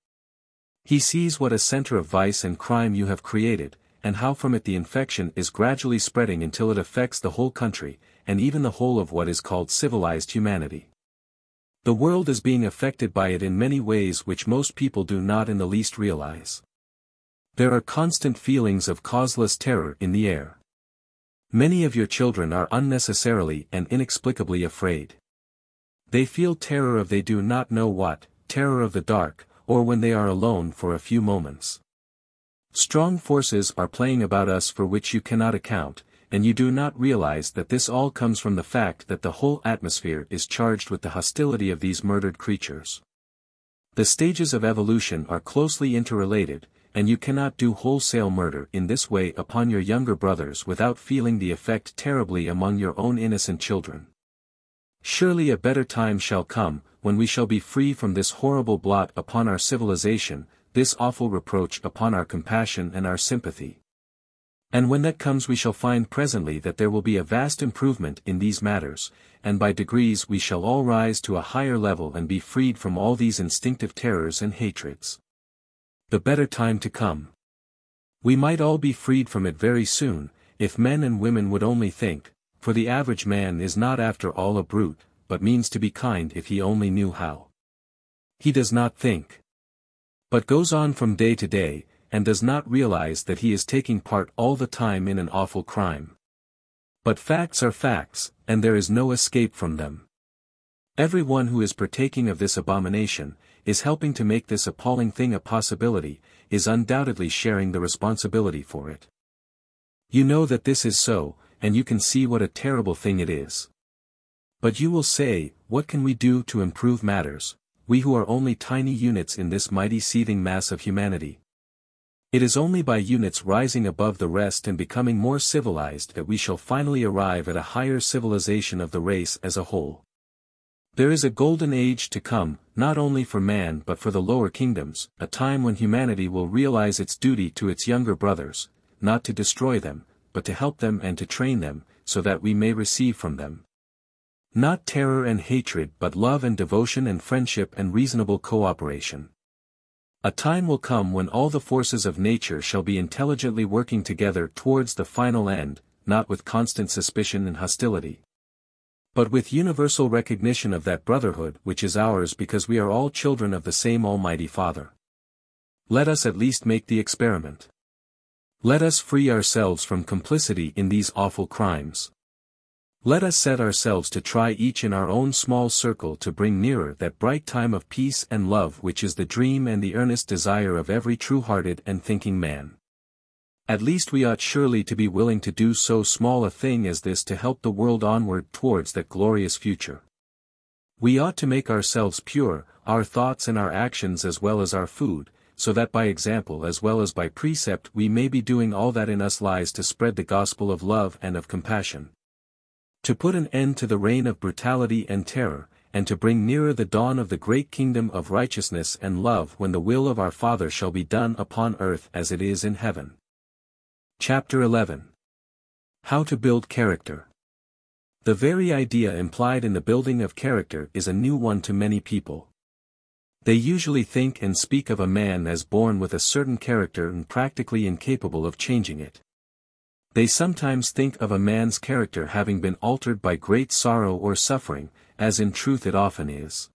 He sees what a center of vice and crime you have created, and how from it the infection is gradually spreading until it affects the whole country, and even the whole of what is called civilized humanity. The world is being affected by it in many ways which most people do not in the least realize. There are constant feelings of causeless terror in the air. Many of your children are unnecessarily and inexplicably afraid. They feel terror of they do not know what, terror of the dark, or when they are alone for a few moments. Strong forces are playing about us for which you cannot account, and you do not realize that this all comes from the fact that the whole atmosphere is charged with the hostility of these murdered creatures. The stages of evolution are closely interrelated, and you cannot do wholesale murder in this way upon your younger brothers without feeling the effect terribly among your own innocent children. Surely a better time shall come, when we shall be free from this horrible blot upon our civilization, this awful reproach upon our compassion and our sympathy. And when that comes we shall find presently that there will be a vast improvement in these matters, and by degrees we shall all rise to a higher level and be freed from all these instinctive terrors and hatreds. The better time to come. We might all be freed from it very soon, if men and women would only think, for the average man is not after all a brute, but means to be kind if he only knew how. He does not think, but goes on from day to day, and does not realize that he is taking part all the time in an awful crime. But facts are facts, and there is no escape from them. Everyone who is partaking of this abomination, is helping to make this appalling thing a possibility, is undoubtedly sharing the responsibility for it. You know that this is so, and you can see what a terrible thing it is. But you will say, what can we do to improve matters, we who are only tiny units in this mighty seething mass of humanity? It is only by units rising above the rest and becoming more civilized that we shall finally arrive at a higher civilization of the race as a whole. There is a golden age to come, not only for man but for the lower kingdoms, a time when humanity will realize its duty to its younger brothers, not to destroy them, but to help them and to train them, so that we may receive from them not terror and hatred but love and devotion and friendship and reasonable cooperation. A time will come when all the forces of nature shall be intelligently working together towards the final end, not with constant suspicion and hostility, but with universal recognition of that brotherhood which is ours because we are all children of the same Almighty Father. Let us at least make the experiment. Let us free ourselves from complicity in these awful crimes. Let us set ourselves to try each in our own small circle to bring nearer that bright time of peace and love which is the dream and the earnest desire of every true-hearted and thinking man. At least we ought surely to be willing to do so small a thing as this to help the world onward towards that glorious future. We ought to make ourselves pure, our thoughts and our actions as well as our food, so that by example as well as by precept we may be doing all that in us lies to spread the gospel of love and of compassion, to put an end to the reign of brutality and terror, and to bring nearer the dawn of the great kingdom of righteousness and love when the will of our Father shall be done upon earth as it is in heaven. Chapter 11. How to build character. The very idea implied in the building of character is a new one to many people. They usually think and speak of a man as born with a certain character and practically incapable of changing it. They sometimes think of a man's character having been altered by great sorrow or suffering, as in truth it often is.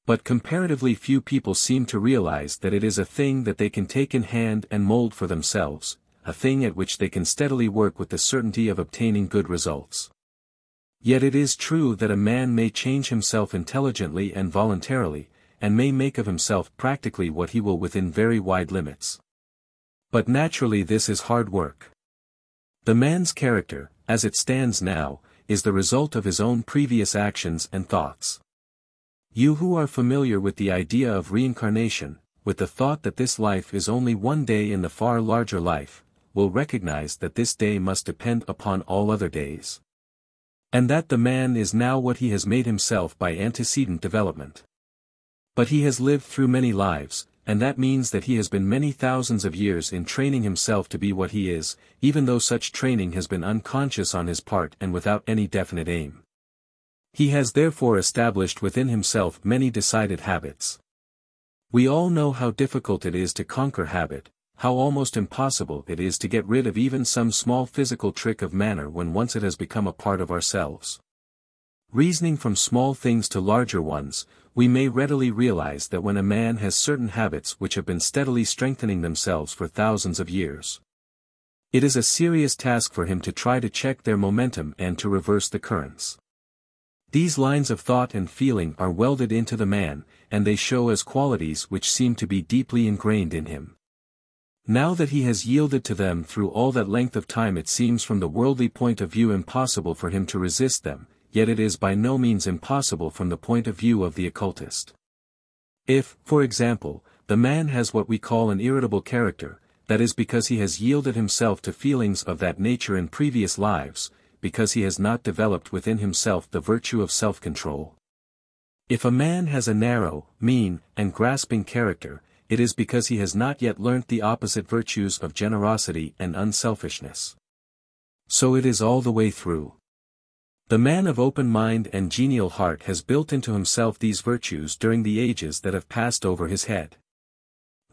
But comparatively few people seem to realize that it is a thing that they can take in hand and mold for themselves, a thing at which they can steadily work with the certainty of obtaining good results. Yet it is true that a man may change himself intelligently and voluntarily, and may make of himself practically what he will within very wide limits. But naturally this is hard work. The man's character, as it stands now, is the result of his own previous actions and thoughts. You who are familiar with the idea of reincarnation, with the thought that this life is only one day in the far larger life, will recognize that this day must depend upon all other days. And that the man is now what he has made himself by antecedent development. But he has lived through many lives, and that means that he has been many thousands of years in training himself to be what he is, even though such training has been unconscious on his part and without any definite aim. He has therefore established within himself many decided habits. We all know how difficult it is to conquer habit, how almost impossible it is to get rid of even some small physical trick of manner when once it has become a part of ourselves. Reasoning from small things to larger ones, we may readily realize that when a man has certain habits which have been steadily strengthening themselves for thousands of years, it is a serious task for him to try to check their momentum and to reverse the currents. These lines of thought and feeling are welded into the man, and they show as qualities which seem to be deeply ingrained in him. Now that he has yielded to them through all that length of time, it seems from the worldly point of view impossible for him to resist them, yet it is by no means impossible from the point of view of the occultist. If, for example, the man has what we call an irritable character, that is because he has yielded himself to feelings of that nature in previous lives, because he has not developed within himself the virtue of self-control. If a man has a narrow, mean, and grasping character, it is because he has not yet learnt the opposite virtues of generosity and unselfishness. So it is all the way through. The man of open mind and genial heart has built into himself these virtues during the ages that have passed over his head.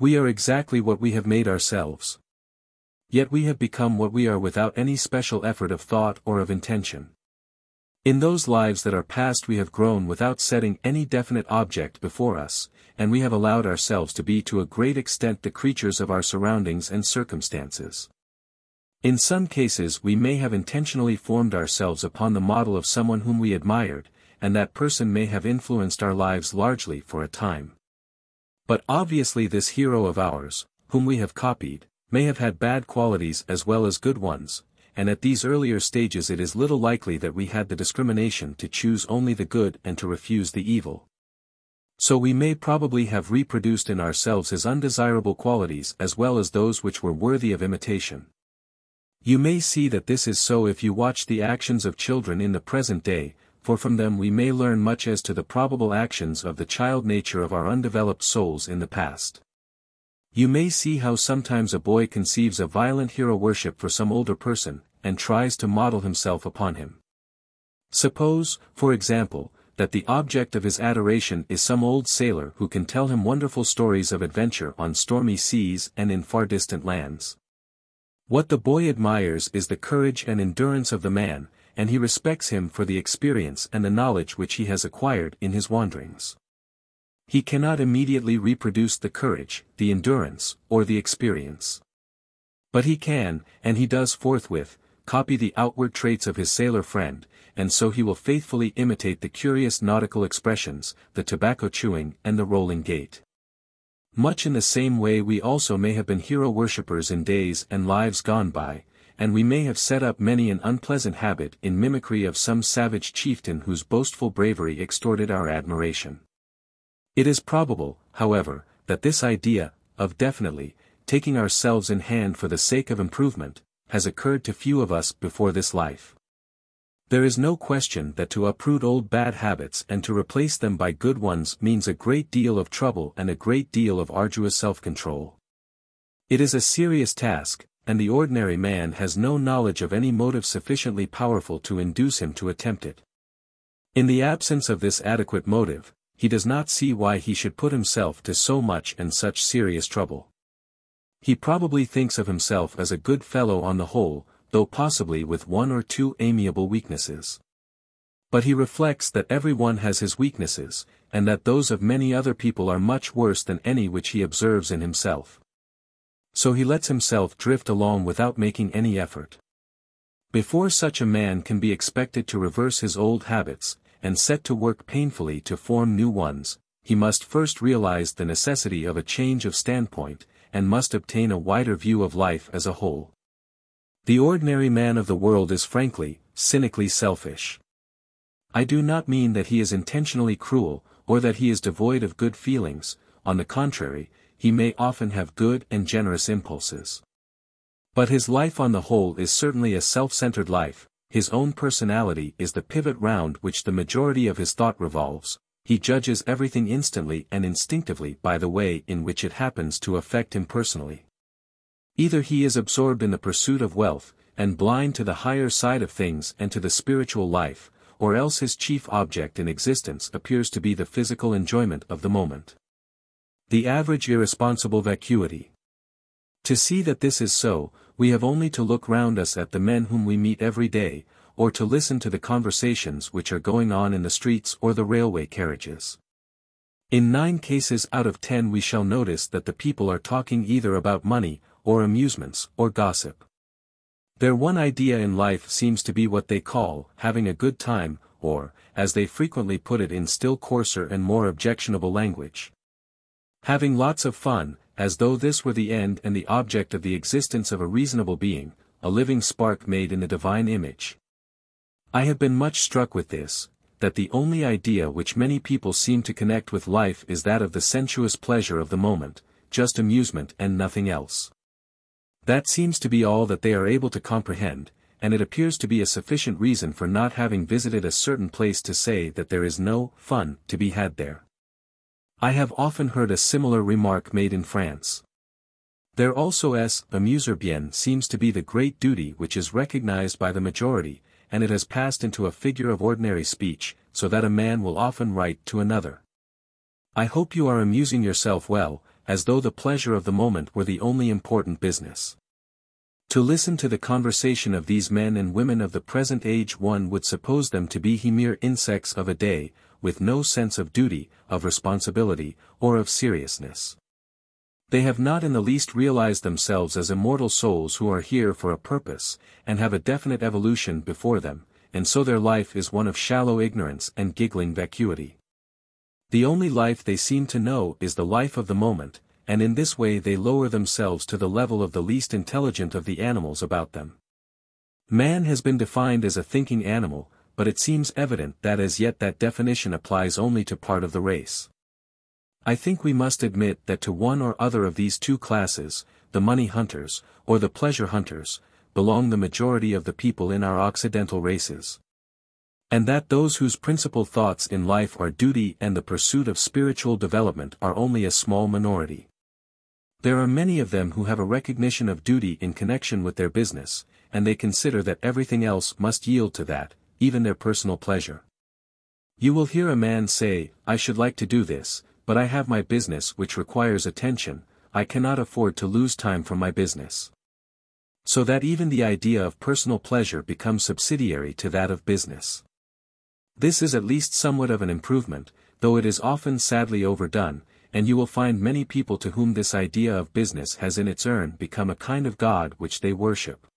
We are exactly what we have made ourselves. Yet we have become what we are without any special effort of thought or of intention. In those lives that are past we have grown without setting any definite object before us, and we have allowed ourselves to be to a great extent the creatures of our surroundings and circumstances. In some cases we may have intentionally formed ourselves upon the model of someone whom we admired, and that person may have influenced our lives largely for a time. But obviously this hero of ours, whom we have copied, may have had bad qualities as well as good ones, and at these earlier stages it is little likely that we had the discrimination to choose only the good and to refuse the evil. So we may probably have reproduced in ourselves his undesirable qualities as well as those which were worthy of imitation. You may see that this is so if you watch the actions of children in the present day, for from them we may learn much as to the probable actions of the child nature of our undeveloped souls in the past. You may see how sometimes a boy conceives a violent hero worship for some older person, and tries to model himself upon him. Suppose, for example, that the object of his adoration is some old sailor who can tell him wonderful stories of adventure on stormy seas and in far distant lands. What the boy admires is the courage and endurance of the man, and he respects him for the experience and the knowledge which he has acquired in his wanderings. He cannot immediately reproduce the courage, the endurance, or the experience. But he can, and he does forthwith, copy the outward traits of his sailor friend, and so he will faithfully imitate the curious nautical expressions, the tobacco chewing and the rolling gait. Much in the same way we also may have been hero worshippers in days and lives gone by, and we may have set up many an unpleasant habit in mimicry of some savage chieftain whose boastful bravery extorted our admiration. It is probable, however, that this idea, of definitely, taking ourselves in hand for the sake of improvement, has occurred to few of us before this life. There is no question that to uproot old bad habits and to replace them by good ones means a great deal of trouble and a great deal of arduous self-control. It is a serious task, and the ordinary man has no knowledge of any motive sufficiently powerful to induce him to attempt it. In the absence of this adequate motive, he does not see why he should put himself to so much and such serious trouble. He probably thinks of himself as a good fellow on the whole, though possibly with one or two amiable weaknesses. But he reflects that every one has his weaknesses, and that those of many other people are much worse than any which he observes in himself. So he lets himself drift along without making any effort. Before such a man can be expected to reverse his old habits, and set to work painfully to form new ones, he must first realize the necessity of a change of standpoint, and must obtain a wider view of life as a whole. The ordinary man of the world is frankly, cynically selfish. I do not mean that he is intentionally cruel, or that he is devoid of good feelings, on the contrary, he may often have good and generous impulses. But his life on the whole is certainly a self-centered life. His own personality is the pivot round which the majority of his thought revolves. He judges everything instantly and instinctively by the way in which it happens to affect him personally. Either he is absorbed in the pursuit of wealth, and blind to the higher side of things and to the spiritual life, or else his chief object in existence appears to be the physical enjoyment of the moment. The average irresponsible vacuity. To see that this is so, we have only to look round us at the men whom we meet every day, or to listen to the conversations which are going on in the streets or the railway carriages. In 9 cases out of 10 we shall notice that the people are talking either about money, or amusements, or gossip. Their one idea in life seems to be what they call having a good time, or, as they frequently put it in still coarser and more objectionable language, having lots of fun, as though this were the end and the object of the existence of a reasonable being, a living spark made in the divine image. I have been much struck with this, that the only idea which many people seem to connect with life is that of the sensuous pleasure of the moment, just amusement and nothing else. That seems to be all that they are able to comprehend, and it appears to be a sufficient reason for not having visited a certain place to say that there is no fun to be had there. I have often heard a similar remark made in France. There also amuser bien seems to be the great duty which is recognized by the majority, and it has passed into a figure of ordinary speech, so that a man will often write to another, "I hope you are amusing yourself well," as though the pleasure of the moment were the only important business. To listen to the conversation of these men and women of the present age one would suppose them to be mere insects of a day, with no sense of duty, of responsibility, or of seriousness. They have not in the least realized themselves as immortal souls who are here for a purpose, and have a definite evolution before them, and so their life is one of shallow ignorance and giggling vacuity. The only life they seem to know is the life of the moment, and in this way they lower themselves to the level of the least intelligent of the animals about them. Man has been defined as a thinking animal, but it seems evident that as yet that definition applies only to part of the race. I think we must admit that to one or other of these 2 classes, the money hunters, or the pleasure hunters, belong the majority of the people in our Occidental races. And that those whose principal thoughts in life are duty and the pursuit of spiritual development are only a small minority. There are many of them who have a recognition of duty in connection with their business, and they consider that everything else must yield to that, even their personal pleasure. You will hear a man say, "I should like to do this, but I have my business which requires attention, I cannot afford to lose time from my business." So that even the idea of personal pleasure becomes subsidiary to that of business. This is at least somewhat of an improvement, though it is often sadly overdone, and you will find many people to whom this idea of business has in its turn become a kind of god which they worship.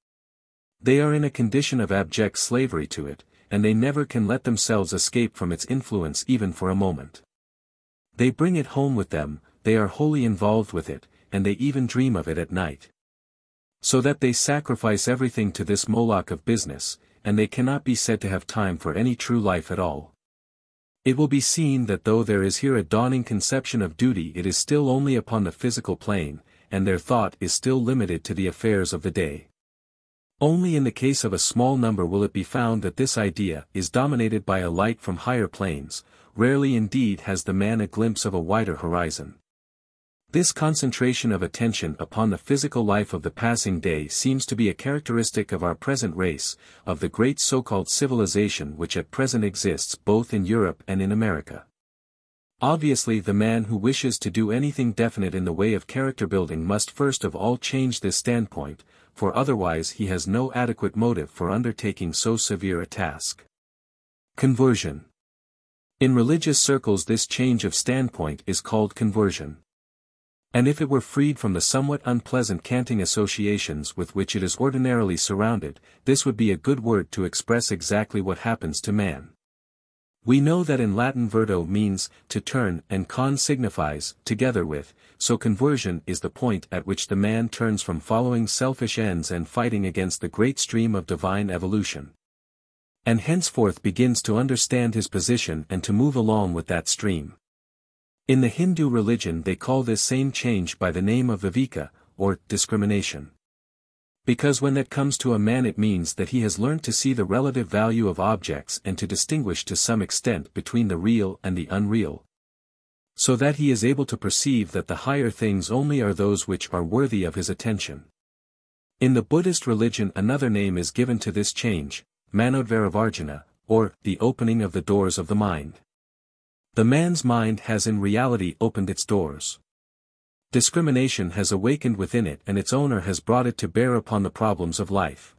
They are in a condition of abject slavery to it, and they never can let themselves escape from its influence even for a moment. They bring it home with them, they are wholly involved with it, and they even dream of it at night. So that they sacrifice everything to this Moloch of business, and they cannot be said to have time for any true life at all. It will be seen that though there is here a dawning conception of duty, it is still only upon the physical plane, and their thought is still limited to the affairs of the day. Only in the case of a small number will it be found that this idea is dominated by a light from higher planes. Rarely indeed has the man a glimpse of a wider horizon. This concentration of attention upon the physical life of the passing day seems to be a characteristic of our present race, of the great so-called civilization which at present exists both in Europe and in America. Obviously the man who wishes to do anything definite in the way of character building must first of all change this standpoint, for otherwise he has no adequate motive for undertaking so severe a task. Conversion. In religious circles this change of standpoint is called conversion. And if it were freed from the somewhat unpleasant canting associations with which it is ordinarily surrounded, this would be a good word to express exactly what happens to man. We know that in Latin verto means to turn and con signifies together with, so conversion is the point at which the man turns from following selfish ends and fighting against the great stream of divine evolution, and henceforth begins to understand his position and to move along with that stream. In the Hindu religion they call this same change by the name of viveka, or discrimination. Because when that comes to a man it means that he has learnt to see the relative value of objects and to distinguish to some extent between the real and the unreal, so that he is able to perceive that the higher things only are those which are worthy of his attention. In the Buddhist religion another name is given to this change, Manodvaravarjana, or the opening of the doors of the mind. The man's mind has in reality opened its doors. Discrimination has awakened within it and its owner has brought it to bear upon the problems of life.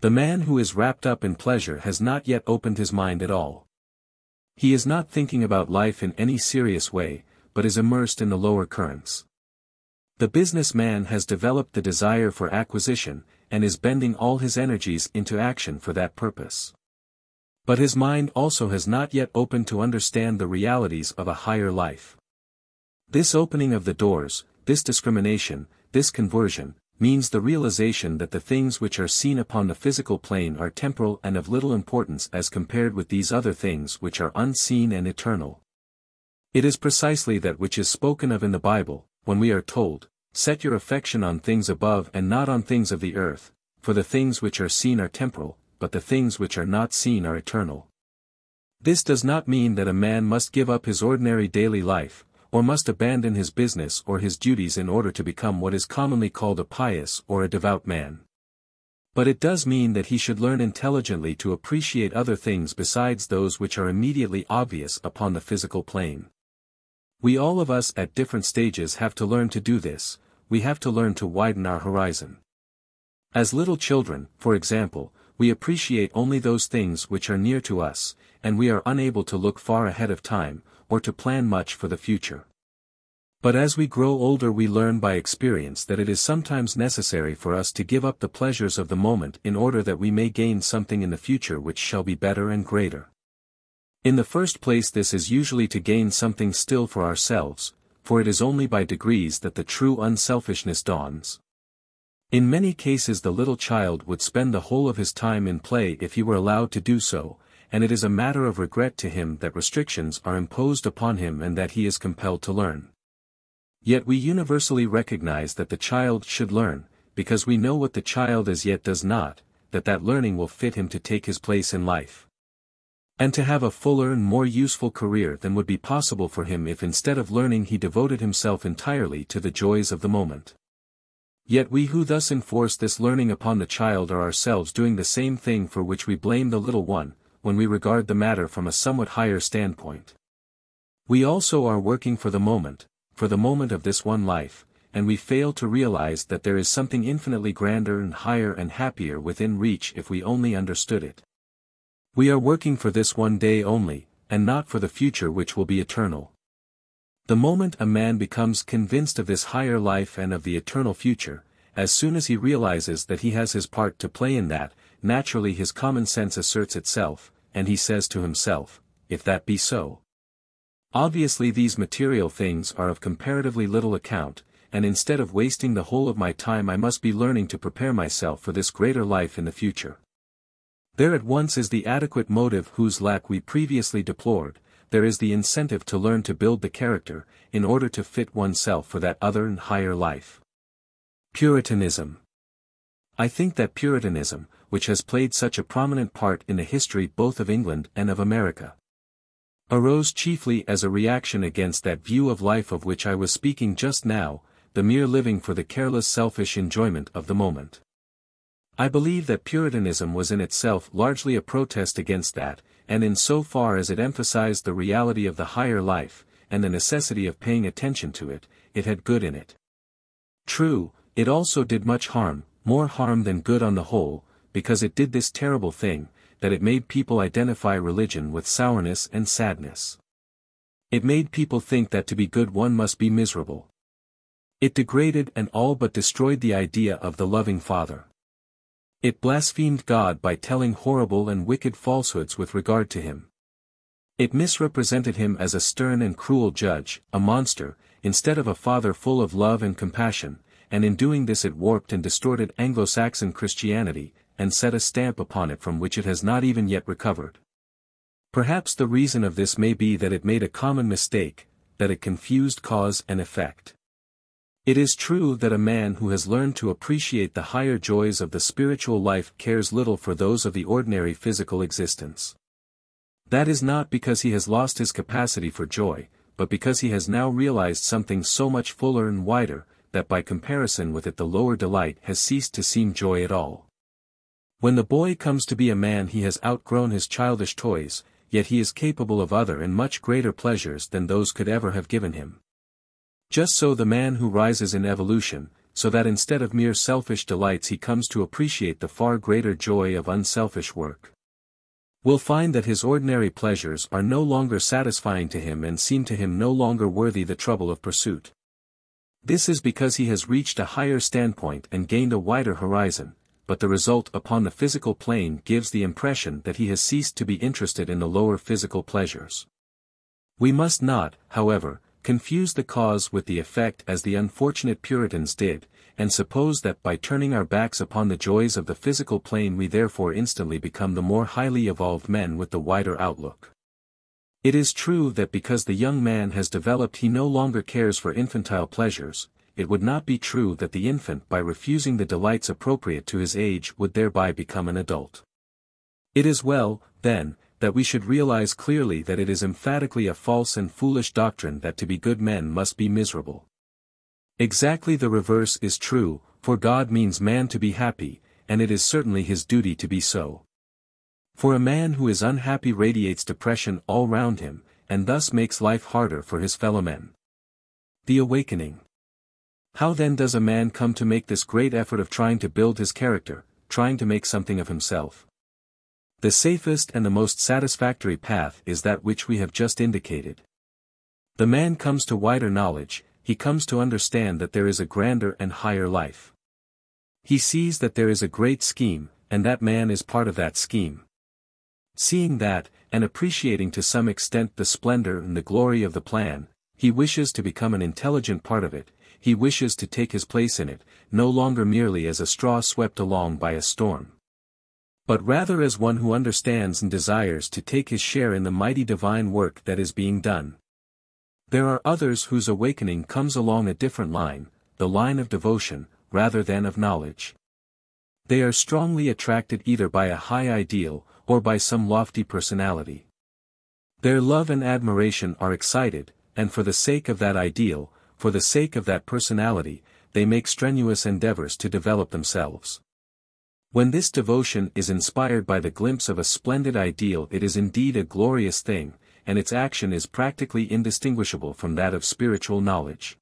The man who is wrapped up in pleasure has not yet opened his mind at all. He is not thinking about life in any serious way, but is immersed in the lower currents. The businessman has developed the desire for acquisition, and is bending all his energies into action for that purpose. But his mind also has not yet opened to understand the realities of a higher life. This opening of the doors, this discrimination, this conversion, means the realization that the things which are seen upon the physical plane are temporal and of little importance as compared with these other things which are unseen and eternal. It is precisely that which is spoken of in the Bible, when we are told, "Set your affection on things above and not on things of the earth, for the things which are seen are temporal, but the things which are not seen are eternal." This does not mean that a man must give up his ordinary daily life, or must abandon his business or his duties in order to become what is commonly called a pious or a devout man. But it does mean that he should learn intelligently to appreciate other things besides those which are immediately obvious upon the physical plane. We all of us at different stages have to learn to do this. We have to learn to widen our horizon. As little children, for example, we appreciate only those things which are near to us, and we are unable to look far ahead of time, or to plan much for the future. But as we grow older we learn by experience that it is sometimes necessary for us to give up the pleasures of the moment in order that we may gain something in the future which shall be better and greater. In the first place this is usually to gain something still for ourselves, for it is only by degrees that the true unselfishness dawns. In many cases the little child would spend the whole of his time in play if he were allowed to do so, and it is a matter of regret to him that restrictions are imposed upon him and that he is compelled to learn. Yet we universally recognize that the child should learn, because we know what the child as yet does not, that learning will fit him to take his place in life, and to have a fuller and more useful career than would be possible for him if instead of learning he devoted himself entirely to the joys of the moment. Yet we who thus enforce this learning upon the child are ourselves doing the same thing for which we blame the little one, when we regard the matter from a somewhat higher standpoint. We also are working for the moment of this one life, and we fail to realize that there is something infinitely grander and higher and happier within reach if we only understood it. We are working for this one day only, and not for the future which will be eternal. The moment a man becomes convinced of this higher life and of the eternal future, as soon as he realizes that he has his part to play in that, naturally his common sense asserts itself, and he says to himself, "If that be so. Obviously these material things are of comparatively little account, and instead of wasting the whole of my time I must be learning to prepare myself for this greater life in the future." There at once is the adequate motive whose lack we previously deplored, there is the incentive to learn to build the character, in order to fit oneself for that other and higher life. Puritanism. I think that Puritanism, which has played such a prominent part in the history both of England and of America, arose chiefly as a reaction against that view of life of which I was speaking just now, the mere living for the careless selfish enjoyment of the moment. I believe that Puritanism was in itself largely a protest against that, and in so far as it emphasized the reality of the higher life, and the necessity of paying attention to it, it had good in it. True, it also did much harm, more harm than good on the whole, because it did this terrible thing, that it made people identify religion with sourness and sadness. It made people think that to be good one must be miserable. It degraded and all but destroyed the idea of the loving Father. It blasphemed God by telling horrible and wicked falsehoods with regard to him. It misrepresented him as a stern and cruel judge, a monster, instead of a father full of love and compassion, and in doing this it warped and distorted Anglo-Saxon Christianity, and set a stamp upon it from which it has not even yet recovered. Perhaps the reason of this may be that it made a common mistake, that it confused cause and effect. It is true that a man who has learned to appreciate the higher joys of the spiritual life cares little for those of the ordinary physical existence. That is not because he has lost his capacity for joy, but because he has now realized something so much fuller and wider, that by comparison with it the lower delight has ceased to seem joy at all. When the boy comes to be a man he has outgrown his childish toys, yet he is capable of other and much greater pleasures than those could ever have given him. Just so the man who rises in evolution, so that instead of mere selfish delights he comes to appreciate the far greater joy of unselfish work. Will find that his ordinary pleasures are no longer satisfying to him and seem to him no longer worthy the trouble of pursuit. This is because he has reached a higher standpoint and gained a wider horizon, but the result upon the physical plane gives the impression that he has ceased to be interested in the lower physical pleasures. We must not, however, confuse the cause with the effect as the unfortunate Puritans did, and suppose that by turning our backs upon the joys of the physical plane we therefore instantly become the more highly evolved men with the wider outlook. It is true that because the young man has developed he no longer cares for infantile pleasures. It would not be true that the infant by refusing the delights appropriate to his age would thereby become an adult. It is well, then, that we should realize clearly that it is emphatically a false and foolish doctrine that to be good men must be miserable. Exactly the reverse is true, for God means man to be happy, and it is certainly his duty to be so. For a man who is unhappy radiates depression all round him, and thus makes life harder for his fellow men. The awakening. How then does a man come to make this great effort of trying to build his character, trying to make something of himself? The safest and the most satisfactory path is that which we have just indicated. The man comes to wider knowledge, he comes to understand that there is a grander and higher life. He sees that there is a great scheme, and that man is part of that scheme. Seeing that, and appreciating to some extent the splendor and the glory of the plan, he wishes to become an intelligent part of it. He wishes to take his place in it, no longer merely as a straw swept along by a storm, but rather as one who understands and desires to take his share in the mighty divine work that is being done. There are others whose awakening comes along a different line, the line of devotion, rather than of knowledge. They are strongly attracted either by a high ideal, or by some lofty personality. Their love and admiration are excited, and for the sake of that ideal, for the sake of that personality, they make strenuous endeavors to develop themselves. When this devotion is inspired by the glimpse of a splendid ideal it is indeed a glorious thing, and its action is practically indistinguishable from that of spiritual knowledge.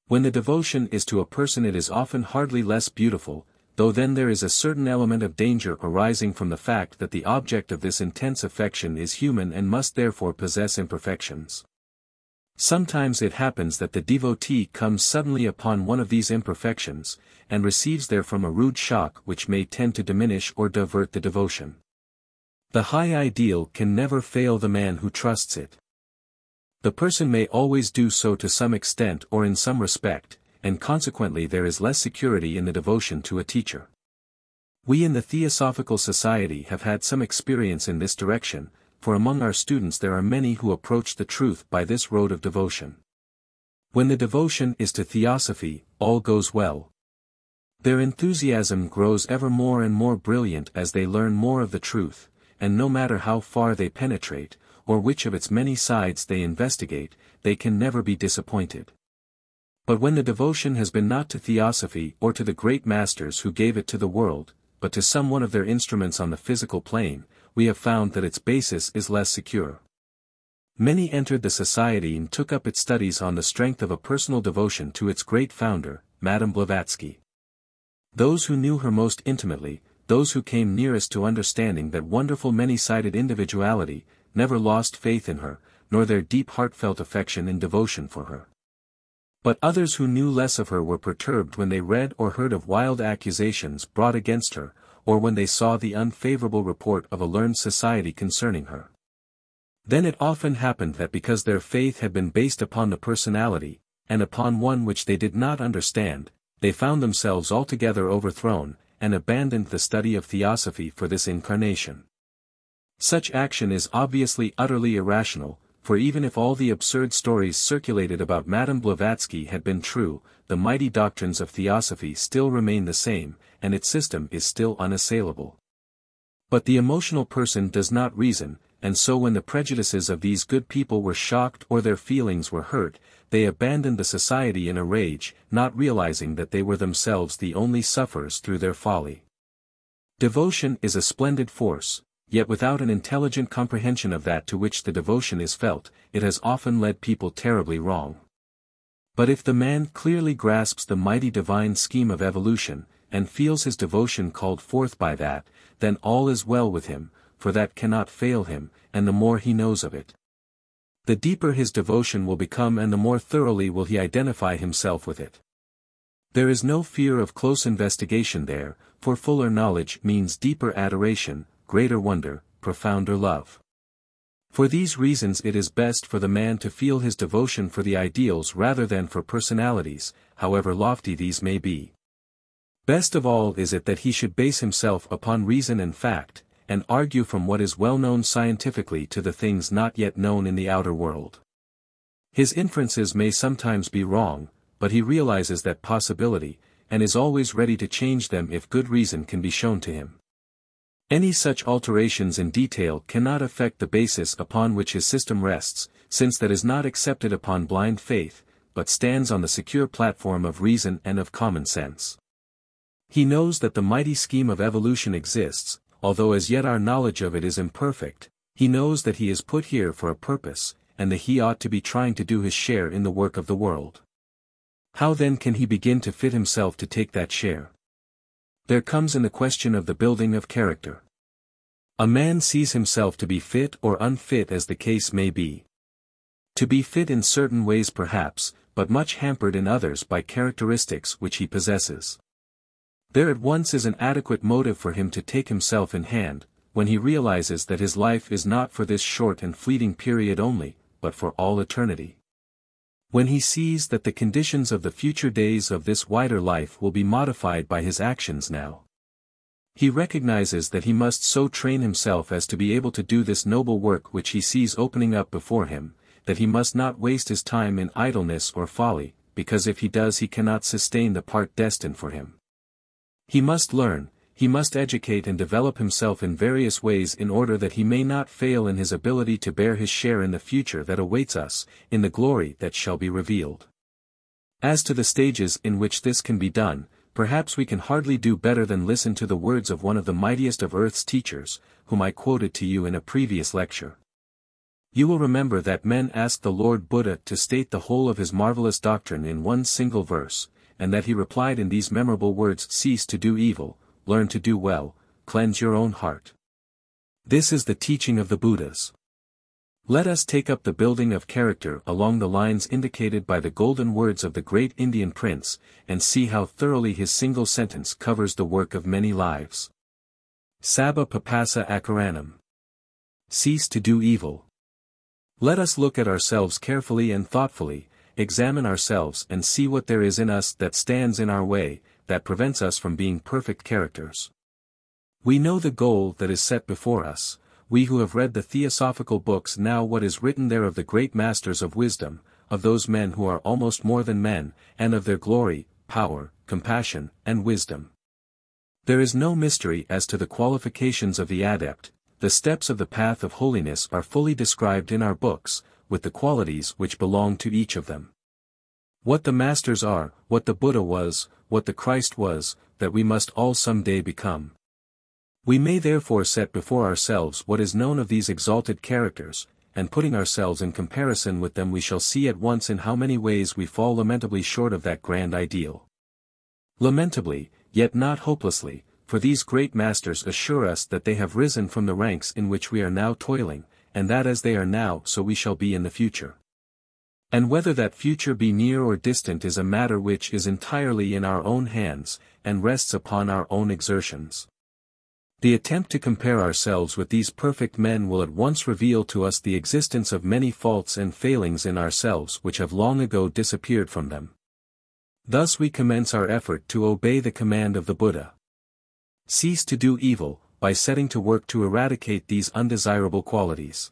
When the devotion is to a person it is often hardly less beautiful, though then there is a certain element of danger arising from the fact that the object of this intense affection is human and must therefore possess imperfections. Sometimes it happens that the devotee comes suddenly upon one of these imperfections, and receives therefrom a rude shock which may tend to diminish or divert the devotion. The high ideal can never fail the man who trusts it. The person may always do so to some extent or in some respect, and consequently there is less security in the devotion to a teacher. We in the Theosophical Society have had some experience in this direction, for among our students there are many who approach the truth by this road of devotion. When the devotion is to Theosophy, all goes well. Their enthusiasm grows ever more and more brilliant as they learn more of the truth, and no matter how far they penetrate, or which of its many sides they investigate, they can never be disappointed. But when the devotion has been not to Theosophy or to the great masters who gave it to the world, but to some one of their instruments on the physical plane, we have found that its basis is less secure. Many entered the society and took up its studies on the strength of a personal devotion to its great founder, Madame Blavatsky. Those who knew her most intimately, those who came nearest to understanding that wonderful many-sided individuality, never lost faith in her, nor their deep heartfelt affection and devotion for her. But others who knew less of her were perturbed when they read or heard of wild accusations brought against her, or when they saw the unfavorable report of a learned society concerning her. Then it often happened that because their faith had been based upon the personality, and upon one which they did not understand, they found themselves altogether overthrown, and abandoned the study of Theosophy for this incarnation. Such action is obviously utterly irrational, for even if all the absurd stories circulated about Madame Blavatsky had been true, the mighty doctrines of Theosophy still remain the same, and its system is still unassailable. But the emotional person does not reason, and so when the prejudices of these good people were shocked or their feelings were hurt, they abandoned the society in a rage, not realizing that they were themselves the only sufferers through their folly. Devotion is a splendid force, yet without an intelligent comprehension of that to which the devotion is felt, it has often led people terribly wrong. But if the man clearly grasps the mighty divine scheme of evolution, and feels his devotion called forth by that, then all is well with him, for that cannot fail him, and the more he knows of it, the deeper his devotion will become and the more thoroughly will he identify himself with it. There is no fear of close investigation there, for fuller knowledge means deeper adoration, greater wonder, profounder love. For these reasons it is best for the man to feel his devotion for the ideals rather than for personalities, however lofty these may be. Best of all is it that he should base himself upon reason and fact, and argue from what is well known scientifically to the things not yet known in the outer world. His inferences may sometimes be wrong, but he realizes that possibility, and is always ready to change them if good reason can be shown to him. Any such alterations in detail cannot affect the basis upon which his system rests, since that is not accepted upon blind faith, but stands on the secure platform of reason and of common sense. He knows that the mighty scheme of evolution exists, although as yet our knowledge of it is imperfect. He knows that he is put here for a purpose, and that he ought to be trying to do his share in the work of the world. How then can he begin to fit himself to take that share? There comes in the question of the building of character. A man sees himself to be fit or unfit as the case may be. To be fit in certain ways perhaps, but much hampered in others by characteristics which he possesses. There at once is an adequate motive for him to take himself in hand, when he realizes that his life is not for this short and fleeting period only, but for all eternity. When he sees that the conditions of the future days of this wider life will be modified by his actions now, he recognizes that he must so train himself as to be able to do this noble work which he sees opening up before him, that he must not waste his time in idleness or folly, because if he does he cannot sustain the part destined for him. He must learn, he must educate and develop himself in various ways in order that he may not fail in his ability to bear his share in the future that awaits us, in the glory that shall be revealed. As to the stages in which this can be done, perhaps we can hardly do better than listen to the words of one of the mightiest of Earth's teachers, whom I quoted to you in a previous lecture. You will remember that men asked the Lord Buddha to state the whole of his marvelous doctrine in one single verse, and that he replied in these memorable words: cease to do evil, learn to do well, cleanse your own heart. This is the teaching of the Buddhas. Let us take up the building of character along the lines indicated by the golden words of the great Indian prince, and see how thoroughly his single sentence covers the work of many lives. Sabba papasa akaranam. Cease to do evil. Let us look at ourselves carefully and thoughtfully, examine ourselves and see what there is in us that stands in our way, that prevents us from being perfect characters. We know the goal that is set before us, we who have read the theosophical books know what is written there of the great masters of wisdom, of those men who are almost more than men, and of their glory, power, compassion, and wisdom. There is no mystery as to the qualifications of the adept. The steps of the path of holiness are fully described in our books, with the qualities which belong to each of them. What the masters are, what the Buddha was, what the Christ was, that we must all some day become. We may therefore set before ourselves what is known of these exalted characters, and putting ourselves in comparison with them we shall see at once in how many ways we fall lamentably short of that grand ideal. Lamentably, yet not hopelessly, for these great masters assure us that they have risen from the ranks in which we are now toiling, and that as they are now so we shall be in the future. And whether that future be near or distant is a matter which is entirely in our own hands, and rests upon our own exertions. The attempt to compare ourselves with these perfect men will at once reveal to us the existence of many faults and failings in ourselves which have long ago disappeared from them. Thus we commence our effort to obey the command of the Buddha. Cease to do evil, by setting to work to eradicate these undesirable qualities.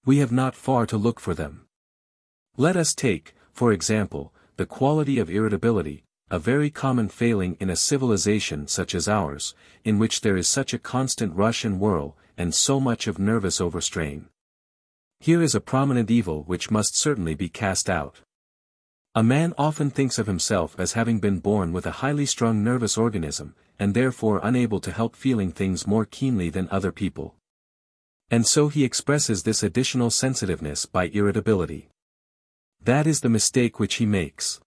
We have not far to look for them. Let us take, for example, the quality of irritability, a very common failing in a civilization such as ours, in which there is such a constant rush and whirl, and so much of nervous overstrain. Here is a prominent evil which must certainly be cast out. A man often thinks of himself as having been born with a highly strung nervous organism, and therefore unable to help feeling things more keenly than other people. And so he expresses this additional sensitiveness by irritability. That is the mistake which he makes.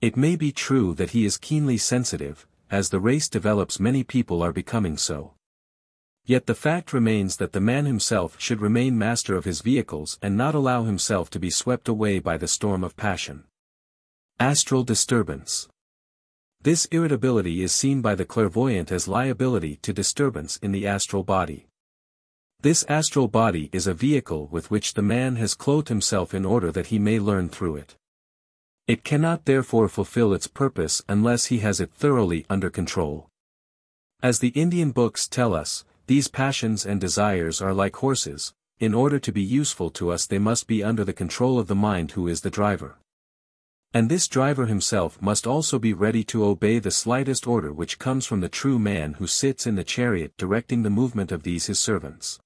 It may be true that he is keenly sensitive, as the race develops many people are becoming so. Yet the fact remains that the man himself should remain master of his vehicles and not allow himself to be swept away by the storm of passion. Astral disturbance. This irritability is seen by the clairvoyant as liability to disturbance in the astral body. This astral body is a vehicle with which the man has clothed himself in order that he may learn through it. It cannot therefore fulfill its purpose unless he has it thoroughly under control. As the Indian books tell us, these passions and desires are like horses. In order to be useful to us they must be under the control of the mind who is the driver. And this driver himself must also be ready to obey the slightest order which comes from the true man who sits in the chariot directing the movement of these his servants.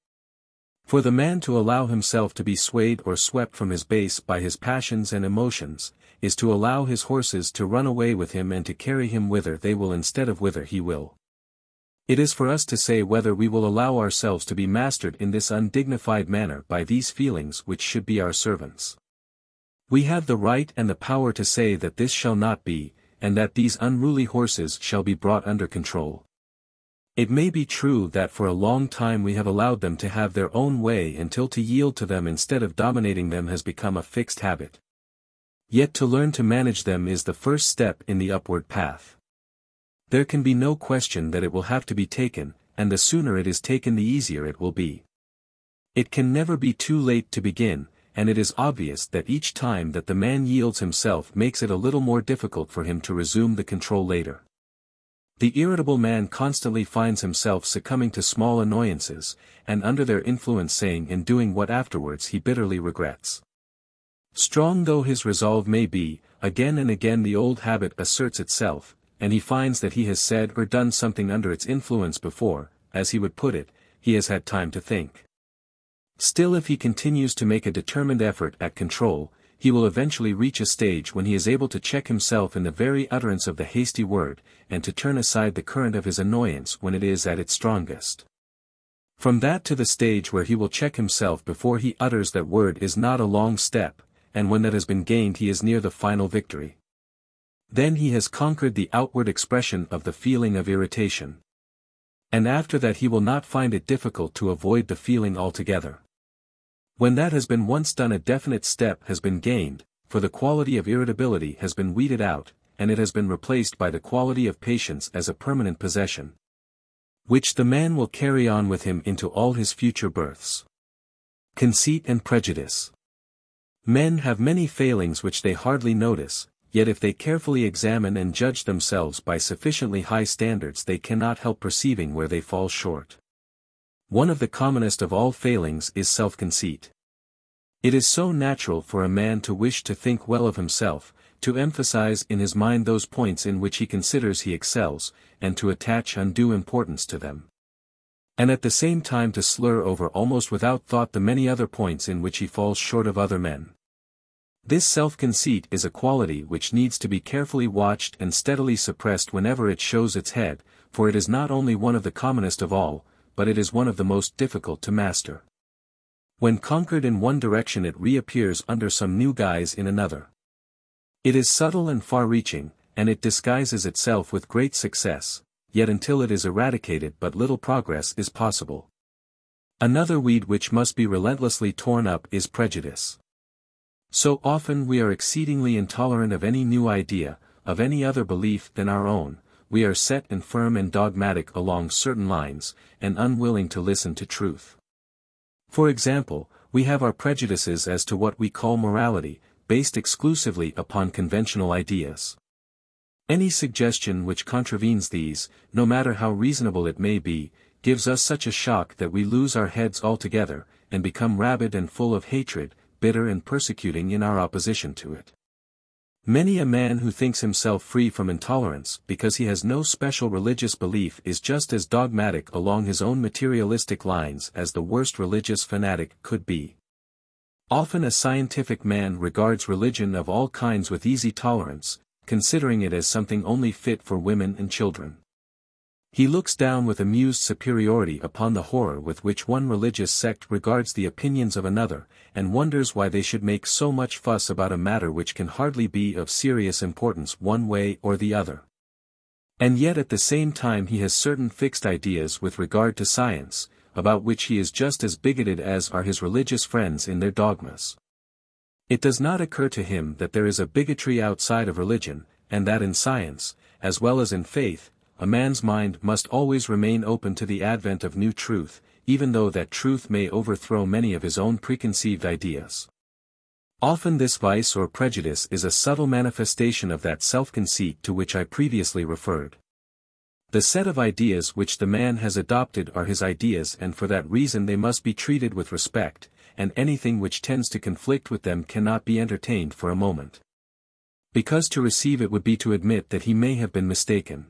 For the man to allow himself to be swayed or swept from his base by his passions and emotions, is to allow his horses to run away with him and to carry him whither they will instead of whither he will. It is for us to say whether we will allow ourselves to be mastered in this undignified manner by these feelings which should be our servants. We have the right and the power to say that this shall not be, and that these unruly horses shall be brought under control. It may be true that for a long time we have allowed them to have their own way until to yield to them instead of dominating them has become a fixed habit. Yet to learn to manage them is the first step in the upward path. There can be no question that it will have to be taken, and the sooner it is taken the easier it will be. It can never be too late to begin, and it is obvious that each time that the man yields himself makes it a little more difficult for him to resume the control later. The irritable man constantly finds himself succumbing to small annoyances, and under their influence saying and doing what afterwards he bitterly regrets. Strong though his resolve may be, again and again the old habit asserts itself, and he finds that he has said or done something under its influence before, as he would put it, he has had time to think. Still if he continues to make a determined effort at control, he will eventually reach a stage when he is able to check himself in the very utterance of the hasty word, and to turn aside the current of his annoyance when it is at its strongest. From that to the stage where he will check himself before he utters that word is not a long step, and when that has been gained he is near the final victory. Then he has conquered the outward expression of the feeling of irritation. And after that he will not find it difficult to avoid the feeling altogether. When that has been once done a definite step has been gained, for the quality of irritability has been weeded out, and it has been replaced by the quality of patience as a permanent possession, which the man will carry on with him into all his future births. Conceit and prejudice. Men have many failings which they hardly notice, yet if they carefully examine and judge themselves by sufficiently high standards they cannot help perceiving where they fall short. One of the commonest of all failings is self-conceit. It is so natural for a man to wish to think well of himself, to emphasize in his mind those points in which he considers he excels, and to attach undue importance to them. And at the same time to slur over almost without thought the many other points in which he falls short of other men. This self-conceit is a quality which needs to be carefully watched and steadily suppressed whenever it shows its head, for it is not only one of the commonest of all, but it is one of the most difficult to master. When conquered in one direction it reappears under some new guise in another. It is subtle and far-reaching, and it disguises itself with great success, yet until it is eradicated but little progress is possible. Another weed which must be relentlessly torn up is prejudice. So often we are exceedingly intolerant of any new idea, of any other belief than our own, we are set and firm and dogmatic along certain lines, and unwilling to listen to truth. For example, we have our prejudices as to what we call morality, based exclusively upon conventional ideas. Any suggestion which contravenes these, no matter how reasonable it may be, gives us such a shock that we lose our heads altogether, and become rabid and full of hatred, bitter and persecuting in our opposition to it. Many a man who thinks himself free from intolerance because he has no special religious belief is just as dogmatic along his own materialistic lines as the worst religious fanatic could be. Often a scientific man regards religion of all kinds with easy tolerance, considering it as something only fit for women and children. He looks down with amused superiority upon the horror with which one religious sect regards the opinions of another, and wonders why they should make so much fuss about a matter which can hardly be of serious importance one way or the other. And yet at the same time he has certain fixed ideas with regard to science, about which he is just as bigoted as are his religious friends in their dogmas. It does not occur to him that there is a bigotry outside of religion, and that in science, as well as in faith, a man's mind must always remain open to the advent of new truth, even though that truth may overthrow many of his own preconceived ideas. Often this vice or prejudice is a subtle manifestation of that self-conceit to which I previously referred. The set of ideas which the man has adopted are his ideas, and for that reason they must be treated with respect, and anything which tends to conflict with them cannot be entertained for a moment. Because to receive it would be to admit that he may have been mistaken.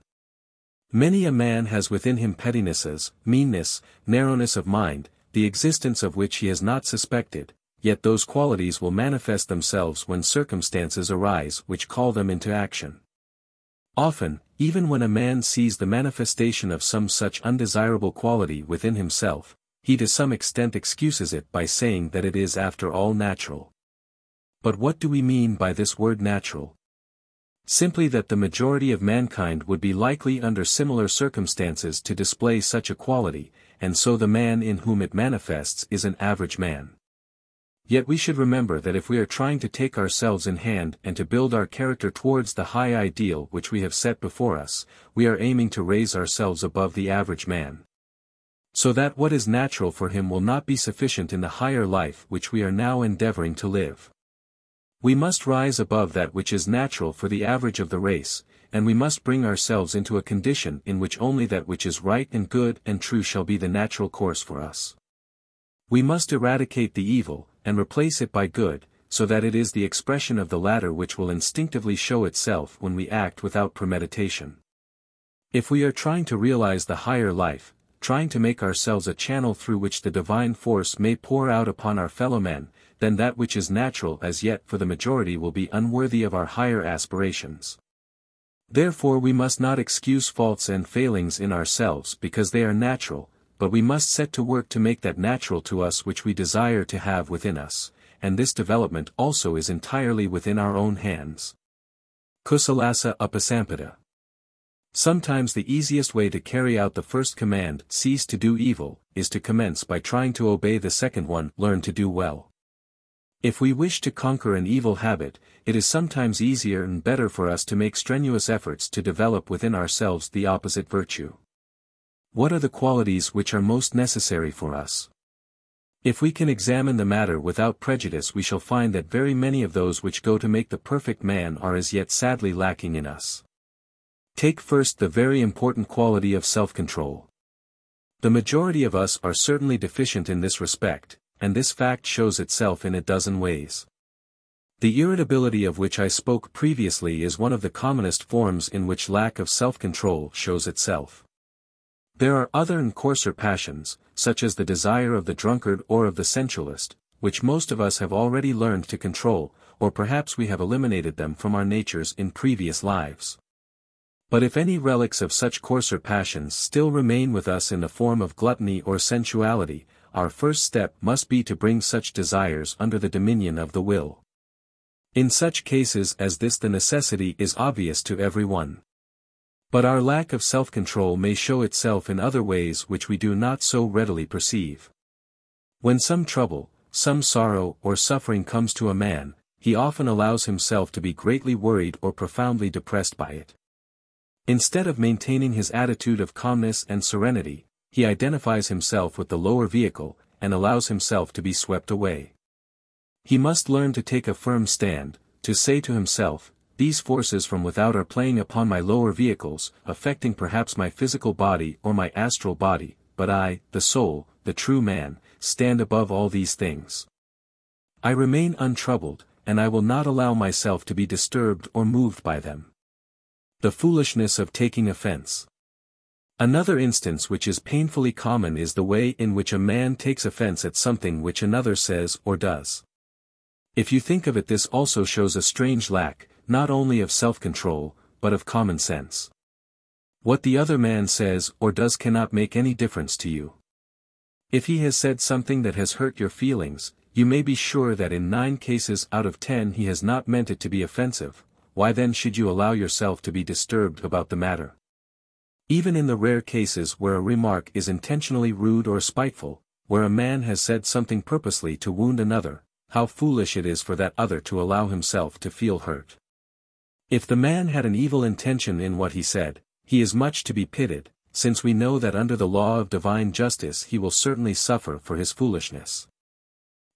Many a man has within him pettinesses, meanness, narrowness of mind, the existence of which he has not suspected, yet those qualities will manifest themselves when circumstances arise which call them into action. Often, even when a man sees the manifestation of some such undesirable quality within himself, he to some extent excuses it by saying that it is after all natural. But what do we mean by this word natural? Simply that the majority of mankind would be likely under similar circumstances to display such a quality, and so the man in whom it manifests is an average man. Yet we should remember that if we are trying to take ourselves in hand and to build our character towards the high ideal which we have set before us, we are aiming to raise ourselves above the average man. So that what is natural for him will not be sufficient in the higher life which we are now endeavoring to live. We must rise above that which is natural for the average of the race, and we must bring ourselves into a condition in which only that which is right and good and true shall be the natural course for us. We must eradicate the evil, and replace it by good, so that it is the expression of the latter which will instinctively show itself when we act without premeditation. If we are trying to realize the higher life, trying to make ourselves a channel through which the divine force may pour out upon our fellow men, then that which is natural as yet for the majority will be unworthy of our higher aspirations. Therefore we must not excuse faults and failings in ourselves because they are natural, but we must set to work to make that natural to us which we desire to have within us, and this development also is entirely within our own hands. Kusalasa upasampada. Sometimes the easiest way to carry out the first command, cease to do evil, is to commence by trying to obey the second one, learn to do well. If we wish to conquer an evil habit, it is sometimes easier and better for us to make strenuous efforts to develop within ourselves the opposite virtue. What are the qualities which are most necessary for us? If we can examine the matter without prejudice, we shall find that very many of those which go to make the perfect man are as yet sadly lacking in us. Take first the very important quality of self-control. The majority of us are certainly deficient in this respect, and this fact shows itself in a dozen ways. The irritability of which I spoke previously is one of the commonest forms in which lack of self-control shows itself. There are other and coarser passions, such as the desire of the drunkard or of the sensualist, which most of us have already learned to control, or perhaps we have eliminated them from our natures in previous lives. But if any relics of such coarser passions still remain with us in the form of gluttony or sensuality, our first step must be to bring such desires under the dominion of the will. In such cases as this the necessity is obvious to every one. But our lack of self-control may show itself in other ways which we do not so readily perceive. When some trouble, some sorrow or suffering comes to a man, he often allows himself to be greatly worried or profoundly depressed by it. Instead of maintaining his attitude of calmness and serenity, he identifies himself with the lower vehicle, and allows himself to be swept away. He must learn to take a firm stand, to say to himself, these forces from without are playing upon my lower vehicles, affecting perhaps my physical body or my astral body, but I, the soul, the true man, stand above all these things. I remain untroubled, and I will not allow myself to be disturbed or moved by them. The foolishness of taking offense. Another instance which is painfully common is the way in which a man takes offense at something which another says or does. If you think of it, this also shows a strange lack, not only of self-control, but of common sense. What the other man says or does cannot make any difference to you. If he has said something that has hurt your feelings, you may be sure that in 9 cases out of 10 he has not meant it to be offensive. Why then should you allow yourself to be disturbed about the matter? Even in the rare cases where a remark is intentionally rude or spiteful, where a man has said something purposely to wound another, how foolish it is for that other to allow himself to feel hurt. If the man had an evil intention in what he said, he is much to be pitied, since we know that under the law of divine justice he will certainly suffer for his foolishness.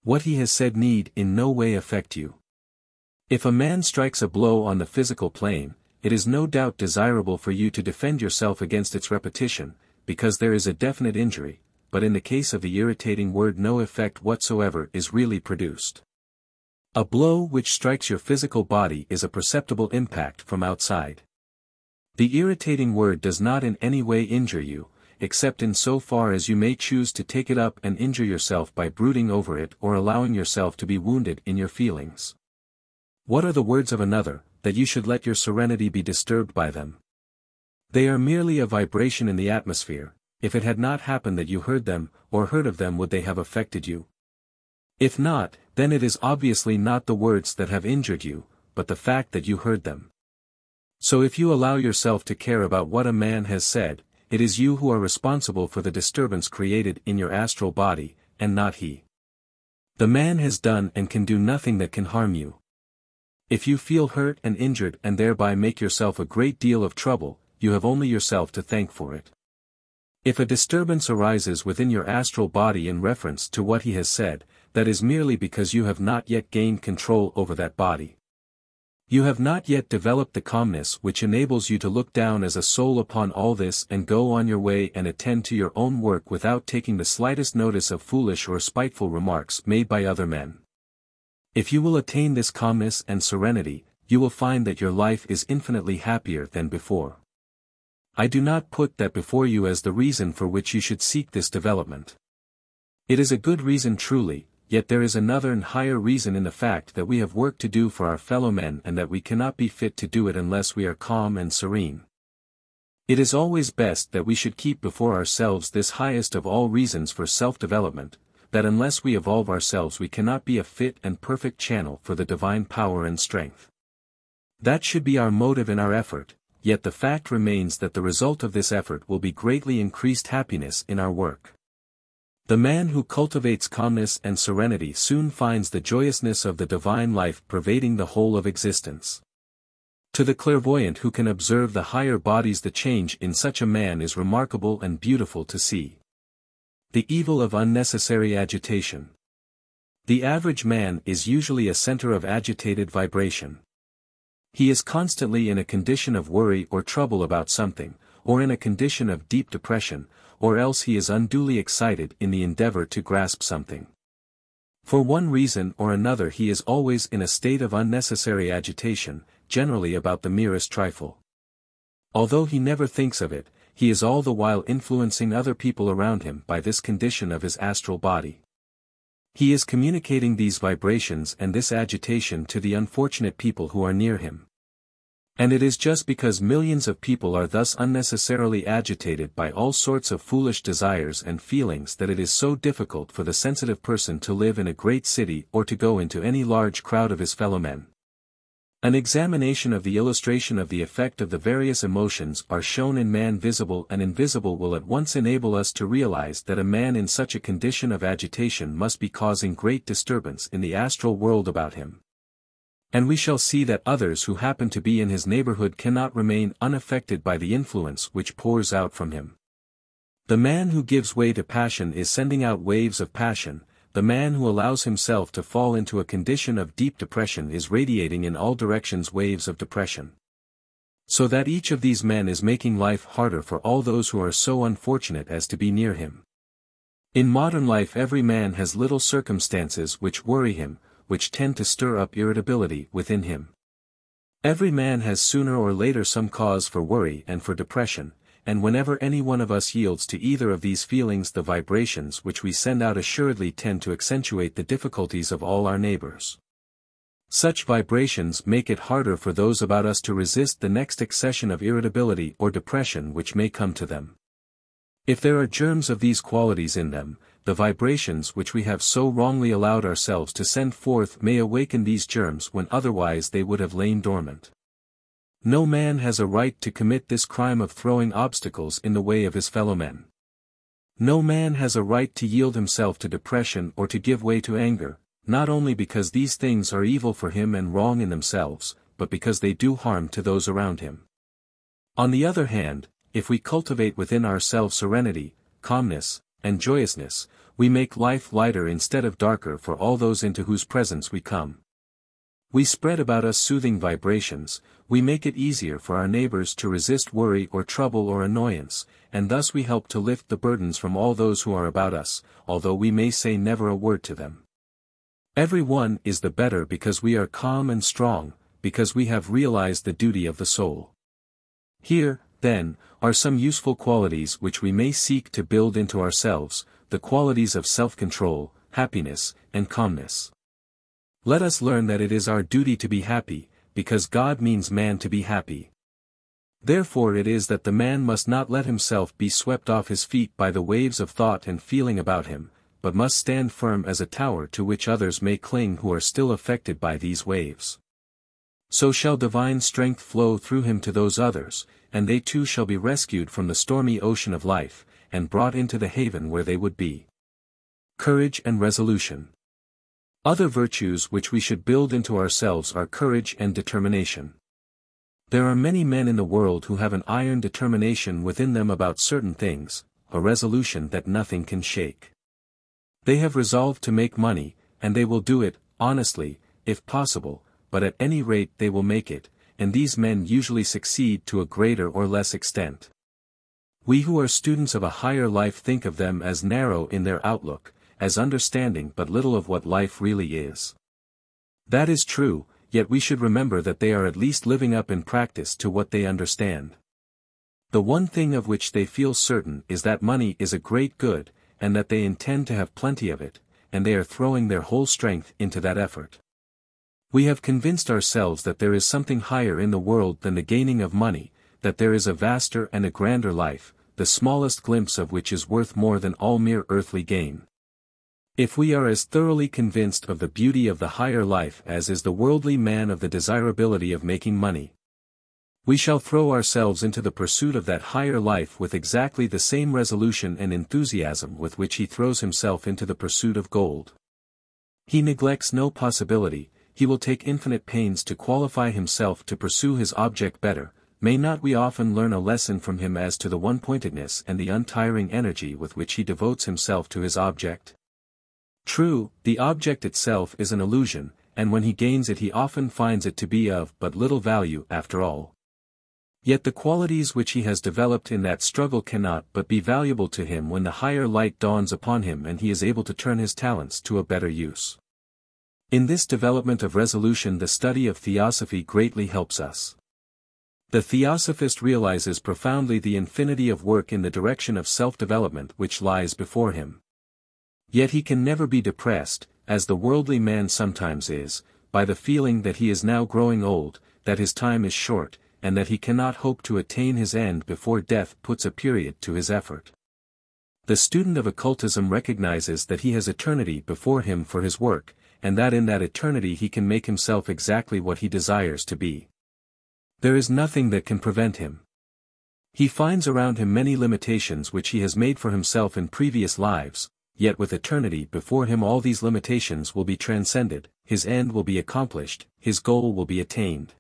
What he has said need in no way affect you. If a man strikes a blow on the physical plane, it is no doubt desirable for you to defend yourself against its repetition, because there is a definite injury, but in the case of the irritating word no effect whatsoever is really produced. A blow which strikes your physical body is a perceptible impact from outside. The irritating word does not in any way injure you, except in so far as you may choose to take it up and injure yourself by brooding over it or allowing yourself to be wounded in your feelings. What are the words of another, that you should let your serenity be disturbed by them? They are merely a vibration in the atmosphere. If it had not happened that you heard them, or heard of them, would they have affected you? If not, then it is obviously not the words that have injured you, but the fact that you heard them. So if you allow yourself to care about what a man has said, it is you who are responsible for the disturbance created in your astral body, and not he. The man has done and can do nothing that can harm you. If you feel hurt and injured and thereby make yourself a great deal of trouble, you have only yourself to thank for it. If a disturbance arises within your astral body in reference to what he has said, that is merely because you have not yet gained control over that body. You have not yet developed the calmness which enables you to look down as a soul upon all this and go on your way and attend to your own work without taking the slightest notice of foolish or spiteful remarks made by other men. If you will attain this calmness and serenity, you will find that your life is infinitely happier than before. I do not put that before you as the reason for which you should seek this development. It is a good reason truly, yet there is another and higher reason in the fact that we have work to do for our fellow men and that we cannot be fit to do it unless we are calm and serene. It is always best that we should keep before ourselves this highest of all reasons for self-development, that unless we evolve ourselves we cannot be a fit and perfect channel for the divine power and strength. That should be our motive in our effort, yet the fact remains that the result of this effort will be greatly increased happiness in our work. The man who cultivates calmness and serenity soon finds the joyousness of the divine life pervading the whole of existence. To the clairvoyant who can observe the higher bodies, the change in such a man is remarkable and beautiful to see. The evil of unnecessary agitation. The average man is usually a center of agitated vibration. He is constantly in a condition of worry or trouble about something, or in a condition of deep depression, or else he is unduly excited in the endeavor to grasp something. For one reason or another he is always in a state of unnecessary agitation, generally about the merest trifle. Although he never thinks of it, he is all the while influencing other people around him by this condition of his astral body. He is communicating these vibrations and this agitation to the unfortunate people who are near him. And it is just because millions of people are thus unnecessarily agitated by all sorts of foolish desires and feelings that it is so difficult for the sensitive person to live in a great city or to go into any large crowd of his fellow men. An examination of the illustration of the effect of the various emotions are shown in man visible and invisible will at once enable us to realize that a man in such a condition of agitation must be causing great disturbance in the astral world about him. And we shall see that others who happen to be in his neighborhood cannot remain unaffected by the influence which pours out from him. The man who gives way to passion is sending out waves of passion. The man who allows himself to fall into a condition of deep depression is radiating in all directions waves of depression. So that each of these men is making life harder for all those who are so unfortunate as to be near him. In modern life every man has little circumstances which worry him, which tend to stir up irritability within him. Every man has sooner or later some cause for worry and for depression, and whenever any one of us yields to either of these feelings the vibrations which we send out assuredly tend to accentuate the difficulties of all our neighbors. Such vibrations make it harder for those about us to resist the next accession of irritability or depression which may come to them. If there are germs of these qualities in them, the vibrations which we have so wrongly allowed ourselves to send forth may awaken these germs when otherwise they would have lain dormant. No man has a right to commit this crime of throwing obstacles in the way of his fellow men. No man has a right to yield himself to depression or to give way to anger, not only because these things are evil for him and wrong in themselves, but because they do harm to those around him. On the other hand, if we cultivate within ourselves serenity, calmness, and joyousness, we make life lighter instead of darker for all those into whose presence we come. We spread about us soothing vibrations, we make it easier for our neighbors to resist worry or trouble or annoyance, and thus we help to lift the burdens from all those who are about us, although we may say never a word to them. Every one is the better because we are calm and strong, because we have realized the duty of the soul. Here, then, are some useful qualities which we may seek to build into ourselves, the qualities of self-control, happiness, and calmness. Let us learn that it is our duty to be happy, because God means man to be happy. Therefore it is that the man must not let himself be swept off his feet by the waves of thought and feeling about him, but must stand firm as a tower to which others may cling who are still affected by these waves. So shall divine strength flow through him to those others, and they too shall be rescued from the stormy ocean of life, and brought into the haven where they would be. Courage and resolution. Other virtues which we should build into ourselves are courage and determination. There are many men in the world who have an iron determination within them about certain things, a resolution that nothing can shake. They have resolved to make money, and they will do it, honestly, if possible, but at any rate they will make it, and these men usually succeed to a greater or less extent. We who are students of a higher life think of them as narrow in their outlook, as understanding but little of what life really is. That is true, yet we should remember that they are at least living up in practice to what they understand. The one thing of which they feel certain is that money is a great good, and that they intend to have plenty of it, and they are throwing their whole strength into that effort. We have convinced ourselves that there is something higher in the world than the gaining of money, that there is a vaster and a grander life, the smallest glimpse of which is worth more than all mere earthly gain. If we are as thoroughly convinced of the beauty of the higher life as is the worldly man of the desirability of making money, we shall throw ourselves into the pursuit of that higher life with exactly the same resolution and enthusiasm with which he throws himself into the pursuit of gold. He neglects no possibility, he will take infinite pains to qualify himself to pursue his object better. May not we often learn a lesson from him as to the one-pointedness and the untiring energy with which he devotes himself to his object? True, the object itself is an illusion, and when he gains it he often finds it to be of but little value after all. Yet the qualities which he has developed in that struggle cannot but be valuable to him when the higher light dawns upon him and he is able to turn his talents to a better use. In this development of resolution the study of theosophy greatly helps us. The theosophist realizes profoundly the infinity of work in the direction of self-development which lies before him. Yet he can never be depressed, as the worldly man sometimes is, by the feeling that he is now growing old, that his time is short, and that he cannot hope to attain his end before death puts a period to his effort. The student of occultism recognizes that he has eternity before him for his work, and that in that eternity he can make himself exactly what he desires to be. There is nothing that can prevent him. He finds around him many limitations which he has made for himself in previous lives, yet with eternity before him all these limitations will be transcended, his end will be accomplished, his goal will be attained.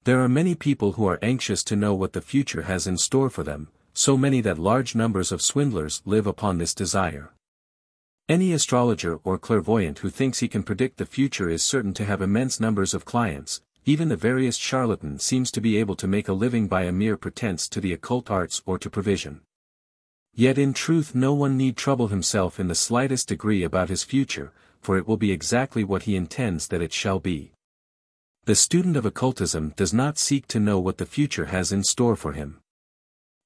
There are many people who are anxious to know what the future has in store for them, so many that large numbers of swindlers live upon this desire. Any astrologer or clairvoyant who thinks he can predict the future is certain to have immense numbers of clients. Even the veriest charlatan seems to be able to make a living by a mere pretense to the occult arts or to provision. Yet in truth no one need trouble himself in the slightest degree about his future, for it will be exactly what he intends that it shall be. The student of occultism does not seek to know what the future has in store for him.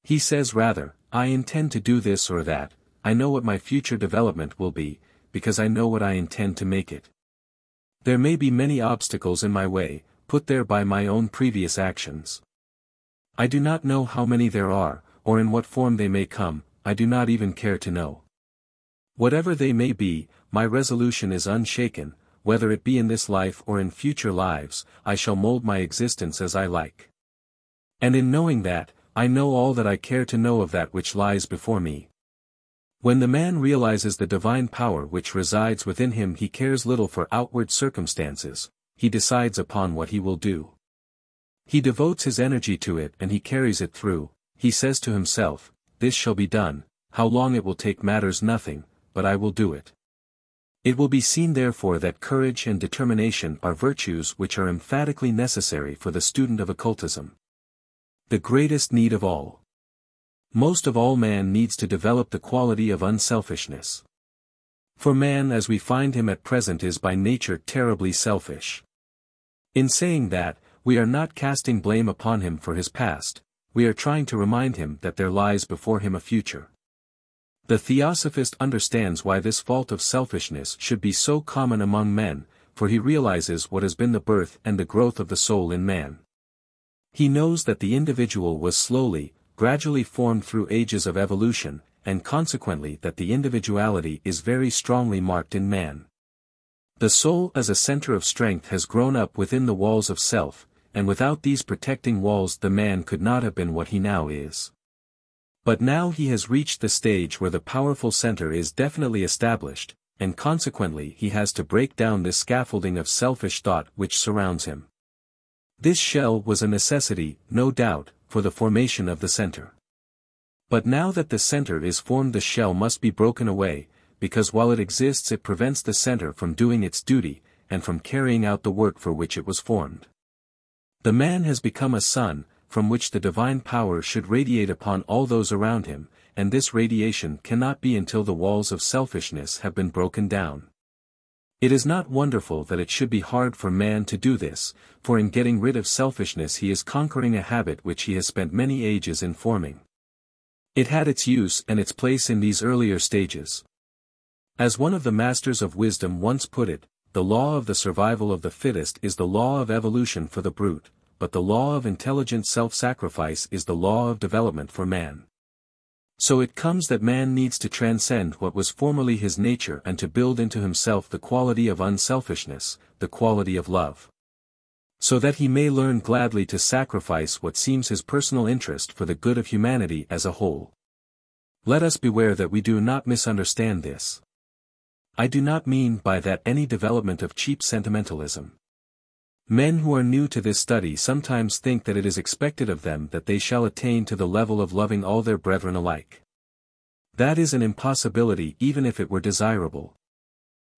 He says rather, I intend to do this or that, I know what my future development will be, because I know what I intend to make it. There may be many obstacles in my way, put there by my own previous actions. I do not know how many there are, or in what form they may come, I do not even care to know. Whatever they may be, my resolution is unshaken, whether it be in this life or in future lives, I shall mold my existence as I like. And in knowing that, I know all that I care to know of that which lies before me. When the man realizes the divine power which resides within him, he cares little for outward circumstances, he decides upon what he will do. He devotes his energy to it and he carries it through. He says to himself, "This shall be done, how long it will take matters nothing, but I will do it." It will be seen therefore that courage and determination are virtues which are emphatically necessary for the student of occultism. The greatest need of all. Most of all, man needs to develop the quality of unselfishness. For man as we find him at present is by nature terribly selfish. In saying that, we are not casting blame upon him for his past, we are trying to remind him that there lies before him a future. The theosophist understands why this fault of selfishness should be so common among men, for he realizes what has been the birth and the growth of the soul in man. He knows that the individual was gradually formed through ages of evolution, and consequently that the individuality is very strongly marked in man. The soul as a center of strength has grown up within the walls of self, and without these protecting walls the man could not have been what he now is. But now he has reached the stage where the powerful center is definitely established, and consequently he has to break down this scaffolding of selfish thought which surrounds him. This shell was a necessity, no doubt, for the formation of the center. But now that the center is formed, the shell must be broken away, because while it exists it prevents the center from doing its duty, and from carrying out the work for which it was formed. The man has become a sun, from which the divine power should radiate upon all those around him, and this radiation cannot be until the walls of selfishness have been broken down. It is not wonderful that it should be hard for man to do this, for in getting rid of selfishness he is conquering a habit which he has spent many ages in forming. It had its use and its place in these earlier stages. As one of the masters of wisdom once put it, the law of the survival of the fittest is the law of evolution for the brute, but the law of intelligent self-sacrifice is the law of development for man. So it comes that man needs to transcend what was formerly his nature and to build into himself the quality of unselfishness, the quality of love. So that he may learn gladly to sacrifice what seems his personal interest for the good of humanity as a whole. Let us beware that we do not misunderstand this. I do not mean by that any development of cheap sentimentalism. Men who are new to this study sometimes think that it is expected of them that they shall attain to the level of loving all their brethren alike. That is an impossibility even if it were desirable.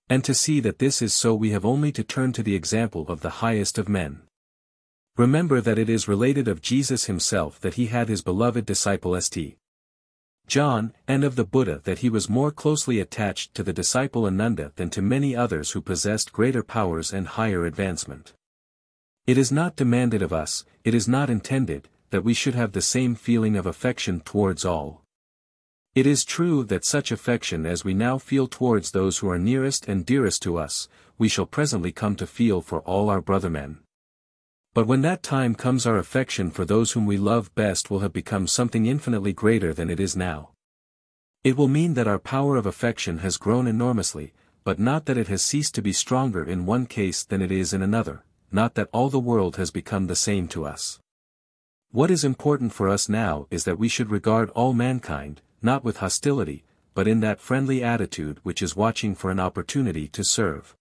And to see that this is so we have only to turn to the example of the highest of men. Remember that it is related of Jesus himself that he had his beloved disciple St. John, and of the Buddha that he was more closely attached to the disciple Ananda than to many others who possessed greater powers and higher advancement. It is not demanded of us, it is not intended, that we should have the same feeling of affection towards all. It is true that such affection as we now feel towards those who are nearest and dearest to us, we shall presently come to feel for all our brother men. But when that time comes, our affection for those whom we love best will have become something infinitely greater than it is now. It will mean that our power of affection has grown enormously, but not that it has ceased to be stronger in one case than it is in another. Not that all the world has become the same to us. What is important for us now is that we should regard all mankind, not with hostility, but in that friendly attitude which is watching for an opportunity to serve.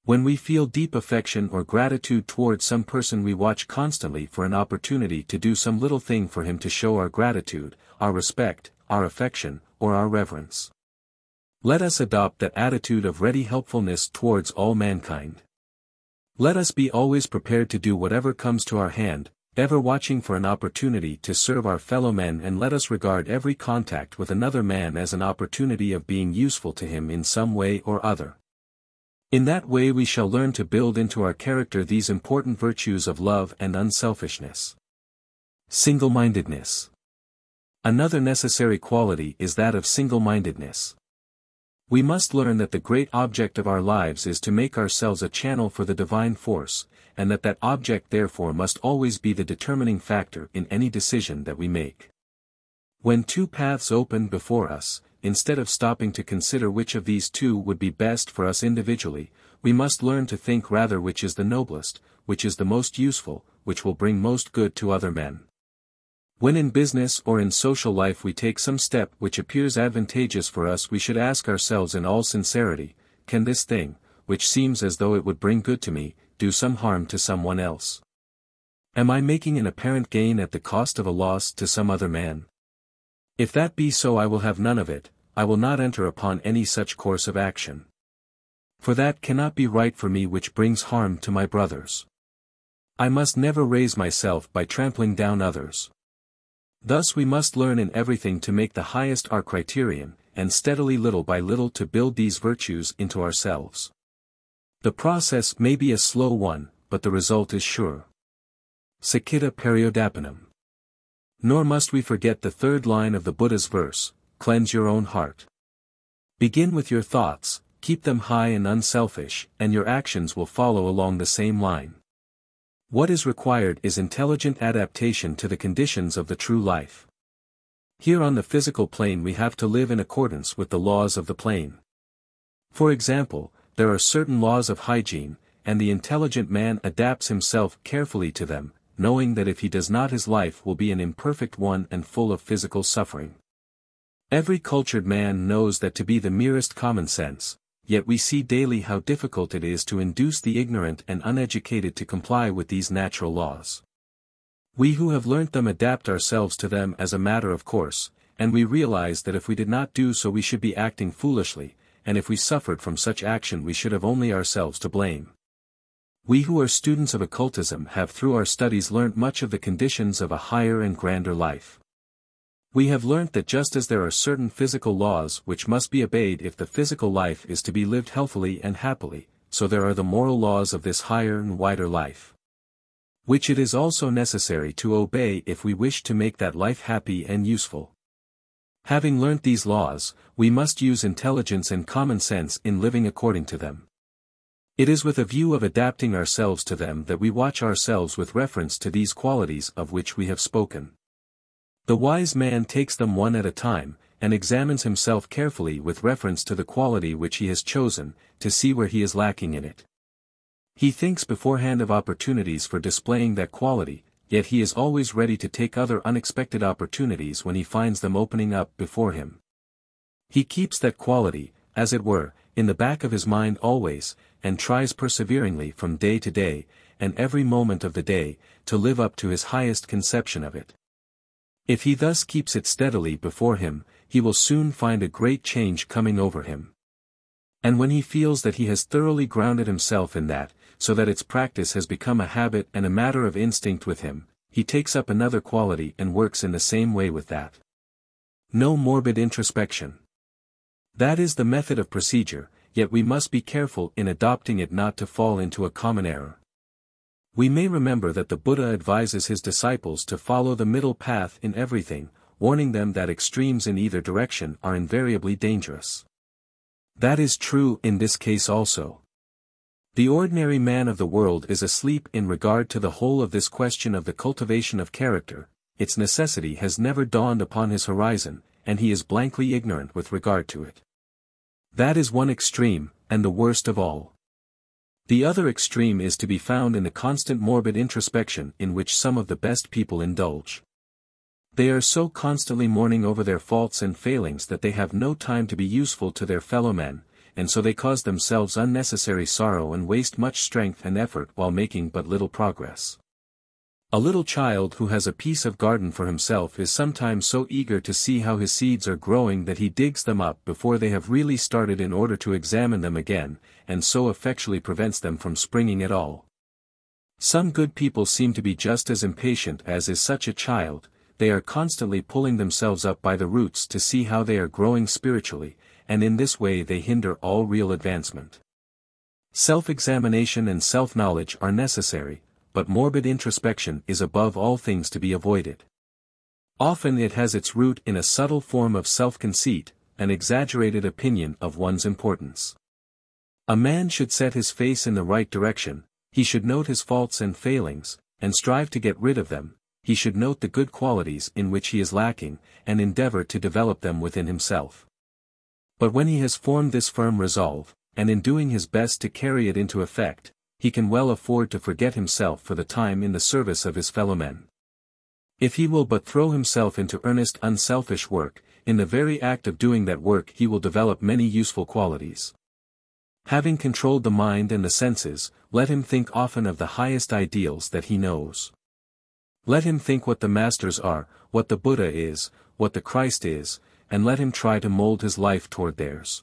When we feel deep affection or gratitude towards some person, we watch constantly for an opportunity to do some little thing for him to show our gratitude, our respect, our affection, or our reverence. Let us adopt that attitude of ready helpfulness towards all mankind. Let us be always prepared to do whatever comes to our hand, ever watching for an opportunity to serve our fellow men, and let us regard every contact with another man as an opportunity of being useful to him in some way or other. In that way we shall learn to build into our character these important virtues of love and unselfishness. Single-mindedness. Another necessary quality is that of single-mindedness. We must learn that the great object of our lives is to make ourselves a channel for the divine force, and that that object therefore must always be the determining factor in any decision that we make. When two paths open before us, instead of stopping to consider which of these two would be best for us individually, we must learn to think rather which is the noblest, which is the most useful, which will bring most good to other men. When in business or in social life we take some step which appears advantageous for us, we should ask ourselves in all sincerity, can this thing, which seems as though it would bring good to me, do some harm to someone else? Am I making an apparent gain at the cost of a loss to some other man? If that be so, I will have none of it, I will not enter upon any such course of action. For that cannot be right for me which brings harm to my brothers. I must never raise myself by trampling down others. Thus we must learn in everything to make the highest our criterion, and steadily little by little to build these virtues into ourselves. The process may be a slow one, but the result is sure. Sakita periodapinam. Nor must we forget the third line of the Buddha's verse, cleanse your own heart. Begin with your thoughts, keep them high and unselfish, and your actions will follow along the same line. What is required is intelligent adaptation to the conditions of the true life. Here on the physical plane we have to live in accordance with the laws of the plane. For example, there are certain laws of hygiene, and the intelligent man adapts himself carefully to them, knowing that if he does not his life will be an imperfect one and full of physical suffering. Every cultured man knows that to be the merest common sense, yet we see daily how difficult it is to induce the ignorant and uneducated to comply with these natural laws. We who have learnt them adapt ourselves to them as a matter of course, and we realize that if we did not do so we should be acting foolishly, and if we suffered from such action we should have only ourselves to blame. We who are students of occultism have through our studies learnt much of the conditions of a higher and grander life. We have learnt that just as there are certain physical laws which must be obeyed if the physical life is to be lived healthily and happily, so there are the moral laws of this higher and wider life, which it is also necessary to obey if we wish to make that life happy and useful. Having learnt these laws, we must use intelligence and common sense in living according to them. It is with a view of adapting ourselves to them that we watch ourselves with reference to these qualities of which we have spoken. The wise man takes them one at a time, and examines himself carefully with reference to the quality which he has chosen, to see where he is lacking in it. He thinks beforehand of opportunities for displaying that quality, yet he is always ready to take other unexpected opportunities when he finds them opening up before him. He keeps that quality, as it were, in the back of his mind always, and tries perseveringly from day to day, and every moment of the day, to live up to his highest conception of it. If he thus keeps it steadily before him, he will soon find a great change coming over him. And when he feels that he has thoroughly grounded himself in that, so that its practice has become a habit and a matter of instinct with him, he takes up another quality and works in the same way with that. No morbid introspection. That is the method of procedure, yet we must be careful in adopting it not to fall into a common error. We may remember that the Buddha advises his disciples to follow the middle path in everything, warning them that extremes in either direction are invariably dangerous. That is true in this case also. The ordinary man of the world is asleep in regard to the whole of this question of the cultivation of character, its necessity has never dawned upon his horizon, and he is blankly ignorant with regard to it. That is one extreme, and the worst of all. The other extreme is to be found in the constant morbid introspection in which some of the best people indulge. They are so constantly mourning over their faults and failings that they have no time to be useful to their fellow men, and so they cause themselves unnecessary sorrow and waste much strength and effort while making but little progress. A little child who has a piece of garden for himself is sometimes so eager to see how his seeds are growing that he digs them up before they have really started in order to examine them again, and so effectually prevents them from springing at all. Some good people seem to be just as impatient as is such a child, they are constantly pulling themselves up by the roots to see how they are growing spiritually, and in this way they hinder all real advancement. Self-examination and self-knowledge are necessary, but morbid introspection is above all things to be avoided. Often it has its root in a subtle form of self-conceit, an exaggerated opinion of one's importance. A man should set his face in the right direction, he should note his faults and failings, and strive to get rid of them, he should note the good qualities in which he is lacking, and endeavor to develop them within himself. But when he has formed this firm resolve, and in doing his best to carry it into effect, he can well afford to forget himself for the time in the service of his fellowmen. If he will but throw himself into earnest unselfish work, in the very act of doing that work he will develop many useful qualities. Having controlled the mind and the senses, let him think often of the highest ideals that he knows. Let him think what the masters are, what the Buddha is, what the Christ is, and let him try to mold his life toward theirs.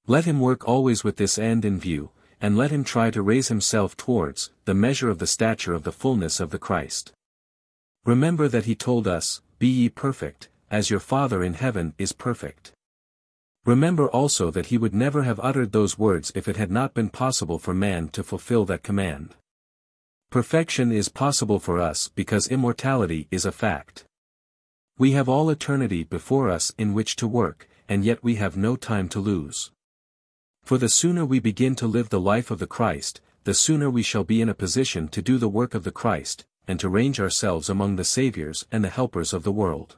Let him work always with this end in view, and let him try to raise himself towards the measure of the stature of the fullness of the Christ. Remember that he told us, "Be ye perfect, as your Father in heaven is perfect." Remember also that he would never have uttered those words if it had not been possible for man to fulfill that command. Perfection is possible for us because immortality is a fact. We have all eternity before us in which to work, and yet we have no time to lose. For the sooner we begin to live the life of the Christ, the sooner we shall be in a position to do the work of the Christ, and to range ourselves among the saviors and the helpers of the world.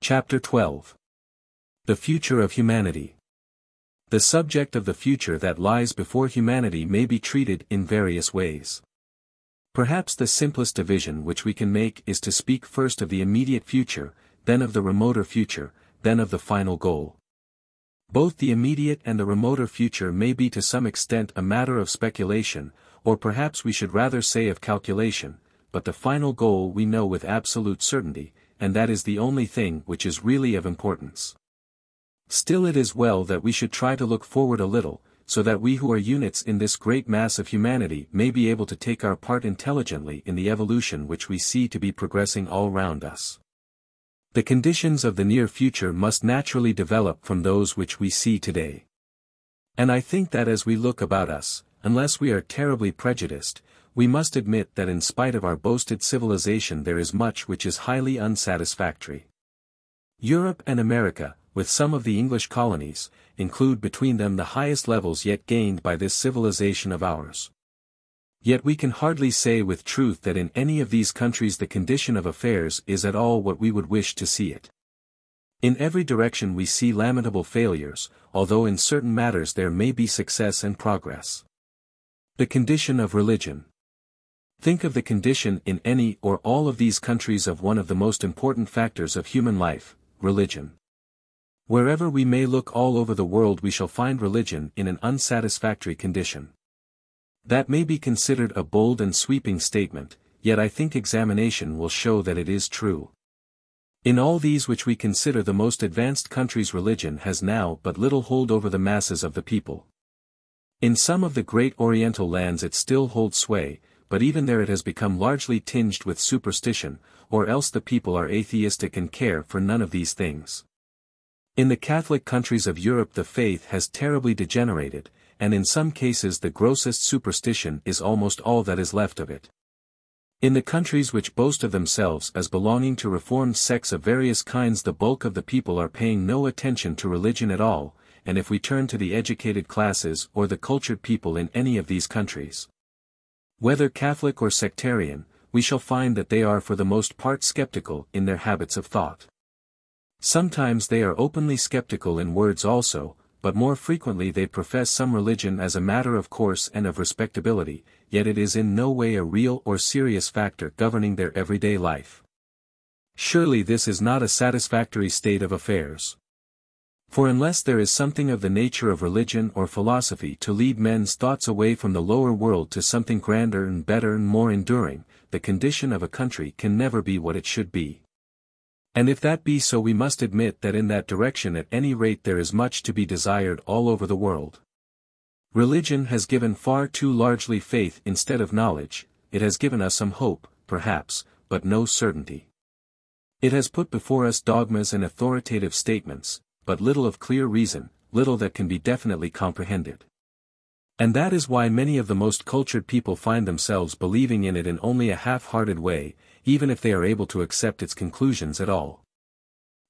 Chapter 12. The Future of Humanity. The subject of the future that lies before humanity may be treated in various ways. Perhaps the simplest division which we can make is to speak first of the immediate future, then of the remoter future, then of the final goal. Both the immediate and the remoter future may be to some extent a matter of speculation, or perhaps we should rather say of calculation, but the final goal we know with absolute certainty, and that is the only thing which is really of importance. Still it is well that we should try to look forward a little, so that we who are units in this great mass of humanity may be able to take our part intelligently in the evolution which we see to be progressing all round us. The conditions of the near future must naturally develop from those which we see today. And I think that as we look about us, unless we are terribly prejudiced, we must admit that in spite of our boasted civilization there is much which is highly unsatisfactory. Europe and America, with some of the English colonies, include between them the highest levels yet gained by this civilization of ours. Yet we can hardly say with truth that in any of these countries the condition of affairs is at all what we would wish to see it. In every direction we see lamentable failures, although in certain matters there may be success and progress. The condition of religion. Think of the condition in any or all of these countries of one of the most important factors of human life, religion. Wherever we may look all over the world we shall find religion in an unsatisfactory condition. That may be considered a bold and sweeping statement, yet I think examination will show that it is true. In all these which we consider the most advanced countries religion has now but little hold over the masses of the people. In some of the great Oriental lands it still holds sway, but even there it has become largely tinged with superstition, or else the people are atheistic and care for none of these things. In the Catholic countries of Europe the faith has terribly degenerated, and in some cases the grossest superstition is almost all that is left of it. In the countries which boast of themselves as belonging to reformed sects of various kinds the bulk of the people are paying no attention to religion at all, and if we turn to the educated classes or the cultured people in any of these countries, whether Catholic or sectarian, we shall find that they are for the most part skeptical in their habits of thought. Sometimes they are openly skeptical in words also, but more frequently they profess some religion as a matter of course and of respectability, yet it is in no way a real or serious factor governing their everyday life. Surely this is not a satisfactory state of affairs. For unless there is something of the nature of religion or philosophy to lead men's thoughts away from the lower world to something grander and better and more enduring, the condition of a country can never be what it should be. And if that be so we must admit that in that direction at any rate there is much to be desired all over the world. Religion has given far too largely faith instead of knowledge, it has given us some hope, perhaps, but no certainty. It has put before us dogmas and authoritative statements, but little of clear reason, little that can be definitely comprehended. And that is why many of the most cultured people find themselves believing in it in only a half-hearted way, even if they are able to accept its conclusions at all.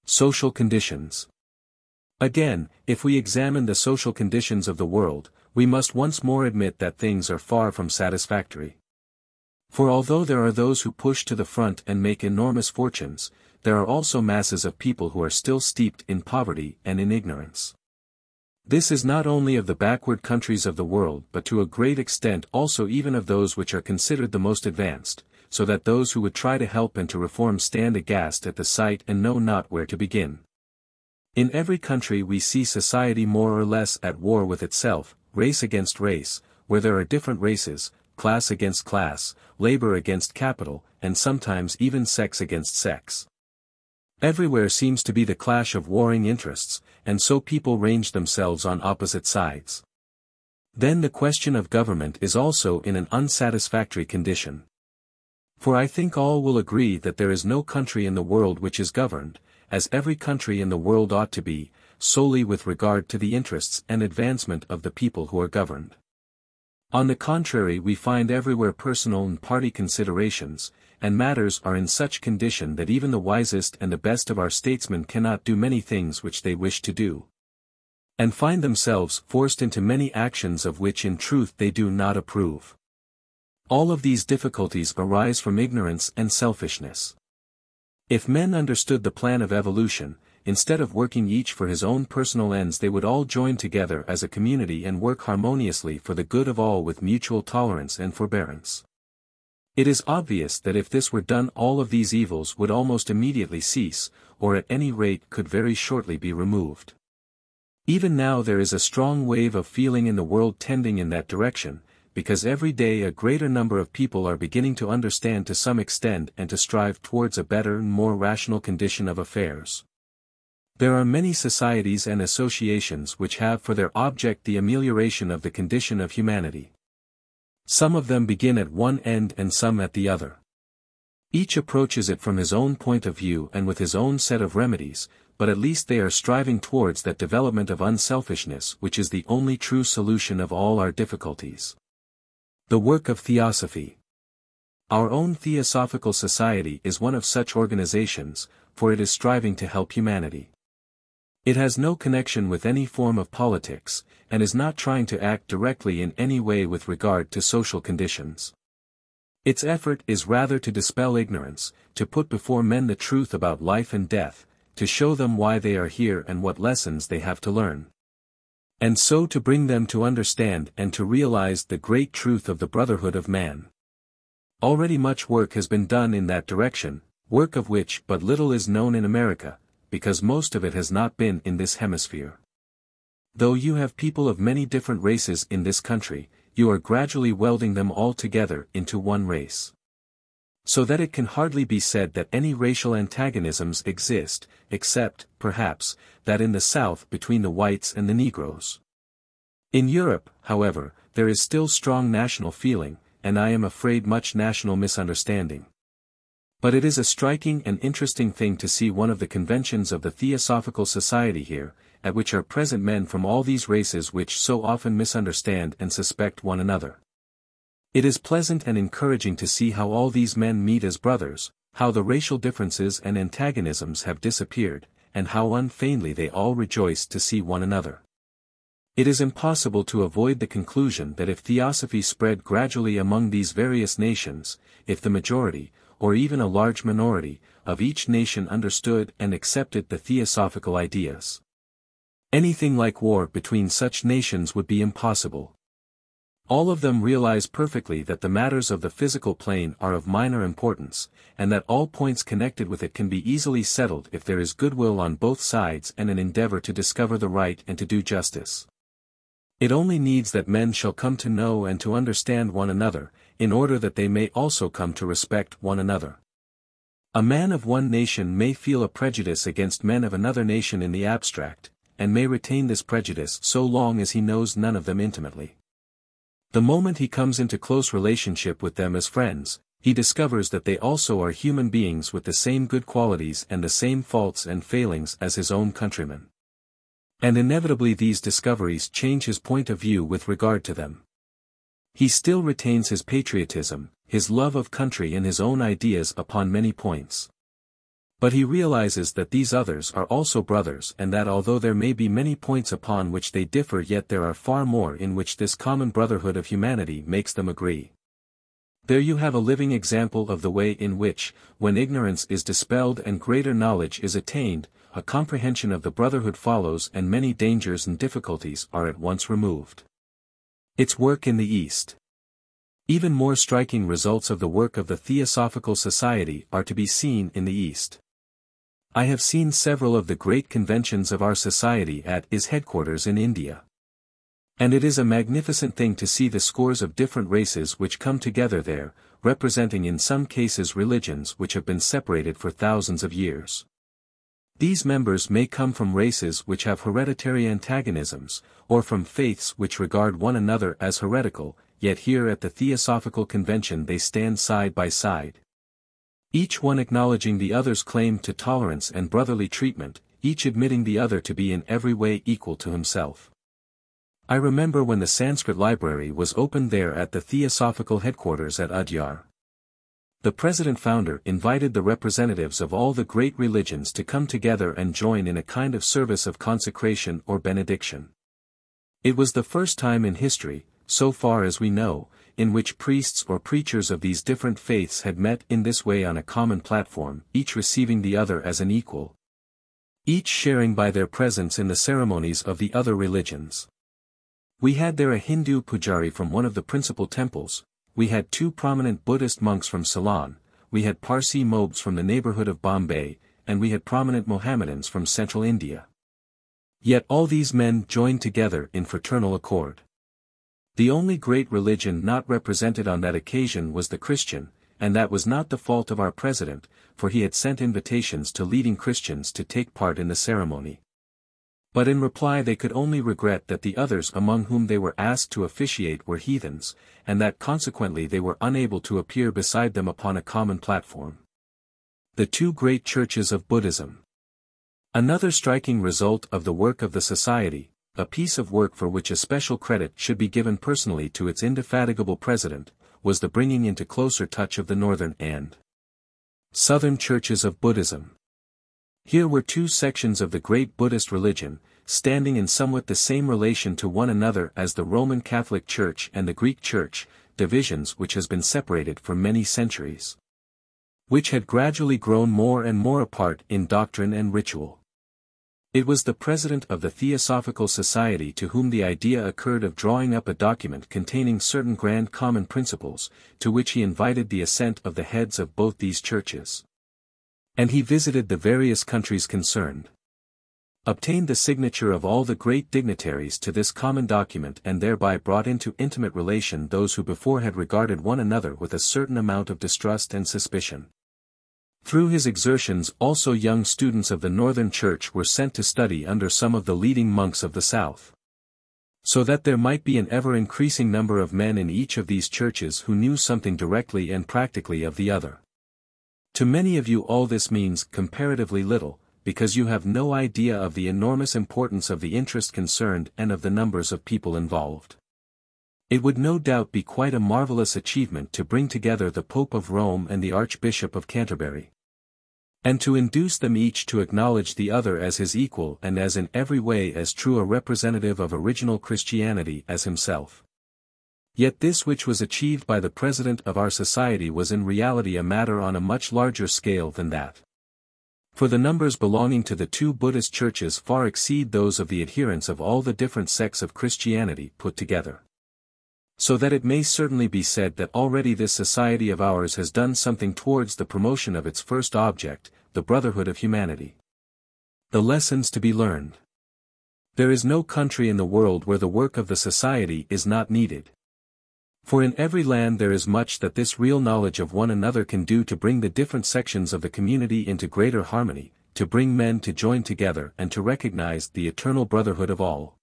Social conditions. Again, if we examine the social conditions of the world, we must once more admit that things are far from satisfactory. For although there are those who push to the front and make enormous fortunes, there are also masses of people who are still steeped in poverty and in ignorance. This is not only of the backward countries of the world but to a great extent also even of those which are considered the most advanced, so that those who would try to help and to reform stand aghast at the sight and know not where to begin. In every country we see society more or less at war with itself, race against race, where there are different races, class against class, labor against capital, and sometimes even sex against sex. Everywhere seems to be the clash of warring interests, and so people range themselves on opposite sides. Then the question of government is also in an unsatisfactory condition. For I think all will agree that there is no country in the world which is governed, as every country in the world ought to be, solely with regard to the interests and advancement of the people who are governed. On the contrary, we find everywhere personal and party considerations, and matters are in such condition that even the wisest and the best of our statesmen cannot do many things which they wish to do, and find themselves forced into many actions of which in truth they do not approve. All of these difficulties arise from ignorance and selfishness. If men understood the plan of evolution, instead of working each for his own personal ends, they would all join together as a community and work harmoniously for the good of all with mutual tolerance and forbearance. It is obvious that if this were done, all of these evils would almost immediately cease, or at any rate could very shortly be removed. Even now there is a strong wave of feeling in the world tending in that direction, because every day a greater number of people are beginning to understand to some extent and to strive towards a better and more rational condition of affairs. There are many societies and associations which have for their object the amelioration of the condition of humanity. Some of them begin at one end and some at the other. Each approaches it from his own point of view and with his own set of remedies, but at least they are striving towards that development of unselfishness which is the only true solution of all our difficulties. The work of Theosophy. Our own Theosophical Society is one of such organizations, for it is striving to help humanity. It has no connection with any form of politics, and is not trying to act directly in any way with regard to social conditions. Its effort is rather to dispel ignorance, to put before men the truth about life and death, to show them why they are here and what lessons they have to learn, and so to bring them to understand and to realize the great truth of the brotherhood of man. Already much work has been done in that direction, work of which but little is known in America, because most of it has not been in this hemisphere. Though you have people of many different races in this country, you are gradually welding them all together into one race. So that it can hardly be said that any racial antagonisms exist, except, perhaps, that in the South between the whites and the Negroes. In Europe, however, there is still strong national feeling, and I am afraid much national misunderstanding. But it is a striking and interesting thing to see one of the conventions of the Theosophical Society here, at which are present men from all these races which so often misunderstand and suspect one another. It is pleasant and encouraging to see how all these men meet as brothers, how the racial differences and antagonisms have disappeared, and how unfeignedly they all rejoice to see one another. It is impossible to avoid the conclusion that if Theosophy spread gradually among these various nations, if the majority, or even a large minority, of each nation understood and accepted the theosophical ideas, anything like war between such nations would be impossible. All of them realize perfectly that the matters of the physical plane are of minor importance, and that all points connected with it can be easily settled if there is goodwill on both sides and an endeavor to discover the right and to do justice. It only needs that men shall come to know and to understand one another, in order that they may also come to respect one another. A man of one nation may feel a prejudice against men of another nation in the abstract, and may retain this prejudice so long as he knows none of them intimately. The moment he comes into close relationship with them as friends, he discovers that they also are human beings with the same good qualities and the same faults and failings as his own countrymen. And inevitably these discoveries change his point of view with regard to them. He still retains his patriotism, his love of country and his own ideas upon many points. But he realizes that these others are also brothers and that although there may be many points upon which they differ, yet there are far more in which this common brotherhood of humanity makes them agree. There you have a living example of the way in which, when ignorance is dispelled and greater knowledge is attained, a comprehension of the brotherhood follows and many dangers and difficulties are at once removed. Its work in the East. Even more striking results of the work of the Theosophical Society are to be seen in the East. I have seen several of the great conventions of our society at its headquarters in India. And it is a magnificent thing to see the scores of different races which come together there, representing in some cases religions which have been separated for thousands of years. These members may come from races which have hereditary antagonisms, or from faiths which regard one another as heretical, yet here at the Theosophical Convention they stand side by side. Each one acknowledging the other's claim to tolerance and brotherly treatment, each admitting the other to be in every way equal to himself. I remember when the Sanskrit library was opened there at the Theosophical headquarters at Udyar. The president-founder invited the representatives of all the great religions to come together and join in a kind of service of consecration or benediction. It was the first time in history, so far as we know, in which priests or preachers of these different faiths had met in this way on a common platform, each receiving the other as an equal. Each sharing by their presence in the ceremonies of the other religions. We had there a Hindu pujari from one of the principal temples, we had 2 prominent Buddhist monks from Ceylon, we had Parsi Mobs from the neighborhood of Bombay, and we had prominent Mohammedans from central India. Yet all these men joined together in fraternal accord. The only great religion not represented on that occasion was the Christian, and that was not the fault of our president, for he had sent invitations to leading Christians to take part in the ceremony. But in reply they could only regret that the others among whom they were asked to officiate were heathens, and that consequently they were unable to appear beside them upon a common platform. The 2 great churches of Buddhism. Another striking result of the work of the Society, a piece of work for which a special credit should be given personally to its indefatigable president, was the bringing into closer touch of the northern and southern churches of Buddhism. Here were 2 sections of the great Buddhist religion, standing in somewhat the same relation to one another as the Roman Catholic Church and the Greek Church, divisions which has been separated for many centuries, which had gradually grown more and more apart in doctrine and ritual. It was the president of the Theosophical Society to whom the idea occurred of drawing up a document containing certain grand common principles, to which he invited the assent of the heads of both these churches. And he visited the various countries concerned, obtained the signature of all the great dignitaries to this common document, and thereby brought into intimate relation those who before had regarded one another with a certain amount of distrust and suspicion. Through his exertions also young students of the Northern Church were sent to study under some of the leading monks of the South, so that there might be an ever-increasing number of men in each of these churches who knew something directly and practically of the other. To many of you all this means comparatively little, because you have no idea of the enormous importance of the interest concerned and of the numbers of people involved. It would no doubt be quite a marvelous achievement to bring together the Pope of Rome and the Archbishop of Canterbury, and to induce them each to acknowledge the other as his equal and as in every way as true a representative of original Christianity as himself. Yet this which was achieved by the president of our society was in reality a matter on a much larger scale than that. For the numbers belonging to the 2 Buddhist churches far exceed those of the adherents of all the different sects of Christianity put together. So that it may certainly be said that already this society of ours has done something towards the promotion of its first object, the brotherhood of humanity. The lessons to be learned. There is no country in the world where the work of the society is not needed. For in every land there is much that this real knowledge of one another can do to bring the different sections of the community into greater harmony, to bring men to join together and to recognize the eternal brotherhood of all.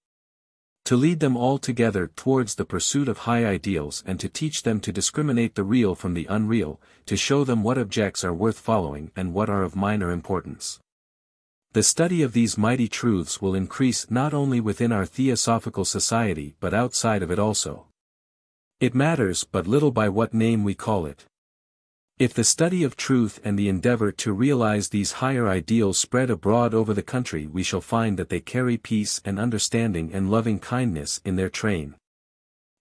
To lead them all together towards the pursuit of high ideals and to teach them to discriminate the real from the unreal, to show them what objects are worth following and what are of minor importance. The study of these mighty truths will increase not only within our Theosophical Society but outside of it also. It matters but little by what name we call it. If the study of truth and the endeavor to realize these higher ideals spread abroad over the country, we shall find that they carry peace and understanding and loving kindness in their train.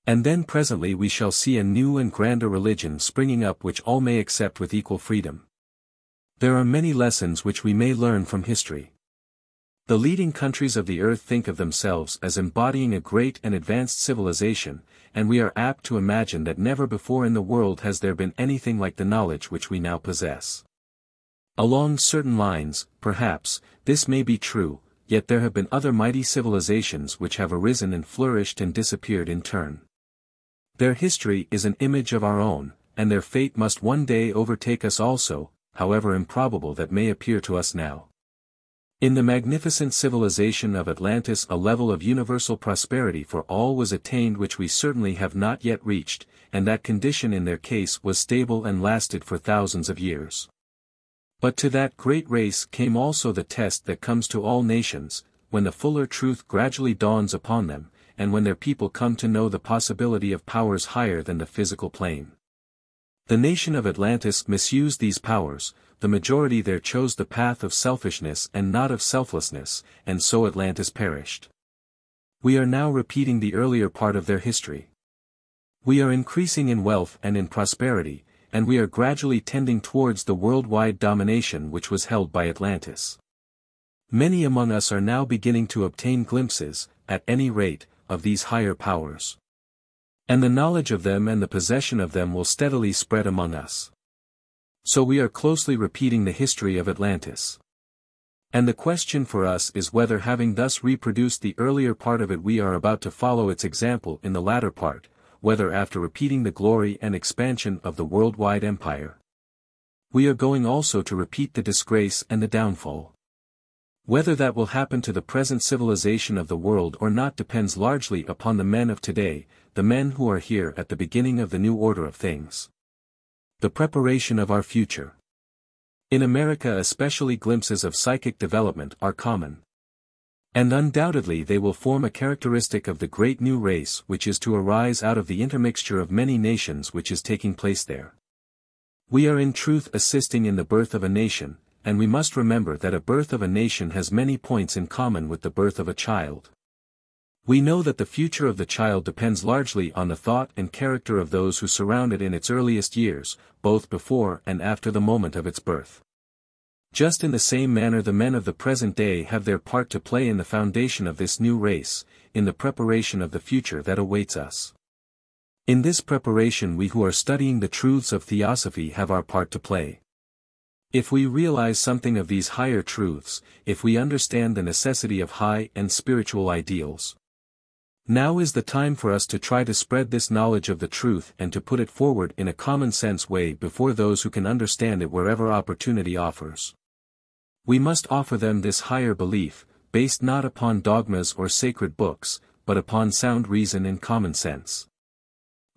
And then presently we shall see a new and grander religion springing up which all may accept with equal freedom. There are many lessons which we may learn from history. The leading countries of the earth think of themselves as embodying a great and advanced civilization, and we are apt to imagine that never before in the world has there been anything like the knowledge which we now possess. Along certain lines, perhaps, this may be true, yet there have been other mighty civilizations which have arisen and flourished and disappeared in turn. Their history is an image of our own, and their fate must one day overtake us also, however improbable that may appear to us now. In the magnificent civilization of Atlantis a level of universal prosperity for all was attained which we certainly have not yet reached, and that condition in their case was stable and lasted for thousands of years. But to that great race came also the test that comes to all nations, when the fuller truth gradually dawns upon them, and when their people come to know the possibility of powers higher than the physical plane. The nation of Atlantis misused these powers, the majority there chose the path of selfishness and not of selflessness, and so Atlantis perished. We are now repeating the earlier part of their history. We are increasing in wealth and in prosperity, and we are gradually tending towards the worldwide domination which was held by Atlantis. Many among us are now beginning to obtain glimpses, at any rate, of these higher powers. And the knowledge of them and the possession of them will steadily spread among us. So we are closely repeating the history of Atlantis. And the question for us is whether, having thus reproduced the earlier part of it, we are about to follow its example in the latter part, whether after repeating the glory and expansion of the worldwide empire, we are going also to repeat the disgrace and the downfall. Whether that will happen to the present civilization of the world or not depends largely upon the men of today, the men who are here at the beginning of the new order of things. The preparation of our future. In America especially glimpses of psychic development are common. And undoubtedly they will form a characteristic of the great new race which is to arise out of the intermixture of many nations which is taking place there. We are in truth assisting in the birth of a nation, and we must remember that a birth of a nation has many points in common with the birth of a child. We know that the future of the child depends largely on the thought and character of those who surround it in its earliest years, both before and after the moment of its birth. Just in the same manner the men of the present day have their part to play in the foundation of this new race, in the preparation of the future that awaits us. In this preparation we who are studying the truths of Theosophy have our part to play. If we realize something of these higher truths, if we understand the necessity of high and spiritual ideals, now is the time for us to try to spread this knowledge of the truth and to put it forward in a common-sense way before those who can understand it wherever opportunity offers. We must offer them this higher belief, based not upon dogmas or sacred books, but upon sound reason and common sense.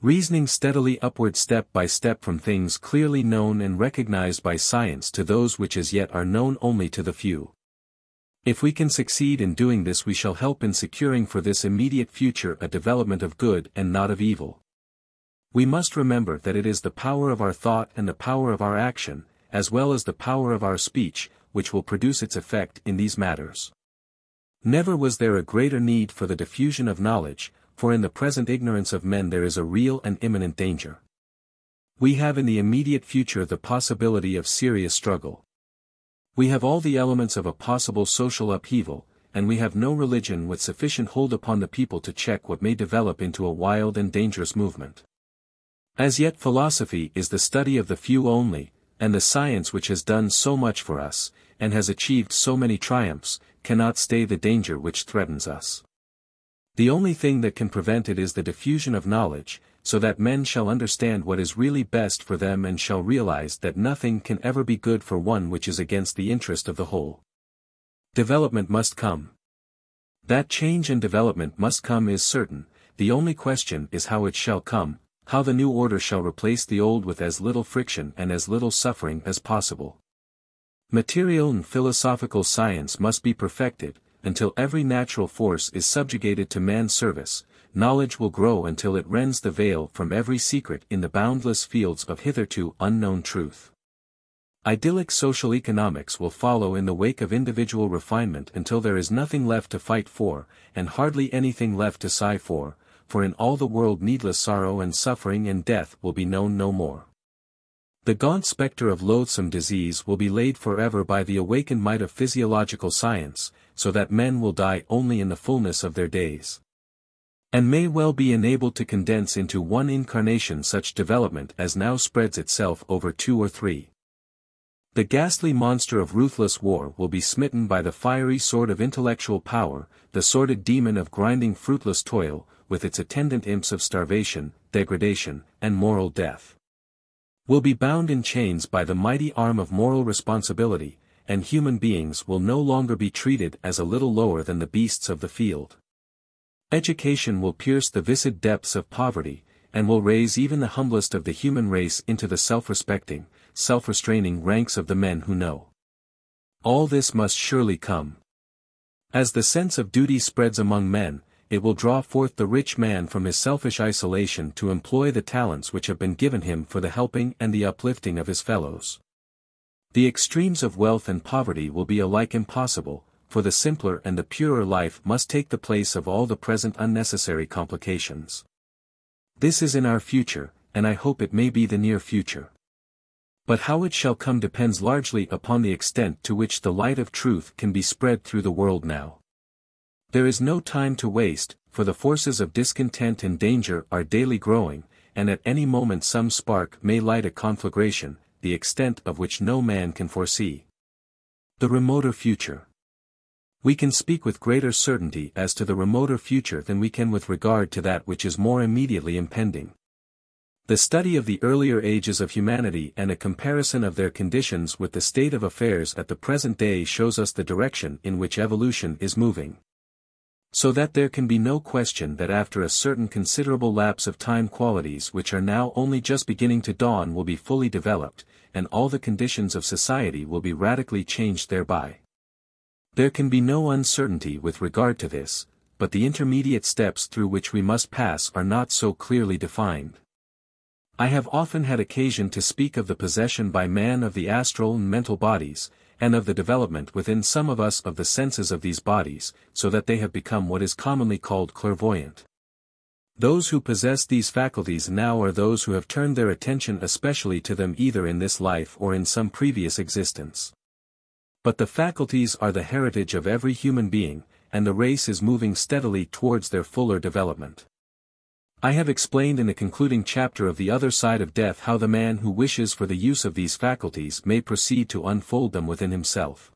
Reasoning steadily upward step by step from things clearly known and recognized by science to those which as yet are known only to the few. If we can succeed in doing this we shall help in securing for this immediate future a development of good and not of evil. We must remember that it is the power of our thought and the power of our action, as well as the power of our speech, which will produce its effect in these matters. Never was there a greater need for the diffusion of knowledge, for in the present ignorance of men there is a real and imminent danger. We have in the immediate future the possibility of serious struggle. We have all the elements of a possible social upheaval, and we have no religion with sufficient hold upon the people to check what may develop into a wild and dangerous movement. As yet philosophy is the study of the few only, and the science which has done so much for us, and has achieved so many triumphs, cannot stay the danger which threatens us. The only thing that can prevent it is the diffusion of knowledge, so that men shall understand what is really best for them and shall realize that nothing can ever be good for one which is against the interest of the whole. Development must come. That change and development must come is certain, the only question is how it shall come, how the new order shall replace the old with as little friction and as little suffering as possible. Material and philosophical science must be perfected, until every natural force is subjugated to man's service, knowledge will grow until it rends the veil from every secret in the boundless fields of hitherto unknown truth. Idyllic social economics will follow in the wake of individual refinement until there is nothing left to fight for, and hardly anything left to sigh for in all the world needless sorrow and suffering and death will be known no more. The gaunt spectre of loathsome disease will be laid forever by the awakened might of physiological science, so that men will die only in the fullness of their days. And may well be enabled to condense into one incarnation such development as now spreads itself over 2 or 3. The ghastly monster of ruthless war will be smitten by the fiery sword of intellectual power, the sordid demon of grinding fruitless toil, with its attendant imps of starvation, degradation, and moral death. Will be bound in chains by the mighty arm of moral responsibility, and human beings will no longer be treated as a little lower than the beasts of the field. Education will pierce the viscid depths of poverty, and will raise even the humblest of the human race into the self-respecting, self-restraining ranks of the men who know. All this must surely come. As the sense of duty spreads among men, it will draw forth the rich man from his selfish isolation to employ the talents which have been given him for the helping and the uplifting of his fellows. The extremes of wealth and poverty will be alike impossible, for the simpler and the purer life must take the place of all the present unnecessary complications. This is in our future, and I hope it may be the near future. But how it shall come depends largely upon the extent to which the light of truth can be spread through the world now. There is no time to waste, for the forces of discontent and danger are daily growing, and at any moment some spark may light a conflagration, the extent of which no man can foresee. The remoter future. We can speak with greater certainty as to the remoter future than we can with regard to that which is more immediately impending. The study of the earlier ages of humanity and a comparison of their conditions with the state of affairs at the present day shows us the direction in which evolution is moving. So that there can be no question that after a certain considerable lapse of time qualities which are now only just beginning to dawn will be fully developed, and all the conditions of society will be radically changed thereby. There can be no uncertainty with regard to this, but the intermediate steps through which we must pass are not so clearly defined. I have often had occasion to speak of the possession by man of the astral and mental bodies, and of the development within some of us of the senses of these bodies, so that they have become what is commonly called clairvoyant. Those who possess these faculties now are those who have turned their attention especially to them either in this life or in some previous existence. But the faculties are the heritage of every human being, and the race is moving steadily towards their fuller development. I have explained in the concluding chapter of The Other Side of Death how the man who wishes for the use of these faculties may proceed to unfold them within himself.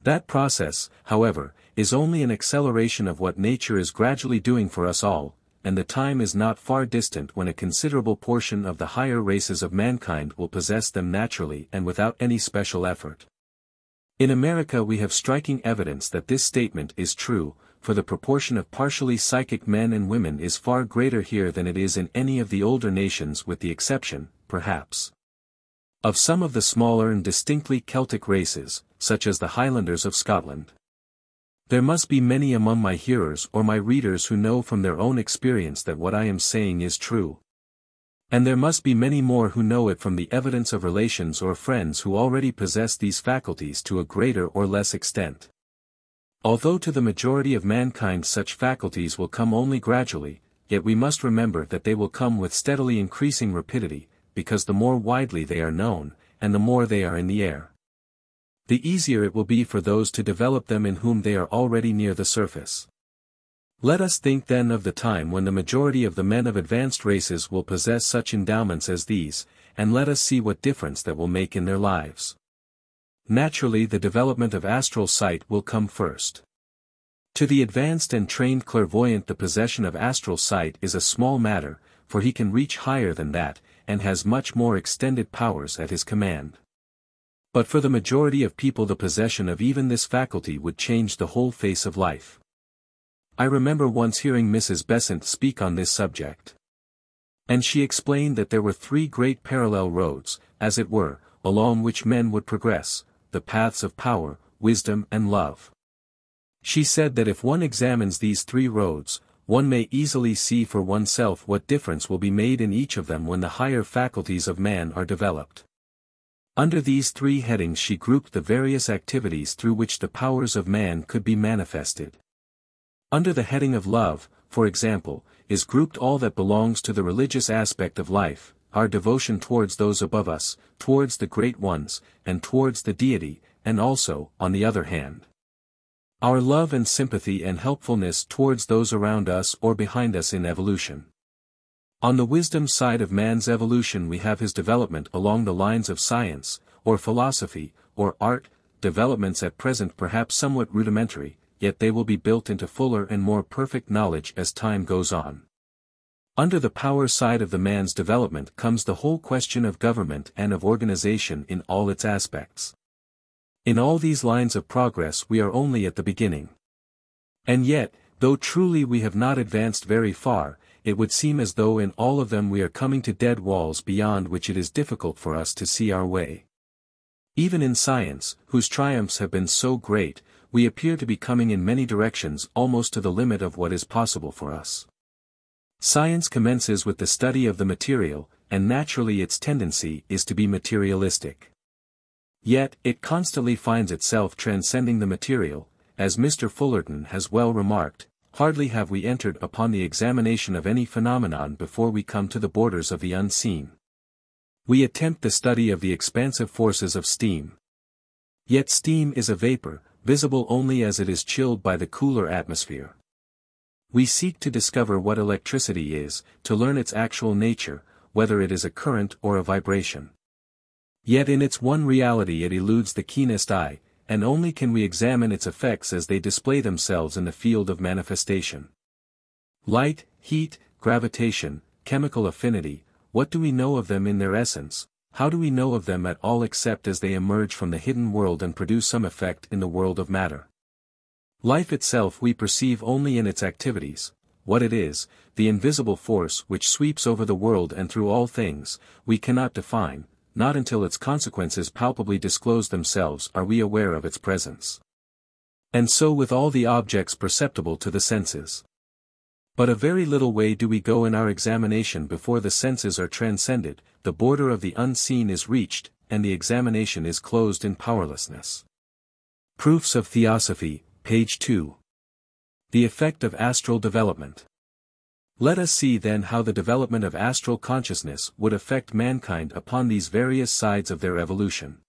That process, however, is only an acceleration of what nature is gradually doing for us all, and the time is not far distant when a considerable portion of the higher races of mankind will possess them naturally and without any special effort. In America we have striking evidence that this statement is true, for the proportion of partially psychic men and women is far greater here than it is in any of the older nations with the exception, perhaps, of some of the smaller and distinctly Celtic races, such as the Highlanders of Scotland. There must be many among my hearers or my readers who know from their own experience that what I am saying is true. And there must be many more who know it from the evidence of relations or friends who already possess these faculties to a greater or less extent. Although to the majority of mankind such faculties will come only gradually, yet we must remember that they will come with steadily increasing rapidity, because the more widely they are known, and the more they are in the air, the easier it will be for those to develop them in whom they are already near the surface. Let us think then of the time when the majority of the men of advanced races will possess such endowments as these, and let us see what difference that will make in their lives. Naturally the development of astral sight will come first. To the advanced and trained clairvoyant the possession of astral sight is a small matter, for he can reach higher than that, and has much more extended powers at his command. But for the majority of people the possession of even this faculty would change the whole face of life. I remember once hearing Mrs. Besant speak on this subject. And she explained that there were 3 great parallel roads, as it were, along which men would progress, the paths of power, wisdom and love. She said that if one examines these 3 roads, one may easily see for oneself what difference will be made in each of them when the higher faculties of man are developed. Under these three headings she grouped the various activities through which the powers of man could be manifested. Under the heading of love, for example, is grouped all that belongs to the religious aspect of life, our devotion towards those above us, towards the great ones, and towards the deity, and also, on the other hand, our love and sympathy and helpfulness towards those around us or behind us in evolution. On the wisdom side of man's evolution we have his development along the lines of science, or philosophy, or art, developments at present perhaps somewhat rudimentary, yet they will be built into fuller and more perfect knowledge as time goes on. Under the power side of the man's development comes the whole question of government and of organization in all its aspects. In all these lines of progress we are only at the beginning. And yet, though truly we have not advanced very far, it would seem as though in all of them we are coming to dead walls beyond which it is difficult for us to see our way. Even in science, whose triumphs have been so great, we appear to be coming in many directions almost to the limit of what is possible for us. Science commences with the study of the material, and naturally its tendency is to be materialistic. Yet, it constantly finds itself transcending the material, as Mr. Fullerton has well remarked, hardly have we entered upon the examination of any phenomenon before we come to the borders of the unseen. We attempt the study of the expansive forces of steam. Yet steam is a vapor, visible only as it is chilled by the cooler atmosphere. We seek to discover what electricity is, to learn its actual nature, whether it is a current or a vibration. Yet in its one reality it eludes the keenest eye, and only can we examine its effects as they display themselves in the field of manifestation. Light, heat, gravitation, chemical affinity, what do we know of them in their essence? How do we know of them at all except as they emerge from the hidden world and produce some effect in the world of matter? Life itself we perceive only in its activities. What it is, the invisible force which sweeps over the world and through all things, we cannot define, not until its consequences palpably disclose themselves are we aware of its presence. And so with all the objects perceptible to the senses. But a very little way do we go in our examination before the senses are transcended, the border of the unseen is reached, and the examination is closed in powerlessness. Proofs of Theosophy, page 2. The effect of astral development. Let us see then how the development of astral consciousness would affect mankind upon these various sides of their evolution.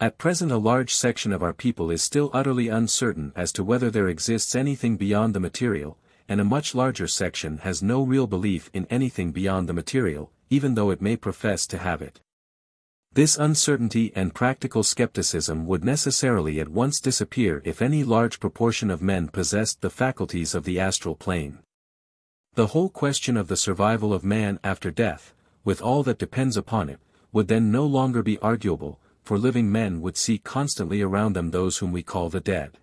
At present a large section of our people is still utterly uncertain as to whether there exists anything beyond the material, and a much larger section has no real belief in anything beyond the material, even though it may profess to have it. This uncertainty and practical skepticism would necessarily at once disappear if any large proportion of men possessed the faculties of the astral plane. The whole question of the survival of man after death, with all that depends upon it, would then no longer be arguable, for living men would see constantly around them those whom we call the dead.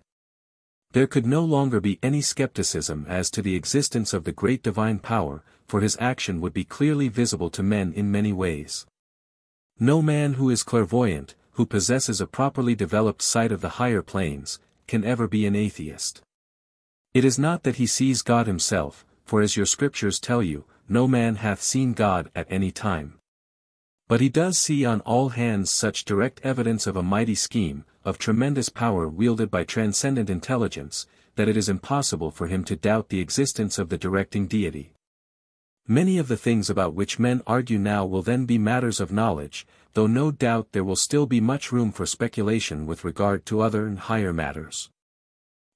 There could no longer be any skepticism as to the existence of the great divine power, for his action would be clearly visible to men in many ways. No man who is clairvoyant, who possesses a properly developed sight of the higher planes, can ever be an atheist. It is not that he sees God himself, for as your scriptures tell you, no man hath seen God at any time. But he does see on all hands such direct evidence of a mighty scheme, of tremendous power wielded by transcendent intelligence, that it is impossible for him to doubt the existence of the directing deity. Many of the things about which men argue now will then be matters of knowledge, though no doubt there will still be much room for speculation with regard to other and higher matters.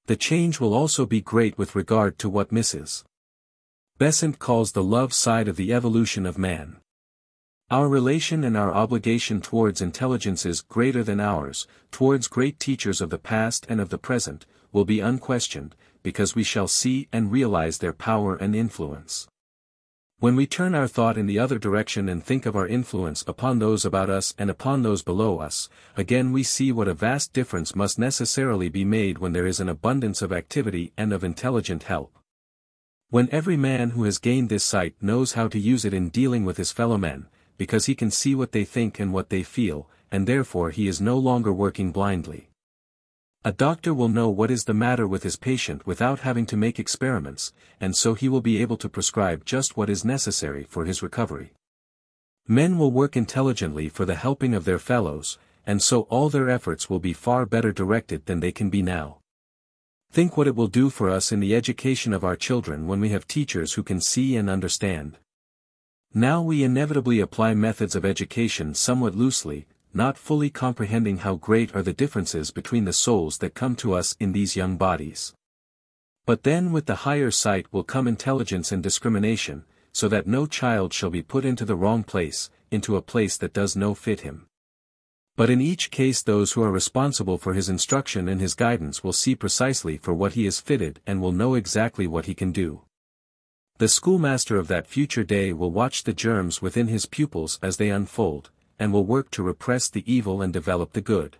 The change will also be great with regard to what Mrs. Besant calls the love side of the evolution of man. Our relation and our obligation towards intelligences greater than ours, towards great teachers of the past and of the present, will be unquestioned, because we shall see and realize their power and influence. When we turn our thought in the other direction and think of our influence upon those about us and upon those below us, again we see what a vast difference must necessarily be made when there is an abundance of activity and of intelligent help. When every man who has gained this sight knows how to use it in dealing with his fellow men, because he can see what they think and what they feel, and therefore he is no longer working blindly. A doctor will know what is the matter with his patient without having to make experiments, and so he will be able to prescribe just what is necessary for his recovery. Men will work intelligently for the helping of their fellows, and so all their efforts will be far better directed than they can be now. Think what it will do for us in the education of our children when we have teachers who can see and understand. Now we inevitably apply methods of education somewhat loosely, not fully comprehending how great are the differences between the souls that come to us in these young bodies. But then with the higher sight will come intelligence and discrimination, so that no child shall be put into the wrong place, into a place that does no fit him. But in each case those who are responsible for his instruction and his guidance will see precisely for what he is fitted and will know exactly what he can do. The schoolmaster of that future day will watch the germs within his pupils as they unfold, and will work to repress the evil and develop the good.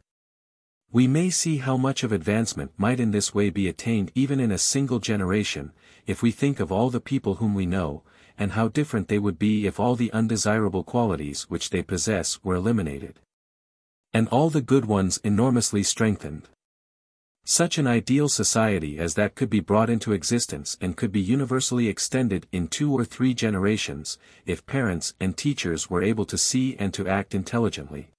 We may see how much of advancement might in this way be attained even in a single generation, if we think of all the people whom we know, and how different they would be if all the undesirable qualities which they possess were eliminated, and all the good ones enormously strengthened. Such an ideal society as that could be brought into existence and could be universally extended in 2 or 3 generations, if parents and teachers were able to see and to act intelligently.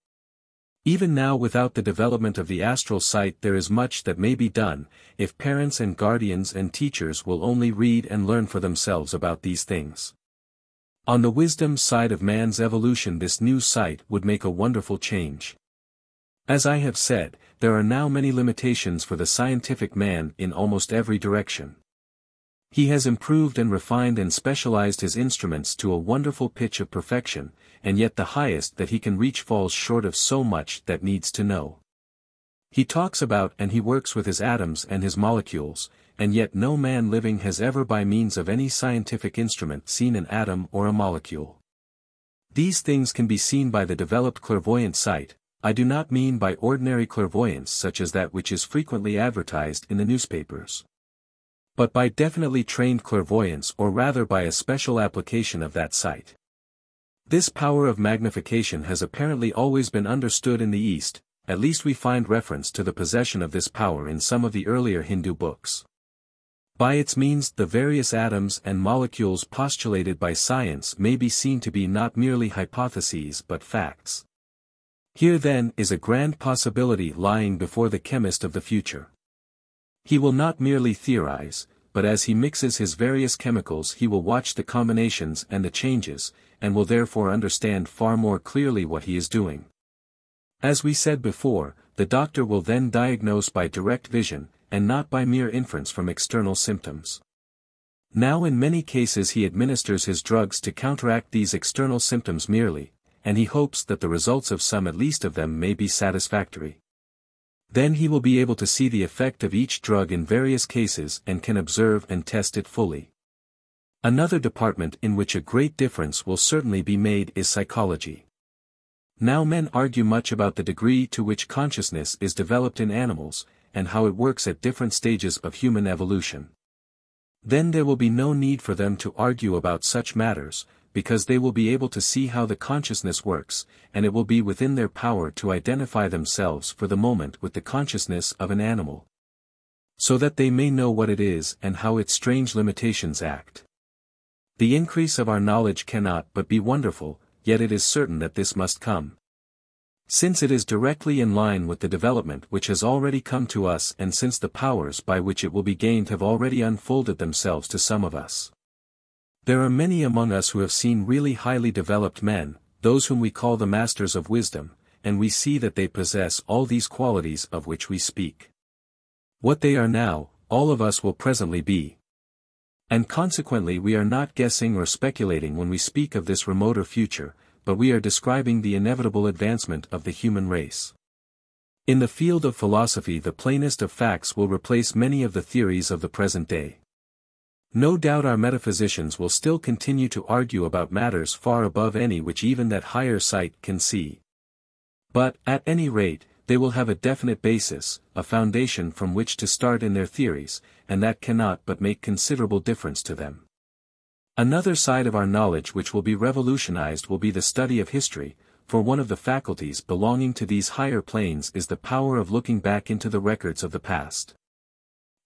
Even now without the development of the astral sight there is much that may be done, if parents and guardians and teachers will only read and learn for themselves about these things. On the wisdom side of man's evolution this new sight would make a wonderful change. As I have said, there are now many limitations for the scientific man in almost every direction. He has improved and refined and specialized his instruments to a wonderful pitch of perfection, and yet the highest that he can reach falls short of so much that needs to know. He talks about and he works with his atoms and his molecules, and yet no man living has ever by means of any scientific instrument seen an atom or a molecule. These things can be seen by the developed clairvoyant sight. I do not mean by ordinary clairvoyance such as that which is frequently advertised in the newspapers, but by definitely trained clairvoyance, or rather by a special application of that sight. This power of magnification has apparently always been understood in the East, at least we find reference to the possession of this power in some of the earlier Hindu books. By its means the various atoms and molecules postulated by science may be seen to be not merely hypotheses but facts. Here then is a grand possibility lying before the chemist of the future. He will not merely theorize, but as he mixes his various chemicals he will watch the combinations and the changes, and will therefore understand far more clearly what he is doing. As we said before, the doctor will then diagnose by direct vision, and not by mere inference from external symptoms. Now in many cases he administers his drugs to counteract these external symptoms merely, and he hopes that the results of some at least of them may be satisfactory. Then he will be able to see the effect of each drug in various cases and can observe and test it fully. Another department in which a great difference will certainly be made is psychology. Now men argue much about the degree to which consciousness is developed in animals, and how it works at different stages of human evolution. Then there will be no need for them to argue about such matters, because they will be able to see how the consciousness works, and it will be within their power to identify themselves for the moment with the consciousness of an animal, so that they may know what it is and how its strange limitations act. The increase of our knowledge cannot but be wonderful, yet it is certain that this must come, since it is directly in line with the development which has already come to us, and since the powers by which it will be gained have already unfolded themselves to some of us. There are many among us who have seen really highly developed men, those whom we call the masters of wisdom, and we see that they possess all these qualities of which we speak. What they are now, all of us will presently be. And consequently we are not guessing or speculating when we speak of this remoter future, but we are describing the inevitable advancement of the human race. In the field of philosophy the plainest of facts will replace many of the theories of the present day. No doubt our metaphysicians will still continue to argue about matters far above any which even that higher sight can see. But, at any rate, they will have a definite basis, a foundation from which to start in their theories, and that cannot but make considerable difference to them. Another side of our knowledge which will be revolutionized will be the study of history, for one of the faculties belonging to these higher planes is the power of looking back into the records of the past.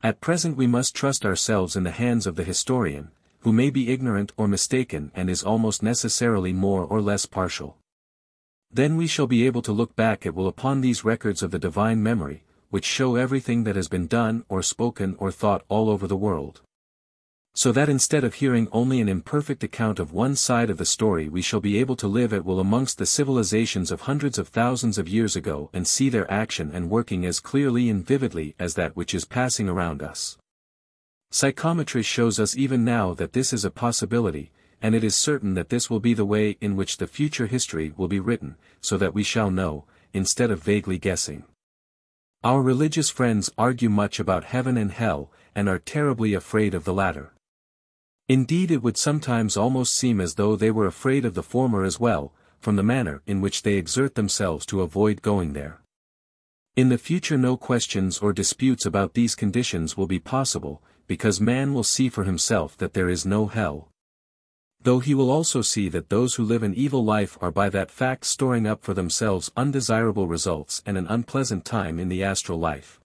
At present we must trust ourselves in the hands of the historian, who may be ignorant or mistaken and is almost necessarily more or less partial. Then we shall be able to look back at will upon these records of the divine memory, which show everything that has been done or spoken or thought all over the world. So that instead of hearing only an imperfect account of one side of the story, we shall be able to live at will amongst the civilizations of hundreds of thousands of years ago and see their action and working as clearly and vividly as that which is passing around us. Psychometry shows us even now that this is a possibility, and it is certain that this will be the way in which the future history will be written, so that we shall know, instead of vaguely guessing. Our religious friends argue much about heaven and hell, and are terribly afraid of the latter. Indeed, it would sometimes almost seem as though they were afraid of the former as well, from the manner in which they exert themselves to avoid going there. In the future no questions or disputes about these conditions will be possible, because man will see for himself that there is no hell. Though he will also see that those who live an evil life are by that fact storing up for themselves undesirable results and an unpleasant time in the astral life.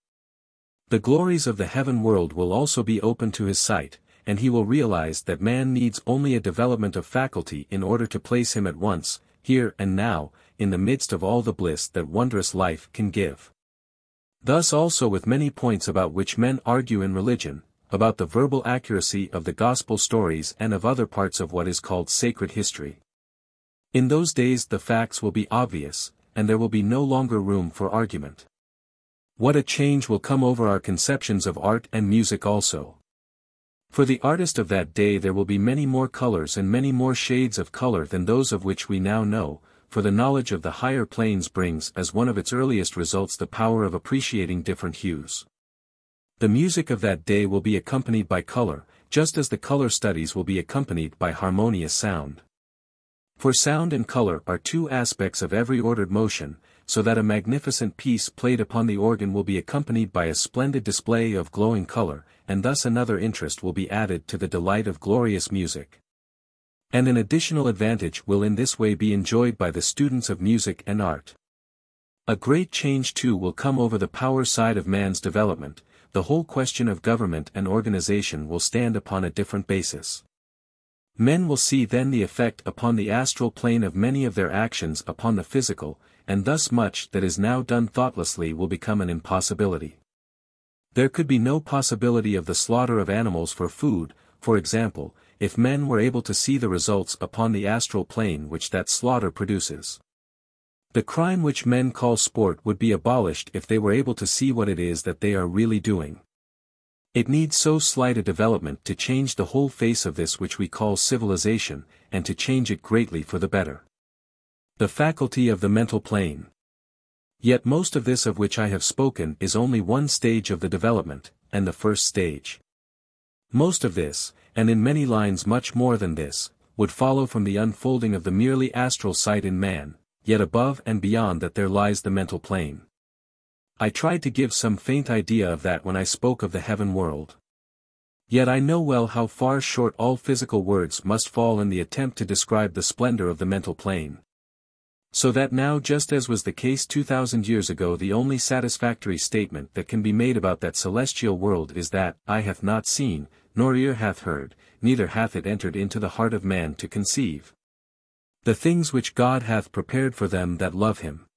The glories of the heaven world will also be open to his sight, and he will realize that man needs only a development of faculty in order to place him at once, here and now, in the midst of all the bliss that wondrous life can give. Thus also with many points about which men argue in religion, about the verbal accuracy of the gospel stories and of other parts of what is called sacred history. In those days the facts will be obvious, and there will be no longer room for argument. What a change will come over our conceptions of art and music also. For the artist of that day there will be many more colors and many more shades of color than those of which we now know, for the knowledge of the higher planes brings as one of its earliest results the power of appreciating different hues. The music of that day will be accompanied by color, just as the color studies will be accompanied by harmonious sound. For sound and color are two aspects of every ordered motion, so that a magnificent piece played upon the organ will be accompanied by a splendid display of glowing color, and thus another interest will be added to the delight of glorious music. And an additional advantage will in this way be enjoyed by the students of music and art. A great change too will come over the power side of man's development. The whole question of government and organization will stand upon a different basis. Men will see then the effect upon the astral plane of many of their actions upon the physical, and thus much that is now done thoughtlessly will become an impossibility. There could be no possibility of the slaughter of animals for food, for example, if men were able to see the results upon the astral plane which that slaughter produces. The crime which men call sport would be abolished if they were able to see what it is that they are really doing. It needs so slight a development to change the whole face of this which we call civilization, and to change it greatly for the better. The faculty of the mental plane. Yet most of this of which I have spoken is only one stage of the development, and the first stage. Most of this, and in many lines much more than this, would follow from the unfolding of the merely astral sight in man. Yet above and beyond that there lies the mental plane. I tried to give some faint idea of that when I spoke of the heaven world. Yet I know well how far short all physical words must fall in the attempt to describe the splendor of the mental plane. So that now, just as was the case 2000 years ago, the only satisfactory statement that can be made about that celestial world is that, eye hath not seen, nor ear hath heard, neither hath it entered into the heart of man to conceive. The things which God hath prepared for them that love him.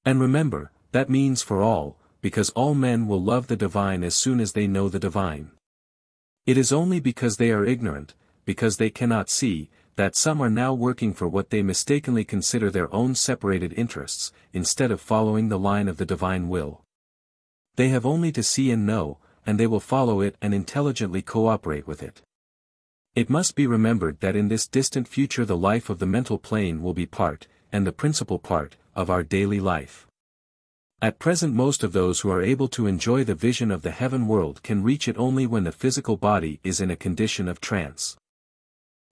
And remember, that means for all, because all men will love the divine as soon as they know the divine. It is only because they are ignorant, because they cannot see, that some are now working for what they mistakenly consider their own separated interests, instead of following the line of the divine will. They have only to see and know, and they will follow it and intelligently cooperate with it. It must be remembered that in this distant future the life of the mental plane will be part, and the principal part, of our daily life. At present most of those who are able to enjoy the vision of the heaven world can reach it only when the physical body is in a condition of trance.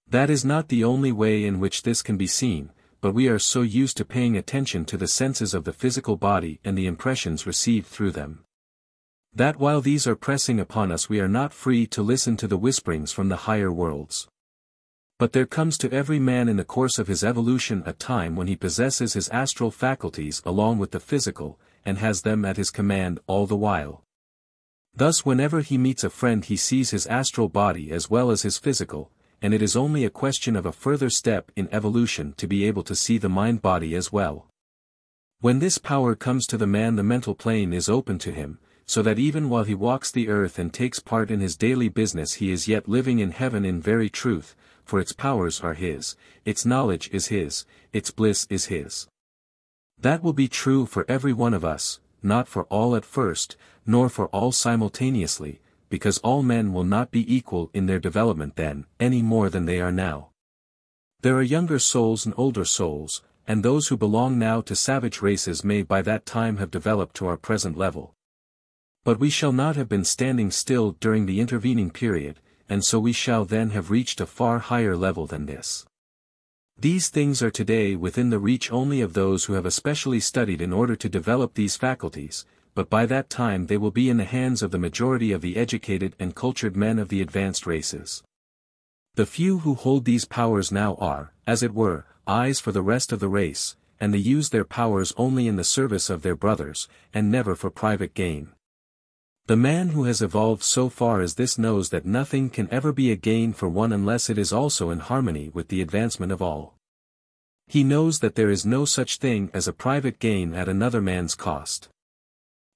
That is not the only way in which this can be seen, but we are so used to paying attention to the senses of the physical body and the impressions received through them, that while these are pressing upon us we are not free to listen to the whisperings from the higher worlds. But there comes to every man in the course of his evolution a time when he possesses his astral faculties along with the physical, and has them at his command all the while. Thus whenever he meets a friend he sees his astral body as well as his physical, and it is only a question of a further step in evolution to be able to see the mind-body as well. When this power comes to the man, the mental plane is open to him, so that even while he walks the earth and takes part in his daily business he is yet living in heaven in very truth, for its powers are his, its knowledge is his, its bliss is his. That will be true for every one of us, not for all at first, nor for all simultaneously, because all men will not be equal in their development then, any more than they are now. There are younger souls and older souls, and those who belong now to savage races may by that time have developed to our present level. But we shall not have been standing still during the intervening period, and so we shall then have reached a far higher level than this. These things are today within the reach only of those who have especially studied in order to develop these faculties, but by that time they will be in the hands of the majority of the educated and cultured men of the advanced races. The few who hold these powers now are, as it were, eyes for the rest of the race, and they use their powers only in the service of their brothers, and never for private gain. The man who has evolved so far as this knows that nothing can ever be a gain for one unless it is also in harmony with the advancement of all. He knows that there is no such thing as a private gain at another man's cost.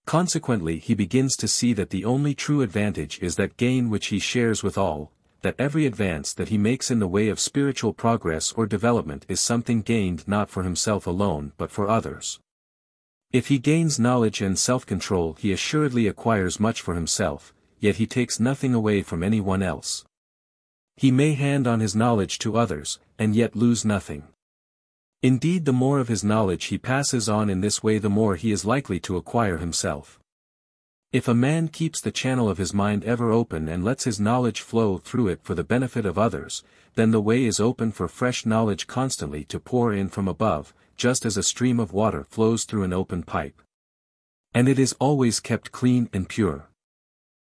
Consequently he begins to see that the only true advantage is that gain which he shares with all, that every advance that he makes in the way of spiritual progress or development is something gained not for himself alone but for others. If he gains knowledge and self-control he assuredly acquires much for himself, yet he takes nothing away from anyone else. He may hand on his knowledge to others, and yet lose nothing. Indeed, the more of his knowledge he passes on in this way the more he is likely to acquire himself. If a man keeps the channel of his mind ever open and lets his knowledge flow through it for the benefit of others, then the way is open for fresh knowledge constantly to pour in from above, just as a stream of water flows through an open pipe. And it is always kept clean and pure.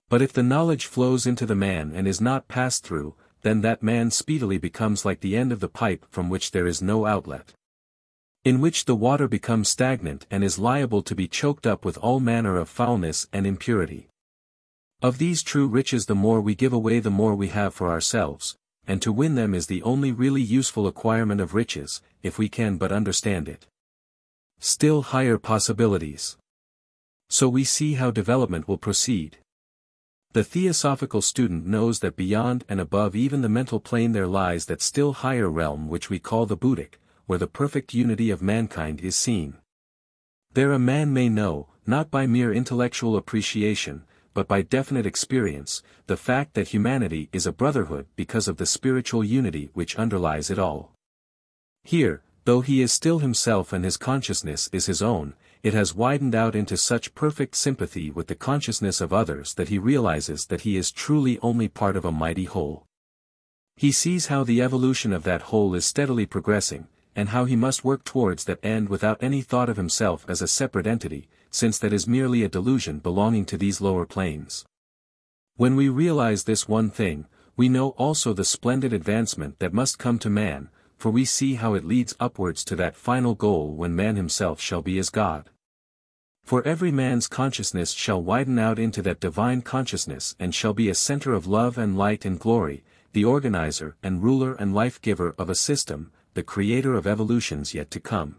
But if the knowledge flows into the man and is not passed through, then that man speedily becomes like the end of the pipe from which there is no outlet, in which the water becomes stagnant and is liable to be choked up with all manner of foulness and impurity. Of these true riches the more we give away the more we have for ourselves, and to win them is the only really useful acquirement of riches, if we can but understand it. Still higher possibilities. So we see how development will proceed. The theosophical student knows that beyond and above even the mental plane there lies that still higher realm which we call the Buddhic, where the perfect unity of mankind is seen. There a man may know, not by mere intellectual appreciation, but by definite experience, the fact that humanity is a brotherhood because of the spiritual unity which underlies it all. Here, though he is still himself and his consciousness is his own, it has widened out into such perfect sympathy with the consciousness of others that he realizes that he is truly only part of a mighty whole. He sees how the evolution of that whole is steadily progressing, and how he must work towards that end without any thought of himself as a separate entity, since that is merely a delusion belonging to these lower planes. When we realize this one thing, we know also the splendid advancement that must come to man, for we see how it leads upwards to that final goal when man himself shall be as God. For every man's consciousness shall widen out into that divine consciousness and shall be a center of love and light and glory, the organizer and ruler and life-giver of a system, the creator of evolutions yet to come.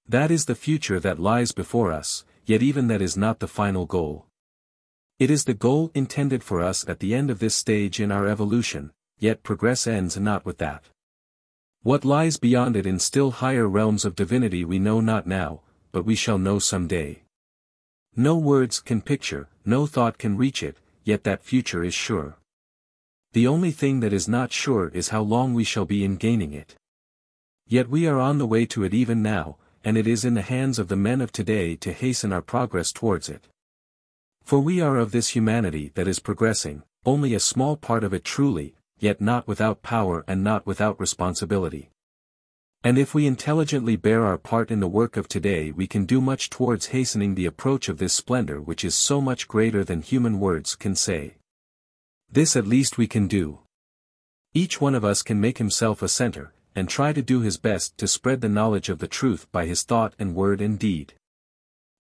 That is the future that lies before us, yet even that is not the final goal. It is the goal intended for us at the end of this stage in our evolution, yet progress ends not with that. What lies beyond it in still higher realms of divinity we know not now, but we shall know some day. No words can picture, no thought can reach it, yet that future is sure. The only thing that is not sure is how long we shall be in gaining it. Yet we are on the way to it even now, and it is in the hands of the men of today to hasten our progress towards it. For we are of this humanity that is progressing, only a small part of it truly, yet not without power and not without responsibility. And if we intelligently bear our part in the work of today we can do much towards hastening the approach of this splendor which is so much greater than human words can say. This at least we can do. Each one of us can make himself a center, and try to do his best to spread the knowledge of the truth by his thought and word and deed.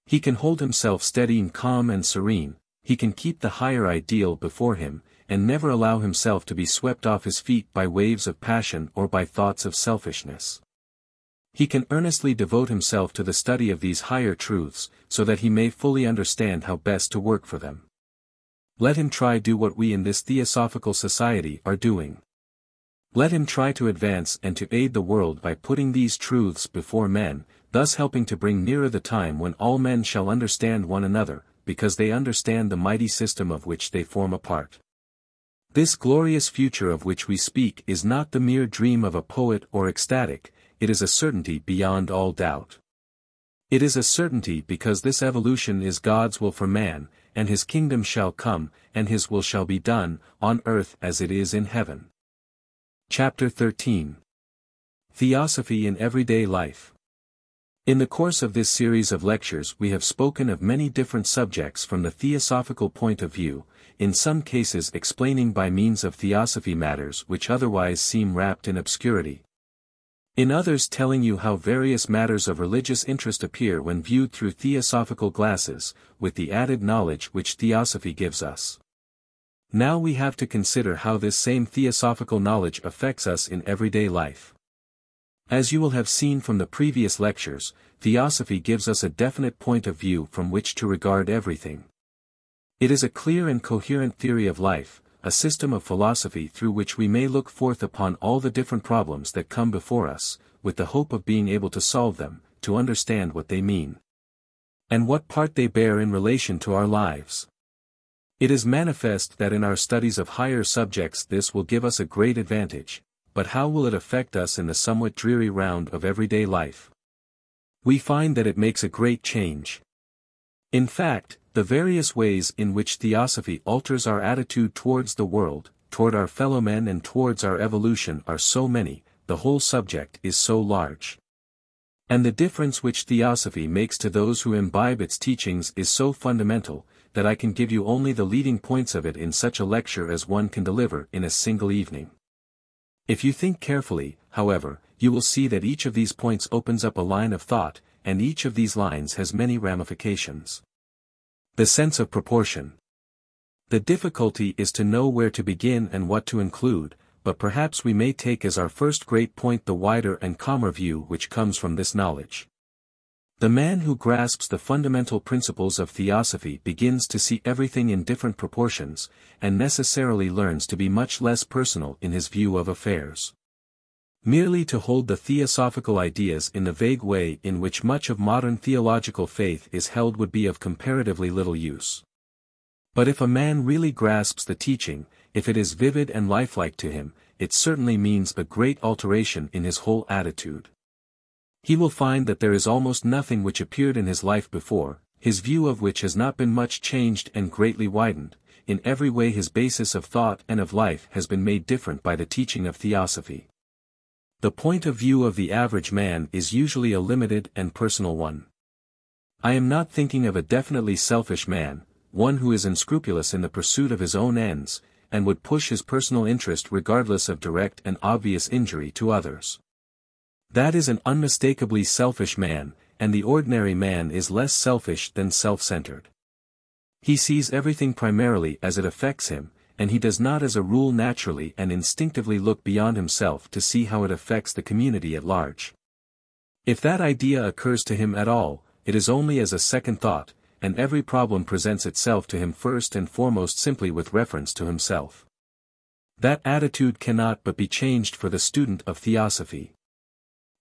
He can hold himself steady and calm and serene, he can keep the higher ideal before him, and never allow himself to be swept off his feet by waves of passion or by thoughts of selfishness. He can earnestly devote himself to the study of these higher truths, so that he may fully understand how best to work for them. Let him try do what we in this theosophical society are doing. Let him try to advance and to aid the world by putting these truths before men, thus helping to bring nearer the time when all men shall understand one another, because they understand the mighty system of which they form a part. This glorious future of which we speak is not the mere dream of a poet or ecstatic, it is a certainty beyond all doubt. It is a certainty because this evolution is God's will for man, and his kingdom shall come, and his will shall be done, on earth as it is in heaven. Chapter 13. Theosophy in Everyday Life. In the course of this series of lectures we have spoken of many different subjects from the theosophical point of view, in some cases explaining by means of theosophy matters which otherwise seem wrapped in obscurity. In others telling you how various matters of religious interest appear when viewed through theosophical glasses, with the added knowledge which theosophy gives us. Now we have to consider how this same theosophical knowledge affects us in everyday life. As you will have seen from the previous lectures, theosophy gives us a definite point of view from which to regard everything. It is a clear and coherent theory of life, a system of philosophy through which we may look forth upon all the different problems that come before us, with the hope of being able to solve them, to understand what they mean, and what part they bear in relation to our lives. It is manifest that in our studies of higher subjects this will give us a great advantage, but how will it affect us in the somewhat dreary round of everyday life? We find that it makes a great change. In fact, the various ways in which theosophy alters our attitude towards the world, toward our fellow men and towards our evolution are so many, the whole subject is so large. And the difference which theosophy makes to those who imbibe its teachings is so fundamental, that I can give you only the leading points of it in such a lecture as one can deliver in a single evening. If you think carefully, however, you will see that each of these points opens up a line of thought, and each of these lines has many ramifications. The sense of proportion. The difficulty is to know where to begin and what to include, but perhaps we may take as our first great point the wider and calmer view which comes from this knowledge. The man who grasps the fundamental principles of theosophy begins to see everything in different proportions, and necessarily learns to be much less personal in his view of affairs. Merely to hold the theosophical ideas in the vague way in which much of modern theological faith is held would be of comparatively little use. But if a man really grasps the teaching, if it is vivid and lifelike to him, it certainly means a great alteration in his whole attitude. He will find that there is almost nothing which appeared in his life before, his view of which has not been much changed and greatly widened. In every way his basis of thought and of life has been made different by the teaching of theosophy. The point of view of the average man is usually a limited and personal one. I am not thinking of a definitely selfish man, one who is unscrupulous in the pursuit of his own ends, and would push his personal interest regardless of direct and obvious injury to others. That is an unmistakably selfish man, and the ordinary man is less selfish than self-centered. He sees everything primarily as it affects him, and he does not as a rule naturally and instinctively look beyond himself to see how it affects the community at large. If that idea occurs to him at all, it is only as a second thought, and every problem presents itself to him first and foremost simply with reference to himself. That attitude cannot but be changed for the student of theosophy.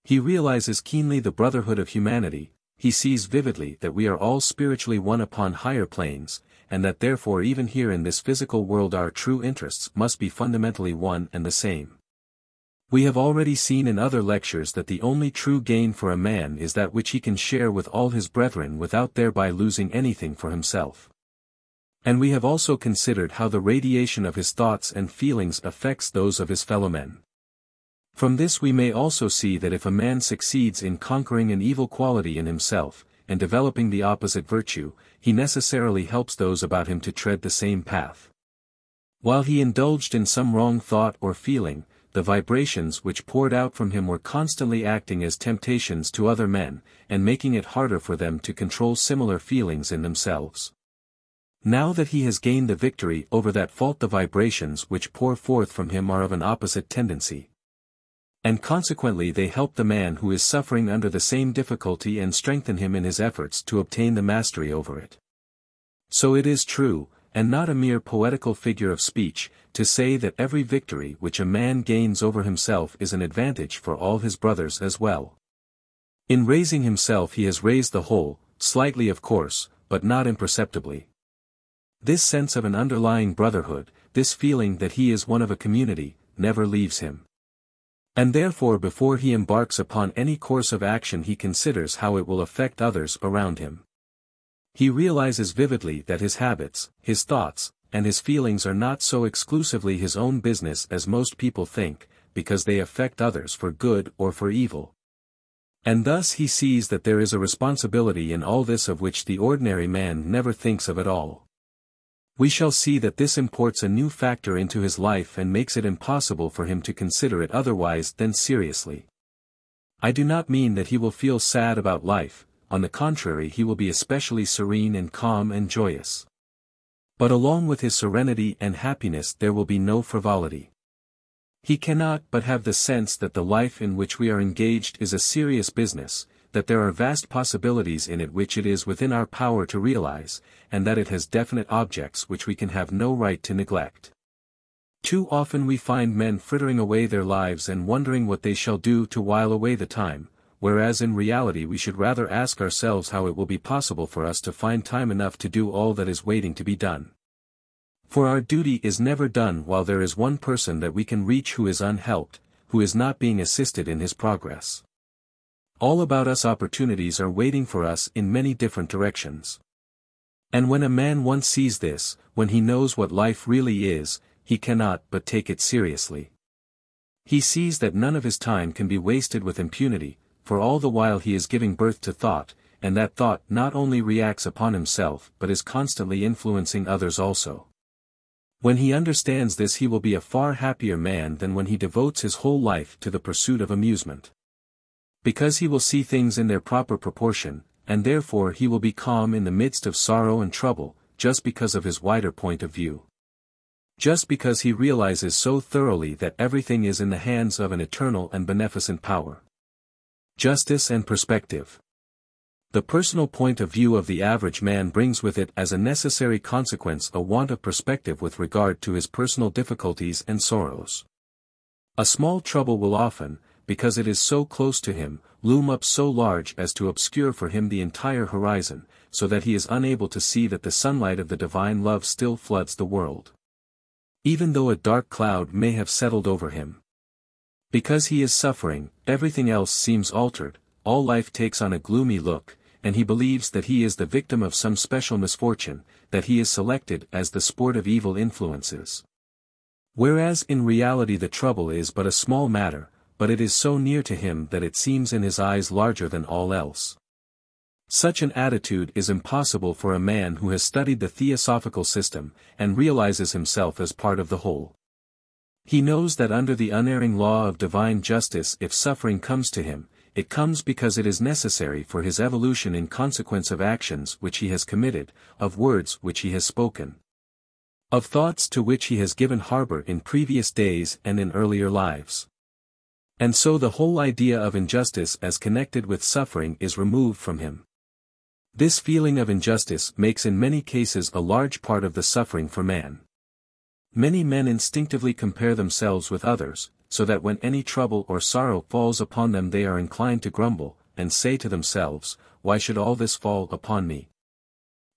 He realizes keenly the brotherhood of humanity, he sees vividly that we are all spiritually one upon higher planes, and that therefore even here in this physical world our true interests must be fundamentally one and the same. We have already seen in other lectures that the only true gain for a man is that which he can share with all his brethren without thereby losing anything for himself. And we have also considered how the radiation of his thoughts and feelings affects those of his fellow men. From this we may also see that if a man succeeds in conquering an evil quality in himself, and developing the opposite virtue, he necessarily helps those about him to tread the same path. While he indulged in some wrong thought or feeling, the vibrations which poured out from him were constantly acting as temptations to other men, and making it harder for them to control similar feelings in themselves. Now that he has gained the victory over that fault, the vibrations which pour forth from him are of an opposite tendency. And consequently they help the man who is suffering under the same difficulty and strengthen him in his efforts to obtain the mastery over it. So it is true, and not a mere poetical figure of speech, to say that every victory which a man gains over himself is an advantage for all his brothers as well. In raising himself he has raised the whole, slightly of course, but not imperceptibly. This sense of an underlying brotherhood, this feeling that he is one of a community, never leaves him. And therefore before he embarks upon any course of action he considers how it will affect others around him. He realizes vividly that his habits, his thoughts, and his feelings are not so exclusively his own business as most people think, because they affect others for good or for evil. And thus he sees that there is a responsibility in all this of which the ordinary man never thinks of at all. We shall see that this imports a new factor into his life and makes it impossible for him to consider it otherwise than seriously. I do not mean that he will feel sad about life, on the contrary he will be especially serene and calm and joyous. But along with his serenity and happiness there will be no frivolity. He cannot but have the sense that the life in which we are engaged is a serious business, that there are vast possibilities in it which it is within our power to realize, and that it has definite objects which we can have no right to neglect. Too often we find men frittering away their lives and wondering what they shall do to while away the time, whereas in reality we should rather ask ourselves how it will be possible for us to find time enough to do all that is waiting to be done. For our duty is never done while there is one person that we can reach who is unhelped, who is not being assisted in his progress. All about us opportunities are waiting for us in many different directions. And when a man once sees this, when he knows what life really is, he cannot but take it seriously. He sees that none of his time can be wasted with impunity, for all the while he is giving birth to thought, and that thought not only reacts upon himself but is constantly influencing others also. When he understands this he will be a far happier man than when he devotes his whole life to the pursuit of amusement. Because he will see things in their proper proportion, and therefore he will be calm in the midst of sorrow and trouble, just because of his wider point of view. Just because he realizes so thoroughly that everything is in the hands of an eternal and beneficent power. Justice and perspective. The personal point of view of the average man brings with it as a necessary consequence a want of perspective with regard to his personal difficulties and sorrows. A small trouble will often, because it is so close to him, loom up so large as to obscure for him the entire horizon, so that he is unable to see that the sunlight of the divine love still floods the world. Even though a dark cloud may have settled over him. Because he is suffering, everything else seems altered, all life takes on a gloomy look, and he believes that he is the victim of some special misfortune, that he is selected as the sport of evil influences. Whereas in reality the trouble is but a small matter, but it is so near to him that it seems in his eyes larger than all else. Such an attitude is impossible for a man who has studied the theosophical system, and realizes himself as part of the whole. He knows that under the unerring law of divine justice if suffering comes to him, it comes because it is necessary for his evolution in consequence of actions which he has committed, of words which he has spoken, of thoughts to which he has given harbor in previous days and in earlier lives. And so the whole idea of injustice as connected with suffering is removed from him. This feeling of injustice makes in many cases a large part of the suffering for man. Many men instinctively compare themselves with others, so that when any trouble or sorrow falls upon them they are inclined to grumble, and say to themselves, "Why should all this fall upon me?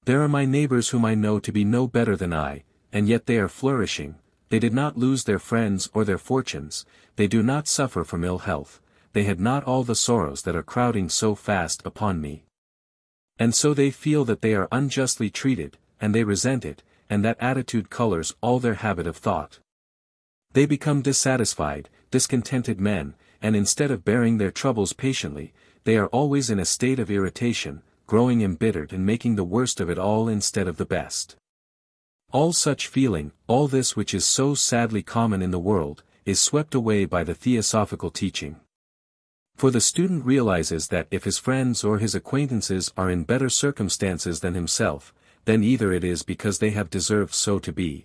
There are my neighbors whom I know to be no better than I, and yet they are flourishing, they did not lose their friends or their fortunes, they do not suffer from ill health, they had not all the sorrows that are crowding so fast upon me." And so they feel that they are unjustly treated, and they resent it, and that attitude colors all their habit of thought. They become dissatisfied, discontented men, and instead of bearing their troubles patiently, they are always in a state of irritation, growing embittered and making the worst of it all instead of the best. All such feeling, all this which is so sadly common in the world, is swept away by the theosophical teaching. For the student realizes that if his friends or his acquaintances are in better circumstances than himself, then either it is because they have deserved so to be,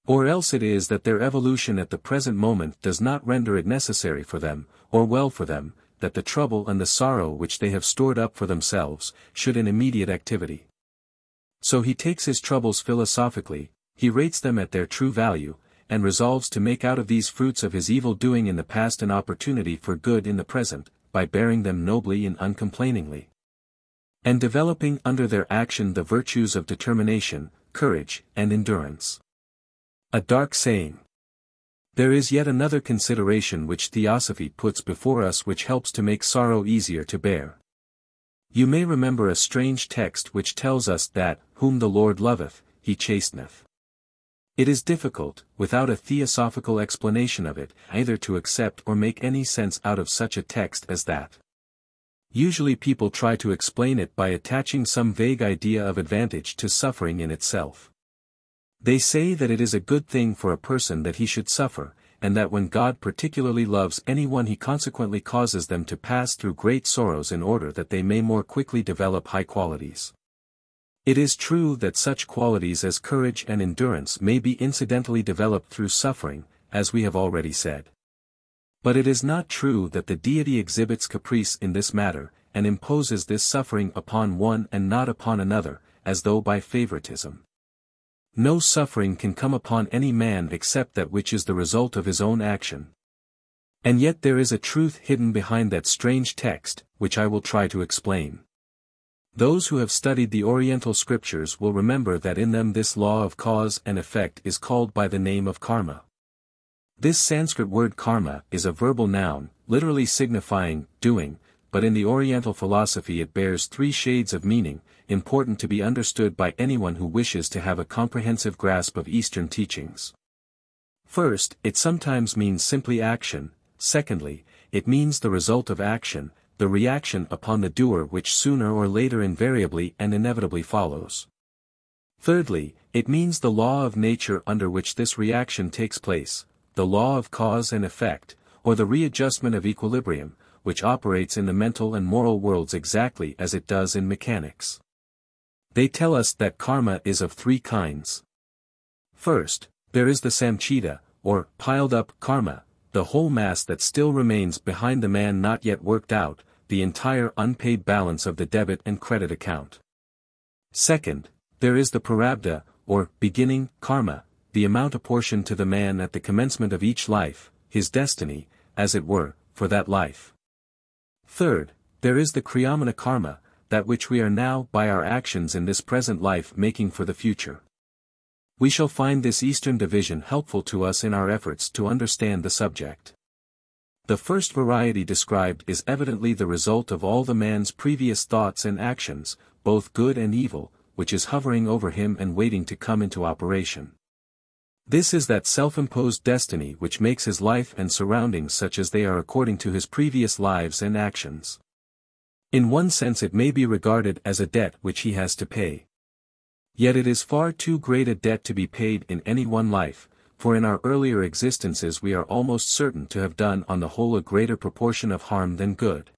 or else it is that their evolution at the present moment does not render it necessary for them, or well for them, that the trouble and the sorrow which they have stored up for themselves, should in immediate activity. So he takes his troubles philosophically, he rates them at their true value, and resolves to make out of these fruits of his evil doing in the past an opportunity for good in the present, by bearing them nobly and uncomplainingly, and developing under their action the virtues of determination, courage, and endurance. A dark saying. There is yet another consideration which Theosophy puts before us which helps to make sorrow easier to bear. You may remember a strange text which tells us that, whom the Lord loveth, he chasteneth. It is difficult, without a theosophical explanation of it, either to accept or make any sense out of such a text as that. Usually people try to explain it by attaching some vague idea of advantage to suffering in itself. They say that it is a good thing for a person that he should suffer, and that when God particularly loves anyone he consequently causes them to pass through great sorrows in order that they may more quickly develop high qualities. It is true that such qualities as courage and endurance may be incidentally developed through suffering, as we have already said. But it is not true that the deity exhibits caprice in this matter, and imposes this suffering upon one and not upon another, as though by favoritism. No suffering can come upon any man except that which is the result of his own action. And yet there is a truth hidden behind that strange text, which I will try to explain. Those who have studied the Oriental scriptures will remember that in them this law of cause and effect is called by the name of karma. This Sanskrit word karma is a verbal noun, literally signifying doing, but in the Oriental philosophy it bears three shades of meaning, important to be understood by anyone who wishes to have a comprehensive grasp of Eastern teachings. First, it sometimes means simply action. Secondly, it means the result of action, the reaction upon the doer which sooner or later invariably and inevitably follows. Thirdly, it means the law of nature under which this reaction takes place, the law of cause and effect, or the readjustment of equilibrium, which operates in the mental and moral worlds exactly as it does in mechanics. They tell us that karma is of three kinds. First, there is the samchita, or piled-up karma, the whole mass that still remains behind the man not yet worked out, the entire unpaid balance of the debit and credit account. Second, there is the prarabdha, or beginning, karma, the amount apportioned to the man at the commencement of each life, his destiny, as it were, for that life. Third, there is the kriyamana karma, that which we are now by our actions in this present life making for the future. We shall find this Eastern division helpful to us in our efforts to understand the subject. The first variety described is evidently the result of all the man's previous thoughts and actions, both good and evil, which is hovering over him and waiting to come into operation. This is that self-imposed destiny which makes his life and surroundings such as they are according to his previous lives and actions. In one sense it may be regarded as a debt which he has to pay. Yet it is far too great a debt to be paid in any one life, for in our earlier existences we are almost certain to have done on the whole a greater proportion of harm than good.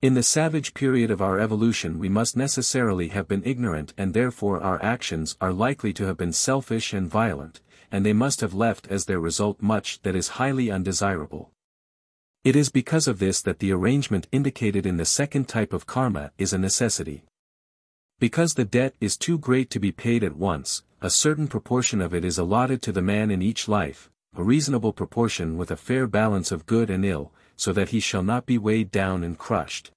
In the savage period of our evolution we must necessarily have been ignorant and therefore our actions are likely to have been selfish and violent, and they must have left as their result much that is highly undesirable. It is because of this that the arrangement indicated in the second type of karma is a necessity. Because the debt is too great to be paid at once, a certain proportion of it is allotted to the man in each life, a reasonable proportion with a fair balance of good and ill, so that he shall not be weighed down and crushed,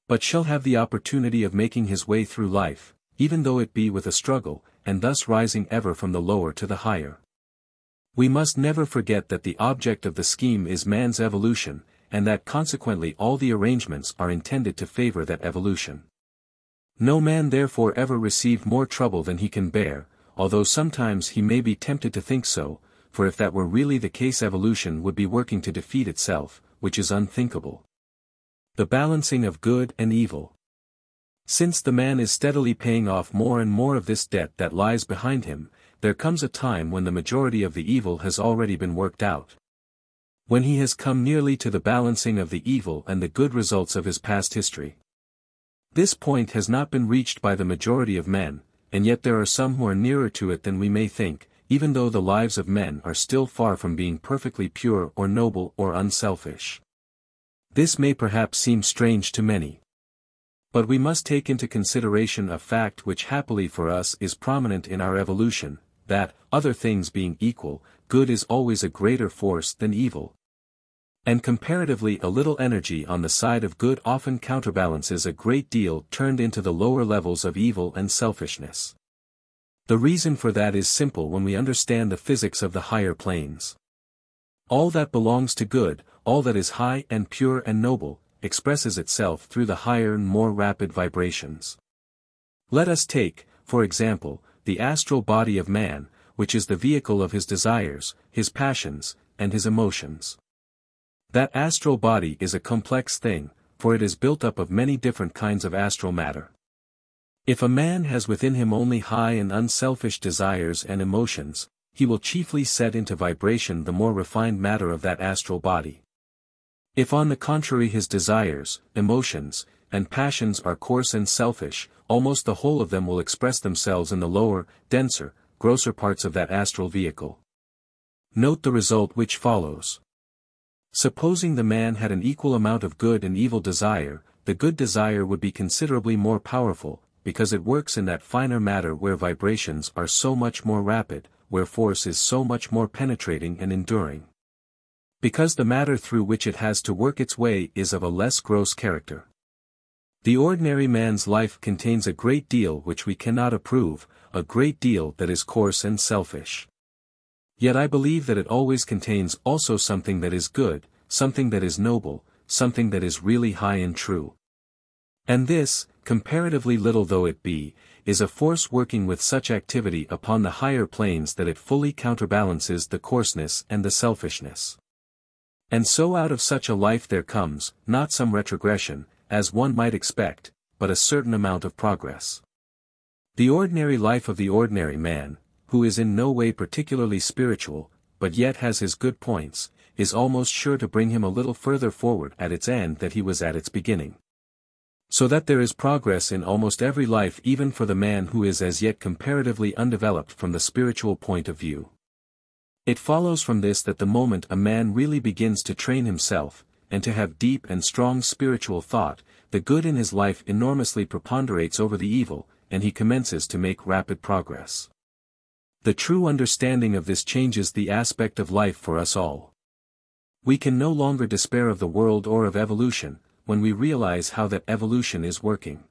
but shall have the opportunity of making his way through life, even though it be with a struggle, and thus rising ever from the lower to the higher. We must never forget that the object of the scheme is man's evolution, and that consequently all the arrangements are intended to favor that evolution. No man therefore ever received more trouble than he can bear, although sometimes he may be tempted to think so, for if that were really the case evolution would be working to defeat itself, which is unthinkable. The balancing of good and evil. Since the man is steadily paying off more and more of this debt that lies behind him, there comes a time when the majority of the evil has already been worked out. When he has come nearly to the balancing of the evil and the good results of his past history. This point has not been reached by the majority of men, and yet there are some who are nearer to it than we may think, even though the lives of men are still far from being perfectly pure or noble or unselfish. This may perhaps seem strange to many. But we must take into consideration a fact which happily for us is prominent in our evolution, that, other things being equal, good is always a greater force than evil. And comparatively a little energy on the side of good often counterbalances a great deal turned into the lower levels of evil and selfishness. The reason for that is simple when we understand the physics of the higher planes. All that belongs to good, all that is high and pure and noble, expresses itself through the higher and more rapid vibrations. Let us take, for example, the astral body of man, which is the vehicle of his desires, his passions, and his emotions. That astral body is a complex thing, for it is built up of many different kinds of astral matter. If a man has within him only high and unselfish desires and emotions, he will chiefly set into vibration the more refined matter of that astral body. If on the contrary his desires, emotions, and passions are coarse and selfish, almost the whole of them will express themselves in the lower, denser, grosser parts of that astral vehicle. Note the result which follows. Supposing the man had an equal amount of good and evil desire, the good desire would be considerably more powerful, because it works in that finer matter where vibrations are so much more rapid, where force is so much more penetrating and enduring. Because the matter through which it has to work its way is of a less gross character. The ordinary man's life contains a great deal which we cannot approve, a great deal that is coarse and selfish. Yet I believe that it always contains also something that is good, something that is noble, something that is really high and true. And this, comparatively little though it be, is a force working with such activity upon the higher planes that it fully counterbalances the coarseness and the selfishness. And so out of such a life there comes, not some retrogression, as one might expect, but a certain amount of progress. The ordinary life of the ordinary man, who is in no way particularly spiritual, but yet has his good points, is almost sure to bring him a little further forward at its end than he was at its beginning. So that there is progress in almost every life even for the man who is as yet comparatively undeveloped from the spiritual point of view. It follows from this that the moment a man really begins to train himself, and to have deep and strong spiritual thought, the good in his life enormously preponderates over the evil, and he commences to make rapid progress. The true understanding of this changes the aspect of life for us all. We can no longer despair of the world or of evolution, when we realize how that evolution is working.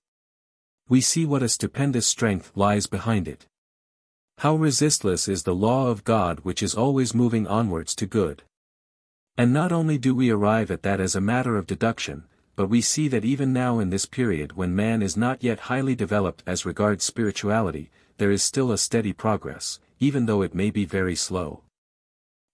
We see what a stupendous strength lies behind it. How resistless is the law of God which is always moving onwards to good. And not only do we arrive at that as a matter of deduction, but we see that even now in this period when man is not yet highly developed as regards spirituality, there is still a steady progress, even though it may be very slow.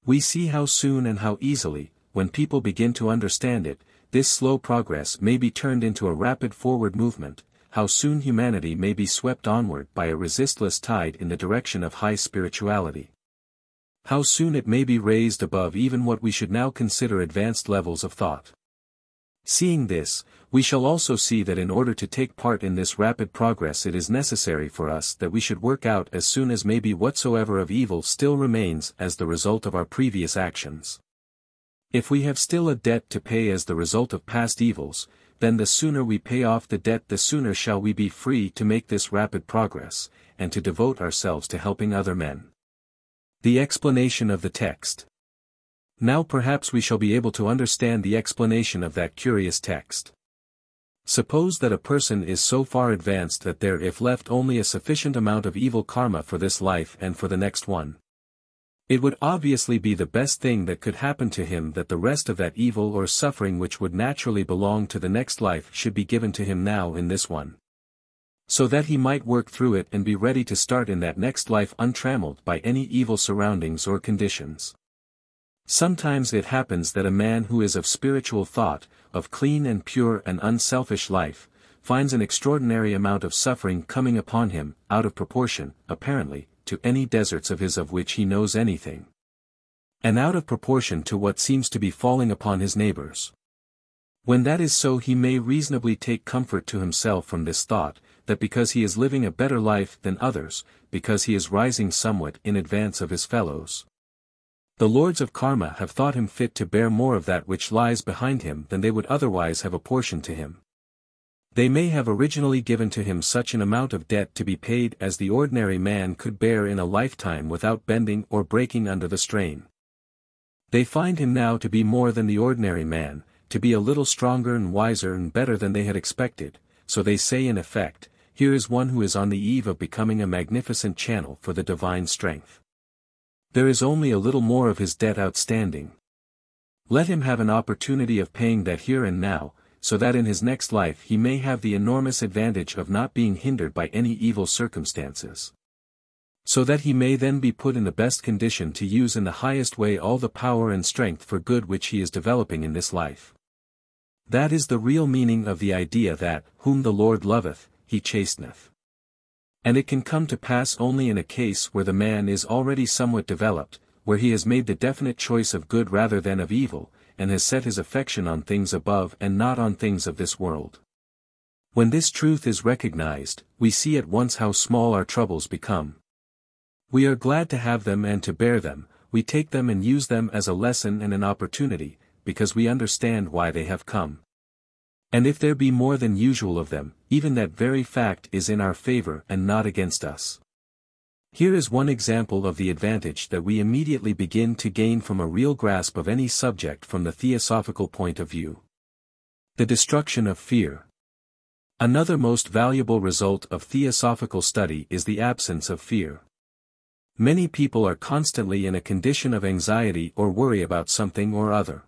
We see how soon and how easily, when people begin to understand it, this slow progress may be turned into a rapid forward movement, how soon humanity may be swept onward by a resistless tide in the direction of high spirituality. How soon it may be raised above even what we should now consider advanced levels of thought. Seeing this, we shall also see that in order to take part in this rapid progress it is necessary for us that we should work out as soon as may be whatsoever of evil still remains as the result of our previous actions. If we have still a debt to pay as the result of past evils, then the sooner we pay off the debt the sooner shall we be free to make this rapid progress, and to devote ourselves to helping other men. The explanation of the text. Now perhaps we shall be able to understand the explanation of that curious text. Suppose that a person is so far advanced that there is left only a sufficient amount of evil karma for this life and for the next one. It would obviously be the best thing that could happen to him that the rest of that evil or suffering which would naturally belong to the next life should be given to him now in this one. So that he might work through it and be ready to start in that next life untrammeled by any evil surroundings or conditions. Sometimes it happens that a man who is of spiritual thought, of clean and pure and unselfish life, finds an extraordinary amount of suffering coming upon him, out of proportion, apparently, to any deserts of his of which he knows anything. And out of proportion to what seems to be falling upon his neighbors. When that is so, he may reasonably take comfort to himself from this thought, that because he is living a better life than others, because he is rising somewhat in advance of his fellows, the lords of karma have thought him fit to bear more of that which lies behind him than they would otherwise have apportioned to him. They may have originally given to him such an amount of debt to be paid as the ordinary man could bear in a lifetime without bending or breaking under the strain. They find him now to be more than the ordinary man, to be a little stronger and wiser and better than they had expected, so they say in effect, here is one who is on the eve of becoming a magnificent channel for the divine strength. There is only a little more of his debt outstanding. Let him have an opportunity of paying that here and now, so that in his next life he may have the enormous advantage of not being hindered by any evil circumstances. So that he may then be put in the best condition to use in the highest way all the power and strength for good which he is developing in this life. That is the real meaning of the idea that, whom the Lord loveth, he chasteneth. And it can come to pass only in a case where the man is already somewhat developed, where he has made the definite choice of good rather than of evil, and has set his affection on things above and not on things of this world. When this truth is recognized, we see at once how small our troubles become. We are glad to have them and to bear them, we take them and use them as a lesson and an opportunity, because we understand why they have come. And if there be more than usual of them, even that very fact is in our favor and not against us. Here is one example of the advantage that we immediately begin to gain from a real grasp of any subject from the theosophical point of view. The destruction of fear. Another most valuable result of theosophical study is the absence of fear. Many people are constantly in a condition of anxiety or worry about something or other.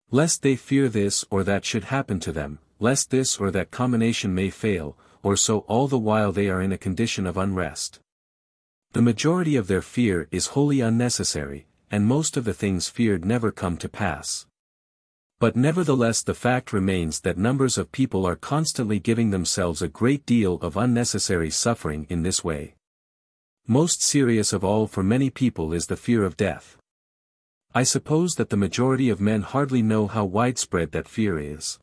Lest they fear this or that should happen to them, lest this or that combination may fail, or so all the while they are in a condition of unrest. The majority of their fear is wholly unnecessary, and most of the things feared never come to pass. But nevertheless the fact remains that numbers of people are constantly giving themselves a great deal of unnecessary suffering in this way. Most serious of all for many people is the fear of death. I suppose that the majority of men hardly know how widespread that fear is.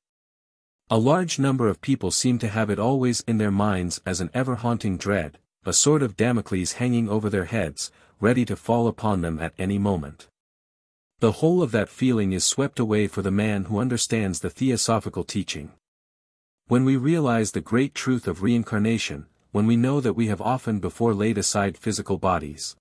A large number of people seem to have it always in their minds as an ever-haunting dread, a sort of Damocles hanging over their heads, ready to fall upon them at any moment. The whole of that feeling is swept away for the man who understands the theosophical teaching. When we realize the great truth of reincarnation, when we know that we have often before laid aside physical bodies,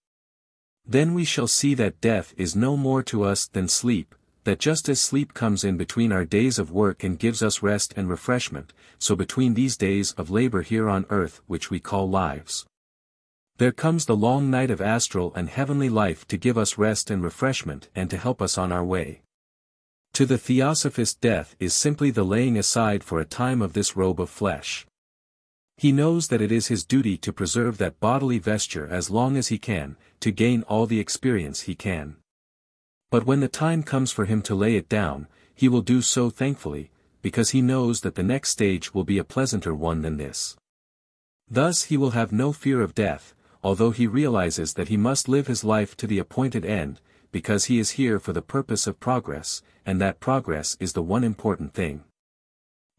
then we shall see that death is no more to us than sleep, that just as sleep comes in between our days of work and gives us rest and refreshment, so between these days of labor here on earth which we call lives, there comes the long night of astral and heavenly life to give us rest and refreshment and to help us on our way. To the theosophist death is simply the laying aside for a time of this robe of flesh. He knows that it is his duty to preserve that bodily vesture as long as he can, to gain all the experience he can. But when the time comes for him to lay it down, he will do so thankfully, because he knows that the next stage will be a pleasanter one than this. Thus he will have no fear of death, although he realizes that he must live his life to the appointed end, because he is here for the purpose of progress, and that progress is the one important thing.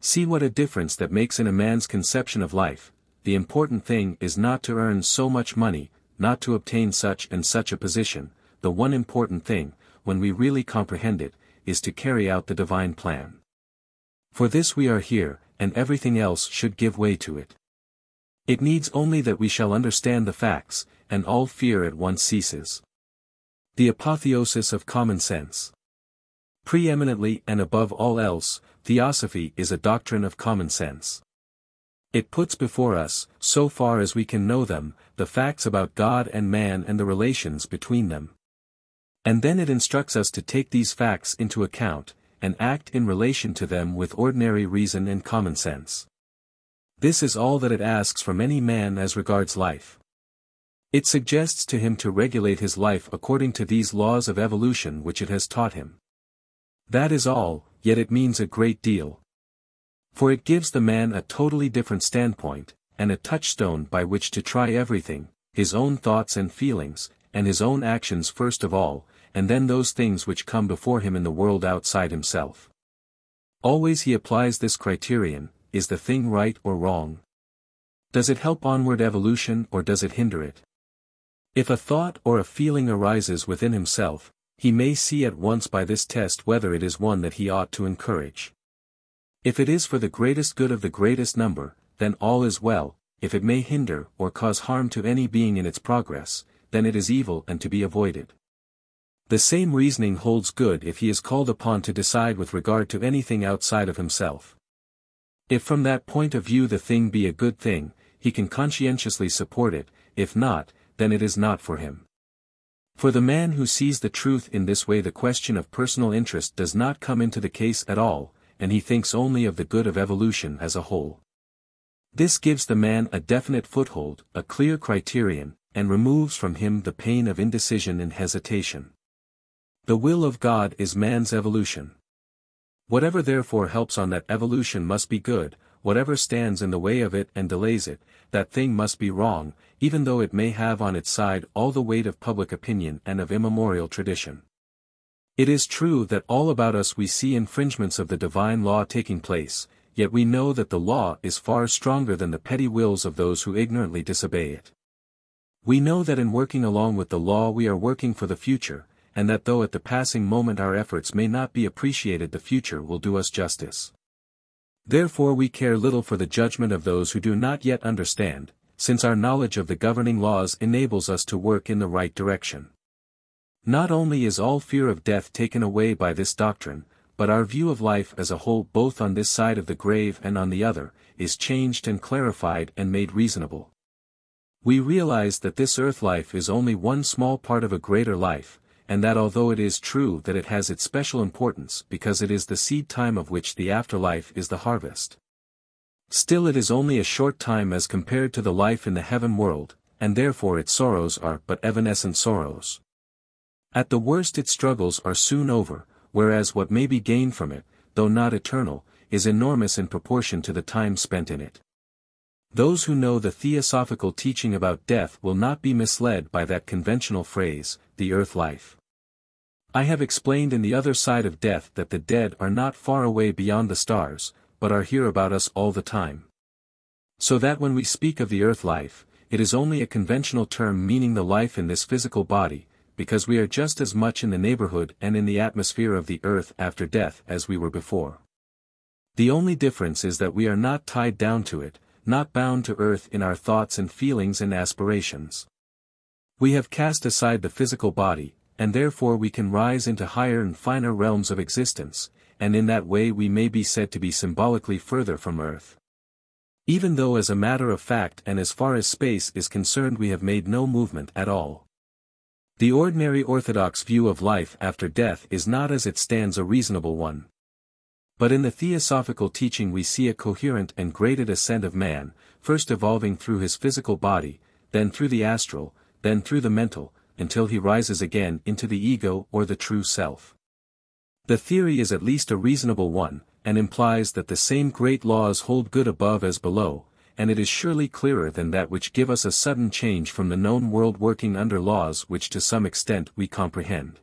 See what a difference that makes in a man's conception of life. The important thing is not to earn so much money, not to obtain such and such a position. The one important thing, when we really comprehend it, is to carry out the divine plan. For this we are here, and everything else should give way to it. It needs only that we shall understand the facts, and all fear at once ceases. The apotheosis of common sense. Preeminently and above all else, Theosophy is a doctrine of common sense. It puts before us, so far as we can know them, the facts about God and man and the relations between them. And then it instructs us to take these facts into account, and act in relation to them with ordinary reason and common sense. This is all that it asks from any man as regards life. It suggests to him to regulate his life according to these laws of evolution which it has taught him. That is all, yet it means a great deal. For it gives the man a totally different standpoint, and a touchstone by which to try everything, his own thoughts and feelings, and his own actions first of all, and then those things which come before him in the world outside himself. Always he applies this criterion: is the thing right or wrong? Does it help onward evolution or does it hinder it? If a thought or a feeling arises within himself, he may see at once by this test whether it is one that he ought to encourage. If it is for the greatest good of the greatest number, then all is well. If it may hinder or cause harm to any being in its progress, then it is evil and to be avoided. The same reasoning holds good if he is called upon to decide with regard to anything outside of himself. If from that point of view the thing be a good thing, he can conscientiously support it; if not, then it is not for him. For the man who sees the truth in this way, the question of personal interest does not come into the case at all, and he thinks only of the good of evolution as a whole. This gives the man a definite foothold, a clear criterion, and removes from him the pain of indecision and hesitation. The will of God is man's evolution. Whatever therefore helps on that evolution must be good; whatever stands in the way of it and delays it, that thing must be wrong, even though it may have on its side all the weight of public opinion and of immemorial tradition. It is true that all about us we see infringements of the divine law taking place, yet we know that the law is far stronger than the petty wills of those who ignorantly disobey it. We know that in working along with the law we are working for the future, and that though at the passing moment our efforts may not be appreciated, the future will do us justice. Therefore we care little for the judgment of those who do not yet understand, since our knowledge of the governing laws enables us to work in the right direction. Not only is all fear of death taken away by this doctrine, but our view of life as a whole, both on this side of the grave and on the other, is changed and clarified and made reasonable. We realize that this earth life is only one small part of a greater life, and that although it is true that it has its special importance because it is the seed time of which the afterlife is the harvest, still it is only a short time as compared to the life in the heaven world, and therefore its sorrows are but evanescent sorrows. At the worst its struggles are soon over, whereas what may be gained from it, though not eternal, is enormous in proportion to the time spent in it. Those who know the theosophical teaching about death will not be misled by that conventional phrase, the earth life. I have explained in the other side of death that the dead are not far away beyond the stars, but are here about us all the time. So that when we speak of the earth life, it is only a conventional term meaning the life in this physical body, because we are just as much in the neighborhood and in the atmosphere of the earth after death as we were before. The only difference is that we are not tied down to it, not bound to earth in our thoughts and feelings and aspirations. We have cast aside the physical body, and therefore we can rise into higher and finer realms of existence, and in that way we may be said to be symbolically further from earth. Even though as a matter of fact and as far as space is concerned we have made no movement at all. The ordinary orthodox view of life after death is not as it stands a reasonable one. But in the theosophical teaching we see a coherent and graded ascent of man, first evolving through his physical body, then through the astral, then through the mental, until he rises again into the ego or the true self. The theory is at least a reasonable one, and implies that the same great laws hold good above as below, and it is surely clearer than that which give us a sudden change from the known world working under laws which to some extent we comprehend,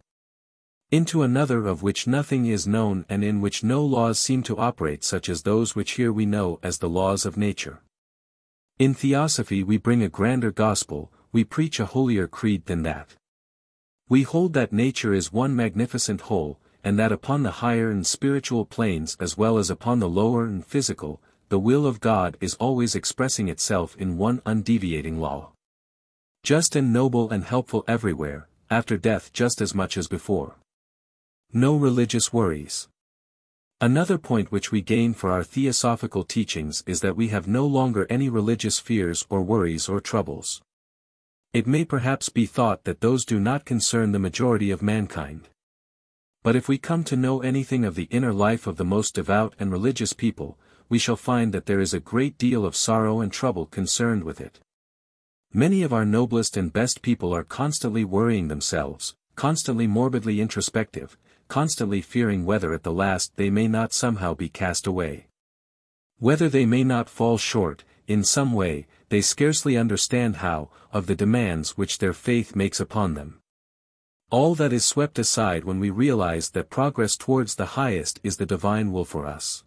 into another of which nothing is known and in which no laws seem to operate such as those which here we know as the laws of nature. In Theosophy we bring a grander gospel, we preach a holier creed than that. We hold that nature is one magnificent whole, and that upon the higher and spiritual planes as well as upon the lower and physical, the will of God is always expressing itself in one undeviating law. Just and noble and helpful everywhere, after death just as much as before. No religious worries. Another point which we gain for our theosophical teachings is that we have no longer any religious fears or worries or troubles. It may perhaps be thought that those do not concern the majority of mankind. But if we come to know anything of the inner life of the most devout and religious people, we shall find that there is a great deal of sorrow and trouble concerned with it. Many of our noblest and best people are constantly worrying themselves, constantly morbidly introspective, constantly fearing whether at the last they may not somehow be cast away. Whether they may not fall short, in some way, they scarcely understand how, of the demands which their faith makes upon them. All that is swept aside when we realize that progress towards the highest is the divine will for us.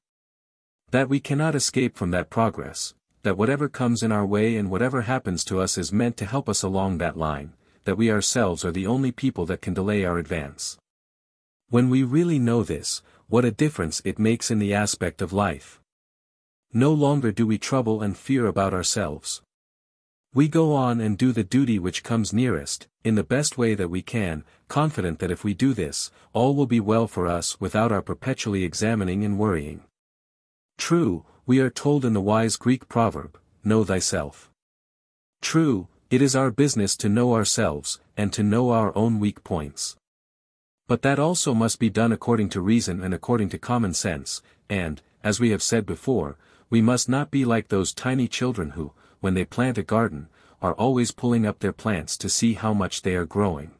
That we cannot escape from that progress, that whatever comes in our way and whatever happens to us is meant to help us along that line, that we ourselves are the only people that can delay our advance. When we really know this, what a difference it makes in the aspect of life. No longer do we trouble and fear about ourselves. We go on and do the duty which comes nearest, in the best way that we can, confident that if we do this, all will be well for us without our perpetually examining and worrying. True, we are told in the wise Greek proverb, know thyself. True, it is our business to know ourselves, and to know our own weak points. But that also must be done according to reason and according to common sense, and, as we have said before, we must not be like those tiny children who, when they plant a garden, are always pulling up their plants to see how much they are growing.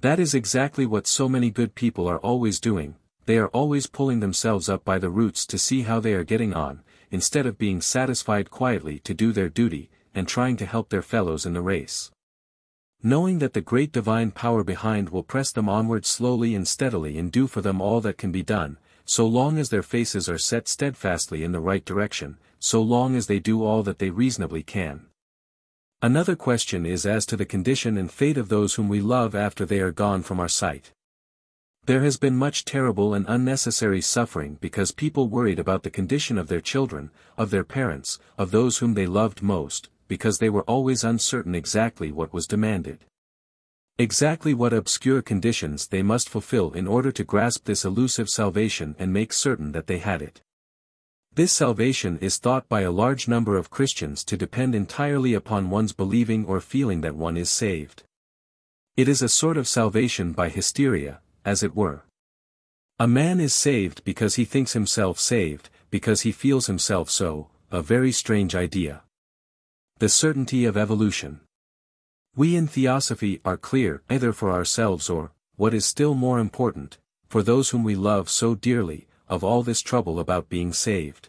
That is exactly what so many good people are always doing. They are always pulling themselves up by the roots to see how they are getting on, instead of being satisfied quietly to do their duty, and trying to help their fellows in the race. Knowing that the great divine power behind will press them onward slowly and steadily and do for them all that can be done, so long as their faces are set steadfastly in the right direction, so long as they do all that they reasonably can. Another question is as to the condition and fate of those whom we love after they are gone from our sight. There has been much terrible and unnecessary suffering because people worried about the condition of their children, of their parents, of those whom they loved most, because they were always uncertain exactly what was demanded. Exactly what obscure conditions they must fulfill in order to grasp this elusive salvation and make certain that they had it. This salvation is thought by a large number of Christians to depend entirely upon one's believing or feeling that one is saved. It is a sort of salvation by hysteria, as it were. A man is saved because he thinks himself saved, because he feels himself so, a very strange idea. The certainty of evolution. We in Theosophy are clear either for ourselves or, what is still more important, for those whom we love so dearly, of all this trouble about being saved.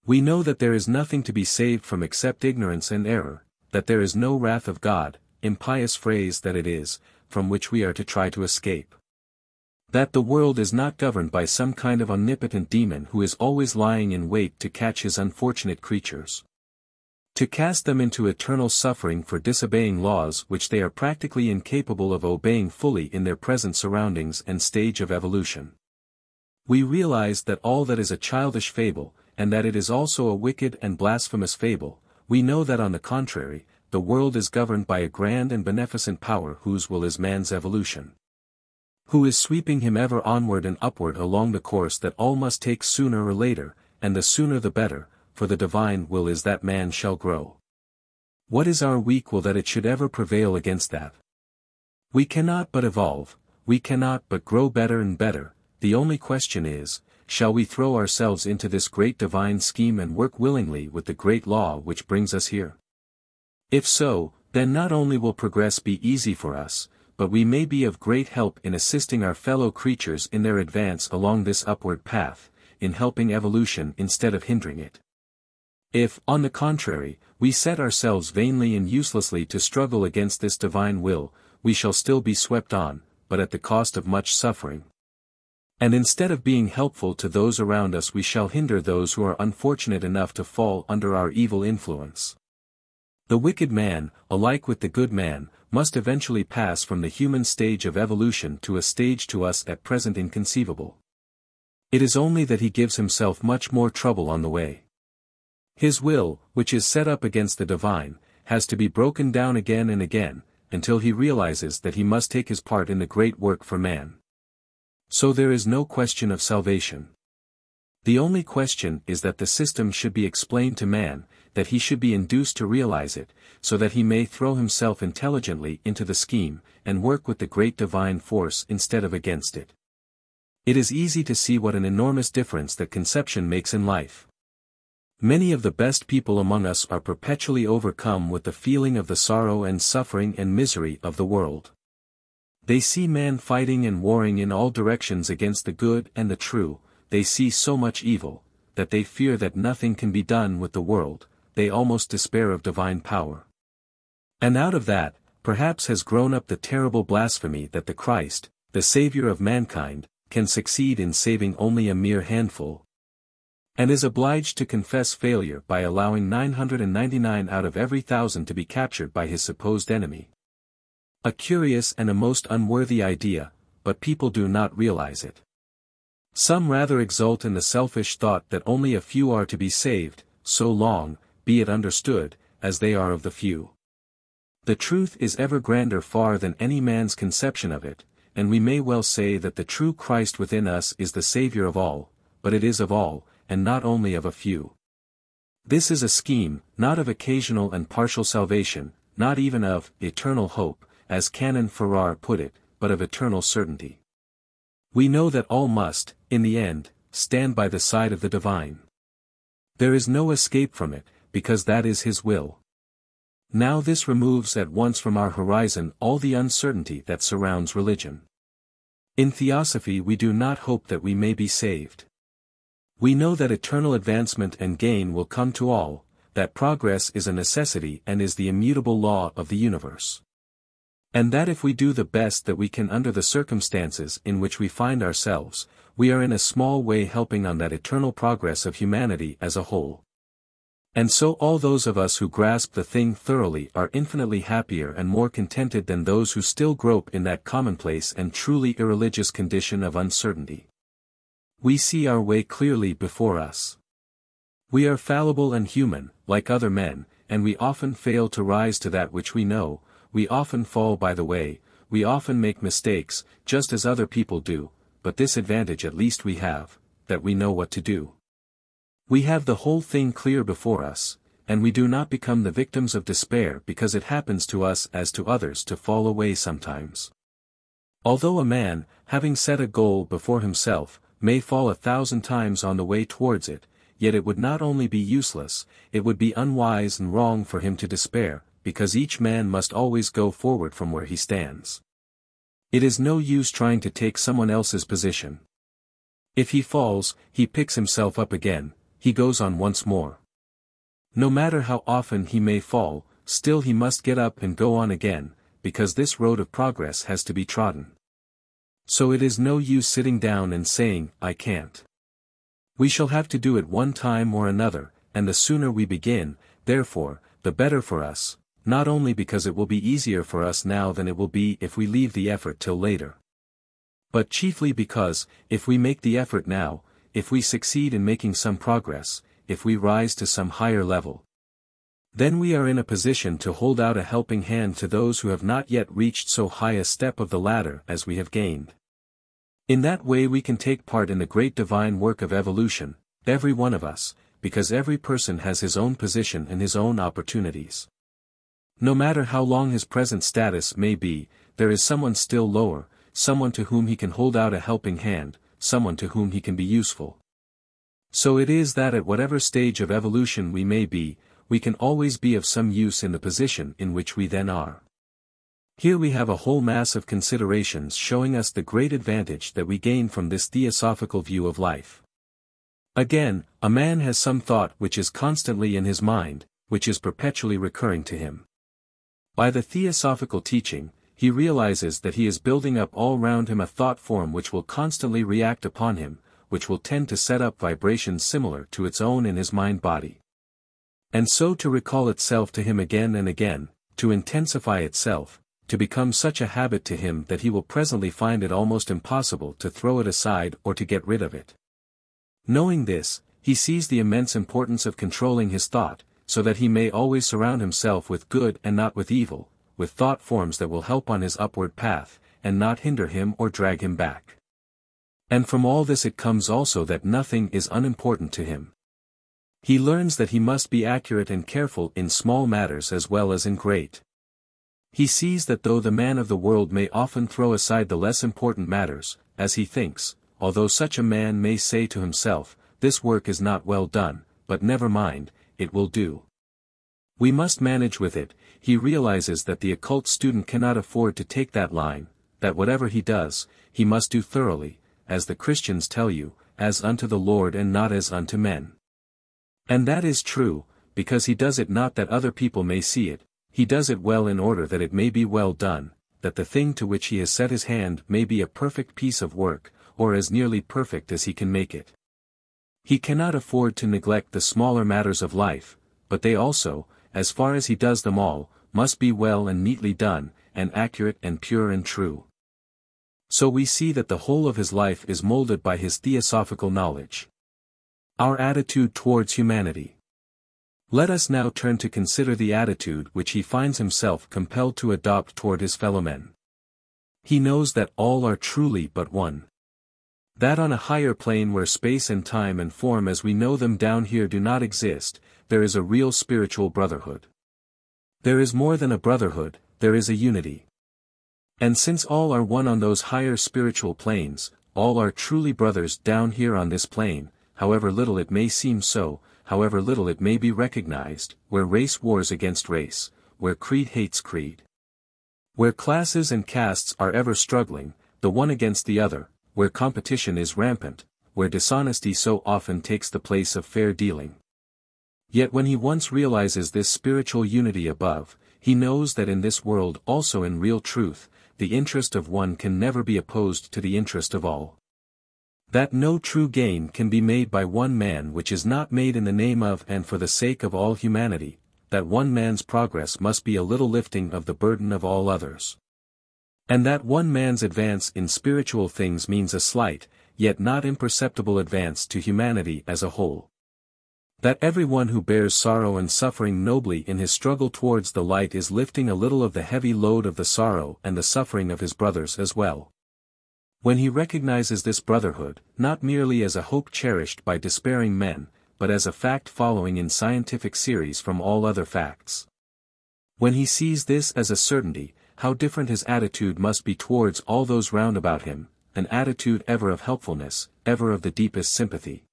We know that there is nothing to be saved from except ignorance and error, that there is no wrath of God, impious phrase that it is, from which we are to try to escape. That the world is not governed by some kind of omnipotent demon who is always lying in wait to catch his unfortunate creatures, to cast them into eternal suffering for disobeying laws which they are practically incapable of obeying fully in their present surroundings and stage of evolution. We realize that all that is a childish fable, and that it is also a wicked and blasphemous fable. We know that on the contrary, the world is governed by a grand and beneficent power whose will is man's evolution, who is sweeping him ever onward and upward along the course that all must take sooner or later, and the sooner the better, for the divine will is that man shall grow. What is our weak will that it should ever prevail against that? We cannot but evolve, we cannot but grow better and better. The only question is, shall we throw ourselves into this great divine scheme and work willingly with the great law which brings us here? If so, then not only will progress be easy for us, but we may be of great help in assisting our fellow creatures in their advance along this upward path, in helping evolution instead of hindering it. If, on the contrary, we set ourselves vainly and uselessly to struggle against this divine will, we shall still be swept on, but at the cost of much suffering. And instead of being helpful to those around us, we shall hinder those who are unfortunate enough to fall under our evil influence. The wicked man, alike with the good man, must eventually pass from the human stage of evolution to a stage to us at present inconceivable. It is only that he gives himself much more trouble on the way. His will, which is set up against the divine, has to be broken down again and again, until he realizes that he must take his part in the great work for man. So there is no question of salvation. The only question is that the system should be explained to man, that he should be induced to realize it, so that he may throw himself intelligently into the scheme, and work with the great divine force instead of against it. It is easy to see what an enormous difference that conception makes in life. Many of the best people among us are perpetually overcome with the feeling of the sorrow and suffering and misery of the world. They see man fighting and warring in all directions against the good and the true, they see so much evil, that they fear that nothing can be done with the world, they almost despair of divine power. And out of that, perhaps has grown up the terrible blasphemy that the Christ, the Savior of mankind, can succeed in saving only a mere handful, and is obliged to confess failure by allowing 999 out of every 1,000 to be captured by his supposed enemy. A curious and a most unworthy idea, but people do not realize it. Some rather exult in the selfish thought that only a few are to be saved, so long, be it understood, as they are of the few. The truth is ever grander far than any man's conception of it, and we may well say that the true Christ within us is the Savior of all, but it is of all, and not only of a few. This is a scheme, not of occasional and partial salvation, not even of eternal hope, as Canon Farrar put it, but of eternal certainty. We know that all must, in the end, stand by the side of the divine. There is no escape from it, because that is his will. Now this removes at once from our horizon all the uncertainty that surrounds religion. In Theosophy we do not hope that we may be saved. We know that eternal advancement and gain will come to all, that progress is a necessity and is the immutable law of the universe. And that if we do the best that we can under the circumstances in which we find ourselves, we are in a small way helping on that eternal progress of humanity as a whole. And so all those of us who grasp the thing thoroughly are infinitely happier and more contented than those who still grope in that commonplace and truly irreligious condition of uncertainty. We see our way clearly before us. We are fallible and human, like other men, and we often fail to rise to that which we know, we often fall by the way, we often make mistakes, just as other people do, but this advantage at least we have, that we know what to do. We have the whole thing clear before us, and we do not become the victims of despair because it happens to us as to others to fall away sometimes. Although a man, having set a goal before himself, may fall 1,000 times on the way towards it, yet it would not only be useless, it would be unwise and wrong for him to despair, because each man must always go forward from where he stands. It is no use trying to take someone else's position. If he falls, he picks himself up again, he goes on once more. No matter how often he may fall, still he must get up and go on again, because this road of progress has to be trodden. So it is no use sitting down and saying, I can't. We shall have to do it one time or another, and the sooner we begin, therefore, the better for us, not only because it will be easier for us now than it will be if we leave the effort till later, but chiefly because, if we make the effort now, if we succeed in making some progress, if we rise to some higher level, then we are in a position to hold out a helping hand to those who have not yet reached so high a step of the ladder as we have gained. In that way we can take part in the great divine work of evolution, every one of us, because every person has his own position and his own opportunities. No matter how long his present status may be, there is someone still lower, someone to whom he can hold out a helping hand, someone to whom he can be useful. So it is that at whatever stage of evolution we may be, we can always be of some use in the position in which we then are. Here we have a whole mass of considerations showing us the great advantage that we gain from this theosophical view of life. Again, a man has some thought which is constantly in his mind, which is perpetually recurring to him. By the theosophical teaching, he realizes that he is building up all round him a thought form which will constantly react upon him, which will tend to set up vibrations similar to its own in his mind-body. And so to recall itself to him again and again, to intensify itself, to become such a habit to him that he will presently find it almost impossible to throw it aside or to get rid of it. Knowing this, he sees the immense importance of controlling his thought, so that he may always surround himself with good and not with evil, with thought forms that will help on his upward path, and not hinder him or drag him back. And from all this it comes also that nothing is unimportant to him. He learns that he must be accurate and careful in small matters as well as in great. He sees that though the man of the world may often throw aside the less important matters, as he thinks, although such a man may say to himself, this work is not well done, but never mind, it will do. We must manage with it. He realizes that the occult student cannot afford to take that line, that whatever he does, he must do thoroughly, as the Christians tell you, as unto the Lord and not as unto men. And that is true, because he does it not that other people may see it, he does it well in order that it may be well done, that the thing to which he has set his hand may be a perfect piece of work, or as nearly perfect as he can make it. He cannot afford to neglect the smaller matters of life, but they also, as far as he does them all, must be well and neatly done, and accurate and pure and true. So we see that the whole of his life is molded by his theosophical knowledge. Our attitude towards humanity. Let us now turn to consider the attitude which he finds himself compelled to adopt toward his fellow men. He knows that all are truly but one. That on a higher plane where space and time and form as we know them down here do not exist, there is a real spiritual brotherhood. There is more than a brotherhood, there is a unity. And since all are one on those higher spiritual planes, all are truly brothers down here on this plane, however little it may seem so, however little it may be recognized, where race wars against race, where creed hates creed. Where classes and castes are ever struggling, the one against the other, where competition is rampant, where dishonesty so often takes the place of fair dealing. Yet when he once realizes this spiritual unity above, he knows that in this world also in real truth, the interest of one can never be opposed to the interest of all. That no true gain can be made by one man which is not made in the name of and for the sake of all humanity, that one man's progress must be a little lifting of the burden of all others. And that one man's advance in spiritual things means a slight, yet not imperceptible advance to humanity as a whole. That everyone who bears sorrow and suffering nobly in his struggle towards the light is lifting a little of the heavy load of the sorrow and the suffering of his brothers as well. When he recognizes this brotherhood, not merely as a hope cherished by despairing men, but as a fact following in scientific series from all other facts. When he sees this as a certainty, how different his attitude must be towards all those round about him, an attitude ever of helpfulness, ever of the deepest sympathy.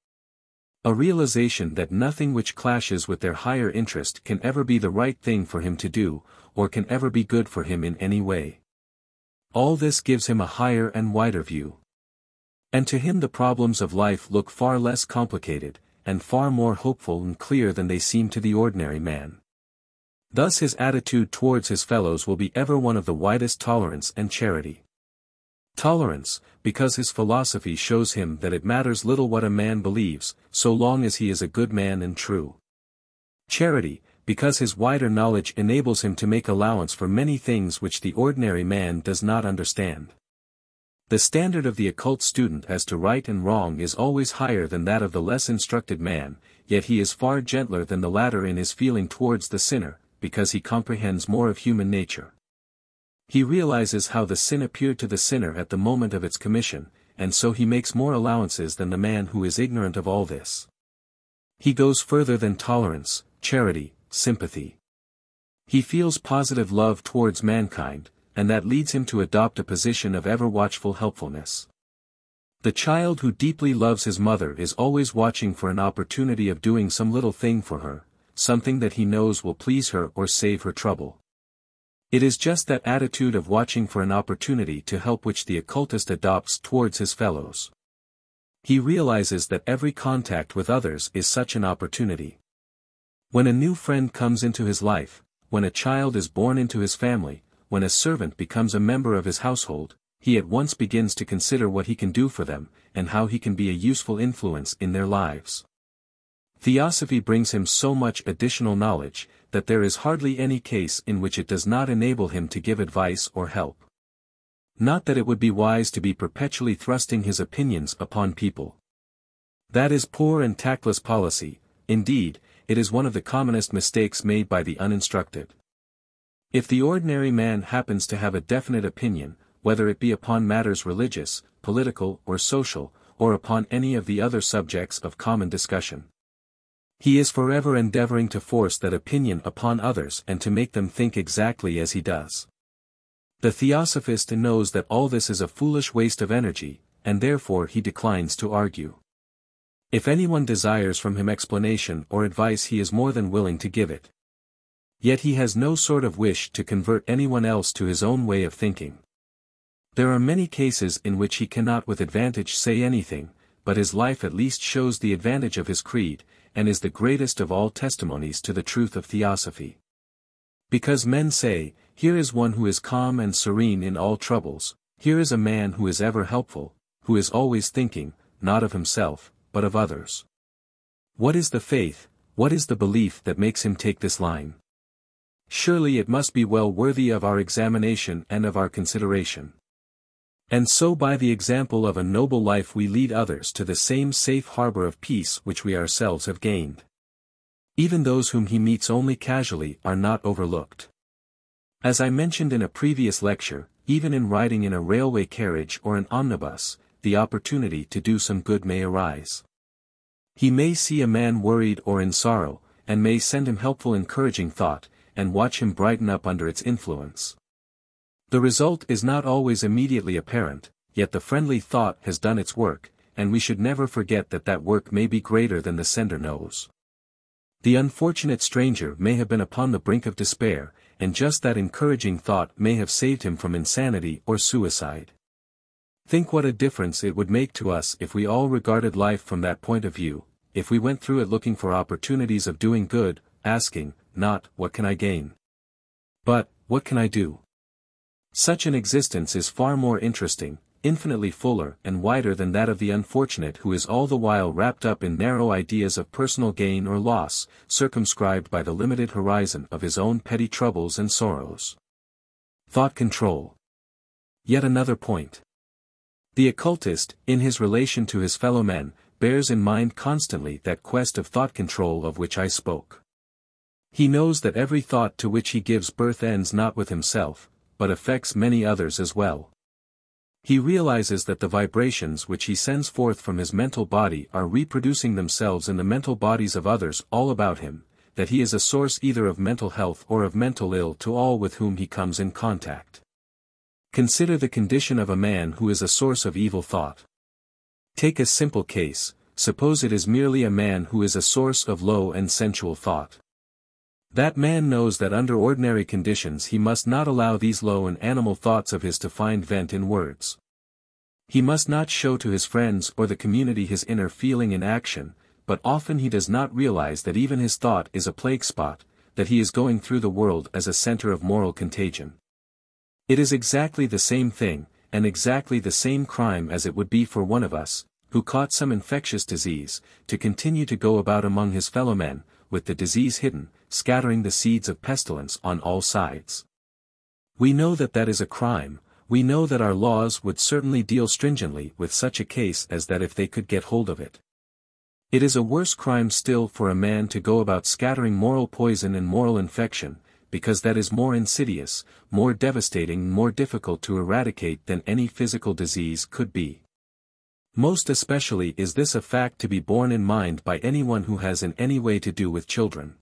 A realization that nothing which clashes with their higher interest can ever be the right thing for him to do, or can ever be good for him in any way. All this gives him a higher and wider view. And to him the problems of life look far less complicated, and far more hopeful and clear than they seem to the ordinary man. Thus his attitude towards his fellows will be ever one of the widest tolerance and charity. Tolerance, because his philosophy shows him that it matters little what a man believes, so long as he is a good man and true. Charity, because his wider knowledge enables him to make allowance for many things which the ordinary man does not understand. The standard of the occult student as to right and wrong is always higher than that of the less instructed man, yet he is far gentler than the latter in his feeling towards the sinner, because he comprehends more of human nature. He realizes how the sin appeared to the sinner at the moment of its commission, and so he makes more allowances than the man who is ignorant of all this. He goes further than tolerance, charity, sympathy. He feels positive love towards mankind, and that leads him to adopt a position of ever-watchful helpfulness. The child who deeply loves his mother is always watching for an opportunity of doing some little thing for her, something that he knows will please her or save her trouble. It is just that attitude of watching for an opportunity to help which the occultist adopts towards his fellows. He realizes that every contact with others is such an opportunity. When a new friend comes into his life, when a child is born into his family, when a servant becomes a member of his household, he at once begins to consider what he can do for them, and how he can be a useful influence in their lives. Theosophy brings him so much additional knowledge, that there is hardly any case in which it does not enable him to give advice or help. Not that it would be wise to be perpetually thrusting his opinions upon people. That is poor and tactless policy, indeed, it is one of the commonest mistakes made by the uninstructed. If the ordinary man happens to have a definite opinion, whether it be upon matters religious, political or social, or upon any of the other subjects of common discussion, he is forever endeavoring to force that opinion upon others and to make them think exactly as he does. The theosophist knows that all this is a foolish waste of energy, and therefore he declines to argue. If anyone desires from him explanation or advice he is more than willing to give it. Yet he has no sort of wish to convert anyone else to his own way of thinking. There are many cases in which he cannot with advantage say anything, but his life at least shows the advantage of his creed, and is the greatest of all testimonies to the truth of theosophy. Because men say, here is one who is calm and serene in all troubles, here is a man who is ever helpful, who is always thinking, not of himself, but of others. What is the faith, what is the belief that makes him take this line? Surely it must be well worthy of our examination and of our consideration. And so by the example of a noble life we lead others to the same safe harbor of peace which we ourselves have gained. Even those whom he meets only casually are not overlooked. As I mentioned in a previous lecture, even in riding in a railway carriage or an omnibus, the opportunity to do some good may arise. He may see a man worried or in sorrow, and may send him helpful encouraging thought, and watch him brighten up under its influence. The result is not always immediately apparent, yet the friendly thought has done its work, and we should never forget that that work may be greater than the sender knows. The unfortunate stranger may have been upon the brink of despair, and just that encouraging thought may have saved him from insanity or suicide. Think what a difference it would make to us if we all regarded life from that point of view, if we went through it looking for opportunities of doing good, asking, not, what can I gain? But, what can I do? Such an existence is far more interesting, infinitely fuller and wider than that of the unfortunate who is all the while wrapped up in narrow ideas of personal gain or loss, circumscribed by the limited horizon of his own petty troubles and sorrows. Thought control. Yet another point. The occultist, in his relation to his fellow men, bears in mind constantly that quest of thought control of which I spoke. He knows that every thought to which he gives birth ends not with himself, but affects many others as well. He realizes that the vibrations which he sends forth from his mental body are reproducing themselves in the mental bodies of others all about him, that he is a source either of mental health or of mental ill to all with whom he comes in contact. Consider the condition of a man who is a source of evil thought. Take a simple case, suppose it is merely a man who is a source of low and sensual thought. That man knows that under ordinary conditions he must not allow these low and animal thoughts of his to find vent in words. He must not show to his friends or the community his inner feeling in action, but often he does not realize that even his thought is a plague spot, that he is going through the world as a center of moral contagion. It is exactly the same thing, and exactly the same crime as it would be for one of us, who caught some infectious disease, to continue to go about among his fellow men, with the disease hidden, scattering the seeds of pestilence on all sides. We know that that is a crime, we know that our laws would certainly deal stringently with such a case as that if they could get hold of it. It is a worse crime still for a man to go about scattering moral poison and moral infection, because that is more insidious, more devastating and more difficult to eradicate than any physical disease could be. Most especially is this a fact to be borne in mind by anyone who has in any way to do with children.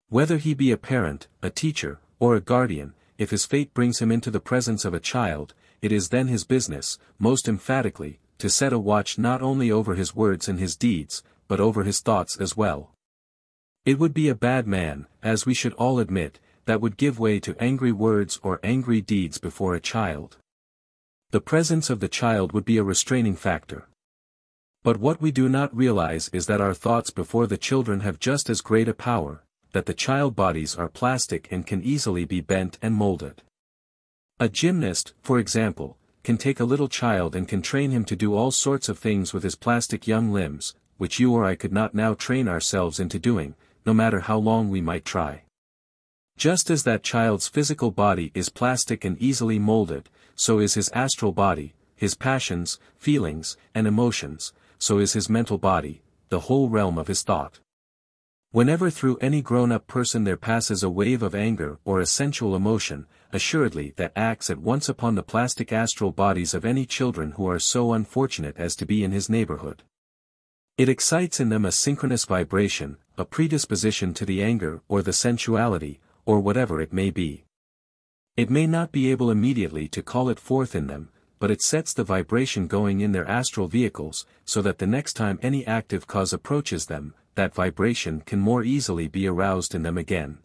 Whether he be a parent, a teacher, or a guardian, if his fate brings him into the presence of a child, it is then his business, most emphatically, to set a watch not only over his words and his deeds, but over his thoughts as well. It would be a bad man, as we should all admit, that would give way to angry words or angry deeds before a child. The presence of the child would be a restraining factor. But what we do not realize is that our thoughts before the children have just as great a power, that the child bodies are plastic and can easily be bent and molded. A gymnast, for example, can take a little child and can train him to do all sorts of things with his plastic young limbs, which you or I could not now train ourselves into doing, no matter how long we might try. Just as that child's physical body is plastic and easily molded, so is his astral body, his passions, feelings, and emotions, so is his mental body, the whole realm of his thought. Whenever through any grown-up person there passes a wave of anger or a sensual emotion, assuredly that acts at once upon the plastic astral bodies of any children who are so unfortunate as to be in his neighborhood. It excites in them a synchronous vibration, a predisposition to the anger or the sensuality, or whatever it may be. It may not be able immediately to call it forth in them, but it sets the vibration going in their astral vehicles, so that the next time any active cause approaches them, that vibration can more easily be aroused in them again.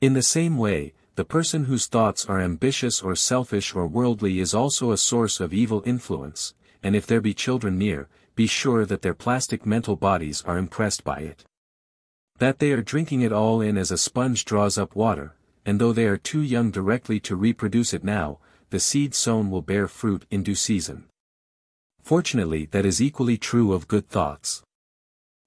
In the same way, the person whose thoughts are ambitious or selfish or worldly is also a source of evil influence, and if there be children near, be sure that their plastic mental bodies are impressed by it. That they are drinking it all in as a sponge draws up water, and though they are too young directly to reproduce it now, the seed sown will bear fruit in due season. Fortunately, that is equally true of good thoughts.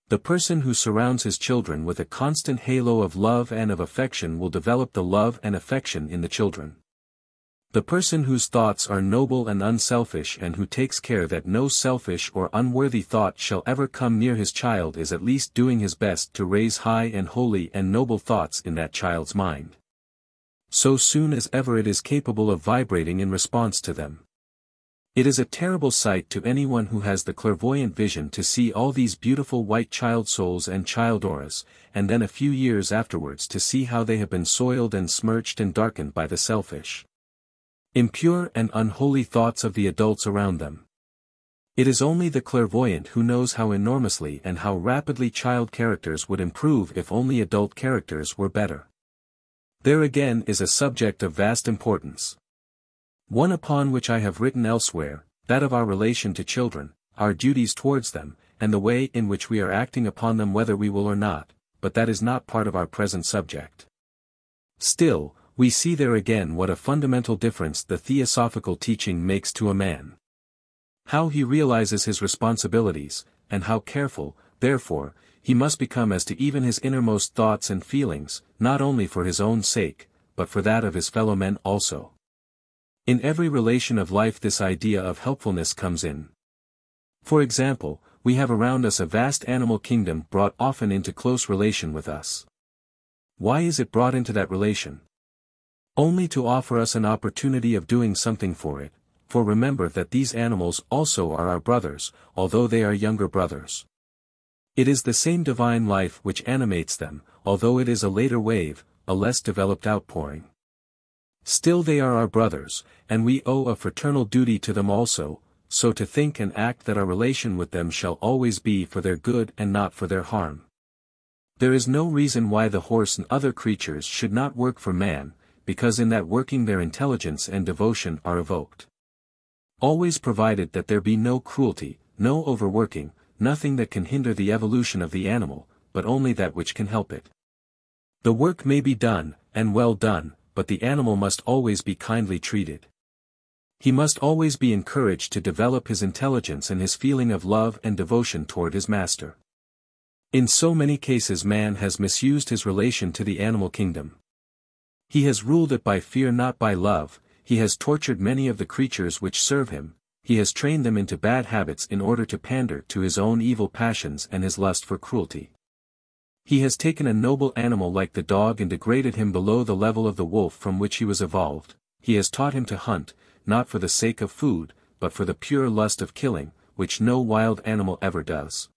The person who surrounds his children with a constant halo of love and of affection will develop the love and affection in the children. The person whose thoughts are noble and unselfish and who takes care that no selfish or unworthy thought shall ever come near his child is at least doing his best to raise high and holy and noble thoughts in that child's mind, so soon as ever it is capable of vibrating in response to them. It is a terrible sight to anyone who has the clairvoyant vision to see all these beautiful white child souls and child auras, and then a few years afterwards to see how they have been soiled and smirched and darkened by the selfish, impure and unholy thoughts of the adults around them. It is only the clairvoyant who knows how enormously and how rapidly child characters would improve if only adult characters were better. There again is a subject of vast importance, one upon which I have written elsewhere, that of our relation to children, our duties towards them, and the way in which we are acting upon them whether we will or not, but that is not part of our present subject. Still, we see there again what a fundamental difference the theosophical teaching makes to a man. How he realizes his responsibilities, and how careful, therefore, he must become as to even his innermost thoughts and feelings, not only for his own sake, but for that of his fellow men also. In every relation of life this idea of helpfulness comes in. For example, we have around us a vast animal kingdom brought often into close relation with us. Why is it brought into that relation? Only to offer us an opportunity of doing something for it, for remember that these animals also are our brothers, although they are younger brothers. It is the same divine life which animates them, although it is a later wave, a less developed outpouring. Still they are our brothers, and we owe a fraternal duty to them also, so to think and act that our relation with them shall always be for their good and not for their harm. There is no reason why the horse and other creatures should not work for man, because in that working their intelligence and devotion are evoked. Always provided that there be no cruelty, no overworking, nothing that can hinder the evolution of the animal, but only that which can help it. The work may be done, and well done, but the animal must always be kindly treated. He must always be encouraged to develop his intelligence and his feeling of love and devotion toward his master. In so many cases man has misused his relation to the animal kingdom. He has ruled it by fear not by love, he has tortured many of the creatures which serve him, he has trained them into bad habits in order to pander to his own evil passions and his lust for cruelty. He has taken a noble animal like the dog and degraded him below the level of the wolf from which he was evolved. He has taught him to hunt, not for the sake of food, but for the pure lust of killing, which no wild animal ever does.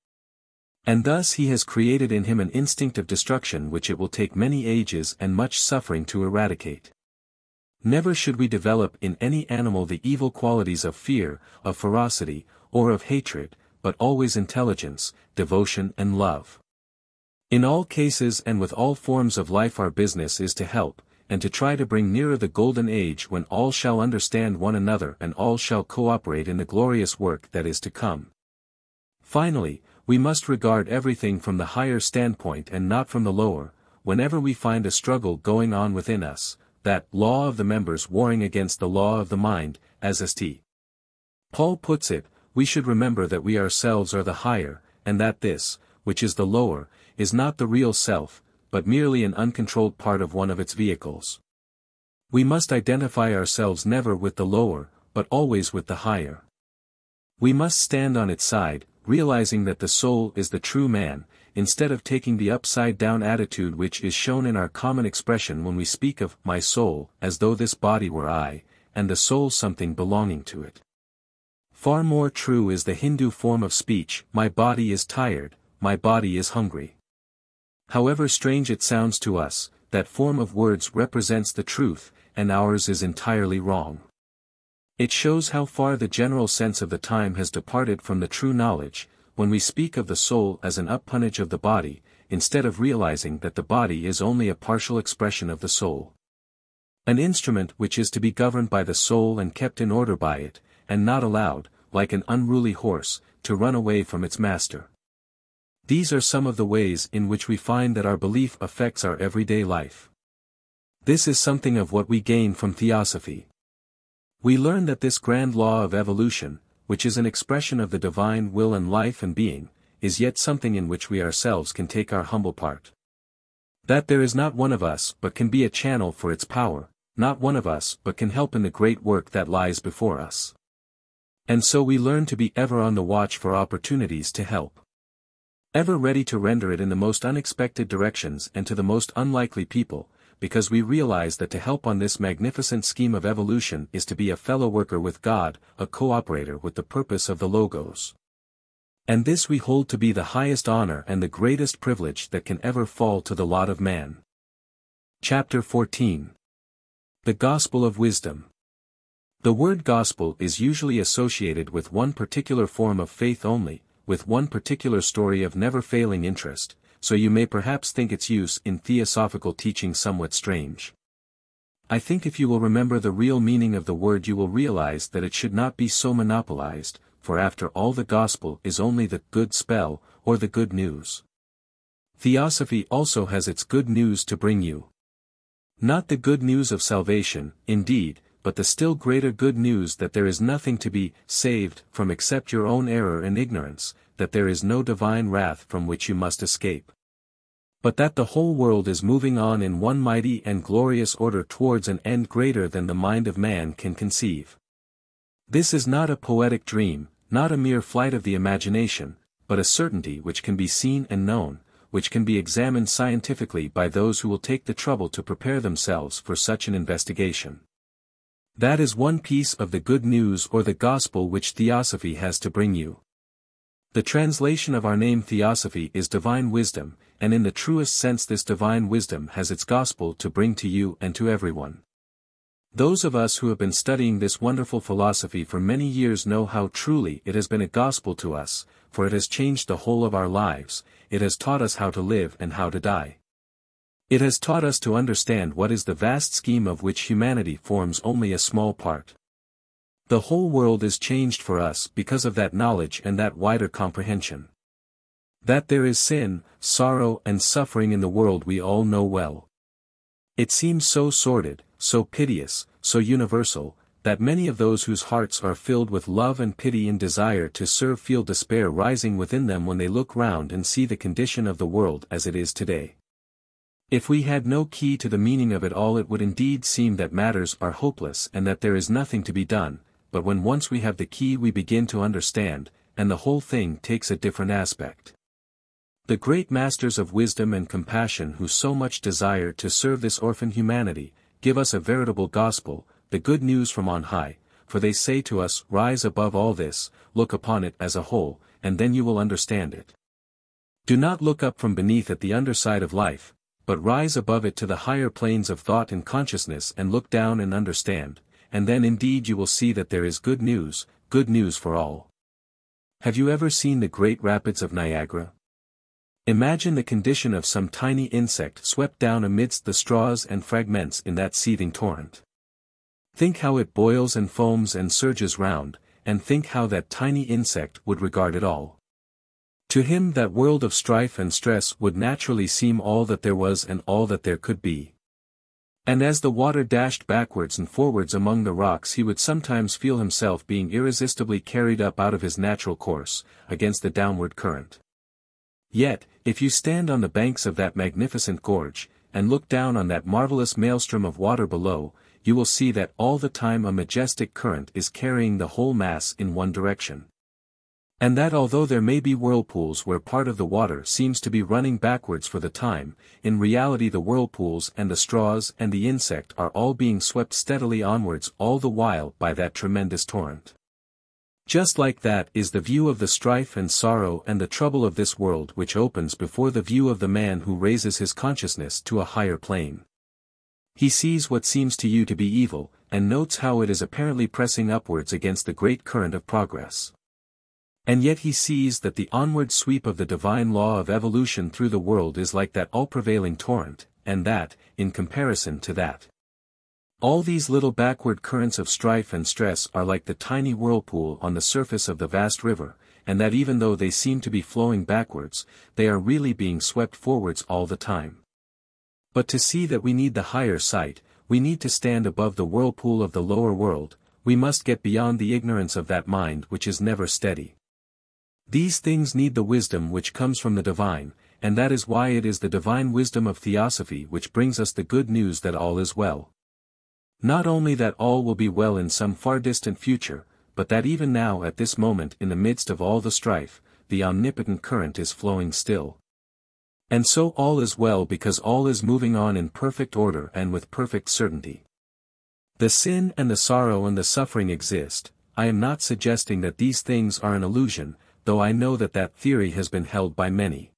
And thus he has created in him an instinct of destruction which it will take many ages and much suffering to eradicate. Never should we develop in any animal the evil qualities of fear, of ferocity, or of hatred, but always intelligence, devotion and love. In all cases and with all forms of life our business is to help, and to try to bring nearer the golden age when all shall understand one another and all shall cooperate in the glorious work that is to come. Finally, we must regard everything from the higher standpoint and not from the lower, whenever we find a struggle going on within us, that law of the members warring against the law of the mind, as St. Paul puts it, we should remember that we ourselves are the higher, and that this, which is the lower, is not the real self, but merely an uncontrolled part of one of its vehicles. We must identify ourselves never with the lower, but always with the higher. We must stand on its side, realizing that the soul is the true man, instead of taking the upside-down attitude which is shown in our common expression when we speak of my soul, as though this body were I, and the soul something belonging to it. Far more true is the Hindu form of speech, my body is tired, my body is hungry. However strange it sounds to us, that form of words represents the truth, and ours is entirely wrong. It shows how far the general sense of the time has departed from the true knowledge, when we speak of the soul as an appanage of the body, instead of realizing that the body is only a partial expression of the soul. An instrument which is to be governed by the soul and kept in order by it, and not allowed, like an unruly horse, to run away from its master. These are some of the ways in which we find that our belief affects our everyday life. This is something of what we gain from Theosophy. We learn that this grand law of evolution, which is an expression of the divine will and life and being, is yet something in which we ourselves can take our humble part. That there is not one of us but can be a channel for its power, not one of us but can help in the great work that lies before us. And so we learn to be ever on the watch for opportunities to help. Ever ready to render it in the most unexpected directions and to the most unlikely people, because we realize that to help on this magnificent scheme of evolution is to be a fellow worker with God, a cooperator with the purpose of the Logos. And this we hold to be the highest honor and the greatest privilege that can ever fall to the lot of man. Chapter 14. The Gospel of Wisdom. The word gospel is usually associated with one particular form of faith only, with one particular story of never-failing interest, so you may perhaps think its use in theosophical teaching somewhat strange. I think if you will remember the real meaning of the word you will realize that it should not be so monopolized, for after all the gospel is only the good spell, or the good news. Theosophy also has its good news to bring you. Not the good news of salvation, indeed, but the still greater good news that there is nothing to be saved from except your own error and ignorance, that there is no divine wrath from which you must escape. But that the whole world is moving on in one mighty and glorious order towards an end greater than the mind of man can conceive. This is not a poetic dream, not a mere flight of the imagination, but a certainty which can be seen and known, which can be examined scientifically by those who will take the trouble to prepare themselves for such an investigation. That is one piece of the good news or the gospel which Theosophy has to bring you. The translation of our name Theosophy is divine wisdom, and in the truest sense this divine wisdom has its gospel to bring to you and to everyone. Those of us who have been studying this wonderful philosophy for many years know how truly it has been a gospel to us, for it has changed the whole of our lives, it has taught us how to live and how to die. It has taught us to understand what is the vast scheme of which humanity forms only a small part. The whole world is changed for us because of that knowledge and that wider comprehension. That there is sin, sorrow and suffering in the world we all know well. It seems so sordid, so piteous, so universal, that many of those whose hearts are filled with love and pity and desire to serve feel despair rising within them when they look round and see the condition of the world as it is today. If we had no key to the meaning of it all, it would indeed seem that matters are hopeless and that there is nothing to be done, but when once we have the key we begin to understand, and the whole thing takes a different aspect. The great masters of wisdom and compassion who so much desire to serve this orphan humanity, give us a veritable gospel, the good news from on high, for they say to us, rise above all this, look upon it as a whole, and then you will understand it. Do not look up from beneath at the underside of life, but rise above it to the higher planes of thought and consciousness and look down and understand, and then indeed you will see that there is good news for all. Have you ever seen the great rapids of Niagara? Imagine the condition of some tiny insect swept down amidst the straws and fragments in that seething torrent. Think how it boils and foams and surges round, and think how that tiny insect would regard it all. To him that world of strife and stress would naturally seem all that there was and all that there could be. And as the water dashed backwards and forwards among the rocks he would sometimes feel himself being irresistibly carried up out of his natural course, against the downward current. Yet, if you stand on the banks of that magnificent gorge, and look down on that marvelous maelstrom of water below, you will see that all the time a majestic current is carrying the whole mass in one direction. And that although there may be whirlpools where part of the water seems to be running backwards for the time, in reality the whirlpools and the straws and the insect are all being swept steadily onwards all the while by that tremendous torrent. Just like that is the view of the strife and sorrow and the trouble of this world which opens before the view of the man who raises his consciousness to a higher plane. He sees what seems to you to be evil, and notes how it is apparently pressing upwards against the great current of progress. And yet he sees that the onward sweep of the divine law of evolution through the world is like that all-prevailing torrent, and that, in comparison to that, all these little backward currents of strife and stress are like the tiny whirlpool on the surface of the vast river, and that even though they seem to be flowing backwards, they are really being swept forwards all the time. But to see that we need the higher sight, we need to stand above the whirlpool of the lower world, we must get beyond the ignorance of that mind which is never steady. These things need the wisdom which comes from the divine, and that is why it is the divine wisdom of Theosophy which brings us the good news that all is well. Not only that all will be well in some far distant future, but that even now at this moment in the midst of all the strife, the omnipotent current is flowing still. And so all is well because all is moving on in perfect order and with perfect certainty. The sin and the sorrow and the suffering exist. I am not suggesting that these things are an illusion, though I know that that theory has been held by many.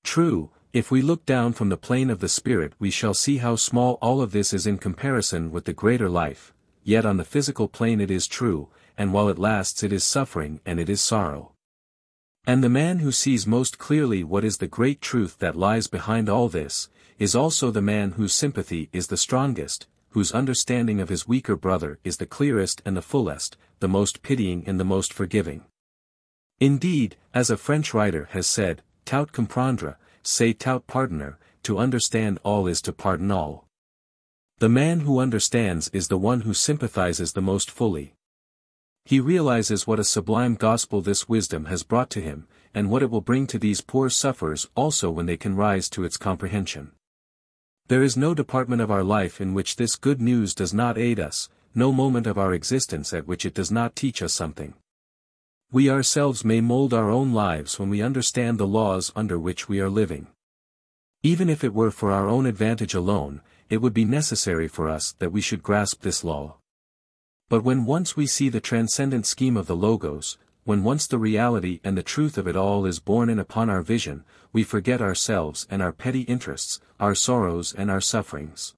True, if we look down from the plane of the spirit we shall see how small all of this is in comparison with the greater life, yet on the physical plane it is true, and while it lasts it is suffering and it is sorrow. And the man who sees most clearly what is the great truth that lies behind all this, is also the man whose sympathy is the strongest, whose understanding of his weaker brother is the clearest and the fullest, the most pitying and the most forgiving. Indeed, as a French writer has said, tout comprendre, c'est tout pardonner, to understand all is to pardon all. The man who understands is the one who sympathizes the most fully. He realizes what a sublime gospel this wisdom has brought to him, and what it will bring to these poor sufferers also when they can rise to its comprehension. There is no department of our life in which this good news does not aid us, no moment of our existence at which it does not teach us something. We ourselves may mold our own lives when we understand the laws under which we are living. Even if it were for our own advantage alone, it would be necessary for us that we should grasp this law. But when once we see the transcendent scheme of the Logos, when once the reality and the truth of it all is borne in upon our vision, we forget ourselves and our petty interests, our sorrows and our sufferings.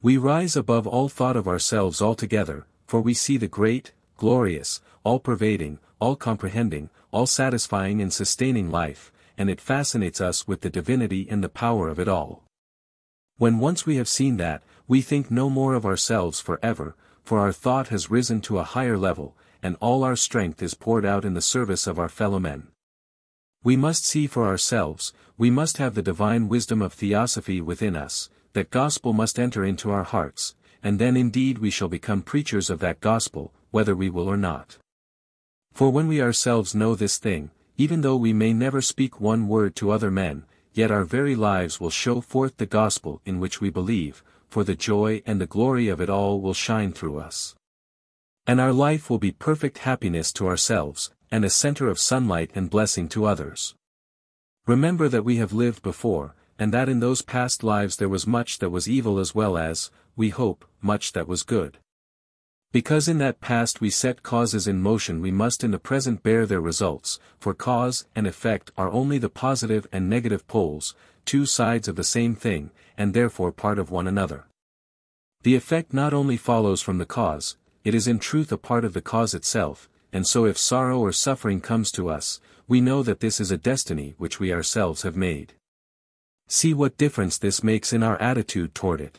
We rise above all thought of ourselves altogether, for we see the great, glorious, all-pervading, all-comprehending, all-satisfying and sustaining life, and it fascinates us with the divinity and the power of it all. When once we have seen that, we think no more of ourselves forever, for our thought has risen to a higher level, and all our strength is poured out in the service of our fellow men. We must see for ourselves, we must have the divine wisdom of Theosophy within us, that gospel must enter into our hearts, and then indeed we shall become preachers of that gospel, whether we will or not. For when we ourselves know this thing, even though we may never speak one word to other men, yet our very lives will show forth the gospel in which we believe, for the joy and the glory of it all will shine through us. And our life will be perfect happiness to ourselves, and a center of sunlight and blessing to others. Remember that we have lived before, and that in those past lives there was much that was evil as well as, we hope, much that was good. Because in that past we set causes in motion we must in the present bear their results, for cause and effect are only the positive and negative poles, two sides of the same thing, and therefore part of one another. The effect not only follows from the cause, it is in truth a part of the cause itself, and so if sorrow or suffering comes to us, we know that this is a destiny which we ourselves have made. See what difference this makes in our attitude toward it.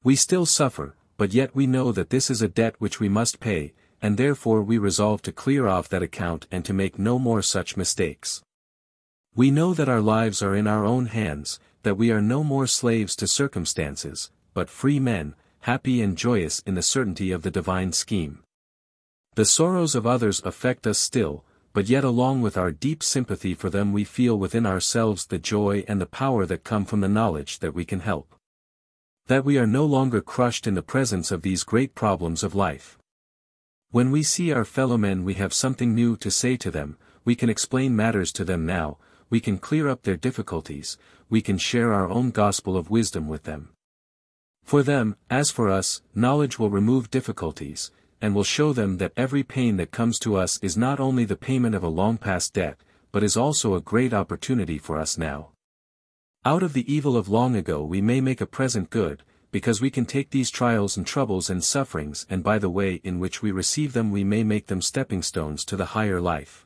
We still suffer, but yet we know that this is a debt which we must pay, and therefore we resolve to clear off that account and to make no more such mistakes. We know that our lives are in our own hands, that we are no more slaves to circumstances, but free men, happy and joyous in the certainty of the divine scheme. The sorrows of others affect us still, but yet along with our deep sympathy for them we feel within ourselves the joy and the power that come from the knowledge that we can help. That we are no longer crushed in the presence of these great problems of life. When we see our fellow men we have something new to say to them, we can explain matters to them now, we can clear up their difficulties, we can share our own gospel of wisdom with them. For them, as for us, knowledge will remove difficulties, and will show them that every pain that comes to us is not only the payment of a long-past debt, but is also a great opportunity for us now. Out of the evil of long ago we may make a present good, because we can take these trials and troubles and sufferings and by the way in which we receive them we may make them stepping stones to the higher life.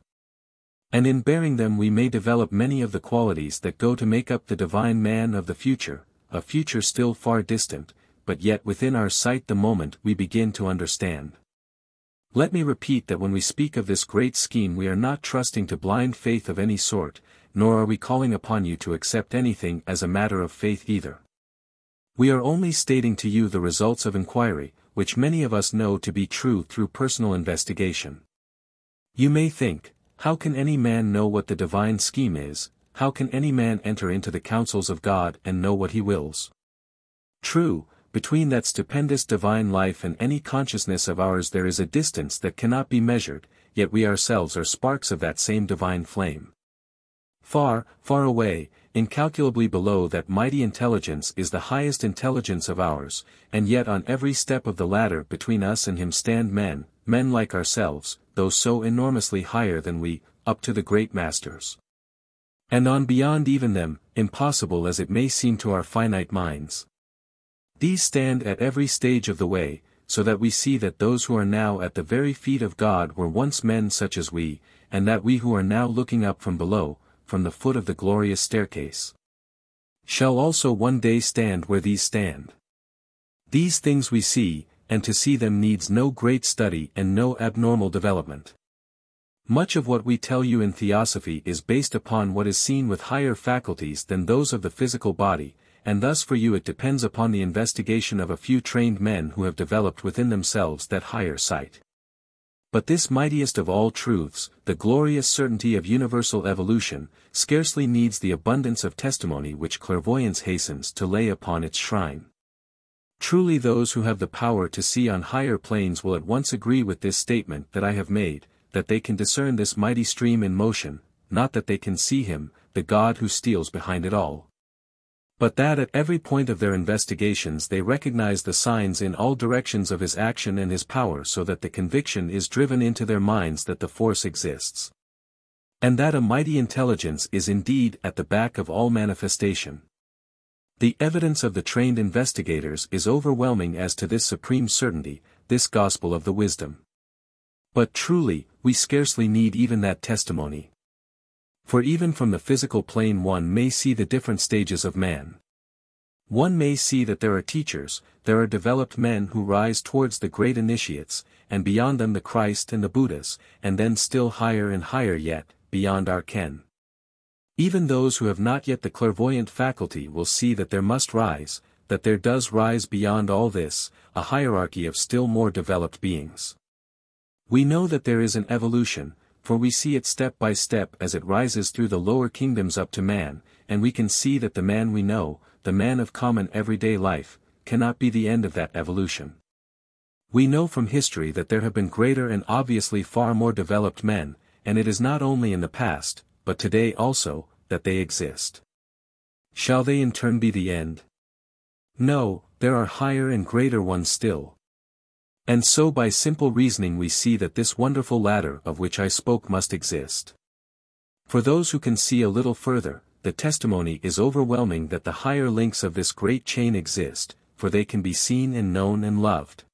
And in bearing them we may develop many of the qualities that go to make up the divine man of the future, a future still far distant, but yet within our sight the moment we begin to understand. Let me repeat that when we speak of this great scheme we are not trusting to blind faith of any sort, nor are we calling upon you to accept anything as a matter of faith either. We are only stating to you the results of inquiry, which many of us know to be true through personal investigation. You may think, how can any man know what the divine scheme is, how can any man enter into the counsels of God and know what he wills? True, between that stupendous divine life and any consciousness of ours there is a distance that cannot be measured, yet we ourselves are sparks of that same divine flame. Far, far away, incalculably below that mighty intelligence is the highest intelligence of ours, and yet on every step of the ladder between us and him stand men like ourselves, though so enormously higher than we, up to the great masters. And on beyond even them, impossible as it may seem to our finite minds. These stand at every stage of the way, so that we see that those who are now at the very feet of God were once men such as we, and that we who are now looking up from below, from the foot of the glorious staircase, shall also one day stand where these stand. These things we see, and to see them needs no great study and no abnormal development. Much of what we tell you in Theosophy is based upon what is seen with higher faculties than those of the physical body, and thus for you it depends upon the investigation of a few trained men who have developed within themselves that higher sight. But this mightiest of all truths, the glorious certainty of universal evolution, scarcely needs the abundance of testimony which clairvoyance hastens to lay upon its shrine. Truly those who have the power to see on higher planes will at once agree with this statement that I have made, that they can discern this mighty stream in motion, not that they can see him, the God who steals behind it all. But that at every point of their investigations they recognize the signs in all directions of his action and his power, so that the conviction is driven into their minds that the force exists. And that a mighty intelligence is indeed at the back of all manifestation. The evidence of the trained investigators is overwhelming as to this supreme certainty, this gospel of the wisdom. But truly, we scarcely need even that testimony. For even from the physical plane one may see the different stages of man. One may see that there are teachers, there are developed men who rise towards the great initiates, and beyond them the Christ and the Buddhas, and then still higher and higher yet, beyond our ken. Even those who have not yet the clairvoyant faculty will see that there must rise, that there does rise beyond all this, a hierarchy of still more developed beings. We know that there is an evolution, for we see it step by step as it rises through the lower kingdoms up to man, and we can see that the man we know, the man of common everyday life, cannot be the end of that evolution. We know from history that there have been greater and obviously far more developed men, and it is not only in the past, but today also, that they exist. Shall they in turn be the end? No, there are higher and greater ones still. And so by simple reasoning we see that this wonderful ladder of which I spoke must exist. For those who can see a little further, the testimony is overwhelming that the higher links of this great chain exist, for they can be seen and known and loved.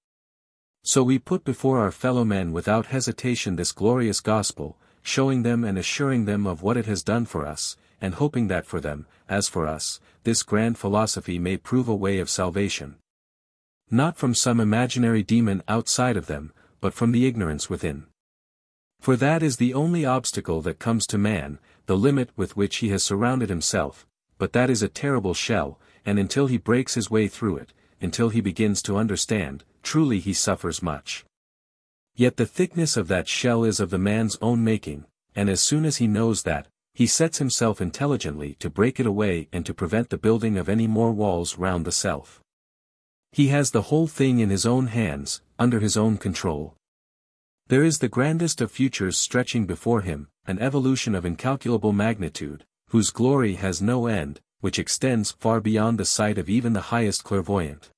So we put before our fellow men without hesitation this glorious gospel, showing them and assuring them of what it has done for us, and hoping that for them, as for us, this grand philosophy may prove a way of salvation. Not from some imaginary demon outside of them, but from the ignorance within. For that is the only obstacle that comes to man, the limit with which he has surrounded himself, but that is a terrible shell, and until he breaks his way through it, until he begins to understand, truly he suffers much. Yet the thickness of that shell is of the man's own making, and as soon as he knows that, he sets himself intelligently to break it away and to prevent the building of any more walls round the self. He has the whole thing in his own hands, under his own control. There is the grandest of futures stretching before him, an evolution of incalculable magnitude, whose glory has no end, which extends far beyond the sight of even the highest clairvoyant.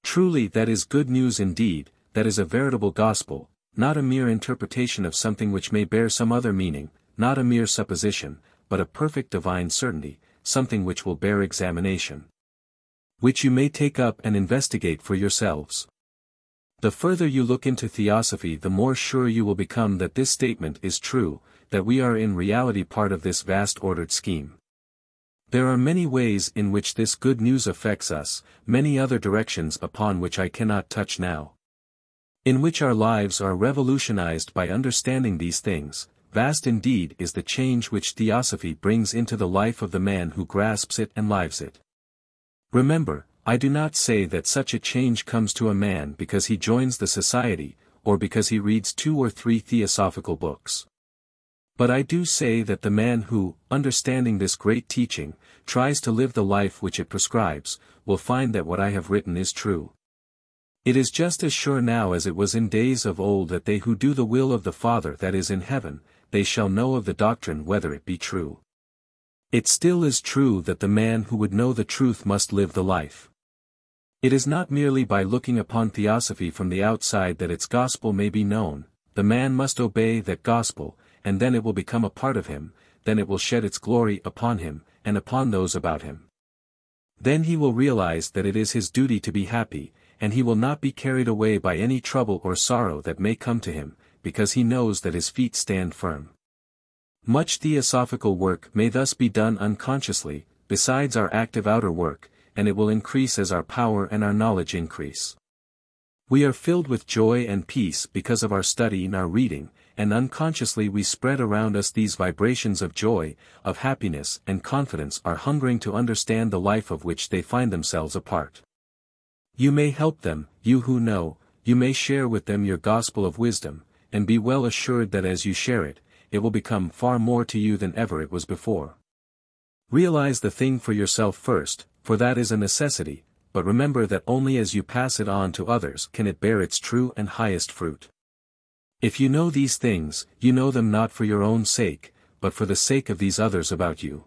Truly that is good news indeed, that is a veritable gospel, not a mere interpretation of something which may bear some other meaning, not a mere supposition, but a perfect divine certainty, something which will bear examination, which you may take up and investigate for yourselves. The further you look into Theosophy the more sure you will become that this statement is true, that we are in reality part of this vast ordered scheme. There are many ways in which this good news affects us, many other directions upon which I cannot touch now. in which our lives are revolutionized by understanding these things. Vast indeed is the change which Theosophy brings into the life of the man who grasps it and lives it. Remember, I do not say that such a change comes to a man because he joins the society, or because he reads 2 or 3 theosophical books. But I do say that the man who, understanding this great teaching, tries to live the life which it prescribes, will find that what I have written is true. It is just as sure now as it was in days of old that they who do the will of the Father that is in heaven, they shall know of the doctrine whether it be true. It still is true that the man who would know the truth must live the life. It is not merely by looking upon Theosophy from the outside that its gospel may be known. The man must obey that gospel, and then it will become a part of him, then it will shed its glory upon him, and upon those about him. Then he will realize that it is his duty to be happy, and he will not be carried away by any trouble or sorrow that may come to him, because he knows that his feet stand firm. Much theosophical work may thus be done unconsciously, besides our active outer work, and it will increase as our power and our knowledge increase. We are filled with joy and peace because of our study and our reading, and unconsciously we spread around us these vibrations of joy, of happiness and confidence are hungering to understand the life of which they find themselves a part. You may help them, you who know, you may share with them your gospel of wisdom, and be well assured that as you share it, it will become far more to you than ever it was before. Realize the thing for yourself first, for that is a necessity, but remember that only as you pass it on to others can it bear its true and highest fruit. If you know these things, you know them not for your own sake, but for the sake of these others about you.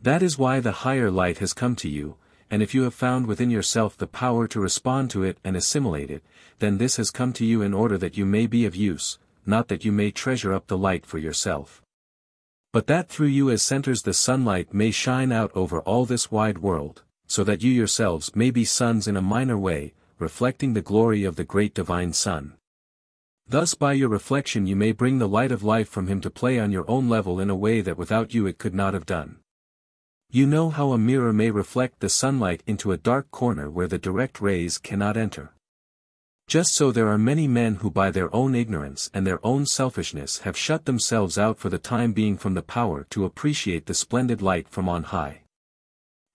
That is why the higher light has come to you, and if you have found within yourself the power to respond to it and assimilate it, then this has come to you in order that you may be of use, not that you may treasure up the light for yourself. But that through you as centers the sunlight may shine out over all this wide world, so that you yourselves may be suns in a minor way, reflecting the glory of the great divine Sun. Thus by your reflection you may bring the light of life from him to play on your own level in a way that without you it could not have done. You know how a mirror may reflect the sunlight into a dark corner where the direct rays cannot enter. Just so there are many men who by their own ignorance and their own selfishness have shut themselves out for the time being from the power to appreciate the splendid light from on high.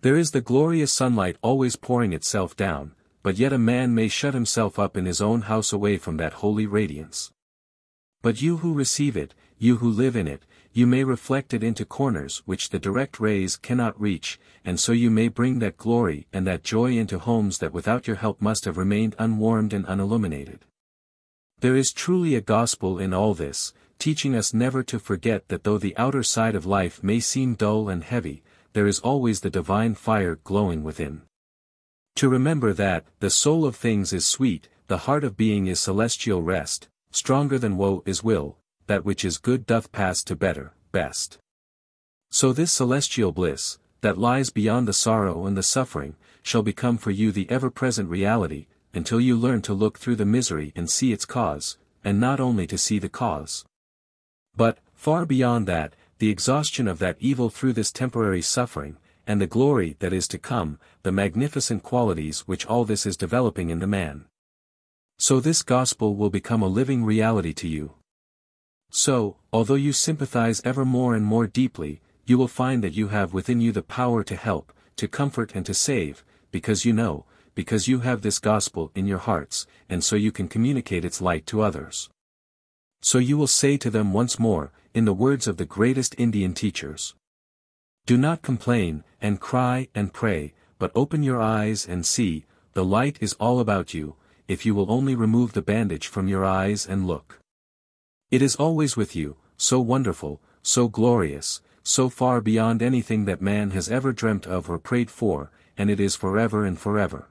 There is the glorious sunlight always pouring itself down, but yet a man may shut himself up in his own house away from that holy radiance. But you who receive it, you who live in it, you may reflect it into corners which the direct rays cannot reach, and so you may bring that glory and that joy into homes that without your help must have remained unwarmed and unilluminated. There is truly a gospel in all this, teaching us never to forget that though the outer side of life may seem dull and heavy, there is always the divine fire glowing within. To remember that, the soul of things is sweet, the heart of being is celestial rest, stronger than woe is will, that which is good doth pass to better, best. So this celestial bliss, that lies beyond the sorrow and the suffering, shall become for you the ever-present reality, until you learn to look through the misery and see its cause, and not only to see the cause. But, far beyond that, the exhaustion of that evil through this temporary suffering, and the glory that is to come, the magnificent qualities which all this is developing in the man. So this gospel will become a living reality to you. So, although you sympathize ever more and more deeply, you will find that you have within you the power to help, to comfort and to save, because you know, because you have this gospel in your hearts, and so you can communicate its light to others. So you will say to them once more, in the words of the greatest Indian teachers, "Do not complain, and cry and pray, but open your eyes and see, the light is all about you, if you will only remove the bandage from your eyes and look. It is always with you, so wonderful, so glorious, so far beyond anything that man has ever dreamt of or prayed for, and it is forever and forever."